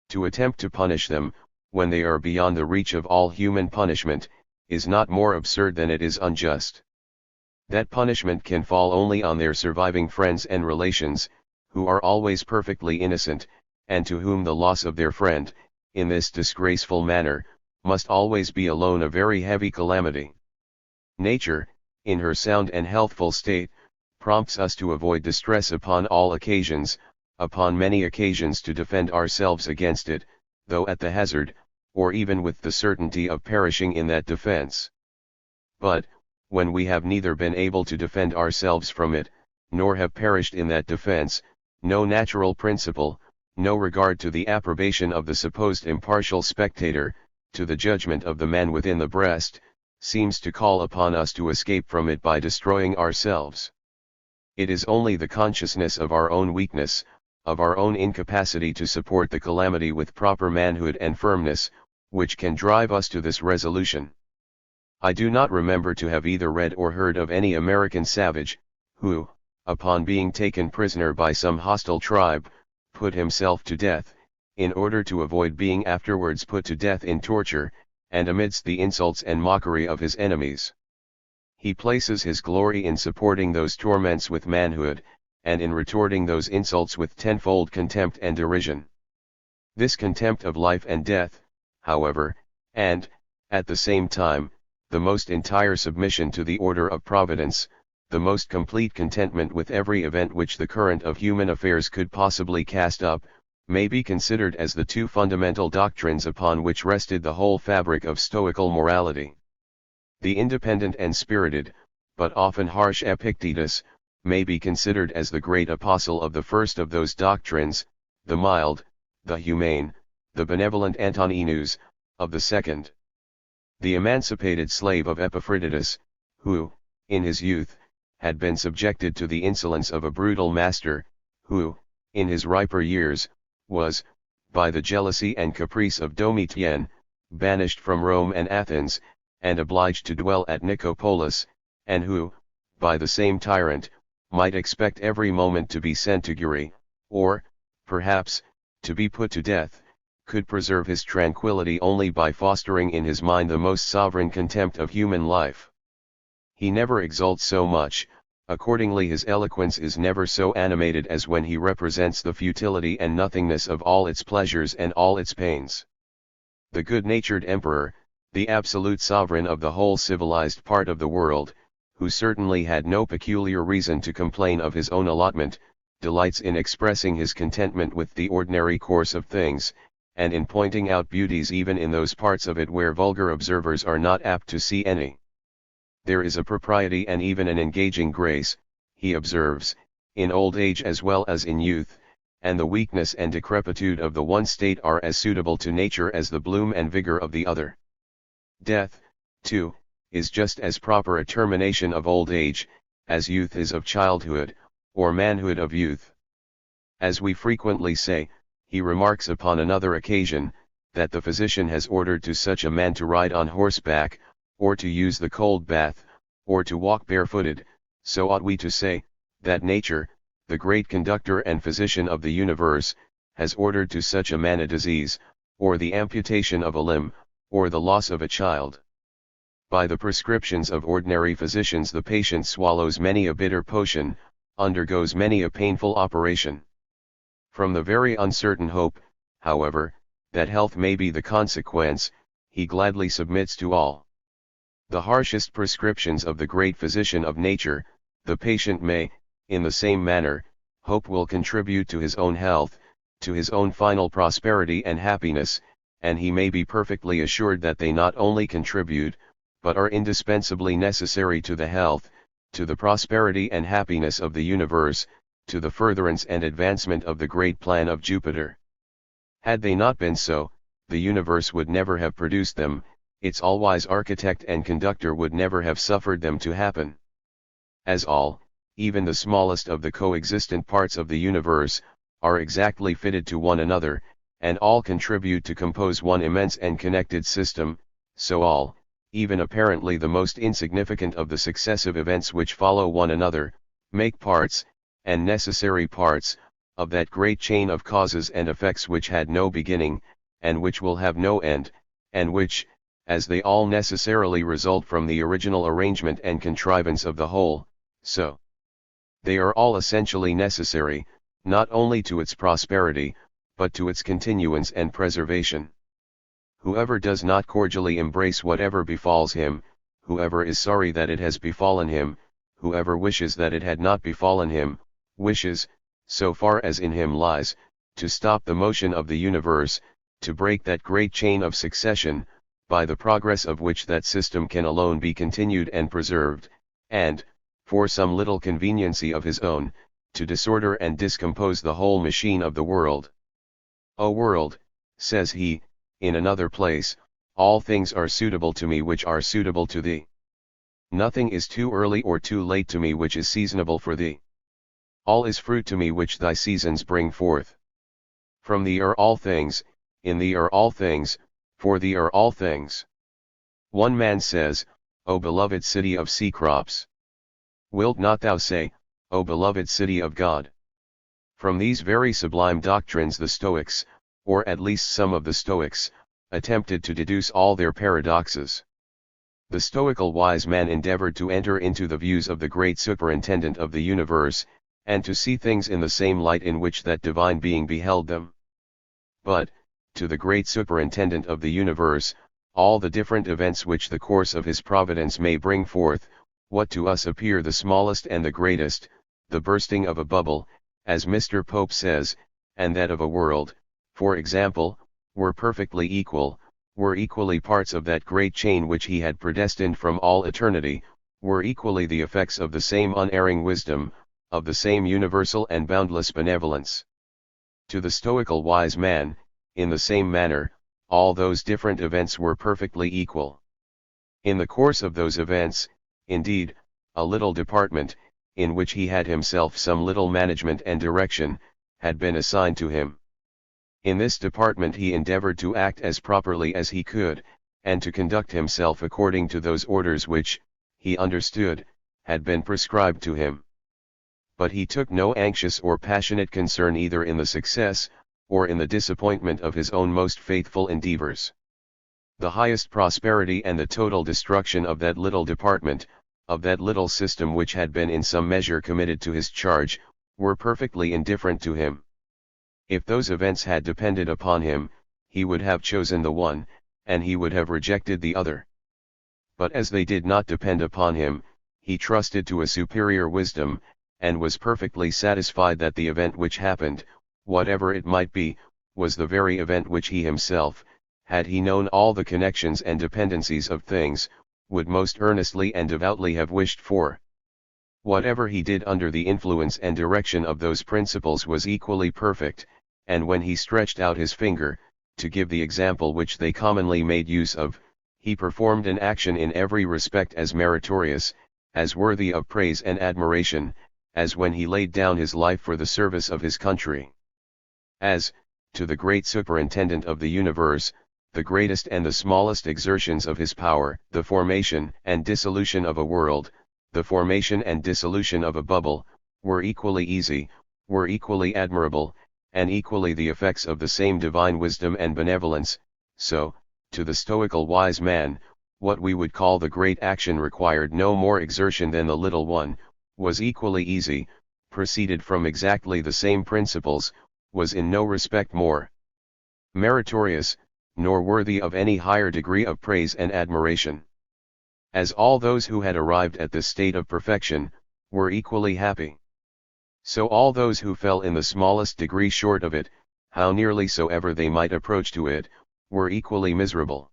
To attempt to punish them, when they are beyond the reach of all human punishment, is not more absurd than it is unjust. That punishment can fall only on their surviving friends and relations, who are always perfectly innocent, and to whom the loss of their friend, in this disgraceful manner, must always be alone a very heavy calamity. Nature, in her sound and healthful state, prompts us to avoid distress upon all occasions, upon many occasions to defend ourselves against it, though at the hazard, or even with the certainty of perishing in that defense. But, when we have neither been able to defend ourselves from it, nor have perished in that defense, no natural principle, no regard to the approbation of the supposed impartial spectator, to the judgment of the man within the breast, seems to call upon us to escape from it by destroying ourselves. It is only the consciousness of our own weakness, of our own incapacity to support the calamity with proper manhood and firmness, which can drive us to this resolution. I do not remember to have either read or heard of any American savage, who, upon being taken prisoner by some hostile tribe, put himself to death, in order to avoid being afterwards put to death in torture, and amidst the insults and mockery of his enemies. He places his glory in supporting those torments with manhood, and in retorting those insults with tenfold contempt and derision. This contempt of life and death, however, and, at the same time, the most entire submission to the order of Providence, the most complete contentment with every event which the current of human affairs could possibly cast up, may be considered as the two fundamental doctrines upon which rested the whole fabric of Stoical morality. The independent and spirited, but often harsh Epictetus, may be considered as the great apostle of the first of those doctrines, the mild, the humane, the benevolent Antoninus, of the second. The emancipated slave of Epaphroditus, who, in his youth, had been subjected to the insolence of a brutal master, who, in his riper years, was, by the jealousy and caprice of Domitian, banished from Rome and Athens, and obliged to dwell at Nicopolis, and who, by the same tyrant, might expect every moment to be sent to Guri, or, perhaps, to be put to death, could preserve his tranquility only by fostering in his mind the most sovereign contempt of human life. He never exults so much, accordingly his eloquence is never so animated as when he represents the futility and nothingness of all its pleasures and all its pains. The good-natured emperor, the absolute sovereign of the whole civilized part of the world, who certainly had no peculiar reason to complain of his own allotment, delights in expressing his contentment with the ordinary course of things, and in pointing out beauties even in those parts of it where vulgar observers are not apt to see any. There is a propriety and even an engaging grace, he observes, in old age as well as in youth, and the weakness and decrepitude of the one state are as suitable to nature as the bloom and vigor of the other. Death, too, is just as proper a termination of old age, as youth is of childhood, or manhood of youth. As we frequently say, he remarks upon another occasion, that the physician has ordered to such a man to ride on horseback, or to use the cold bath, or to walk barefooted, so ought we to say, that nature, the great conductor and physician of the universe, has ordered to such a man a disease, or the amputation of a limb, or the loss of a child. By the prescriptions of ordinary physicians the patient swallows many a bitter potion, undergoes many a painful operation. From the very uncertain hope, however, that health may be the consequence, he gladly submits to all the harshest prescriptions of the great physician of nature. The patient may, in the same manner, hope will contribute to his own health, to his own final prosperity and happiness, and he may be perfectly assured that they not only contribute, but are indispensably necessary to the health, to the prosperity and happiness of the universe, to the furtherance and advancement of the great plan of Jupiter. Had they not been so, the universe would never have produced them, its all-wise architect and conductor would never have suffered them to happen. As all, even the smallest of the coexistent parts of the universe, are exactly fitted to one another, and all contribute to compose one immense and connected system, so all, even apparently the most insignificant of the successive events which follow one another, make parts, and necessary parts, of that great chain of causes and effects which had no beginning, and which will have no end, and which, as they all necessarily result from the original arrangement and contrivance of the whole, so they are all essentially necessary, not only to its prosperity, but to its continuance and preservation. Whoever does not cordially embrace whatever befalls him, whoever is sorry that it has befallen him, whoever wishes that it had not befallen him, wishes, so far as in him lies, to stop the motion of the universe, to break that great chain of succession, by the progress of which that system can alone be continued and preserved, and, for some little conveniency of his own, to disorder and discompose the whole machine of the world. O world, says he, in another place, all things are suitable to me which are suitable to thee. Nothing is too early or too late to me which is seasonable for thee. All is fruit to me which thy seasons bring forth. From thee are all things, in thee are all things, for thee are all things. One man says, O beloved city of sea crops! Wilt not thou say, O beloved city of God? From these very sublime doctrines the Stoics, or at least some of the Stoics, attempted to deduce all their paradoxes. The Stoical wise man endeavored to enter into the views of the great superintendent of the universe, and to see things in the same light in which that divine being beheld them. But, to the great superintendent of the universe, all the different events which the course of his providence may bring forth, what to us appear the smallest and the greatest, the bursting of a bubble, as Mr. Pope says, and that of a world, for example, were perfectly equal, were equally parts of that great chain which he had predestined from all eternity, were equally the effects of the same unerring wisdom, of the same universal and boundless benevolence. To the Stoical wise man, in the same manner, all those different events were perfectly equal. In the course of those events, indeed, a little department, in which he had himself some little management and direction, had been assigned to him. In this department he endeavored to act as properly as he could, and to conduct himself according to those orders which, he understood, had been prescribed to him. But he took no anxious or passionate concern either in the success, or in the disappointment of his own most faithful endeavors. The highest prosperity and the total destruction of that little department, of that little system which had been in some measure committed to his charge, were perfectly indifferent to him. If those events had depended upon him, he would have chosen the one, and he would have rejected the other. But as they did not depend upon him, he trusted to a superior wisdom, and was perfectly satisfied that the event which happened, whatever it might be, was the very event which he himself, had he known all the connections and dependencies of things, would most earnestly and devoutly have wished for. Whatever he did under the influence and direction of those principles was equally perfect, and when he stretched out his finger, to give the example which they commonly made use of, he performed an action in every respect as meritorious, as worthy of praise and admiration, as when he laid down his life for the service of his country. As, to the great superintendent of the universe, the greatest and the smallest exertions of his power, the formation and dissolution of a world, the formation and dissolution of a bubble, were equally easy, were equally admirable, and equally the effects of the same divine wisdom and benevolence, so, to the stoical wise man, what we would call the great action required no more exertion than the little one, was equally easy, proceeded from exactly the same principles, was in no respect more meritorious, nor worthy of any higher degree of praise and admiration. As all those who had arrived at this state of perfection, were equally happy, so all those who fell in the smallest degree short of it, how nearly soever they might approach to it, were equally miserable.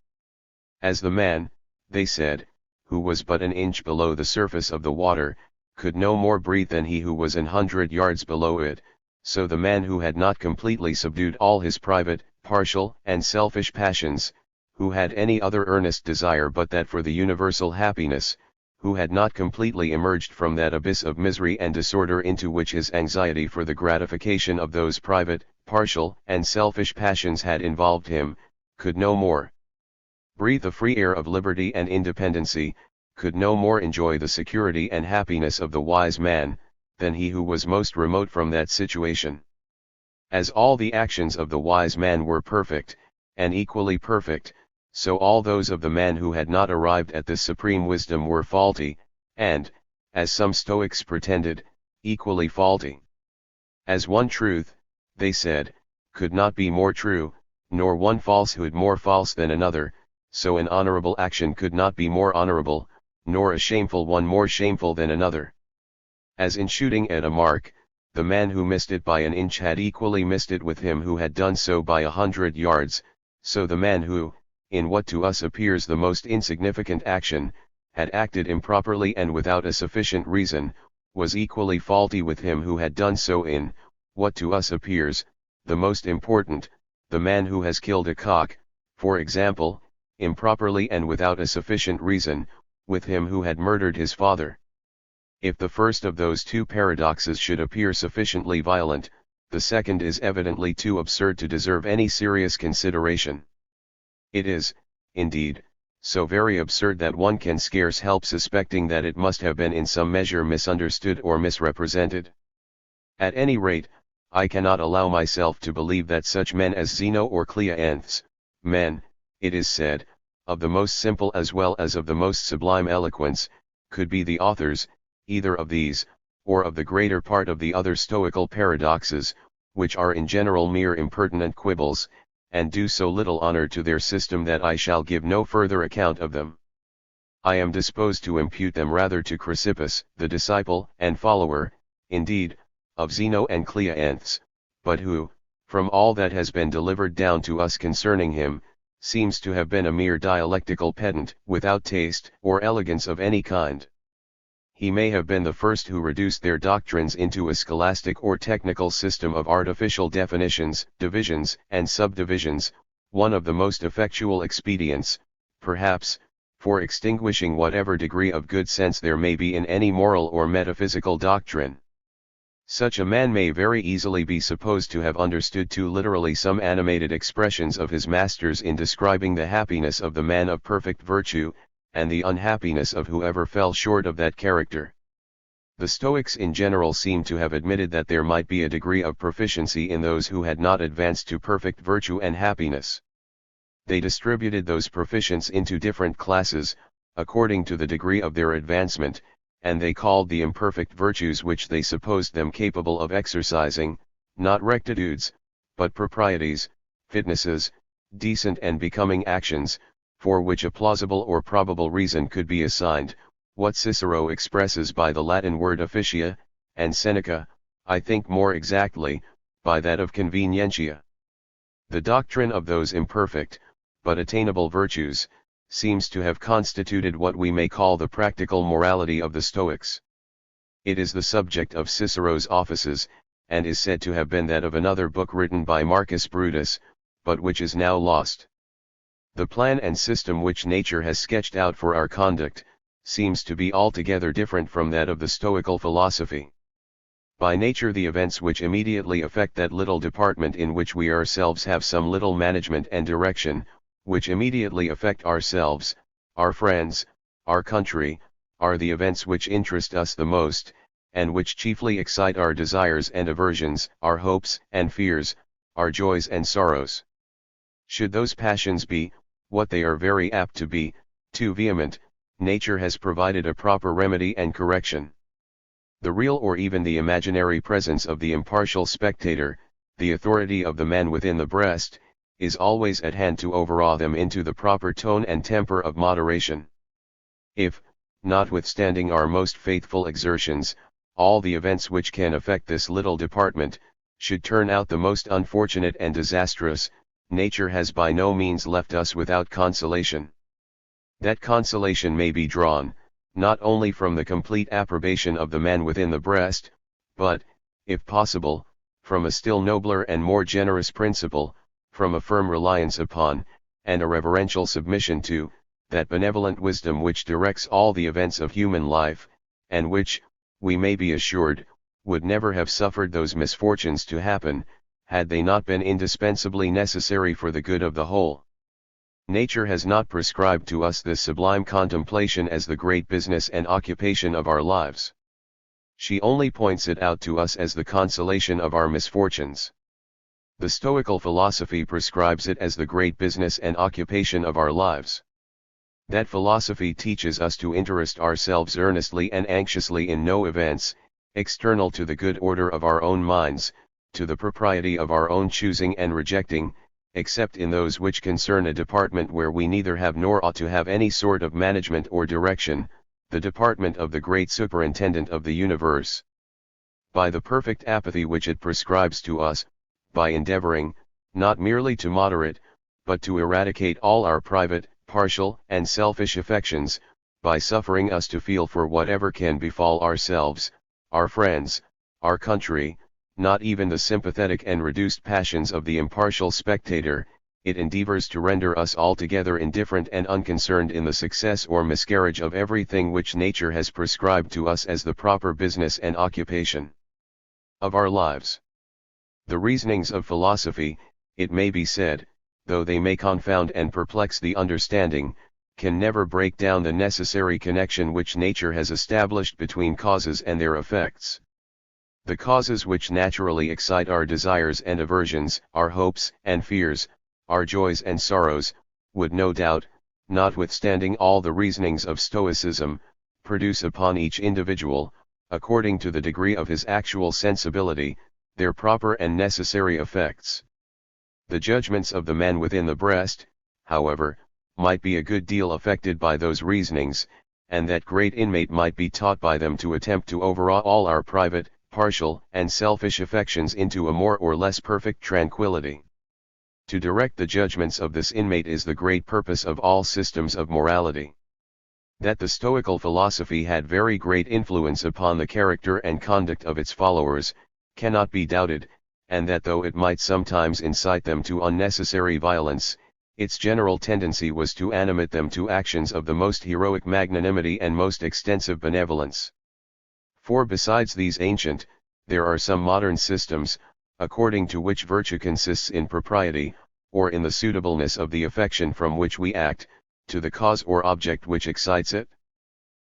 As the man, they said, who was but an inch below the surface of the water, could no more breathe than he who was 100 yards below it, so the man who had not completely subdued all his private, partial, and selfish passions, who had any other earnest desire but that for the universal happiness, who had not completely emerged from that abyss of misery and disorder into which his anxiety for the gratification of those private, partial, and selfish passions had involved him, could no more breathe the free air of liberty and independency, could no more enjoy the security and happiness of the wise man, than he who was most remote from that situation. As all the actions of the wise man were perfect, and equally perfect, so all those of the man who had not arrived at this supreme wisdom were faulty, and, as some Stoics pretended, equally faulty. As one truth, they said, could not be more true, nor one falsehood more false than another, so an honorable action could not be more honorable, nor a shameful one more shameful than another. As in shooting at a mark, the man who missed it by an inch had equally missed it with him who had done so by 100 yards, so the man who, in what to us appears the most insignificant action, had acted improperly and without a sufficient reason, was equally faulty with him who had done so in, what to us appears, the most important, the man who has killed a cock, for example, improperly and without a sufficient reason, with him who had murdered his father. If the first of those two paradoxes should appear sufficiently violent, the second is evidently too absurd to deserve any serious consideration. It is, indeed, so very absurd that one can scarce help suspecting that it must have been in some measure misunderstood or misrepresented. At any rate, I cannot allow myself to believe that such men as Zeno or Cleanthes, men, it is said, of the most simple as well as of the most sublime eloquence, could be the authors, either of these, or of the greater part of the other Stoical paradoxes, which are in general mere impertinent quibbles, and do so little honor to their system that I shall give no further account of them. I am disposed to impute them rather to Chrysippus, the disciple and follower, indeed, of Zeno and Cleanthes, but who, from all that has been delivered down to us concerning him, seems to have been a mere dialectical pedant, without taste or elegance of any kind. He may have been the first who reduced their doctrines into a scholastic or technical system of artificial definitions, divisions, and subdivisions, one of the most effectual expedients, perhaps, for extinguishing whatever degree of good sense there may be in any moral or metaphysical doctrine. Such a man may very easily be supposed to have understood too literally some animated expressions of his masters in describing the happiness of the man of perfect virtue, and the unhappiness of whoever fell short of that character. The Stoics in general seem to have admitted that there might be a degree of proficiency in those who had not advanced to perfect virtue and happiness. They distributed those proficients into different classes, according to the degree of their advancement, and they called the imperfect virtues which they supposed them capable of exercising, not rectitudes, but proprieties, fitnesses, decent and becoming actions, for which a plausible or probable reason could be assigned, what Cicero expresses by the Latin word officia, and Seneca, I think more exactly, by that of convenientia. The doctrine of those imperfect, but attainable virtues, seems to have constituted what we may call the practical morality of the Stoics. It is the subject of Cicero's Offices, and is said to have been that of another book written by Marcus Brutus, but which is now lost. The plan and system which nature has sketched out for our conduct, seems to be altogether different from that of the Stoical philosophy. By nature the events which immediately affect that little department in which we ourselves have some little management and direction, which immediately affect ourselves, our friends, our country, are the events which interest us the most, and which chiefly excite our desires and aversions, our hopes and fears, our joys and sorrows. Should those passions be, what they are very apt to be, too vehement, nature has provided a proper remedy and correction. The real or even the imaginary presence of the impartial spectator, the authority of the man within the breast, is always at hand to overawe them into the proper tone and temper of moderation. If, notwithstanding our most faithful exertions, all the events which can affect this little department, should turn out the most unfortunate and disastrous, nature has by no means left us without consolation. That consolation may be drawn, not only from the complete approbation of the man within the breast, but, if possible, from a still nobler and more generous principle, from a firm reliance upon, and a reverential submission to, that benevolent wisdom which directs all the events of human life, and which, we may be assured, would never have suffered those misfortunes to happen, had they not been indispensably necessary for the good of the whole. Nature has not prescribed to us this sublime contemplation as the great business and occupation of our lives. She only points it out to us as the consolation of our misfortunes. The Stoical philosophy prescribes it as the great business and occupation of our lives. That philosophy teaches us to interest ourselves earnestly and anxiously in no events, external to the good order of our own minds, to the propriety of our own choosing and rejecting, except in those which concern a department where we neither have nor ought to have any sort of management or direction, the department of the great superintendent of the universe. By the perfect apathy which it prescribes to us, by endeavoring, not merely to moderate, but to eradicate all our private, partial, and selfish affections, by suffering us to feel for whatever can befall ourselves, our friends, our country, not even the sympathetic and reduced passions of the impartial spectator, it endeavors to render us altogether indifferent and unconcerned in the success or miscarriage of everything which nature has prescribed to us as the proper business and occupation of our lives. The reasonings of philosophy, it may be said, though they may confound and perplex the understanding, can never break down the necessary connection which nature has established between causes and their effects. The causes which naturally excite our desires and aversions, our hopes and fears, our joys and sorrows, would no doubt, notwithstanding all the reasonings of Stoicism, produce upon each individual, according to the degree of his actual sensibility, their proper and necessary effects. The judgments of the man within the breast, however, might be a good deal affected by those reasonings, and that great inmate might be taught by them to attempt to overawe all our private, partial, and selfish affections into a more or less perfect tranquility. To direct the judgments of this inmate is the great purpose of all systems of morality. That the Stoical philosophy had very great influence upon the character and conduct of its followers, cannot be doubted, and that though it might sometimes incite them to unnecessary violence, its general tendency was to animate them to actions of the most heroic magnanimity and most extensive benevolence. For besides these ancient, there are some modern systems, according to which virtue consists in propriety, or in the suitableness of the affection from which we act, to the cause or object which excites it.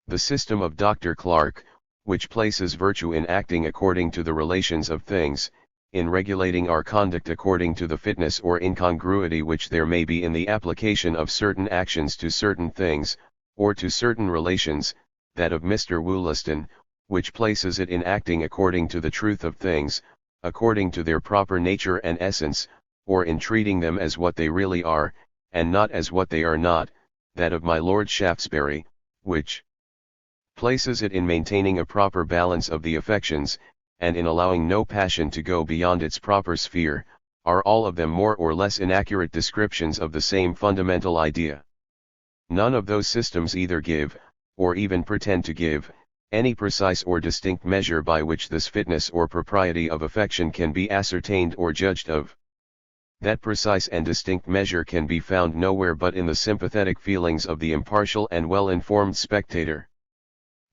The system of Dr. Clarke, which places virtue in acting according to the relations of things, in regulating our conduct according to the fitness or incongruity which there may be in the application of certain actions to certain things, or to certain relations, that of Mr. Wollaston, which places it in acting according to the truth of things, according to their proper nature and essence, or in treating them as what they really are, and not as what they are not, that of my Lord Shaftesbury, which places it in maintaining a proper balance of the affections, and in allowing no passion to go beyond its proper sphere, are all of them more or less inaccurate descriptions of the same fundamental idea. None of those systems either give, or even pretend to give, any precise or distinct measure by which this fitness or propriety of affection can be ascertained or judged of. That precise and distinct measure can be found nowhere but in the sympathetic feelings of the impartial and well-informed spectator.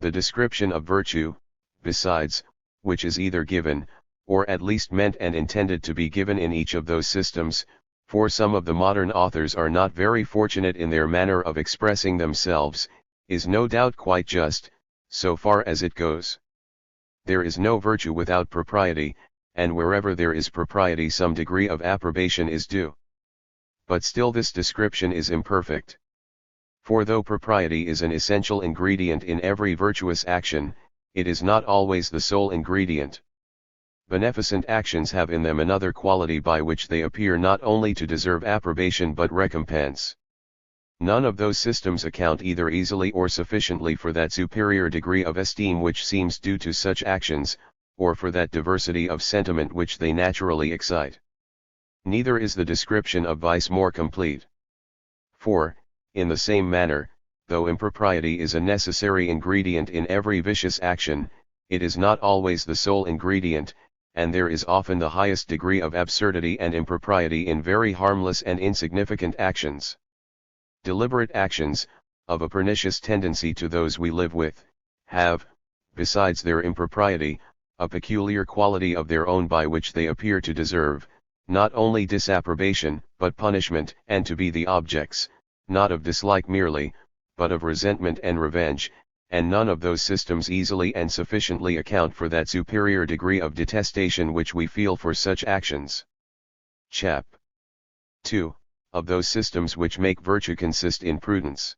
The description of virtue, besides, which is either given, or at least meant and intended to be given in each of those systems, for some of the modern authors are not very fortunate in their manner of expressing themselves, is no doubt quite just, so far as it goes. There is no virtue without propriety, and wherever there is propriety some degree of approbation is due. But still this description is imperfect. For though propriety is an essential ingredient in every virtuous action, it is not always the sole ingredient. Beneficent actions have in them another quality by which they appear not only to deserve approbation but recompense. None of those systems account either easily or sufficiently for that superior degree of esteem which seems due to such actions, or for that diversity of sentiment which they naturally excite. Neither is the description of vice more complete. For, in the same manner, though impropriety is a necessary ingredient in every vicious action, it is not always the sole ingredient, and there is often the highest degree of absurdity and impropriety in very harmless and insignificant actions. Deliberate actions, of a pernicious tendency to those we live with, have, besides their impropriety, a peculiar quality of their own by which they appear to deserve, not only disapprobation, but punishment, and to be the objects, not of dislike merely, but of resentment and revenge, and none of those systems easily and sufficiently account for that superior degree of detestation which we feel for such actions. Chap. 2. Of those systems which make virtue consist in prudence.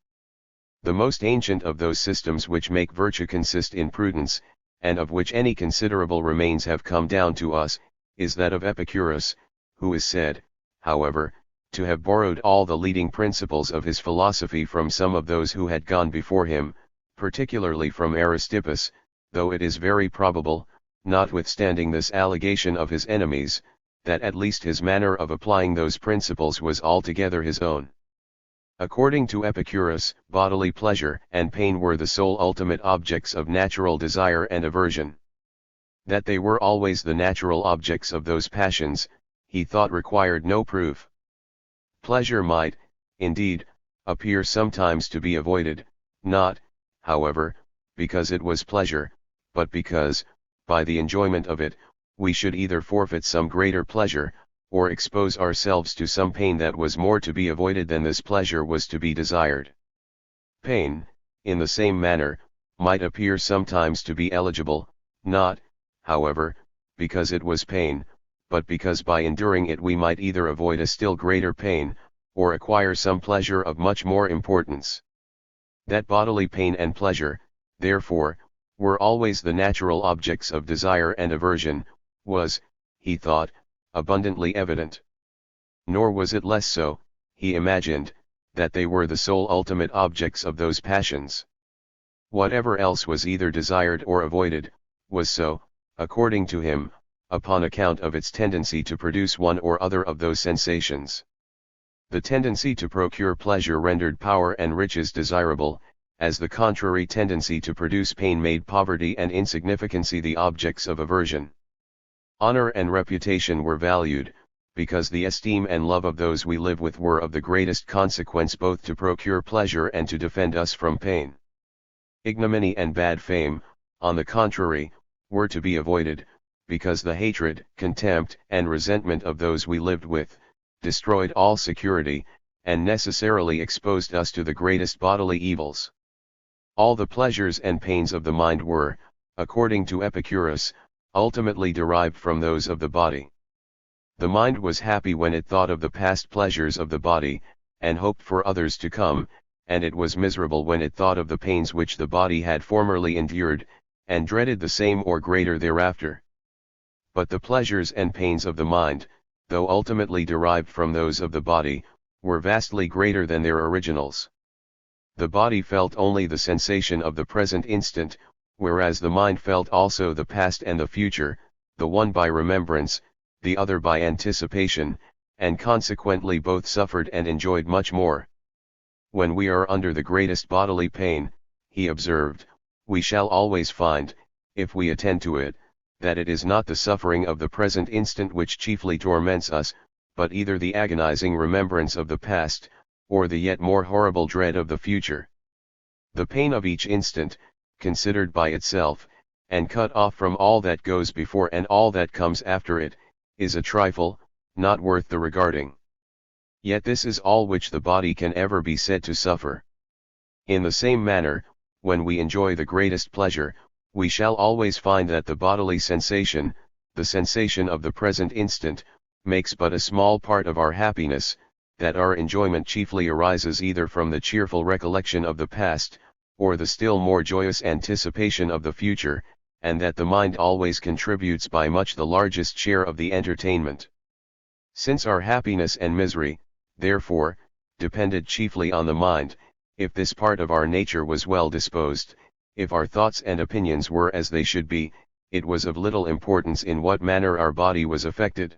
The most ancient of those systems which make virtue consist in prudence, and of which any considerable remains have come down to us, is that of Epicurus, who is said, however, to have borrowed all the leading principles of his philosophy from some of those who had gone before him, particularly from Aristippus, though it is very probable, notwithstanding this allegation of his enemies, that at least his manner of applying those principles was altogether his own. According to Epicurus, bodily pleasure and pain were the sole ultimate objects of natural desire and aversion. That they were always the natural objects of those passions, he thought required no proof. Pleasure might, indeed, appear sometimes to be avoided, not, however, because it was pleasure, but because, by the enjoyment of it, we should either forfeit some greater pleasure, or expose ourselves to some pain that was more to be avoided than this pleasure was to be desired. Pain, in the same manner, might appear sometimes to be eligible, not, however, because it was pain, but because by enduring it we might either avoid a still greater pain, or acquire some pleasure of much more importance. That bodily pain and pleasure, therefore, were always the natural objects of desire and aversion, was, he thought, abundantly evident. Nor was it less so, he imagined, that they were the sole ultimate objects of those passions. Whatever else was either desired or avoided, was so, according to him, upon account of its tendency to produce one or other of those sensations. The tendency to procure pleasure rendered power and riches desirable, as the contrary tendency to produce pain made poverty and insignificancy the objects of aversion. Honor and reputation were valued, because the esteem and love of those we live with were of the greatest consequence both to procure pleasure and to defend us from pain. Ignominy and bad fame, on the contrary, were to be avoided, because the hatred, contempt, and resentment of those we lived with, destroyed all security, and necessarily exposed us to the greatest bodily evils. All the pleasures and pains of the mind were, according to Epicurus, ultimately derived from those of the body. The mind was happy when it thought of the past pleasures of the body, and hoped for others to come, and it was miserable when it thought of the pains which the body had formerly endured, and dreaded the same or greater thereafter. But the pleasures and pains of the mind, though ultimately derived from those of the body, were vastly greater than their originals. The body felt only the sensation of the present instant, whereas the mind felt also the past and the future, the one by remembrance, the other by anticipation, and consequently both suffered and enjoyed much more. When we are under the greatest bodily pain, he observed, we shall always find, if we attend to it, that it is not the suffering of the present instant which chiefly torments us, but either the agonizing remembrance of the past, or the yet more horrible dread of the future. The pain of each instant, considered by itself, and cut off from all that goes before and all that comes after it, is a trifle, not worth the regarding. Yet this is all which the body can ever be said to suffer. In the same manner, when we enjoy the greatest pleasure, we shall always find that the bodily sensation, the sensation of the present instant, makes but a small part of our happiness, that our enjoyment chiefly arises either from the cheerful recollection of the past, or the still more joyous anticipation of the future, and that the mind always contributes by much the largest share of the entertainment. Since our happiness and misery, therefore, depended chiefly on the mind, if this part of our nature was well disposed, if our thoughts and opinions were as they should be, it was of little importance in what manner our body was affected.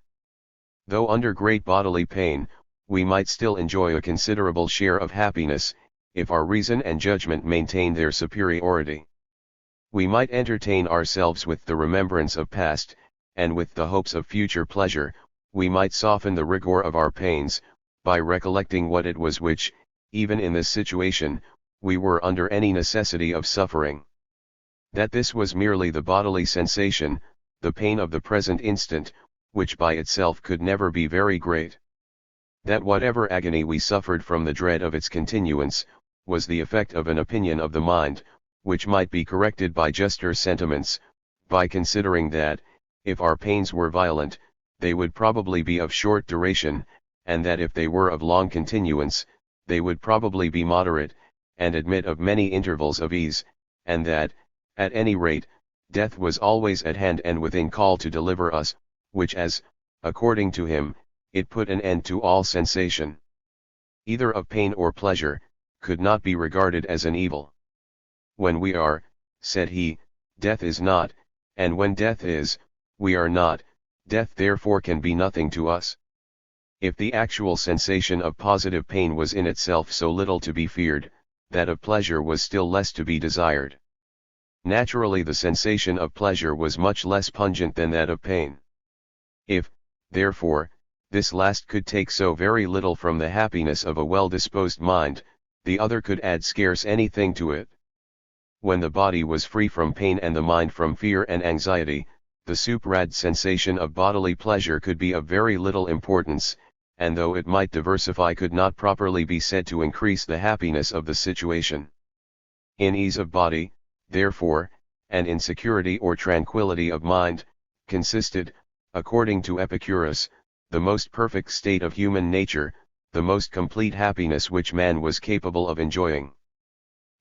Though under great bodily pain, we might still enjoy a considerable share of happiness, if our reason and judgment maintained their superiority. We might entertain ourselves with the remembrance of past, and with the hopes of future pleasure, we might soften the rigor of our pains, by recollecting what it was which, even in this situation, we were under any necessity of suffering. That this was merely the bodily sensation, the pain of the present instant, which by itself could never be very great. That whatever agony we suffered from the dread of its continuance, was the effect of an opinion of the mind, which might be corrected by juster sentiments, by considering that, if our pains were violent, they would probably be of short duration, and that if they were of long continuance, they would probably be moderate, and admit of many intervals of ease, and that, at any rate, death was always at hand and within call to deliver us, which as, according to him, it put an end to all sensation, either of pain or pleasure, could not be regarded as an evil. When we are, said he, death is not, and when death is, we are not, death therefore can be nothing to us. If the actual sensation of positive pain was in itself so little to be feared, that of pleasure was still less to be desired. Naturally the sensation of pleasure was much less pungent than that of pain. If, therefore, this last could take so very little from the happiness of a well-disposed mind, the other could add scarce anything to it. When the body was free from pain and the mind from fear and anxiety, the suprad sensation of bodily pleasure could be of very little importance, and though it might diversify could not properly be said to increase the happiness of the situation. In ease of body, therefore, and in security or tranquility of mind, consisted, according to Epicurus, the most perfect state of human nature, the most complete happiness which man was capable of enjoying.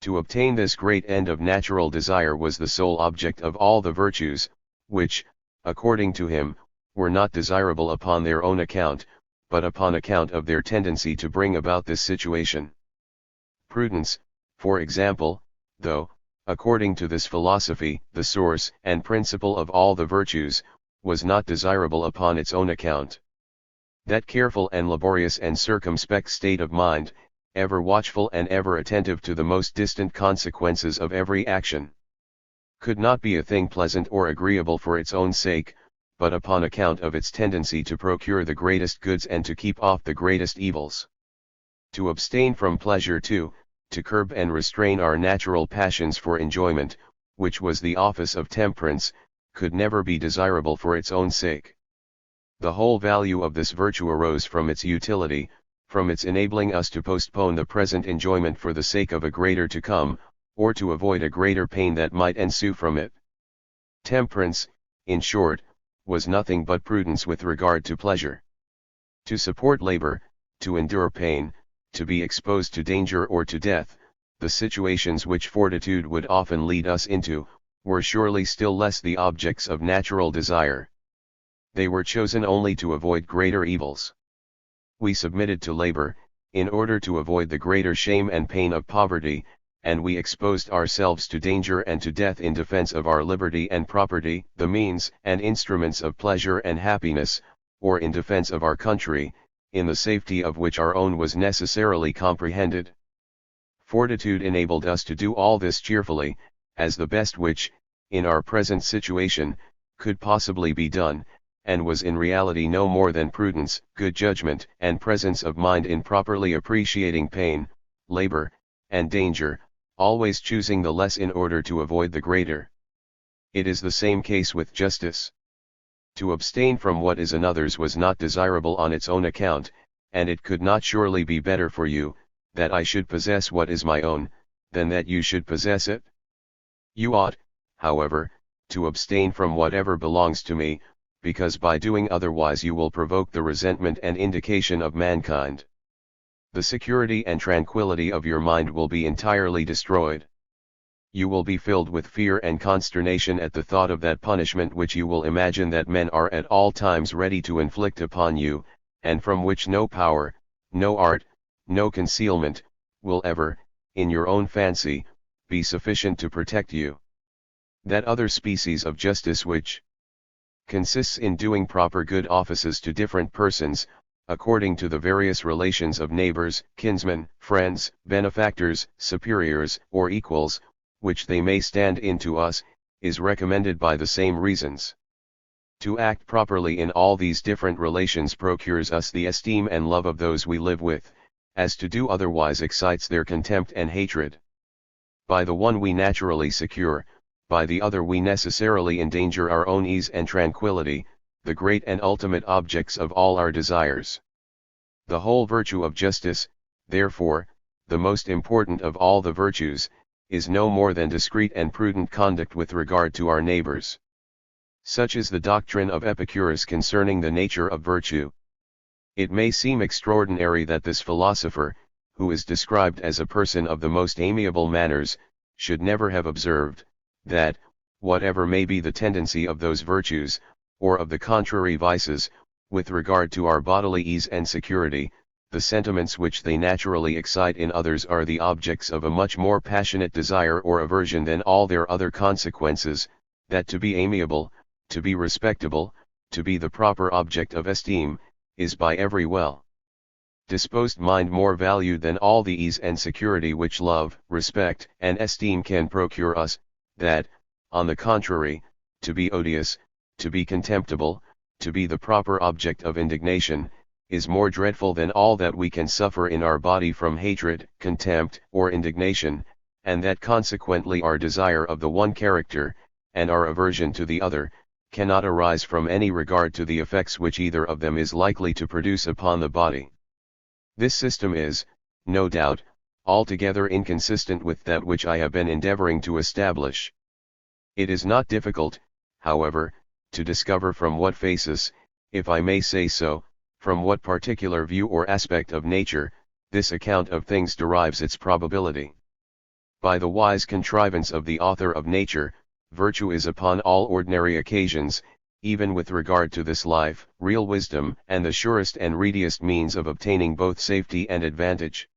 To obtain this great end of natural desire was the sole object of all the virtues, which, according to him, were not desirable upon their own account, but upon account of their tendency to bring about this situation. Prudence, for example, though, according to this philosophy, the source and principle of all the virtues, was not desirable upon its own account. That careful and laborious and circumspect state of mind, ever watchful and ever attentive to the most distant consequences of every action, could not be a thing pleasant or agreeable for its own sake, but upon account of its tendency to procure the greatest goods and to keep off the greatest evils. To abstain from pleasure too, to curb and restrain our natural passions for enjoyment, which was the office of temperance, could never be desirable for its own sake. The whole value of this virtue arose from its utility, from its enabling us to postpone the present enjoyment for the sake of a greater to come, or to avoid a greater pain that might ensue from it. Temperance, in short, was nothing but prudence with regard to pleasure. To support labor, to endure pain, to be exposed to danger or to death, the situations which fortitude would often lead us into, were surely still less the objects of natural desire. They were chosen only to avoid greater evils. We submitted to labor, in order to avoid the greater shame and pain of poverty, and we exposed ourselves to danger and to death in defense of our liberty and property, the means and instruments of pleasure and happiness, or in defense of our country, in the safety of which our own was necessarily comprehended. Fortitude enabled us to do all this cheerfully, as the best which, in our present situation, could possibly be done, and was in reality no more than prudence, good judgment, and presence of mind in properly appreciating pain, labor, and danger, always choosing the less in order to avoid the greater. It is the same case with justice. To abstain from what is another's was not desirable on its own account, and it could not surely be better for you, that I should possess what is my own, than that you should possess it. You ought, however, to abstain from whatever belongs to me, because by doing otherwise you will provoke the resentment and indignation of mankind. The security and tranquility of your mind will be entirely destroyed. You will be filled with fear and consternation at the thought of that punishment which you will imagine that men are at all times ready to inflict upon you, and from which no power, no art, no concealment, will ever, in your own fancy, be sufficient to protect you. That other species of justice which consists in doing proper good offices to different persons, according to the various relations of neighbors, kinsmen, friends, benefactors, superiors, or equals, which they may stand in to us, is recommended by the same reasons. To act properly in all these different relations procures us the esteem and love of those we live with, as to do otherwise excites their contempt and hatred. By the one we naturally secure, by the other we necessarily endanger our own ease and tranquility, the great and ultimate objects of all our desires. The whole virtue of justice, therefore, the most important of all the virtues, is no more than discreet and prudent conduct with regard to our neighbors. Such is the doctrine of Epicurus concerning the nature of virtue. It may seem extraordinary that this philosopher, who is described as a person of the most amiable manners, should never have observed, that, whatever may be the tendency of those virtues, or of the contrary vices, with regard to our bodily ease and security, the sentiments which they naturally excite in others are the objects of a much more passionate desire or aversion than all their other consequences, that to be amiable, to be respectable, to be the proper object of esteem, is by every well disposed mind more valued than all the ease and security which love, respect, and esteem can procure us, that, on the contrary, to be odious, to be contemptible, to be the proper object of indignation, is more dreadful than all that we can suffer in our body from hatred, contempt, or indignation, and that consequently our desire of the one character, and our aversion to the other, cannot arise from any regard to the effects which either of them is likely to produce upon the body. This system is, no doubt, altogether inconsistent with that which I have been endeavoring to establish. It is not difficult, however, to discover from what faces, if I may say so, from what particular view or aspect of nature, this account of things derives its probability. By the wise contrivance of the author of nature, virtue is upon all ordinary occasions, even with regard to this life, real wisdom and the surest and readiest means of obtaining both safety and advantage.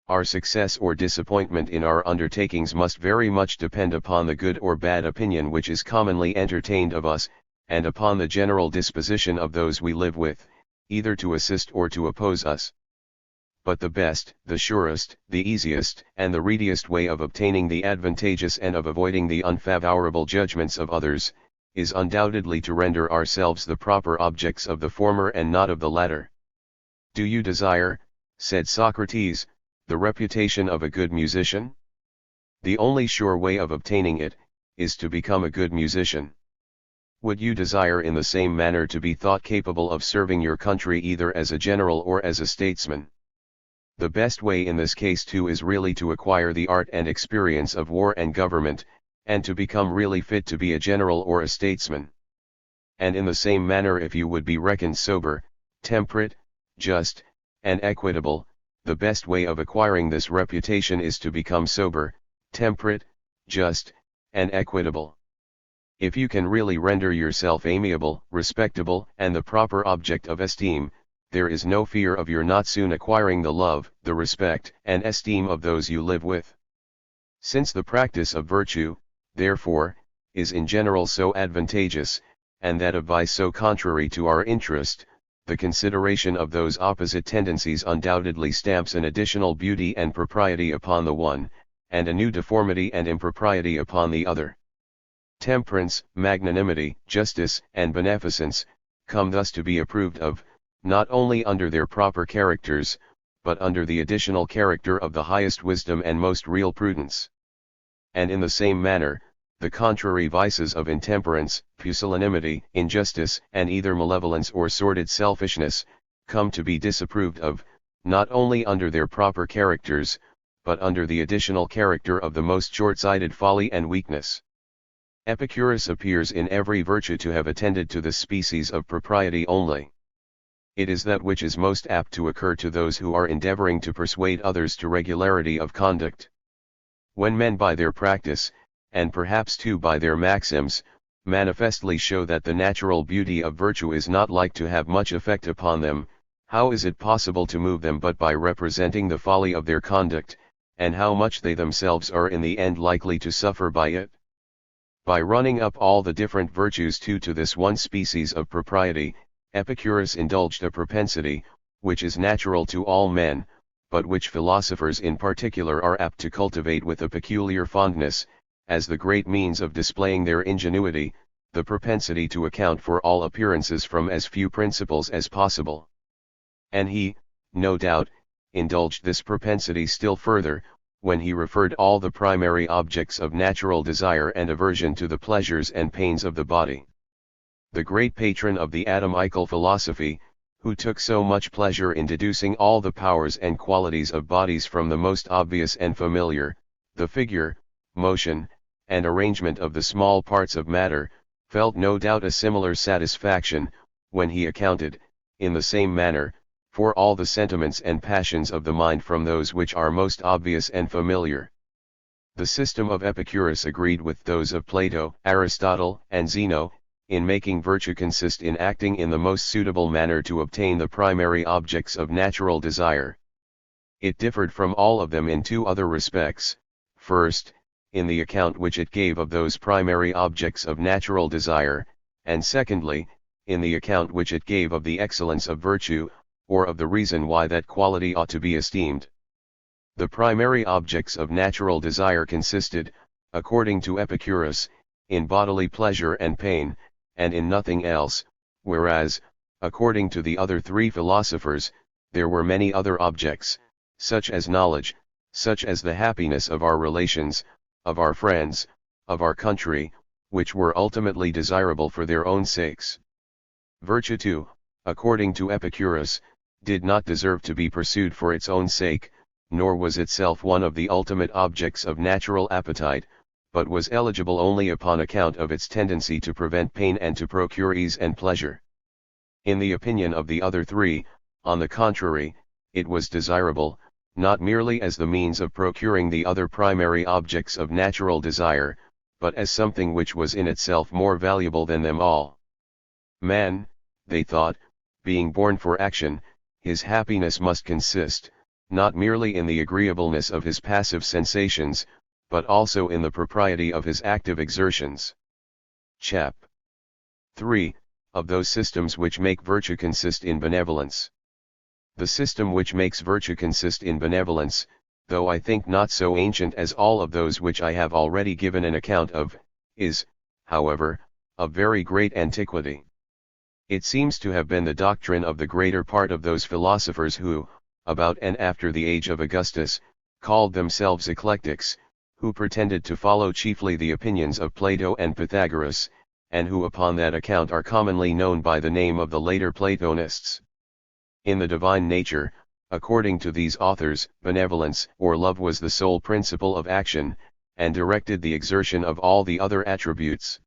Our success or disappointment in our undertakings must very much depend upon the good or bad opinion which is commonly entertained of us, and upon the general disposition of those we live with, either to assist or to oppose us. But the best, the surest, the easiest, and the readiest way of obtaining the advantageous and of avoiding the unfavorable judgments of others, is undoubtedly to render ourselves the proper objects of the former and not of the latter. Do you desire, said Socrates, the reputation of a good musician? The only sure way of obtaining it, is to become a good musician. Would you desire in the same manner to be thought capable of serving your country either as a general or as a statesman? The best way in this case too is really to acquire the art and experience of war and government, and to become really fit to be a general or a statesman. And in the same manner, if you would be reckoned sober, temperate, just, and equitable, the best way of acquiring this reputation is to become sober, temperate, just, and equitable. If you can really render yourself amiable, respectable, and the proper object of esteem, there is no fear of your not soon acquiring the love, the respect, and esteem of those you live with. Since the practice of virtue, therefore, is in general so advantageous, and that of vice so contrary to our interest, the consideration of those opposite tendencies undoubtedly stamps an additional beauty and propriety upon the one, and a new deformity and impropriety upon the other. Temperance, magnanimity, justice, and beneficence, come thus to be approved of, not only under their proper characters, but under the additional character of the highest wisdom and most real prudence. And in the same manner, the contrary vices of intemperance, pusillanimity, injustice, and either malevolence or sordid selfishness, come to be disapproved of, not only under their proper characters, but under the additional character of the most short-sighted folly and weakness. Epicurus appears in every virtue to have attended to this species of propriety only. It is that which is most apt to occur to those who are endeavoring to persuade others to regularity of conduct. When men by their practice, and perhaps too by their maxims, manifestly show that the natural beauty of virtue is not like to have much effect upon them, how is it possible to move them but by representing the folly of their conduct, and how much they themselves are in the end likely to suffer by it? By running up all the different virtues to this one species of propriety, Epicurus indulged a propensity, which is natural to all men, but which philosophers in particular are apt to cultivate with a peculiar fondness, as the great means of displaying their ingenuity, the propensity to account for all appearances from as few principles as possible. And he, no doubt, indulged this propensity still further, when he referred all the primary objects of natural desire and aversion to the pleasures and pains of the body. The great patron of the Atomical philosophy, who took so much pleasure in deducing all the powers and qualities of bodies from the most obvious and familiar, the figure, motion, and arrangement of the small parts of matter, felt no doubt a similar satisfaction, when he accounted, in the same manner, for all the sentiments and passions of the mind from those which are most obvious and familiar. The system of Epicurus agreed with those of Plato, Aristotle, and Zeno, in making virtue consist in acting in the most suitable manner to obtain the primary objects of natural desire. It differed from all of them in two other respects: first, in the account which it gave of those primary objects of natural desire, and secondly, in the account which it gave of the excellence of virtue, or of the reason why that quality ought to be esteemed. The primary objects of natural desire consisted, according to Epicurus, in bodily pleasure and pain, and in nothing else, whereas, according to the other three philosophers, there were many other objects, such as knowledge, such as the happiness of our relations, of our friends, of our country, which were ultimately desirable for their own sakes. Virtue too, according to Epicurus, did not deserve to be pursued for its own sake, nor was itself one of the ultimate objects of natural appetite, but was eligible only upon account of its tendency to prevent pain and to procure ease and pleasure. In the opinion of the other three, on the contrary, it was desirable, not merely as the means of procuring the other primary objects of natural desire, but as something which was in itself more valuable than them all. Man, they thought, being born for action, his happiness must consist, not merely in the agreeableness of his passive sensations, but also in the propriety of his active exertions. Chap. 3. Of those systems which make virtue consist in benevolence. The system which makes virtue consist in benevolence, though I think not so ancient as all of those which I have already given an account of, is, however, of very great antiquity. It seems to have been the doctrine of the greater part of those philosophers who, about and after the age of Augustus, called themselves eclectics, who pretended to follow chiefly the opinions of Plato and Pythagoras, and who upon that account are commonly known by the name of the later Platonists. In the divine nature, according to these authors, benevolence or love was the sole principle of action, and directed the exertion of all the other attributes.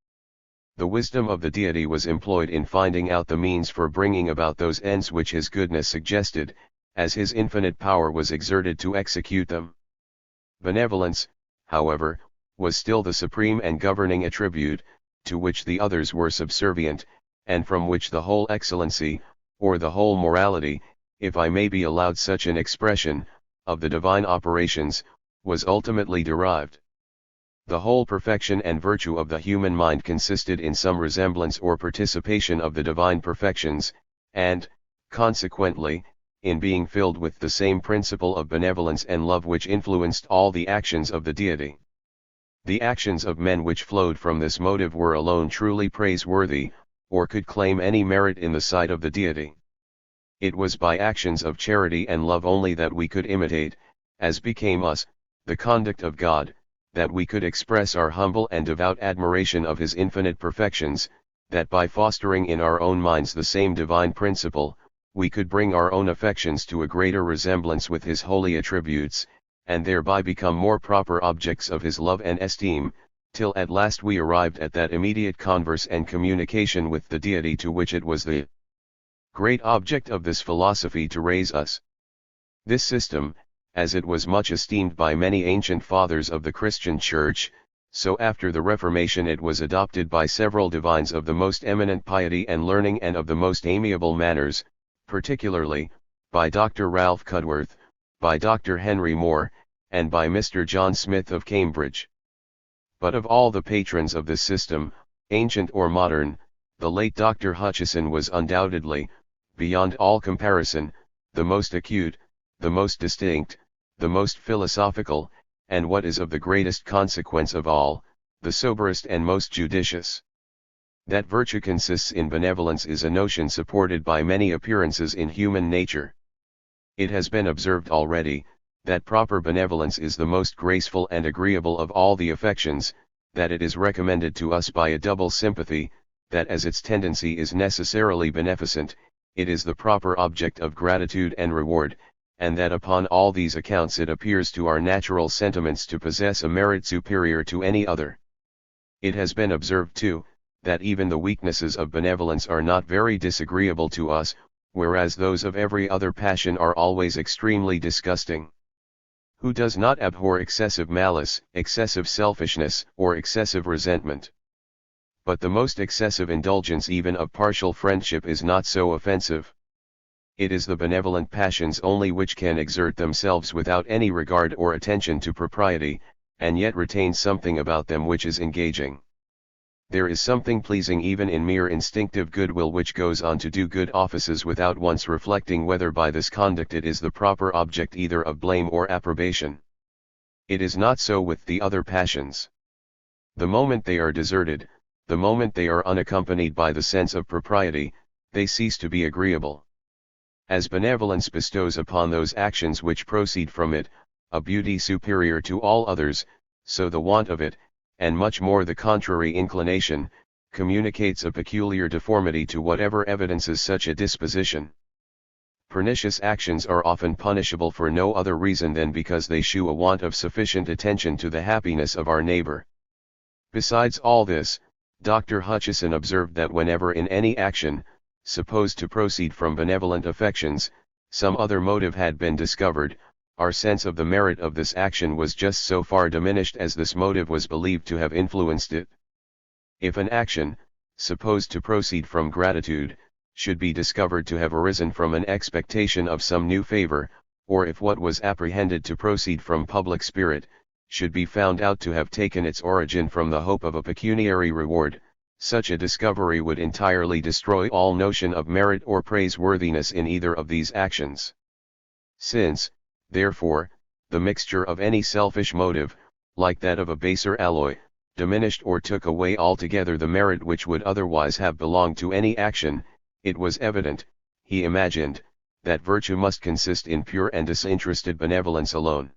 The wisdom of the deity was employed in finding out the means for bringing about those ends which his goodness suggested, as his infinite power was exerted to execute them. Benevolence, however, was still the supreme and governing attribute, to which the others were subservient, and from which the whole excellency, or the whole morality, if I may be allowed such an expression, of the divine operations, was ultimately derived. The whole perfection and virtue of the human mind consisted in some resemblance or participation of the divine perfections, and, consequently, in being filled with the same principle of benevolence and love which influenced all the actions of the deity. The actions of men which flowed from this motive were alone truly praiseworthy, or could claim any merit in the sight of the deity. It was by actions of charity and love only that we could imitate, as became us, the conduct of God, that we could express our humble and devout admiration of his infinite perfections, that by fostering in our own minds the same divine principle, we could bring our own affections to a greater resemblance with his holy attributes, and thereby become more proper objects of his love and esteem, till at last we arrived at that immediate converse and communication with the deity to which it was the great object of this philosophy to raise us. This system, as it was much esteemed by many ancient fathers of the Christian Church, so after the Reformation it was adopted by several divines of the most eminent piety and learning and of the most amiable manners, particularly, by Dr. Ralph Cudworth, by Dr. Henry Moore, and by Mr. John Smith of Cambridge. But of all the patrons of this system, ancient or modern, the late Dr. Hutcheson was undoubtedly, beyond all comparison, the most acute, the most distinct, the most philosophical, and what is of the greatest consequence of all, the soberest and most judicious. That virtue consists in benevolence is a notion supported by many appearances in human nature. It has been observed already, that proper benevolence is the most graceful and agreeable of all the affections, that it is recommended to us by a double sympathy, that as its tendency is necessarily beneficent, it is the proper object of gratitude and reward, and that upon all these accounts it appears to our natural sentiments to possess a merit superior to any other. It has been observed too, that even the weaknesses of benevolence are not very disagreeable to us, whereas those of every other passion are always extremely disgusting. Who does not abhor excessive malice, excessive selfishness, or excessive resentment? But the most excessive indulgence even of partial friendship is not so offensive. It is the benevolent passions only which can exert themselves without any regard or attention to propriety, and yet retain something about them which is engaging. There is something pleasing even in mere instinctive goodwill which goes on to do good offices without once reflecting whether by this conduct it is the proper object either of blame or approbation. It is not so with the other passions. The moment they are deserted, the moment they are unaccompanied by the sense of propriety, they cease to be agreeable. As benevolence bestows upon those actions which proceed from it, a beauty superior to all others, so the want of it, and much more the contrary inclination, communicates a peculiar deformity to whatever evidences such a disposition. Pernicious actions are often punishable for no other reason than because they shew a want of sufficient attention to the happiness of our neighbor. Besides all this, Dr. Hutcheson observed that whenever in any action, supposed to proceed from benevolent affections, some other motive had been discovered, our sense of the merit of this action was just so far diminished as this motive was believed to have influenced it. If an action, supposed to proceed from gratitude, should be discovered to have arisen from an expectation of some new favor, or if what was apprehended to proceed from public spirit, should be found out to have taken its origin from the hope of a pecuniary reward, such a discovery would entirely destroy all notion of merit or praiseworthiness in either of these actions. Since, therefore, the mixture of any selfish motive, like that of a baser alloy, diminished or took away altogether the merit which would otherwise have belonged to any action, it was evident, he imagined, that virtue must consist in pure and disinterested benevolence alone.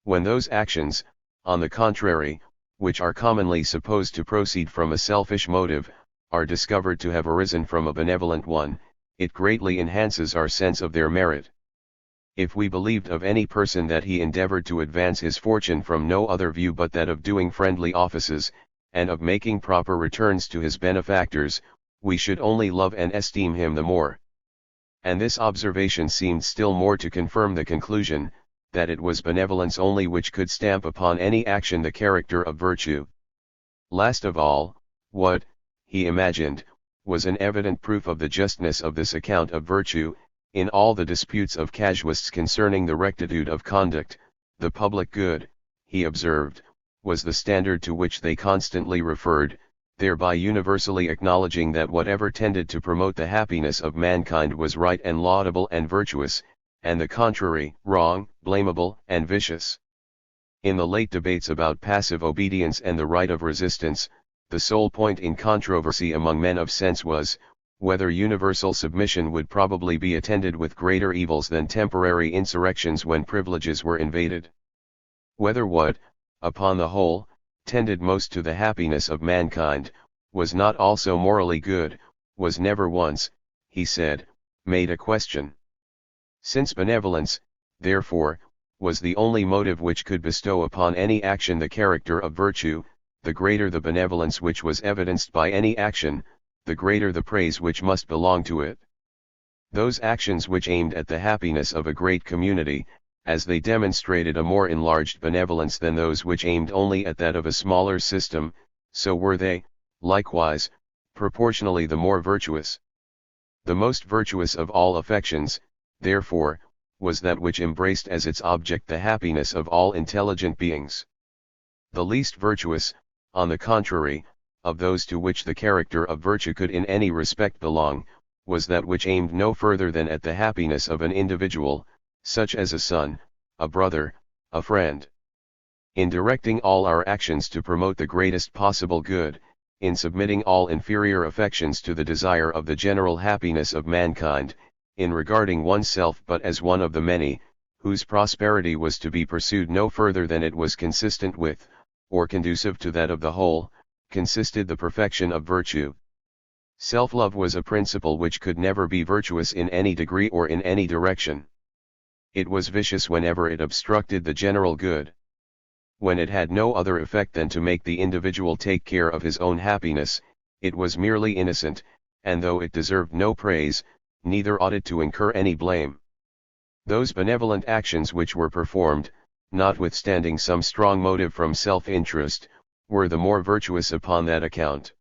When those actions, on the contrary, which are commonly supposed to proceed from a selfish motive, are discovered to have arisen from a benevolent one, it greatly enhances our sense of their merit. If we believed of any person that he endeavored to advance his fortune from no other view but that of doing friendly offices, and of making proper returns to his benefactors, we should only love and esteem him the more. And this observation seemed still more to confirm the conclusion, that it was benevolence only which could stamp upon any action the character of virtue. Last of all, what, he imagined, was an evident proof of the justness of this account of virtue, in all the disputes of casuists concerning the rectitude of conduct, the public good, he observed, was the standard to which they constantly referred, thereby universally acknowledging that whatever tended to promote the happiness of mankind was right and laudable and virtuous, and the contrary, wrong, blamable, and vicious. In the late debates about passive obedience and the right of resistance, the sole point in controversy among men of sense was, whether universal submission would probably be attended with greater evils than temporary insurrections when privileges were invaded. Whether what, upon the whole, tended most to the happiness of mankind, was not also morally good, was never once, he said, made a question. Since benevolence, therefore, was the only motive which could bestow upon any action the character of virtue, the greater the benevolence which was evidenced by any action, the greater the praise which must belong to it. Those actions which aimed at the happiness of a great community, as they demonstrated a more enlarged benevolence than those which aimed only at that of a smaller system, so were they, likewise, proportionally the more virtuous. The most virtuous of all affections, therefore, was that which embraced as its object the happiness of all intelligent beings. The least virtuous, on the contrary, of those to which the character of virtue could in any respect belong, was that which aimed no further than at the happiness of an individual, such as a son, a brother, a friend. In directing all our actions to promote the greatest possible good, in submitting all inferior affections to the desire of the general happiness of mankind, in regarding oneself but as one of the many, whose prosperity was to be pursued no further than it was consistent with, or conducive to that of the whole, consisted the perfection of virtue. Self-love was a principle which could never be virtuous in any degree or in any direction. It was vicious whenever it obstructed the general good. When it had no other effect than to make the individual take care of his own happiness, it was merely innocent, and though it deserved no praise, neither ought it to incur any blame. Those benevolent actions which were performed, notwithstanding some strong motive from self-interest, were the more virtuous upon that account.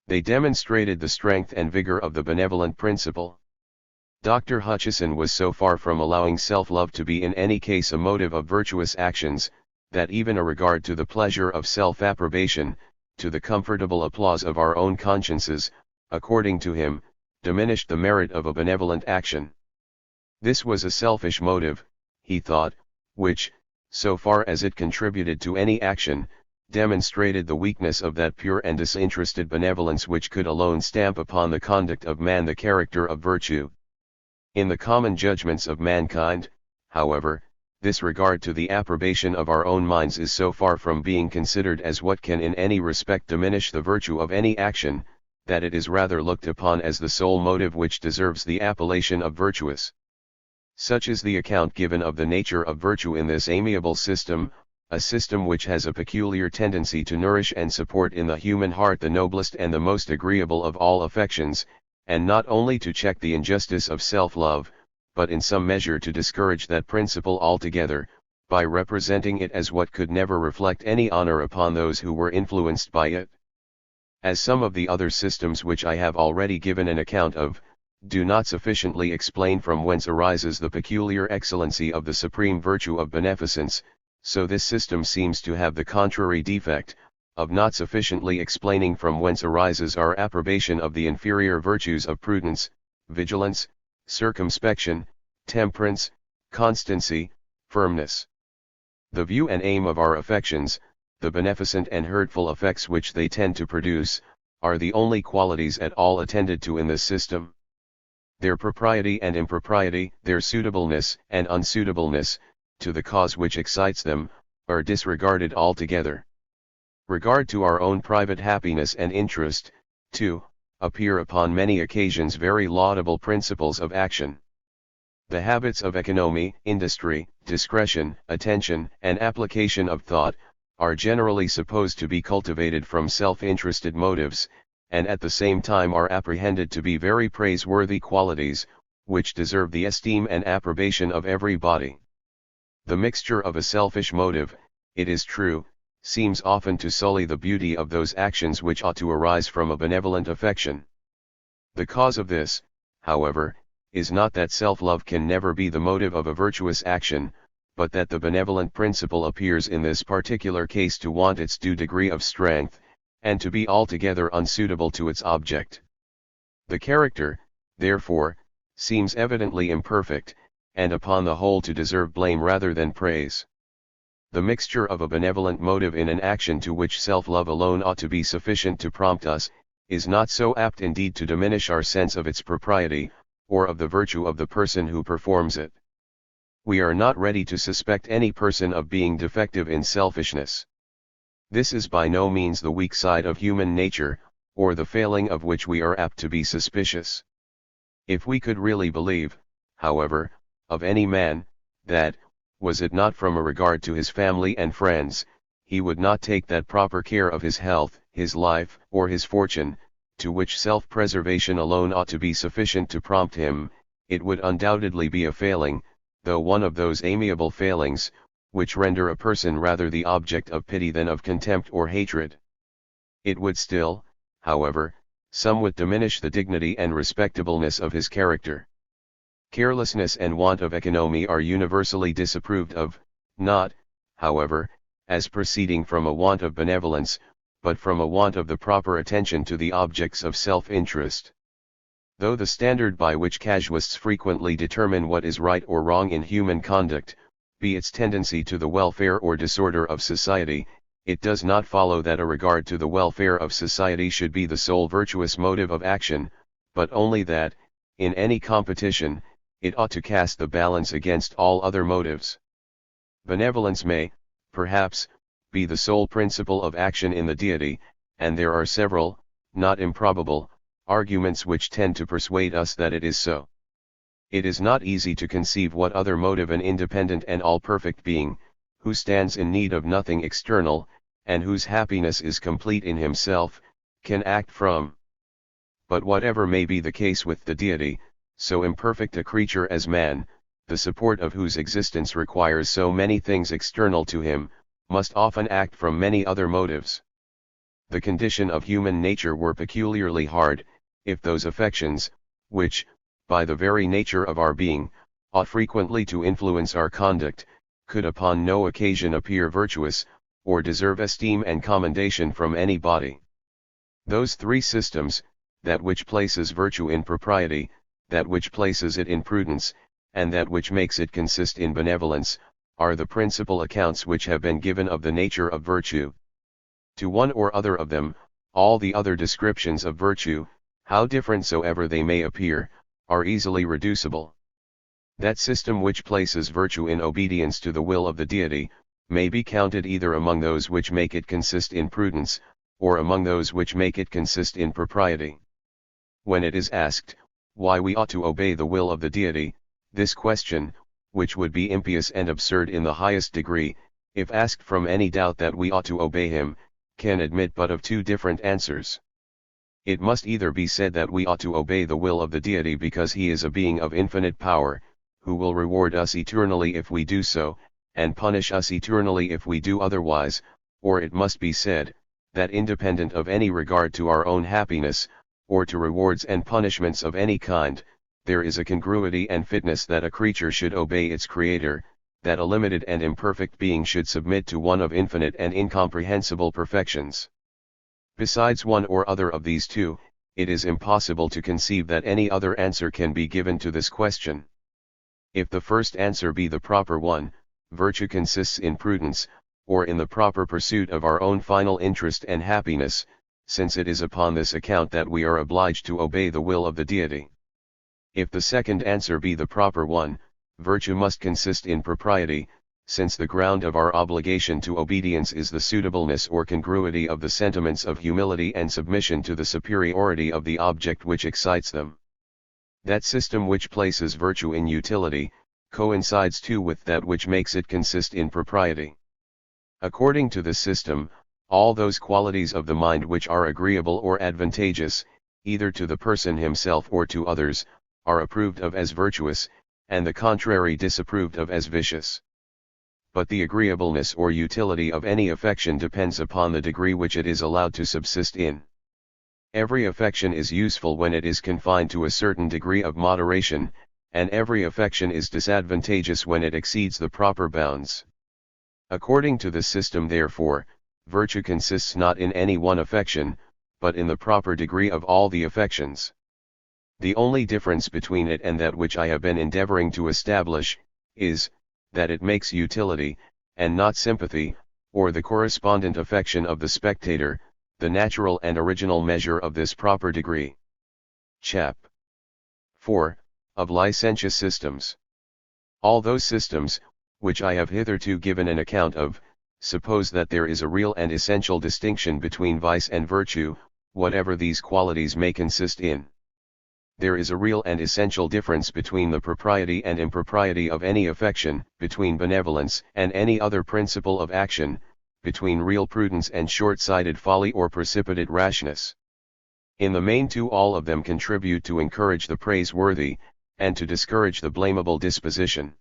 They demonstrated the strength and vigor of the benevolent principle. Dr. Hutchison was so far from allowing self-love to be in any case a motive of virtuous actions, that even a regard to the pleasure of self-approbation, to the comfortable applause of our own consciences, according to him, diminished the merit of a benevolent action. This was a selfish motive, he thought, which, so far as it contributed to any action, demonstrated the weakness of that pure and disinterested benevolence which could alone stamp upon the conduct of man the character of virtue. In the common judgments of mankind, however, this regard to the approbation of our own minds is so far from being considered as what can in any respect diminish the virtue of any action, that it is rather looked upon as the sole motive which deserves the appellation of virtuous. Such is the account given of the nature of virtue in this amiable system, a system which has a peculiar tendency to nourish and support in the human heart the noblest and the most agreeable of all affections, and not only to check the injustice of self-love, but in some measure to discourage that principle altogether, by representing it as what could never reflect any honor upon those who were influenced by it. As some of the other systems which I have already given an account of, do not sufficiently explain from whence arises the peculiar excellency of the supreme virtue of beneficence, so this system seems to have the contrary defect, of not sufficiently explaining from whence arises our approbation of the inferior virtues of prudence, vigilance, circumspection, temperance, constancy, firmness. The view and aim of our affections, the beneficent and hurtful effects which they tend to produce, are the only qualities at all attended to in this system. Their propriety and impropriety, their suitableness and unsuitableness, to the cause which excites them, are disregarded altogether. Regard to our own private happiness and interest, too, appear upon many occasions very laudable principles of action. The habits of economy, industry, discretion, attention, and application of thought, are generally supposed to be cultivated from self-interested motives, and at the same time are apprehended to be very praiseworthy qualities, which deserve the esteem and approbation of everybody. The mixture of a selfish motive, it is true, seems often to sully the beauty of those actions which ought to arise from a benevolent affection. The cause of this, however, is not that self-love can never be the motive of a virtuous action, but that the benevolent principle appears in this particular case to want its due degree of strength, and to be altogether unsuitable to its object. The character, therefore, seems evidently imperfect, and upon the whole to deserve blame rather than praise. The mixture of a benevolent motive in an action to which self-love alone ought to be sufficient to prompt us, is not so apt indeed to diminish our sense of its propriety, or of the virtue of the person who performs it. We are not ready to suspect any person of being defective in selfishness. This is by no means the weak side of human nature, or the failing of which we are apt to be suspicious. If we could really believe, however, of any man, that, was it not from a regard to his family and friends, he would not take that proper care of his health, his life, or his fortune, to which self-preservation alone ought to be sufficient to prompt him, it would undoubtedly be a failing, though one of those amiable failings, which render a person rather the object of pity than of contempt or hatred. It would still, however, somewhat diminish the dignity and respectableness of his character. Carelessness and want of economy are universally disapproved of, not, however, as proceeding from a want of benevolence, but from a want of the proper attention to the objects of self-interest. Though the standard by which casuists frequently determine what is right or wrong in human conduct, be its tendency to the welfare or disorder of society, it does not follow that a regard to the welfare of society should be the sole virtuous motive of action, but only that, in any competition, it ought to cast the balance against all other motives. Benevolence may, perhaps, be the sole principle of action in the deity, and there are several, not improbable, arguments which tend to persuade us that it is so. It is not easy to conceive what other motive an independent and all-perfect being, who stands in need of nothing external, and whose happiness is complete in himself, can act from. But whatever may be the case with the deity, so imperfect a creature as man, the support of whose existence requires so many things external to him, must often act from many other motives. The condition of human nature were peculiarly hard, if those affections, which, by the very nature of our being, ought frequently to influence our conduct, could upon no occasion appear virtuous, or deserve esteem and commendation from any body. Those three systems, that which places virtue in propriety, that which places it in prudence, and that which makes it consist in benevolence, are the principal accounts which have been given of the nature of virtue. To one or other of them, all the other descriptions of virtue, how different soever they may appear, are easily reducible. That system which places virtue in obedience to the will of the deity, may be counted either among those which make it consist in prudence, or among those which make it consist in propriety. When it is asked, why we ought to obey the will of the deity, this question, which would be impious and absurd in the highest degree, if asked from any doubt that we ought to obey him, can admit but of two different answers. It must either be said that we ought to obey the will of the deity because he is a being of infinite power, who will reward us eternally if we do so, and punish us eternally if we do otherwise, or it must be said, that independent of any regard to our own happiness, or to rewards and punishments of any kind, there is a congruity and fitness that a creature should obey its Creator, that a limited and imperfect being should submit to one of infinite and incomprehensible perfections. Besides one or other of these two, it is impossible to conceive that any other answer can be given to this question. If the first answer be the proper one, virtue consists in prudence, or in the proper pursuit of our own final interest and happiness, since it is upon this account that we are obliged to obey the will of the deity. If the second answer be the proper one, virtue must consist in propriety, since the ground of our obligation to obedience is the suitableness or congruity of the sentiments of humility and submission to the superiority of the object which excites them. That system which places virtue in utility, coincides too with that which makes it consist in propriety. According to this system, all those qualities of the mind which are agreeable or advantageous, either to the person himself or to others, are approved of as virtuous, and the contrary disapproved of as vicious. But the agreeableness or utility of any affection depends upon the degree which it is allowed to subsist in. Every affection is useful when it is confined to a certain degree of moderation, and every affection is disadvantageous when it exceeds the proper bounds. According to this system, therefore, virtue consists not in any one affection, but in the proper degree of all the affections. The only difference between it and that which I have been endeavoring to establish, is, that it makes utility, and not sympathy, or the correspondent affection of the spectator, the natural and original measure of this proper degree. Chap. 4. Of licentious systems. All those systems, which I have hitherto given an account of, suppose that there is a real and essential distinction between vice and virtue, whatever these qualities may consist in. There is a real and essential difference between the propriety and impropriety of any affection, between benevolence and any other principle of action, between real prudence and short-sighted folly or precipitate rashness. In the main too, all of them contribute to encourage the praiseworthy, and to discourage the blamable disposition.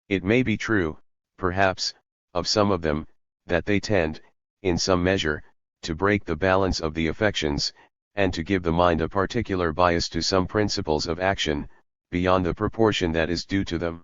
It may be true, perhaps, of some of them, that they tend, in some measure, to break the balance of the affections, and to give the mind a particular bias to some principles of action, beyond the proportion that is due to them.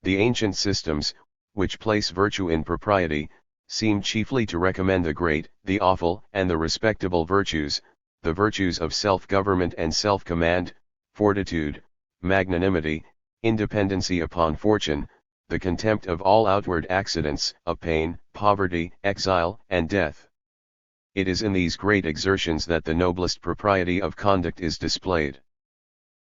The ancient systems, which place virtue in propriety, seem chiefly to recommend the great, the awful, and the respectable virtues, the virtues of self-government and self-command, fortitude, magnanimity, independency upon fortune, the contempt of all outward accidents, of pain, poverty, exile, and death. It is in these great exertions that the noblest propriety of conduct is displayed.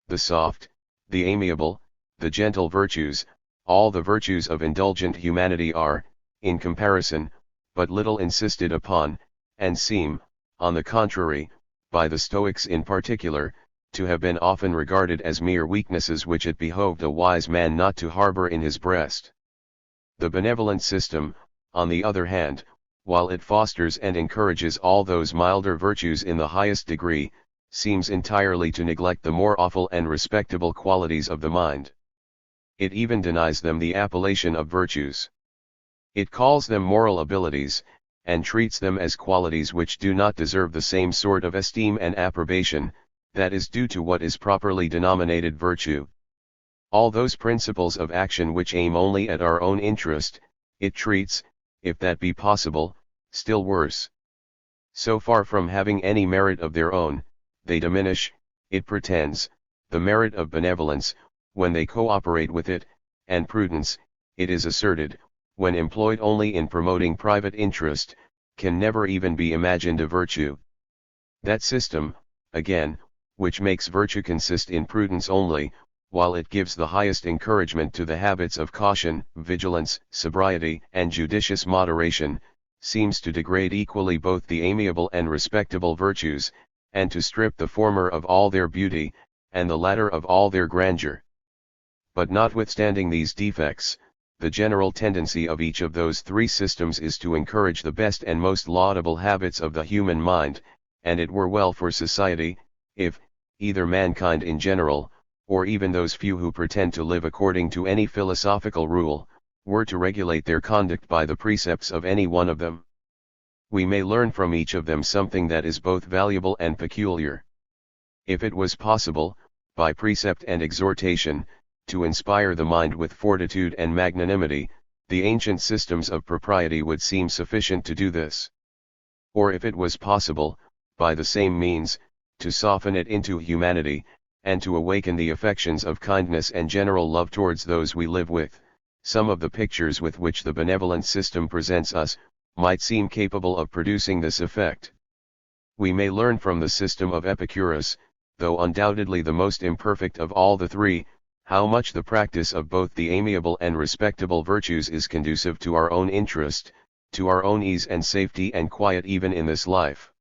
The soft, the amiable, the gentle virtues, all the virtues of indulgent humanity are, in comparison, but little insisted upon, and seem, on the contrary, by the Stoics in particular, to have been often regarded as mere weaknesses which it behoved a wise man not to harbor in his breast. The benevolent system, on the other hand, while it fosters and encourages all those milder virtues in the highest degree, seems entirely to neglect the more awful and respectable qualities of the mind. It even denies them the appellation of virtues. It calls them moral abilities, and treats them as qualities which do not deserve the same sort of esteem and approbation, that is due to what is properly denominated virtue. All those principles of action which aim only at our own interest, it treats, if that be possible, still worse. So far from having any merit of their own, they diminish, it pretends, the merit of benevolence, when they cooperate with it, and prudence, it is asserted, when employed only in promoting private interest, can never even be imagined a virtue. That system, again, which makes virtue consist in prudence only, while it gives the highest encouragement to the habits of caution, vigilance, sobriety, and judicious moderation, seems to degrade equally both the amiable and respectable virtues, and to strip the former of all their beauty, and the latter of all their grandeur. But notwithstanding these defects, the general tendency of each of those three systems is to encourage the best and most laudable habits of the human mind, and it were well for society, if, either mankind in general, or even those few who pretend to live according to any philosophical rule, were to regulate their conduct by the precepts of any one of them. We may learn from each of them something that is both valuable and peculiar. If it was possible, by precept and exhortation, to inspire the mind with fortitude and magnanimity, the ancient systems of propriety would seem sufficient to do this. Or if it was possible, by the same means, to soften it into humanity, and to awaken the affections of kindness and general love towards those we live with, some of the pictures with which the benevolent system presents us, might seem capable of producing this effect. We may learn from the system of Epicurus, though undoubtedly the most imperfect of all the three, how much the practice of both the amiable and respectable virtues is conducive to our own interest, to our own ease and safety and quiet even in this life.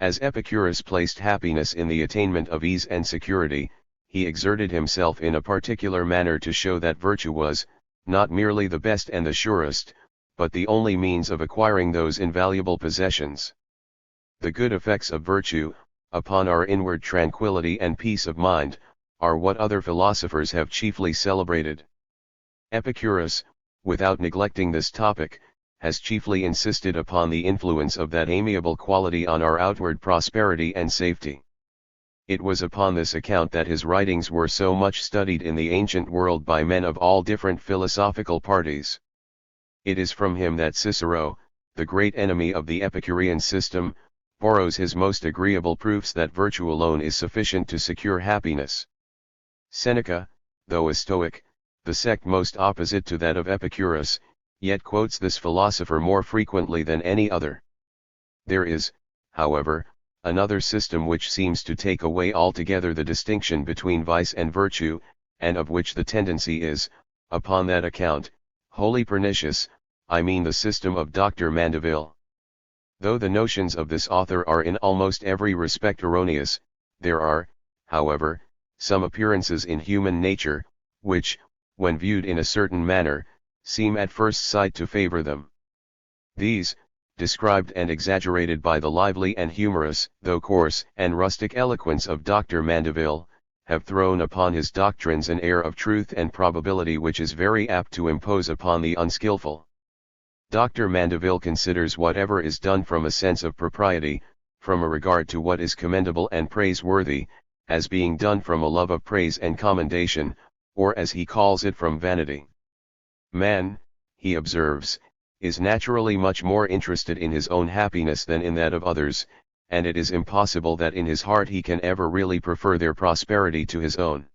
As Epicurus placed happiness in the attainment of ease and security, he exerted himself in a particular manner to show that virtue was, not merely the best and the surest, but the only means of acquiring those invaluable possessions. The good effects of virtue, upon our inward tranquility and peace of mind, are what other philosophers have chiefly celebrated. Epicurus, without neglecting this topic, has chiefly insisted upon the influence of that amiable quality on our outward prosperity and safety. It was upon this account that his writings were so much studied in the ancient world by men of all different philosophical parties. It is from him that Cicero, the great enemy of the Epicurean system, borrows his most agreeable proofs that virtue alone is sufficient to secure happiness. Seneca, though a Stoic, the sect most opposite to that of Epicurus, yet quotes this philosopher more frequently than any other. There is, however, another system which seems to take away altogether the distinction between vice and virtue, and of which the tendency is, upon that account, wholly pernicious, I mean the system of Dr. Mandeville. Though the notions of this author are in almost every respect erroneous, there are, however, some appearances in human nature, which, when viewed in a certain manner, seem at first sight to favor them. These, described and exaggerated by the lively and humorous, though coarse and rustic eloquence of Dr. Mandeville, have thrown upon his doctrines an air of truth and probability which is very apt to impose upon the unskillful. Dr. Mandeville considers whatever is done from a sense of propriety, from a regard to what is commendable and praiseworthy, as being done from a love of praise and commendation, or as he calls it from vanity. Man, he observes, is naturally much more interested in his own happiness than in that of others, and it is impossible that in his heart he can ever really prefer their prosperity to his own.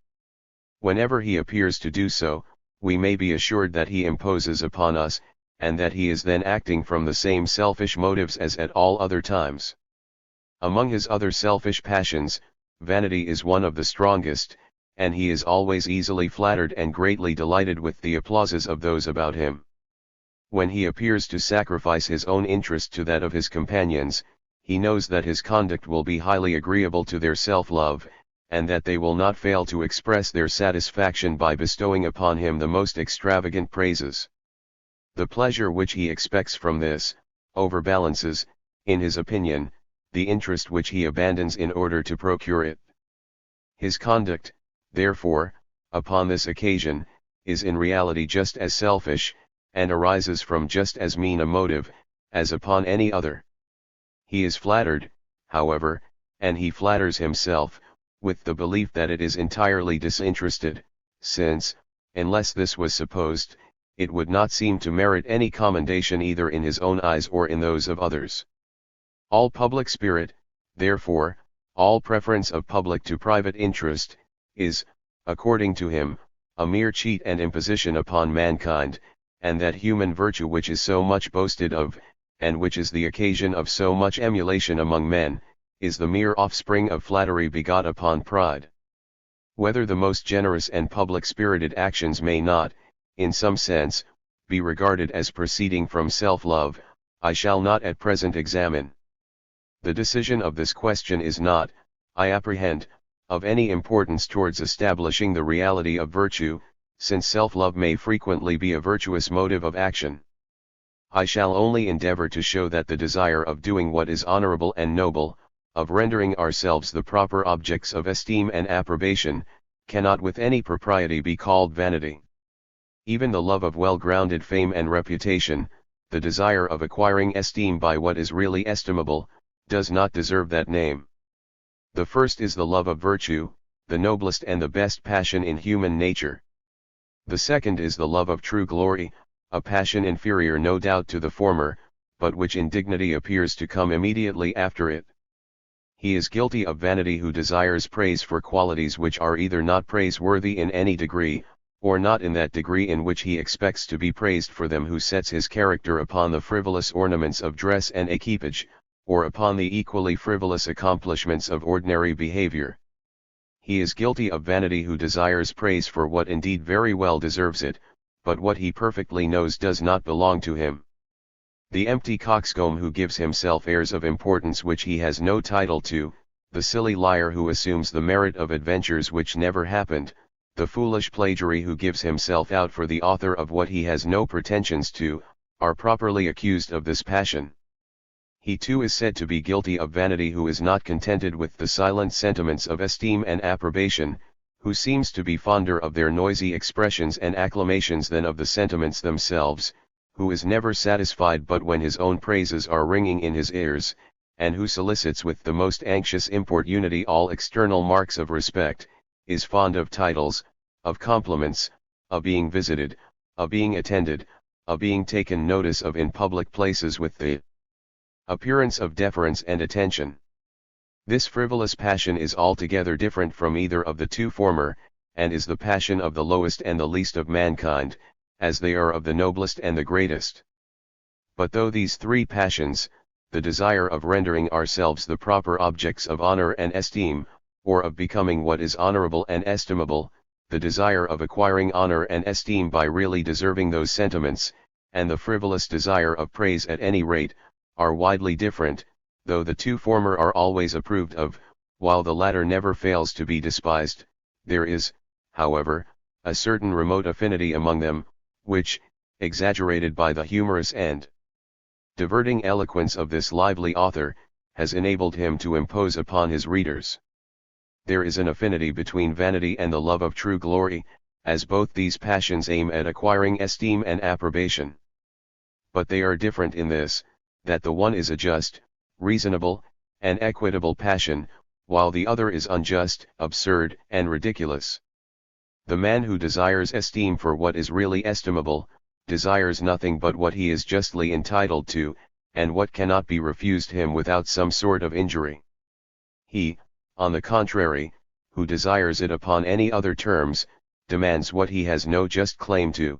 Whenever he appears to do so, we may be assured that he imposes upon us, and that he is then acting from the same selfish motives as at all other times. Among his other selfish passions, vanity is one of the strongest, and he is always easily flattered and greatly delighted with the applauses of those about him. When he appears to sacrifice his own interest to that of his companions, he knows that his conduct will be highly agreeable to their self-love, and that they will not fail to express their satisfaction by bestowing upon him the most extravagant praises. The pleasure which he expects from this, overbalances, in his opinion, the interest which he abandons in order to procure it. His conduct, therefore, upon this occasion, is in reality just as selfish, and arises from just as mean a motive, as upon any other. He is flattered, however, and he flatters himself, with the belief that it is entirely disinterested, since, unless this was supposed, it would not seem to merit any commendation either in his own eyes or in those of others. All public spirit, therefore, all preference of public to private interest, is, according to him, a mere cheat and imposition upon mankind, and that human virtue which is so much boasted of, and which is the occasion of so much emulation among men, is the mere offspring of flattery begot upon pride. Whether the most generous and public-spirited actions may not, in some sense, be regarded as proceeding from self-love, I shall not at present examine. The decision of this question is not, I apprehend, of any importance towards establishing the reality of virtue, since self-love may frequently be a virtuous motive of action. I shall only endeavor to show that the desire of doing what is honorable and noble, of rendering ourselves the proper objects of esteem and approbation, cannot with any propriety be called vanity. Even the love of well-grounded fame and reputation, the desire of acquiring esteem by what is really estimable, does not deserve that name. The first is the love of virtue, the noblest and the best passion in human nature. The second is the love of true glory, a passion inferior no doubt to the former, but which in dignity appears to come immediately after it. He is guilty of vanity who desires praise for qualities which are either not praiseworthy in any degree, or not in that degree in which he expects to be praised for them, who sets his character upon the frivolous ornaments of dress and equipage, or upon the equally frivolous accomplishments of ordinary behavior. He is guilty of vanity who desires praise for what indeed very well deserves it, but what he perfectly knows does not belong to him. The empty coxcomb who gives himself airs of importance which he has no title to, the silly liar who assumes the merit of adventures which never happened, the foolish plagiary who gives himself out for the author of what he has no pretensions to, are properly accused of this passion. He too is said to be guilty of vanity who is not contented with the silent sentiments of esteem and approbation, who seems to be fonder of their noisy expressions and acclamations than of the sentiments themselves, who is never satisfied but when his own praises are ringing in his ears, and who solicits with the most anxious importunity all external marks of respect, is fond of titles, of compliments, of being visited, of being attended, of being taken notice of in public places with the appearance of deference and attention. This frivolous passion is altogether different from either of the two former, and is the passion of the lowest and the least of mankind, as they are of the noblest and the greatest. But though these three passions, the desire of rendering ourselves the proper objects of honor and esteem, or of becoming what is honorable and estimable, the desire of acquiring honor and esteem by really deserving those sentiments, and the frivolous desire of praise at any rate, are widely different, though the two former are always approved of, while the latter never fails to be despised, there is, however, a certain remote affinity among them, which, exaggerated by the humorous and diverting eloquence of this lively author, has enabled him to impose upon his readers. There is an affinity between vanity and the love of true glory, as both these passions aim at acquiring esteem and approbation. But they are different in this, that the one is a just, reasonable, and equitable passion, while the other is unjust, absurd, and ridiculous. The man who desires esteem for what is really estimable, desires nothing but what he is justly entitled to, and what cannot be refused him without some sort of injury. He, on the contrary, who desires it upon any other terms, demands what he has no just claim to.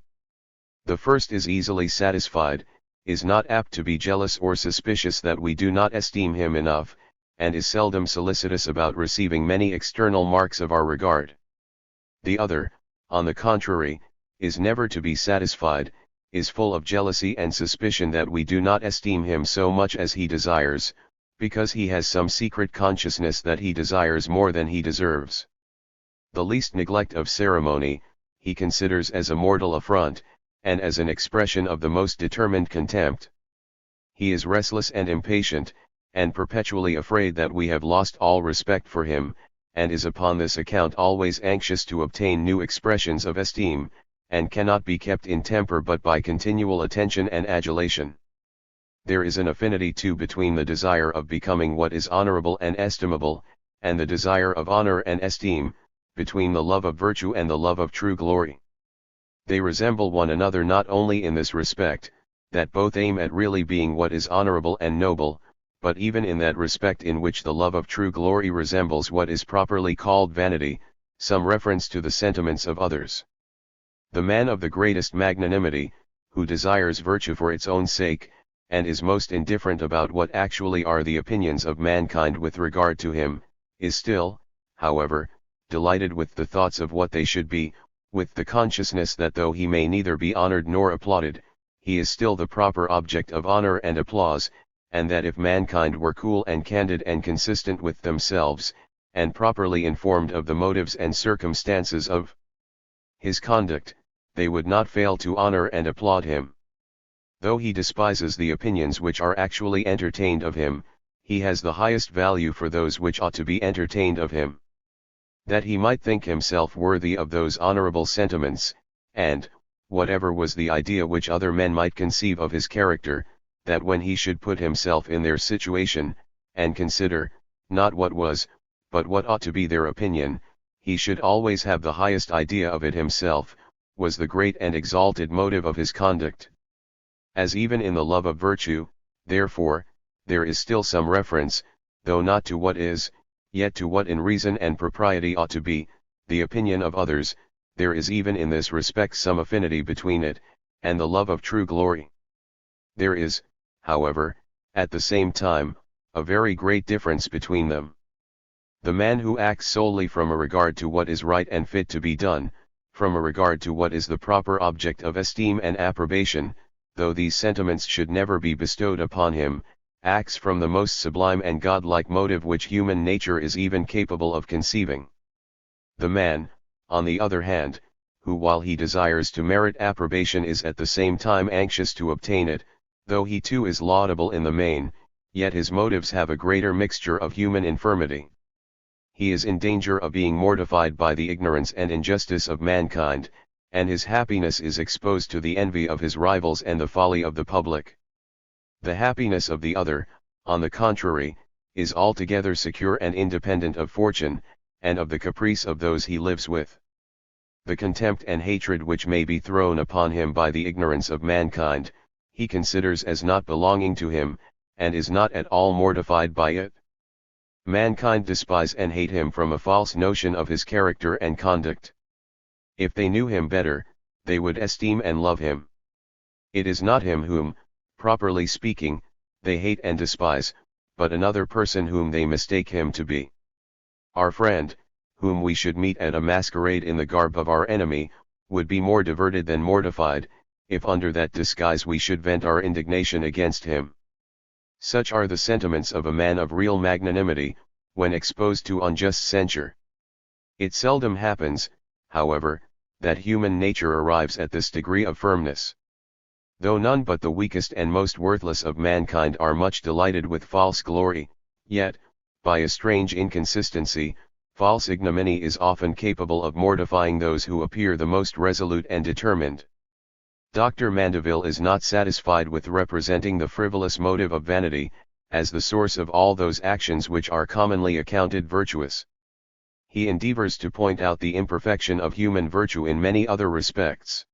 The first is easily satisfied, is not apt to be jealous or suspicious that we do not esteem him enough, and is seldom solicitous about receiving many external marks of our regard. The other, on the contrary, is never to be satisfied, is full of jealousy and suspicion that we do not esteem him so much as he desires, because he has some secret consciousness that he desires more than he deserves. The least neglect of ceremony, he considers as a mortal affront, and as an expression of the most determined contempt. He is restless and impatient, and perpetually afraid that we have lost all respect for him, and is upon this account always anxious to obtain new expressions of esteem, and cannot be kept in temper but by continual attention and adulation. There is an affinity too between the desire of becoming what is honorable and estimable, and the desire of honor and esteem, between the love of virtue and the love of true glory. They resemble one another not only in this respect, that both aim at really being what is honorable and noble, but even in that respect in which the love of true glory resembles what is properly called vanity, some reference to the sentiments of others. The man of the greatest magnanimity, who desires virtue for its own sake, and is most indifferent about what actually are the opinions of mankind with regard to him, is still, however, delighted with the thoughts of what they should be, with the consciousness that though he may neither be honored nor applauded, he is still the proper object of honor and applause, and that if mankind were cool and candid and consistent with themselves, and properly informed of the motives and circumstances of his conduct, they would not fail to honor and applaud him. Though he despises the opinions which are actually entertained of him, he has the highest value for those which ought to be entertained of him. That he might think himself worthy of those honorable sentiments, and, whatever was the idea which other men might conceive of his character, that when he should put himself in their situation, and consider, not what was, but what ought to be their opinion, he should always have the highest idea of it himself, was the great and exalted motive of his conduct. As even in the love of virtue, therefore, there is still some reference, though not to what is, yet to what in reason and propriety ought to be, the opinion of others, there is even in this respect some affinity between it, and the love of true glory. There is, however, at the same time, a very great difference between them. The man who acts solely from a regard to what is right and fit to be done, from a regard to what is the proper object of esteem and approbation, though these sentiments should never be bestowed upon him, acts from the most sublime and godlike motive which human nature is even capable of conceiving. The man, on the other hand, who while he desires to merit approbation is at the same time anxious to obtain it, though he too is laudable in the main, yet his motives have a greater mixture of human infirmity. He is in danger of being mortified by the ignorance and injustice of mankind, and his happiness is exposed to the envy of his rivals and the folly of the public. The happiness of the other, on the contrary, is altogether secure and independent of fortune, and of the caprice of those he lives with. The contempt and hatred which may be thrown upon him by the ignorance of mankind, he considers as not belonging to him, and is not at all mortified by it. Mankind despise and hate him from a false notion of his character and conduct. If they knew him better, they would esteem and love him. It is not him whom, properly speaking, they hate and despise, but another person whom they mistake him to be. Our friend, whom we should meet at a masquerade in the garb of our enemy, would be more diverted than mortified, if under that disguise we should vent our indignation against him. Such are the sentiments of a man of real magnanimity, when exposed to unjust censure. It seldom happens, however, that human nature arrives at this degree of firmness. Though none but the weakest and most worthless of mankind are much delighted with false glory, yet, by a strange inconsistency, false ignominy is often capable of mortifying those who appear the most resolute and determined. Dr. Mandeville is not satisfied with representing the frivolous motive of vanity, as the source of all those actions which are commonly accounted virtuous. He endeavors to point out the imperfection of human virtue in many other respects.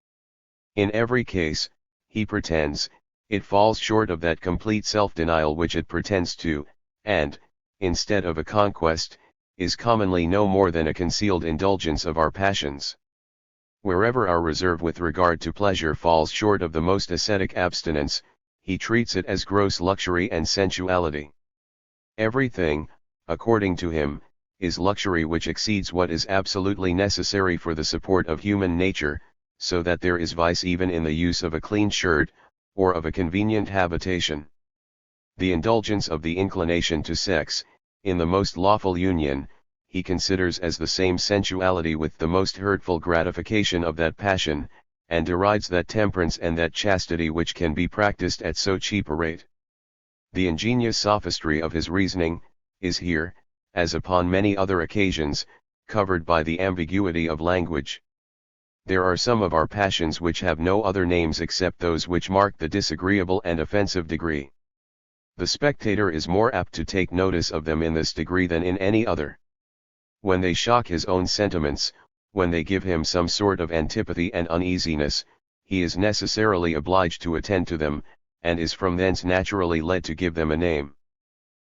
In every case, he pretends, it falls short of that complete self-denial which it pretends to, and, instead of a conquest, is commonly no more than a concealed indulgence of our passions. Wherever our reserve with regard to pleasure falls short of the most ascetic abstinence, he treats it as gross luxury and sensuality. Everything, according to him, is luxury which exceeds what is absolutely necessary for the support of human nature, so that there is vice even in the use of a clean shirt, or of a convenient habitation. The indulgence of the inclination to sex, in the most lawful union, he considers as the same sensuality with the most hurtful gratification of that passion, and derides that temperance and that chastity which can be practiced at so cheap a rate. The ingenious sophistry of his reasoning, is here, as upon many other occasions, covered by the ambiguity of language. There are some of our passions which have no other names except those which mark the disagreeable and offensive degree. The spectator is more apt to take notice of them in this degree than in any other. When they shock his own sentiments, when they give him some sort of antipathy and uneasiness, he is necessarily obliged to attend to them, and is from thence naturally led to give them a name.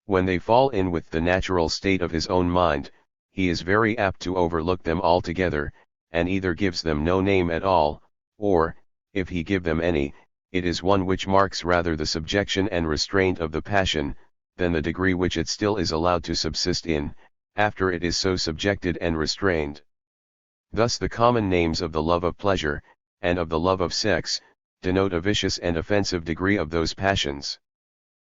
When they fall in with the natural state of his own mind, he is very apt to overlook them altogether, and either gives them no name at all, or, if he give them any, it is one which marks rather the subjection and restraint of the passion, than the degree which it still is allowed to subsist in, after it is so subjected and restrained. Thus the common names of the love of pleasure, and of the love of sex, denote a vicious and offensive degree of those passions.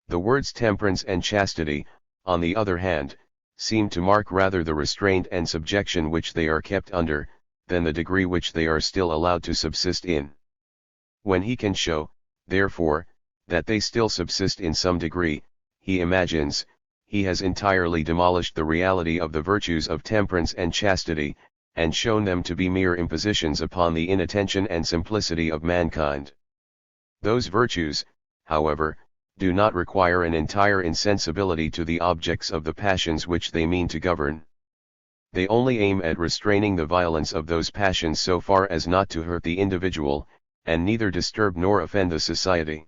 The words temperance and chastity, on the other hand, seem to mark rather the restraint and subjection which they are kept under, than the degree which they are still allowed to subsist in. When he can show, therefore, that they still subsist in some degree, he imagines, he has entirely demolished the reality of the virtues of temperance and chastity, and shown them to be mere impositions upon the inattention and simplicity of mankind. Those virtues, however, do not require an entire insensibility to the objects of the passions which they mean to govern. They only aim at restraining the violence of those passions so far as not to hurt the individual, and neither disturb nor offend the society.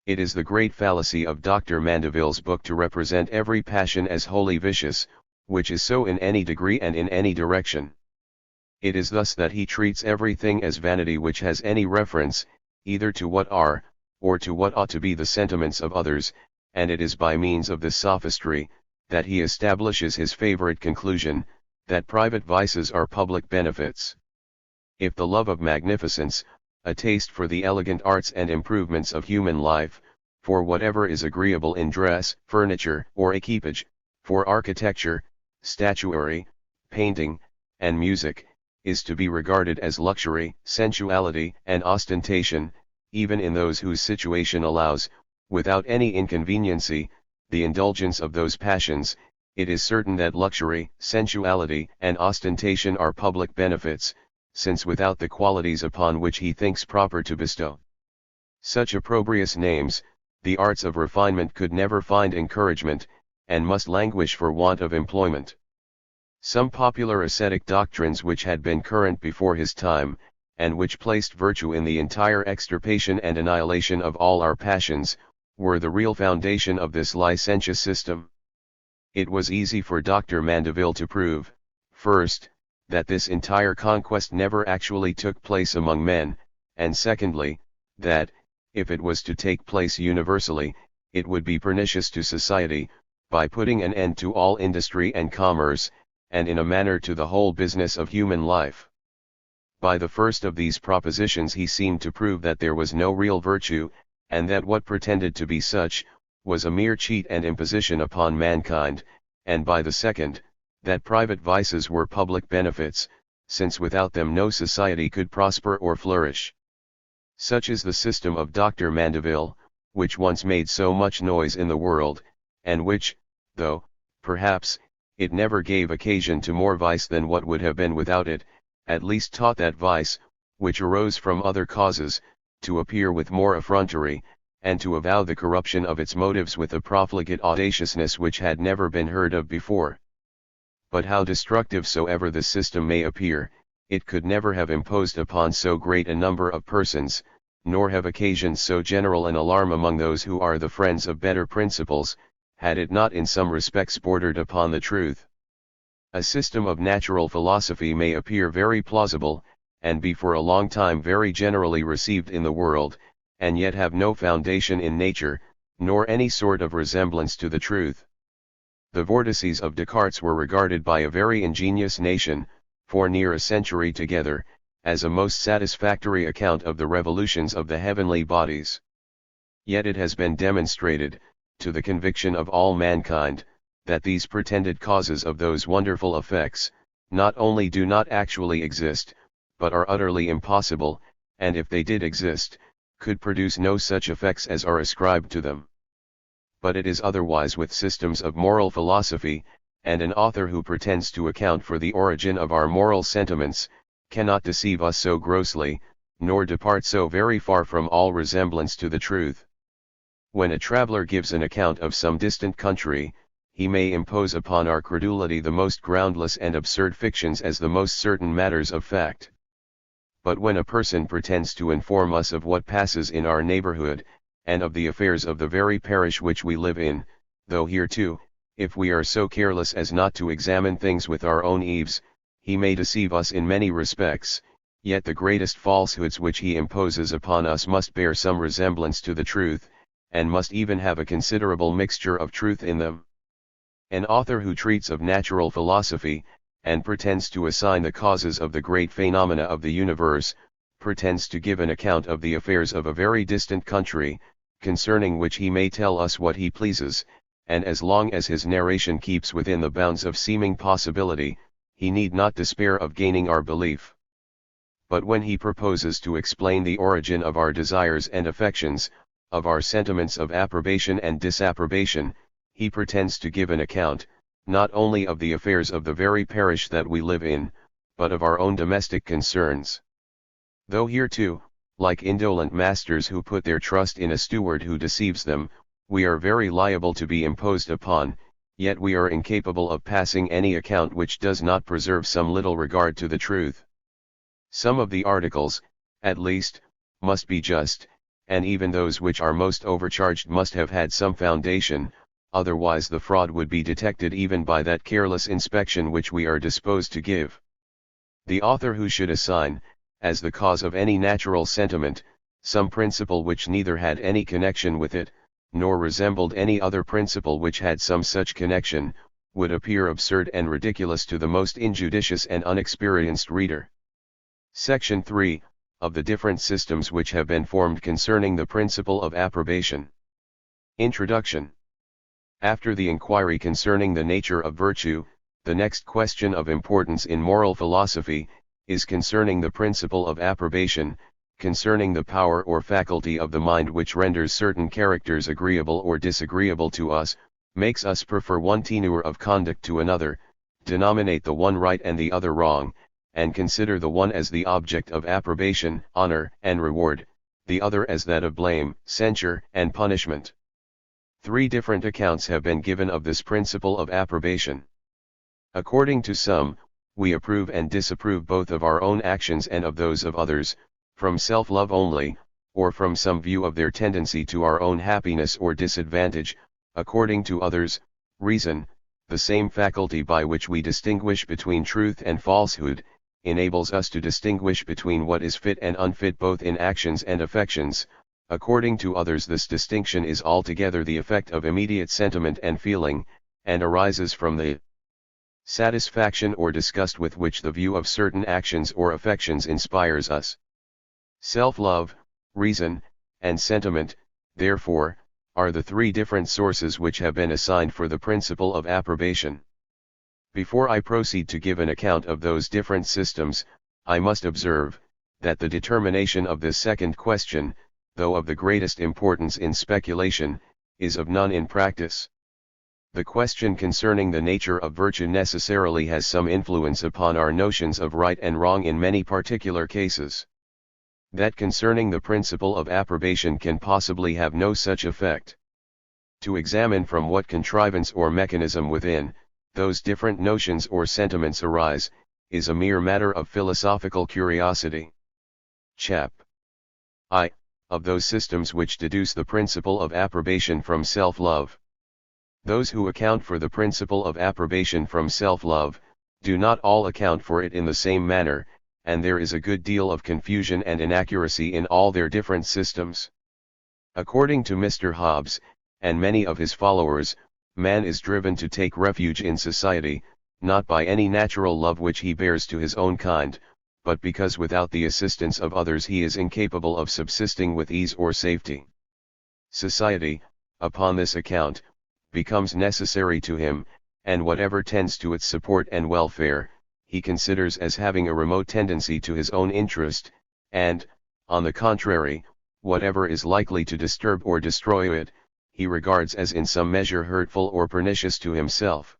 It is the great fallacy of Dr. Mandeville's book to represent every passion as wholly vicious, which is so in any degree and in any direction. It is thus that he treats everything as vanity which has any reference, either to what are, or to what ought to be the sentiments of others, and it is by means of this sophistry, that he establishes his favorite conclusion, that private vices are public benefits. If the love of magnificence, a taste for the elegant arts and improvements of human life, for whatever is agreeable in dress, furniture, or equipage, for architecture, statuary, painting, and music, is to be regarded as luxury, sensuality, and ostentation, even in those whose situation allows, without any inconveniency, the indulgence of those passions. It is certain that luxury, sensuality, and ostentation are public benefits, since without the qualities upon which he thinks proper to bestow such opprobrious names, the arts of refinement could never find encouragement, and must languish for want of employment. Some popular ascetic doctrines which had been current before his time, and which placed virtue in the entire extirpation and annihilation of all our passions, were the real foundation of this licentious system. It was easy for Dr. Mandeville to prove, first, that this entire conquest never actually took place among men, and secondly, that, if it was to take place universally, it would be pernicious to society, by putting an end to all industry and commerce, and in a manner to the whole business of human life. By the first of these propositions he seemed to prove that there was no real virtue, and that what pretended to be such, was a mere cheat and imposition upon mankind, and by the second, that private vices were public benefits, since without them no society could prosper or flourish. Such is the system of Dr. Mandeville, which once made so much noise in the world, and which, though, perhaps, it never gave occasion to more vice than what would have been without it, at least taught that vice, which arose from other causes, to appear with more effrontery, and to avow the corruption of its motives with a profligate audaciousness which had never been heard of before. But how destructive soever the system may appear, it could never have imposed upon so great a number of persons, nor have occasioned so general an alarm among those who are the friends of better principles, had it not in some respects bordered upon the truth. A system of natural philosophy may appear very plausible, and be for a long time very generally received in the world, and yet have no foundation in nature, nor any sort of resemblance to the truth. The vortices of Descartes were regarded by a very ingenious nation, for near a century together, as a most satisfactory account of the revolutions of the heavenly bodies. Yet it has been demonstrated, to the conviction of all mankind, that these pretended causes of those wonderful effects, not only do not actually exist, but are utterly impossible, and if they did exist, could produce no such effects as are ascribed to them. But it is otherwise with systems of moral philosophy, and an author who pretends to account for the origin of our moral sentiments, cannot deceive us so grossly, nor depart so very far from all resemblance to the truth. When a traveler gives an account of some distant country, he may impose upon our credulity the most groundless and absurd fictions as the most certain matters of fact. But when a person pretends to inform us of what passes in our neighborhood, and of the affairs of the very parish which we live in, though here too, if we are so careless as not to examine things with our own eaves, he may deceive us in many respects, yet the greatest falsehoods which he imposes upon us must bear some resemblance to the truth, and must even have a considerable mixture of truth in them. An author who treats of natural philosophy, and pretends to assign the causes of the great phenomena of the universe, pretends to give an account of the affairs of a very distant country, concerning which he may tell us what he pleases, and as long as his narration keeps within the bounds of seeming possibility, he need not despair of gaining our belief. But when he proposes to explain the origin of our desires and affections, of our sentiments of approbation and disapprobation, he pretends to give an account, not only of the affairs of the very parish that we live in, but of our own domestic concerns. Though here too, like indolent masters who put their trust in a steward who deceives them, we are very liable to be imposed upon, yet we are incapable of passing any account which does not preserve some little regard to the truth. Some of the articles, at least, must be just, and even those which are most overcharged must have had some foundation, otherwise the fraud would be detected even by that careless inspection which we are disposed to give. The author who should assign, as the cause of any natural sentiment, some principle which neither had any connection with it, nor resembled any other principle which had some such connection, would appear absurd and ridiculous to the most injudicious and unexperienced reader. Section 3, of the different systems which have been formed concerning the principle of approbation. Introduction. After the inquiry concerning the nature of virtue, the next question of importance in moral philosophy is concerning the principle of approbation, concerning the power or faculty of the mind which renders certain characters agreeable or disagreeable to us, makes us prefer one tenor of conduct to another, denominate the one right and the other wrong, and consider the one as the object of approbation, honor, and reward, the other as that of blame, censure, and punishment. 3 different accounts have been given of this principle of approbation. According to some, we approve and disapprove both of our own actions and of those of others, from self-love only, or from some view of their tendency to our own happiness or disadvantage. According to others, reason, the same faculty by which we distinguish between truth and falsehood, enables us to distinguish between what is fit and unfit both in actions and affections. According to others, this distinction is altogether the effect of immediate sentiment and feeling, and arises from the satisfaction or disgust with which the view of certain actions or affections inspires us. Self-love, reason, and sentiment, therefore, are the 3 different sources which have been assigned for the principle of approbation. Before I proceed to give an account of those different systems, I must observe, that the determination of this second question, though of the greatest importance in speculation, is of none in practice. The question concerning the nature of virtue necessarily has some influence upon our notions of right and wrong in many particular cases. That concerning the principle of approbation can possibly have no such effect. To examine from what contrivance or mechanism within, those different notions or sentiments arise, is a mere matter of philosophical curiosity. Chap. I. Of those systems which deduce the principle of approbation from self-love. Those who account for the principle of approbation from self-love, do not all account for it in the same manner, and there is a good deal of confusion and inaccuracy in all their different systems. According to Mr. Hobbes, and many of his followers, man is driven to take refuge in society, not by any natural love which he bears to his own kind, but because without the assistance of others he is incapable of subsisting with ease or safety. Society, upon this account, becomes necessary to him, and whatever tends to its support and welfare, he considers as having a remote tendency to his own interest, and, on the contrary, whatever is likely to disturb or destroy it, he regards as in some measure hurtful or pernicious to himself.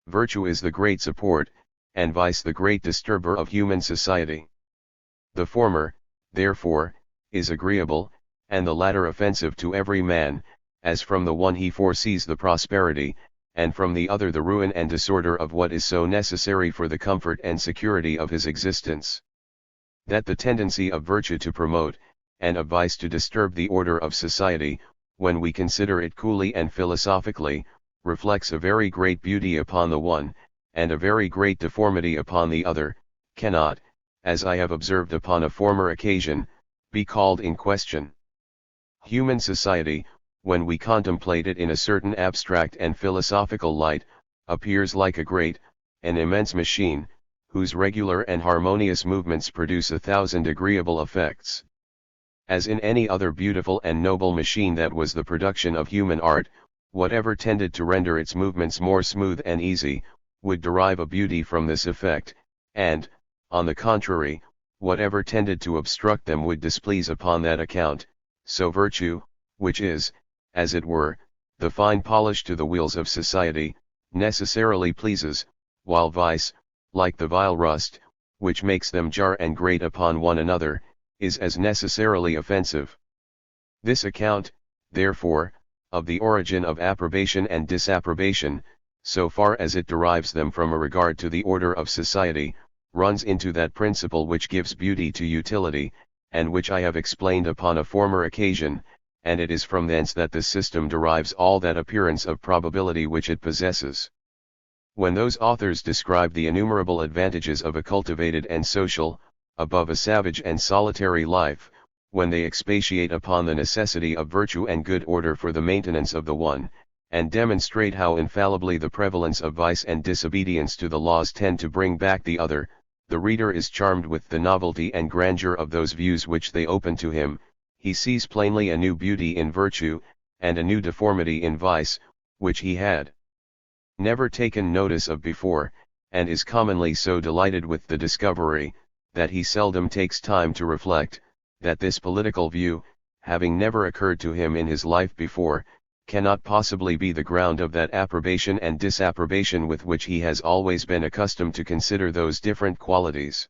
Virtue is the great support, and vice the great disturber of human society. The former, therefore, is agreeable, and the latter offensive to every man, as from the one he foresees the prosperity, and from the other the ruin and disorder of what is so necessary for the comfort and security of his existence. That the tendency of virtue to promote, and of vice to disturb the order of society, when we consider it coolly and philosophically, reflects a very great beauty upon the one, and a very great deformity upon the other, cannot, as I have observed upon a former occasion, be called in question. Human society, when we contemplate it in a certain abstract and philosophical light, appears like a great, an immense machine, whose regular and harmonious movements produce 1,000 agreeable effects. As in any other beautiful and noble machine that was the production of human art, whatever tended to render its movements more smooth and easy, would derive a beauty from this effect, and, on the contrary, whatever tended to obstruct them would displease upon that account. So virtue, which is, as it were, the fine polish to the wheels of society, necessarily pleases, while vice, like the vile rust, which makes them jar and grate upon one another, is as necessarily offensive. This account, therefore, of the origin of approbation and disapprobation, so far as it derives them from a regard to the order of society, runs into that principle which gives beauty to utility, and which I have explained upon a former occasion, and it is from thence that the system derives all that appearance of probability which it possesses. When those authors describe the innumerable advantages of a cultivated and social, above a savage and solitary life, when they expatiate upon the necessity of virtue and good order for the maintenance of the one, and demonstrate how infallibly the prevalence of vice and disobedience to the laws tend to bring back the other, the reader is charmed with the novelty and grandeur of those views which they open to him. He sees plainly a new beauty in virtue, and a new deformity in vice, which he had never taken notice of before, and is commonly so delighted with the discovery, that he seldom takes time to reflect, that this political view, having never occurred to him in his life before, cannot possibly be the ground of that approbation and disapprobation with which he has always been accustomed to consider those different qualities.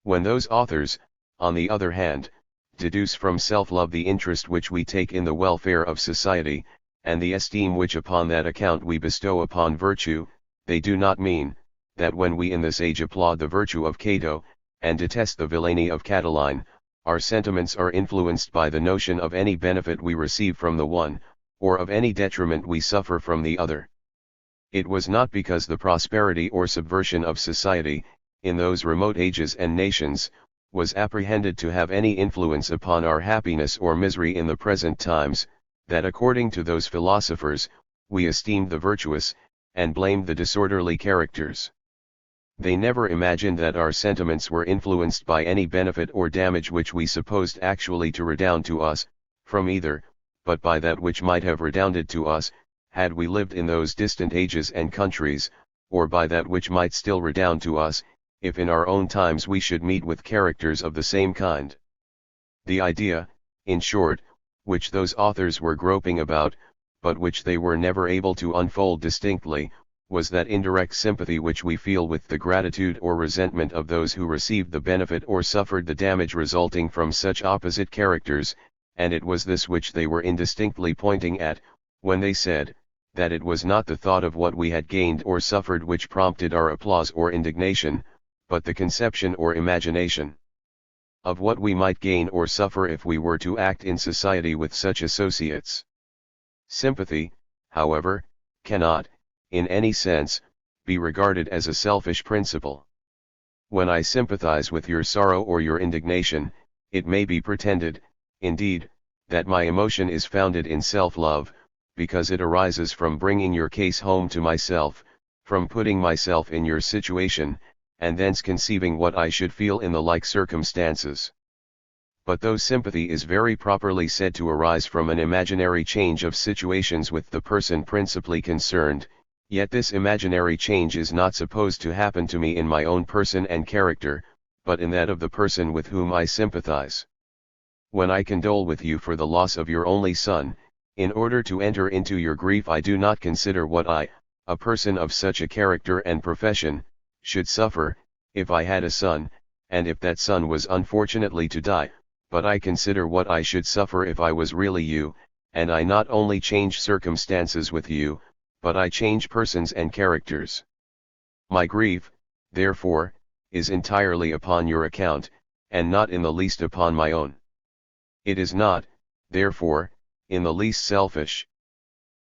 When those authors, on the other hand, deduce from self-love the interest which we take in the welfare of society, and the esteem which upon that account we bestow upon virtue, they do not mean, that when we in this age applaud the virtue of Cato, and detest the villainy of Catiline, our sentiments are influenced by the notion of any benefit we receive from the one, or of any detriment we suffer from the other. It was not because the prosperity or subversion of society, in those remote ages and nations, was apprehended to have any influence upon our happiness or misery in the present times, that according to those philosophers, we esteemed the virtuous, and blamed the disorderly characters. They never imagined that our sentiments were influenced by any benefit or damage which we supposed actually to redound to us, from either, but by that which might have redounded to us, had we lived in those distant ages and countries, or by that which might still redound to us, if in our own times we should meet with characters of the same kind. The idea, in short, which those authors were groping about, but which they were never able to unfold distinctly, was that indirect sympathy which we feel with the gratitude or resentment of those who received the benefit or suffered the damage resulting from such opposite characters, and it was this which they were indistinctly pointing at, when they said, that it was not the thought of what we had gained or suffered which prompted our applause or indignation, but the conception or imagination of what we might gain or suffer if we were to act in society with such associates. Sympathy, however, cannot, in any sense, be regarded as a selfish principle. When I sympathize with your sorrow or your indignation, it may be pretended, indeed, that my emotion is founded in self-love, because it arises from bringing your case home to myself, from putting myself in your situation, and thence conceiving what I should feel in the like circumstances. But though sympathy is very properly said to arise from an imaginary change of situations with the person principally concerned, yet this imaginary change is not supposed to happen to me in my own person and character, but in that of the person with whom I sympathize. When I condole with you for the loss of your only son, in order to enter into your grief I do not consider what I, a person of such a character and profession, should suffer, if I had a son, and if that son was unfortunately to die, but I consider what I should suffer if I was really you, and I not only change circumstances with you, but I change persons and characters. My grief, therefore, is entirely upon your account, and not in the least upon my own. It is not, therefore, in the least selfish.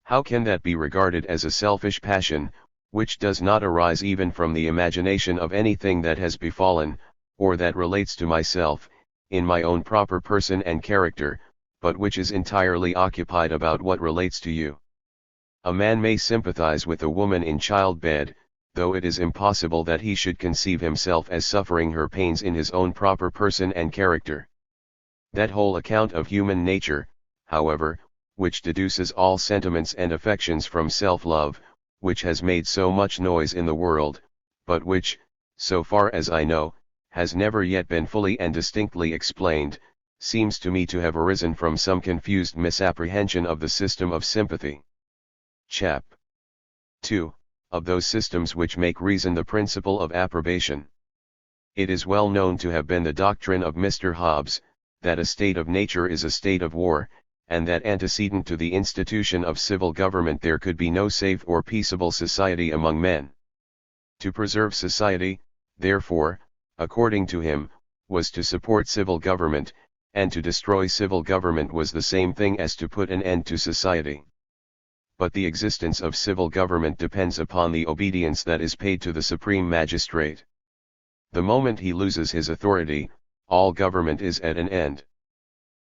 How can that be regarded as a selfish passion, which does not arise even from the imagination of anything that has befallen, or that relates to myself, in my own proper person and character, but which is entirely occupied about what relates to you? A man may sympathize with a woman in childbed, though it is impossible that he should conceive himself as suffering her pains in his own proper person and character. That whole account of human nature, however, which deduces all sentiments and affections from self-love, which has made so much noise in the world, but which, so far as I know, has never yet been fully and distinctly explained, seems to me to have arisen from some confused misapprehension of the system of sympathy. Chap. 2. Of those systems which make reason the principle of approbation. It is well known to have been the doctrine of Mr. Hobbes, that a state of nature is a state of war, and that antecedent to the institution of civil government there could be no safe or peaceable society among men. To preserve society, therefore, according to him, was to support civil government, and to destroy civil government was the same thing as to put an end to society. But the existence of civil government depends upon the obedience that is paid to the supreme magistrate. The moment he loses his authority, all government is at an end.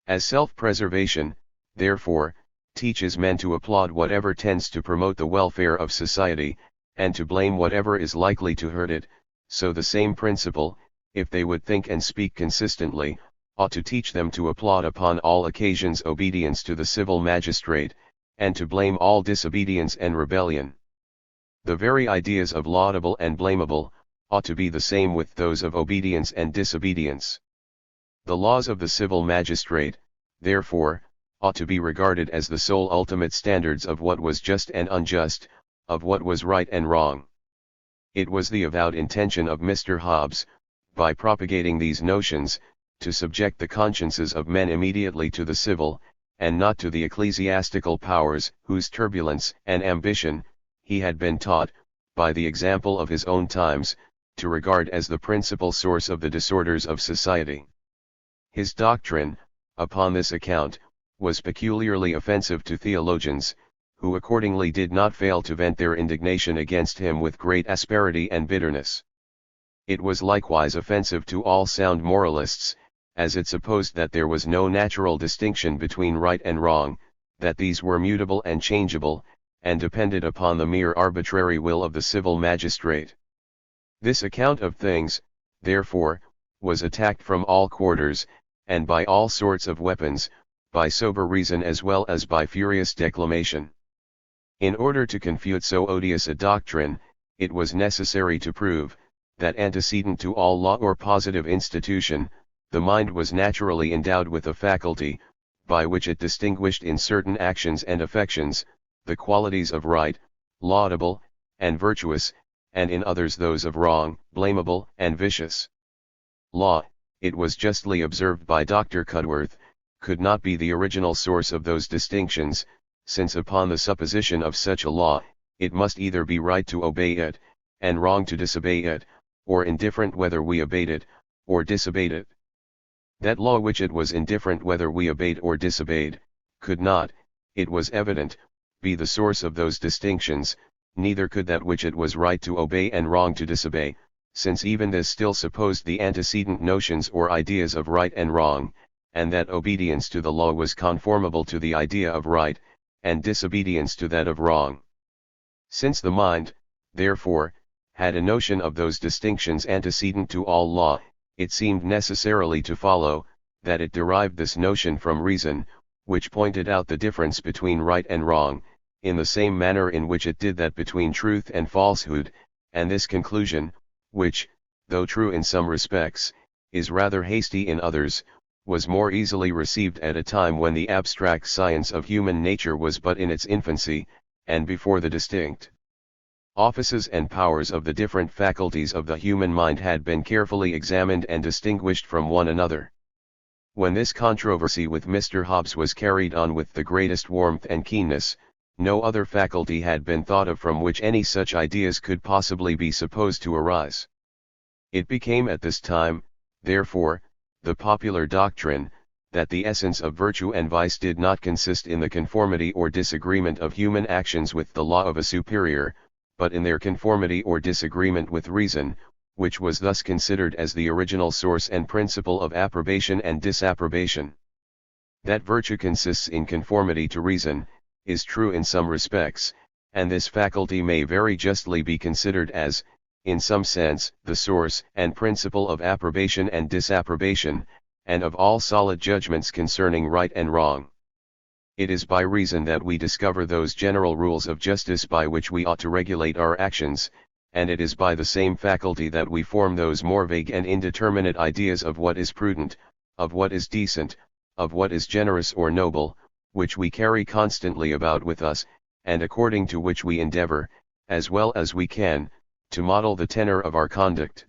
As self-preservation, therefore, teaches men to applaud whatever tends to promote the welfare of society, and to blame whatever is likely to hurt it, so the same principle, if they would think and speak consistently, ought to teach them to applaud upon all occasions obedience to the civil magistrate, and to blame all disobedience and rebellion. The very ideas of laudable and blamable, ought to be the same with those of obedience and disobedience. The laws of the civil magistrate, therefore, ought to be regarded as the sole ultimate standards of what was just and unjust, of what was right and wrong. It was the avowed intention of Mr. Hobbes, by propagating these notions, to subject the consciences of men immediately to the civil, and not to the ecclesiastical powers, whose turbulence and ambition, he had been taught, by the example of his own times, to regard as the principal source of the disorders of society. His doctrine, upon this account, was peculiarly offensive to theologians, who accordingly did not fail to vent their indignation against him with great asperity and bitterness. It was likewise offensive to all sound moralists, as it supposed that there was no natural distinction between right and wrong, that these were mutable and changeable, and depended upon the mere arbitrary will of the civil magistrate. This account of things, therefore, was attacked from all quarters, and by all sorts of weapons, by sober reason as well as by furious declamation. In order to confute so odious a doctrine, it was necessary to prove, that antecedent to all law or positive institution, the mind was naturally endowed with a faculty, by which it distinguished in certain actions and affections, the qualities of right, laudable, and virtuous, and in others those of wrong, blamable, and vicious. Law, it was justly observed by Dr. Cudworth, could not be the original source of those distinctions, since upon the supposition of such a law, it must either be right to obey it, and wrong to disobey it, or indifferent whether we obeyed it, or disobeyed it. That law which it was indifferent whether we obeyed or disobeyed, could not, it was evident, be the source of those distinctions, neither could that which it was right to obey and wrong to disobey, since even this still supposed the antecedent notions or ideas of right and wrong, and that obedience to the law was conformable to the idea of right, and disobedience to that of wrong. Since the mind, therefore, had a notion of those distinctions antecedent to all law, it seemed necessarily to follow, that it derived this notion from reason, which pointed out the difference between right and wrong, in the same manner in which it did that between truth and falsehood, and this conclusion, which, though true in some respects, is rather hasty in others, was more easily received at a time when the abstract science of human nature was but in its infancy, and before the distinct offices and powers of the different faculties of the human mind had been carefully examined and distinguished from one another. When this controversy with Mr. Hobbes was carried on with the greatest warmth and keenness, no other faculty had been thought of from which any such ideas could possibly be supposed to arise. It became at this time, therefore, the popular doctrine, that the essence of virtue and vice did not consist in the conformity or disagreement of human actions with the law of a superior, but in their conformity or disagreement with reason, which was thus considered as the original source and principle of approbation and disapprobation. That virtue consists in conformity to reason, is true in some respects, and this faculty may very justly be considered as, in some sense, the source and principle of approbation and disapprobation, and of all solid judgments concerning right and wrong. It is by reason that we discover those general rules of justice by which we ought to regulate our actions, and it is by the same faculty that we form those more vague and indeterminate ideas of what is prudent, of what is decent, of what is generous or noble, which we carry constantly about with us, and according to which we endeavor, as well as we can, to model the tenor of our conduct.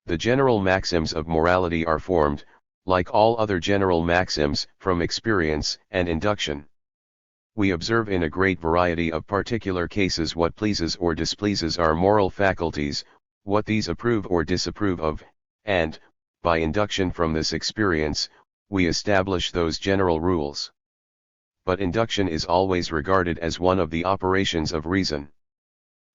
The general maxims of morality are formed, like all other general maxims, from experience and induction. We observe in a great variety of particular cases what pleases or displeases our moral faculties, what these approve or disapprove of, and, by induction from this experience, we establish those general rules. But induction is always regarded as one of the operations of reason.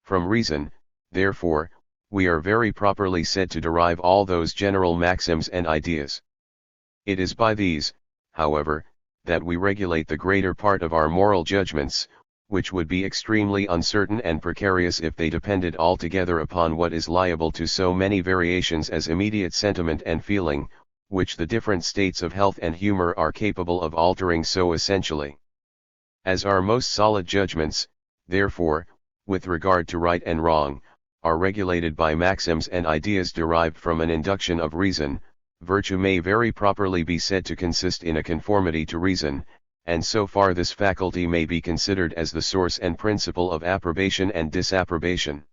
From reason, therefore, we are very properly said to derive all those general maxims and ideas. It is by these, however, that we regulate the greater part of our moral judgments, which would be extremely uncertain and precarious if they depended altogether upon what is liable to so many variations as immediate sentiment and feeling, which the different states of health and humor are capable of altering so essentially. As our most solid judgments, therefore, with regard to right and wrong, are regulated by maxims and ideas derived from an induction of reason, virtue may very properly be said to consist in a conformity to reason, and so far this faculty may be considered as the source and principle of approbation and disapprobation.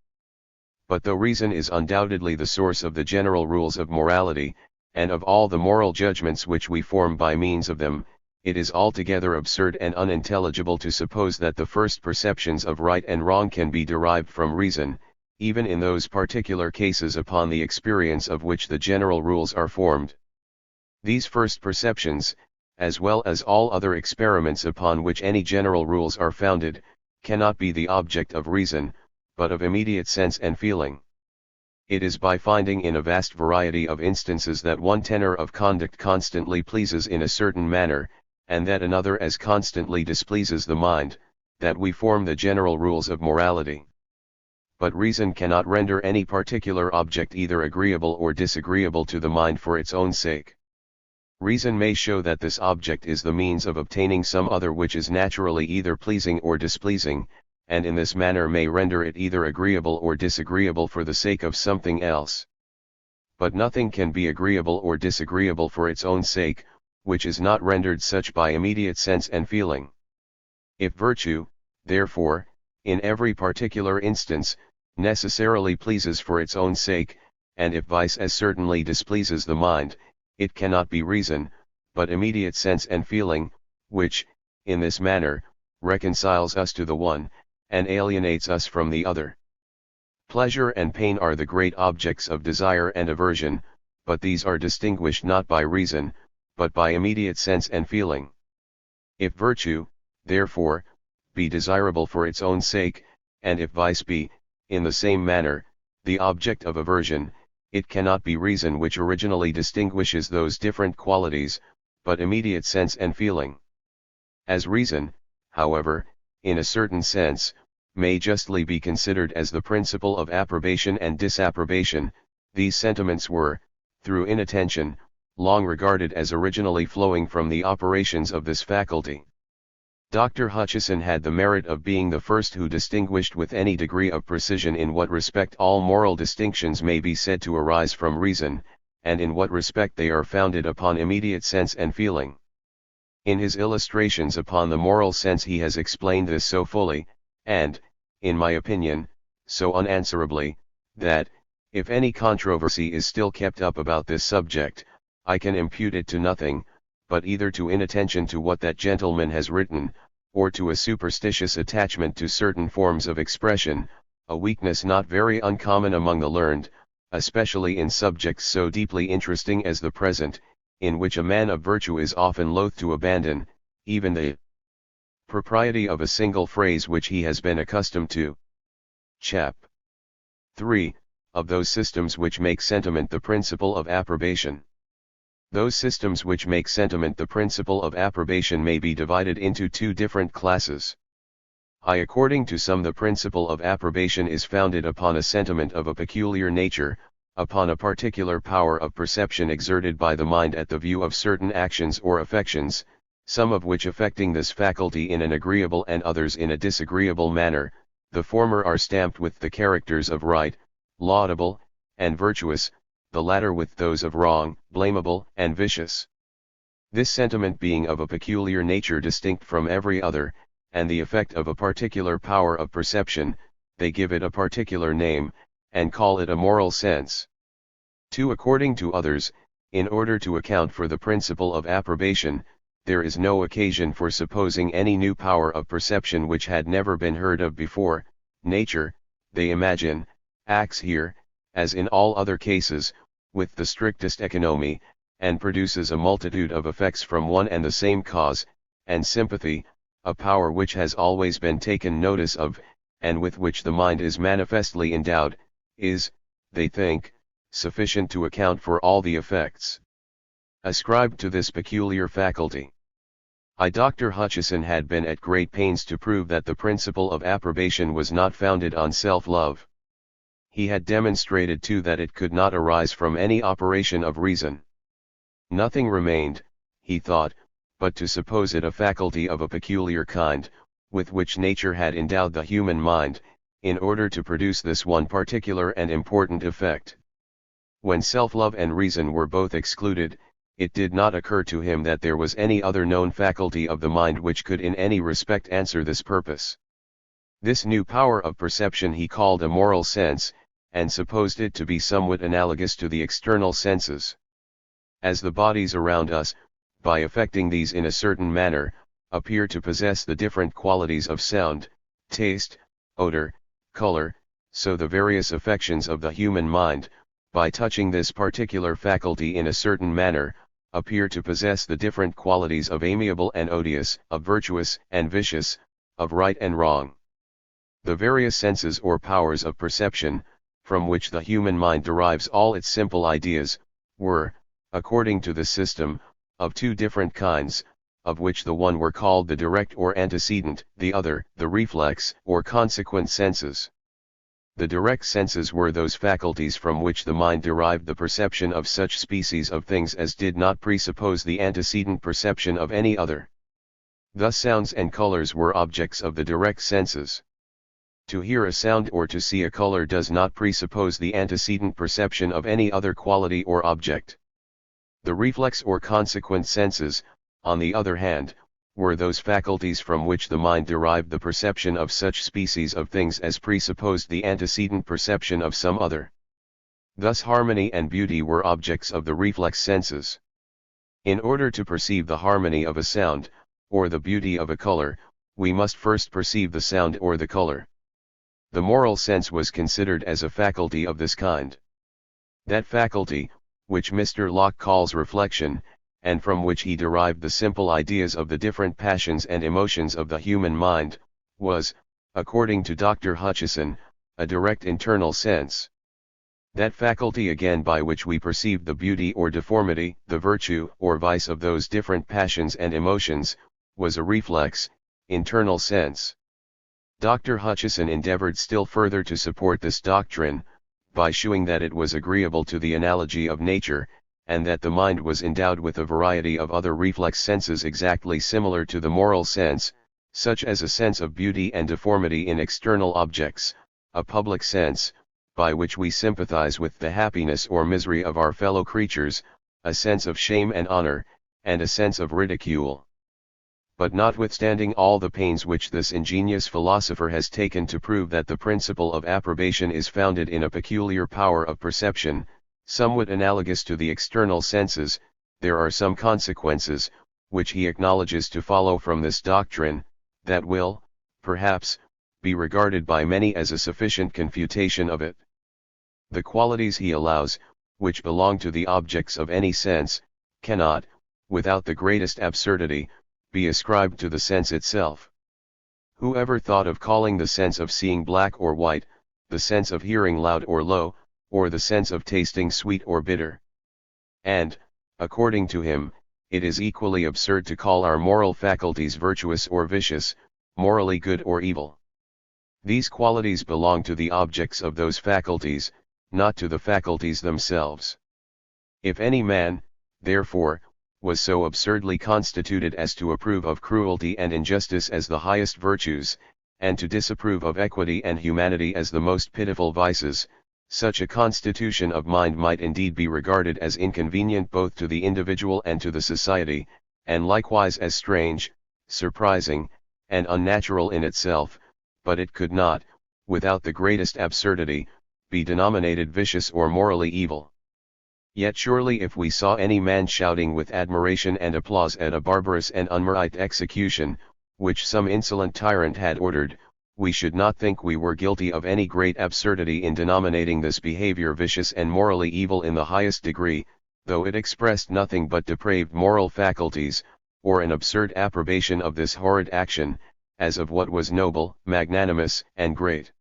But though reason is undoubtedly the source of the general rules of morality, and of all the moral judgments which we form by means of them, it is altogether absurd and unintelligible to suppose that the first perceptions of right and wrong can be derived from reason, even in those particular cases upon the experience of which the general rules are formed. These first perceptions, as well as all other experiments upon which any general rules are founded, cannot be the object of reason, but of immediate sense and feeling. It is by finding in a vast variety of instances that one tenor of conduct constantly pleases in a certain manner, and that another as constantly displeases the mind, that we form the general rules of morality. But reason cannot render any particular object either agreeable or disagreeable to the mind for its own sake. Reason may show that this object is the means of obtaining some other which is naturally either pleasing or displeasing, and in this manner may render it either agreeable or disagreeable for the sake of something else. But nothing can be agreeable or disagreeable for its own sake, which is not rendered such by immediate sense and feeling. If virtue, therefore, in every particular instance, necessarily pleases for its own sake, and if vice as certainly displeases the mind, it cannot be reason, but immediate sense and feeling, which, in this manner, reconciles us to the one, and alienates us from the other. Pleasure and pain are the great objects of desire and aversion, but these are distinguished not by reason, but by immediate sense and feeling. If virtue, therefore, be desirable for its own sake, and if vice be, in the same manner, the object of aversion, it cannot be reason which originally distinguishes those different qualities, but immediate sense and feeling. As reason, however, in a certain sense, may justly be considered as the principle of approbation and disapprobation, these sentiments were, through inattention, long regarded as originally flowing from the operations of this faculty. Dr. Hutcheson had the merit of being the first who distinguished with any degree of precision in what respect all moral distinctions may be said to arise from reason, and in what respect they are founded upon immediate sense and feeling. In his illustrations upon the moral sense he has explained this so fully, and, in my opinion, so unanswerably, that, if any controversy is still kept up about this subject, I can impute it to nothing, but either to inattention to what that gentleman has written, or to a superstitious attachment to certain forms of expression, a weakness not very uncommon among the learned, especially in subjects so deeply interesting as the present, in which a man of virtue is often loath to abandon, even the propriety of a single phrase which he has been accustomed to. Chap. 3. Of those systems which make sentiment the principle of approbation. Those systems which make sentiment the principle of approbation may be divided into two different classes. According to some the principle of approbation is founded upon a sentiment of a peculiar nature, upon a particular power of perception exerted by the mind at the view of certain actions or affections, some of which affecting this faculty in an agreeable and others in a disagreeable manner, the former are stamped with the characters of right, laudable, and virtuous, the latter with those of wrong, blamable, and vicious. This sentiment being of a peculiar nature distinct from every other, and the effect of a particular power of perception, they give it a particular name, and call it a moral sense. 2. According to others, in order to account for the principle of approbation, there is no occasion for supposing any new power of perception which had never been heard of before. Nature, they imagine, acts here, as in all other cases, with the strictest economy, and produces a multitude of effects from one and the same cause, and sympathy, a power which has always been taken notice of, and with which the mind is manifestly endowed, is, they think, sufficient to account for all the effects ascribed to this peculiar faculty. Dr. Hutcheson had been at great pains to prove that the principle of approbation was not founded on self-love. He had demonstrated too that it could not arise from any operation of reason. Nothing remained, he thought, but to suppose it a faculty of a peculiar kind, with which nature had endowed the human mind, in order to produce this one particular and important effect. When self-love and reason were both excluded, it did not occur to him that there was any other known faculty of the mind which could in any respect answer this purpose. This new power of perception he called a moral sense, and supposed it to be somewhat analogous to the external senses. As the bodies around us, by affecting these in a certain manner, appear to possess the different qualities of sound, taste, odor, color, so the various affections of the human mind, by touching this particular faculty in a certain manner, appear to possess the different qualities of amiable and odious, of virtuous and vicious, of right and wrong. The various senses or powers of perception, from which the human mind derives all its simple ideas, were, according to the system, of two different kinds, of which the one were called the direct or antecedent, the other, the reflex or consequent senses. The direct senses were those faculties from which the mind derived the perception of such species of things as did not presuppose the antecedent perception of any other. Thus sounds and colors were objects of the direct senses. To hear a sound or to see a color does not presuppose the antecedent perception of any other quality or object. The reflex or consequent senses, on the other hand, were those faculties from which the mind derived the perception of such species of things as presupposed the antecedent perception of some other. Thus harmony and beauty were objects of the reflex senses. In order to perceive the harmony of a sound, or the beauty of a color, we must first perceive the sound or the color. The moral sense was considered as a faculty of this kind. That faculty, which Mr. Locke calls reflection, and from which he derived the simple ideas of the different passions and emotions of the human mind, was, according to Dr. Hutcheson, a direct internal sense. That faculty again by which we perceived the beauty or deformity, the virtue or vice of those different passions and emotions, was a reflex, internal sense. Dr. Hutcheson endeavored still further to support this doctrine, by shewing that it was agreeable to the analogy of nature, and that the mind was endowed with a variety of other reflex senses exactly similar to the moral sense, such as a sense of beauty and deformity in external objects, a public sense, by which we sympathize with the happiness or misery of our fellow creatures, a sense of shame and honor, and a sense of ridicule. But notwithstanding all the pains which this ingenious philosopher has taken to prove that the principle of approbation is founded in a peculiar power of perception, somewhat analogous to the external senses, there are some consequences, which he acknowledges to follow from this doctrine, that will, perhaps, be regarded by many as a sufficient confutation of it. The qualities he allows, which belong to the objects of any sense, cannot, without the greatest absurdity, be ascribed to the sense itself. Whoever thought of calling the sense of seeing black or white, the sense of hearing loud or low, or the sense of tasting sweet or bitter? And, according to him, it is equally absurd to call our moral faculties virtuous or vicious, morally good or evil. These qualities belong to the objects of those faculties, not to the faculties themselves. If any man, therefore, was so absurdly constituted as to approve of cruelty and injustice as the highest virtues, and to disapprove of equity and humanity as the most pitiful vices, such a constitution of mind might indeed be regarded as inconvenient both to the individual and to the society, and likewise as strange, surprising, and unnatural in itself, but it could not, without the greatest absurdity, be denominated vicious or morally evil. Yet surely if we saw any man shouting with admiration and applause at a barbarous and unmerit execution, which some insolent tyrant had ordered, we should not think we were guilty of any great absurdity in denominating this behavior vicious and morally evil in the highest degree, though it expressed nothing but depraved moral faculties, or an absurd approbation of this horrid action, as of what was noble, magnanimous, and great.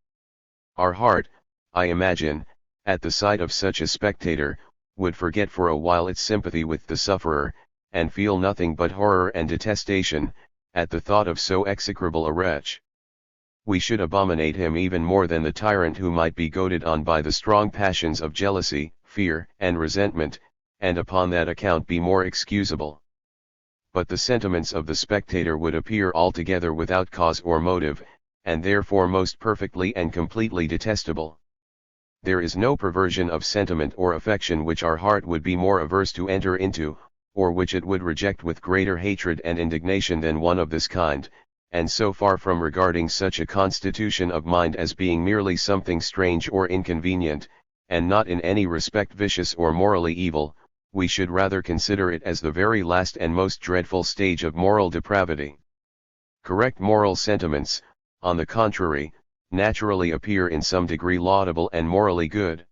Our heart, I imagine, at the sight of such a spectator, would forget for a while its sympathy with the sufferer, and feel nothing but horror and detestation, at the thought of so execrable a wretch. We should abominate him even more than the tyrant who might be goaded on by the strong passions of jealousy, fear, and resentment, and upon that account be more excusable. But the sentiments of the spectator would appear altogether without cause or motive, and therefore most perfectly and completely detestable. There is no perversion of sentiment or affection which our heart would be more averse to enter into, or which it would reject with greater hatred and indignation than one of this kind, and so far from regarding such a constitution of mind as being merely something strange or inconvenient, and not in any respect vicious or morally evil, we should rather consider it as the very last and most dreadful stage of moral depravity. Correct moral sentiments, on the contrary, naturally appear in some degree laudable and morally good.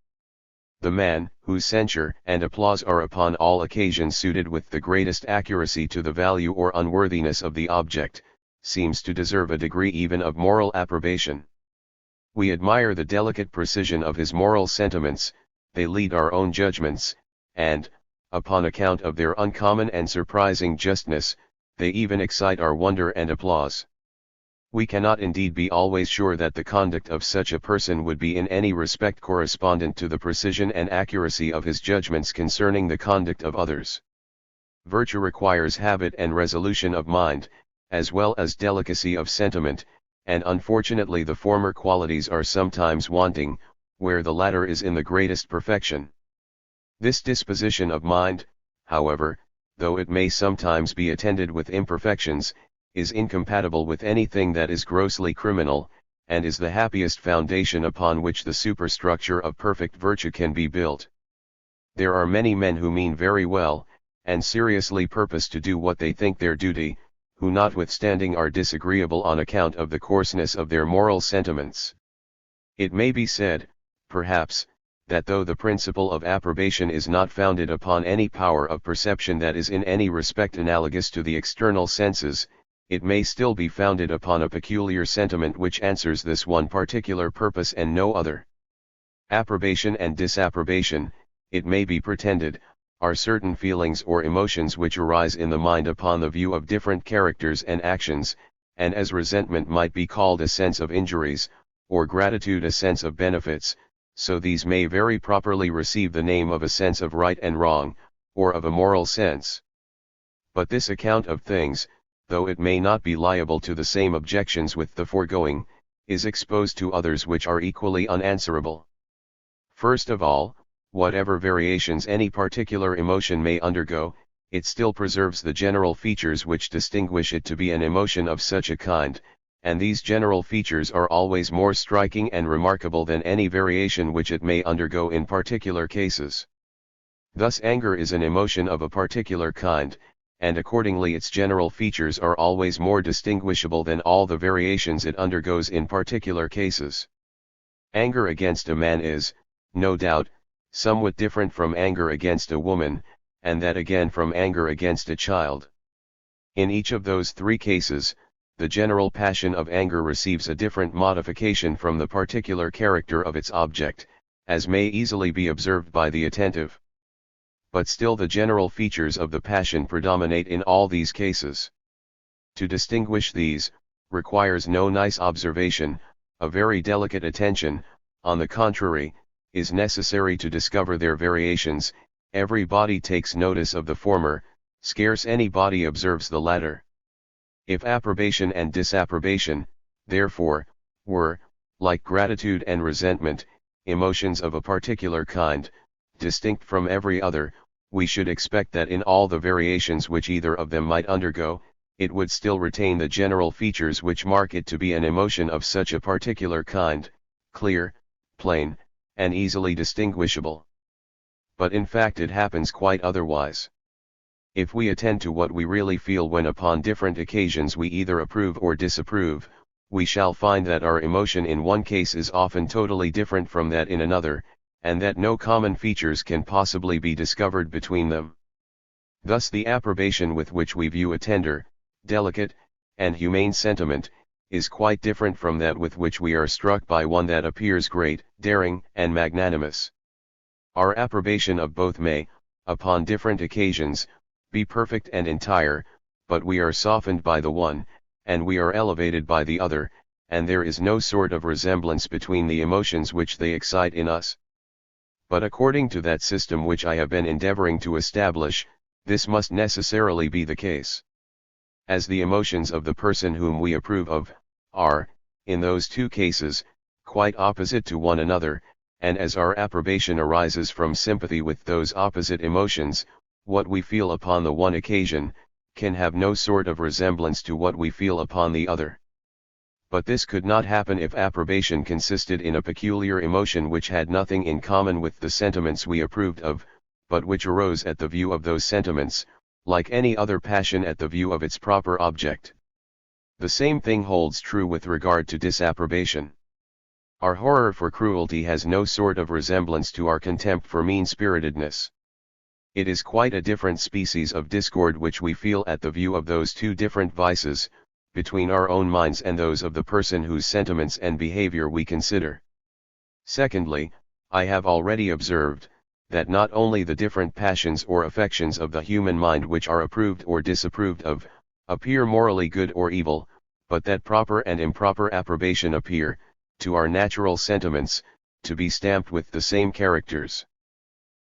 The man, whose censure and applause are upon all occasions suited with the greatest accuracy to the value or unworthiness of the object, seems to deserve a degree even of moral approbation. We admire the delicate precision of his moral sentiments, they lead our own judgments, and, upon account of their uncommon and surprising justness, they even excite our wonder and applause. We cannot indeed be always sure that the conduct of such a person would be in any respect correspondent to the precision and accuracy of his judgments concerning the conduct of others. Virtue requires habit and resolution of mind, as well as delicacy of sentiment, and unfortunately the former qualities are sometimes wanting, where the latter is in the greatest perfection. This disposition of mind, however, though it may sometimes be attended with imperfections, is incompatible with anything that is grossly criminal, and is the happiest foundation upon which the superstructure of perfect virtue can be built. There are many men who mean very well, and seriously purpose to do what they think their duty, who notwithstanding are disagreeable on account of the coarseness of their moral sentiments. It may be said, perhaps, that though the principle of approbation is not founded upon any power of perception that is in any respect analogous to the external senses, it may still be founded upon a peculiar sentiment which answers this one particular purpose and no other. Approbation and disapprobation, it may be pretended, are certain feelings or emotions which arise in the mind upon the view of different characters and actions, and as resentment might be called a sense of injuries, or gratitude a sense of benefits, so these may very properly receive the name of a sense of right and wrong, or of a moral sense. But this account of things, though it may not be liable to the same objections with the foregoing, is exposed to others which are equally unanswerable. First of all, whatever variations any particular emotion may undergo, it still preserves the general features which distinguish it to be an emotion of such a kind, and these general features are always more striking and remarkable than any variation which it may undergo in particular cases. Thus anger is an emotion of a particular kind, and accordingly its general features are always more distinguishable than all the variations it undergoes in particular cases. Anger against a man is, no doubt, somewhat different from anger against a woman, and that again from anger against a child. In each of those three cases, the general passion of anger receives a different modification from the particular character of its object, as may easily be observed by the attentive. But still the general features of the passion predominate in all these cases. To distinguish these, requires no nice observation, a very delicate attention, on the contrary, is necessary to discover their variations. Every body takes notice of the former, scarce any body observes the latter. If approbation and disapprobation, therefore, were, like gratitude and resentment, emotions of a particular kind, distinct from every other, we should expect that in all the variations which either of them might undergo, it would still retain the general features which mark it to be an emotion of such a particular kind, clear, plain, and easily distinguishable. But in fact it happens quite otherwise. If we attend to what we really feel when upon different occasions we either approve or disapprove, we shall find that our emotion in one case is often totally different from that in another, and that no common features can possibly be discovered between them. Thus the approbation with which we view a tender, delicate, and humane sentiment, is quite different from that with which we are struck by one that appears great, daring, and magnanimous. Our approbation of both may, upon different occasions, be perfect and entire, but we are softened by the one, and we are elevated by the other, and there is no sort of resemblance between the emotions which they excite in us. But according to that system which I have been endeavoring to establish, this must necessarily be the case. As the emotions of the person whom we approve of, are, in those two cases, quite opposite to one another, and as our approbation arises from sympathy with those opposite emotions, what we feel upon the one occasion, can have no sort of resemblance to what we feel upon the other. But this could not happen if approbation consisted in a peculiar emotion which had nothing in common with the sentiments we approved of, but which arose at the view of those sentiments, like any other passion at the view of its proper object. The same thing holds true with regard to disapprobation. Our horror for cruelty has no sort of resemblance to our contempt for mean-spiritedness. It is quite a different species of discord which we feel at the view of those two different vices, between our own minds and those of the person whose sentiments and behavior we consider. Secondly, I have already observed, that not only the different passions or affections of the human mind which are approved or disapproved of, appear morally good or evil, but that proper and improper approbation appear, to our natural sentiments, to be stamped with the same characters.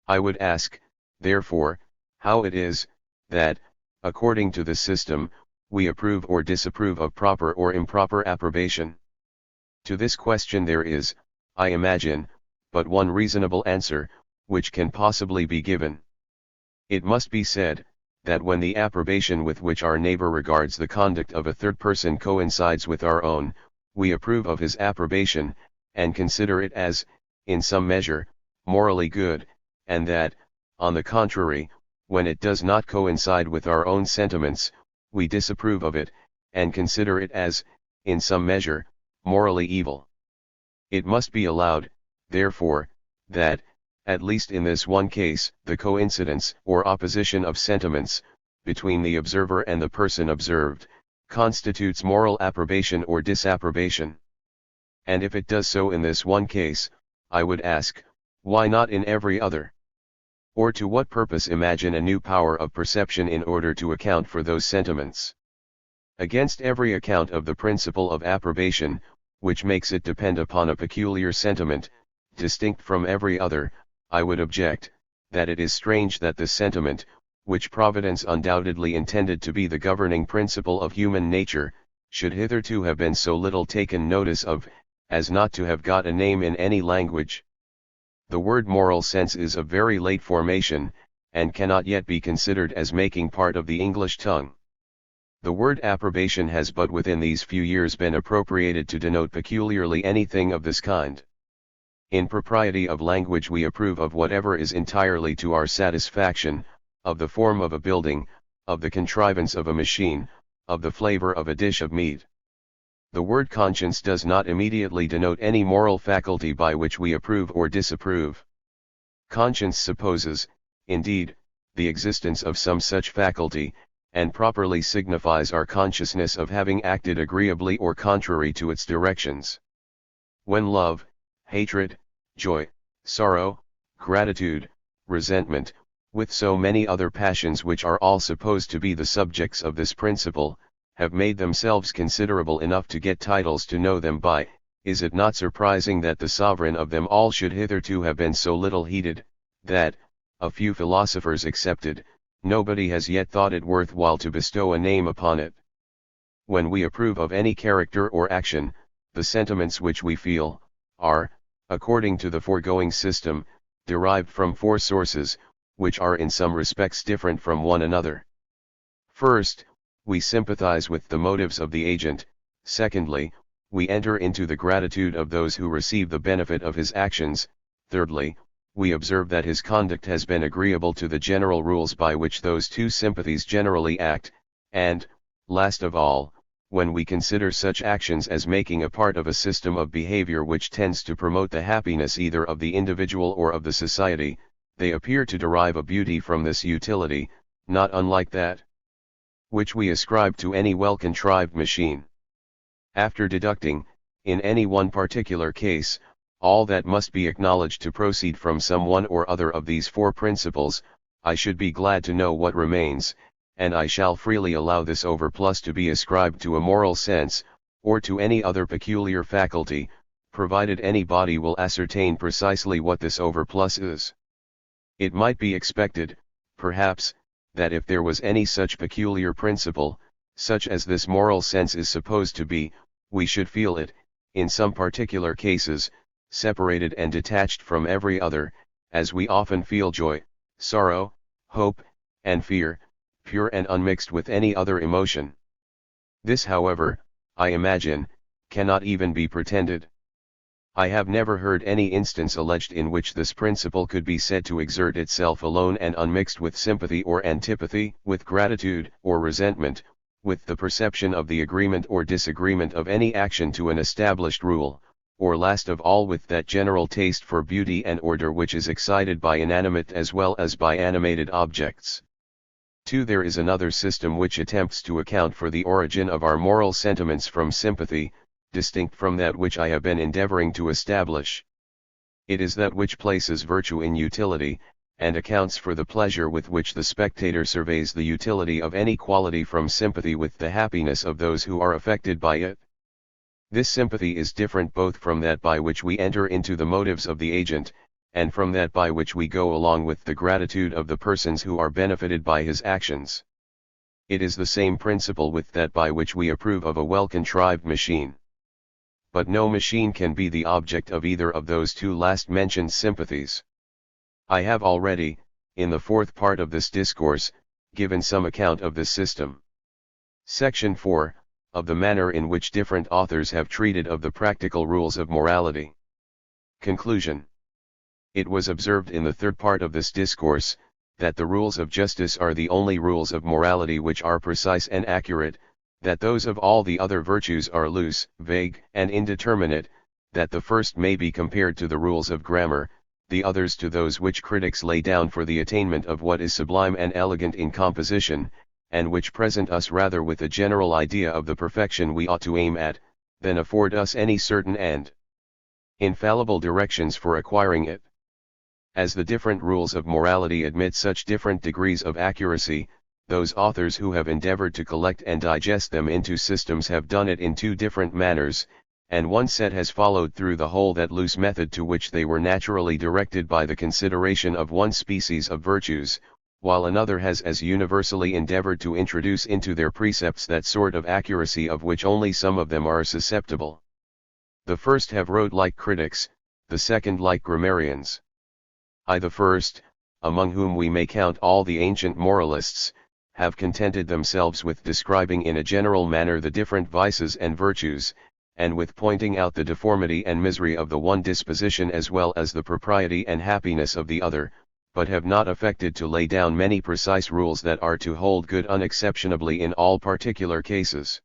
I would ask, therefore, how it is, that, according to this system, we approve or disapprove of proper or improper approbation? To this question there is, I imagine, but one reasonable answer, which can possibly be given. It must be said, that when the approbation with which our neighbor regards the conduct of a third person coincides with our own, we approve of his approbation, and consider it as, in some measure, morally good, and that, on the contrary, when it does not coincide with our own sentiments, we disapprove of it, and consider it as, in some measure, morally evil. It must be allowed, therefore, that, at least in this one case, the coincidence or opposition of sentiments, between the observer and the person observed, constitutes moral approbation or disapprobation. And if it does so in this one case, I would ask, why not in every other? Or to what purpose imagine a new power of perception in order to account for those sentiments? Against every account of the principle of approbation, which makes it depend upon a peculiar sentiment, distinct from every other, I would object, that it is strange that this sentiment, which Providence undoubtedly intended to be the governing principle of human nature, should hitherto have been so little taken notice of, as not to have got a name in any language. The word moral sense is of very late formation, and cannot yet be considered as making part of the English tongue. The word approbation has but within these few years been appropriated to denote peculiarly anything of this kind. In propriety of language we approve of whatever is entirely to our satisfaction, of the form of a building, of the contrivance of a machine, of the flavor of a dish of meat. The word conscience does not immediately denote any moral faculty by which we approve or disapprove. Conscience supposes, indeed, the existence of some such faculty, and properly signifies our consciousness of having acted agreeably or contrary to its directions. When love, hatred, joy, sorrow, gratitude, resentment, with so many other passions which are all supposed to be the subjects of this principle, have made themselves considerable enough to get titles to know them by, is it not surprising that the sovereign of them all should hitherto have been so little heeded, that, a few philosophers excepted, nobody has yet thought it worth while to bestow a name upon it? When we approve of any character or action, the sentiments which we feel, are, according to the foregoing system, derived from four sources, which are in some respects different from one another. First, we sympathize with the motives of the agent. Secondly, we enter into the gratitude of those who receive the benefit of his actions. Thirdly, we observe that his conduct has been agreeable to the general rules by which those two sympathies generally act, and, last of all, when we consider such actions as making a part of a system of behavior which tends to promote the happiness either of the individual or of the society, they appear to derive a beauty from this utility, not unlike that which we ascribe to any well-contrived machine. After deducting, in any one particular case, all that must be acknowledged to proceed from some one or other of these four principles, I should be glad to know what remains, and I shall freely allow this overplus to be ascribed to a moral sense, or to any other peculiar faculty, provided anybody will ascertain precisely what this overplus is. It might be expected, perhaps, that if there was any such peculiar principle, such as this moral sense is supposed to be, we should feel it, in some particular cases, separated and detached from every other, as we often feel joy, sorrow, hope, and fear, pure and unmixed with any other emotion. This, however, I imagine, cannot even be pretended. I have never heard any instance alleged in which this principle could be said to exert itself alone and unmixed with sympathy or antipathy, with gratitude or resentment, with the perception of the agreement or disagreement of any action to an established rule, or last of all with that general taste for beauty and order which is excited by inanimate as well as by animated objects. 2. There is another system which attempts to account for the origin of our moral sentiments from sympathy, distinct from that which I have been endeavoring to establish. It is that which places virtue in utility, and accounts for the pleasure with which the spectator surveys the utility of any quality from sympathy with the happiness of those who are affected by it. This sympathy is different both from that by which we enter into the motives of the agent, and from that by which we go along with the gratitude of the persons who are benefited by his actions. It is the same principle with that by which we approve of a well-contrived machine. But no machine can be the object of either of those two last mentioned sympathies. I have already, in the fourth part of this discourse, given some account of this system. Section 4, of the manner in which different authors have treated of the practical rules of morality. Conclusion. It was observed in the third part of this discourse, that the rules of justice are the only rules of morality which are precise and accurate, that those of all the other virtues are loose, vague, and indeterminate, that the first may be compared to the rules of grammar, the others to those which critics lay down for the attainment of what is sublime and elegant in composition, and which present us rather with a general idea of the perfection we ought to aim at, than afford us any certain and infallible directions for acquiring it. As the different rules of morality admit such different degrees of accuracy, those authors who have endeavored to collect and digest them into systems have done it in two different manners, and one set has followed through the whole that loose method to which they were naturally directed by the consideration of one species of virtues, while another has as universally endeavored to introduce into their precepts that sort of accuracy of which only some of them are susceptible. The first have wrote like critics, the second like grammarians. The first, among whom we may count all the ancient moralists, have contented themselves with describing in a general manner the different vices and virtues, and with pointing out the deformity and misery of the one disposition as well as the propriety and happiness of the other, but have not affected to lay down many precise rules that are to hold good unexceptionably in all particular cases.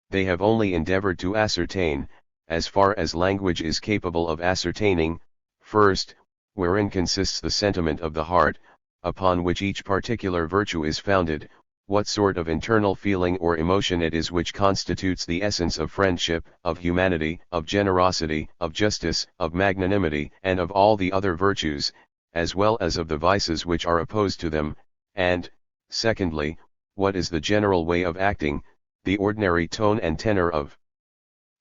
They have only endeavored to ascertain, as far as language is capable of ascertaining, first, wherein consists the sentiment of the heart, upon which each particular virtue is founded, what sort of internal feeling or emotion it is which constitutes the essence of friendship, of humanity, of generosity, of justice, of magnanimity, and of all the other virtues, as well as of the vices which are opposed to them, and, secondly, what is the general way of acting, the ordinary tone and tenor of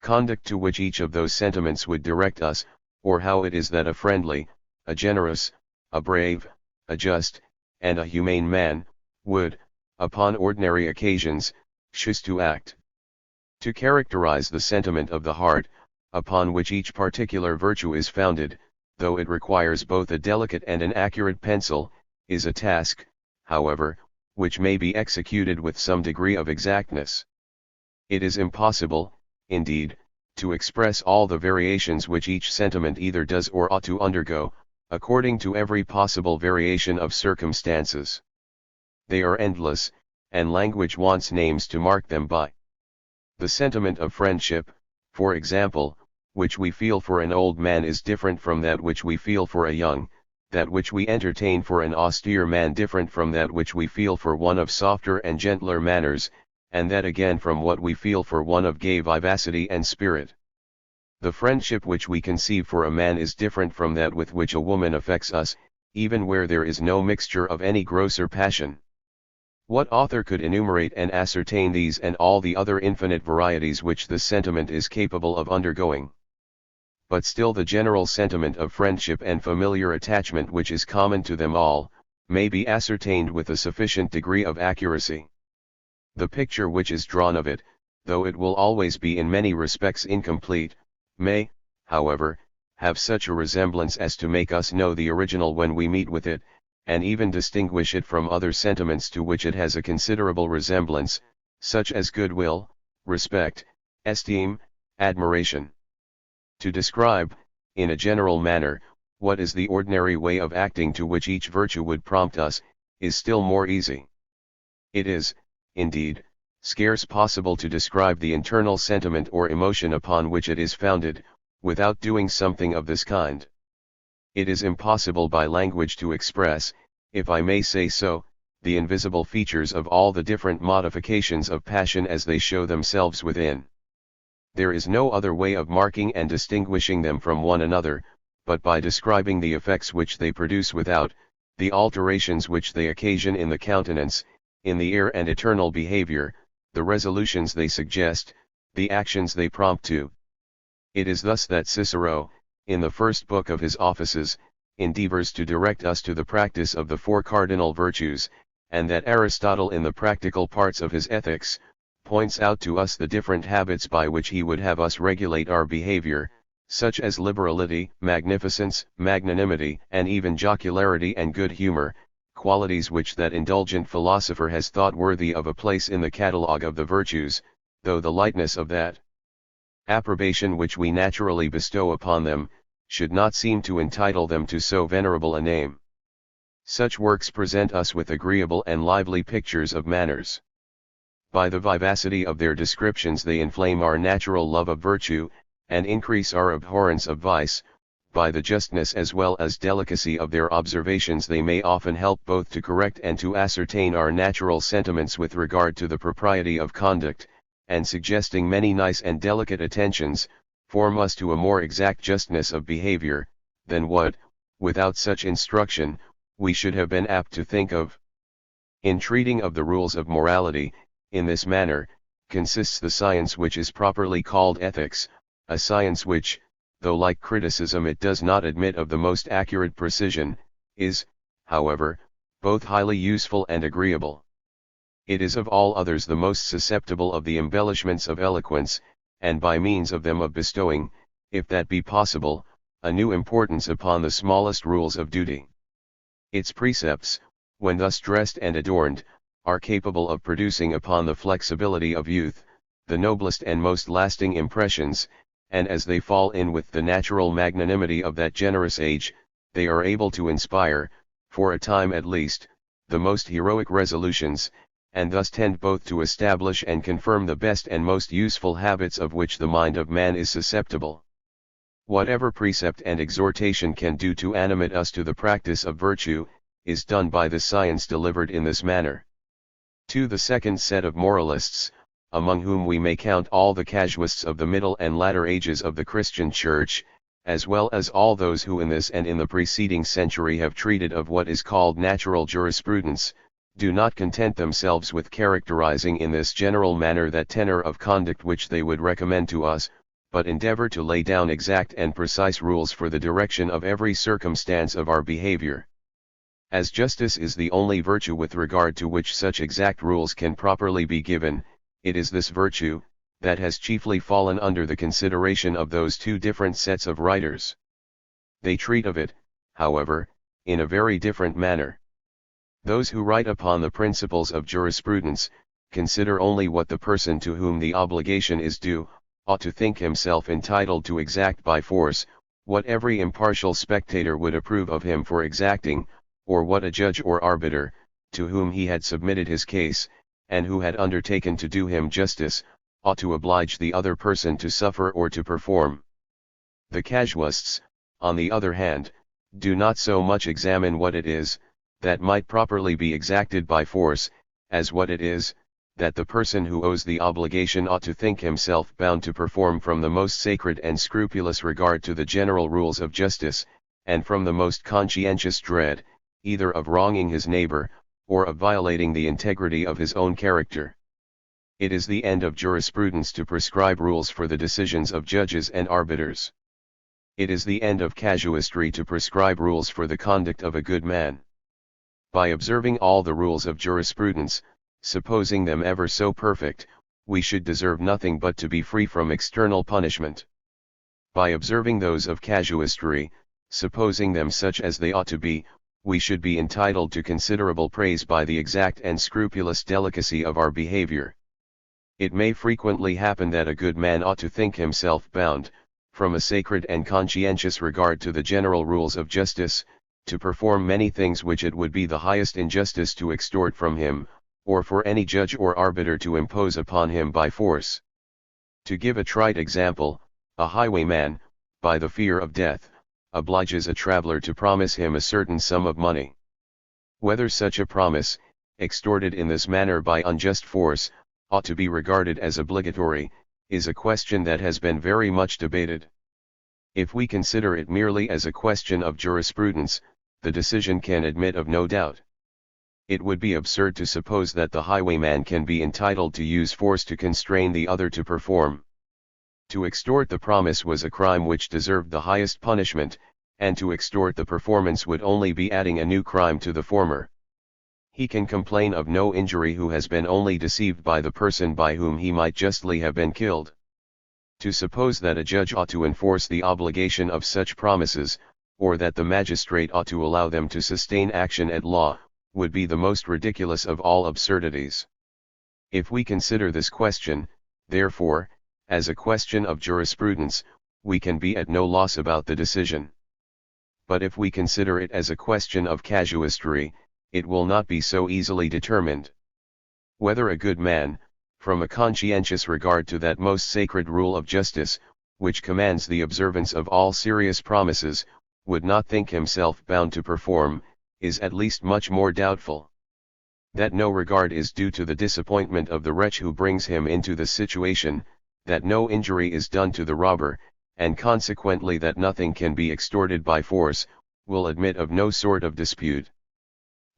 conduct to which each of those sentiments would direct us, or how it is that a friendly, a generous, a brave, a just, and a humane man, would, upon ordinary occasions, choose to act. To characterize the sentiment of the heart, upon which each particular virtue is founded, though it requires both a delicate and an accurate pencil, is a task, however, which may be executed with some degree of exactness. It is impossible, indeed, to express all the variations which each sentiment either does or ought to undergo, according to every possible variation of circumstances. They are endless, and language wants names to mark them by. The sentiment of friendship, for example, which we feel for an old man is different from that which we feel for a young, that which we entertain for an austere man different from that which we feel for one of softer and gentler manners, and that again from what we feel for one of gay vivacity and spirit. The friendship which we conceive for a man is different from that with which a woman affects us, even where there is no mixture of any grosser passion. What author could enumerate and ascertain these and all the other infinite varieties which this sentiment is capable of undergoing? but still the general sentiment of friendship and familiar attachment which is common to them all, may be ascertained with a sufficient degree of accuracy. The picture which is drawn of it, though it will always be in many respects incomplete, may, however, have such a resemblance as to make us know the original when we meet with it, and even distinguish it from other sentiments to which it has a considerable resemblance, such as goodwill, respect, esteem, admiration. To describe, in a general manner, what is the ordinary way of acting to which each virtue would prompt us, is still more easy. It is, indeed, scarce possible to describe the internal sentiment or emotion upon which it is founded, without doing something of this kind. It is impossible by language to express, if I may say so, the invisible features of all the different modifications of passion as they show themselves within. There is no other way of marking and distinguishing them from one another, but by describing the effects which they produce without, the alterations which they occasion in the countenance, in the ear and eternal behavior, the resolutions they suggest, the actions they prompt to. It is thus that Cicero, in the first book of his Offices, endeavors to direct us to the practice of the four cardinal virtues, and that Aristotle in the practical parts of his Ethics, points out to us the different habits by which he would have us regulate our behavior, such as liberality, magnificence, magnanimity, and even jocularity and good humor, qualities which that indulgent philosopher has thought worthy of a place in the catalogue of the virtues, though the lightness of that approbation which we naturally bestow upon them, should not seem to entitle them to so venerable a name. Such works present us with agreeable and lively pictures of manners. By the vivacity of their descriptions they inflame our natural love of virtue, and increase our abhorrence of vice. By the justness as well as delicacy of their observations they may often help both to correct and to ascertain our natural sentiments with regard to the propriety of conduct, and suggesting many nice and delicate attentions, form us to a more exact justness of behavior, than what, without such instruction, we should have been apt to think of. In treating of the rules of morality, in this manner, consists the science which is properly called ethics, a science which, though like criticism it does not admit of the most accurate precision, is, however, both highly useful and agreeable. It is of all others the most susceptible of the embellishments of eloquence, and by means of them of bestowing, if that be possible, a new importance upon the smallest rules of duty. Its precepts, when thus dressed and adorned, are capable of producing upon the flexibility of youth, the noblest and most lasting impressions, and as they fall in with the natural magnanimity of that generous age, they are able to inspire, for a time at least, the most heroic resolutions, and thus tend both to establish and confirm the best and most useful habits of which the mind of man is susceptible. Whatever precept and exhortation can do to animate us to the practice of virtue, is done by the science delivered in this manner. To the second set of moralists, among whom we may count all the casuists of the middle and latter ages of the Christian Church, as well as all those who in this and in the preceding century have treated of what is called natural jurisprudence, do not content themselves with characterizing in this general manner that tenor of conduct which they would recommend to us, but endeavor to lay down exact and precise rules for the direction of every circumstance of our behavior. As justice is the only virtue with regard to which such exact rules can properly be given, it is this virtue that has chiefly fallen under the consideration of those two different sets of writers. They treat of it, however, in a very different manner. Those who write upon the principles of jurisprudence, consider only what the person to whom the obligation is due, ought to think himself entitled to exact by force, what every impartial spectator would approve of him for exacting, or what a judge or arbiter, to whom he had submitted his case, and who had undertaken to do him justice, ought to oblige the other person to suffer or to perform. The casuists, on the other hand, do not so much examine what it is, that might properly be exacted by force, as what it is, that the person who owes the obligation ought to think himself bound to perform from the most sacred and scrupulous regard to the general rules of justice, and from the most conscientious dread, either of wronging his neighbor, or of violating the integrity of his own character. It is the end of jurisprudence to prescribe rules for the decisions of judges and arbiters. It is the end of casuistry to prescribe rules for the conduct of a good man. By observing all the rules of jurisprudence, supposing them ever so perfect, we should deserve nothing but to be free from external punishment. By observing those of casuistry, supposing them such as they ought to be, we should be entitled to considerable praise by the exact and scrupulous delicacy of our behavior. It may frequently happen that a good man ought to think himself bound, from a sacred and conscientious regard to the general rules of justice, to perform many things which it would be the highest injustice to extort from him, or for any judge or arbiter to impose upon him by force. To give a trite example, a highwayman, by the fear of death, obliges a traveler to promise him a certain sum of money. Whether such a promise, extorted in this manner by unjust force, ought to be regarded as obligatory, is a question that has been very much debated. If we consider it merely as a question of jurisprudence, the decision can admit of no doubt. It would be absurd to suppose that the highwayman can be entitled to use force to constrain the other to perform. To extort the promise was a crime which deserved the highest punishment, and to extort the performance would only be adding a new crime to the former. He can complain of no injury who has been only deceived by the person by whom he might justly have been killed. To suppose that a judge ought to enforce the obligation of such promises, or that the magistrate ought to allow them to sustain action at law, would be the most ridiculous of all absurdities. If we consider this question, therefore, as a question of jurisprudence, we can be at no loss about the decision. But if we consider it as a question of casuistry, it will not be so easily determined. Whether a good man, from a conscientious regard to that most sacred rule of justice, which commands the observance of all serious promises, would not think himself bound to perform, is at least much more doubtful. That no regard is due to the disappointment of the wretch who brings him into the situation, that no injury is done to the robber, and consequently that nothing can be extorted by force, will admit of no sort of dispute.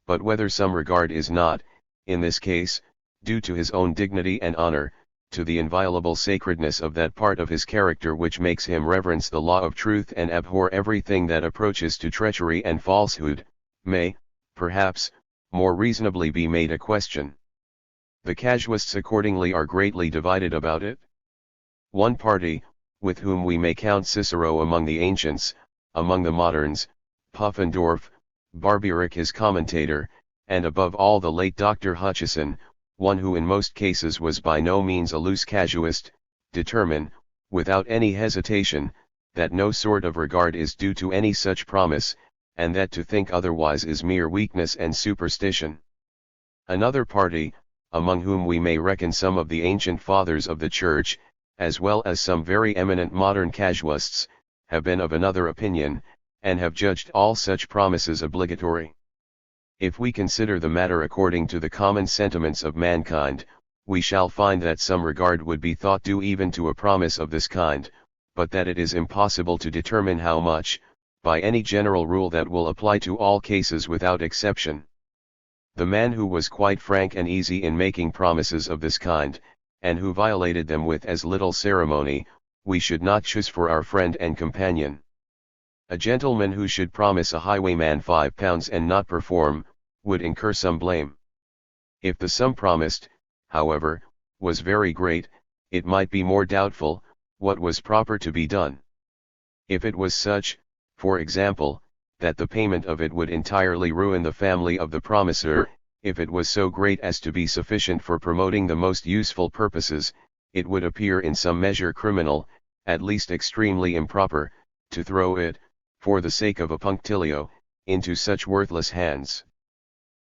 But whether some regard is not, in this case, due to his own dignity and honor, to the inviolable sacredness of that part of his character which makes him reverence the law of truth and abhor everything that approaches to treachery and falsehood, may, perhaps, more reasonably be made a question. The casuists accordingly are greatly divided about it. One party, with whom we may count Cicero among the ancients, among the moderns, Pufendorf, Barberic his commentator, and above all the late Dr. Hutcheson, one who in most cases was by no means a loose casuist, determine, without any hesitation, that no sort of regard is due to any such promise, and that to think otherwise is mere weakness and superstition. Another party, among whom we may reckon some of the ancient fathers of the Church, as well as some very eminent modern casuists, have been of another opinion, and have judged all such promises obligatory. If we consider the matter according to the common sentiments of mankind, we shall find that some regard would be thought due even to a promise of this kind, but that it is impossible to determine how much, by any general rule that will apply to all cases without exception. The man who was quite frank and easy in making promises of this kind, and who violated them with as little ceremony, we should not choose for our friend and companion. A gentleman who should promise a highwayman £5 and not perform, would incur some blame. If the sum promised, however, was very great, it might be more doubtful, what was proper to be done. If it was such, for example, that the payment of it would entirely ruin the family of the promiser, if it was so great as to be sufficient for promoting the most useful purposes, it would appear in some measure criminal, at least extremely improper, to throw it, for the sake of a punctilio, into such worthless hands.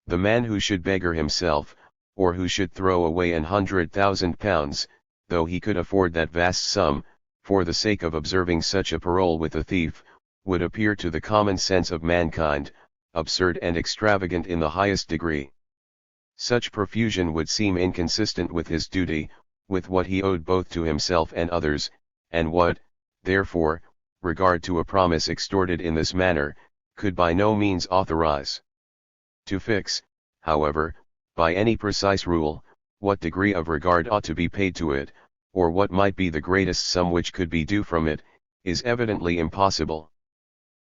The man who should beggar himself, or who should throw away £100,000, though he could afford that vast sum, for the sake of observing such a parole with a thief, would appear to the common sense of mankind, absurd and extravagant in the highest degree. Such profusion would seem inconsistent with his duty, with what he owed both to himself and others, and what, therefore, regard to a promise extorted in this manner, could by no means authorize. To fix, however, by any precise rule, what degree of regard ought to be paid to it, or what might be the greatest sum which could be due from it, is evidently impossible.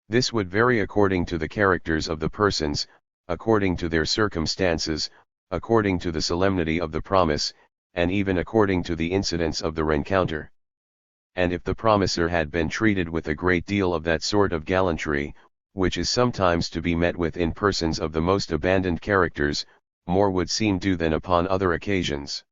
This would vary according to the characters of the persons, according to their circumstances, according to the solemnity of the promise, and even according to the incidents of the rencounter. And if the promiser had been treated with a great deal of that sort of gallantry, which is sometimes to be met with in persons of the most abandoned characters, more would seem due than upon other occasions.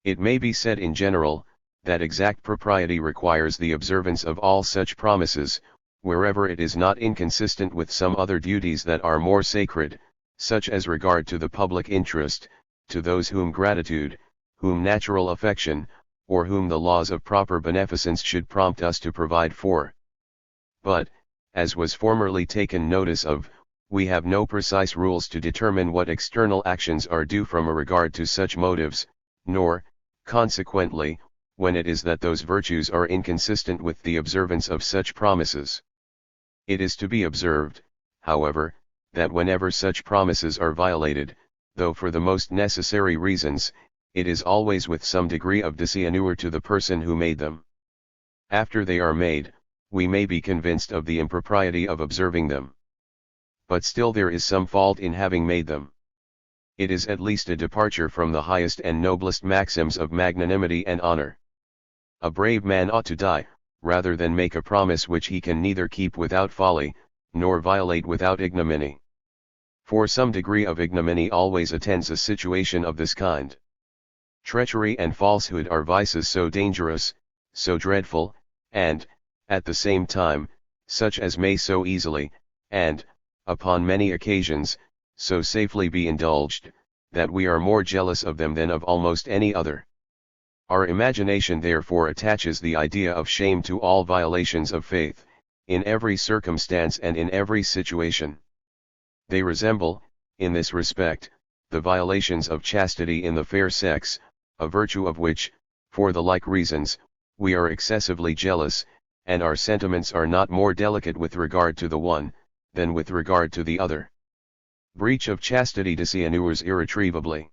It may be said in general, that exact propriety requires the observance of all such promises, wherever it is not inconsistent with some other duties that are more sacred, such as regard to the public interest, to those whom gratitude, whom natural affection, or whom the laws of proper beneficence should prompt us to provide for. But, as was formerly taken notice of, we have no precise rules to determine what external actions are due from a regard to such motives, nor, consequently, when it is that those virtues are inconsistent with the observance of such promises. It is to be observed, however, that whenever such promises are violated, though for the most necessary reasons, it is always with some degree of dishonor to the person who made them. After they are made, we may be convinced of the impropriety of observing them. But still there is some fault in having made them. It is at least a departure from the highest and noblest maxims of magnanimity and honor. A brave man ought to die, rather than make a promise which he can neither keep without folly, nor violate without ignominy. For some degree of ignominy always attends a situation of this kind. Treachery and falsehood are vices so dangerous, so dreadful, and, at the same time, such as may so easily, and, upon many occasions, so safely be indulged, that we are more jealous of them than of almost any other. Our imagination therefore attaches the idea of shame to all violations of faith, in every circumstance and in every situation. They resemble, in this respect, the violations of chastity in the fair sex, a virtue of which, for the like reasons, we are excessively jealous, and our sentiments are not more delicate with regard to the one, than with regard to the other. Breach of chastity dishonors irretrievably.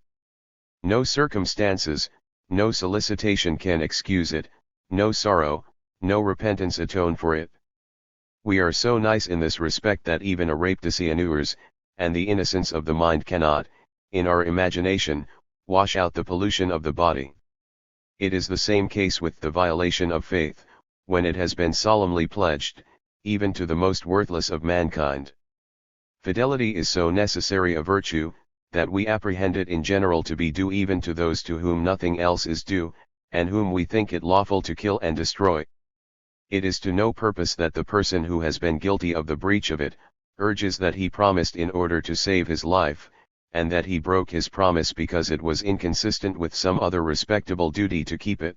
No circumstances, no solicitation can excuse it, no sorrow, no repentance atone for it. We are so nice in this respect that even a rape dishonors, and the innocence of the mind cannot, in our imagination, wash out the pollution of the body. It is the same case with the violation of faith, when it has been solemnly pledged, even to the most worthless of mankind. Fidelity is so necessary a virtue, that we apprehend it in general to be due even to those to whom nothing else is due, and whom we think it lawful to kill and destroy. It is to no purpose that the person who has been guilty of the breach of it, urges that he promised in order to save his life, and that he broke his promise because it was inconsistent with some other respectable duty to keep it.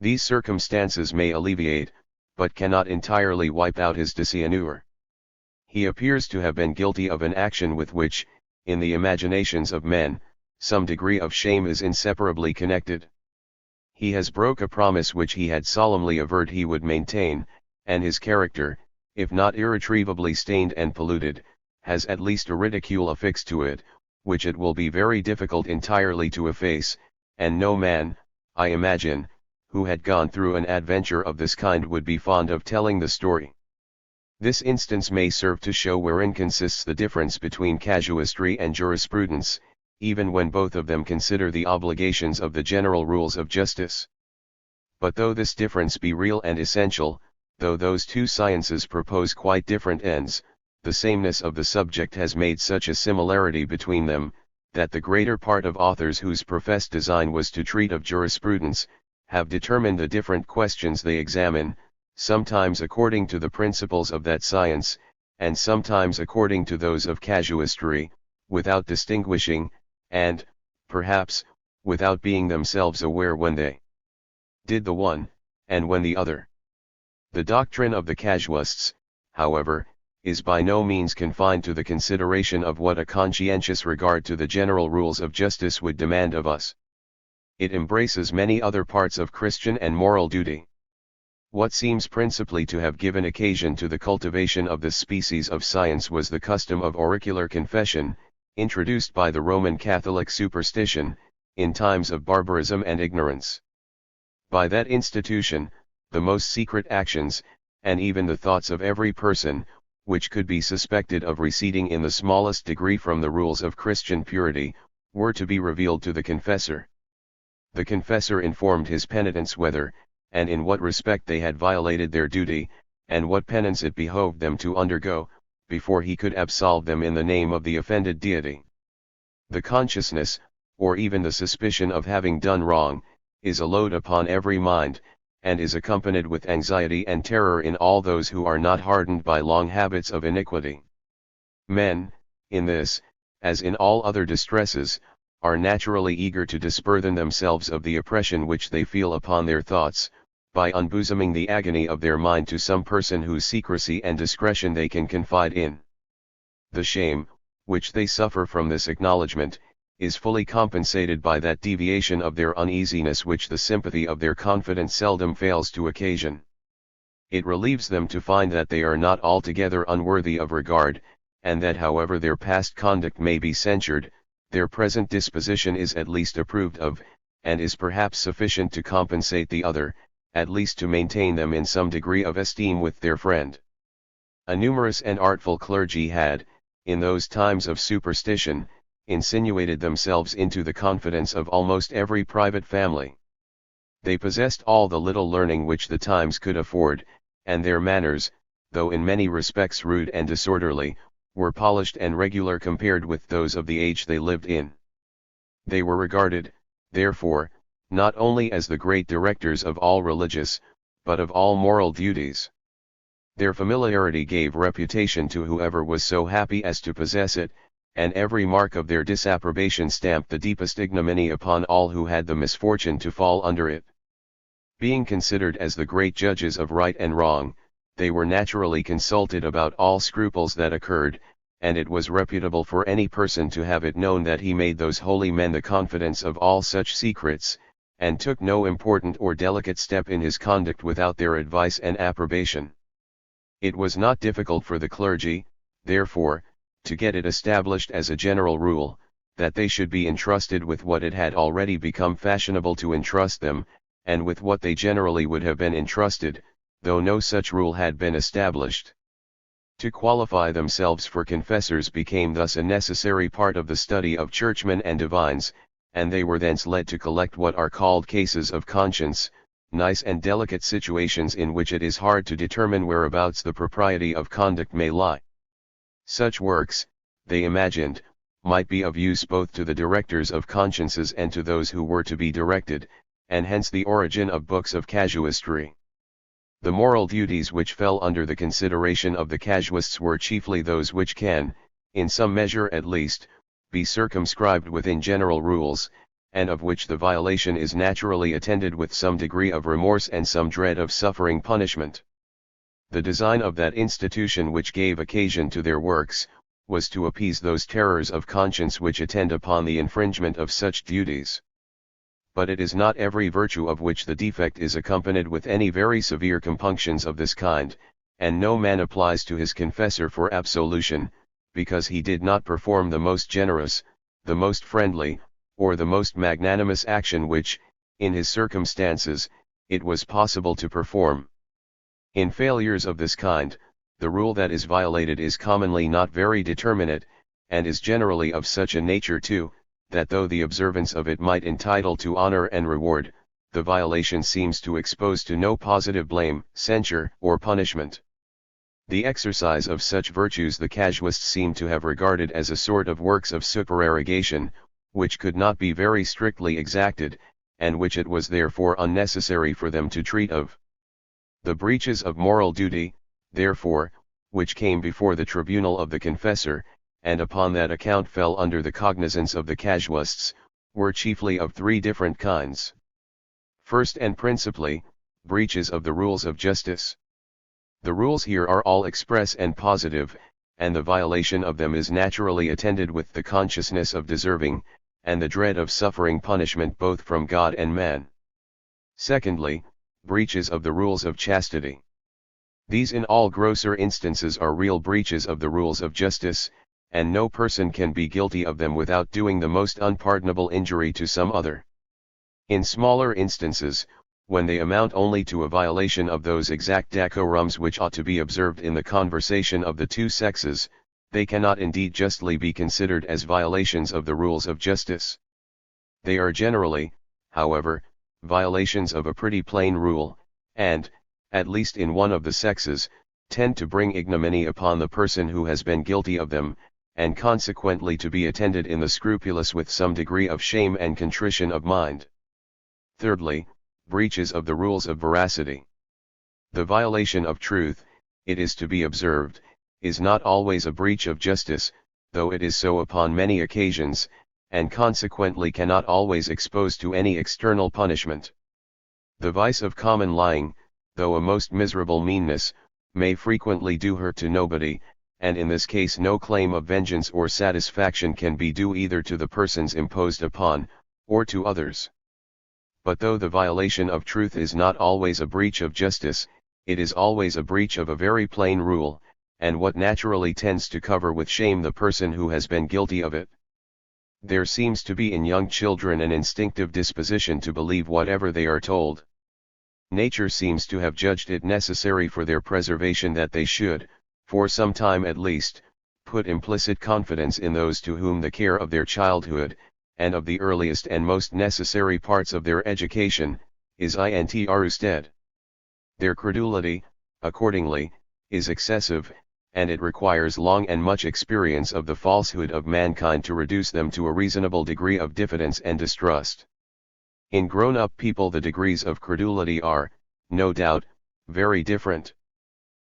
These circumstances may alleviate, but cannot entirely wipe out his dishonor. He appears to have been guilty of an action with which, in the imaginations of men, some degree of shame is inseparably connected. He has broke a promise which he had solemnly averred he would maintain, and his character, if not irretrievably stained and polluted, has at least a ridicule affixed to it, which it will be very difficult entirely to efface, and no man, I imagine, who had gone through an adventure of this kind would be fond of telling the story. This instance may serve to show wherein consists the difference between casuistry and jurisprudence, even when both of them consider the obligations of the general rules of justice. But though this difference be real and essential, though those two sciences propose quite different ends, the sameness of the subject has made such a similarity between them, that the greater part of authors whose professed design was to treat of jurisprudence, have determined the different questions they examine, sometimes according to the principles of that science, and sometimes according to those of casuistry, without distinguishing, and, perhaps, without being themselves aware when they did the one, and when the other. The doctrine of the casuists, however, is by no means confined to the consideration of what a conscientious regard to the general rules of justice would demand of us. It embraces many other parts of Christian and moral duty. What seems principally to have given occasion to the cultivation of this species of science was the custom of auricular confession, introduced by the Roman Catholic superstition, in times of barbarism and ignorance. By that institution, the most secret actions, and even the thoughts of every person, which could be suspected of receding in the smallest degree from the rules of Christian purity, were to be revealed to the confessor. The confessor informed his penitents whether, and in what respect they had violated their duty, and what penance it behoved them to undergo, before he could absolve them in the name of the offended deity. The consciousness, or even the suspicion of having done wrong, is a load upon every mind, and is accompanied with anxiety and terror in all those who are not hardened by long habits of iniquity. Men, in this, as in all other distresses, are naturally eager to disburthen themselves of the oppression which they feel upon their thoughts, by unbosoming the agony of their mind to some person whose secrecy and discretion they can confide in. The shame, which they suffer from this acknowledgment, is fully compensated by that deviation of their uneasiness which the sympathy of their confidence seldom fails to occasion. It relieves them to find that they are not altogether unworthy of regard, and that however their past conduct may be censured, their present disposition is at least approved of, and is perhaps sufficient to compensate the other, at least to maintain them in some degree of esteem with their friend. A numerous and artful clergy had, in those times of superstition, insinuated themselves into the confidence of almost every private family. They possessed all the little learning which the times could afford, and their manners, though in many respects rude and disorderly, were polished and regular compared with those of the age they lived in. They were regarded, therefore, not only as the great directors of all religious, but of all moral duties. Their familiarity gave reputation to whoever was so happy as to possess it, and every mark of their disapprobation stamped the deepest ignominy upon all who had the misfortune to fall under it. Being considered as the great judges of right and wrong, they were naturally consulted about all scruples that occurred, and it was reputable for any person to have it known that he made those holy men the confidence of all such secrets, and took no important or delicate step in his conduct without their advice and approbation. It was not difficult for the clergy, therefore, to get it established as a general rule, that they should be entrusted with what it had already become fashionable to entrust them, and with what they generally would have been entrusted, though no such rule had been established. To qualify themselves for confessors became thus a necessary part of the study of churchmen and divines, and they were thence led to collect what are called cases of conscience, nice and delicate situations in which it is hard to determine whereabouts the propriety of conduct may lie. Such works, they imagined, might be of use both to the directors of consciences and to those who were to be directed, and hence the origin of books of casuistry. The moral duties which fell under the consideration of the casuists were chiefly those which can, in some measure at least, be circumscribed within general rules, and of which the violation is naturally attended with some degree of remorse and some dread of suffering punishment. The design of that institution which gave occasion to their works, was to appease those terrors of conscience which attend upon the infringement of such duties. But it is not every virtue of which the defect is accompanied with any very severe compunctions of this kind, and no man applies to his confessor for absolution, because he did not perform the most generous, the most friendly, or the most magnanimous action which, in his circumstances, it was possible to perform. In failures of this kind, the rule that is violated is commonly not very determinate, and is generally of such a nature too, that though the observance of it might entitle to honor and reward, the violation seems to expose to no positive blame, censure, or punishment. The exercise of such virtues the casuists seem to have regarded as a sort of works of supererogation, which could not be very strictly exacted, and which it was therefore unnecessary for them to treat of. The breaches of moral duty, therefore, which came before the tribunal of the confessor, and upon that account fell under the cognizance of the casuists, were chiefly of three different kinds. First and principally, breaches of the rules of justice. The rules here are all express and positive, and the violation of them is naturally attended with the consciousness of deserving, and the dread of suffering punishment both from God and man. Secondly, breaches of the rules of chastity. These in all grosser instances are real breaches of the rules of justice, and no person can be guilty of them without doing the most unpardonable injury to some other. In smaller instances, when they amount only to a violation of those exact decorums which ought to be observed in the conversation of the two sexes, they cannot indeed justly be considered as violations of the rules of justice. They are generally, however, violations of a pretty plain rule, and, at least in one of the sexes, tend to bring ignominy upon the person who has been guilty of them, and consequently to be attended in the scrupulous with some degree of shame and contrition of mind. Thirdly, breaches of the rules of veracity. The violation of truth, it is to be observed, is not always a breach of justice, though it is so upon many occasions, and consequently cannot always expose to any external punishment. The vice of common lying, though a most miserable meanness, may frequently do hurt to nobody, and in this case no claim of vengeance or satisfaction can be due either to the persons imposed upon, or to others. But though the violation of truth is not always a breach of justice, it is always a breach of a very plain rule, and what naturally tends to cover with shame the person who has been guilty of it. There seems to be in young children an instinctive disposition to believe whatever they are told. Nature seems to have judged it necessary for their preservation that they should, for some time at least, put implicit confidence in those to whom the care of their childhood, and of the earliest and most necessary parts of their education, is intrusted. Their credulity, accordingly, is excessive, and it requires long and much experience of the falsehood of mankind to reduce them to a reasonable degree of diffidence and distrust. In grown-up people the degrees of credulity are, no doubt, very different.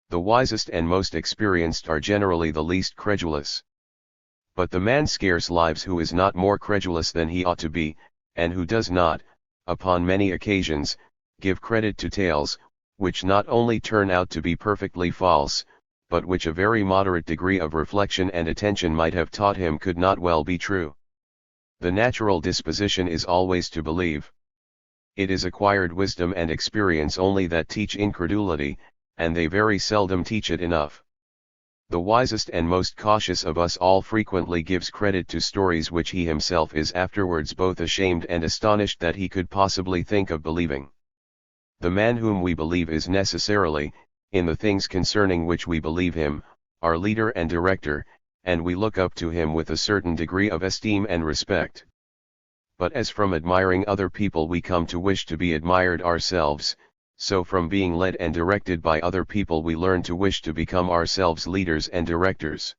The wisest and most experienced are generally the least credulous. But the man scarce lives who is not more credulous than he ought to be, and who does not, upon many occasions, give credit to tales, which not only turn out to be perfectly false, but which a very moderate degree of reflection and attention might have taught him could not well be true. The natural disposition is always to believe. It is acquired wisdom and experience only that teach incredulity, and they very seldom teach it enough. The wisest and most cautious of us all frequently gives credit to stories which he himself is afterwards both ashamed and astonished that he could possibly think of believing. The man whom we believe is necessarily, in the things concerning which we believe him, our leader and director, and we look up to him with a certain degree of esteem and respect. But as from admiring other people we come to wish to be admired ourselves, so from being led and directed by other people we learn to wish to become ourselves leaders and directors.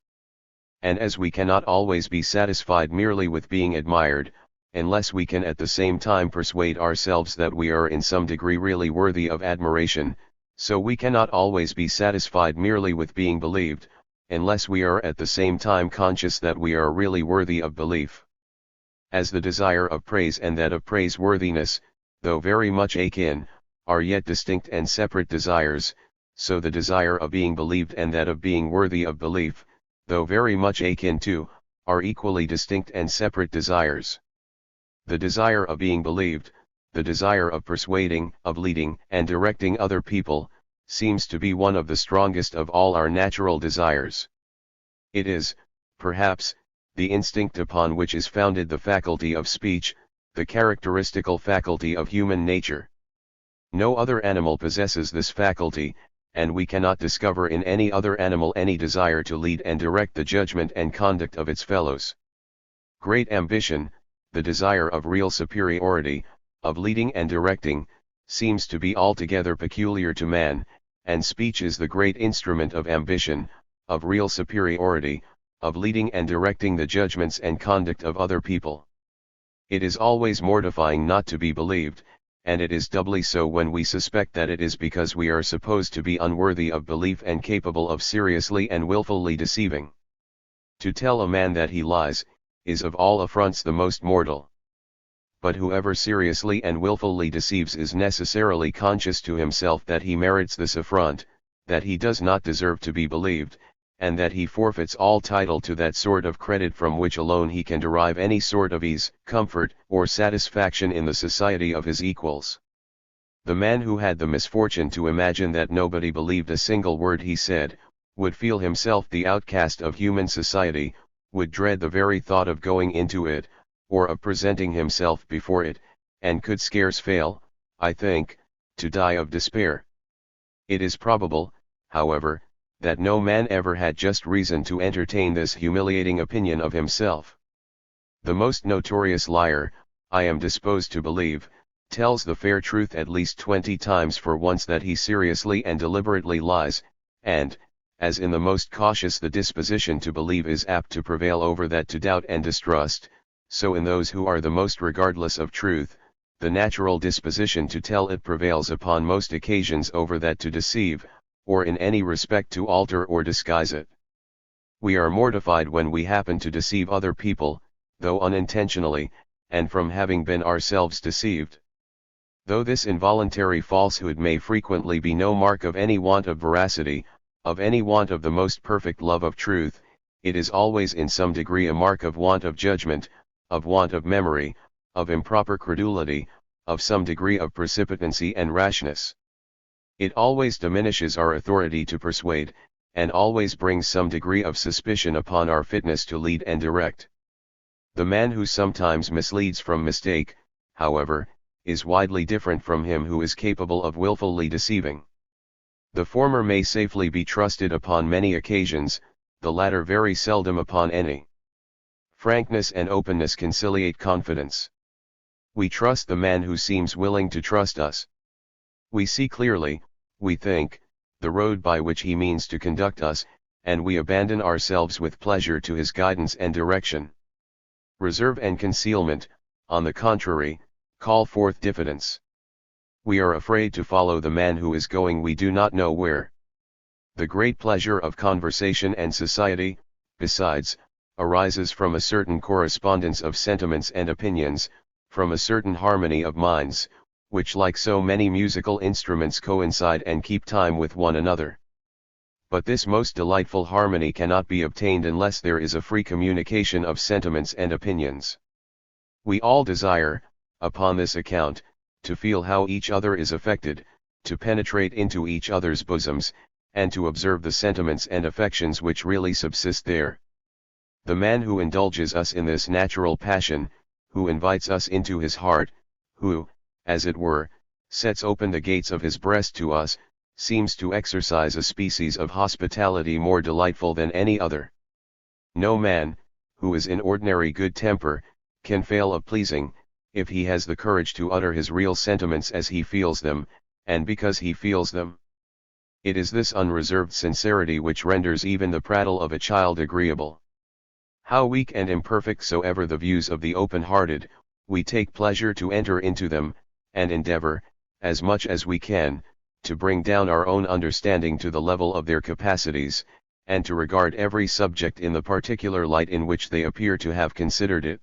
And as we cannot always be satisfied merely with being admired, unless we can at the same time persuade ourselves that we are in some degree really worthy of admiration, so we cannot always be satisfied merely with being believed, unless we are at the same time conscious that we are really worthy of belief. As the desire of praise and that of praiseworthiness, though very much akin, are yet distinct and separate desires, so the desire of being believed and that of being worthy of belief, though very much akin to, are equally distinct and separate desires. The desire of being believed, the desire of persuading, of leading and directing other people, seems to be one of the strongest of all our natural desires. It is, perhaps, the instinct upon which is founded the faculty of speech, the characteristical faculty of human nature. No other animal possesses this faculty, and we cannot discover in any other animal any desire to lead and direct the judgment and conduct of its fellows. Great ambition, the desire of real superiority, of leading and directing, seems to be altogether peculiar to man, and speech is the great instrument of ambition, of real superiority, of leading and directing the judgments and conduct of other people. It is always mortifying not to be believed, and it is doubly so when we suspect that it is because we are supposed to be unworthy of belief and capable of seriously and wilfully deceiving. To tell a man that he lies, is of all affronts the most mortal. But whoever seriously and wilfully deceives is necessarily conscious to himself that he merits this affront, that he does not deserve to be believed, and that he forfeits all title to that sort of credit from which alone he can derive any sort of ease, comfort, or satisfaction in the society of his equals. The man who had the misfortune to imagine that nobody believed a single word he said, would feel himself the outcast of human society, would dread the very thought of going into it, or of presenting himself before it, and could scarce fail, I think, to die of despair. It is probable, however, that no man ever had just reason to entertain this humiliating opinion of himself. The most notorious liar, I am disposed to believe, tells the fair truth at least 20 times for once that he seriously and deliberately lies, and, as in the most cautious the disposition to believe is apt to prevail over that to doubt and distrust, so in those who are the most regardless of truth, the natural disposition to tell it prevails upon most occasions over that to deceive, or in any respect to alter or disguise it. We are mortified when we happen to deceive other people, though unintentionally, and from having been ourselves deceived. Though this involuntary falsehood may frequently be no mark of any want of veracity, of any want of the most perfect love of truth, it is always in some degree a mark of want of judgment, of want of memory, of improper credulity, of some degree of precipitancy and rashness. It always diminishes our authority to persuade, and always brings some degree of suspicion upon our fitness to lead and direct. The man who sometimes misleads from mistake, however, is widely different from him who is capable of willfully deceiving. The former may safely be trusted upon many occasions, the latter very seldom upon any. Frankness and openness conciliate confidence. We trust the man who seems willing to trust us. We see clearly, we think, the road by which he means to conduct us, and we abandon ourselves with pleasure to his guidance and direction. Reserve and concealment, on the contrary, call forth diffidence. We are afraid to follow the man who is going we do not know where. The great pleasure of conversation and society, besides, arises from a certain correspondence of sentiments and opinions, from a certain harmony of minds, which like so many musical instruments coincide and keep time with one another. But this most delightful harmony cannot be obtained unless there is a free communication of sentiments and opinions. We all desire, upon this account, to feel how each other is affected, to penetrate into each other's bosoms, and to observe the sentiments and affections which really subsist there. The man who indulges us in this natural passion, who invites us into his heart, who, as it were, sets open the gates of his breast to us, seems to exercise a species of hospitality more delightful than any other. No man, who is in ordinary good temper, can fail of pleasing, if he has the courage to utter his real sentiments as he feels them, and because he feels them. It is this unreserved sincerity which renders even the prattle of a child agreeable. How weak and imperfect soever the views of the open-hearted, we take pleasure to enter into them, and endeavor, as much as we can, to bring down our own understanding to the level of their capacities, and to regard every subject in the particular light in which they appear to have considered it.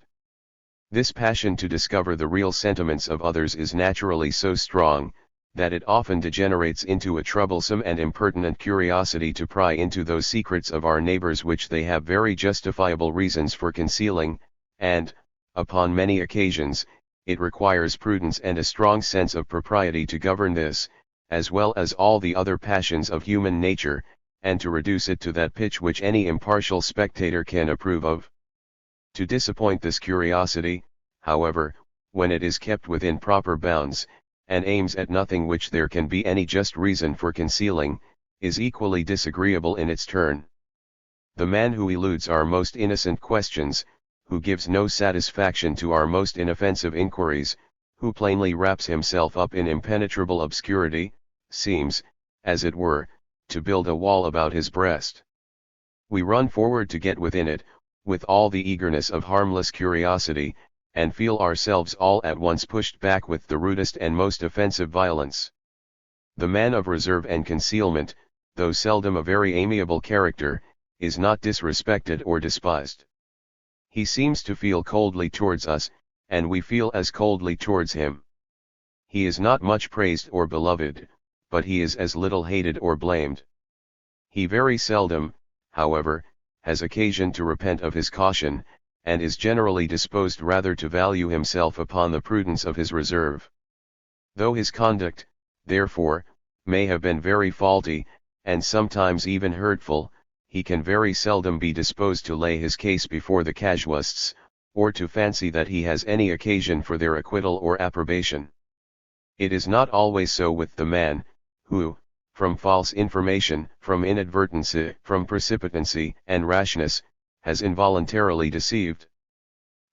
This passion to discover the real sentiments of others is naturally so strong, that it often degenerates into a troublesome and impertinent curiosity to pry into those secrets of our neighbors which they have very justifiable reasons for concealing, and, upon many occasions, it requires prudence and a strong sense of propriety to govern this, as well as all the other passions of human nature, and to reduce it to that pitch which any impartial spectator can approve of. To disappoint this curiosity, however, when it is kept within proper bounds, and aims at nothing which there can be any just reason for concealing, is equally disagreeable in its turn. The man who eludes our most innocent questions, who gives no satisfaction to our most inoffensive inquiries, who plainly wraps himself up in impenetrable obscurity, seems, as it were, to build a wall about his breast. We run forward to get within it, with all the eagerness of harmless curiosity, and feel ourselves all at once pushed back with the rudest and most offensive violence. The man of reserve and concealment, though seldom a very amiable character, is not disrespected or despised. He seems to feel coldly towards us, and we feel as coldly towards him. He is not much praised or beloved, but he is as little hated or blamed. He very seldom, however, has occasion to repent of his caution, and is generally disposed rather to value himself upon the prudence of his reserve. Though his conduct, therefore, may have been very faulty, and sometimes even hurtful, he can very seldom be disposed to lay his case before the casuists, or to fancy that he has any occasion for their acquittal or approbation. It is not always so with the man, who, from false information, from inadvertency, from precipitancy and rashness, has involuntarily deceived.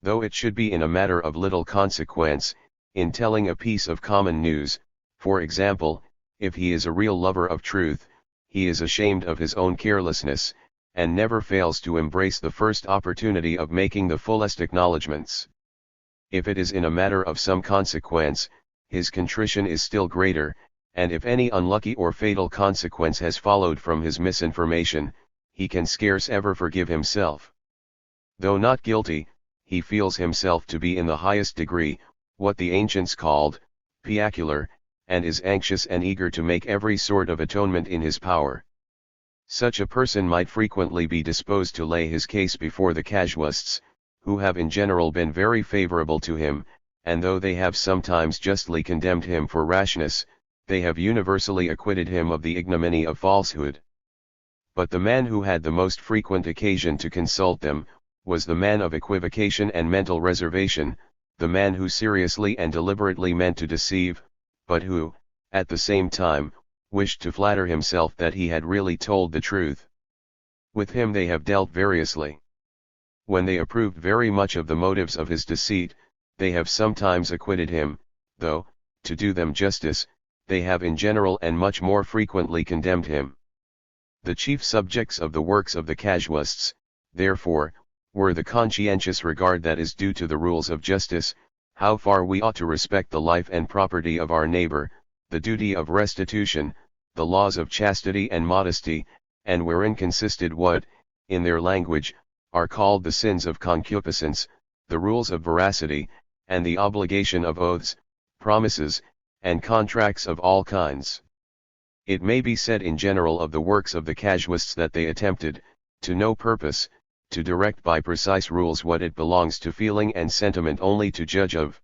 Though it should be in a matter of little consequence, in telling a piece of common news, for example, if he is a real lover of truth, he is ashamed of his own carelessness, and never fails to embrace the first opportunity of making the fullest acknowledgments. If it is in a matter of some consequence, his contrition is still greater, and if any unlucky or fatal consequence has followed from his misinformation, he can scarce ever forgive himself. Though not guilty, he feels himself to be in the highest degree, what the ancients called, piacular, and is anxious and eager to make every sort of atonement in his power. Such a person might frequently be disposed to lay his case before the casuists, who have in general been very favorable to him, and though they have sometimes justly condemned him for rashness, they have universally acquitted him of the ignominy of falsehood. But the man who had the most frequent occasion to consult them, was the man of equivocation and mental reservation, the man who seriously and deliberately meant to deceive, but who, at the same time, wished to flatter himself that he had really told the truth. With him they have dealt variously. When they approved very much of the motives of his deceit, they have sometimes acquitted him, though, to do them justice, they have in general and much more frequently condemned him. The chief subjects of the works of the casuists, therefore, were the conscientious regard that is due to the rules of justice, how far we ought to respect the life and property of our neighbor, the duty of restitution, the laws of chastity and modesty, and wherein consisted what, in their language, are called the sins of concupiscence, the rules of veracity, and the obligation of oaths, promises, and contracts of all kinds. It may be said in general of the works of the casuists that they attempted, to no purpose, to direct by precise rules what it belongs to feeling and sentiment only to judge of.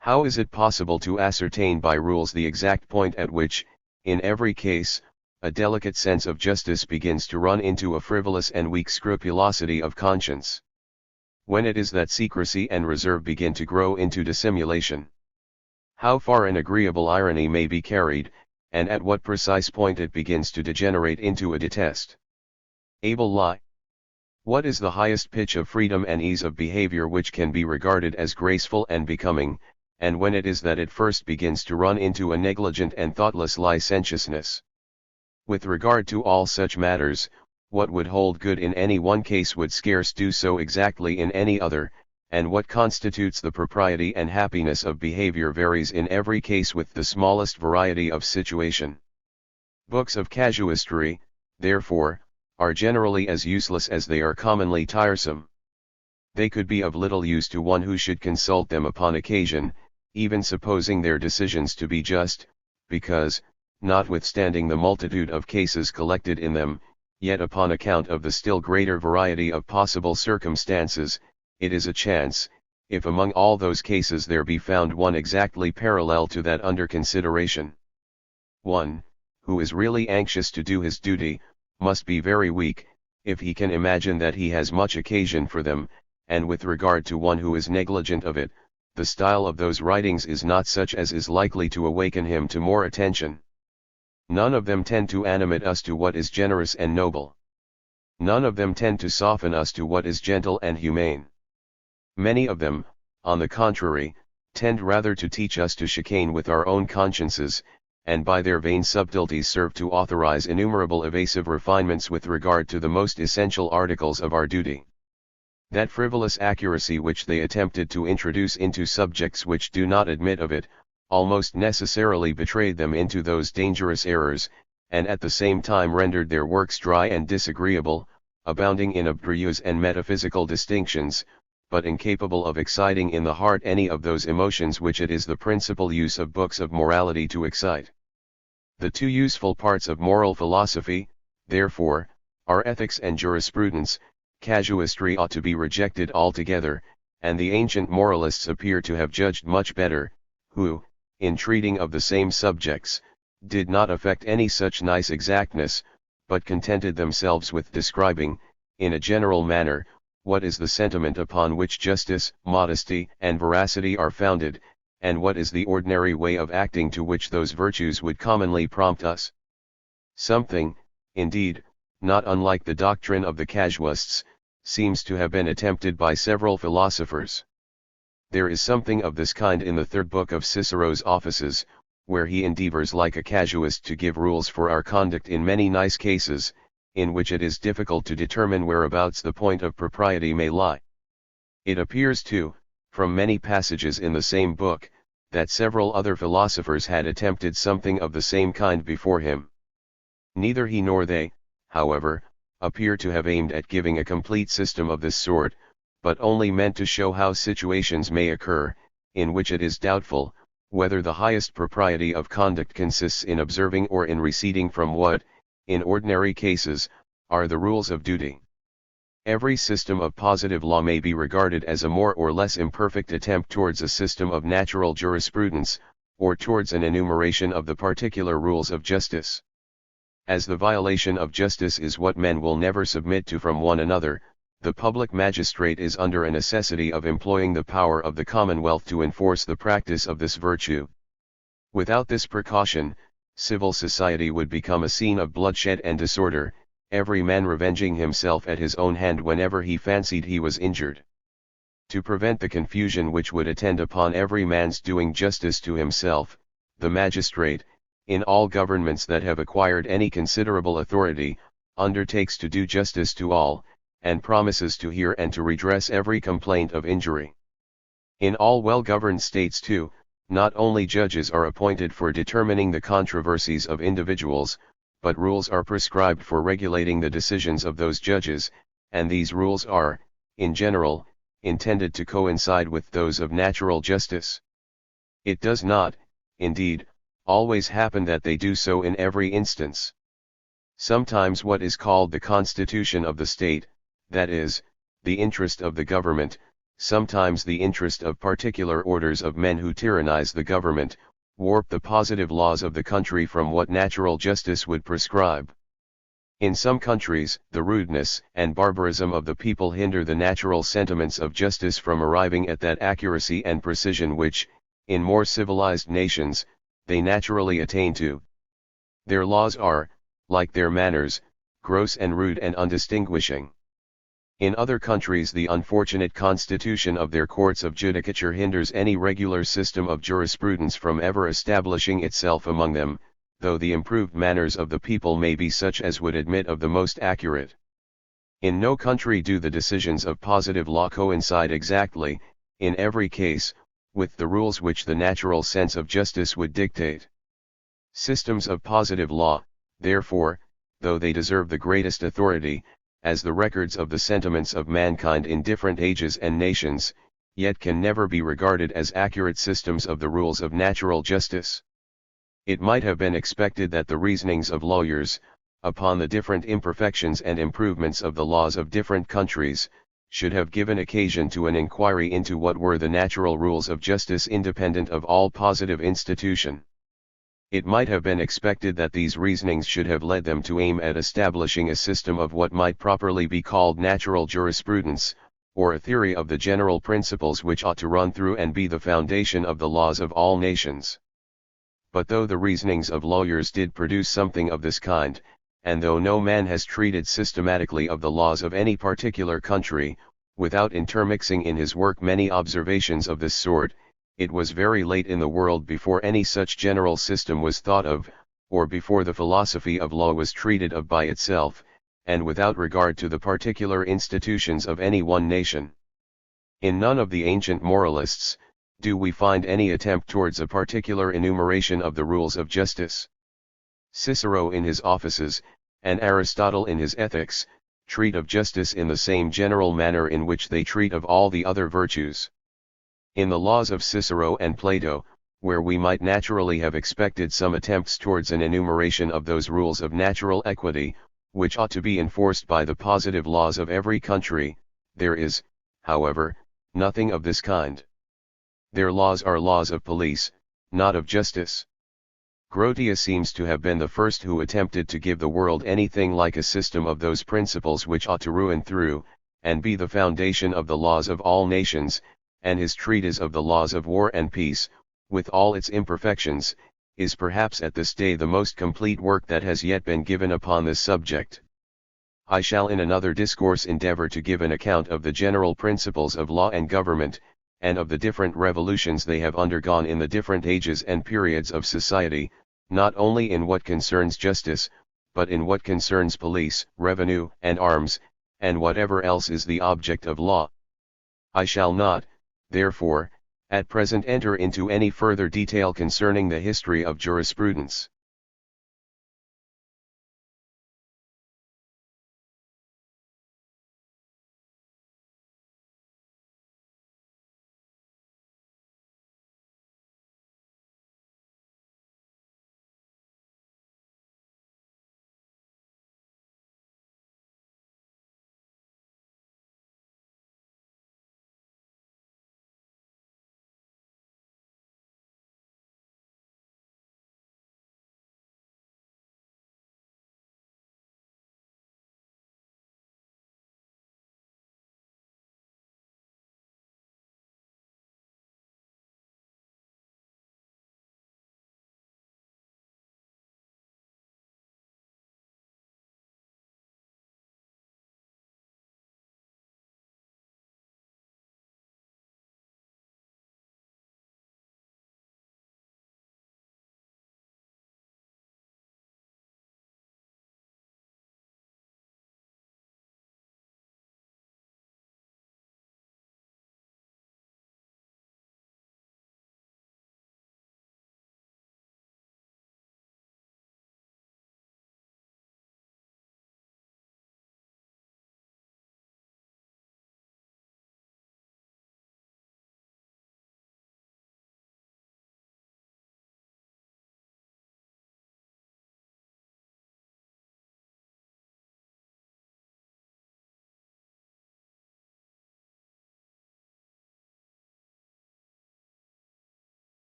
How is it possible to ascertain by rules the exact point at which, in every case, a delicate sense of justice begins to run into a frivolous and weak scrupulosity of conscience? When it is that secrecy and reserve begin to grow into dissimulation? How far an agreeable irony may be carried, and at what precise point it begins to degenerate into a detestable lie? What is the highest pitch of freedom and ease of behavior which can be regarded as graceful and becoming, and when it is that it first begins to run into a negligent and thoughtless licentiousness? With regard to all such matters, what would hold good in any one case would scarce do so exactly in any other, and what constitutes the propriety and happiness of behavior varies in every case with the smallest variety of situation. Books of casuistry, therefore, are generally as useless as they are commonly tiresome. They could be of little use to one who should consult them upon occasion, even supposing their decisions to be just, because, notwithstanding the multitude of cases collected in them, yet upon account of the still greater variety of possible circumstances, it is a chance, if among all those cases there be found one exactly parallel to that under consideration. One, who is really anxious to do his duty, must be very weak, if he can imagine that he has much occasion for them, and with regard to one who is negligent of it, the style of those writings is not such as is likely to awaken him to more attention. None of them tend to animate us to what is generous and noble. None of them tend to soften us to what is gentle and humane. Many of them, on the contrary, tend rather to teach us to chicane with our own consciences, and by their vain subtleties serve to authorize innumerable evasive refinements with regard to the most essential articles of our duty. That frivolous accuracy which they attempted to introduce into subjects which do not admit of it, almost necessarily betrayed them into those dangerous errors, and at the same time rendered their works dry and disagreeable, abounding in abstruse and metaphysical distinctions, but incapable of exciting in the heart any of those emotions which it is the principal use of books of morality to excite. The two useful parts of moral philosophy, therefore, are ethics and jurisprudence. Casuistry ought to be rejected altogether, and the ancient moralists appear to have judged much better, who, in treating of the same subjects, did not affect any such nice exactness, but contented themselves with describing, in a general manner, what is the sentiment upon which justice, modesty, and veracity are founded, and what is the ordinary way of acting to which those virtues would commonly prompt us? Something, indeed, not unlike the doctrine of the casuists, seems to have been attempted by several philosophers. There is something of this kind in the third book of Cicero's Offices, where he endeavors like a casuist to give rules for our conduct in many nice cases, in which it is difficult to determine whereabouts the point of propriety may lie. It appears too, from many passages in the same book, that several other philosophers had attempted something of the same kind before him. Neither he nor they, however, appear to have aimed at giving a complete system of this sort, but only meant to show how situations may occur, in which it is doubtful, whether the highest propriety of conduct consists in observing or in receding from what, in ordinary cases, are the rules of duty. Every system of positive law may be regarded as a more or less imperfect attempt towards a system of natural jurisprudence, or towards an enumeration of the particular rules of justice. As the violation of justice is what men will never submit to from one another, the public magistrate is under a necessity of employing the power of the commonwealth to enforce the practice of this virtue. Without this precaution, civil society would become a scene of bloodshed and disorder, every man revenging himself at his own hand whenever he fancied he was injured. To prevent the confusion which would attend upon every man's doing justice to himself, the magistrate, in all governments that have acquired any considerable authority, undertakes to do justice to all, and promises to hear and to redress every complaint of injury. In all well-governed states too, not only judges are appointed for determining the controversies of individuals, but rules are prescribed for regulating the decisions of those judges, and these rules are, in general, intended to coincide with those of natural justice. It does not, indeed, always happen that they do so in every instance. Sometimes what is called the constitution of the state, that is, the interest of the government, sometimes the interest of particular orders of men who tyrannize the government, warp the positive laws of the country from what natural justice would prescribe. In some countries, the rudeness and barbarism of the people hinder the natural sentiments of justice from arriving at that accuracy and precision which, in more civilized nations, they naturally attain to. Their laws are, like their manners, gross and rude and undistinguishing. In other countries the unfortunate constitution of their courts of judicature hinders any regular system of jurisprudence from ever establishing itself among them, though the improved manners of the people may be such as would admit of the most accurate. In no country do the decisions of positive law coincide exactly, in every case, with the rules which the natural sense of justice would dictate. Systems of positive law, therefore, though they deserve the greatest authority, as the records of the sentiments of mankind in different ages and nations, yet can never be regarded as accurate systems of the rules of natural justice. It might have been expected that the reasonings of lawyers, upon the different imperfections and improvements of the laws of different countries, should have given occasion to an inquiry into what were the natural rules of justice independent of all positive institution. It might have been expected that these reasonings should have led them to aim at establishing a system of what might properly be called natural jurisprudence, or a theory of the general principles which ought to run through and be the foundation of the laws of all nations. But though the reasonings of lawyers did produce something of this kind, and though no man has treated systematically of the laws of any particular country, without intermixing in his work many observations of this sort, it was very late in the world before any such general system was thought of, or before the philosophy of law was treated of by itself, and without regard to the particular institutions of any one nation. In none of the ancient moralists, do we find any attempt towards a particular enumeration of the rules of justice. Cicero in his Offices, and Aristotle in his Ethics, treat of justice in the same general manner in which they treat of all the other virtues. In the laws of Cicero and Plato, where we might naturally have expected some attempts towards an enumeration of those rules of natural equity, which ought to be enforced by the positive laws of every country, there is, however, nothing of this kind. Their laws are laws of police, not of justice. Grotius seems to have been the first who attempted to give the world anything like a system of those principles which ought to run through, and be the foundation of the laws of all nations, and his treatise of the laws of war and peace, with all its imperfections, is perhaps at this day the most complete work that has yet been given upon this subject. I shall in another discourse endeavor to give an account of the general principles of law and government, and of the different revolutions they have undergone in the different ages and periods of society, not only in what concerns justice, but in what concerns police, revenue, and arms, and whatever else is the object of law. I shall not, therefore, at present enter into any further detail concerning the history of jurisprudence.